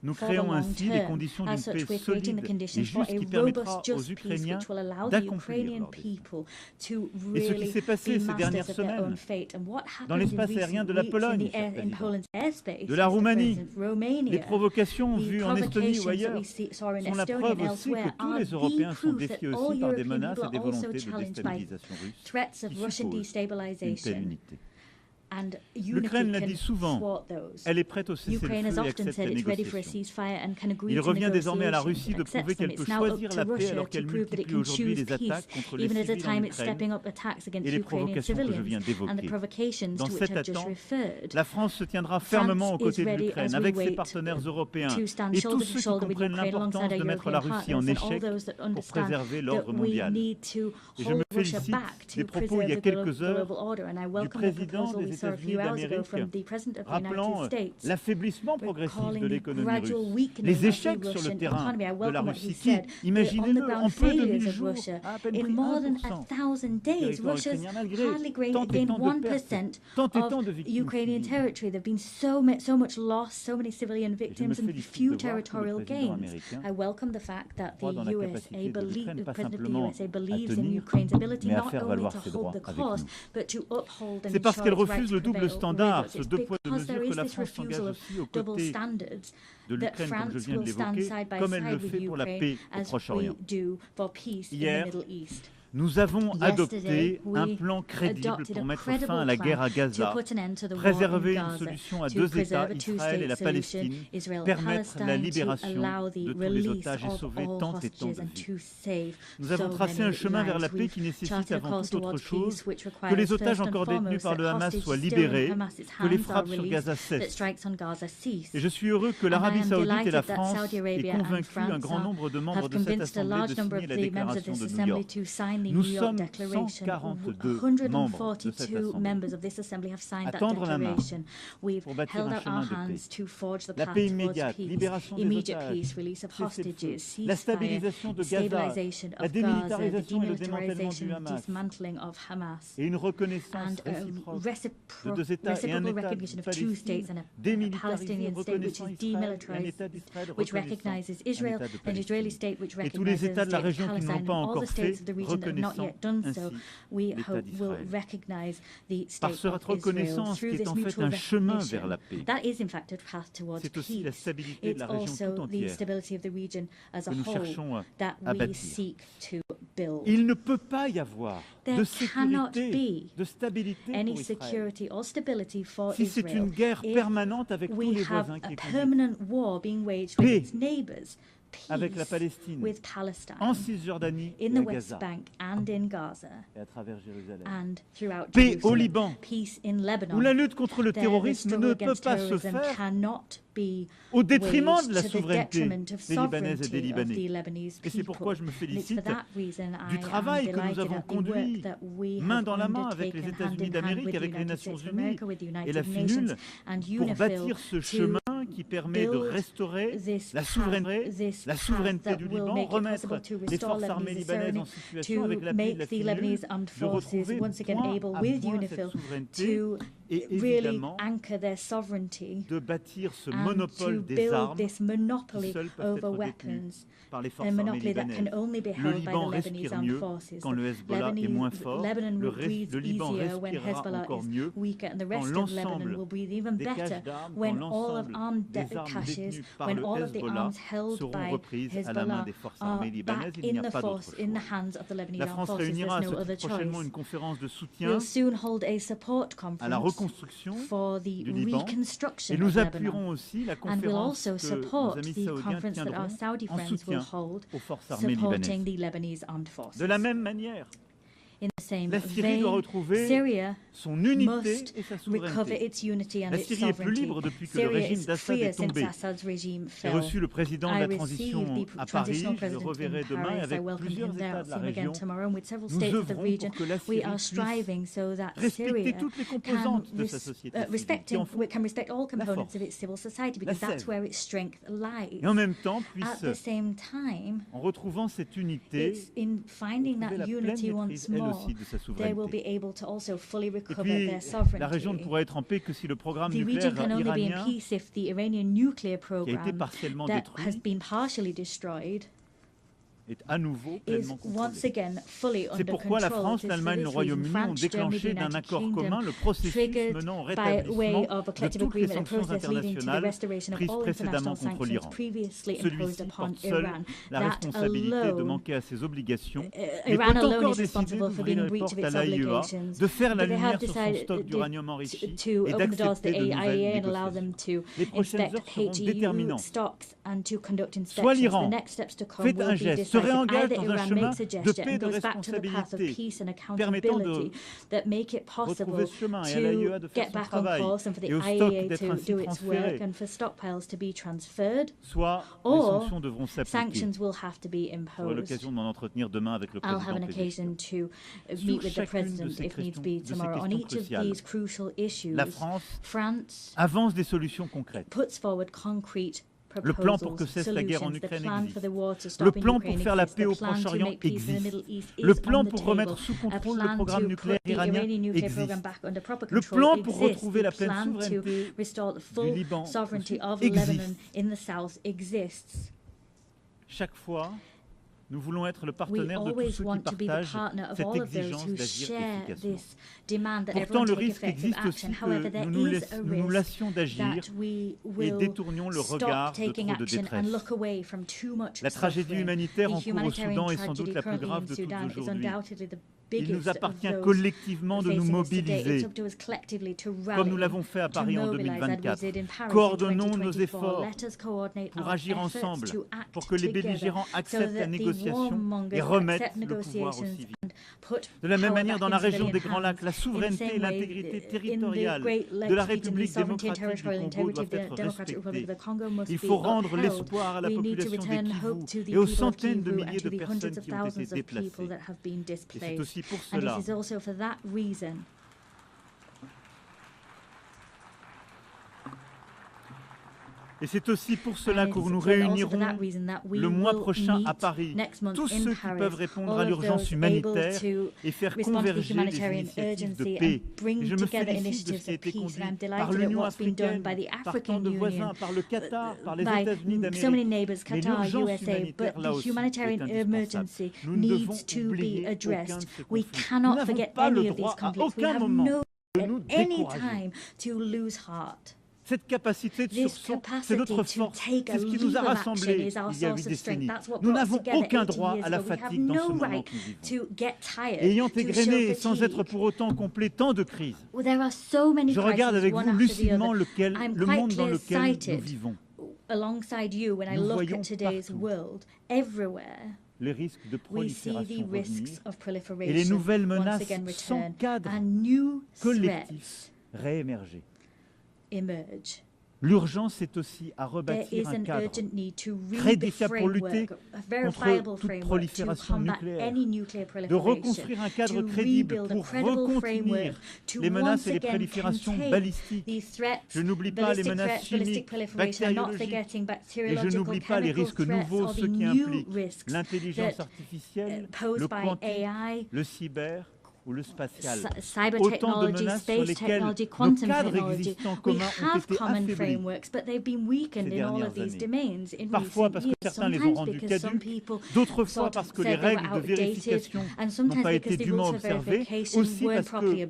Nous créons ainsi les conditions d'une paix solide et juste qui permettra aux Ukrainiens d'accomplir leur destin. Et ce qui s'est passé ces dernières semaines dans l'espace aérien de la Pologne, de la Roumanie, les provocations vues en Estonie ou ailleurs sont la preuve aussi que tous les Européens sont défiés aussi par des menaces et des volontés de déstabilisation russe qui supposent une telle unité. L'Ukraine l'a dit souvent, elle est prête au cessez-le-feu et accepte la négociation. Il revient désormais à la Russie de prouver qu'elle peut choisir la paix alors qu'elle multiplie aujourd'hui les attaques contre les civils en Ukraine et les provocations que je viens d'évoquer. Dans cette attente, la France se tiendra fermement aux côtés de l'Ukraine avec ses partenaires européens et tous ceux qui comprennent l'importance de mettre la Russie en échec pour préserver l'ordre mondial. Et je me félicite des propos il y a quelques heures du président des États-Unis d'Amérique rappelant l'affaiblissement progressif de l'économie russe, les échecs sur le terrain de la Russie qui, imaginez-le, en peu de 1000 jours, a à peine pris 1% du territoire ukrainien malgré tant et tant de pertes, tant et tant de victimes civiles. Et je me félicite de voir que le président américain croit dans la capacité de l'Ukraine pas simplement à tenir, mais à faire valoir ses droits avec nous. C'est parce qu'elle refuse le double standard, ce deux poids deux mesures, que la France s'engage aussi aux côtés de l'Ukraine, comme je viens de l'évoquer, comme elle le fait pour la paix au Proche-Orient. Hier, nous avons adopté un plan crédible pour mettre fin à la guerre à Gaza, préserver une solution à deux États, Israël et la Palestine, permettre la libération de tous les otages et sauver tant et tant de vies. Nous avons tracé un chemin vers la paix qui nécessite avant toute autre chose que les otages encore détenus par le Hamas soient libérés, que les frappes sur Gaza cessent. Et je suis heureux que l'Arabie Saoudite et la France aient convaincu un grand nombre de membres de cette Assemblée de signer la déclaration de New York. Nous sommes 142 membres de cette Assemblée. Attendre la main pour bâtir un chemin de paix. La paix immédiate, libération des otages, la stabilisation de Gaza, la démilitarisation et le démantèlement du Hamas, et une reconnaissance réciproque de deux États et un État de Palestine démilitarisé, reconnaissant Israël, et un État d'Israël reconnaissant un État de Palestine. Et tous les États de la région qui ne l'ont pas encore fait, reconnaissant ainsi l'État d'Israël. Par cette reconnaissance qui est en fait un chemin vers la paix, c'est aussi la stabilité de la région tout entière que nous cherchons à bâtir. Il ne peut pas y avoir de sécurité, de stabilité pour Israël si c'est une guerre permanente avec tous les voisins qui conduisent. Paix avec la Palestine, en Cisjordanie et à Gaza, et à travers Jérusalem. Paix au Liban, où la lutte contre le terrorisme ne peut pas se faire au détriment de la souveraineté des Libanaises et des Libanais. Et c'est pourquoi je me félicite du travail que nous avons conduit main dans la main avec les États-Unis d'Amérique, avec les Nations Unies et la FINUL pour bâtir ce chemin qui permet de restaurer la souveraineté du Liban, remettre les forces armées libanaises en situation avec l'appui de la FINUL de retrouver point à point cette souveraineté et évidemment de bâtir ce monopole des armes qui seuls peuvent être détenus par les forces armées libanaises. Le Liban respire mieux quand le Hezbollah est moins fort, le Liban respirera encore mieux quand l'ensemble des caches d'armes, quand l'ensemble des armes détenues par le Hezbollah seront reprises à la main des forces armées libanaises. Il n'y a pas d'autre choix. La France réunira prochainement une conférence de soutien à la reconstruction du Liban et nous appuierons aussi la conférence que nos amis saoudiens tiendront en soutien aux forces armées libanaises. De la même manière, la Syrie doit retrouver son unité et sa souveraineté. La Syrie est plus libre depuis que le régime d'Assad est tombé. J'ai reçu le président de la transition à Paris, je le reverrai demain avec plusieurs États de la région. Nous œuvrons pour que la Syrie puisse respecter toutes les composantes de sa société civile, qui en font la force, la sève. Et en même temps puisse, en retrouvant cette unité, retrouver la pleine maîtrise, elle aussi, de sa souveraineté. Et puis, la région ne pourra être en paix que si le programme nucléaire iranien, qui a été partiellement détruit, est à nouveau pleinement contrôlée. C'est pourquoi la France, l'Allemagne et le Royaume-Uni ont déclenché d'un accord commun le processus menant au rétablissement de toutes les sanctions internationales prises précédemment contre l'Iran. Celui-ci porte seul la responsabilité de manquer à ses obligations, mais peut encore décider d'ouvrir les portes à l'AIEA, de faire la lumière sur son stock d'uranium enrichi et d'accepter de nouvelles négociations. Les prochaines heures seront déterminantes. Soit l'Iran fait un geste, se réengage dans un chemin de paix et de responsabilité, permettant de retrouver ce chemin et à l'AIEA de faire son travail et au stock d'être ainsi transféré. Soit les sanctions devront s'appliquer. J'aurai l'occasion d'en entretenir demain avec le président Sur chacune de ces questions cruciales, la France avance des solutions concrètes. Le plan pour que cesse la guerre en Ukraine existe. Le plan pour faire la paix au Proche-Orient existe. Le plan pour remettre sous contrôle le programme nucléaire iranien existe. Le plan pour retrouver la pleine souveraineté du Liban existe. Chaque fois, nous voulons être le partenaire de tous ceux qui partagent cette exigence d'agir efficacement. Pourtant, le risque existe aussi que nous nous lassions d'agir et détournions le regard de trop de détresse. La tragédie humanitaire en cours au Soudan est sans doute la plus grave de toutes aujourd'hui. Il nous appartient collectivement de nous mobiliser, comme nous l'avons fait à Paris en 2024. Coordonnons nos efforts pour agir ensemble, pour que les belligérants acceptent la négociation et remettent le pouvoir aux civils. De la même manière, dans la région des Grands Lacs, la souveraineté et l'intégrité territoriale de la République démocratique du Congo doivent être respectées. Il faut rendre l'espoir à la population des Kivu et aux centaines de milliers de personnes qui ont été déplacées. Et c'est aussi pour cela Et c'est aussi pour cela que nous réunirons le mois prochain à Paris tous ceux qui peuvent répondre à l'urgence humanitaire et faire converger les initiatives de paix. Et je me félicite de ce qui a été conduit par l'Union africaine, par tant de voisins, par le Qatar, par les États-Unis d'Amérique. Mais l'urgence humanitaire, là aussi, est indispensable. Nous ne devons oublier aucun de ces conflits. Nous n'avons pas le droit à aucun moment de nous décourager. Cette capacité de sursaut, c'est notre force, c'est ce qui nous a rassemblés il y a 8 décennies. Nous n'avons aucun droit à la fatigue dans ce moment que nous vivons. Ayant égrené, sans être pour autant complet, tant de crises, je regarde avec vous lucidement le monde dans lequel nous vivons. Nous voyons partout les risques de prolifération revenir et les nouvelles menaces sans cadre collectif réémerger. L'urgence est aussi à rebâtir un cadre très fiable pour lutter contre toute prolifération nucléaire, de reconstruire un cadre crédible pour recontenir les menaces et les proliférations balistiques. Je n'oublie pas les menaces chimiques, bactériologiques, et je n'oublie pas les risques nouveaux, ceux qui impliquent l'intelligence artificielle, le quantique, le cyber ou le spatial. Autant de menaces sur lesquelles nos cadres existants communs ont été affaiblis ces dernières années. Parfois parce que certains les ont rendus caducs, d'autres fois parce que les règles de vérification n'ont pas été dûment observées, aussi parce que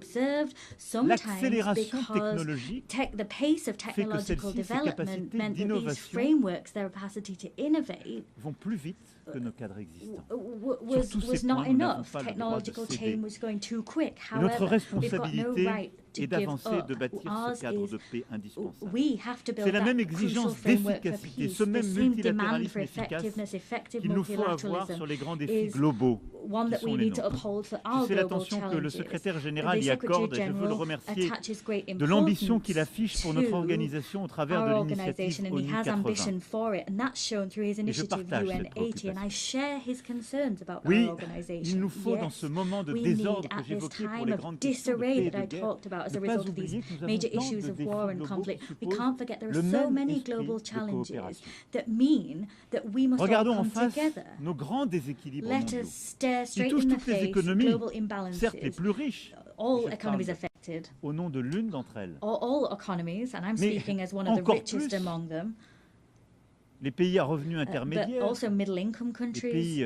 l'accélération technologique fait que celle-ci, ses capacités d'innovation vont plus vite que nos cadres existants. Sur tous ces points, nous n'avons pas le droit de céder. Et notre responsabilité est d'avancer et de bâtir ce cadre de paix indispensable. C'est la même exigence d'efficacité, ce même multilatéralisme efficace qu'il nous faut avoir sur les grands défis globaux qui sont les nôtres. Je sais l'attention que le secrétaire général y accorde et je veux le remercier de l'ambition qu'il affiche pour notre organisation au travers de l'initiative ONU 80. Et je partage cette préoccupation. Oui, il nous faut dans ce moment de désordre que j'évoquais pour les grandes questions de paix et de guerre, ne pas oublier que nous avons tant de défis globaux qui supposent le même esprit de coopération. Regardons en face nos grands déséquilibres mondiaux qui touchent toutes les économies, certes les plus riches, au nom de l'une d'entre elles. Mais encore plus, les pays à revenus intermédiaires, les pays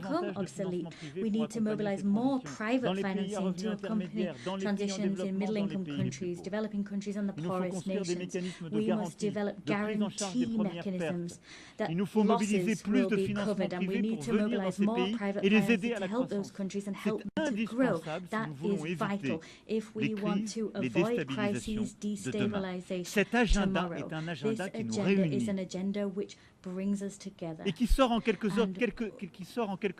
become obsolete. We need to mobilize more private financing to accompany transitions in middle-income countries, developing countries and the poorest nations. We must develop guarantee mechanisms that losses will be covered, and we need to mobilize more private financing to help those countries and help them to grow. That is vital if we want to avoid crises, destabilization tomorrow. This agenda is an agenda which brings us together. Et qui sort en quelque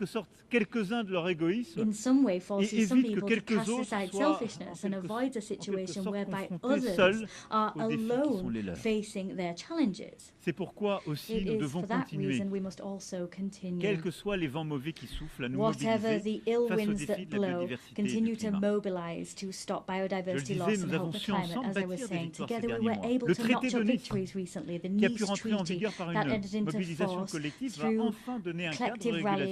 sorte quelques-uns de leur égoïsme. In some way forces some people to cast aside selfishness and avoids a situation whereby others are alone facing their challenges. C'est pourquoi aussi nous devons continuer, quels que soient les vents mauvais qui soufflent, à nous mobiliser face aux défis de la biodiversité continue et du to climat. mobilize to stop biodiversity loss and nous avons help the su climate, ensemble as I was bâtir des saying. victoires ces Together we derniers were mois. able Le to traité notch de up Nice, victories recently. The qui a pu Nice rentrer en Treaty vigueur par that une entered into mobilisation force collective, va through enfin donner un cadre collective rallying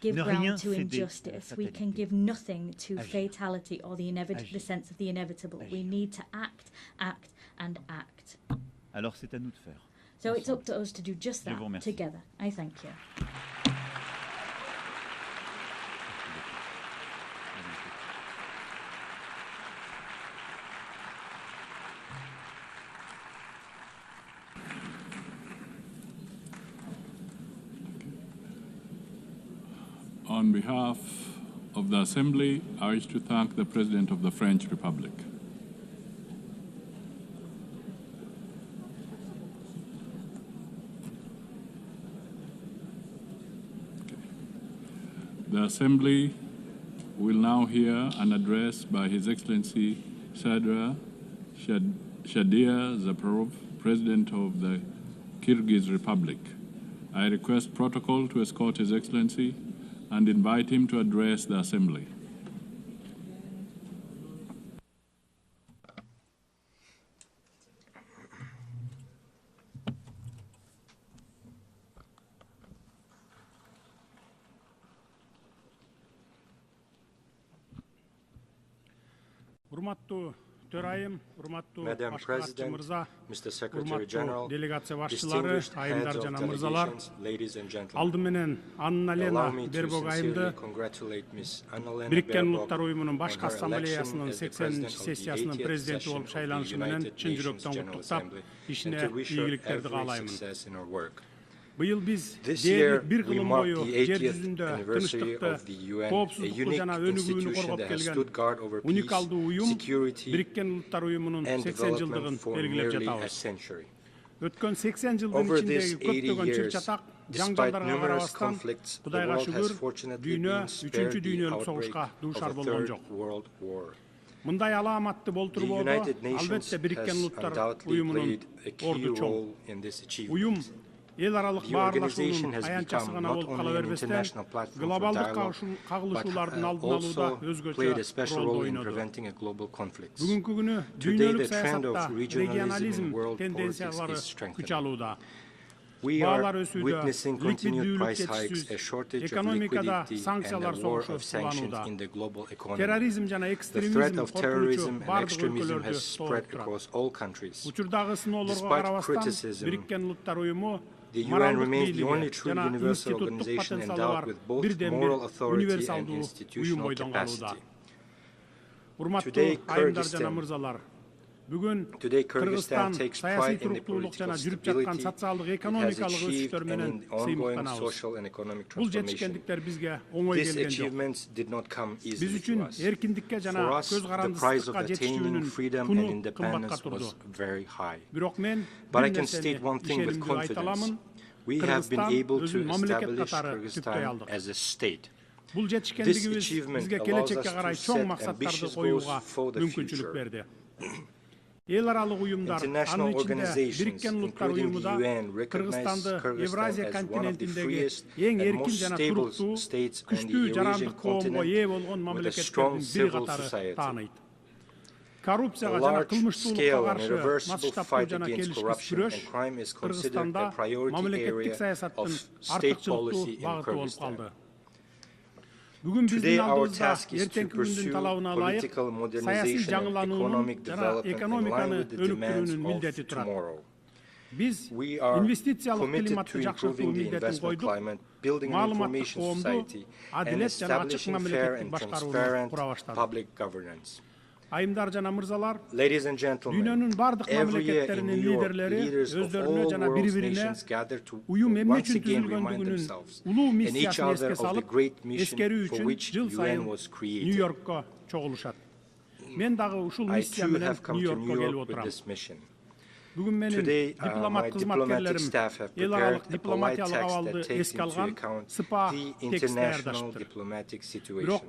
give ground to injustice. We can give nothing to fatality or the sense of the inevitable. We need to act, act, and act. Alors c'est à nous de faire. So it's up to us to do just that together. I thank you. On behalf of the Assembly, I wish to thank the President of the French Republic. The Assembly will now hear an address by His Excellency Shadia Zaparov, President of the Kyrgyz Republic. I request protocol to escort His Excellency and invite him to address the Assembly. Madam President, Mr. Secretary General, distinguished heads of delegations, ladies and gentlemen, allow me to sincerely congratulate Ms. Annalena Baerbock on her election as the President of the 80th session of the United Nations General Assembly and to wish her every success in her work. This year, we mark the 80th anniversary of the UN, a unique institution that has stood guard over peace, security, and development for nearly a century. Over these 80 years, despite numerous conflicts, the world has fortunately been spared the outbreak of a Third World War. The United Nations has undoubtedly played a key role in this achievement. The organization has become not only an international platform for dialogue, but also played a special role in preventing a global conflict. Today, the trend of regionalism in world politics is strengthening. We are witnessing continued price hikes, a shortage of liquidity, and a war of sanctions in the global economy. The threat of terrorism and extremism has spread across all countries. Despite criticism, the UN remains the only true universal organization endowed with both moral authority and institutional capacity. Today, Kyrgyzstan takes pride in the political stability it has achieved and in ongoing social and economic transformation. These achievements did not come easily to us. For us, the price of attaining freedom and independence was very high. But I can state one thing with confidence. We have been able to establish Kyrgyzstan as a state. This achievement allows us to set ambitious goals for the future. International organizations, including the UN, recognize Kyrgyzstan as one of the freest and most stable states on the Eurasian continent with a strong civil society. A large-scale and irreversible fight against corruption and crime is considered a priority area of state policy in Kyrgyzstan. Today, our task is to pursue political modernization and economic development in line with the demands of tomorrow. We are committed to improving the investment climate, building an information society, and establishing fair and transparent public governance. Ladies and gentlemen, every year in New York, leaders of all world's nations gather to once again remind themselves and each other of the great mission for which UN was created. I too have come to New York with this mission. Today, my diplomatic staff have prepared a polite text that takes into account the international diplomatic situation.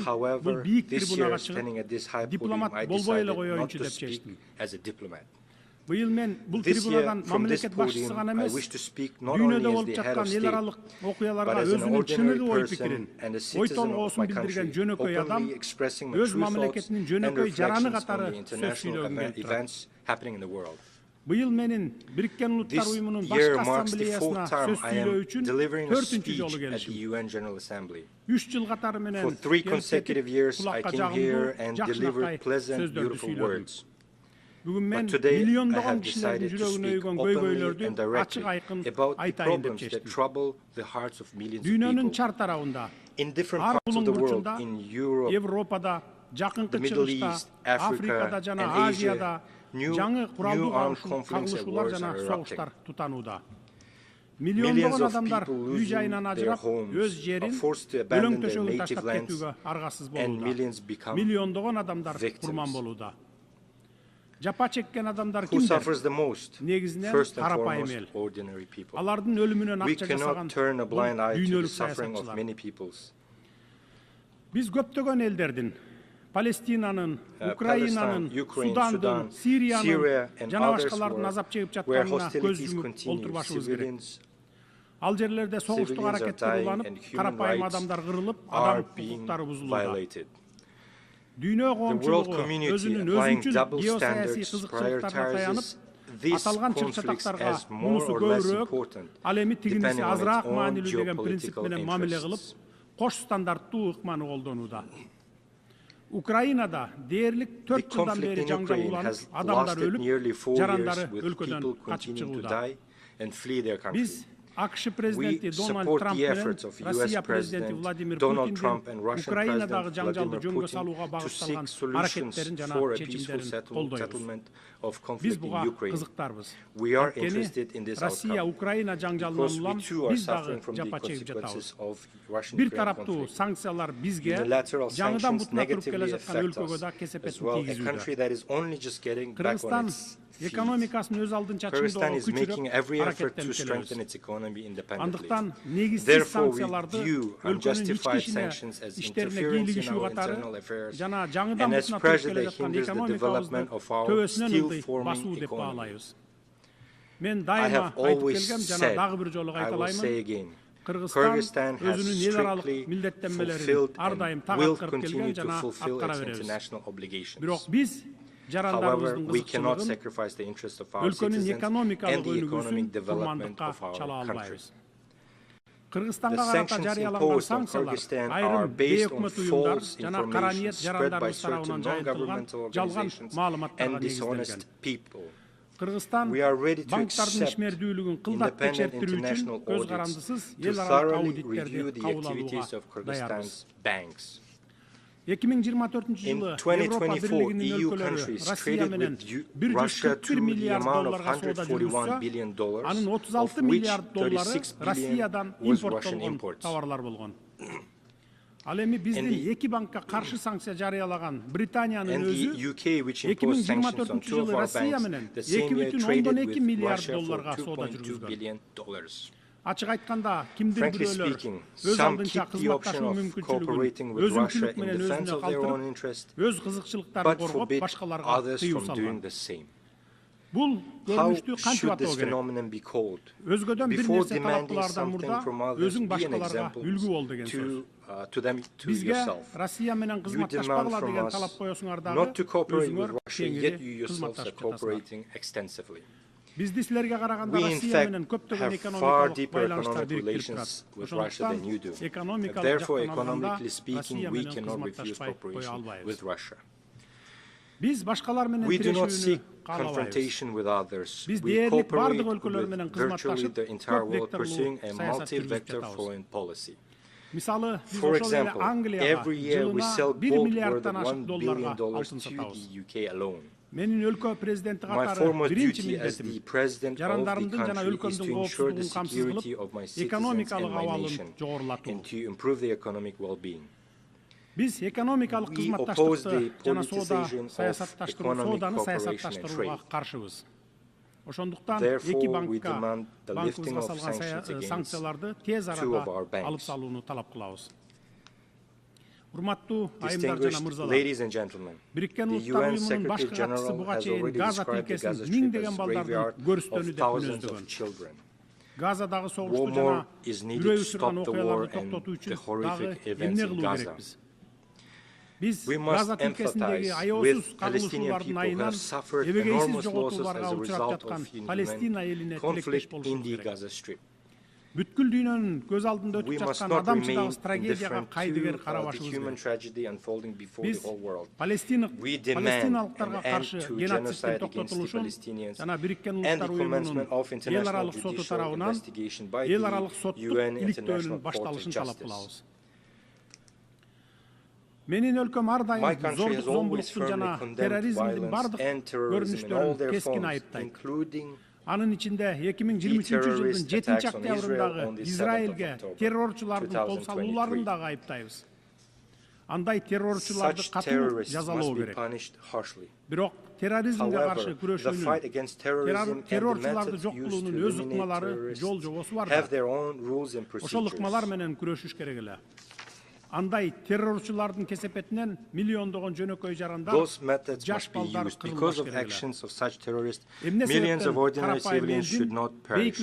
However, this year, standing at this high podium, I decided not to speak as a diplomat. This year, from this podium, I wish to speak not only as the head of state, but as an ordinary person and a citizen of my country, openly expressing my true thoughts and reflections on the international events happening in the world. This year marks the fourth time I am delivering a speech at the UN General Assembly. For 3 consecutive years, I came here and delivered pleasant, beautiful words. But today, I have decided to speak openly and directly about the problems that trouble the hearts of millions of people. In different parts of the world, in Europe, the Middle East, Africa, and Asia, new armed conflicts and wars are erupting. Millions of people losing their homes, are forced to abandon their native lands, and millions become victims. Who suffers the most? First and foremost, ordinary people. We cannot turn a blind eye to the suffering of many peoples. Palestina'nın, Ukrayna'nın, Sudan'ın, Suriye'nin jana başkalarının azap çekip çatkanına göz yumup oldurbaşımız gerek. Aljerilerde soğuşluk hareketleri ulanıp, karapayım adamlar kırılıp, adam hukukları bozulуда. Dünya komşuluğu özünün özünçül geosiyasi kızıkçılıklarına dayanıp, atalgan çırçataklarga munusu gövrök, alemi tiginisi azrak manili degen prinsip menen mamile kılıp, koş standartlı ыкманы koldonuda. Ukrayna'da değerlik 4 yıldan beri janjal ulanıp adamlar ölüp jaranları ülkeden kaçıp çıkıуда. Biz AQSh prezidenti Donald Trump bilen Rusya prezidenti Vladimir Putin'in Ukrayna'daki janjalды жөнгө салууга багытталган аракеттерин жана чечимдерин колдойбуз. Биз буга кызыктарбыз. Анткени Россия Украина жаңжалынан улам биз дагы жапа чегип жатабыз. Бир тараптуу санкциялар бизге жаңыдан бутуна туруп келе жаткан өлкөгө да кесепетин тийгизүүдө. Кыргызстан экономикасын өз алдынча чыңдоого күчүрөп аракеттенип келебиз. Андыктан негизсиз санкцияларды өлкөнүн ички иштерине кийлигишүү катары жана жаңыдан бутуна туруп келе жаткан экономикабыздын төбөсүнөн ылдый басуу деп баалайбыз. Мен дайыма айтып келгем, жана дагы бир жолу кайталаймын. Кыргызстан өзүнүн эл аралык милдеттенмелерин ар дайым так аткарып келген жана аткара беребиз. Бирок биз жарандарыбыздын кызыкчылыгын өлкөнүн экономикалык өнүгүүсүн курмандыкка чала албайбыз. Кыргызстанга карата жарыяланган санкциялар айрым бейөкмөт уюмдар жана кара ниет жарандарыбыз тарабынан жайылтылган жалган маалыматтарга негизделген. Кыргызстан банктардын ишмердүүлүгүн кылдат текшертирүү үчүн көз карандысыз эл аралык аудиттерди кабыл алууга даярбыз. 2024 жылы Европа Бирлигинин өлкөлөрү Россия менен $141 миллиард соода жүргүзсө, анын 36 миллиард доллары Россиядан импорттолгон товарлар болгон. Ал эми биздин эки банкка каршы санкция жарыялаган Британиянын өзү 2024 жылы Россия менен $2,2 миллиард соода жүргүзгөн. Ачык айтканда, кимдир бирөөлөр өз алдынча кызматташуу мүмкүнчүлүгүн өзүнчүлүк менен өзүнө калтырып, өз кызыкчылыктарын коргоп, башкаларга тыюу салган. Бул көрүнүштү кантип атоо керек? Өзгөдөн бир нерсе талап кылаардан мурда өзүң башкаларга үлгү бол деген сөз. Бизге Россия менен кызматташпагыла деген талап коесуңар дагы өзүңөр кеңири кызматташып. Бизди силерге караганда Россия менен көптөгөн экономикалык байланыштар бириктирип турат. Ошондуктан экономикалык жактан Россия менен кызматташпай кое албайбыз. Биз башкалар менен тирешүүнү каалабайбыз. Биз дээрлик бардык өлкөлөр менен кызматташып, көп векторлуу саясат жүргүзүп жатабыз. Мисалы, биз ошол эле Англияга жылына $1 миллиарддан ашык долларга алтын сатабыз. Менин өлкө президенти катары биринчи милдетим жарандарымдын жана өлкөмдүн коопсуздугун камсыз кылып, экономикалык абалын жогорулатуу. Биз экономикалык кызматташтыкты жана сооданы саясатташтырууга каршыбыз. Ошондуктан эки банкка банкыбызга салган санкцияларды тез арада алып салууну талап кылабыз. Урматтуу айымдар жана мырзалар, Бириккен Улуттар Уюмунун башкы катчысы буга чейин Газа тилкесин миңдеген балдардын көрүстөнү деп мүнөздөгөн. Газадагы согушту жана үрөй учурган окуяларды токтотуу үчүн дагы эмне кылуу керекпиз? Биз Газа тилкесиндеги аеосуз кагылышуулардын айынан эбегейсиз жоготууларга учурап жаткан Палестина элине тилектеш болушубуз керек. Бүткүл дүйнөнүн көз алдында өтүп жаткан адамчыдагы трагедияга кайдыгер карабашыбыз керек. Биз палестиналыктарга каршы геноциддин токтотулушун жана Бириккен Улуттар Уюмунун эл аралык соту тарабынан эл аралык соттук иликтөөнүн башталышын талап кылабыз. Менин өлкөм ар дайым зордук зомбулукту жана терроризмдин бардык көрүнүштөрүн кескин айыптайт. Анын ичинде 2023 жылдын 7 октябрындагы Израилге террорчулардын кол салууларын дагы айыптайбыз. Андай террорчуларды катуу жазалоо керек. Бирок терроризмге каршы күрөшүүнүн, террорчуларды жок кылуунун өз ыкмалары, жол жобосу бар. Ошол ыкмалар менен күрөшүш керек эле. Андай террорчулардын кесепетинен миллиондогон жөнөкөй жарандар, жаш балдар кырылбаш керек эле. Millions of ordinary civilians should not perish.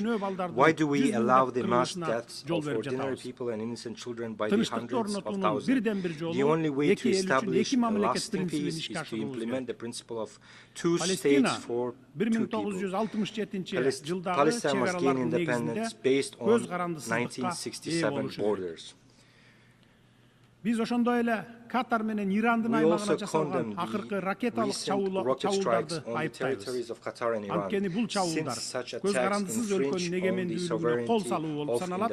Why do we allow the mass deaths of ordinary people and innocent children by the hundreds of thousands? The only way to establish a lasting peace is to implement the principle of two states for two people. Palestine must gain independence based on 1967 borders. Биз ошондой эле Катар менен Ирандын аймагына жасалган акыркы ракеталык чабуулдарды айыптайбыз. Анткени бул чабуулдар көз карандысыз өлкөнүн эгемендүүлүгүнө кол салуу болуп саналат.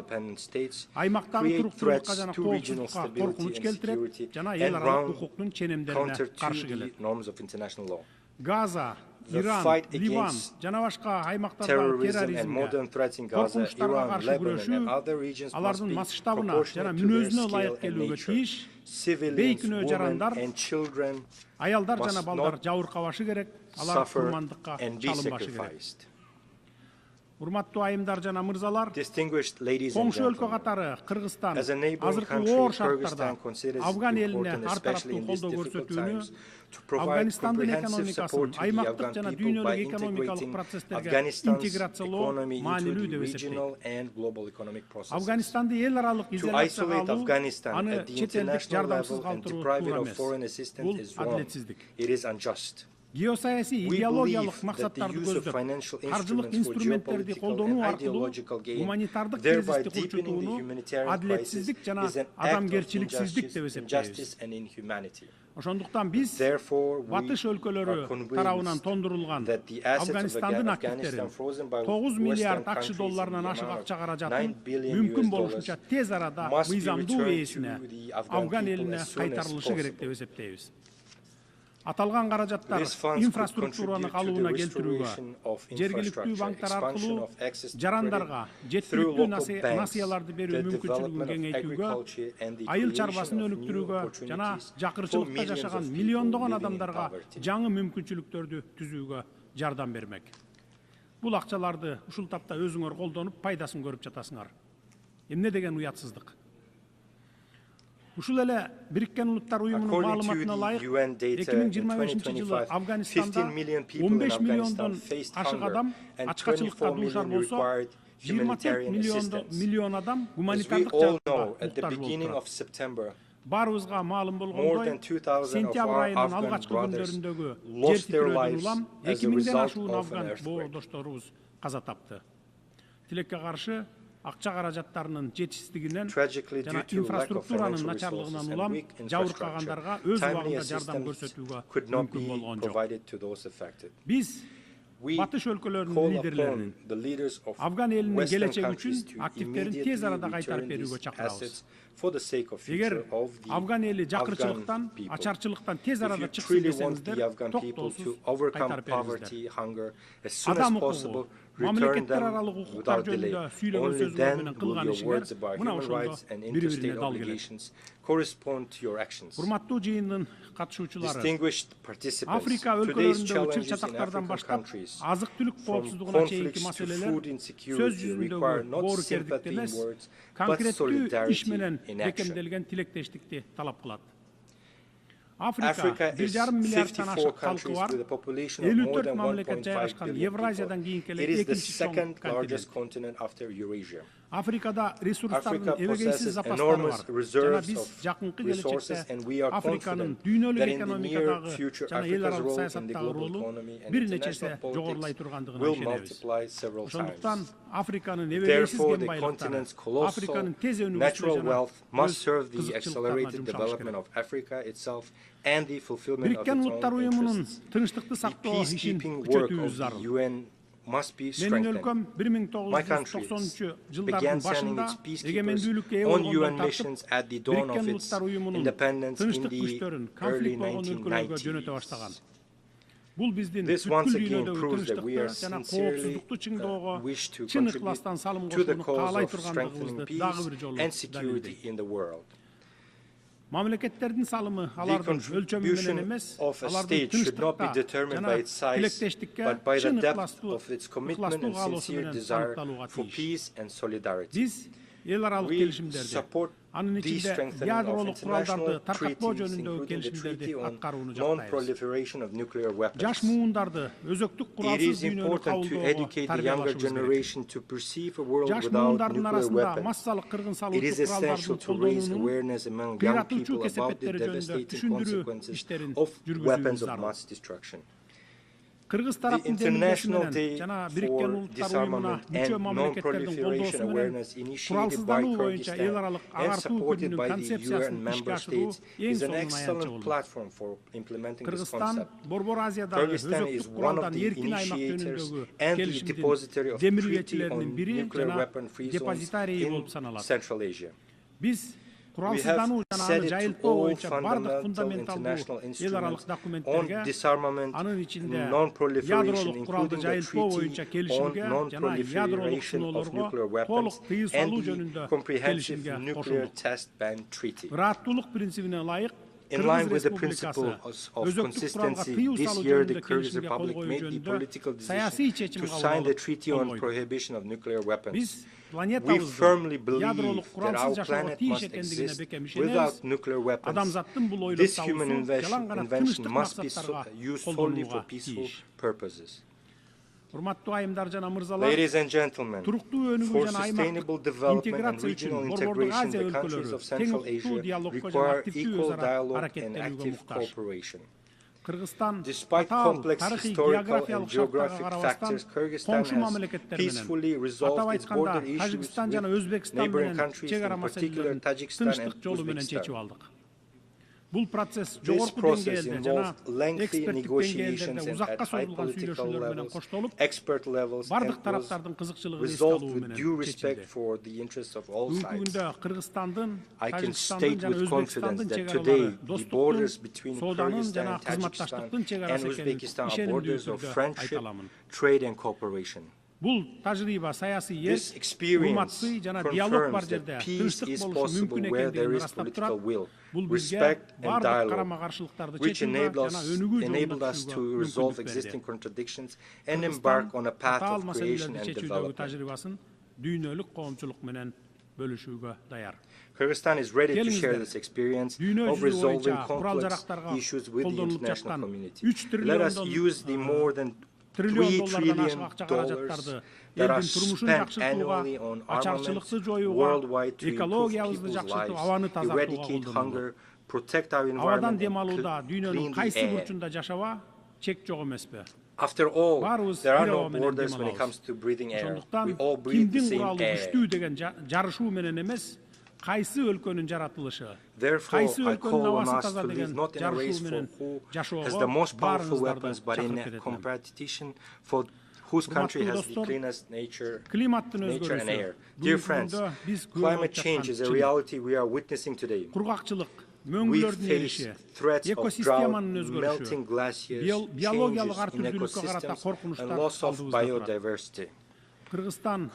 Аймактагы туруктуулукка жана коопсуздукка коркунуч келтирет жана эл аралык укуктун ченемдерине каршы келет. Газа, Иран, Ливан жана башка аймактардагы терроризмге, коркунучтарга каршы күрөшүү алардын масштабына жана мүнөзүнө ылайык келүүгө тийиш. Бейкүнөө жарандар, аялдар жана балдар жабыркабашы керек, алар курмандыкка чалынбашы керек. Урматтуу айымдар жана мырзалар, коңшу өлкө катары Кыргызстан азыркы оор шарттарда Афган элине ар тараптуу колдоо көрсөтүүнү, Афганистандын экономикасын аймактык жана дүйнөлүк экономикалык процесстерге интеграциялоо маанилүү деп эсептейбиз. Афганистанды эл аралык изоляцияга алуу, аны чет элдик жардамсыз калтыруу туура эмес. Бул адилетсиздик. Геосаясий идеологиялык максаттарды көздөп, каржылык инструменттерди колдонуу аркылуу гуманитардык кризисти курчутууну адилетсиздик жана адамгерчиликсиздик деп эсептейбиз. Ошондуктан биз батыш өлкөлөрү тарабынан тондурулган Афганистандын активтерин 9 миллиард акш долларынан ашык акча каражатын мүмкүн болушунча тез арада мыйзамдуу ээсине Афган элине кайтарылышы керек деп эсептейбиз. Аталган каражаттар инфраструктураны калыбына келтирүүгө, жергиликтүү банктар аркылуу жарандарга жеткиликтүү насыяларды берүү мүмкүнчүлүгүн кеңейтүүгө, айыл чарбасын өнүктүрүүгө жана жакырчылыкта жашаган миллиондогон адамдарга жаңы мүмкүнчүлүктөрдү түзүүгө жардам бермек. Бул акчаларды ушул тапта өзүңөр колдонуп, пайдасын көрүп жатасыңар. Эмне деген уятсыздык. Ушул эле Бириккен Улуттар Уюмунун маалыматына ылайык 2025-жылы Афганистанда 15 миллиондон ашык адам ачкачылыкка дуушар болсо, 24 миллион адам гуманитардык жардамга муктаж болуптур. Баарыбызга маалым болгондой, сентябрь айынын алгачкы күндөрүндөгү жер титирөөдөн улам 2000ден ашуун афган боодошторубуз каза тапты. Тилекке каршы акча каражаттарынын жетишсиздигинен жана инфраструктуранын начарлыгынан улам жабыркагандарга өз убагында жардам көрсөтүүгө мүмкүн болгон жок. Биз батыш өлкөлөрүнүн лидерлеринин Афган элинин келечеги үчүн активтерин тез арада кайтарып берүүгө чакырабыз. Эгер Афган эли жакырчылыктан, ачарчылыктан тез арада чыксын десеңиздер, токтоосуз кайтарып бериңиздер. Адам укугу, мамлекеттер аралык укуктар жөнүндө сүйлөгөн сөздөр менен кылган ишиңер мына ошондо бири-бирине дал келет. Урматтуу жыйындын катышуучулары, Африка өлкөлөрүндөгү чыр-чатактардан баштап азык-түлүк коопсуздугуна чейинки маселелер сөз жүзүндөгү боорукердикти эмес, конкреттүү иш менен бекемделген тилектештикти талап кылат. Африка 1,5 миллиардтан ашык халкы бар, 54 мамлекет жайгашкан Евразиядан кийинки эле экинчи чоң континент. Африкада ресурстардын эбегейсиз запастары бар. Жана биз жакынкы келечекте Африканын дүйнөлүк экономикадагы жана эл аралык саясаттагы ролу бир нече эсе жогорулай тургандыгына ишенебиз. Ошондуктан Африканын эбегейсиз кен байлыктары, Африканын тез өнүгүшү жана Бириккен Улуттар Уюмунун тынчтыкты сактоо ишин күчөтүүбүз зарыл. Менин өлкөм 1990-жылдардын башында эгемендүүлүккө ээ болгондон тартып Бириккен Улуттар Уюмунун тынчтык күчтөрүн конфликт болгон өлкөлөргө жөнөтө баштаган. Бул биздин бүткүл дүйнөдөгү тынчтыкты жана коопсуздукту чыңдоого чын ыкластан салым кошууну каалай тургандыгыбызды дагы бир жолу далилдейт. Мамлекеттердин салымы алардын өлчөмү менен эмес, алардын тынчтыкта жана тилектештикке чын ыкластуу каалоосу менен аныкталууга тийиш. Биз эл аралык келишимдерди, анын ичинде ядролук куралдарды таркатпоо жөнүндөгү келишимдерди аткарууну жактайбыз. Жаш муундарды өзөктүк куралсыз дүйнөнү кабылдоого тарбиялашыбыз керек. Жаш муундардын арасында массалык кыргын салуучу куралдардын колдонуунун кыйратуучу кесепеттери жөнүндө түшүндүрүү иштерин жүргүзүүбүз зарыл. The International Day for Disarmament and Non-Proliferation Awareness, initiated by Kyrgyzstan and supported by the UN member states, is an excellent platform for implementing this concept. Kyrgyzstan is one of the initiators and the depository of the Treaty on Nuclear Weapon-Free Zones in Central Asia. We have set it to all fundamental international instruments on disarmament and non-proliferation, including the Treaty on Non-Proliferation of Nuclear Weapons and the Comprehensive Nuclear Test Ban Treaty. In line with the principles of consistency, this year the Kyrgyz Republic made the political decision to sign the Treaty on Prohibition of Nuclear Weapons. We firmly believe that our planet must exist without nuclear weapons. This human invention must be used solely for peaceful purposes. Ladies and gentlemen, for sustainable development and regional integration, the countries of Central Asia require equal dialogue and active cooperation. Despite complex historical and geographic factors, Kyrgyzstan has peacefully resolved its border issues with neighboring countries, in particular Tajikistan and Uzbekistan. This process involved lengthy negotiations and at high political levels, expert levels, and was resolved with due respect for the interests of all sides. I can state with confidence that today the borders between Kyrgyzstan and Tajikistan and Uzbekistan are borders of friendship, trade and cooperation. This experience confirms that peace is possible where there is political will, respect and dialogue, which enabled us to resolve existing contradictions and embark on a path of creation and development. Kyrgyzstan is ready to share this experience of resolving complex issues with the international community. Let us use the more than $3 trillion that are spent annually on armaments worldwide to improve people's lives, eradicate hunger, protect our environment, and clean the air. After all, there are no borders when it comes to breathing air. We all breathe the same air. Therefore, I call on us to live not in a race for who has the most powerful weapons, but in a competition for whose country has the cleanest nature and air. Dear friends, climate change is a reality we are witnessing today. We face threats of drought, melting glaciers, changes in ecosystems, and loss of biodiversity. Kyrgyzstan,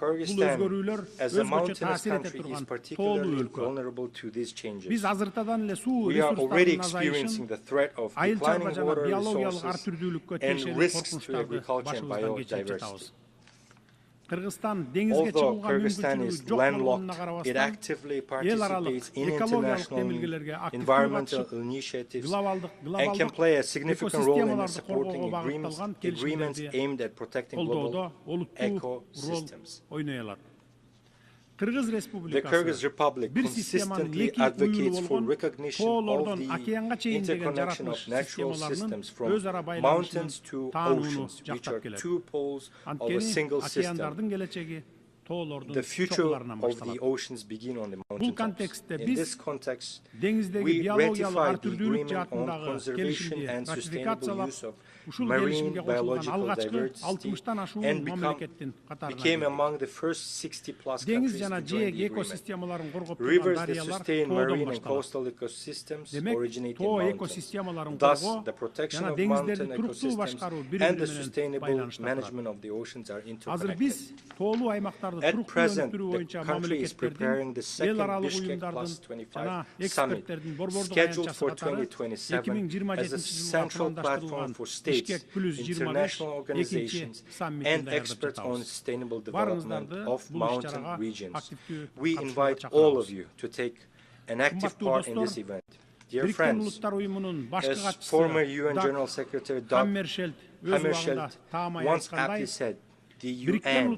as a mountainous country, is particularly vulnerable to these changes. We are already experiencing the threat of declining water resources and risks to agriculture and biodiversity. Although Kyrgyzstan is landlocked, it actively participates in international environmental initiatives and can play a significant role in supporting agreements aimed at protecting global ecosystems. The Kyrgyz Republic consistently advocates for recognition of the interconnection of natural systems from mountains to oceans, which are two poles of a single system. The future of the oceans begin on the mountaintops. In this context, we ratified the agreement on conservation and sustainable use of marine biological diversity and became among the first 60-plus countries to join the agreement. Rivers that sustain marine and coastal ecosystems originate in mountains. Thus, the protection of mountain ecosystems and the sustainable management of the oceans are interconnected. At present, the country is preparing the second Bishkek Plus 25 summit, scheduled for 2027 as a central platform for states, international organizations, and experts on sustainable development of mountain regions. We invite all of you to take an active part in this event. Dear friends, as former UN General Secretary Hammarskjöld once aptly said, the UN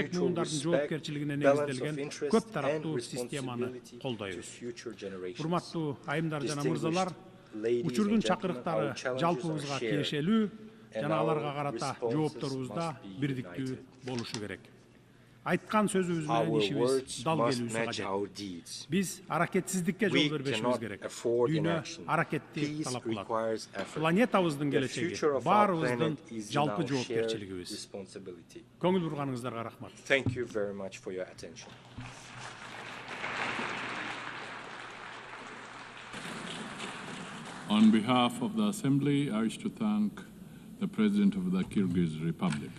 келечек буындардын жоопкерчилигине негизделген көп тараптуу системаны колдойбуз. Урматтуу айымдар жана мырзалар, учурдун чакырыктары жалпыбызга тиешелүү жана аларга карата жоопторубузда бирдиктүү болушу керек. Айткан сөзүбүз менен ишибиз дал келүүсү кажет. Биз аракетсиздикке жол бербешибиз керек. Дүйнө аракетти талап кылат. Планетабыздын келечеги баарыбыздын жалпы жоопкерчилигибиз. Көңүл бурганыңыздарга рахмат. Thank you very much for your attention. On behalf of the Assembly, I wish to thank the President of the Kyrgyz Republic.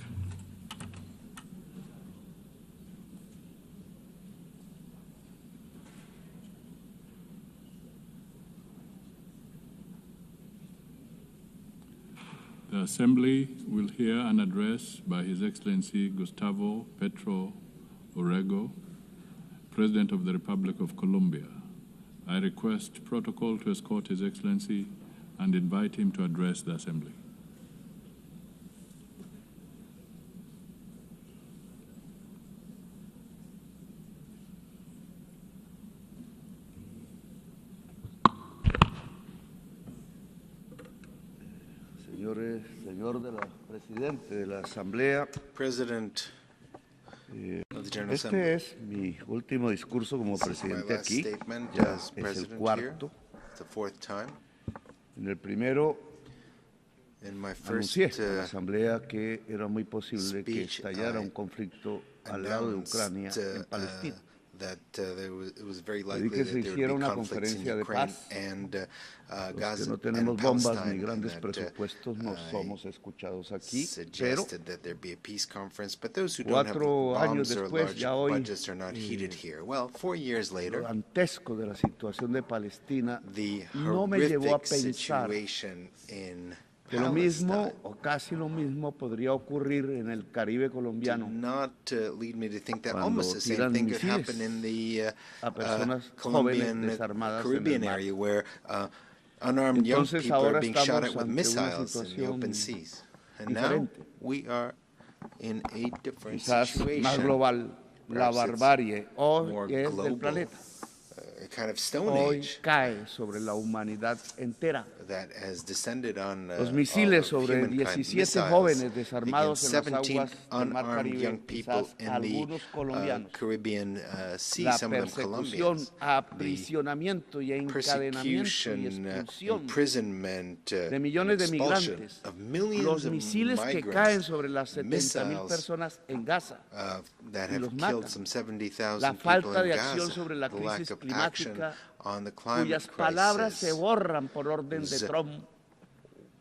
The Assembly will hear an address by His Excellency Gustavo Petro Urrego, President of the Republic of Colombia. I request protocol to escort His Excellency and invite him to address the Assembly. Señor presidente de la Asamblea, President of the General este Assembly. es mi último discurso como presidente aquí, Statement ya as es el president cuarto. here, the fourth time. En el primero In my first anuncié a la Asamblea que era muy posible que speech, estallara I un conflicto al lado de Ucrania en Palestina. That it was very Pedí likely que that se there would hiciera be una conflicts in conferencia de Ukraine paz. and Los que Gaza no and tenemos bombas Palestine, ni grandes and presupuestos no somos escuchados aquí, pero suggested that there be a peace conference, but those who don't have 4 años bombs or después, large ya hoy, budgets are not heated here. Well, 4 years later, lo dantesco de la situación de Palestina the no me llevó a horrific pensar situation in que lo mismo o casi lo mismo podría ocurrir en el Caribe colombiano not lead me to think that cuando almost the same tiran thing could happen misiles in the a personas jóvenes Colombian desarmadas en Caribbean el mar. area where unarmed young Entonces people are ahora being shot estamos at with ante una missiles in the situación open seas. And now diferente, we are in a different quizás situation. más global. La Perhaps it's barbarie hoy more es del global, planeta. a kind of stone Hoy age cae sobre la humanidad entera. that has descended on Los misiles all of sobre humankind. 17 Missiles jóvenes desarmados against en las 17 aguas del mar unarmed Caribe, young people quizás in the algunos colombianos. Caribbean Sea, La some of them persecución, Colombians. aprisionamiento y encadenamiento y Persecution, expulsión imprisonment, de millones de expulsion migrantes, of millions los of misiles que migrants, caen sobre las 70.000 missiles, personas en Gaza that y have los killed matan, some 70,000 la people falta in de acción Gaza, sobre la the lack crisis of action climática, on the climate cuyas palabras se crisis. borran por orden de Trump,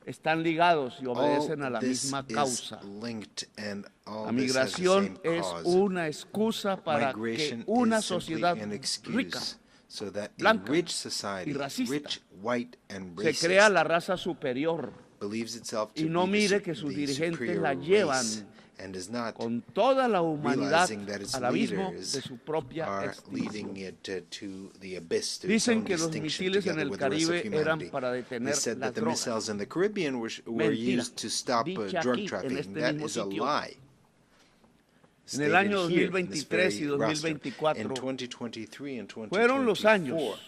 están ligados y obedecen a la All this misma is causa. linked and all La this has the migración same es cause. una excusa para que Migration una is simply sociedad an excuse rica, so that a blanca rich society, y racista rich, white, and se racist, crea la raza superior believes itself to y no be the mire que sus the dirigentes superior la llevan race and is not con toda la humanidad realizing that its al abismo leaders de su propia are extinción. leading it to the abyss, to its Dicen own que los distinction misiles en together el with the rest of Caribe eran humanity. para They detener said las that the drogas. missiles in the Caribbean were Mentira, used to stop dicha drug aquí, en trafficking. este That mismo is a sitio. lie. En el año Stated here in this 2023 y very rostrum. 2024 In 2023 and fueron los 2024 años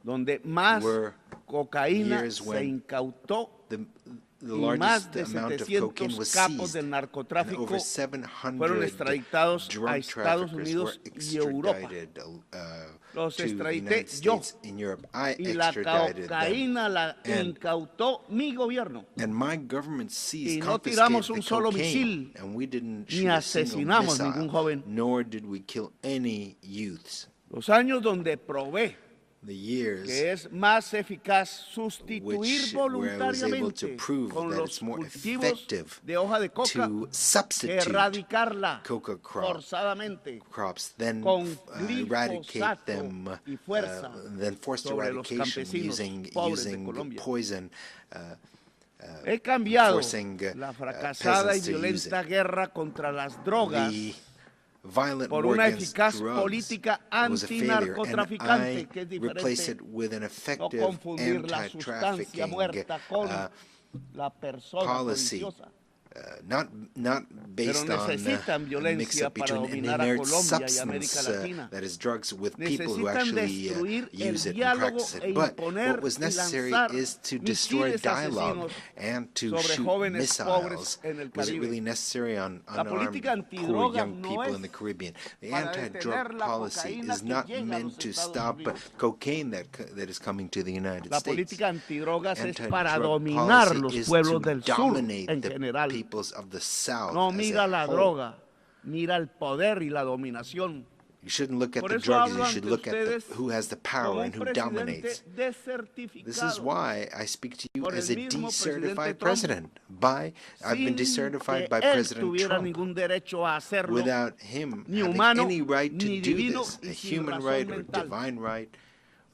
donde más were cocaína years se when incautó the y más largest de amount of cocaine 700 was capos seized, del and narcotráfico over fueron 700 extraditados a drug Estados traffickers Unidos were y Europa. extradited Los to the extradité United yo States and Europe. I y la extradited them. cocaína la And incautó mi gobierno. And my government seized, Y no confiscated tiramos un the solo cocaine, misil, and we didn't ni shoot a single asesinamos missile, ningún joven. nor did we kill any youths. Los años donde probé The years que es más eficaz sustituir where I was able to voluntariamente prove con that los it's more cultivos effective de hoja de coca to que substitute erradicarla coca forzadamente crops, then con eradicate glifosato them, y fuerza then forced sobre los eradication campesinos pobres de using Colombia. poison. He cambiado forcing, la fracasada y peasants to use violenta guerra contra las drogas The violent por war una against eficaz drugs política was a failure, and antinarcotraficante, I que es replaced diferente. it with an No effective confundir la sustancia anti-trafficking muerta con la persona policy, codiciosa. not based Pero on necesitan a violencia mix-up para between an dominar a inert Colombia y América substance Latina. that is drugs with people who Necesitan actually destruir el use it and diálogo practice e it. But imponer what was y necessary lanzar is to destroy misiles dialogue asesinos and to sobre shoot jóvenes pobres missiles. en el Was it Caribe. really necessary on La unarmed, política poor antidrogas young no people es in the Caribbean? The para anti-drug detener la policy cocaína is que not llega a meant los to Estados stop Unidos. cocaine that is coming to the United La States. política antidrogas es para Anti-drug dominar policy los is pueblos to del sur dominate en the general. peoples of the South No as mira a la whole. droga, mira el poder y la dominación. You shouldn't look at Por the eso drugs, hablo you should ante look at ustedes who has the power como and un who dominates. presidente desertificado. This is why I speak to you Por el as a mismo decertified presidente president. I've been sin decertified que by él President tuviera Trump ningún derecho a hacerlo, without him ni having humano, any right to ni do divino, this, y a sin human razón right or mental. divine right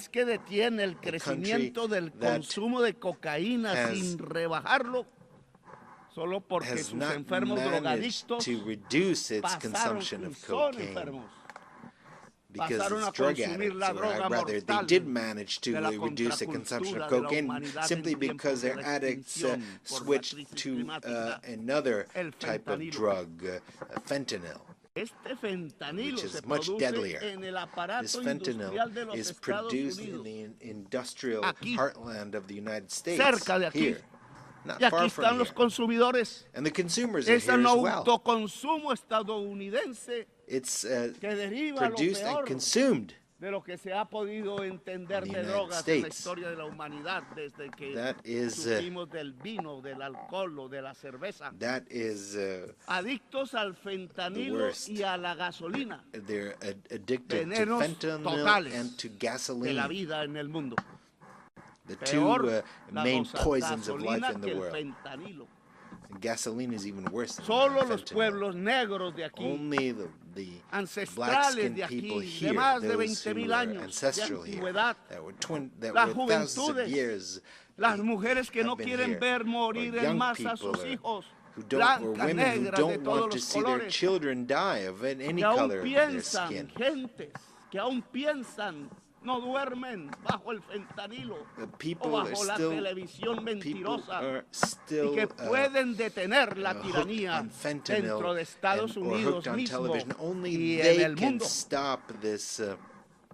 país que detiene el crecimiento del consumo de cocaína sin rebajarlo, solo porque sus enfermos drogadictos pasaron y son enfermos. because it's drug addicts, or rather they did manage to reduce the consumption of cocaine simply because their addicts switched to another type of drug, fentanyl, which is much deadlier. This fentanyl is produced in the industrial heartland of the United States, here. Not far from here. And the consumers are here as well. It's produced and consumed de lo que se ha podido entender in de the drogas United en la States. historia de la humanidad desde que That is, supimos del vino, del alcohol o de la cerveza. That is Adictos al fentanilo y a la gasolina. They're addicted to Venenos fentanyl totales and to de la gasoline, vida en el mundo. the Peor two la main poisons of life gasolina in que the el world. fentanilo. And gasoline is even worse than Solo los fentanyl. pueblos negros de aquí, Only the ancestrales black-skinned de people aquí, here, de más de those who 20,000 were años de ancestral here, antigüedad, that las were thousands of juventudes, years, las mujeres que no have been quieren here, ver morir or en young masa a people, sus hijos, who don't, or blancas, women who negras, de don't todos want to los see their colores, children die of any que aún color of their piensan, skin. gentes que aún piensan, no duermen bajo el fentanilo People o are bajo la still- televisión mentirosa are still y que pueden detener la hooked tiranía on fentanyl dentro de Estados or Unidos hooked on mismo television. Only y en they el can mundo. stop this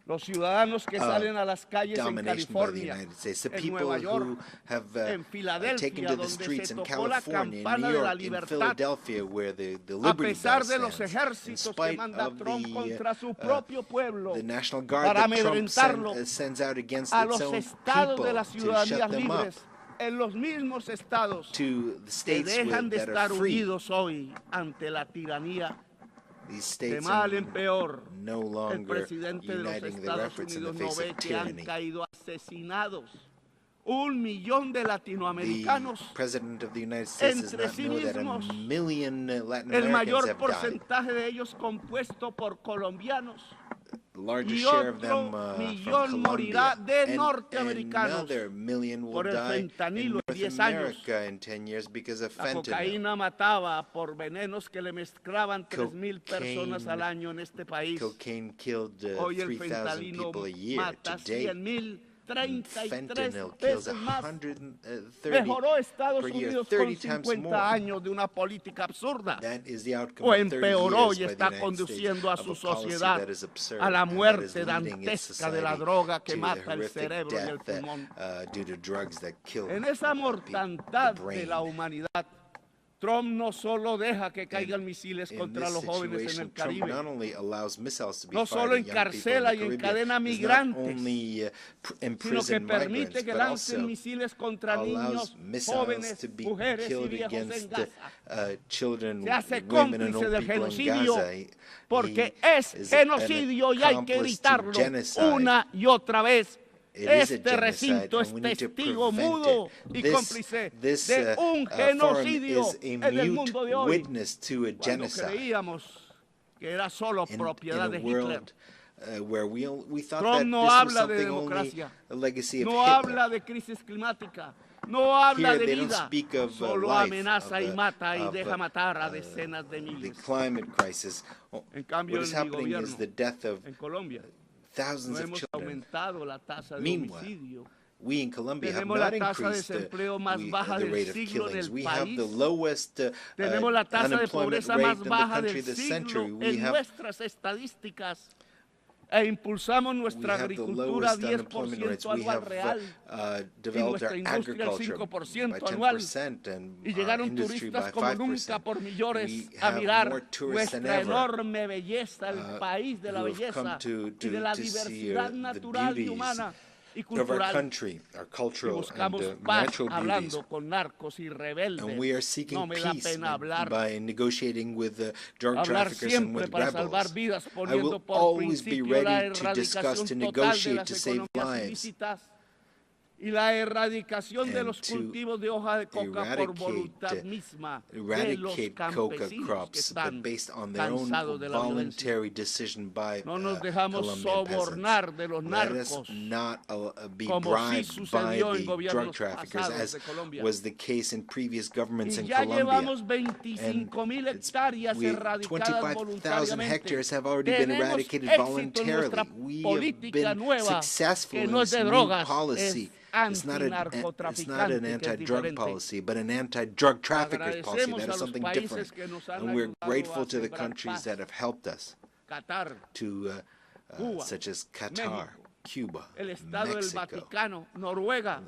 Los ciudadanos que salen a las calles en domination by the California, United States. The en people Nueva York, who have en Filadelfia, taken to the donde streets se in tocó la California, in campana New de la York, in libertad, Philadelphia, where the a Liberty pesar Bell de los stands, in ejércitos que spite manda of Trump contra su the propio pueblo the National Guard para that Trump amedrentarlo sends out against a its los own estados people de las to ciudadanías shut them up, libres, en los mismos estados to the que states dejan de that estar are free. unidos hoy ante la tiranía. These De states mal are en peor, no el longer presidente de los uniting their Estados efforts in the Unidos no face ve of que han tyranny. caído asesinados 1 millón de The latinoamericanos, President of the United States does entre not sí know that mismos, a million Latin el Americans mayor have died. porcentaje de ellos compuesto por colombianos, The largest y share of otro them from millón morirá Colombia, de and norteamericanos another million will por el die in fentanilo en North 10 años. America in 10 years because of La fentanyl. cocaína mataba por venenos que le mezclaban 3,000 personas al año en este país. Cocaine killed Hoy el 3,000 fentanilo people a year. mata Today, 100,000, 33 fentanyl kills veces más. 130 Mejoró Estados per year, Unidos 30 con times 50 more. años de una política absurda. That is the outcome O of 30 empeoró years y by the está United conduciendo a States su of a policy sociedad that is absurd a la and that is muerte leading its dantesca de la society droga que to mata the el horrific cerebro y el death pulmón. due to drugs that kill En esa mortandad the de brain. la humanidad, Trump no solo deja que caigan misiles In contra this los jóvenes en situation, el Trump Caribe, not only allows missiles to be no fired solo at young people in encarcela the y Caribbean, encadena does not migrantes, only sino que imprison permite migrants, que but lancen also misiles contra allows niños, missiles jóvenes, to be mujeres y killed viejos en against Gaza. children, Se hace women, and cómplice old del people in genocidio Gaza. porque He es is genocidio an y hay que accomplice to gritarlo genocide. una y otra vez. It is a Este genocide, recinto es and we need to testigo prevent mudo it. y This cómplice de un forum genocidio is a en el mute mundo de hoy. witness to a Cuando genocide. creíamos que era solo In propiedad de a Hitler. world where we thought Trump that no this was habla de something only democracia, a legacy of no Hitler. habla de crisis climática, no habla Here de they don't vida, speak of solo life, amenaza y of, mata y of, deja matar a decenas de the miles. climate crisis. En cambio, What is en mi happening is gobierno, the death of en Colombia, thousands no of hemos children. aumentado la tasa de Meanwhile, homicidio. we in Colombia have Tenemos la not tasa de increased desempleo más baja the del rate of siglo killings. del We have país. the lowest Tenemos la tasa de unemployment pobreza rate más in the baja country del this siglo century. We en have nuestras estadísticas. E impulsamos we nuestra have the agricultura lowest unemployment rates. 10% We anual have real y developed nuestra our industria al agriculture by 5% anual. 10% and Y our llegaron industry by turistas como nunca 5%. por millones We a have mirar more tourists than nuestra ever enorme belleza, el país de la who have come belleza to y de la see diversidad the natural y beauties humana y of our cultural. country, our Y cultural and buscamos paz natural beauties. hablando con narcos y rebeldes. And we are seeking No me da peace pena hablar. by negotiating with drug Hablar traffickers and siempre with para salvar rebels. vidas, I will poniendo por always be principio la ready to discuss, erradicación to total de negotiate, las to save economías lives. ilícitas y la erradicación de los cultivos de hoja de coca por voluntad misma de los campesinos que están cansados de la violencia. No nos dejamos sobornar de los narcos, como sí sucedió en gobiernos pasados de Colombia. Y ya llevamos 25,000 hectáreas erradicadas voluntariamente. Tenemos éxito en nuestra política nueva, que no es de drogas, es It's not an anti-drug policy, but an anti-drug traffickers policy. That is something different. And we're grateful to the countries that have helped us, such as Qatar, Cuba, Mexico,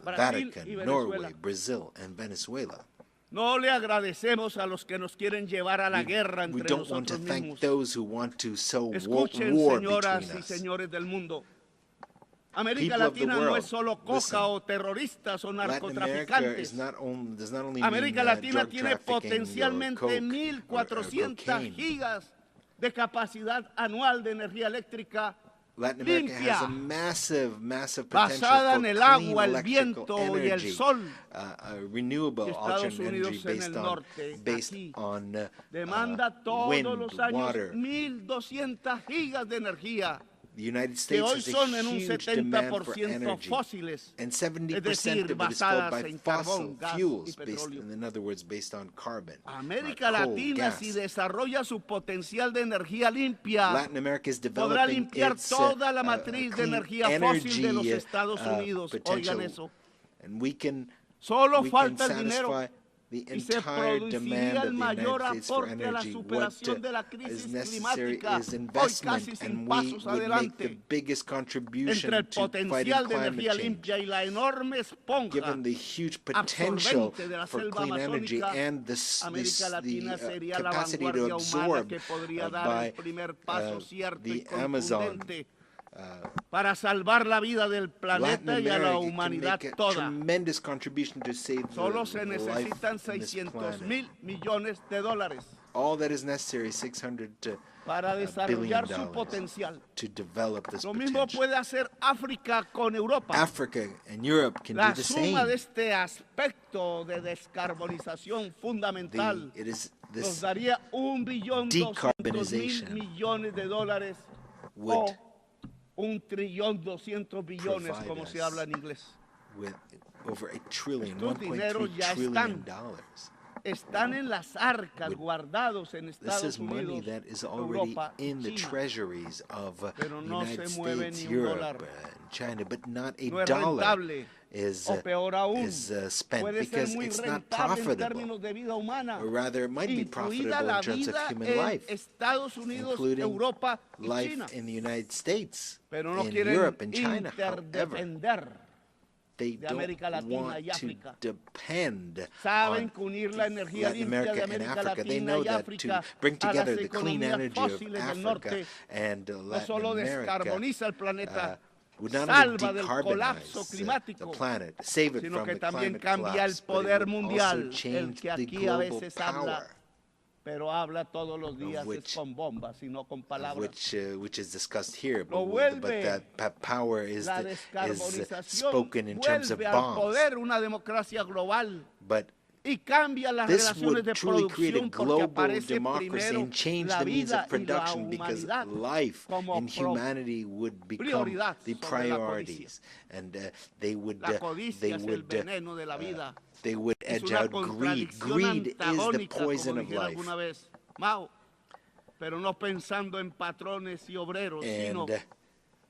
Vatican, Norway, Brazil, and Venezuela. No le agradecemos a los que nos quieren llevar a la guerra entre nosotros mismos. We don't want to thank those who want to sow Escuchen, war señoras between y us. señores del mundo. América Latina no es solo coca o terroristas o narcotraficantes. América Latina tiene potencialmente 1.400 gigas de capacidad anual de energía eléctrica limpia, basada en el agua, el viento y el sol. Renewable Estados Unidos en el norte, aquí, demanda todos los años 1.200 gigas de energía. The United que States hoy has son a en un huge demand for 70% energy, fósiles, and 70% es decir, of it is filled basadas by en fossil carbón, gas y fuels, petróleo. in other words, based on carbon. América coal, Latina, gas. si desarrolla su potencial de energía limpia, Latin America is podrá developing limpiar its, toda la matriz de clean energía energy, fósil de los Estados Unidos. potential, Oigan eso. and we can Falta el dinero. satisfy the Y se entire demand produciría of el the mayor United States for aporte a la energy. superación de la What crisis is necessary climática, is hoy investment, casi sin and we pasos would make the adelante. biggest contribution Entre el to fighting potencial de climate energía change. limpia y la enorme esponja Given the huge potential absorbente de la for selva clean energy amazónica, and América Latina sería la capacity to vanguardia humana absorb que podría dar by el primer paso cierto y the Amazon. contundente para salvar la vida del planeta y a la humanidad toda. Tremendous contribution to save Solo se the necesitan life on this $600,000 millones de dólares all that is necessary, $600 para desarrollar su billion potencial. to develop this Lo mismo potential. puede hacer África con Europa. Africa and Europe can La do the suma de same. este aspecto de descarbonización fundamental nos daría $1.2 billion de dólares o $1.2 trillion, como se habla en inglés. With over $1 trillion, Estos dineros ya $1.3 trillion. están en las arcas guardados en This Estados is money Unidos, that is already Europa, in the China. treasuries of Pero no United se mueve States, ni un Europe, dólar. China, but not a No es dollar rentable, is, o peor aún, spent puede ser because muy it's not rentable en profitable. términos de vida humana, Or rather, it might be incluida profitable la in terms of vida human en life, Estados Unidos, including Europa y life China. in the United States, Pero no in quieren Europe and China. However, interdepender they de América don't Latina want y to África. depend Saben on que unir la energía Latin limpia de America and América Africa. They Latina know y that to África bring a las together the clean economías energy of fósiles del Africa norte and no Latin solo America descarboniza el planeta, would not only salva del colapso decarbonize the climático, planet, save it sino from que the también climate cambia el collapse, but it poder would mundial, also el change que the aquí a global veces habla, power, pero habla todos los días which- es con bombas y no con palabras. which is discussed here, Lo but vuelve that power is La is descarbonización spoken in terms of vuelve al bombs. poder una democracia global But y cambia las this relaciones would de truly create a producción porque global aparece democracy primero and change la the means vida of y la production because humanidad life como and humanity would become prioridad the sobre la priorities, and they would La codicia es el veneno de la vida. they would Es edge una out greed. contradicción Greed is the antagónica, poison como of dijera life. alguna vez Mao, pero no pensando en patrones y obreros, sino And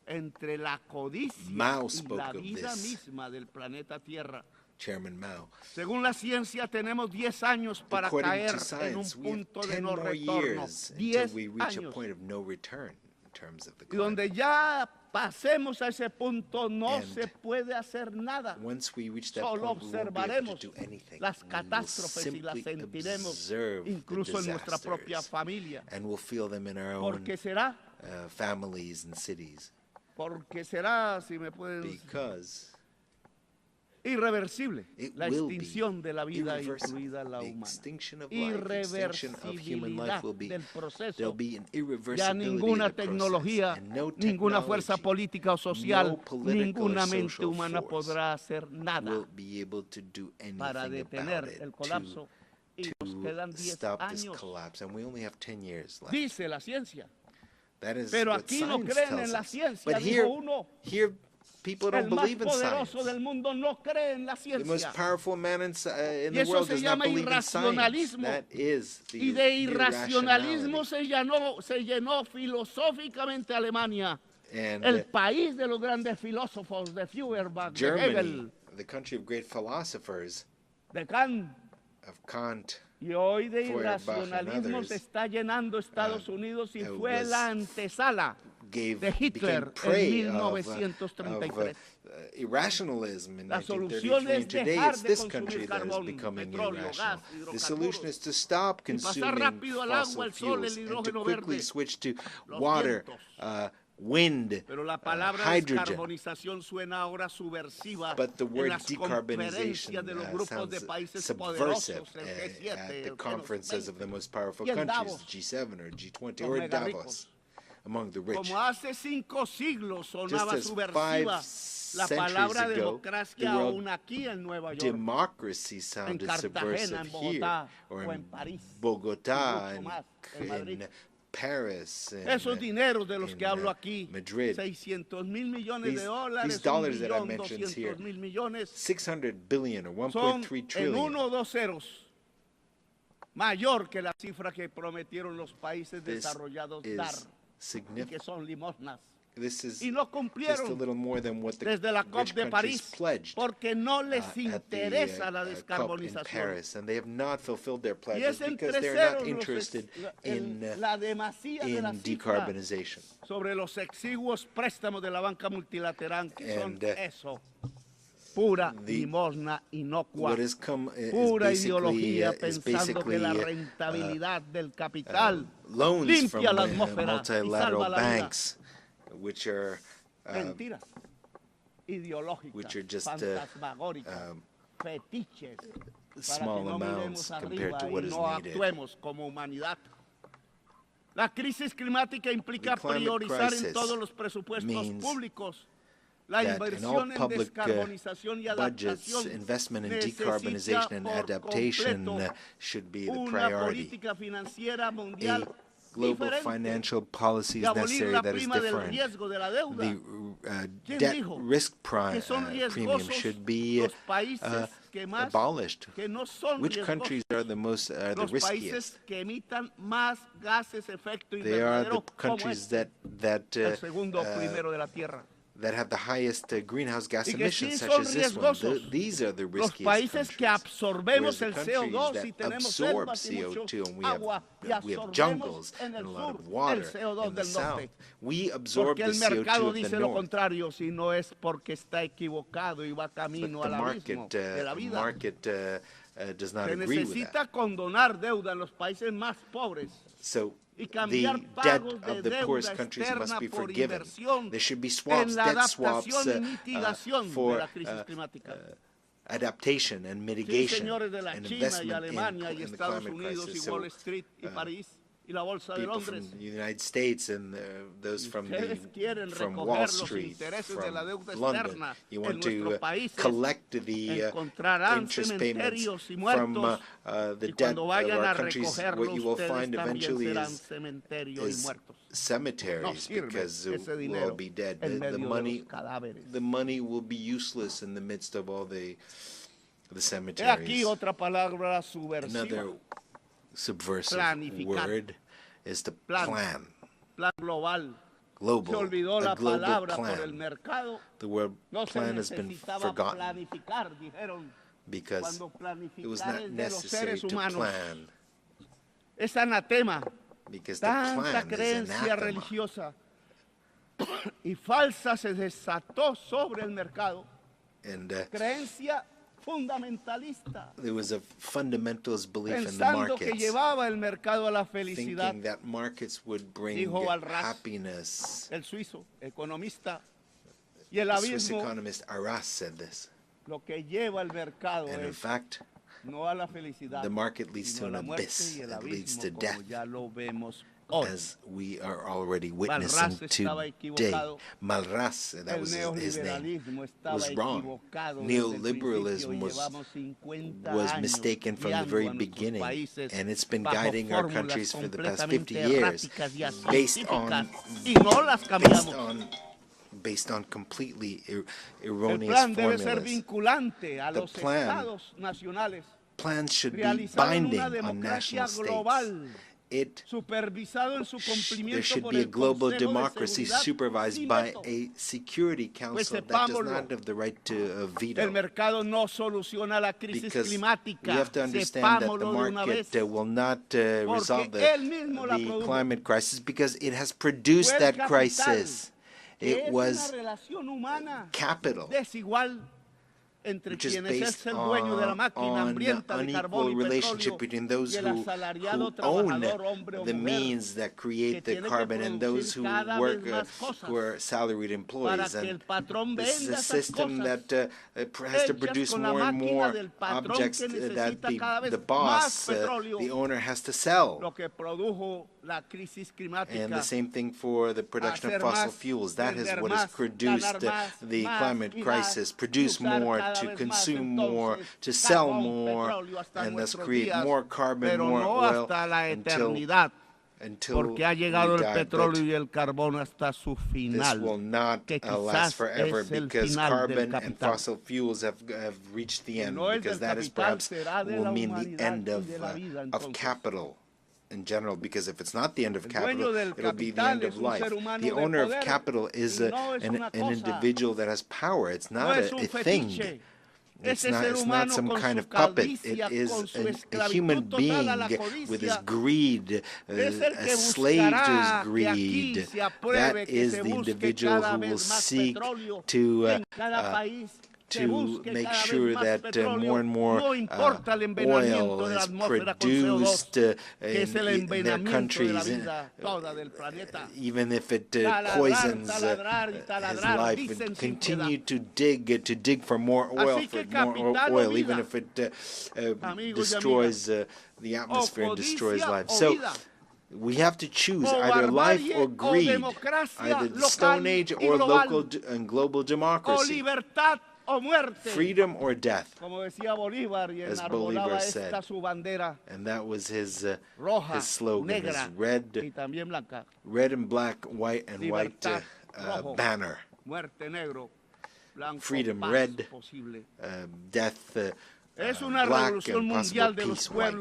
entre la codicia Mao y spoke la of vida this. misma del planeta Tierra. Chairman Mao. Según la ciencia, tenemos 10 años para According caer to en un science, we have punto de 10 no more retorno. years until 10 we reach a años. point of no return in terms of the Y donde climate. ya pasemos a ese punto, no And se puede hacer nada. Once we reach that Solo point, we won't be able observaremos to do anything. las We will catástrofes y las simply sentiremos observe the incluso en nuestra propia disasters, familia. and we'll feel them in our own Porque será, families and cities. porque será, si me pueden Because irreversible, la extinción de la vida, incluida la humana. Irreversibilidad del proceso. Ya ninguna tecnología, ninguna fuerza política o social, ninguna mente humana podrá hacer nada para detener el colapso. Y nos quedan 10 años. Dice la ciencia. Pero aquí no creen en la ciencia, dijo uno. People don't believe in science. Del mundo no cree en la ciencia. The most powerful man in the world does not believe in science. That is the y de irracionalismo se llenó filosóficamente Alemania, el país de los grandes filósofos de Feuerbach, de Hegel, the country of great philosophers, de Kant. Of Kant. Y hoy de irracionalismo se está llenando Estados Unidos y fue la antesala de Hitler en 1933. Irrationalism in la solución 1933. Es Today dejar it's de this country that is carbón, becoming petróleo, irrational. gas, The solution is to stop consuming fossil fuels and to quickly switch to water, wind, Pero la palabra hydrogen. descarbonización suena ahora subversiva But the word en las decarbonization conferencias de los grupos de países subversive poderosos, el G7, at the el conferences of the most powerful y en countries, Davos, G7 or G20 los or mega Davos, ricos. among the rich. Como hace 5 siglos sonaba Just as subversiva 5 la palabra centuries ago, democracia the word aún aquí en Nueva York, democracy sounded en Cartagena, subversive en Bogotá, here, or o en in París, Bogotá, y mucho más, en Madrid. in Paris, Esos dineros de los que hablo aquí, Madrid. 600 mil millones de These dólares, dollars that I mentioned here, 200 mil millones, 600 billion or son 1.3 en trillion. 1 o 2 ceros mayor que la cifra que prometieron los países desarrollados dar, y que son limosnas. This is Y no just a cumplieron little more than what the desde la COP rich de countries París, pledged porque no les at the interesa la COP in descarbonización. Paris, and they have not fulfilled their Y pledges es because entre they're not ceros interested in la demasía de la cifra decarbonization. sobre los exiguos préstamos de la banca multilateral, que son And, eso, pura limosna inocua, What has come pura is ideología basically, pensando que la rentabilidad del capital loans limpia from la atmósfera y salva multilateral la vida. banks, which are Mentiras ideológicas, which are just fantasmagóricas, fetiches, small para que no amounts miremos compared arriba to what y is no needed. actuemos como humanidad. La crisis climática implica The climate priorizar en crisis todos los presupuestos means públicos la that in all inversión en public descarbonización y budgets, adaptación. investment in Necesita decarbonization and por adaptation completo should be the una priority. política financiera mundial Global diferente financial policy y is abolir necessary la that is prima del different. riesgo de la deuda. The debt risk que son premium riesgosos should be los países que más, abolished. que no son Which riesgosos, countries are the most the los riskiest? países que emitan más gases efecto They are the invernadero como countries este, that el segundo primero de la Tierra. that have the highest greenhouse gas Y que emissions, sí such son as this one. riesgosos These are the los riskiest países que countries. absorbemos Whereas the el countries CO2 that y tenemos absorb selvas y mucho CO2 and we agua y have absorbemos jungles en el and a lot sur of water el CO2 in the del south. norte. We absorb Porque the el mercado CO2 of dice the lo north. contrario, si no es porque está equivocado y va But camino the al abismo de la vida. market does not Se agree with that. necesita condonar deuda en los países más pobres. So Y the cambiar debt pagos de of the deuda poorest countries must externa be por forgiven. inversión There should be swaps, en la debt swaps adaptación y mitigación de for la crisis climática. adaptation and Sí, mitigation señores de la and China y investment Alemania y in the Estados climate Unidos crisis. y Wall Street y París y la Bolsa de People Londres. from the United States and those Ustedes quieren from recoger Wall los Street, intereses from de la deuda London, externa you en want nuestros to países. collect the Encontrarán interest payments cementerios y from muertos the y debt cuando of vayan our a countries. recogerlo What you will ustedes find también eventually serán is cementerios y muertos. No cemeteries sirve because ese we'll dinero all be dead. en medio de The money will be useless in the midst of all the He cemeteries. aquí otra palabra subversiva. Another subversive Planificar. word is to Plan. plan. Plan global. Global, Se olvidó a la global palabra plan. por el mercado. The word No se plan has been necesitaba forgotten planificar, dijeron, because cuando it was planificar not es de los necessary seres to humanos. plan Es anatema. because the Tanta plan is creencia anathema. religiosa y falsa se desató sobre el mercado. And Creencia fundamentalista, there was a fundamentalist belief in the pensando que markets, llevaba el mercado a la felicidad. thinking that markets would bring Dijo Al-Ras, happiness. el suizo, economista, y el The Swiss abismo economist Arras said this. And in fact, the market leads to an abyss. It leads to death, as we are already witnessing today. Malras, that was his name, was wrong. Neoliberalism was mistaken from the very beginning, and it's been guiding our countries for the past 50 years based on completely erroneous formulas. The plans should be binding on national states. There should be a global democracy supervised by a security council that does not have the right to veto. Because we have to understand that the market will not resolve the climate crisis, because it has produced that crisis. It was capital, which is based on an unequal relationship between those who own the means that create the carbon and those who work, who are salaried employees. And this is a system that has to produce more and more objects that the boss, the owner, has to sell. And the same thing for the production of fossil fuels. That is what has produced the climate crisis. Produce more, to consume more, to sell more, and thus create more carbon, more oil, until we die. This will not last forever, because carbon and fossil fuels have reached the end, because that is perhaps will mean the end of capital in general, because if it's not the end of capital, it'll be the end of life. The owner of capital is an individual that has power. It's not a thing. It's not some kind of puppet. It is a human being with his greed, a slave to his greed. That is the individual who will seek to make sure that more and more oil is produced in their countries, even if it poisons his life, and continue to dig for more oil, even if it destroys the atmosphere and destroys life. So we have to choose either life or greed, either the Stone Age or local and global democracy. Freedom or death, as Bolivar said. And that was his slogan, his red and black, white and white banner. Freedom red, death black, and possible peace white.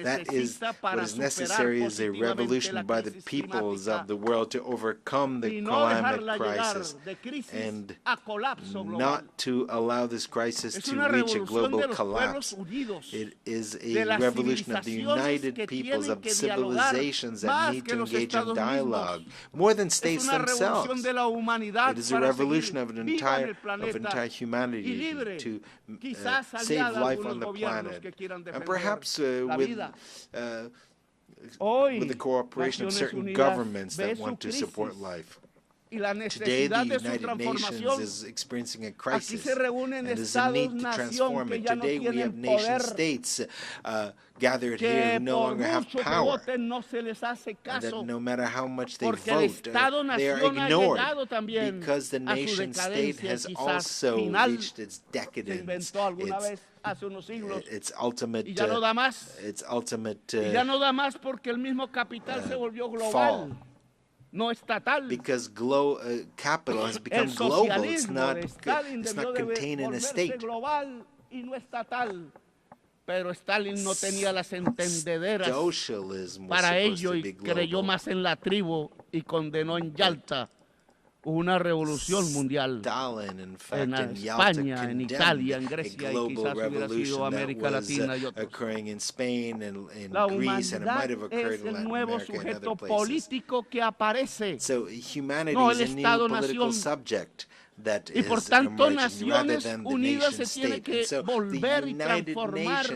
That is what is necessary, is a revolution by the peoples of the world to overcome the climate crisis and not to allow this crisis to reach a global collapse. It is a revolution of the united peoples, of civilizations that need to engage in dialogue, more than states themselves. It is a revolution of entire humanity to save life on the planet, and perhaps with the cooperation of certain governments that want to support life. Today, the United Nations is experiencing a crisis, and there's a need to transform it. Today, we have nation-states gathered here who no longer have power, and that no matter how much they vote, they are ignored, because the nation-state has also reached its decadence, its ultimate fall. Because capital has become global. It's not contained in a state. Pero Stalin no tenía las entendederas. Socialism para ello y creyó más en la tribu y condenó en Yalta una revolución mundial. En España, en Italia, en Grecia y quizás hubiera sido América Latina y otros. La humanidad es el nuevo sujeto político que aparece. No el Estado-nación. Y por tanto, Naciones Unidas se tiene que volver y transformar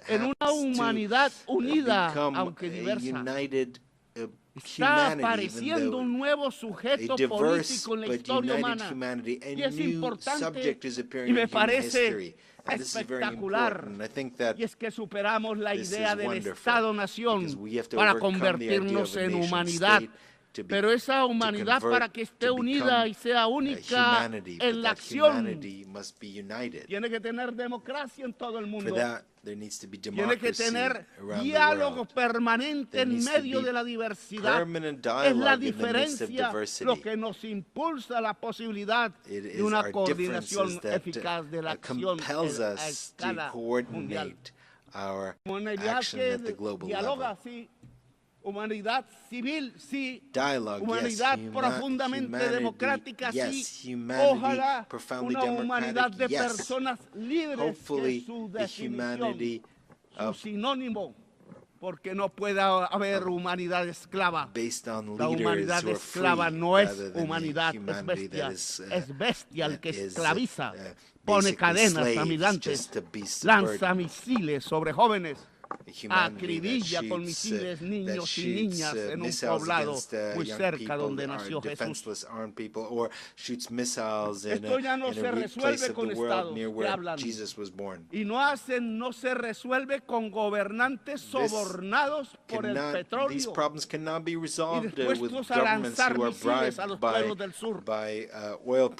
en una humanidad unida, aunque diversa. Está apareciendo un nuevo sujeto político en la historia humana. Y es importante y me parece espectacular. Y es que superamos la idea del Estado-nación para convertirnos en humanidad. Pero esa humanidad, para que esté unida y sea única en la acción, tiene que tener democracia en todo el mundo. Tiene que tener diálogo permanente en medio de la diversidad. Es la diferencia lo que nos impulsa la posibilidad de una coordinación eficaz de la acción a escala mundial. Humanidad que dialoga, sí. Humanidad civil, sí. Humanidad profundamente democrática, sí. Ojalá una humanidad de personas libres, que es su definición, su sinónimo, porque no puede haber humanidad esclava. La humanidad esclava no es humanidad, es bestia. Es bestia el que esclaviza, pone cadenas a migrantes, lanza misiles sobre jóvenes, acribilla con misiles niños y niñas en un poblado muy cerca donde nació Jesús. Esto ya no se resuelve con estados que hablan, y no se resuelve con gobernantes sobornados por el petróleo y dispuestos a lanzar misiles a los pueblos del sur.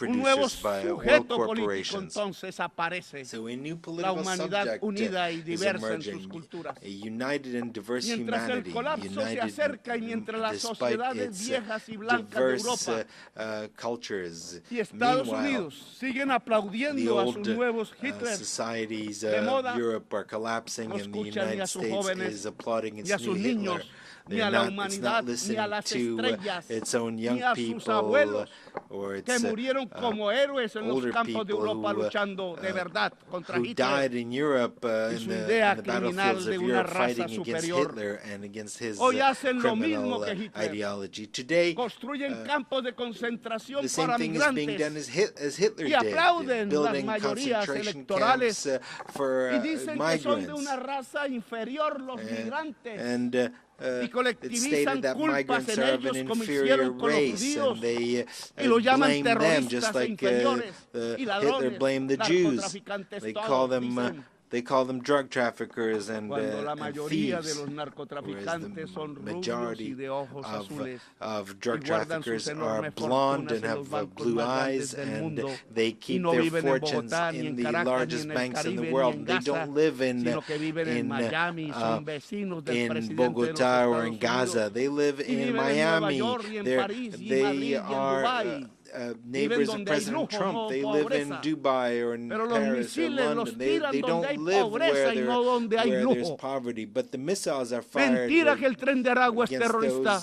Un nuevo sujeto político entonces aparece, la humanidad unida y diversa en sus culturas. Mientras el colapso se acerca y mientras las sociedades viejas y blancas de Europa y Estados Unidos siguen aplaudiendo a sus nuevos Hitlers de moda, no escuchan ni a sus jóvenes, ni a sus niños, ni a la humanidad, ni a las estrellas, ni a sus abuelos que murieron como héroes en los campos de Europa luchando de verdad contra Hitler y su idea criminal de una raza superior. Hoy hacen lo mismo que Hitler. Construyen campos de concentración para migrantes y aplauden las mayorías electorales y dicen que son de una raza inferior los migrantes. Y colectivizan culpas en ellos como hicieron con los judíos y lo llaman terroristas inferiores y ladrones, narcotraficantes todos, dicen. They call them drug traffickers and la mayoría de thieves, los narcotraficantes son rubios y majority de ojos azules of drug traffickers are blonde and have blue eyes, and they keep their fortunes in the largest banks in the world. They don't live in Bogota or in Gaza. They live in Miami. They are neighbors of President Trump. They live in Dubai or in Paris or London. They don't live where there's poverty, but the missiles are fired. Mentira que el tren de Aragua es terrorista.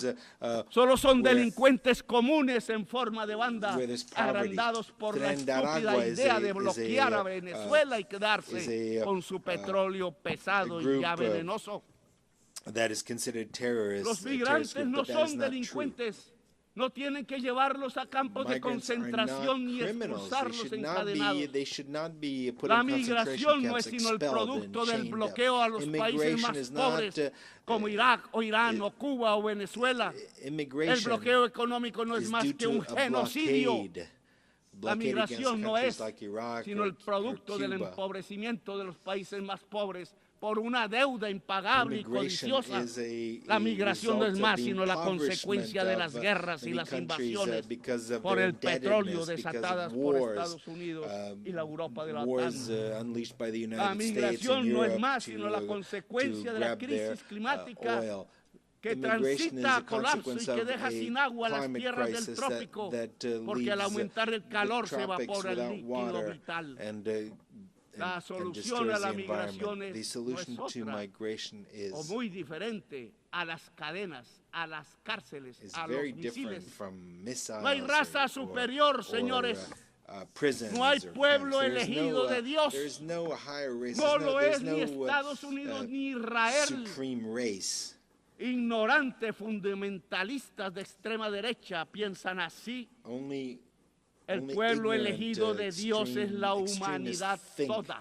Solo son delincuentes comunes en forma de banda, agrandados por la estúpida idea de bloquear a Venezuela y quedarse con su petróleo pesado y ya venenoso. Los migrantes no son delincuentes. No tienen que llevarlos a campos de concentración ni expulsarlos encadenados. La migración no es sino el producto del bloqueo a los países más pobres, como Irak o Irán o Cuba o Venezuela. El bloqueo económico no es más que un genocidio. La migración no es sino el producto del empobrecimiento de los países más pobres por una deuda impagable y codiciosa. La migración no es más sino la consecuencia de las guerras y las invasiones por el petróleo desatadas por Estados Unidos y la Europa de la OTAN. La migración no es más sino la consecuencia de la crisis climática que transita a colapso y que deja sin agua las tierras del trópico, porque al aumentar el calor se evapora el líquido vital. La solución a la migración es otra, o muy diferente a las cadenas, a las cárceles, a los misiles. No hay raza superior, señores. No hay pueblo elegido de Dios. No lo es ni Estados Unidos ni Israel. Ignorantes fundamentalistas de extrema derecha piensan así. El pueblo elegido de Dios es la humanidad toda.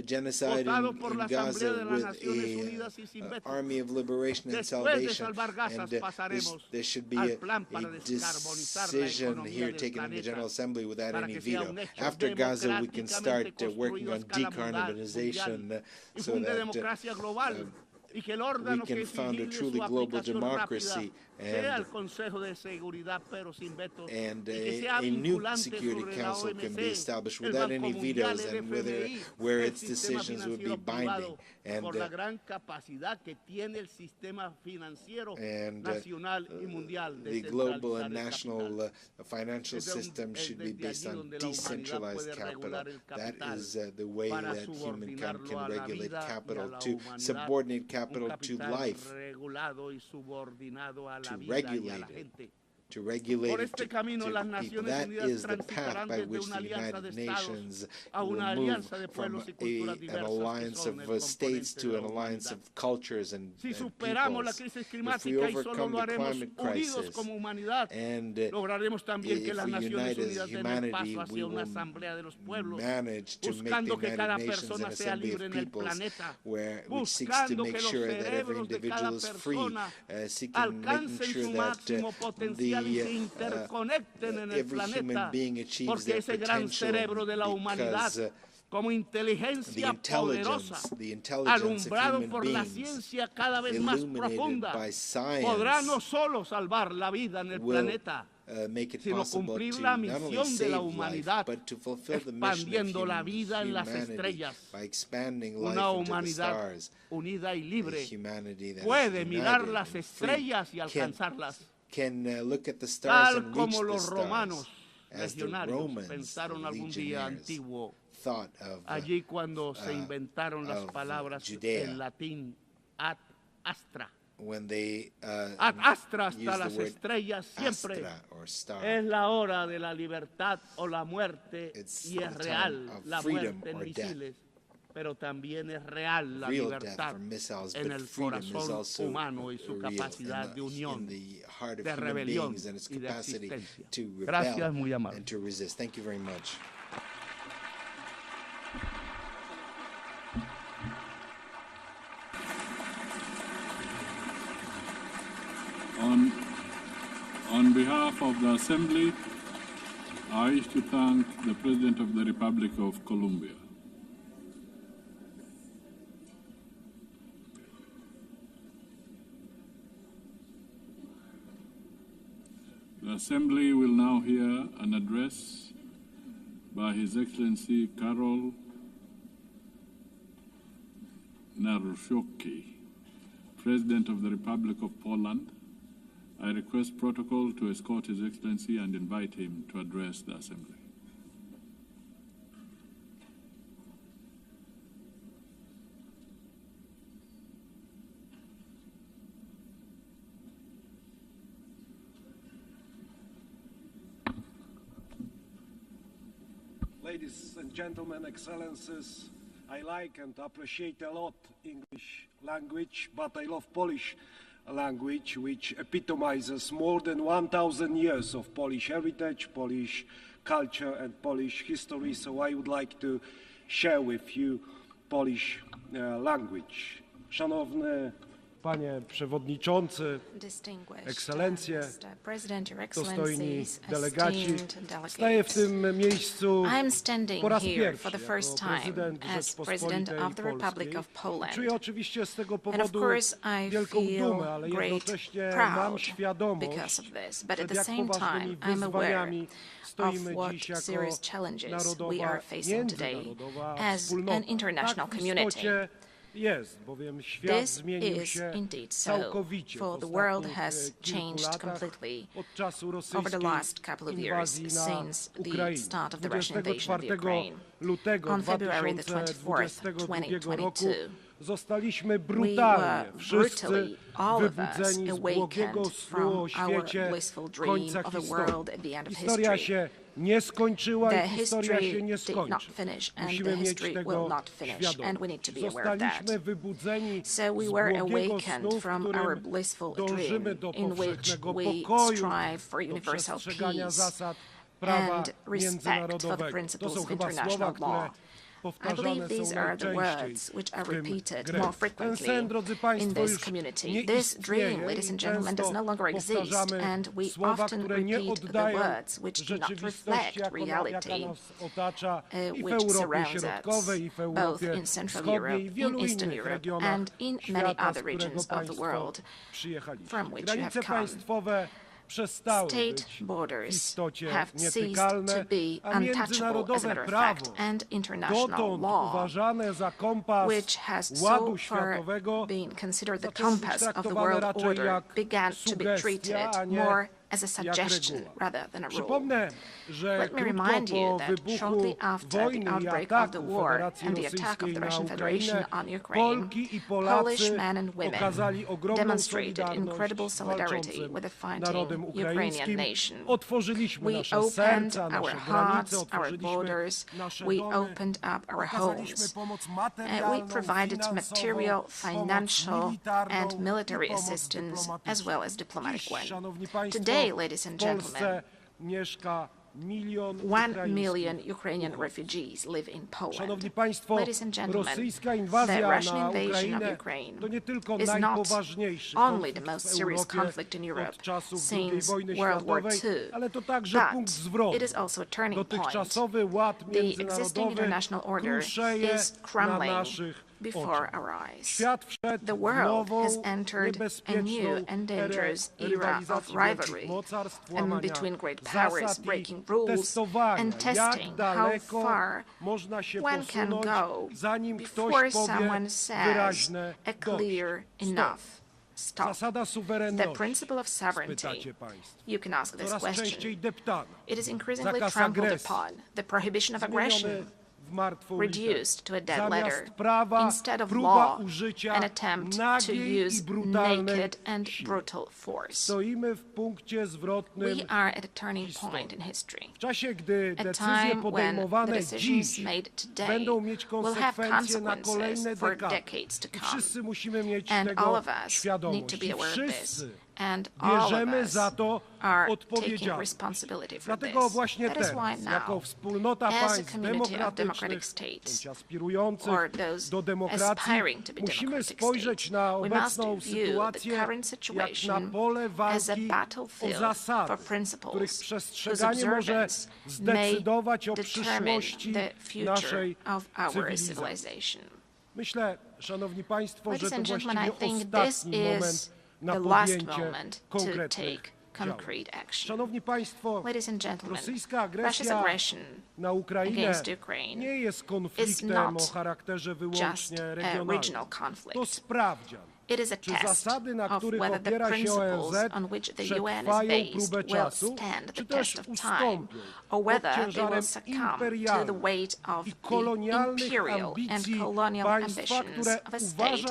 genocide in Gaza with an army of liberation and salvation, and there should be a decision here taken in the General Assembly without any veto. After Gaza, we can start working on decarbonization so that y que el we órgano que can found a vigile truly su global aplicación rápida democracy sea el Consejo de Seguridad, pero sin vetos, and y que sea a new vinculante Security sobre la Council can be OMC, established el without Banco any Mundial, vetoes el and FMI, where el its sistema decisions would be financiero binding. privado, And, por la gran capacidad que tiene el sistema financiero nacional y mundial de the global and centralizar el national capital. financial system should be based on decentralized capital. That is the way that humankind can regulate capital, to subordinate capital to life, to regulate it to people. That is the path by which the United Nations will move from an alliance of states to an alliance of cultures and peoples. If we overcome the climate crisis and if we unite as humanity, we will manage to make the United Nations an assembly of peoples which seeks to make sure that every individual is free, making sure that every human being achieves their potential, because como inteligencia poderosa, the intelligence of alumbrado human por la beings, ciencia cada vez más profunda, by science, podrá no solo salvar la vida en el planeta, make it sino possible cumplir to la not only misión de save la life, humanidad, but to fulfill the mission of expandiendo la vida en las humanity estrellas. by expanding life Una into the humanidad stars. unida y libre Humanity that puede is mirar united las and free estrellas y alcanzarlas, can look at the stars tal and reach como the los stars, romanos as the legionarios Romans, pensaron the algún día legionnaires, antiguo, thought of allí cuando se inventaron las palabras Judea, en latín ad astra. when they Ad astra hasta use las the word estrellas siempre astra or star. es la hora de la libertad o la muerte, It's y es the real time of la freedom muerte en or death. misiles, pero también es real la Real death libertad for missiles, en but el freedom is corazón also humano y su real capacidad in de unión, the heart of de human rebelión beings and its y de capacity existencia. to Gracias, rebel muy amable. and to resist. Thank you very much. On behalf of the Assembly, I wish to thank the President of the Republic of Colombia. The Assembly will now hear an address by His Excellency Karol Nawrocki, President of the Republic of Poland. I request protocol to escort His Excellency and invite him to address the Assembly. Ladies and gentlemen, Excellencies, I like and appreciate a lot English language, but I love Polish language, which epitomizes more than 1,000 years of Polish heritage, Polish culture and Polish history, so I would like to share with you Polish language. Szanowny Panie Przewodniczący, Ekscelencje, dostojni delegaci, staję w tym miejscu po raz pierwszy jako prezydent Rzeczypospolitej Polskiej. Czuję oczywiście z tego powodu wielką dumę, ale jednocześnie mam świadomość, przed jak poważnymi wyzwaniami stoimy dziś jako narodowa, międzynarodowa wspólnota. Tak w istocie jest, bowiem świat zmienił się całkowicie w ostatnich kilku latach od czasu rosyjskiej inwazji na Ukrainę. 24 lutego 2022 roku zostaliśmy brutalnie wszyscy wybudzeni z błogiego snu o świecie końca historii. Historia się nie skończyła i historia się nie skończy. Musimy mieć tego świadomość. Zostaliśmy wybudzeni z błogiego snu, w którym dążymy do powszechnego pokoju, do przestrzegania zasad prawa międzynarodowego. To są chyba słowa, które I believe these are the words which are repeated more frequently in this community. This dream, ladies and gentlemen, does no longer exist, and we often repeat the words which do not reflect reality which surrounds us, both in Central Europe, in Eastern Europe, and in many other regions of the world from which you have come. State borders have ceased to be untouchable, as a matter of fact, and international law, which has so far been considered the compass of the world order, began to be treated more as a suggestion rather than a rule. Let me remind you that shortly after the outbreak of the war and the attack of the Russian Federation on Ukraine, Polish men and women demonstrated incredible solidarity with the fighting Ukrainian nation. We opened our hearts, our borders, we opened up our homes. We provided material, financial, and military assistance, as well as diplomatic one. Today, ladies and gentlemen, 1 million Ukrainian refugees live in Poland. Ladies and gentlemen, the Russian invasion of Ukraine is not only the most serious conflict in Europe since World War II, but it is also a turning point. The existing international order is crumbling before our eyes. The world has entered a new and dangerous era of rivalry between great powers, breaking rules and testing how far one can go before someone says a clear enough stop. The principle of sovereignty. You can ask this question. It is increasingly trampled upon. The prohibition of aggression reduced to a dead letter. Instead of law, an attempt to use naked and brutal force. We are at a turning point in history, a time when the decisions made today will have consequences for decades to come, and all of us need to be aware of this. And all of us are taking responsibility for this. That is why now, as a community of democratic states, or those aspiring to be democratic states, we must view the current situation as a battlefield for principles whose observance may determine the future of our civilization. Ladies and gentlemen, I think this is the last moment to take concrete action. Ladies and gentlemen, Russia's aggression against Ukraine is not just a regional conflict. It is a test of whether the principles on which the UN is based will stand the test of time, or whether they will succumb to the weight of the imperial and colonial ambitions of a state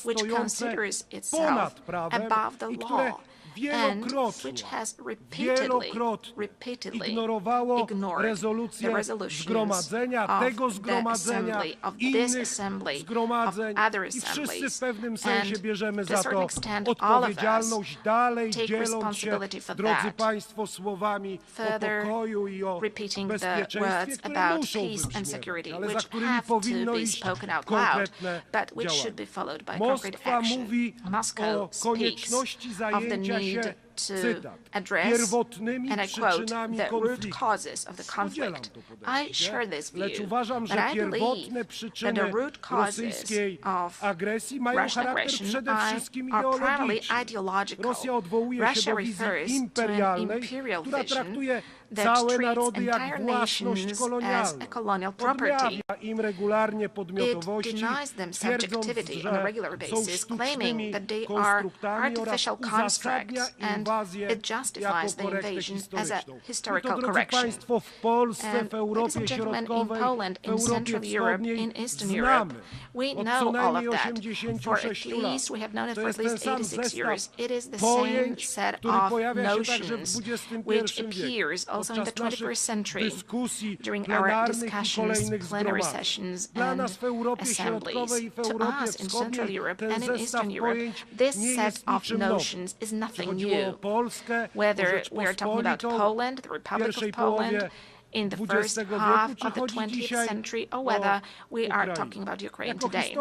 which considers itself above the law and which has repeatedly ignored the resolutions of the assembly, of this assembly, of other assemblies, and to a certain extent all of us take responsibility for that, further repeating the words about peace and security, which have to be spoken out loud, but which should be followed by concrete action. Moscow speaks of the need to address, and I quote, the root causes of the conflict. I share this view, but I believe that the root causes of Russian aggression are primarily ideological. Russia refers to an imperial vision that treats entire nations as a colonial property. It denies them subjectivity on a regular basis, claiming that they are artificial constructs, and it justifies the invasion as a historical correction. And ladies and gentlemen, in Poland, in Central Europe, in Eastern Europe, we know all of that. For at least, we have known it for at least 86 years. It is the same set of notions which appears also in the 21st century during our discussions, plenary sessions, and assemblies. To us in Central Europe and in Eastern Europe, this set of notions is nothing new. Whether we are talking about Poland, the Republic of Poland, in the first half of the 20th century, or whether we are talking about Ukraine today.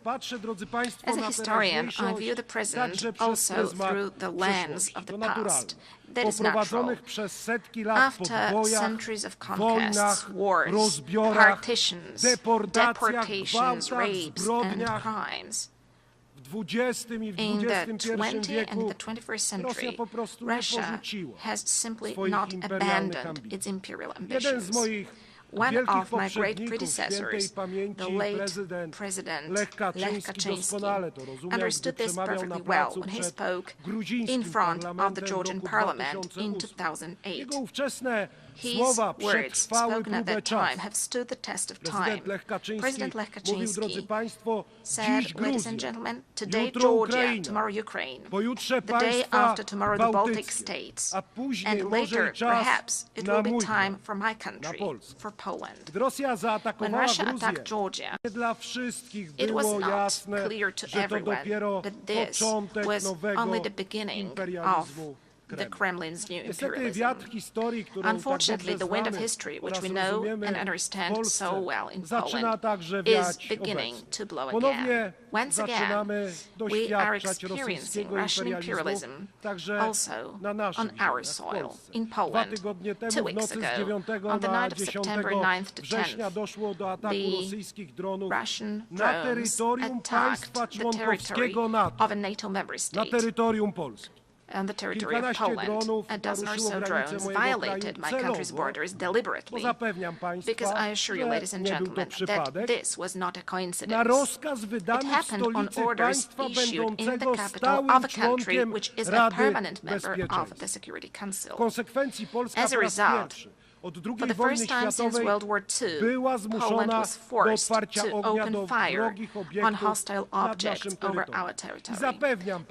As a historian, I view the present also through the lens of the past. That is natural. After centuries of conquests, wars, partitions, deportations, rapes, and crimes, in the 20th and the 21st century, Russia has simply not abandoned its imperial ambitions. One of my great predecessors, the late President Lech Kaczynski, understood this perfectly well when he spoke in front of the Georgian parliament in 2008. His words, spoken at that time, have stood the test of time. President Lech Kaczynski said, ladies and gentlemen, today Georgia, tomorrow Ukraine, the day after tomorrow the Baltic states, and later, perhaps, it will be time for my country, for Poland. When Russia attacked Georgia, it was not clear to everyone that this was only the beginning of the Kremlin's new imperialism. Unfortunately, the wind of history, which we know and understand so well in Poland, is beginning to blow again. Once again, we are experiencing Russian imperialism also on our soil, in Poland. 2 weeks ago, on the night of September 9th to 10th, the Russian drones attacked the territory of a NATO member state. On the territory of Poland, a dozen or so drones violated my country's borders deliberately, because I assure you, ladies and gentlemen, that this was not a coincidence. It happened on orders issued in the capital of a country which is a permanent member of the Security Council. As a result, for the first time since World War II, Poland was forced to open fire on hostile objects over our territory.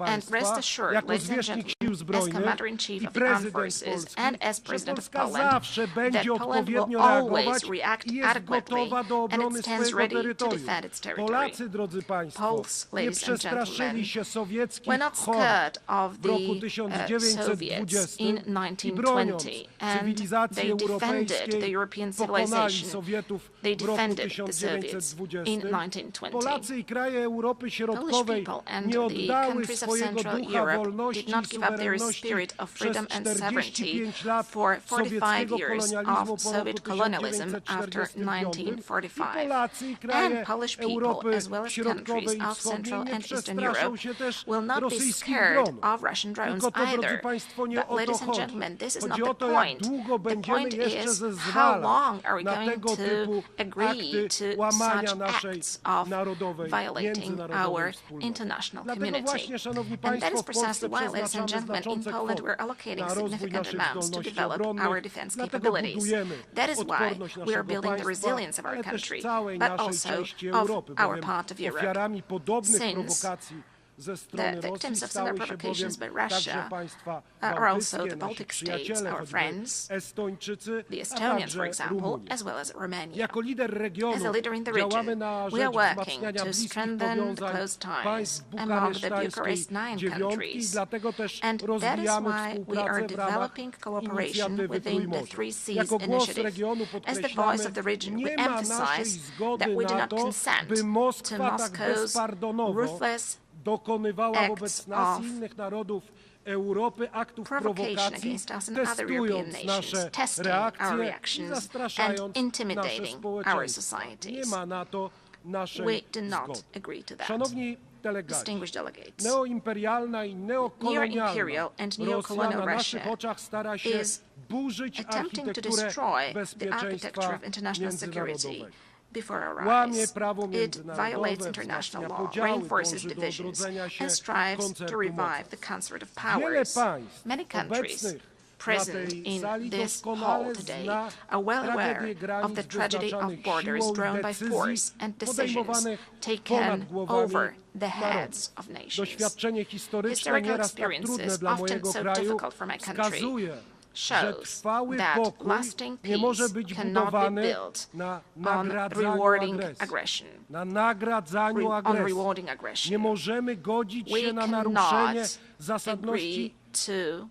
And rest assured, ladies and gentlemen, as Commander-in-Chief of the Armed Forces and as President of Poland, that Poland will always react adequately and it stands ready to defend its territory. Poles, ladies and gentlemen, were not scared of the Soviets in 1920, and they defended the European civilization. They defended the Soviets in 1920. Polish people and the countries of Central Europe did not give up their spirit of freedom and sovereignty for 45 years of Soviet colonialism after 1945. And Polish people, as well as countries of Central and Eastern Europe, will not be scared of Russian drones either. But, ladies and gentlemen, this is not the point. The point is, how long are we going to agree to such acts of violating our international community? And that is precisely why, ladies and gentlemen, in Poland we're allocating significant amounts to develop our defense capabilities. That is why we are building the resilience of our country, but also of our part of Europe. Since the victims of similar provocations by Russia are also the Baltic states, our friends, the Estonians, for example, as well as Romania. As a leader in the region, we are working to strengthen the close ties among the Bucharest 9 countries, and that is why we are developing cooperation within the 3 Cs initiative. As the voice of the region, we emphasize that we do not consent to Moscow's ruthless acts of provocation against us and other European nations, testing our reactions and intimidating our societies. We do not agree to that. Distinguished delegates, neo-imperial and neo-colonial Russia is attempting to destroy the architecture of international security before our eyes. It violates international law, reinforces divisions, and strives to revive the concert of powers. Many countries present in this hall today are well aware of the tragedy of borders drawn by force and decisions taken over the heads of nations. Historical experiences, often so difficult for my country, shows that lasting peace cannot be built on rewarding aggression. On rewarding aggression. We cannot agree to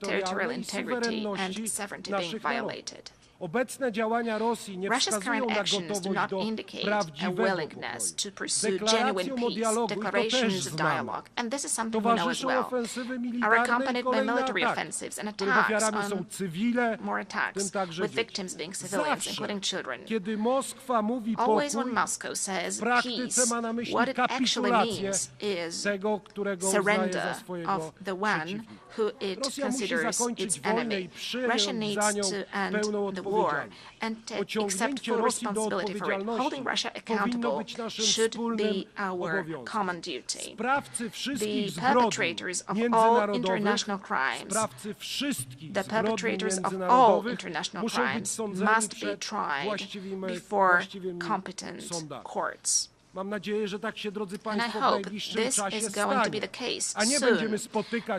territorial integrity and sovereignty being violated. Russia's current actions do not indicate a willingness to pursue genuine peace, declarations of dialogue, and this is something we know as well, are accompanied by military offensives and attacks on more attacks, with victims being civilians, including children. Always when Moscow says peace, what it actually means is surrender of the one who it considers its enemy. Russia needs to end the war and accept full responsibility for it. Holding Russia accountable should be our common duty. The perpetrators of all international crimes, must be tried before competent courts. And I hope this is going to be the case soon,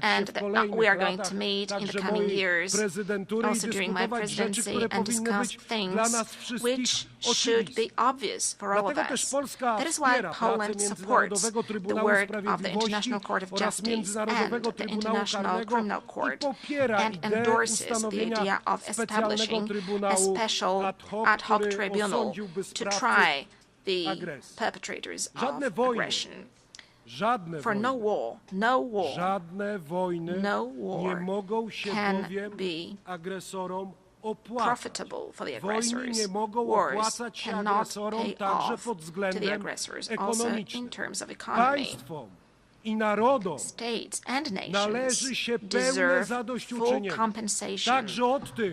and that we are going to meet in the coming years, also during my presidency, and discuss things which should be obvious for all of us. That is why Poland supports the work of the International Court of Justice and the International Criminal Court, and endorses the idea of establishing a special ad hoc tribunal to try the perpetrators of aggression. For no war can be profitable for the aggressors. Wars cannot pay off to the aggressors, also in terms of economy. States and nations deserve full compensation,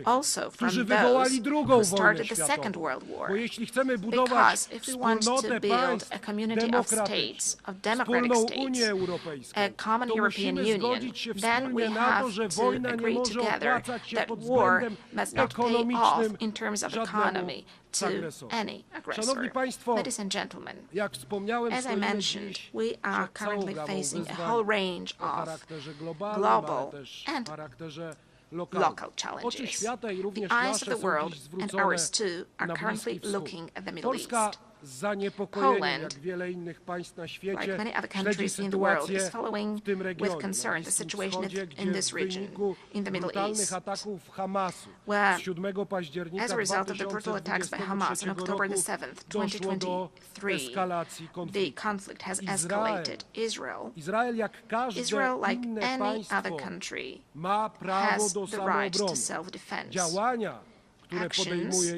also from those who started the Second World War. Because if we want to build a community of states, of democratic states, a common European Union, then we have to agree together that war must not pay off in terms of economy to any aggressor. Ladies and gentlemen, as I mentioned, we are currently facing a whole range of global and local challenges. The eyes of the world, and ours too, are currently looking at the Middle East. Poland, like many other countries in the world, is following with concern the situation in this region, in the Middle East, where, as a result of the brutal attacks by Hamas on October the 7th, 2023, the conflict has escalated. Israel, like any other country, has the right to self-defense. Actions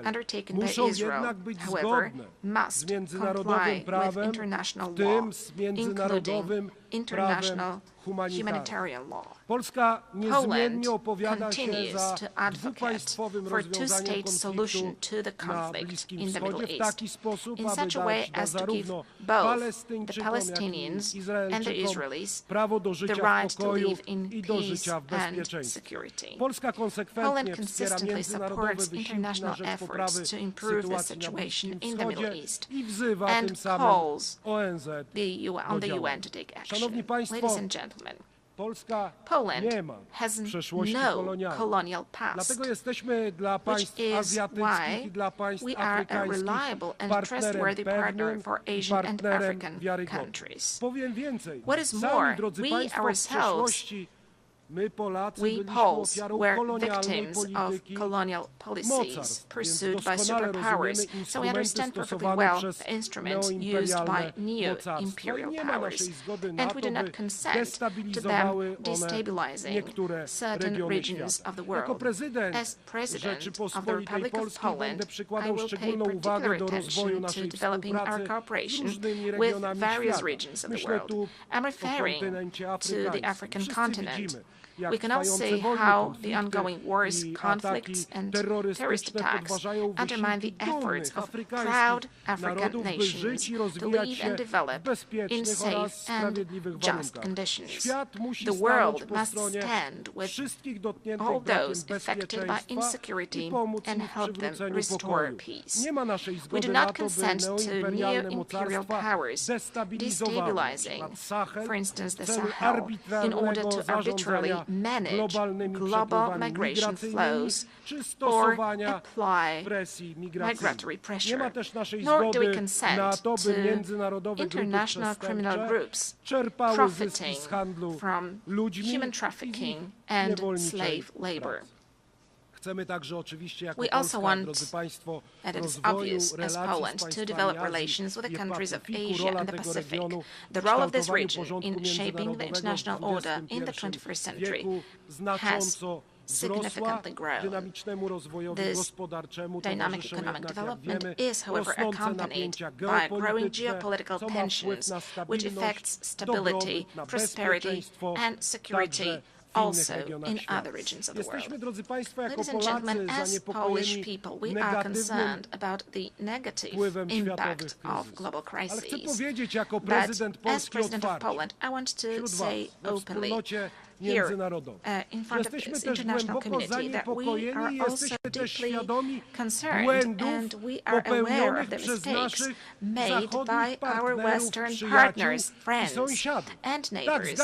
undertaken by Israel, however, must comply with international law, including international humanitarian law. Poland continues to advocate for a two-state solution to the conflict in the Middle East, in such a way as to give both the Palestinians and the Israelis the right to live in peace and security. Poland consistently supports international efforts to improve the situation in the Middle East and calls on the UN to take action. Ladies and gentlemen, Poland has no colonial past, which is why we are a reliable and trustworthy partner for Asian and African countries. What is more, we ourselves, we Poles were victims of colonial policies pursued by superpowers, so we understand perfectly well the instruments used by neo-imperial powers, and we do not consent to them destabilizing certain regions of the world. As President of the Republic of Poland, I will pay particular attention to developing our cooperation with various regions of the world. I'm referring to the African continent. We can all see how the ongoing wars, conflicts, and terrorist attacks undermine the efforts of proud African nations to live and develop in safe and just conditions. The world must stand with all those affected by insecurity and help them restore peace. We do not consent to neo-imperial powers destabilizing, for instance, the Sahel, in order to arbitrarily manage global migration flows or apply migratory pressure, nor do we consent to international criminal groups profiting from human trafficking and slave labor. We also want, and it is obvious as Poland, to develop relations with the countries of Asia and the Pacific. The role of this region in shaping the international order in the 21st century has significantly grown. This dynamic economic development is, however, accompanied by growing geopolitical tensions, which affects stability, prosperity, and security also in other regions of the world. Ladies and gentlemen, as Polish people, we are concerned about the negative impact of global crises. But as President of Poland, I want to say openly here in front of this international community that we are also deeply concerned and we are aware of the mistakes made by our Western partners, friends, and neighbors.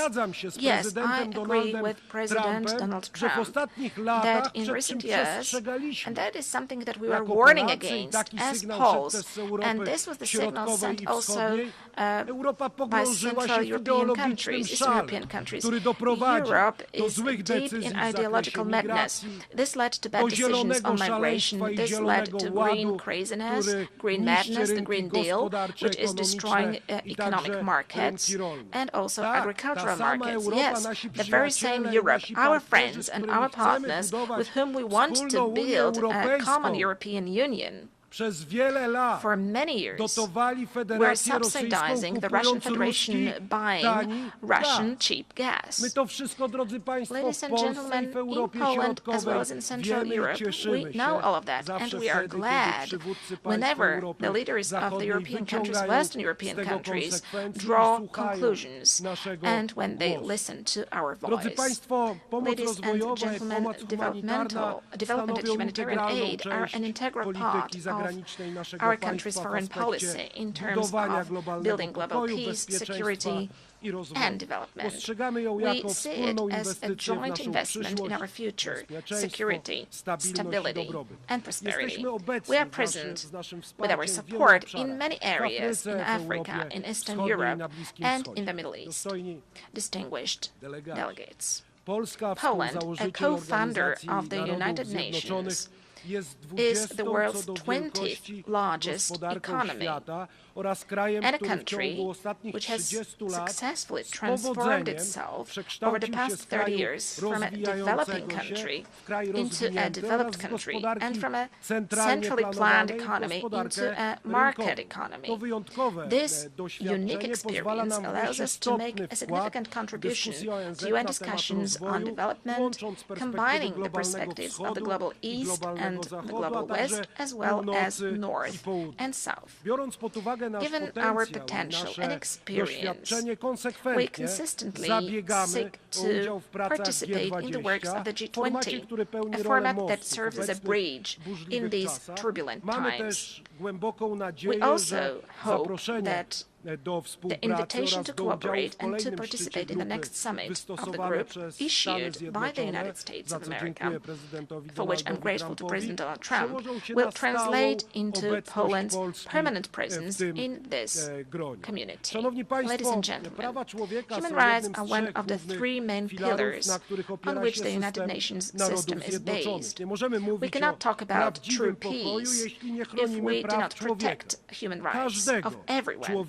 Yes, I agree with President Donald Trump that in recent years, and that is something that we were warning against as Poles, and this was the signal sent also by Central European countries, Eastern European countries. Europe is deep in ideological madness. This led to bad decisions on migration. This led to green craziness, green madness, the Green Deal, which is destroying economic markets and also agricultural markets. Yes, the very same Europe, our friends and our partners with whom we want to build a common European Union, for many years, we're subsidizing the Russian Federation buying Russian cheap gas. Ladies and gentlemen, in Poland as well as in Central Europe, we know all of that, and we are glad whenever the leaders of the European countries, Western European countries, draw conclusions and when they listen to our voice. Ladies and gentlemen, development and humanitarian aid are an integral part of our country's foreign policy in terms of building global peace, security, and development. We see it as a joint investment in our future, security, stability, and prosperity. We are present with our support in many areas in Africa, in Eastern Europe, and in the Middle East. Distinguished delegates. Poland, a co-founder of the United Nations, is the world's 20th largest economy and a country which has successfully transformed itself over the past 30 years from a developing country into a developed country and from a centrally planned economy into a market economy. This unique experience allows us to make a significant contribution to UN discussions on development, combining the perspectives of the global East and the global West, as well as North and South. Given our potential and experience, we consistently seek to participate in the works of the G20, a format that serves as a bridge in these turbulent times. We also hope that the invitation to cooperate and to participate in the next summit of the group issued by the United States of America, for which I'm grateful to President Donald Trump, will translate into Poland's permanent presence in this community. Ladies and gentlemen, human rights are one of the three main pillars on which the United Nations system is based. We cannot talk about true peace if we do not protect human rights of everyone,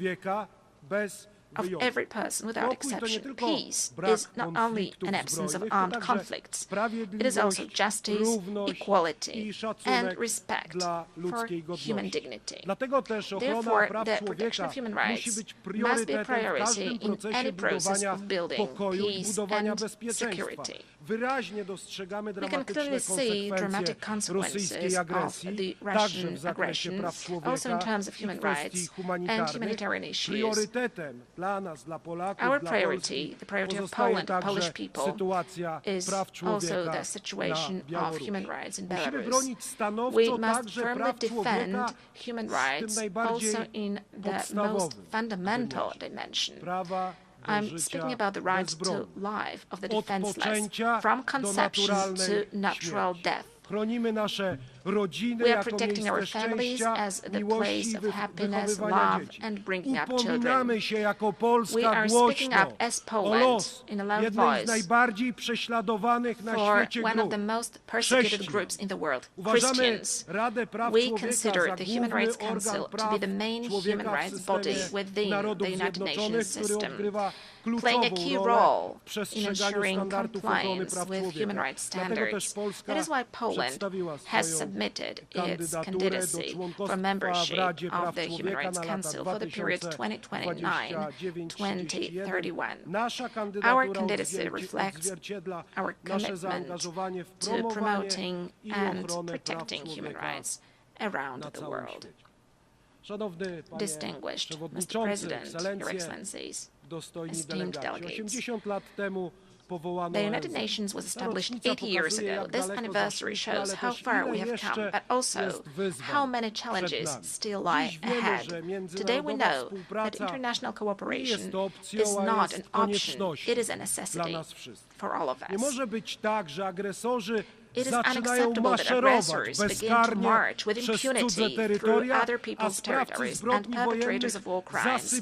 of every person without exception. Peace is not only an absence of armed conflicts, it is also justice, equality, and respect for human dignity. Therefore, the protection of human rights must be a priority in any process of building peace and security. We can clearly see dramatic consequences of the Russian aggression, also in terms of human rights and humanitarian issues. Our priority, the priority of Poland, Polish people, is also the situation of human rights in Belarus. We must firmly defend human rights also in the most fundamental dimension, I'm speaking about the right to life of the defenseless, from conception to natural death. We are protecting our families as the place of happiness, love, and bringing up children. We are speaking up as Poland in a loud voice for one of the most persecuted groups in the world, Christians. We consider the Human Rights Council to be the main human rights body within the United Nations system, playing a key role in ensuring compliance with human rights standards. That is why Poland has submitted its candidacy for membership of the Human Rights Council for the period 2029-2031. Our candidacy reflects our commitment to promoting and protecting human rights around the world. Distinguished Mr. President, Your Excellencies, esteemed delegates, the United Nations was established 80 years ago. This anniversary shows how far we have come, but also how many challenges still lie ahead. Today we know that international cooperation is not an option, it is a necessity for all of us. It is unacceptable that aggressors begin to march with impunity through other people's territories and perpetrators of war crimes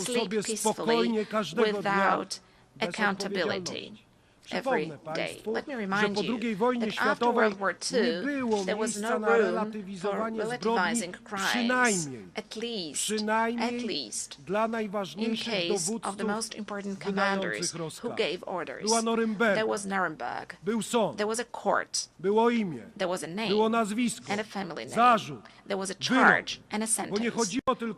sleep peacefully without accountability every day. Let me remind you that after World War II, there was no room for relativizing crimes, at least in case of the most important commanders who gave orders. There was Nuremberg, there was a court, there was a name and a family name. There was a charge and a sentence,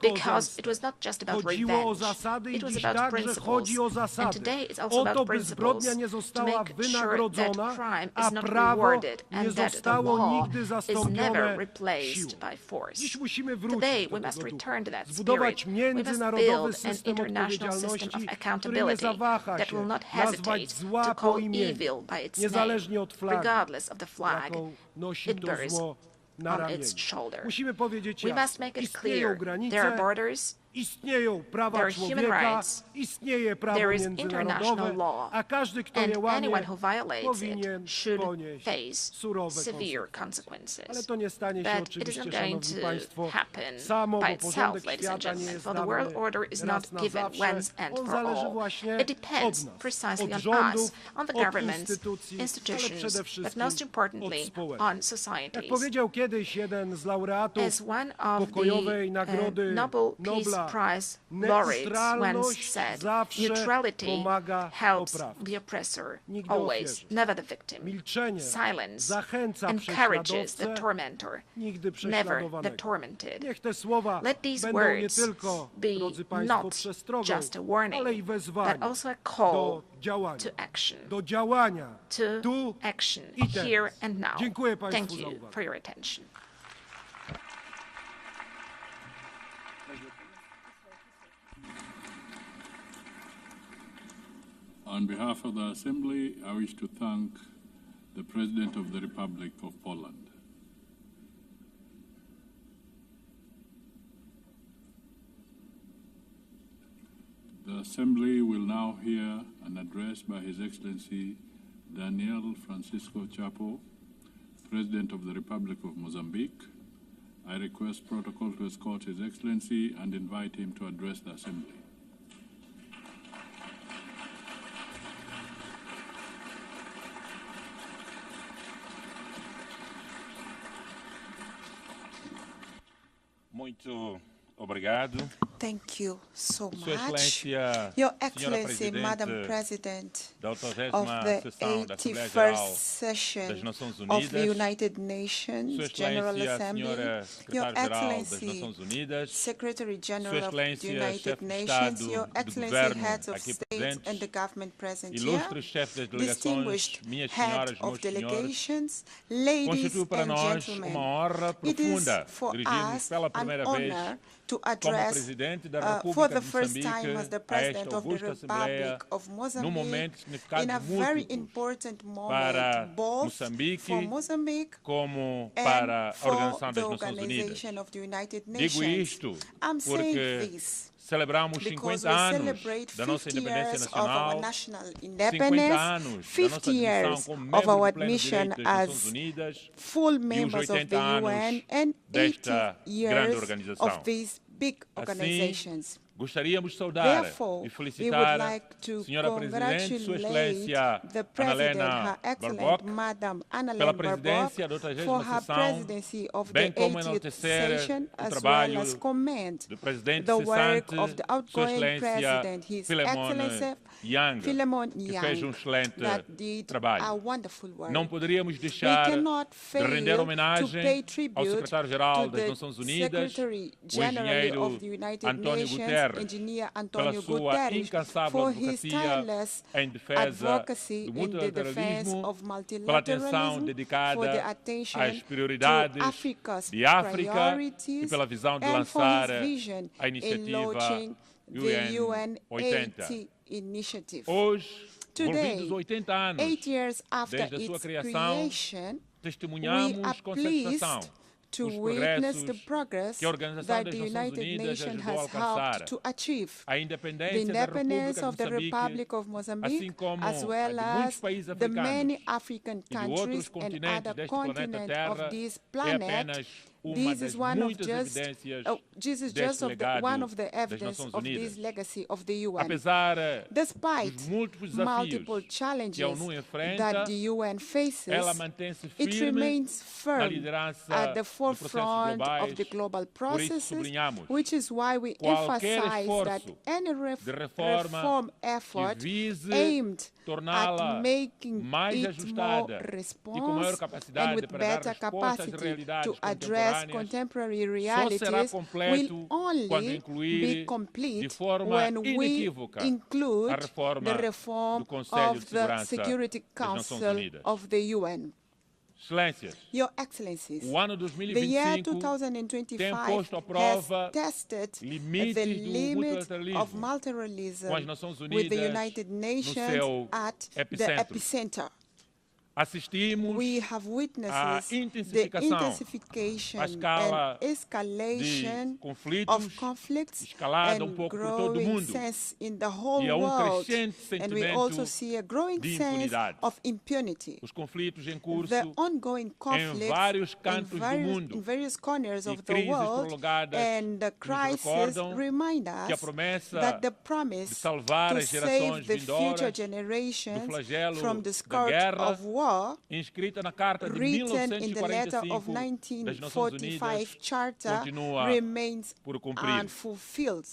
because it was not just about revenge, it was about principles, and today it's also about principles to make sure that crime is not rewarded and that the law is never replaced by force. Today we must return to that spirit. We must build an international system of accountability that will not hesitate to call evil by its name, regardless of the flag it bears on its shoulder. We must make it clear there are borders, there are human rights, there is international law, and anyone who violates it should face severe consequences. But it is not going to happen by itself, ladies and gentlemen, for the world order is not given once and for all. It depends precisely on us, on the governments, institutions, but most importantly, on societies. As one of the Nobel Peace Prize laureates once said, neutrality helps the oppressor always, never the victim. Silence encourages the tormentor, never the tormented. Let these words be not just a warning, but also a call to action. To action here and now. Thank you for your attention. On behalf of the Assembly, I wish to thank the President of the Republic of Poland. The Assembly will now hear an address by His Excellency Daniel Francisco Chapo, President of the Republic of Mozambique. I request protocol to escort His Excellency and invite him to address the Assembly. Muito obrigado. Thank you so much. Your Excellency, Madam President of the 81st session of the United Nations General Assembly, Your Excellency, Secretary General of the United Nations, Your Excellency, Heads of State and the government present here, distinguished head of delegations, ladies and gentlemen, it is for us an honor to address for the first time as the President of the Republic of Mozambique in a very important moment, both for Mozambique and for the Organization of the United Nations. I'm saying this Celebramos 50 anos da nossa independência nacional, 50 anos da nossa admissão como membro do pleno direito das Nações Unidas e os 80 anos desta grande organização. Assim, gostaríamos de saudar e felicitar a Senhora Presidente, Sua Excelência Annalena Baerbock, pela presidência da 80ª sessão, bem como enaltecer o trabalho do Presidente cessante, Sua Excelência Myung, que fez um excelente trabalho. Não poderíamos deixar de render homenagem ao Secretário-Geral das Nações Unidas, o engenheiro António Guterres, pela sua incansável advocacia em defesa do multilateralismo, pela atenção dedicada às prioridades de África e pela visão de lançar a iniciativa UN 80. Hoje, envolvidos 80 anos desde a sua criação, testemunhamos com satisfação to witness the progress that the United Nations has helped to achieve. The independence of the Republic of Mozambique, as well as the many African countries and other continents of this planet. This is just one of the evidence of this legacy of the UN. Despite multiple challenges that the UN faces, it remains firm at the forefront of the global processes, which is why we emphasize that any reform effort aimed at making it more responsive and with better capacity to address contemporary realities will only be complete when we include the reform of the Security Council of the UN. Your Excellencies, the year 2025 has tested the limits of multilateralism with the United Nations at the epicenter. We have witnessed the intensification and escalation of conflicts and growing sense in the whole world, and we also see a growing sense of impunity. The ongoing conflicts in various corners of the world and the crisis remind us that the promise to save the future generations from the scourge of war, written in the letter of 1945 Charter, remains unfulfilled.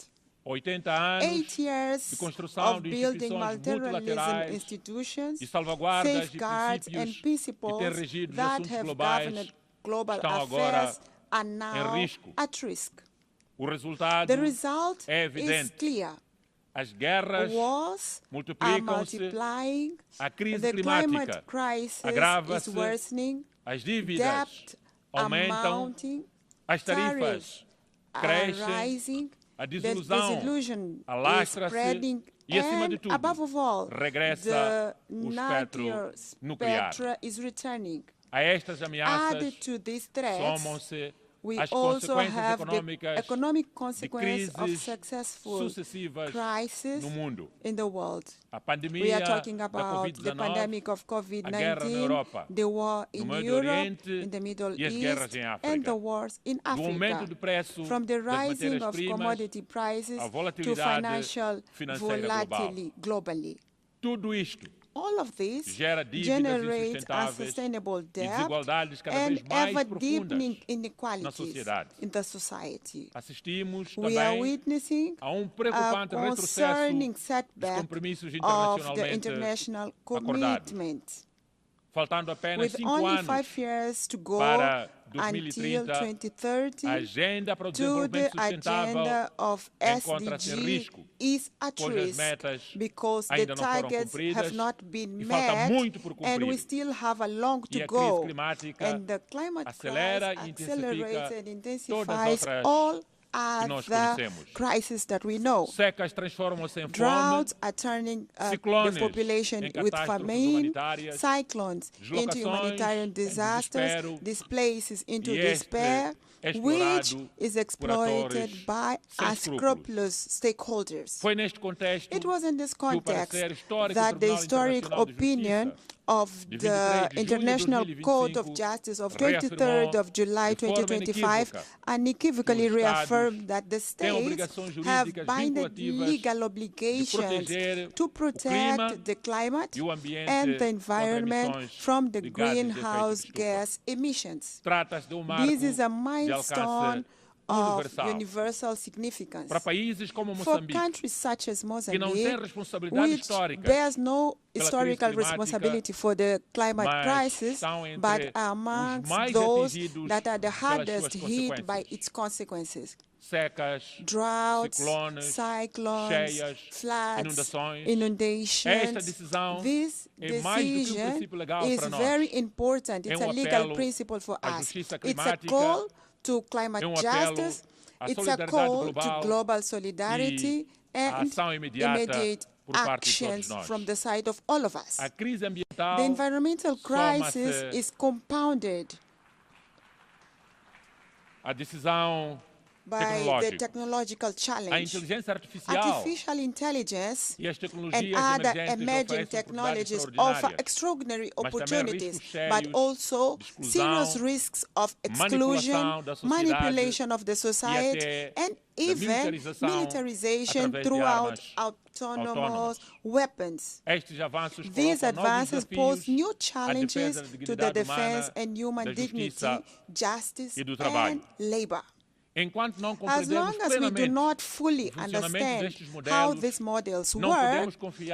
8 years of building multilateralism institutions, safeguards and principles that have governed global affairs are now at risk. The result is clear. As guerras multiplicam-se, a crise climática agrava-se, as dívidas aumentam, as tarifas crescem, a desilusão alastra-se e, acima de tudo, regressa o espectro nuclear. A estas ameaças somam-se as consequências econômicas de crises sucessivas no mundo. A pandemia da Covid-19, a guerra na Europa, no Médio Oriente e as guerras em África, do aumento do preço das matérias-primas à volatilidade financeira global. Tudo isto gera dívidas insustentáveis e desigualdades cada vez mais profundas na sociedade. Assistimos também a preocupante retrocesso dos compromissos internacionalmente acordados. Faltando apenas 5 anos para 2030, a agenda para o desenvolvimento sustentável encontra-se em risco, pois as metas ainda não foram cumpridas e falta muito por cumprir. E a crise climática acelera e intensifica todas as outras que nós conhecemos. Secas transformam-se em fome, ciclones em catástrofes humanitárias, deslocações em desespero, displaces into despair, which is exploited by unscrupulous stakeholders. It was in this context that the historic opinion of the International Court of Justice of 23rd of July 2025 unequivocally reaffirmed that the states have binding legal obligations to protect the climate and the environment from the greenhouse gas emissions. This is a milestone of universal significance. For countries such as Mozambique, which bears no historical responsibility for the climate crisis, but are amongst those that are the hardest hit by its consequences. Droughts, cyclones, floods, inundations. This decision is very important. It's a legal principle for us. It's a call to climate justice, it's a call to global solidarity and immediate actions from the side of all of us. The environmental crisis is compounded by the technological challenge. Artificial intelligence and other emerging technologies offer extraordinary opportunities, but also serious risks of exclusion, manipulation of the society, and even militarization throughout autonomous weapons. These advances pose new challenges to the defense and human dignity, justice, and labor. As long as we do not fully understand how these models work,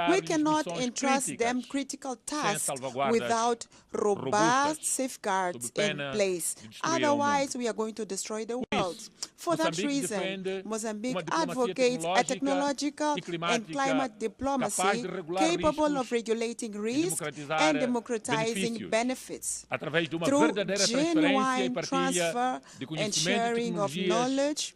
we cannot entrust them critical tasks without robust safeguards in place. Otherwise, we are going to destroy the world. For that reason, Mozambique advocates a technological and climate diplomacy capable of regulating risk and democratizing benefits through genuine transfer and sharing of knowledge,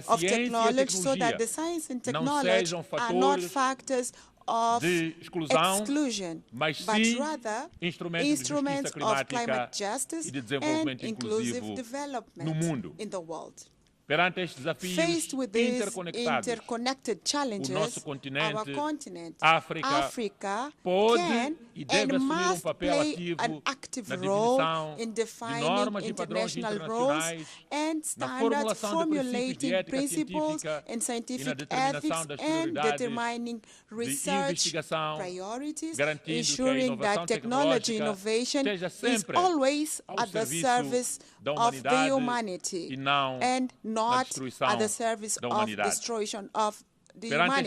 of technology, so that the science and technology are not factors of exclusion, but rather instruments of climate justice and inclusive development in the world. Faced with these interconnected challenges, our continent, Africa, can and must play an active role in defining international roles and standards, formulating principles and scientific ethics, and determining research priorities, ensuring that technology innovation is always at the service of the humanity and not at the service of destruction of the humanity.